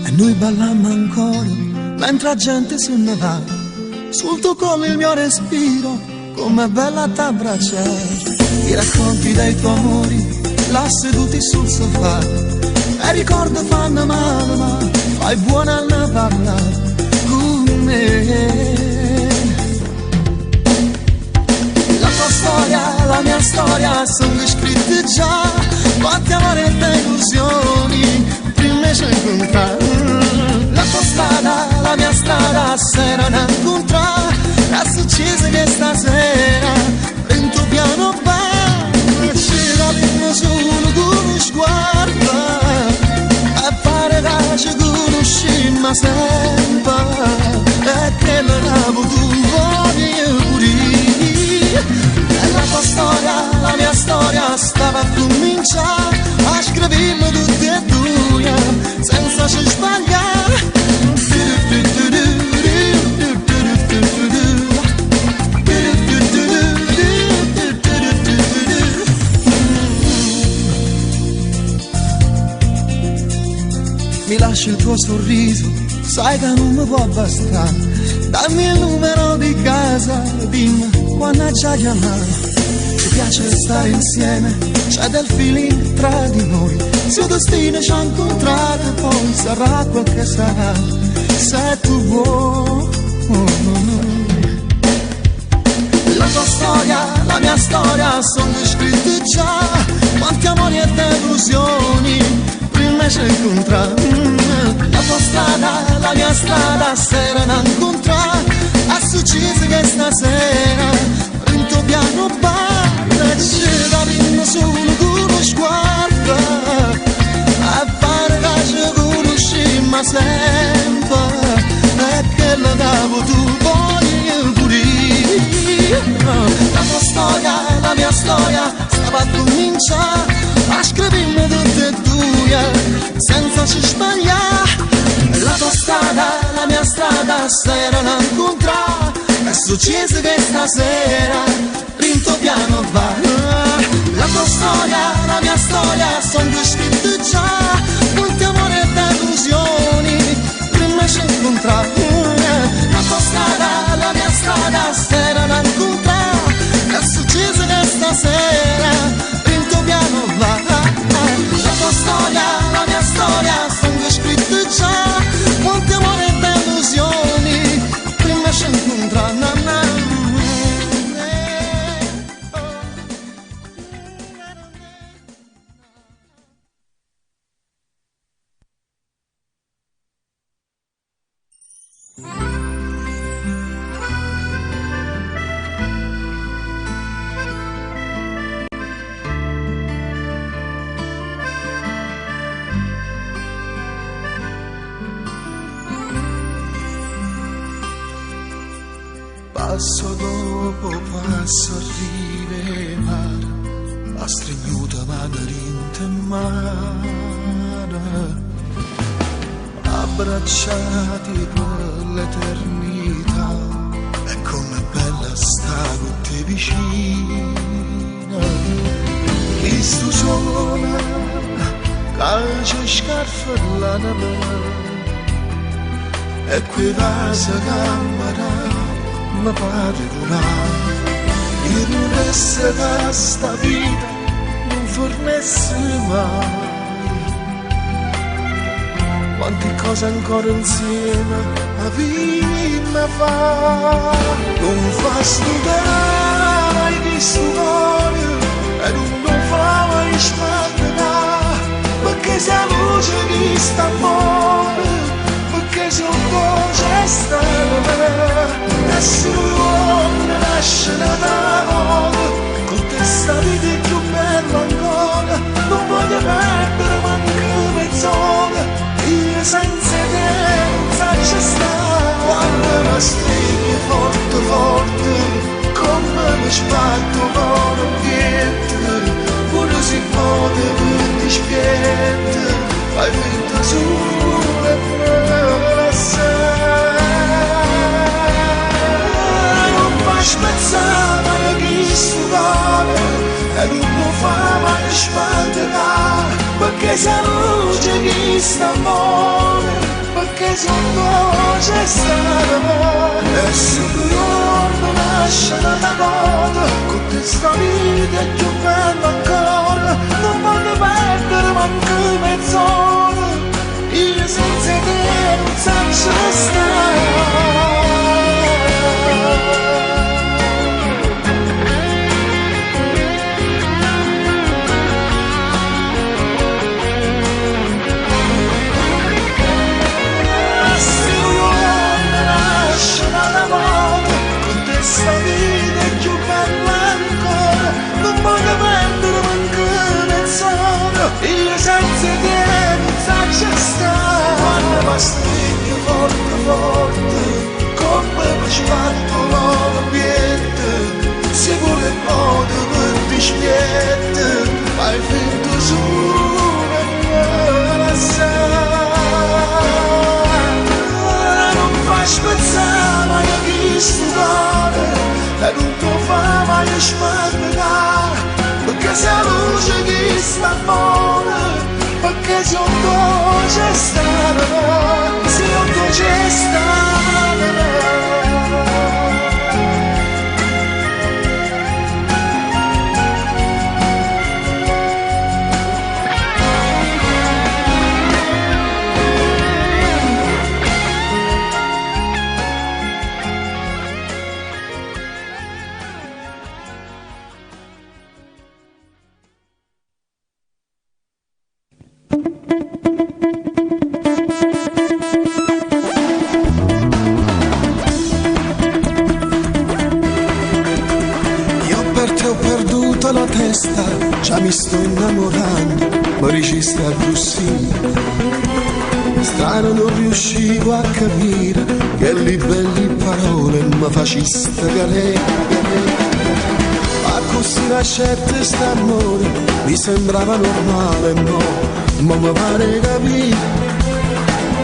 E noi ballammo ancora mentre la gente se ne va, sul tuo collo il mio respiro, com'è bella t'abbracciare. I racconti dei tuoi amori, là seduti sul sofà, e ricordo fanno male ma fai buona a ne parlare con me. La tua storia, la mia storia sono scritte già, quante amore e delusioni prima ci incontrare. La tua strada, la mia strada, se non incontrare, è successo che stasera in tuo piano va, c'era l'immo solo con uno sguardo, e pare che ci conoscimmo sempre, e che non avevo tu voglio pure. E la tua storia, la mia storia stava a cominciare, a scrivermi tutte e due, senza ci sbagliare. Mi lasci il tuo sorriso, sai che non mi può bastare. Dammi il numero di casa, dimmi quando c'è chiamato, piace stare insieme, c'è del feeling tra di noi. Se il destino ci ha incontrato poi sarà quel che sarà, se tu vuoi. La tua storia, la mia storia sono scritte già, quanti amori e delusioni prima ci incontrare. La tua strada, la mia strada, sera non incontrare, ha successo che stasera in tuo piano parla, ci da solo con uno sguardo, a fare che ci conosciamo sempre, e che la davo tu vuoi pure. La tua storia, la mia storia, stava a cominciare a scrivermi tutte e due, senza ci sbagliare. La tua strada, la mia strada, sera non incontrare, è successo che stasera in tuo piano va. La tua storia, la mia storia, sono due scritte già, molti amori e delusioni prima ci incontrare. La tua strada, la mia strada, sera non incontrare, è successo che stasera in tuo piano va. La tua storia, la mia storia, sono due scritte già, molti amori e delusioni prima ci incontrare. Passo dopo passo arriva il mare, la stregnuta mandarinta in mano, abbracciati per l'eternità, e com'è bella sta con te vicina. Questo sole, calcio scarfellana, e quei vasi camera mi pare durare, io non essere che sta vita non fornesse mai. Quante cose ancora insieme a vita fa, non fa studare di suore e non fa mai sparare, perché se la luce di sta amore, perché se un po' c'è stata. Nessuno uomo nasce da nuovo, con te sta vita è più bella ancora, non voglio perdere manco mezz'ora, io senza te non faccio stare. Quando mi stringi forte forte, come mi sbatto con un piede, pure si può che ti spiette, fai finta sulle presse. Spezzava che sto cuore e non fa mai spaldare, perché se luce che sta amore, perché se c'è stata. E se tu giorno nasce da moda, con te sta vita è più bella ancora, non voglio perdere manco mezz'ora, io senza te non faccio stare. Questa vita è più bella ancora, non voglio perdere manco mezz'ora, io senza te non faccio stare. Quando mi stringi forte forte, come mi sbatto l'ambiente, se vuole il modo per ti spiette, fai finta su una non fa spezzare mai chi studiare, e non ti fa mai sparare, perché se la luce che sta buona, perché se non c'è stata, se non c'è stata. mi sto innamorando, ma ricistra così. Strano non riuscivo a capire che le belle parole mi faciste cadere. A così nascette st'amore mi sembrava normale, ma mi pare capire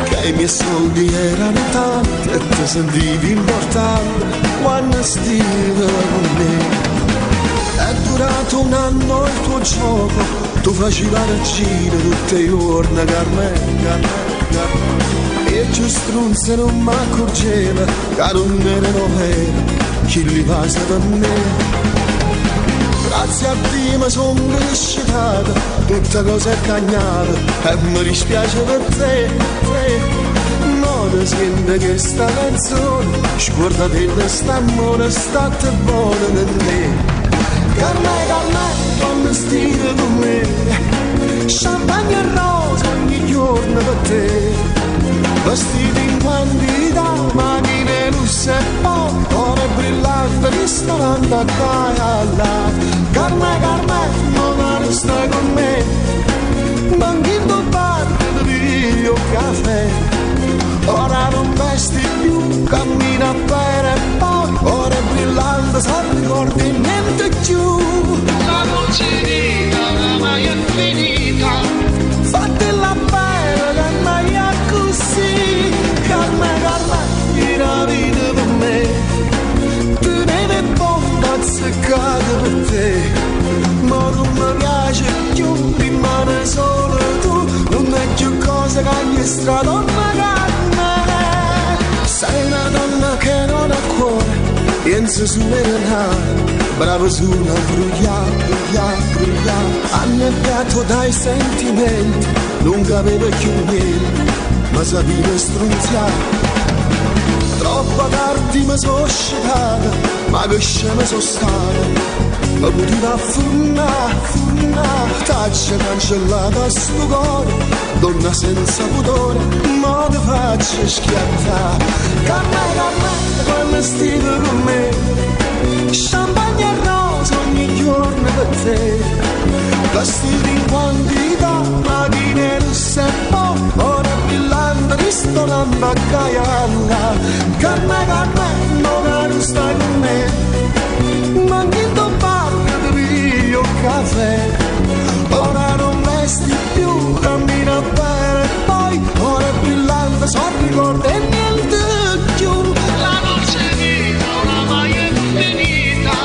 che i miei soldi erano tanti e ti sentivi importante quando stivi con me. È durato un anno il tuo gioco, tu facevi la regina tutte i giorni, Carmen. E giù strunze non mi accorgeva che non erano vere chi li passa per me. Grazie a Dio mi sono cresciuta, tutta cosa è cagnata e mi dispiace per te. Non sente che sta canzone, scordate quest'amore, state buone per me. Carmen, quando stai con me, champagne e rosa ogni giorno per te. Vestiti in quantità, macchine lusse e poi ore brillanti, ristorante a Caia. Carmen, non resta con me, manchino parte di piglio caffè. Ora non vesti più, cammina per e poi ore brillanti, non ricordi niente più. La luce vita ormai è finita, fatela bene che mai è così. Carmen, la vita per me, tu ne ne bomba azzeccata per te, ma non mi piace più, rimane solo tu, non è più cosa che ogni stradonna Carmen. Sei una donna che non ha cuore, pensa su me bravo su una bruglia, annebbiato dai sentimenti, non capeva più niente, ma sapeva strunziare. Troppo tardi mi sono scetata, ma che scema sono stata, ma poteva furnare, taccia cancellata a sto cuore, donna senza pudore, ma ti faccio schiattare. Carmen, quando stai con me, champagne e rosa ogni giorno per te. Vestiti in quantità, macchine russe e poi ore brillanti, ristorante a Caia. Carmen, non stai con me, manchino parte di piglio caffè. Ora non vesti più, cammina bene e poi ore brillanti, sono ricordi e niente più. La dolce vita oramai è finita,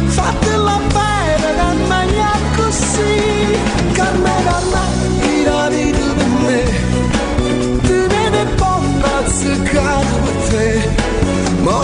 fatela bene che meglio è così. Carmen, la vita per me, tu ne ne bomba azzeccata per te, ma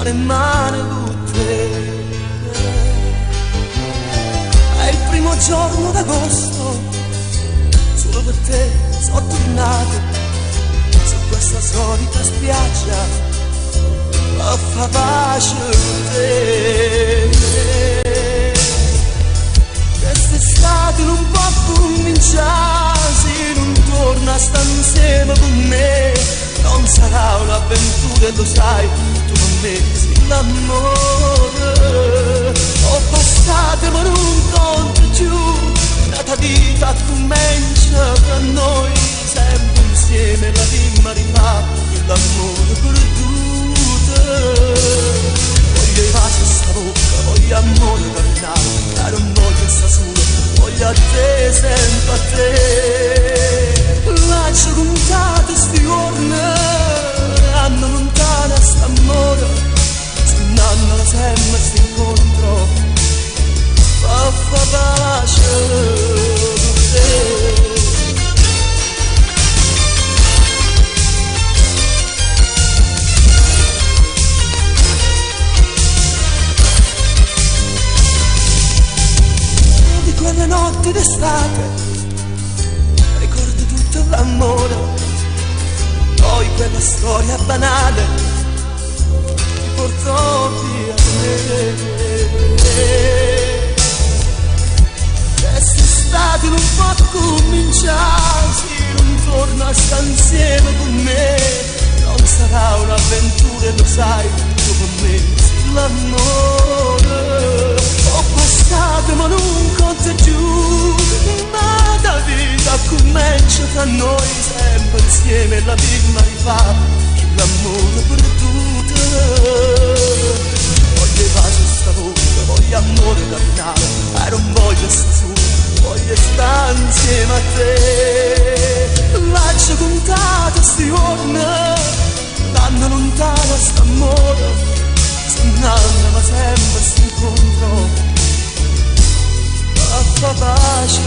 mano in mano con te. È il primo giorno d'agosto, solo per te sono tornato su questa solita spiaggia a fa pace con te. Quest'estate non può cominciare se non torna a stare insieme con me. Non sarà un'avventura, lo sai, tu con me sei l'amore. Ho passato ma non conto più, la vita comincia tra noi, sempre insieme la vita rifà l'amore perduto. Voglio i baci sta bocca, voglio amore carnale, non voglio sta sola, voglio a te, sempre a te. Lascio contato sti giorni, anno lontana st'amore, st'anno sempre st'incontro, fa pace con te. Quelle notti d'estate ricordo tutto l'amore, poi quella storia banale ti portò via me. Quest'estate non può cominciare se non torna a stare insieme con me. Non sarà un'avventura, lo sai, tu con me sei l'amore. Ho passato ma non conta più, ma la vita comincia tra noi, sempre insieme la vita rifà l'amore perduto. Voglio pace sta bocca, voglio amore carnale, non voglio sta sola, voglio stare insieme a te. Lascio contato sti giorni, l'anno lontano st'amore, sonando ma sempre st'incontro, fa pace.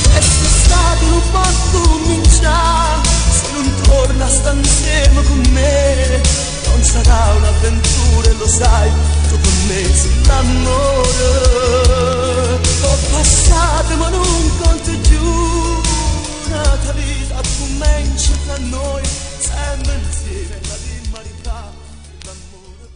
Quest'estate non può cominciare se non torna a stare insieme con me. Non sarà un'avventura, lo sai, tu con me sei l'amore. Ho passato ma non conto più, una vita comincia tra noi, sempre insieme la vita rifà l'amore.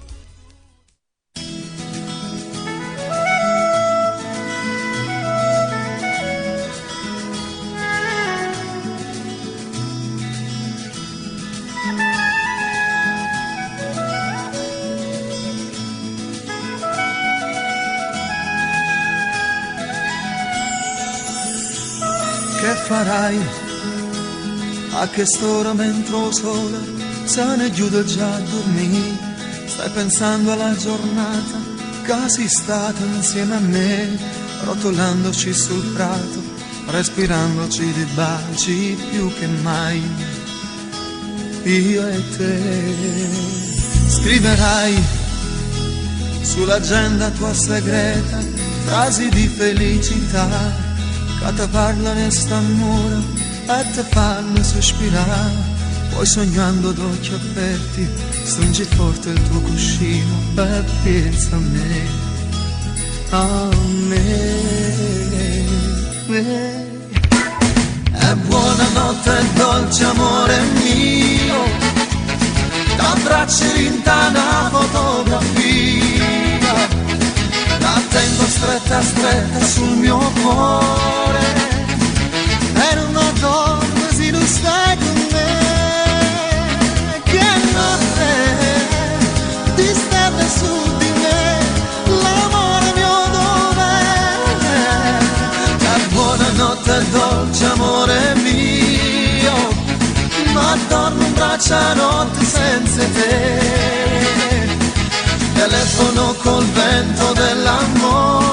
Che farai a quest'ora mentre sola se ne chiude già a dormire? Stai pensando alla giornata che sei stata insieme a me, rotolandoci sul prato, respirandoci di baci più che mai, io e te. Scriverai sull'agenda tua segreta frasi di felicità che ti parlano st'amore e ti fanno sospirare. Poi sognando d'occhi aperti stringi forte il tuo cuscino e pensa a me, a me. E buonanotte dolce amore mio, t'abbracci rintana fotografia, la tengo stretta stretta sul mio cuore e non dormo se non stai con me. Che notte di stelle su di me, l'amore mio dov'è? Che buonanotte dolce amore mio, ma dormo in braccio a notte senza te. Telefono col vento dell'amore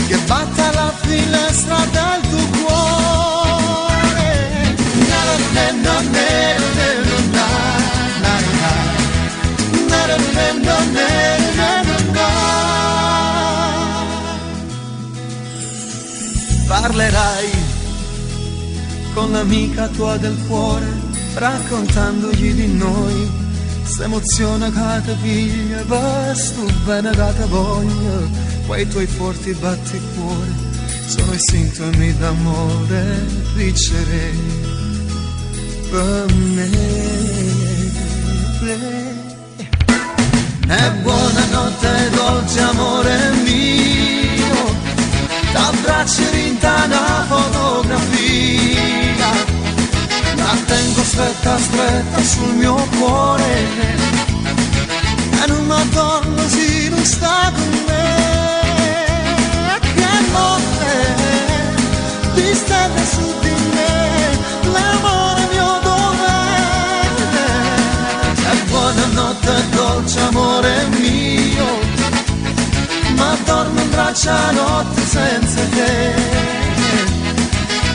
che batte alla finestra del tuo cuore. parlerai con l'amica tua del cuore, raccontandogli di noi, s'emoziona che ti piglia, basta bene che ti voglia, quei tuoi forti batticuori sono i sintomi d'amore, vincere per me. E buonanotte dolce amore mio, t'abbraccio in una fotografia, la tengo stretta stretta sul mio cuore e non mi addormo se non sta con me. Che notte di stelle su di me, l'amore mio dov'è? E buonanotte dolce amore mio, ma dormo in braccia a notte senza te.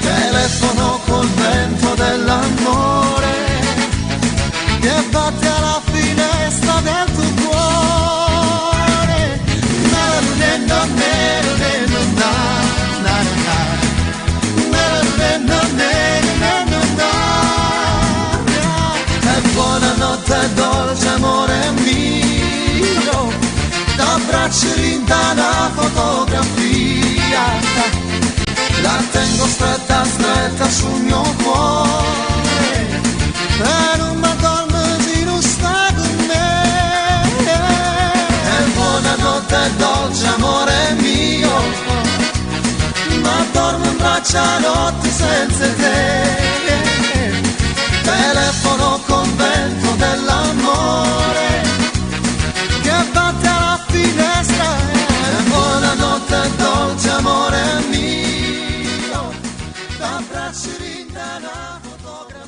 Telefono col vento dell'amore che batte alla finestra del tuo cuore. E buonanotte dolce amore mio, t'abbraccio in una fotografia, la tengo stretta stretta sul mio cuore e non mi addormo se non sta con me. E buonanotte dolce amore mio, ma dormo in braccia a notte senza te. Telefono con vento dell'amore che batte alla finestra. E buonanotte dolce amore mio, t'abbraccio in una fotografia.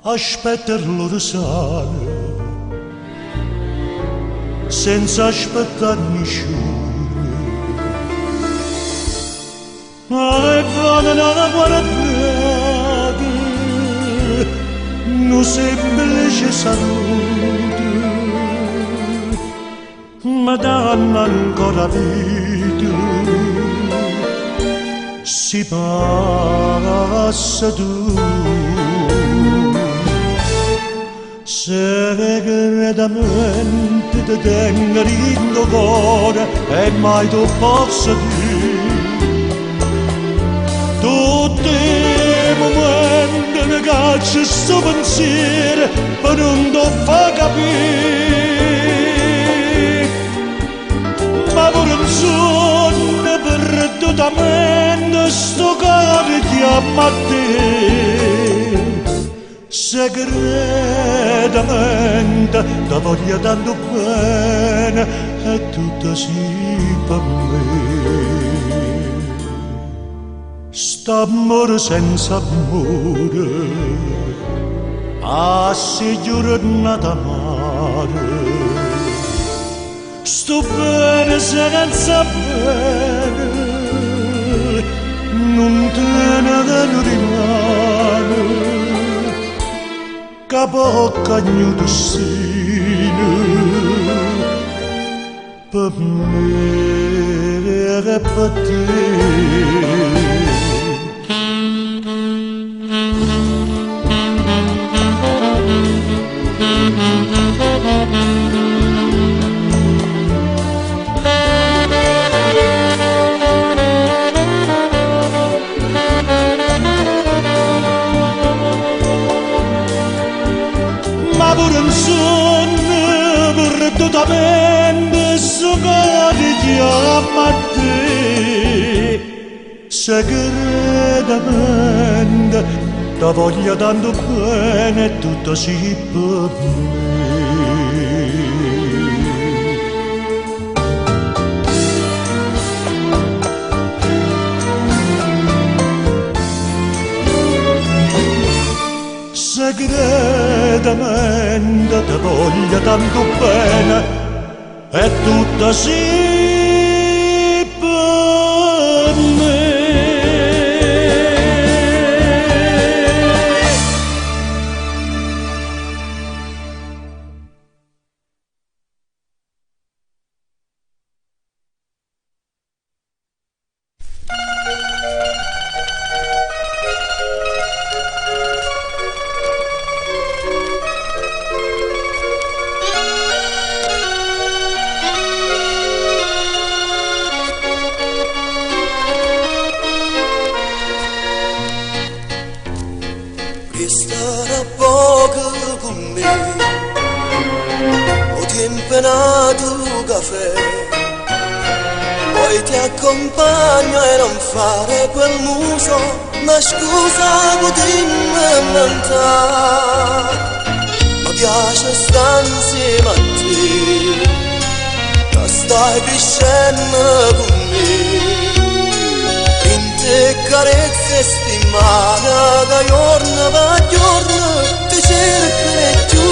Aspetterlo di sale senza aspettare nessuno, ma quando non guardate non semplice salute, ma danno ancora vita, si passa tu. Segretamente ti tengo in tuo cuore e mai tu posso dire tutti i momenti che caccia sto pensiero per non ti fa capire, ma pure un sogno perdutamente sto cuore chiama a te. Segretamente ti voglio tanto bene e tutto sì per me. St'amore senza amore a si giornata amare, sto bene senza bene non te ne rimane. Capo cagno destino per me e per te. Perdutamente sto cuore chiama a te. Segretamente ti voglio tanto bene, tutto sì per me. segretamente ti voglia tanto bene, è tutta sì per me. Stare poco con me, ho tempenato caffè, poi ti accompagno e non fare quel muso, ma scusa potremmo inventare, mi piace stare insieme a te, che stai crescendo con me. Te carezze stimata da giorno per giorno ti cercherò giù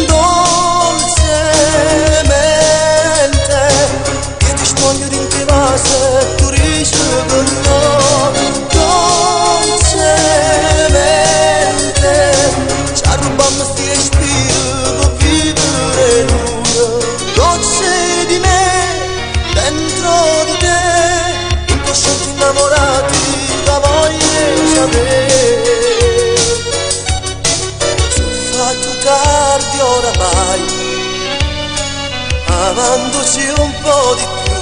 dolcemente che ti spoglio in te vase tu riesci con noi dolcemente ci arrubando sti respiri per vivere nudo dolce di me dentro di te innamorati da voglia sapere sono fatto tardi oramai amandoci un po' di più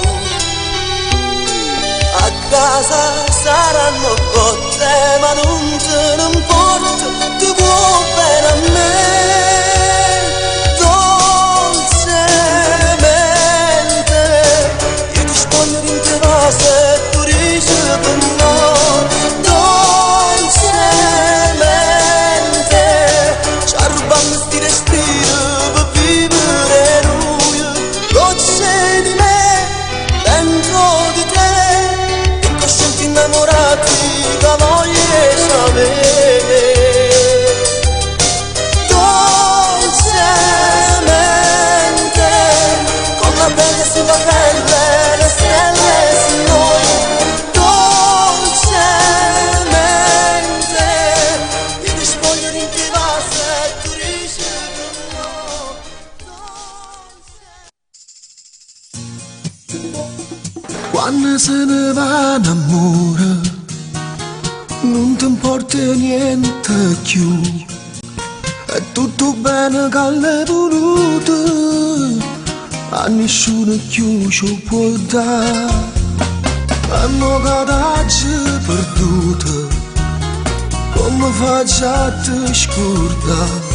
a casa saranno botte ma non te ne importa tu vuoi bene a me dolcemente io ti spoglio in te vase dolcemente ci arrubando sti respiri per vivere noi dolce di me dentro di te incoscienti innamorati da voglia sapere dolcemente con la pelle sulla pelle le stelle su noi quando se ne va in amore non ti importa niente più è tutto bene che l'hai voluto a nessuno più ci può dare hanno cadaggi perduto come faccio a te scordare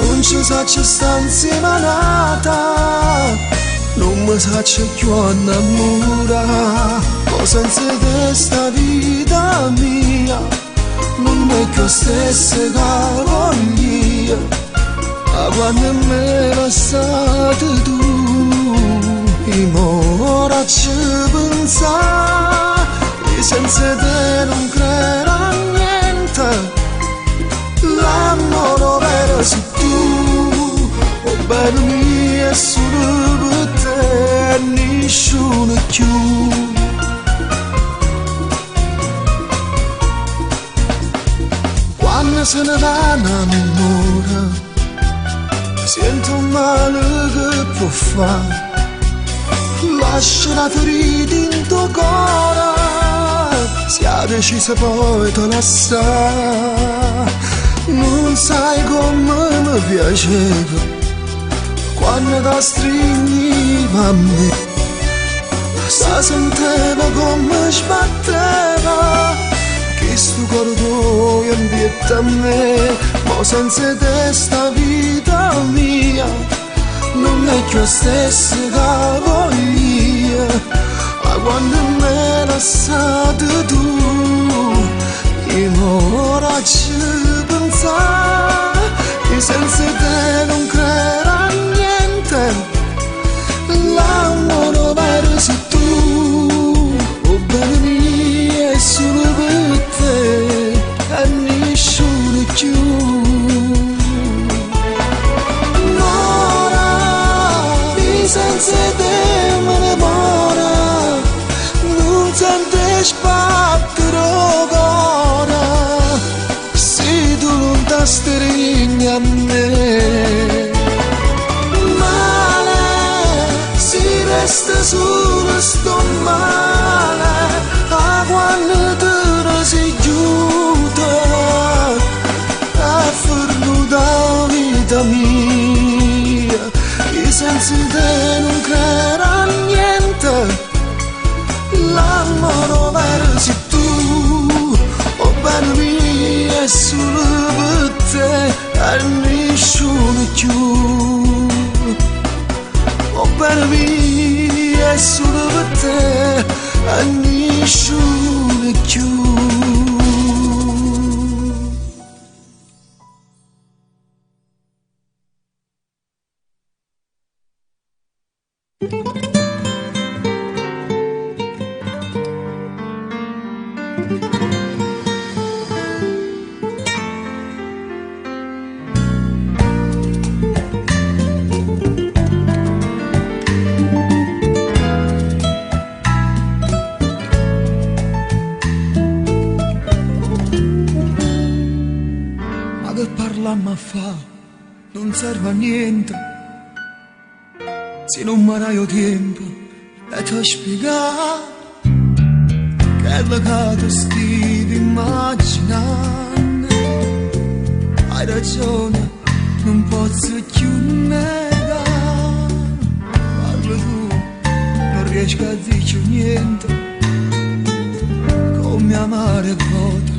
non ci sa c'è sta insieme a nata non mi saccio più innamorare, ma senza te sta vita mia non è più stessa che voglio, ma quando me lasciate tu, io ora ci pensare, e senza te non credo a niente, l'amore vero sei tu, oh bene mio è solo per te, nessuno più. Quando se ne va innamora, sento un male che può fare, lascia la ferita in tuo cuore, si è decisa poi te lasciare, non sai come mi piaceva. Quando ti stringiva a me, sa senteva come sbatteva, che sto cuore tuo invietta a me, ma senza te sta vita mia, non è più la stessa che voglio, ma quando me lasciate tu, io ora ci pensare, che senza te non credo a niente. L'amore vero sei tu, oh bene mia è solo per te, e te e nessuno più. Ma fa, non serve a niente, se non mi dai tempo e ti spiegare quello che ti stivi immaginando. Hai ragione, non posso più negare, parlo tu, non riesco a dirci niente, come amare e vuota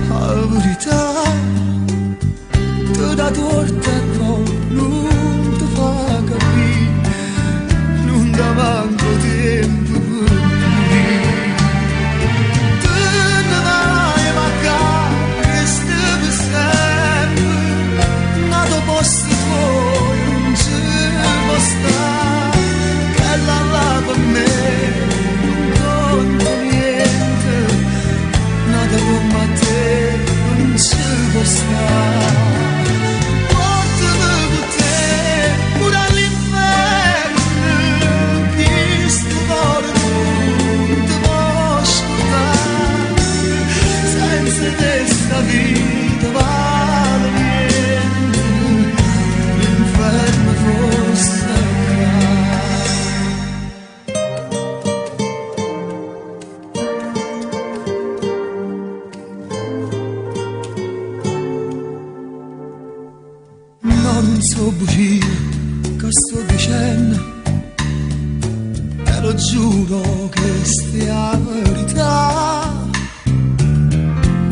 la verità. Tu da torta e poi non ti fa capire, non ti manco tempo per dire. Tu ne vai magari, stivi sempre, nato posto fuori, non ci può stare, che là per me non conta niente, nato come te non ci può stare. Questa vita vale niente, l'inferno fosse no, non so bugie che sto dicendo, te lo giuro che stia la verità.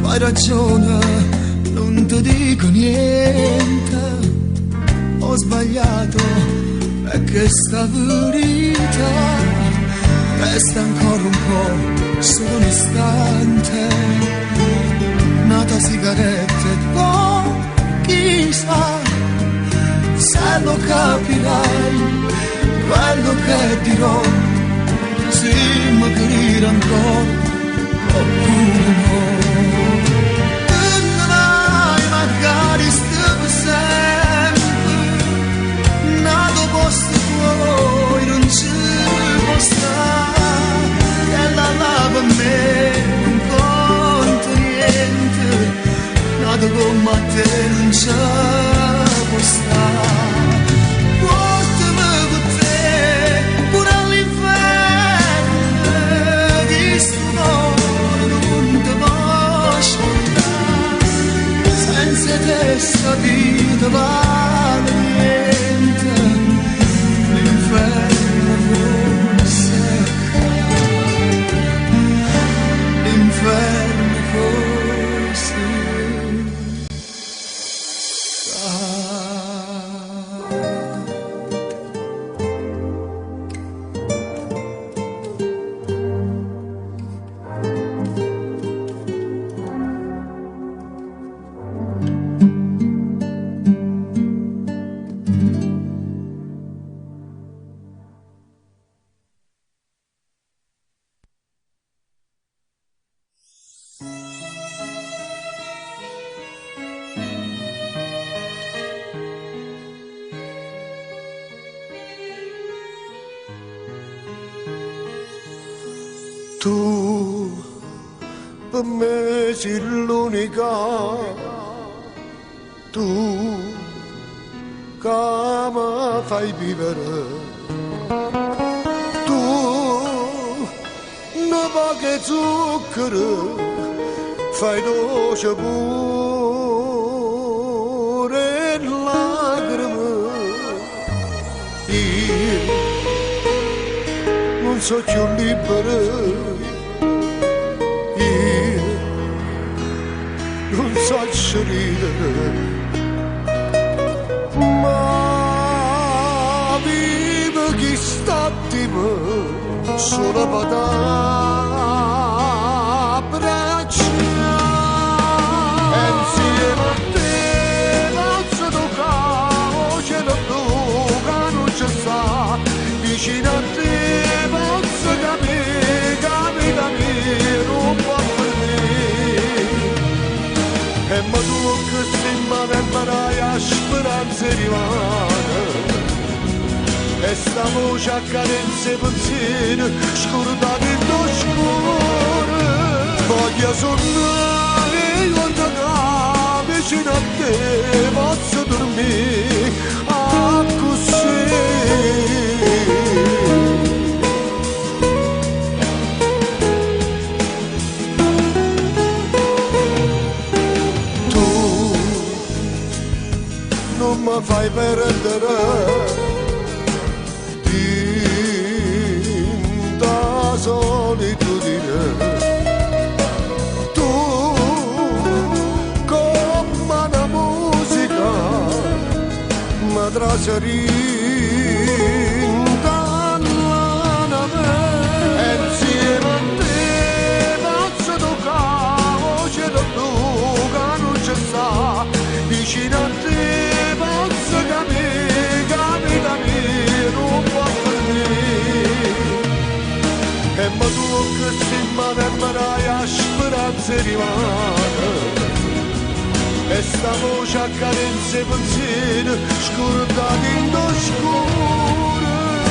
Hai ragione, non ti dico niente, ho sbagliato, è che sta verità resta ancora un po', solo un istante, nata sigaretta e poi chissà se lo capirai, quello che dirò, se mi capire ancora oppure no. Magari stiamo sempre, nato posto tuoi, non ci può stare, che là per me non conta niente, nato come te non ci può stare. Portami con te, pure all'inferno, di sto cuore non ti posso portare. Senza te sta vita vale niente, l'inferno forse l'inferno forse Tu per me sei l'unica, tu che mi fai vivere, tu non poche zucchero, fai dolce pure lacrime. Io non so più libero, non so ridere, ma vivo chi sta di me, solo per t'abbracciare. Insieme a te non si tocca, cielo blu che non ci sta, vicino a te posso capire, capita mia, non può per me. E ma tu che sei male e marai a speranze rimane, e sta voce a cadenze pensieri scordati in scuro. Voglio suonare quando vicino a te posso dormire così. Tu non mi fai perdere solitudine, tu come una musica mi trascinta alla me. Insieme a te posso toccare voce da blu che non ci sta, vicino a te posso capire, capita mia, non può per me. E ma tu che sei male e marai a speranze rimane, e sta voce a cadenze pensieri scordati in scuro.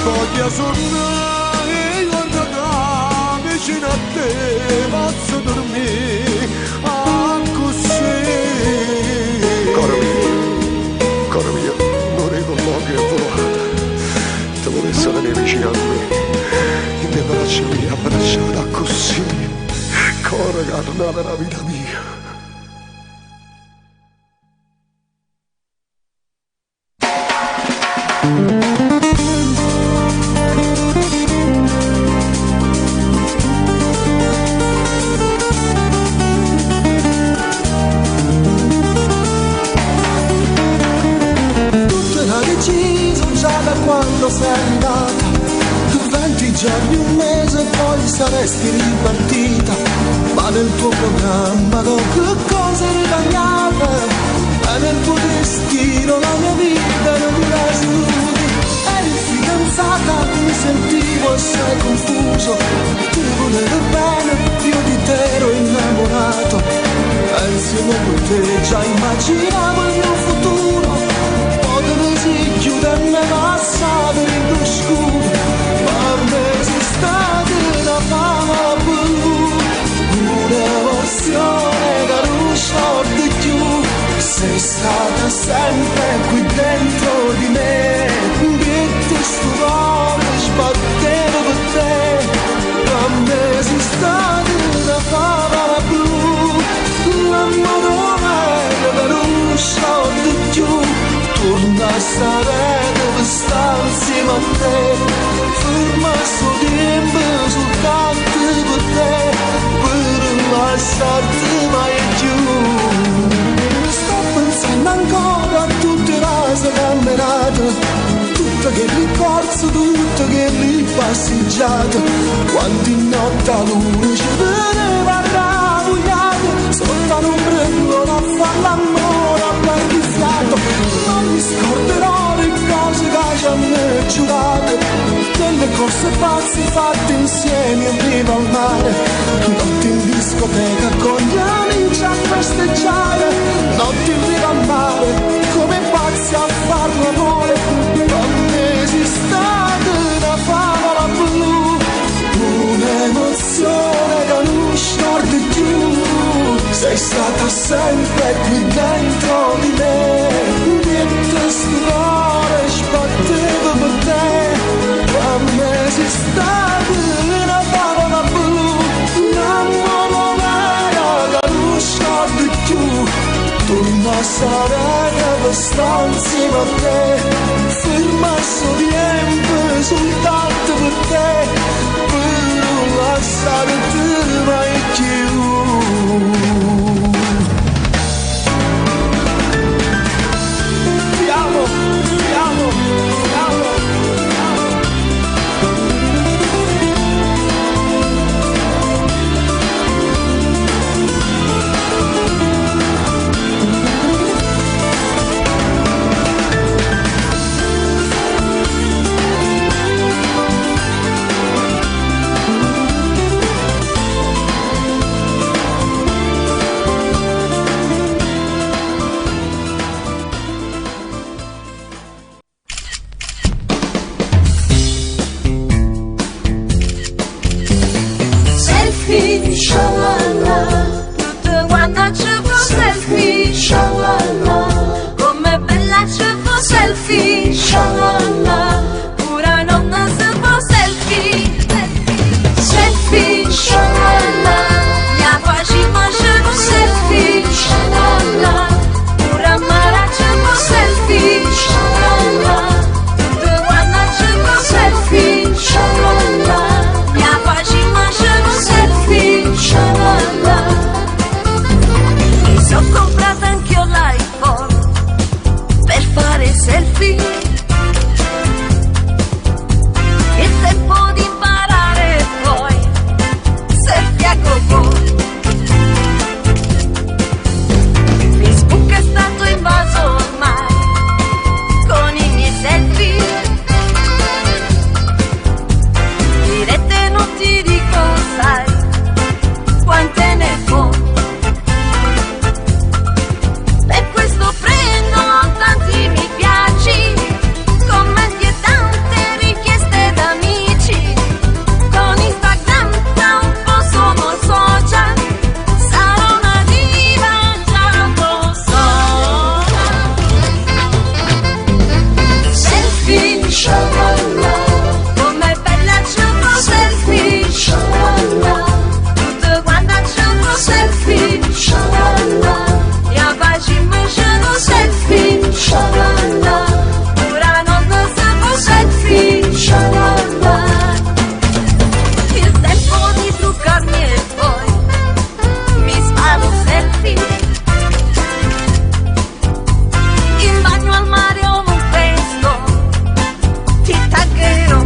Voglio suonare quando vicino a te posso dormire così. Caro mio, non ricordo che è volata, te volesse venire vicino a me, mi abbracciami da così, cuore carnale della vita mia. Tutto era deciso già da quando sei andata, 20 giorni, un mese e poi saresti ripartita, ma nel tuo programma che cosa ritagliava? E nel tuo destino la mia vita non mi resti. Eri fidanzata, mi sentivo assai confuso, ti volevo bene, io di te ero innamorato, e insieme con te già immaginavo il mio futuro, potevo chiuderne passato in lo scuro. Esiste una fama blu, un'emozione che non scordi più. Sei stata sempre qui dentro di me, che stupore sbattevo per te. Per me esiste una fama blu, l'amore che non scordi più. Torna a stare dove sta insieme a te, ferma sto tempo soltanto per te, per non lasciarti mai più. Sto pensando ancora a tutte le cose camminate, tutte che ricorso, tutte che ripasseggiate, quando in notte a luna ci vedeva ravogliate, sotto l'ombrello a fare l'amore a perdi fiato. Non mi scorderò le cose che ci hanno giurato, delle corse pazze fatte insieme in riva al mare, notti in discoteca con gli amici a festeggiare, notti in riva al mare come pazzi a far l'amore. Non esiste una favola blu, un'emozione che non scordi più. Sei stata sempre qui dentro di me, che stupore sbattevo per te. Per me esiste una favola blu, un'amore che non scordi più. Torna a stare abbastanza insieme a te, ferma sto tempo soltanto per te, per non lasciarti mai più. selfie. In bagno al mare o un testo, ti taggerò.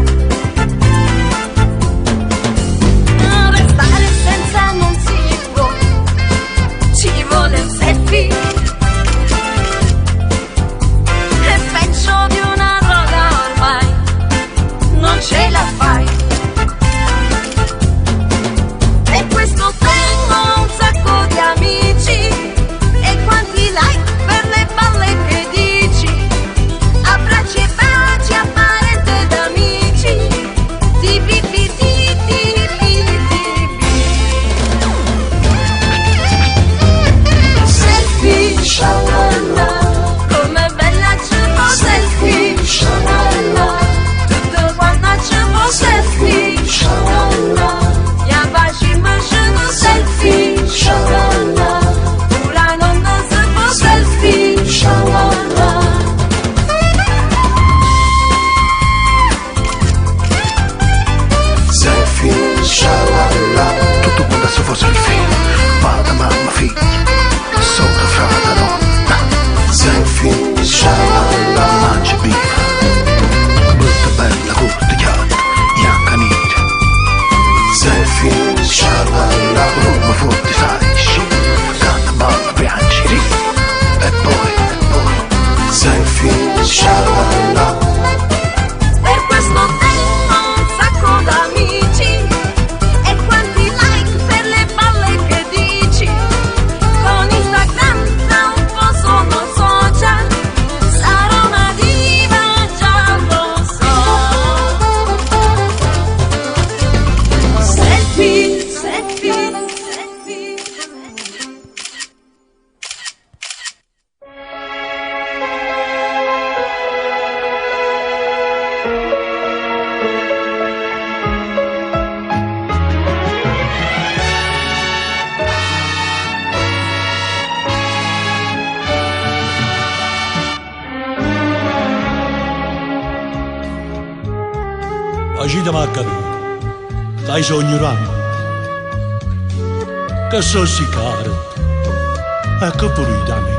Restare senza non si può, ci vuole un selfie. È peggio di una droga ormai, non ce la fai. E questo tengo un sacco di amici, e quanti like per le balle che dici. Abbracci e baci a parenti ed amici, ti bi bi ti ti bi ti bi. Selfie, shalala, come bella ci può selfie, shalala. Tutto quanto ci può selfie, shalala. Ja baci mășână selfie, shalala. Ura nonă să po selfie, shalala. Selfie, shalala. Tutto quando si fa selfie, padre, mamma, figli, sopra, frate, nonna. Selfie, shalala. Mangia bifa, brutta, bella, corta, chiara, bianca, nera. Selfie, shalala. Roma forte, sai, canta, balla, piangi, ridi. E poi, selfie, shalala. Per questo tengo un sacco d'amici, e quanti like per le balle che dici. Con Instagram tra un po' sono social, sarò una diva, già lo so. Selfie, selfie, selfie. Agita ma capito, dai sogni ramo, che so si caro, e che pure da me.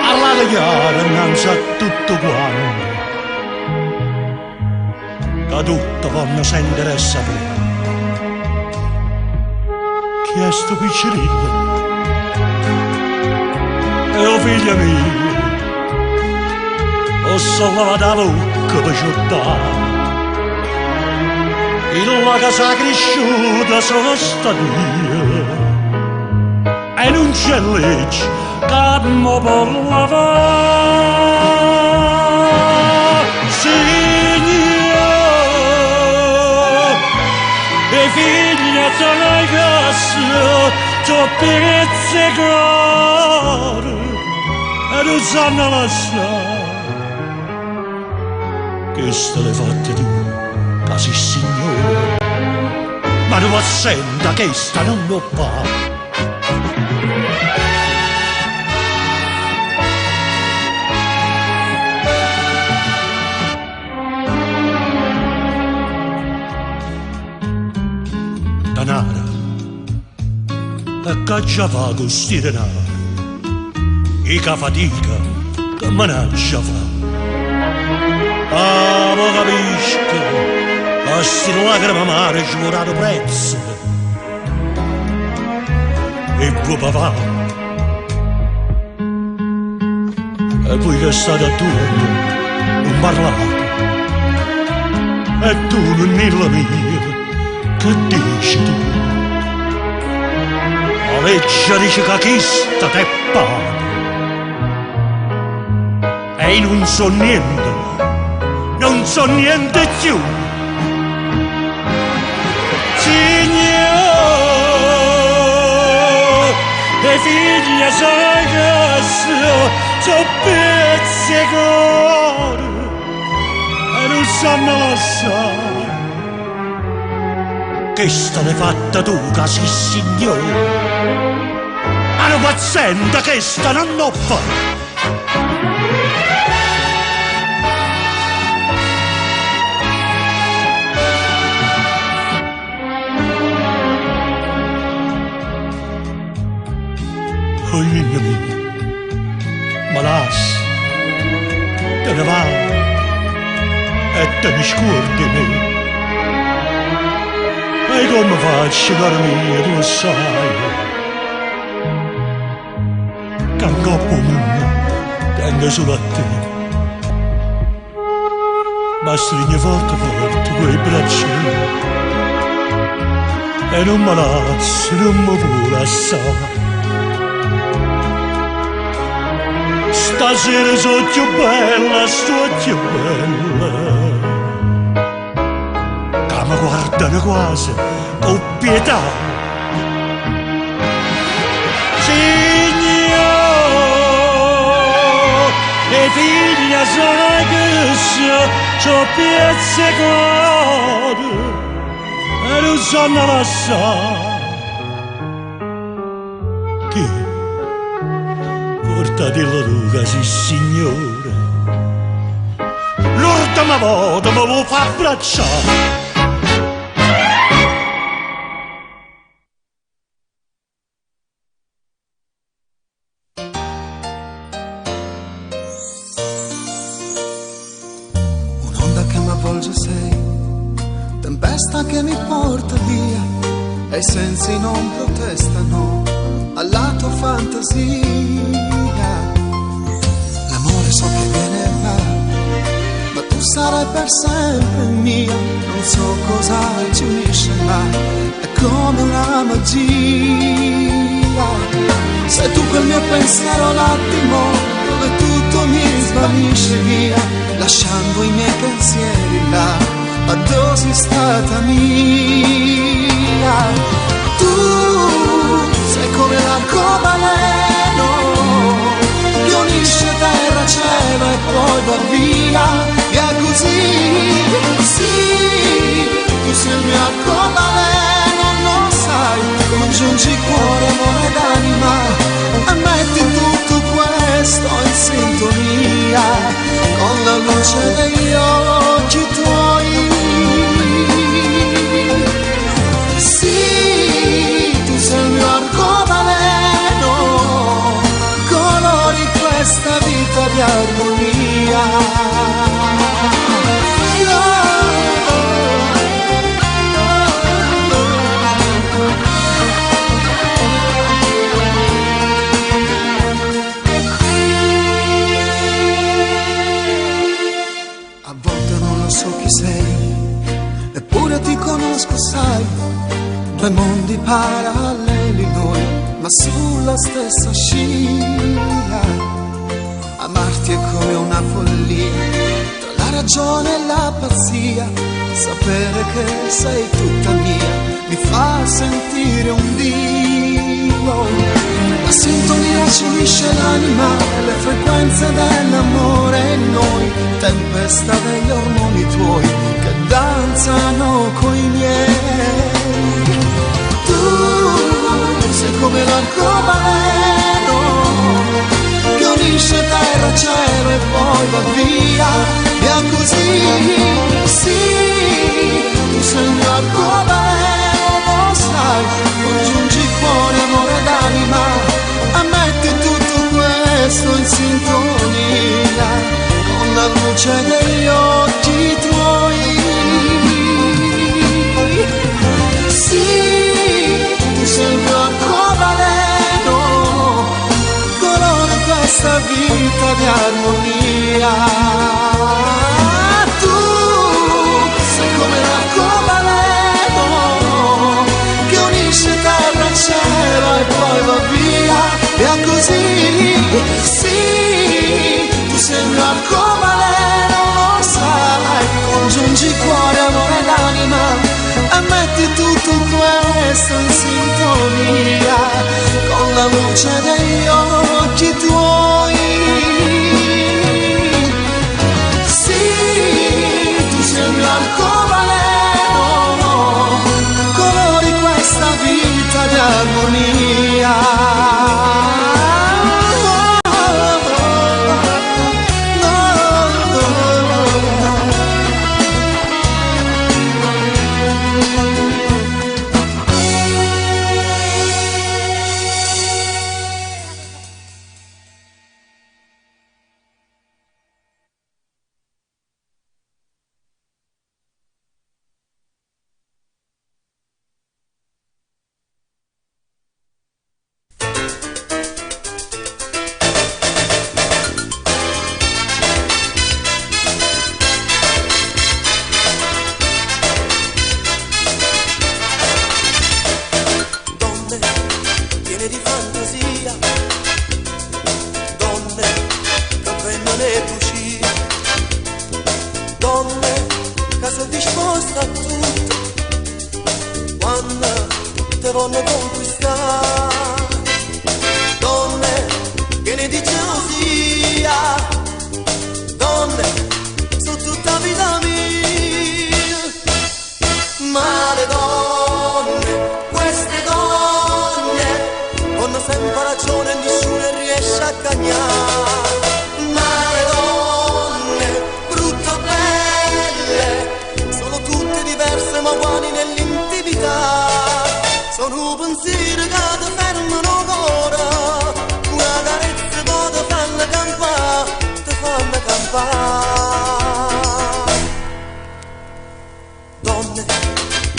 Alla chiara innanzi a tutto quanto, da tutto come sentire e sapere. Chi è sto piccirillo? E o figlia mia, ho solo lavato la bocca per giocare. In la casa cresciuta sono stato io, e non c'è legge che mi può lavare. Signore, e figlia sono casa, c'ho pizzicato, e non sanno lasciare. Che ste le fatte tu, quasi signore, ma non assenta che sta non lo fa. Danara, e che già fa con sti denari, e che fatica, che managgia fa. Ah, ma capisco, a sti lacrime amare ci vorrà prezzo. E tuo papà, e poi che state attorno, non parlate. E tu non nella mia, che dici tu? La legge dice che chi sta te paga. E non so niente, non so niente più. Signore, le figlie sono casa, sono pizzicato, e non sanno lasciare. Che state fatta tu, casi signore? Hanno pazienza che sta non fa. figlia mia, ma lascia, te ne va e te ne scordi me. E come faccio, cara mia, tu sai, che il corpo mio tengo solo a te. Ma stringi forte forte quei bracci e non mi lasci, non mi puoi lasciare. Stasera sono più bella, sto più bella, che mi guardano quasi con pietà. Signore, e figlia sai che c'ho pizzicato e non sanno lasciare. Che portatelo tu, sì signore, l'ultima volta me lo fa abbracciare. Tempesta che mi porta via e i sensi non protestano alla tua fantasia. L'amore so che viene e va, ma tu sarai per sempre mia. Non so cosa ci unisce ma è come una magia. Sei tu quel mio pensiero l'attimo dove tutto mi svanisce via, lasciando i miei pensieri là a dosi stata mia. Tu sei come l'arcobaleno che unisce terra, cielo e poi va via, via così. Sì, tu sei il mio arcobaleno, non sai, congiungi cuore, amore d'anima e metti tutto questo in sintonia con la luce degli occhi tuoi. Sì, tu sei il mio arcobaleno, colori questa vita di armonia. A volte non lo so chi sei, eppure ti conosco, sai. Due mondi paralleli noi, ma sulla stessa scia. Amarti è come una follia, tra la ragione e la pazzia. Sapere che sei tutta mia mi fa sentire un Dio. La sintonia ci unisce l'anima, le frequenze dell'amore e noi. Tempesta degli ormoni tuoi che danzano coi miei. Tu sei come l'arcobaleno che unisce terra, cielo e poi va via, via così. Sì, tu sei il mio arcobaleno, lo sai, congiungi cuore, amore d'anima e metti tutto questo in sintonia con la luce degli occhi tuoi. Sì, tu sei il mio arcobaleno, colora questa vita di armonia. Tu sei come l'arcobaleno che unisce terra e cielo e poi va via, via così. Sì, tu sei il mio arcobaleno, lo sai, congiungi cuore, amore d'anima e metti tutto questo in sintonia con la luce degli occhi tuoi. Sì, tu sei il mio arcobaleno, colori questa vita di armonia. cagnare. Ma le donne, brutte o belle, sono tutte diverse ma uguali nell'intimità. Sono un pensiero che ti fermano ancora, una carezza che ti fanno campare, ti fanno campare. Donne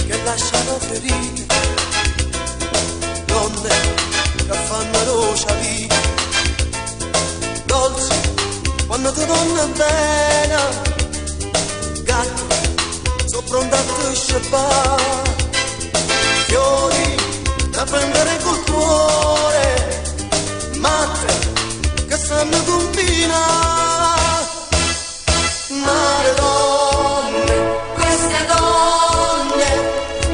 che lasciano ferite, donne che fanno rocia vita, dolci quando ti vanno bene, gatti sono pronti a te sceppare, fiori da prendere col cuore, matte che sanno combinare. Ma le donne, queste donne,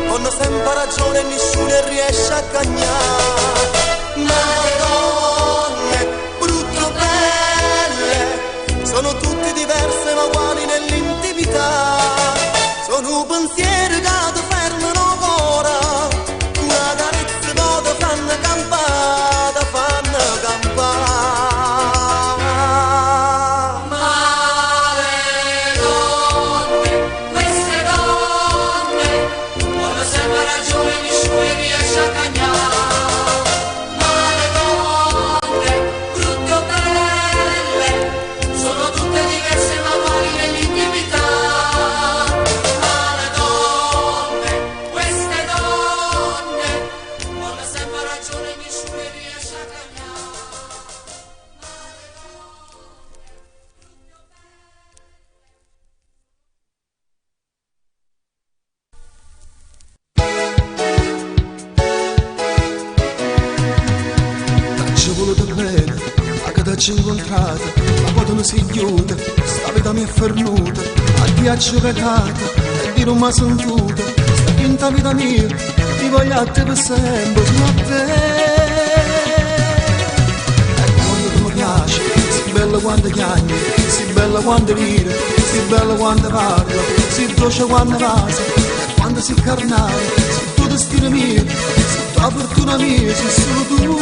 hanno sempre ragione e nessuno riesce a cagnare. Ma le donne, brutte o belle, sono tutte diverse ma uguali nell'intimità. Sono un pensiero che ti fermano ancora, una carezza che ti fanno campare, ti fanno campare. Ci incontrata, ma poi non si chiude, sta vita mi è fernuta, al ghiaccio recata, e di non mi ha sentita, sta quinta vita mia, ti voglio a te per sempre, sono a te. E quando tu mi piaci, si bella quando chiami, si bella quando ride, si bella quando parla, si dolce quando rasa, e quando si carnale, si tuo destino mio, si tua fortuna mia, si solo tu.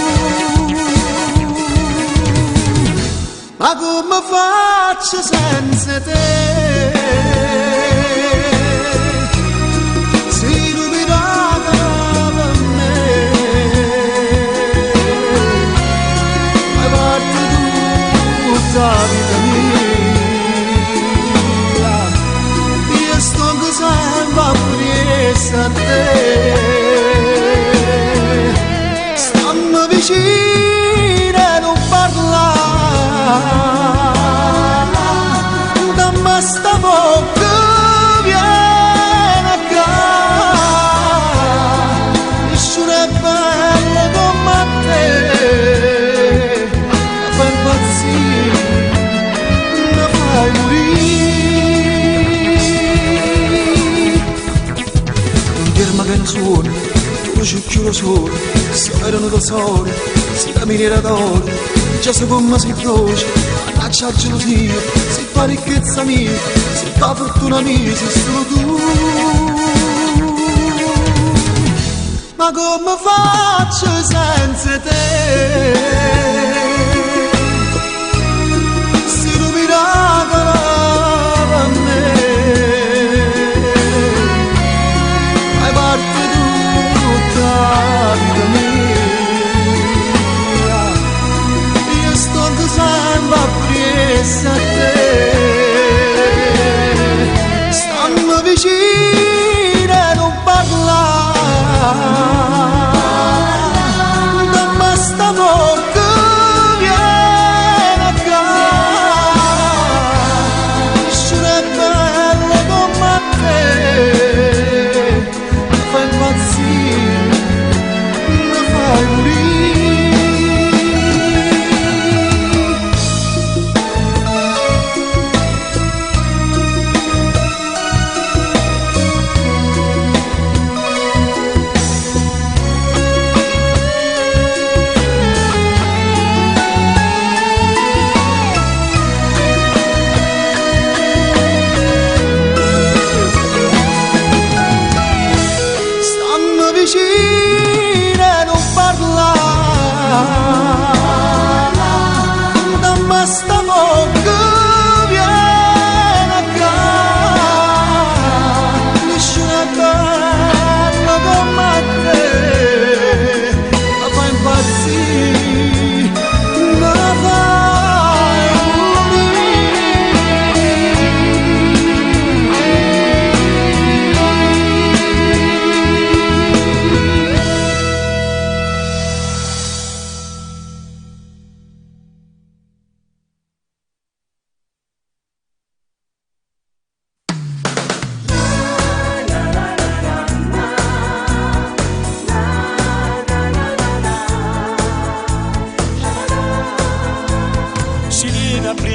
Ma come faccio senza te? Si illuminata per me, hai fatto tutta la vita mia. Io sto sempre appresso a te, stanno vicino e non parlare. Dammi sta bocca viene a casa, nessuno è bello come te, ma fai impazzire, mi fai morire. Non dirmi che non suoni, tu ci chiudo solo, se erano da sole, si cammina d'oro, già so come si croce, mannaggia la gelosia, si fa ricchezza mia, si fa fortuna mia, sei solo tu. Ma come faccio senza te? Si tu miracolo per me, hai parte tutta la vita mia. Sempre appresso a te, stanno vicino e non parlare, dammi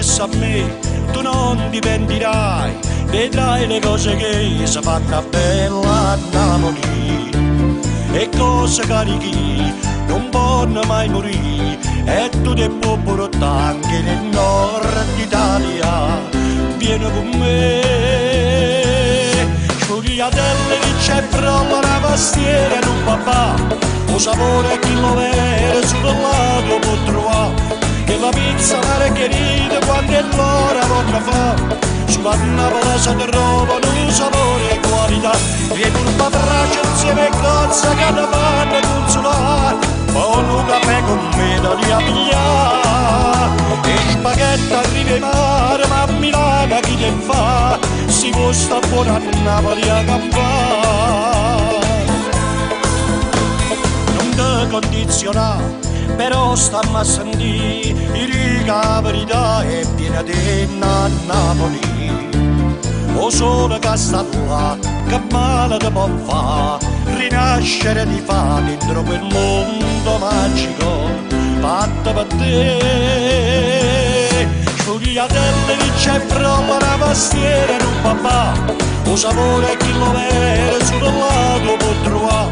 stesso a me, tu non ti pentirai, vedrai le cose che si fanno bella a Napoli. E cose carichi non possono mai morire, e tu ti puoi portare anche nel nord d'Italia. Vieni con me, sciugliatelle che c'è proprio una pastiera in un papà, lo sapore che lo vede sul lato può trovare, che la pizza margherita quando è l'ora vorrà fa. Sulla Napoli si trovano un sapore e qualità, viene un patraggio insieme a cozza che ne fanno consolare, poi un caffè con me da lì a pigliare, e spaghetti arriva in mare, ma a Milano chi te fa, si può sta buona a Napoli a campare. Non ti condizionare, però stamma a sentire la verità è piena di a Napoli. O solo che sta là, che male ti può fare, rinascere di fa dentro quel mondo magico fatto per te. Sciugliatelle che c'è proprio una pastiera in un papà, o sapore che lo vede sul lago può trovare,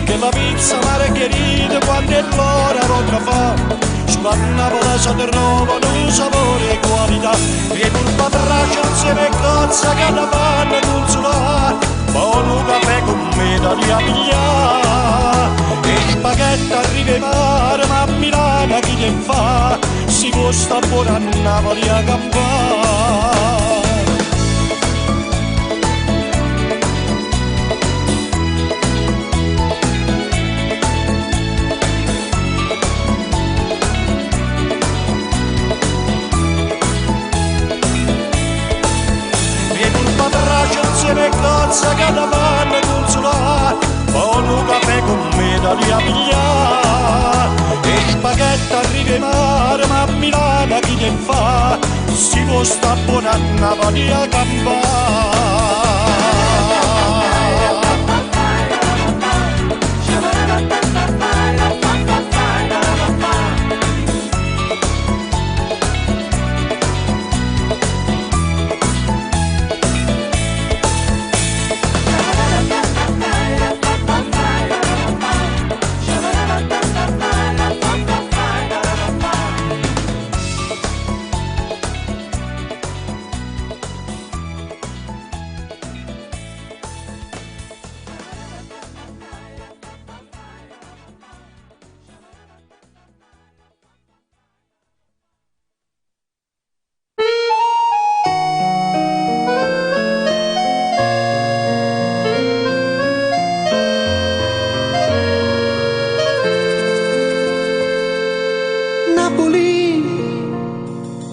che la pizza margherita quando è l'ora vorrà fa. Sulla Napoli si trovano un sapore e qualità, e un patraggio insieme a cozza che ne fanno consolare, poi un caffè con me da lì a pigliare, e spaghetti arriva in mare, ma a Milano chi te fa, si può sta buona a Napoli a campare. E cozza che da vanno consolare, poi un caffè con me da lì a pigliare, e spaghetti arriva in mare, ma a Milano chi te fa, si può sta buona a Napoli a campare.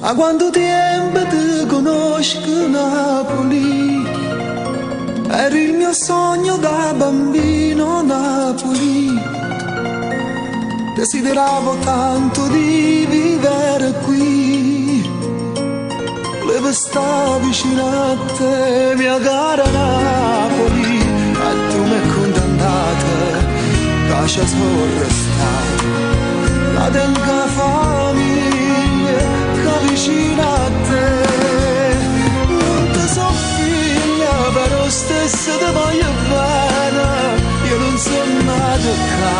A quanto tempo ti conosco Napoli, eri il mio sogno da bambino Napoli, desideravo tanto di vivere qui, volevo stare vicino a te mia cara Napoli, e tu mi hai condannata, lascia solo restare, la tenga famiglia vicino a te, non ti so figlia, però stesso ti voglio bene, io non sono nato qua,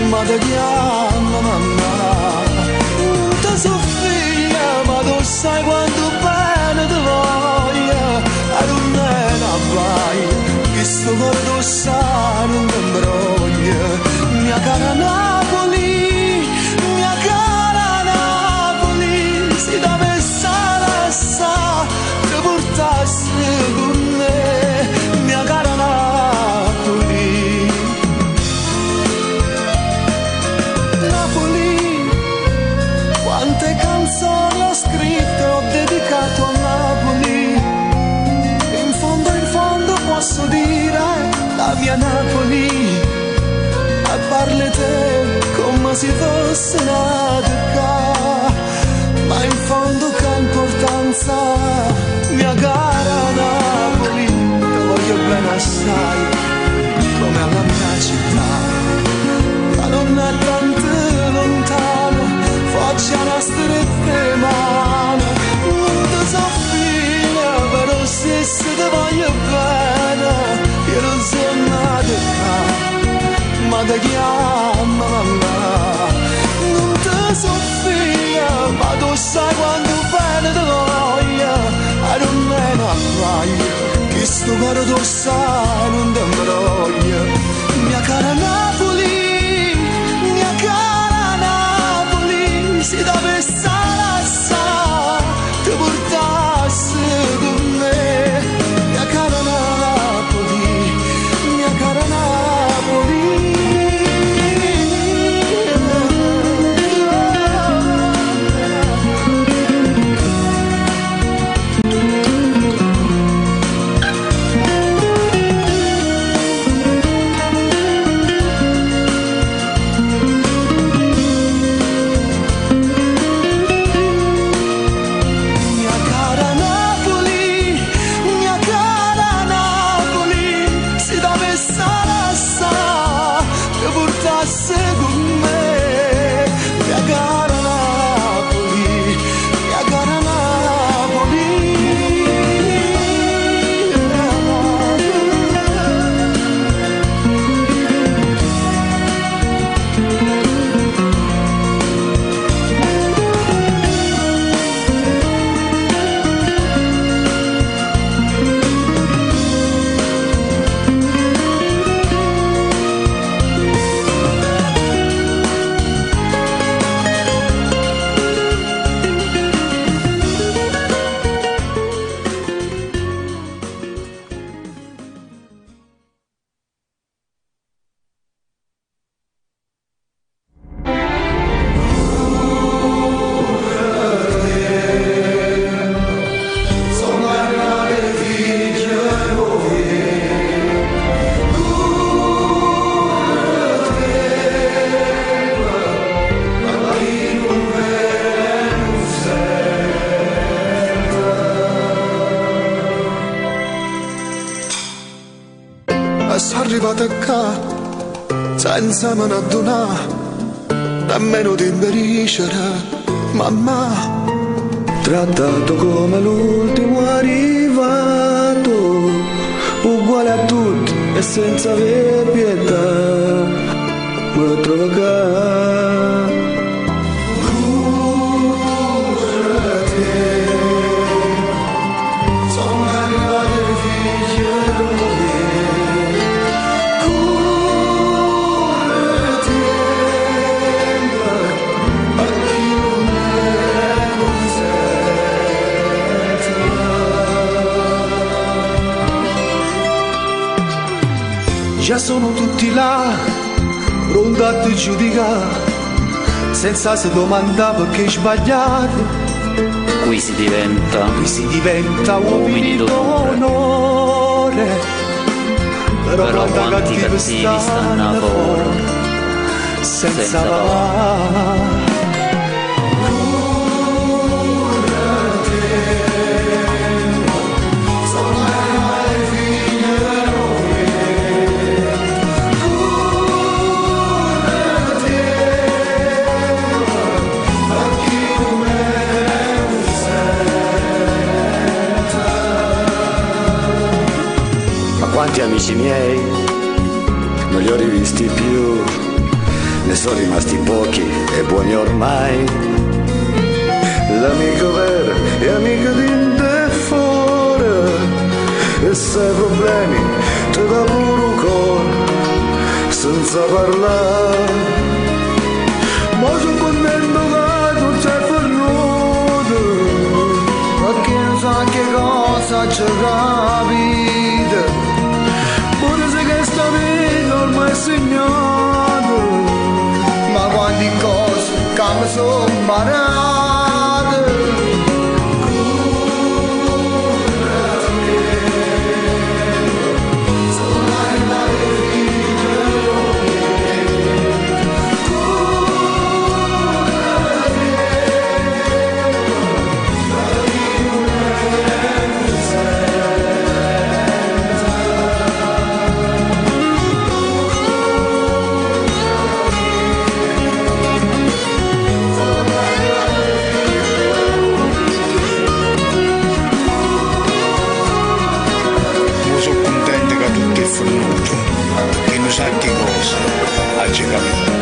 ma ti chiamo mamma, non ti so figlia, ma tu sai quanto bene ti voglio, e non è una baia, che sto cordo sa non ti imbroglia, mia cara Napoli, mia cara si dovesse lasciare che portassi con me mia cara Napoli. Napoli, quante canzoni ho scritto ho dedicato a Napoli, in fondo posso dire la mia Napoli, e parli te come se fosse nata qua, ma in fondo che importanza, mia cara Napoli, ti voglio bene assai, come alla mia città, ma non è tanto lontano, faccia una strette mano, sai non ti imbroglia. Mia cara Napoli, mia cara Napoli, se dovesse lasciare ti portasse con me. Mia cara Napoli, mia cara Napoli. Senza me ne addonare, nemmeno ti imperiscerà, mamma. Trattato come l'ultimo arrivato, uguale a tutti e senza avere pietà, mi trovo qua. Già sono tutti là, pronti a ti giudicare, senza se domandare perché sbagliate. Qui si diventa uomini d'onore, però quanti cattivi stanno fuori, senza va. Quanti amici miei non li ho rivisti più, ne sono rimasti pochi e buoni ormai. L'amico vero è amico di te fuori, e se hai problemi ti dà pure un cuore, senza parlare. Ma sono contento che tu sei ferruto, perché non so che cosa ci capita. Pure se che sta vita ormai è segnato, ma quanti cose che mi sono imparate. Che non sa che cosa oggi capita.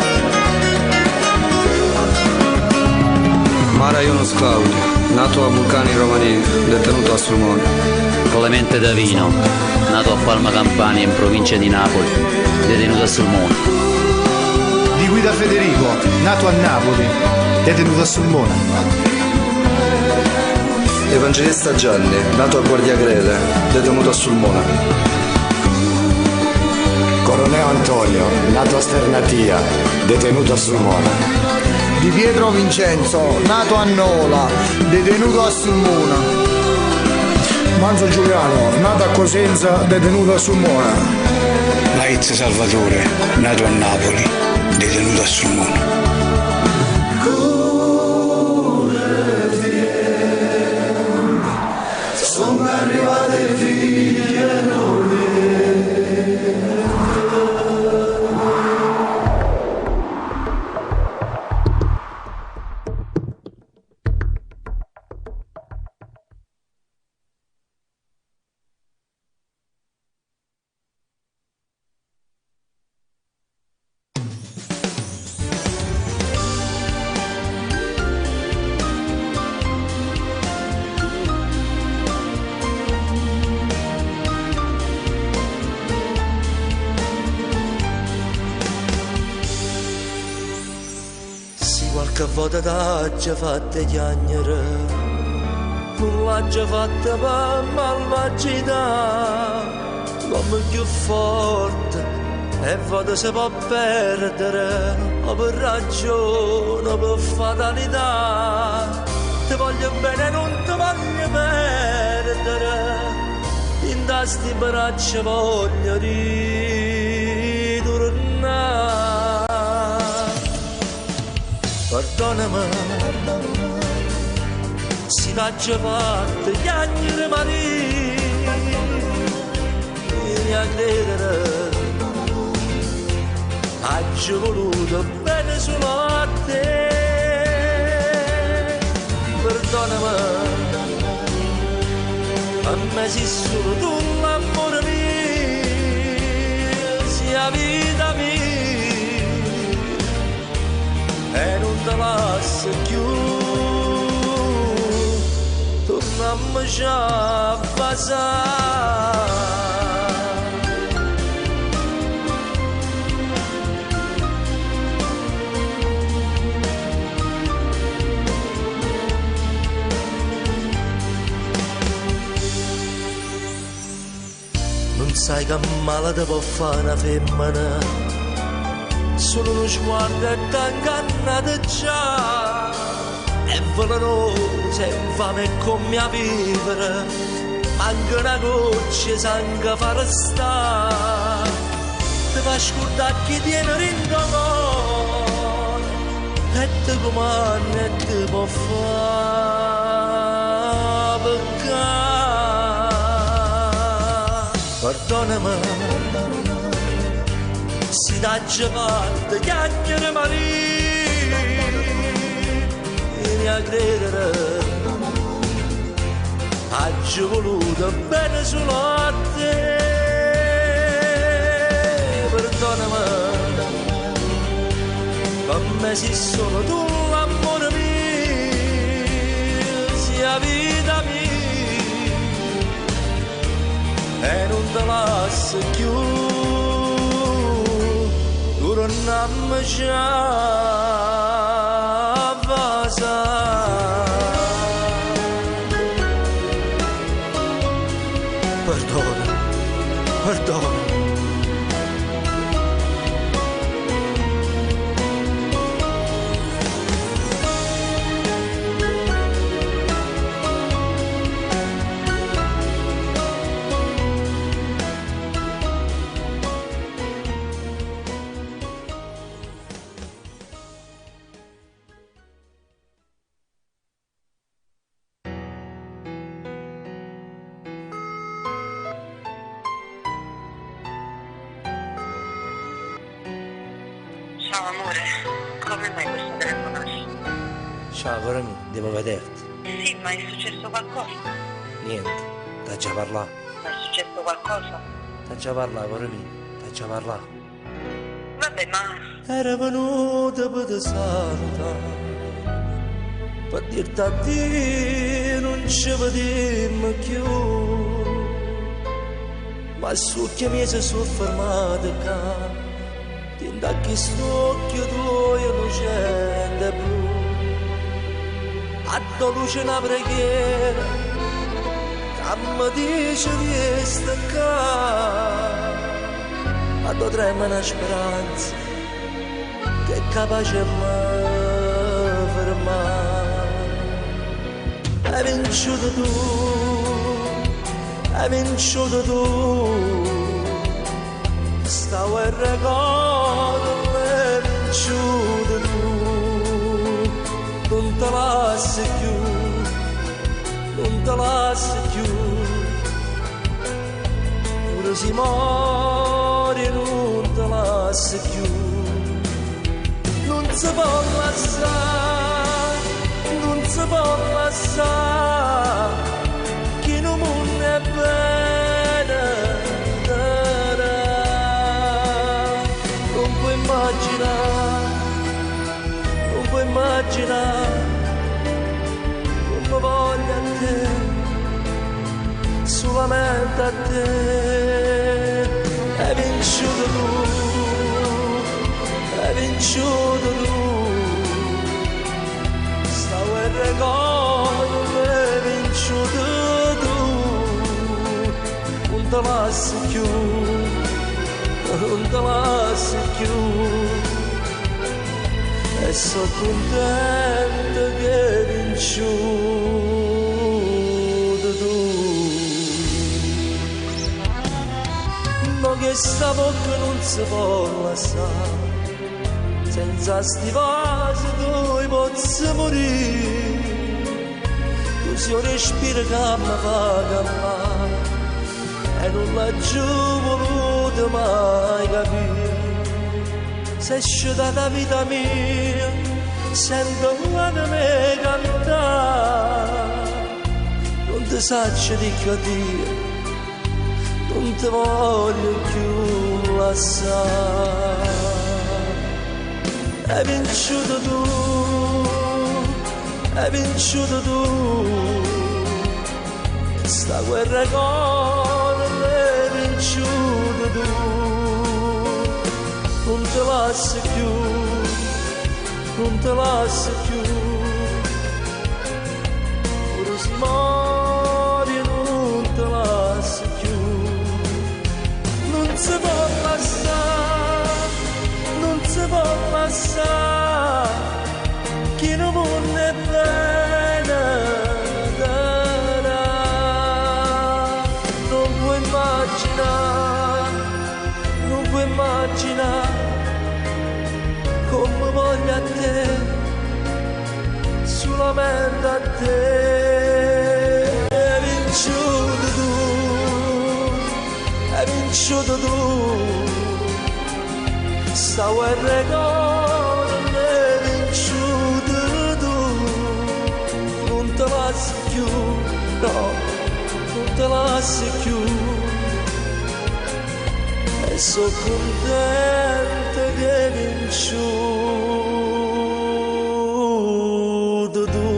Ma io non Claudio, nato a Vulcani Romani, detenuto a Strumone. Clemente Davino, nato a Palma Campania in provincia di Napoli, detenuto a Sulmona. Di Guida Federico, nato a Napoli, detenuto a Sulmona. Evangelista Gianni, nato a Guardiagrele, detenuto a Sulmona. Coroneo Antonio, nato a Sternatia, detenuto a Sulmona. Di Pietro Vincenzo, nato a Nola, detenuto a Sulmona. Manzo Giuliano, nato a Cosenza, detenuto a Sulmona. Maiz Salvatore, nato a Napoli, detenuto a Sulmona. Sono arrivate figlie nuove. Qualche volta t'ha fatta chiagnere, non l'ha già fatta per malvagità, l'uomo più forte e volta si può perdere, o per ragione o per fatalità, ti voglio bene non ti voglio perdere, in tasti braccia voglio ritornare. Perdonami, si t'ha già fatto chiagnere vieni a credere, ha già voluto bene solo a te. Perdonami, a me sei solo tu l'amore mio, sia vita mia. E non te lascio più, torniamo già a passare. Non sai che male ti può fare una femmina, solo uno sguardo e t'ingannate già, è velenosa e infame come a vivere, manca una goccia e sangue fa restare, ti fa scordare chi tiene in tuo cuore, e ti comanda e ti può fare peccare. Perdonami, si t'ha già fatta chiagnere vieni a credere, ha già voluto bene solo a te. Perdonami, per me sei solo tu l'amore mio, sia vita mia, e non te lascio più, torniamo già a passare. Perdona, perdona. Ciao amore, come mai questo telefonato? Ciao caro mio, devo vederti. Sì, ma è successo qualcosa? Niente, t'ha già parlato. Ma è successo qualcosa? T'ha già parlato caro mio, t'ha già parlato. Vabbè, ma... Era venuta per te salutare, per dirti addio non ci vediamo più, ma su che mi si sono fermato qua, ti da questo occhio tuo non scende più, a tua luce una preghiera, che mi dice di staccare, a tua trema una speranza, che è capace di fermare. Hai vinciuto tu, hai vinciuto tu, sta guerra con l'hai vinciuto tu, non te lasci più, non te lasci più, pure si muore non te lasci più, non si può lasciare, non si può lasciare, chi non è bene, non puoi immaginare, non puoi immaginare, come voglio a te, solamente a te, hai vinciuto tu, hai vinciuto tu. Regalo l'hai vinciuto tu, non te lasci più, non te lasci più, e sono contento che hai vinciuto tu. Ma che sta bocca non si può lasciare, senza sti vasi tu posso morire, tu sei un respiro che mi fa campare e non l'ho voluto mai capire. Se esce dalla vita mia sento l'anima cantare, non ti saccio di che dire, non ti voglio più lasciare. Hai vinciuto tu, hai vinciuto tu, sta guerra con l'hai vinciuto tu, non te lasci più, non te lasci più, pure si muore non te lasci più, non si può lasciare, non si può passare, chi non è bene, non puoi immaginare, non puoi immaginare, come voglio a te, solamente a te, hai vinciuto tu, hai vinciuto tu. Sta guerra con l'hai vinciuto tu, non te lasci più, no, non te lasci più, e sono contento che hai vinciuto tu.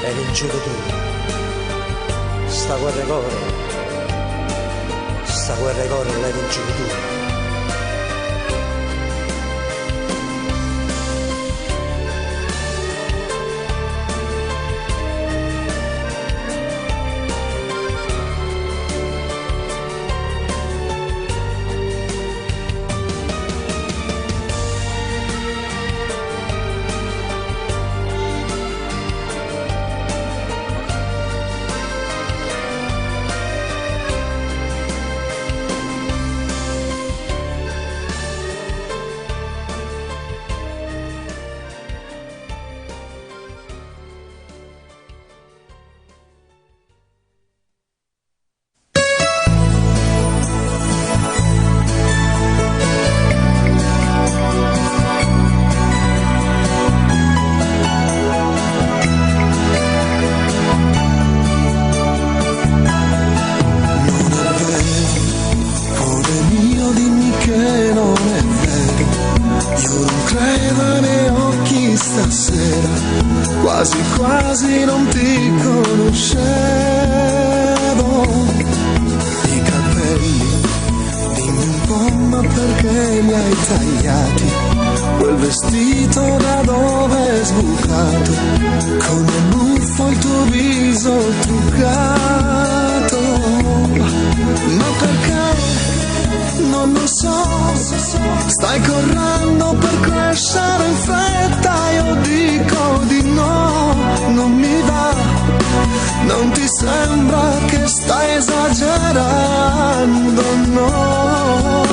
Hai vinciuto tu. Sta guerra corre l'hai vinciuto tu. sera, quasi quasi non ti conoscevo. I capelli, dimmi un po', ma perché li hai tagliati? Quel vestito da dove è sbucato? Come muffo il tuo viso truccato. Ma perché? Non lo so, stai correndo per crescere in fretta, io dico di no, non mi va, non ti sembra che stai esagerando, no,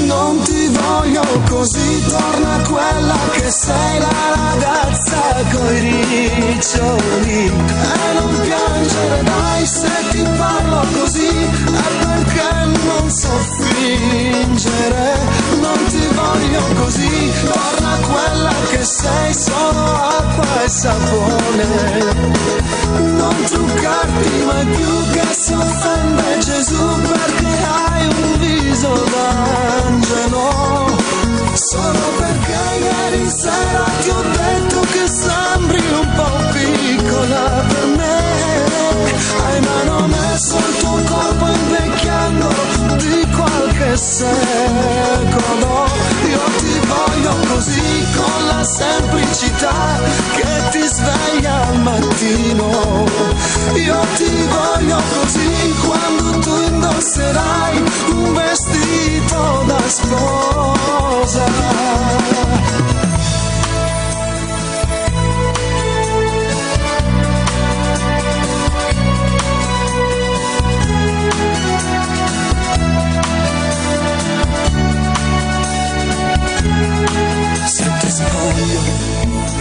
non ti voglio così, torna quella che sei, la ragazza coi riccioli, e non piangere dai, se ti parlo così è perché non so fingere, non ti voglio così, torna quella che sei, solo acqua e sapone, non truccarti mai più che si offende Gesù, perché hai un viso d'angelo, solo perché ieri sera ti ho detto che sembri un po' piccola per me, ma non è solo il tuo corpo invecchiando di qualche secolo, io ti voglio così con la semplicità che ti sveglia al mattino, io ti voglio così quando tu indosserai un vestito da sposa.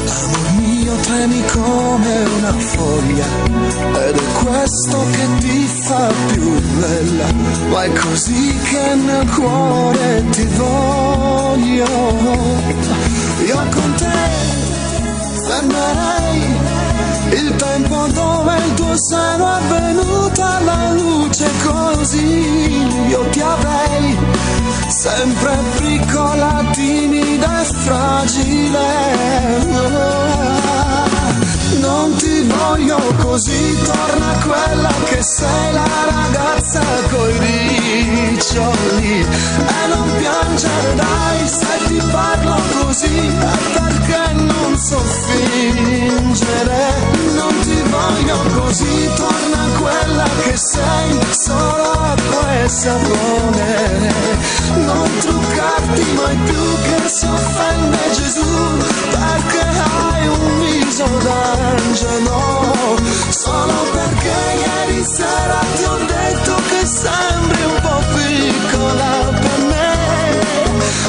Amor mio, tremi come una foglia, ed è questo che ti fa più bella, ma è così che nel cuore ti voglio. Io con te fermerei il tempo dove il tuo seno è venuto alla luce, così io ti avrei sempre piccola, timida e fragile. Non ti voglio così, torna quella che sei, la ragazza coi riccioli, e non piangere dai, se ti parlo così è perché non so fingere, non ti voglio così, torna quella che sei, solo acqua e sapone, non truccarti mai più che si offende Gesù, perché hai un viso d'angelo, solo perché ieri sera ti ho detto che sembri un po' piccola per me,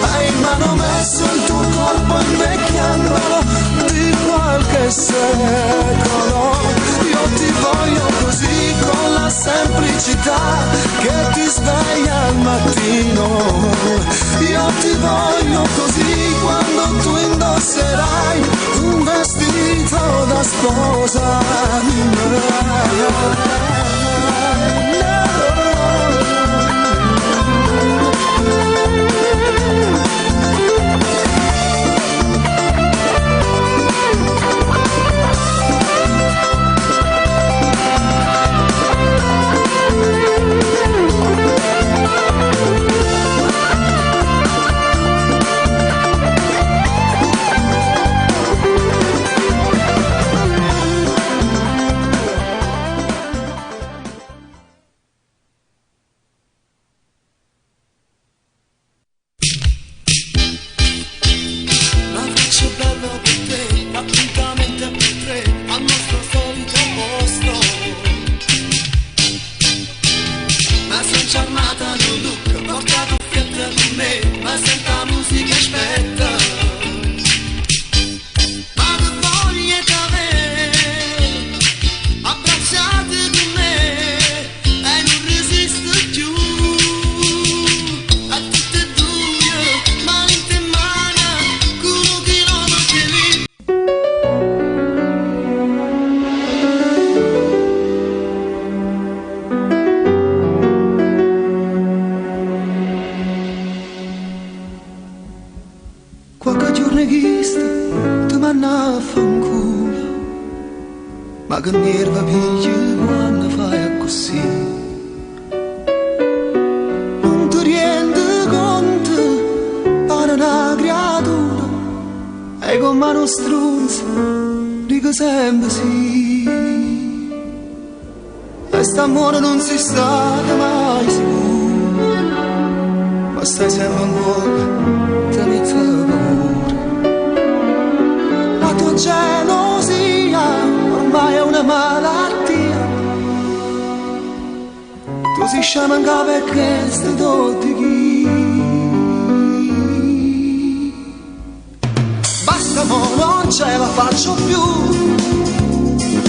hai in mano messo il tuo corpo invecchiandolo di qualche secolo, io ti voglio così con la semplicità che ti sveglia al mattino, io ti voglio così quando tu indosserai un vestito da sposa. Qualche giorno giorno che ti manna a fanculo, ma che nerva piglia quando fai così. Non ti rendi conto, pare una creatura, e con mano strunza dico sempre sì. E st'amore non si sta mai sicuro, ma stai sempre in cuore, te ne paura. La tua gelosia ormai è una malattia, tu si sciama in capo e questo tutti chi. Basta mo, non ce la faccio più,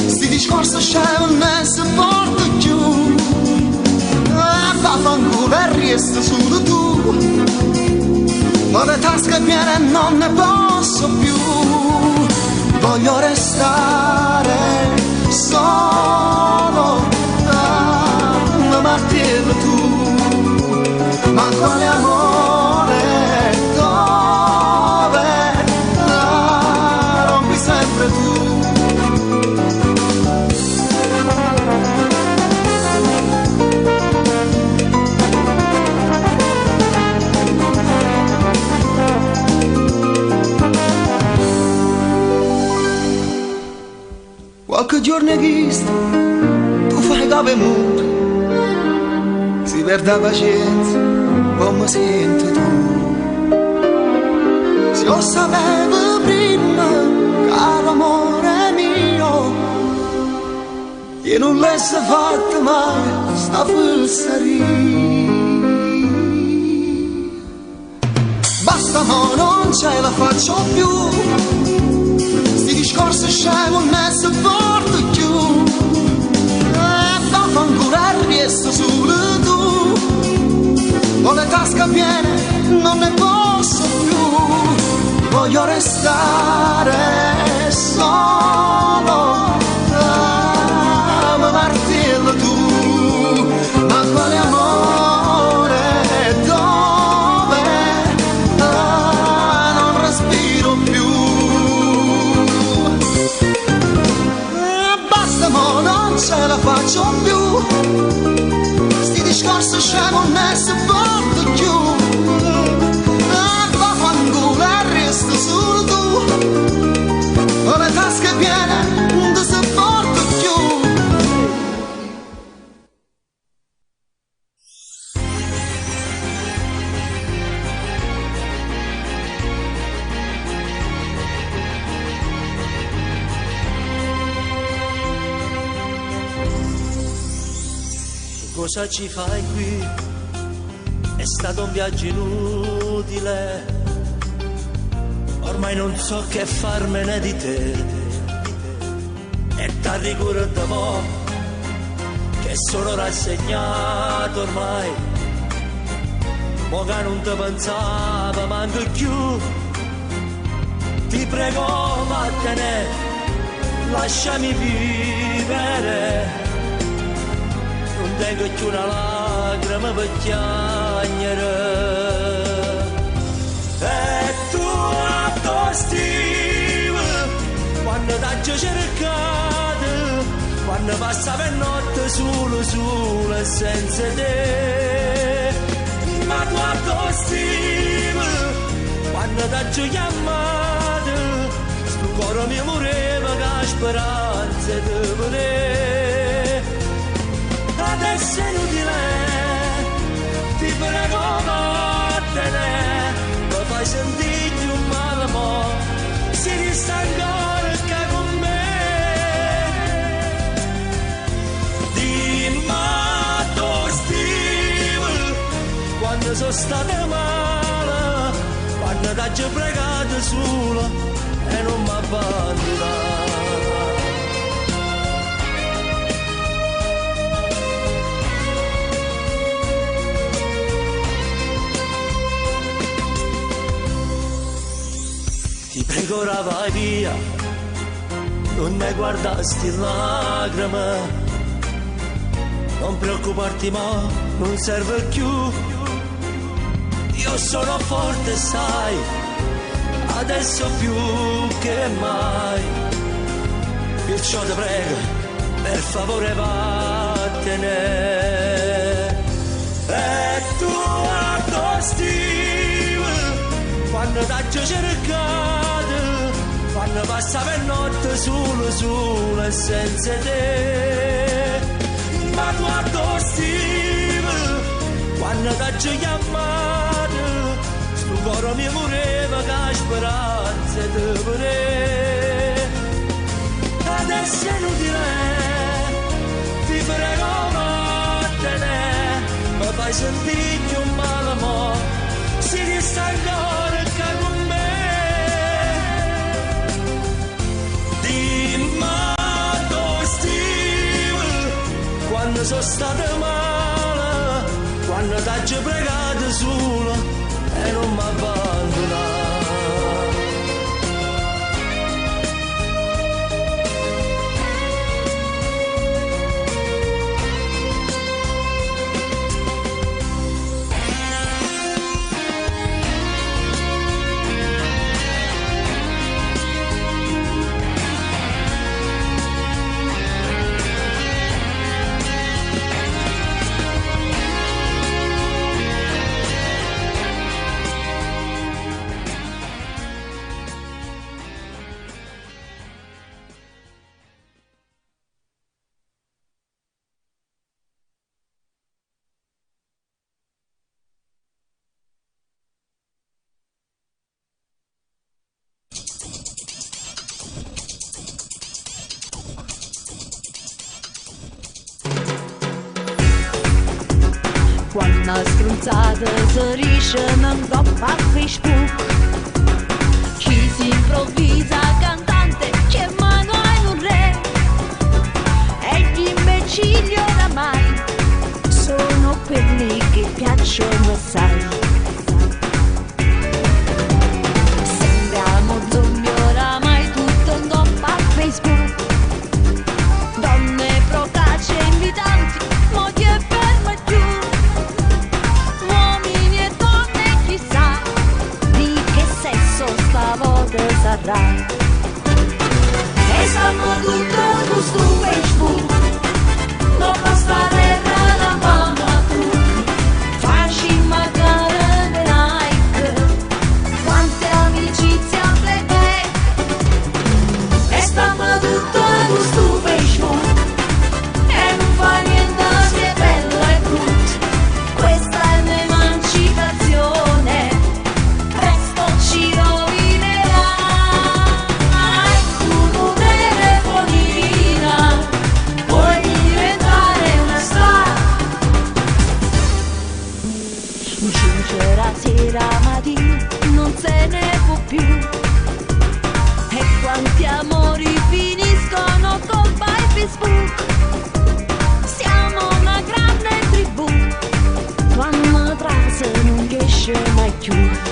sti discorsi scemo non si porta più. Vaffanculo e resta solo tu, ho le tasche piene e non ne posso più. Voglio restare solo, ma martirlo tu, ma quale amore, dove, rompi sempre tu. Qualche giorno è visto, tu fai capo e muore, si perde la pazienza, come senti tu. Se lo sapevo prima, caro amore mio, io non l'esse fatta mai, sta fesseria. Basta mo, non ce la faccio più, sti discorsi scemo non si porta più. Vaffanculo e resta solo tu, ho le tasche piene, non ne posso più. Voglio restare solo, ma martirlo tu, ma quale amore, dove, non respiro più. Basta mo, non ce la faccio più, sti discorsi scemo non si porta più. Vaffanculo e resta solo tu, ho le tasche piene, non si porta più. Cosa ci fai qui? È stato un viaggio inutile, ormai non so che farmene di te. E t'arri da mo' che sono rassegnato ormai, mo che non ti pensavo manco più. Ti prego vattene, lasciami vivere, non tengo più una lacrima per piangere. E tu attostivi quando t'ho cercato, quando passavo la notte solo e senza te. Ma tu attostivi quando t'ho chiamato, sto cuore mio moreva che ha speranza di vedere. Adesso è inutile, ti prego vattene, mi fai sentire più male mo, si resta ancora che con me. Dimmi dove stivi quando sono stata male, quando t'ho pregato solo e non mi abbandonare. Ti prego ora vai via, non ne guardasti lacrime, non preoccuparti ma non serve più. Io sono forte sai, adesso più che mai. Perciò ti prego, per favore vattene. E tu Steve, quando t'ho cercato, quando passa per notte solo e senza te. Ma guardo Steve, quando t'ho chiamato, sto cuore mi moreva che speranza di vedere. Adesso è inutile, ti prego vattene, mi fai sentire un male mo, si resta ancora che con me. Dimmi dove Steve, quando sono stato male, quando t'ho pregato solo e non mi abbandonare. Quando strunzata si riesce in coppa a Facebook, chi si improvvisa cantante che mano è un re, e gli imbecilli oramai sono quelli che piacciono assai. Sembriamo zombie oramai tutto in coppa a Facebook, donne procaci e invitanti, modi e ferma più. Sarà. E stiamo tutto su Facebook, non basta terra la mano a tutti, facci magari le like, quante amicizie a playback. E stiamo tutto su Facebook, e non fa niente se è bello e brutto, questa è un'emancipazione, presto ci rovinerà. Sera mattina non se ne può più, e quanti amori finiscono con Facebook. Siamo una grande tribù, tua frase non riesce mai più.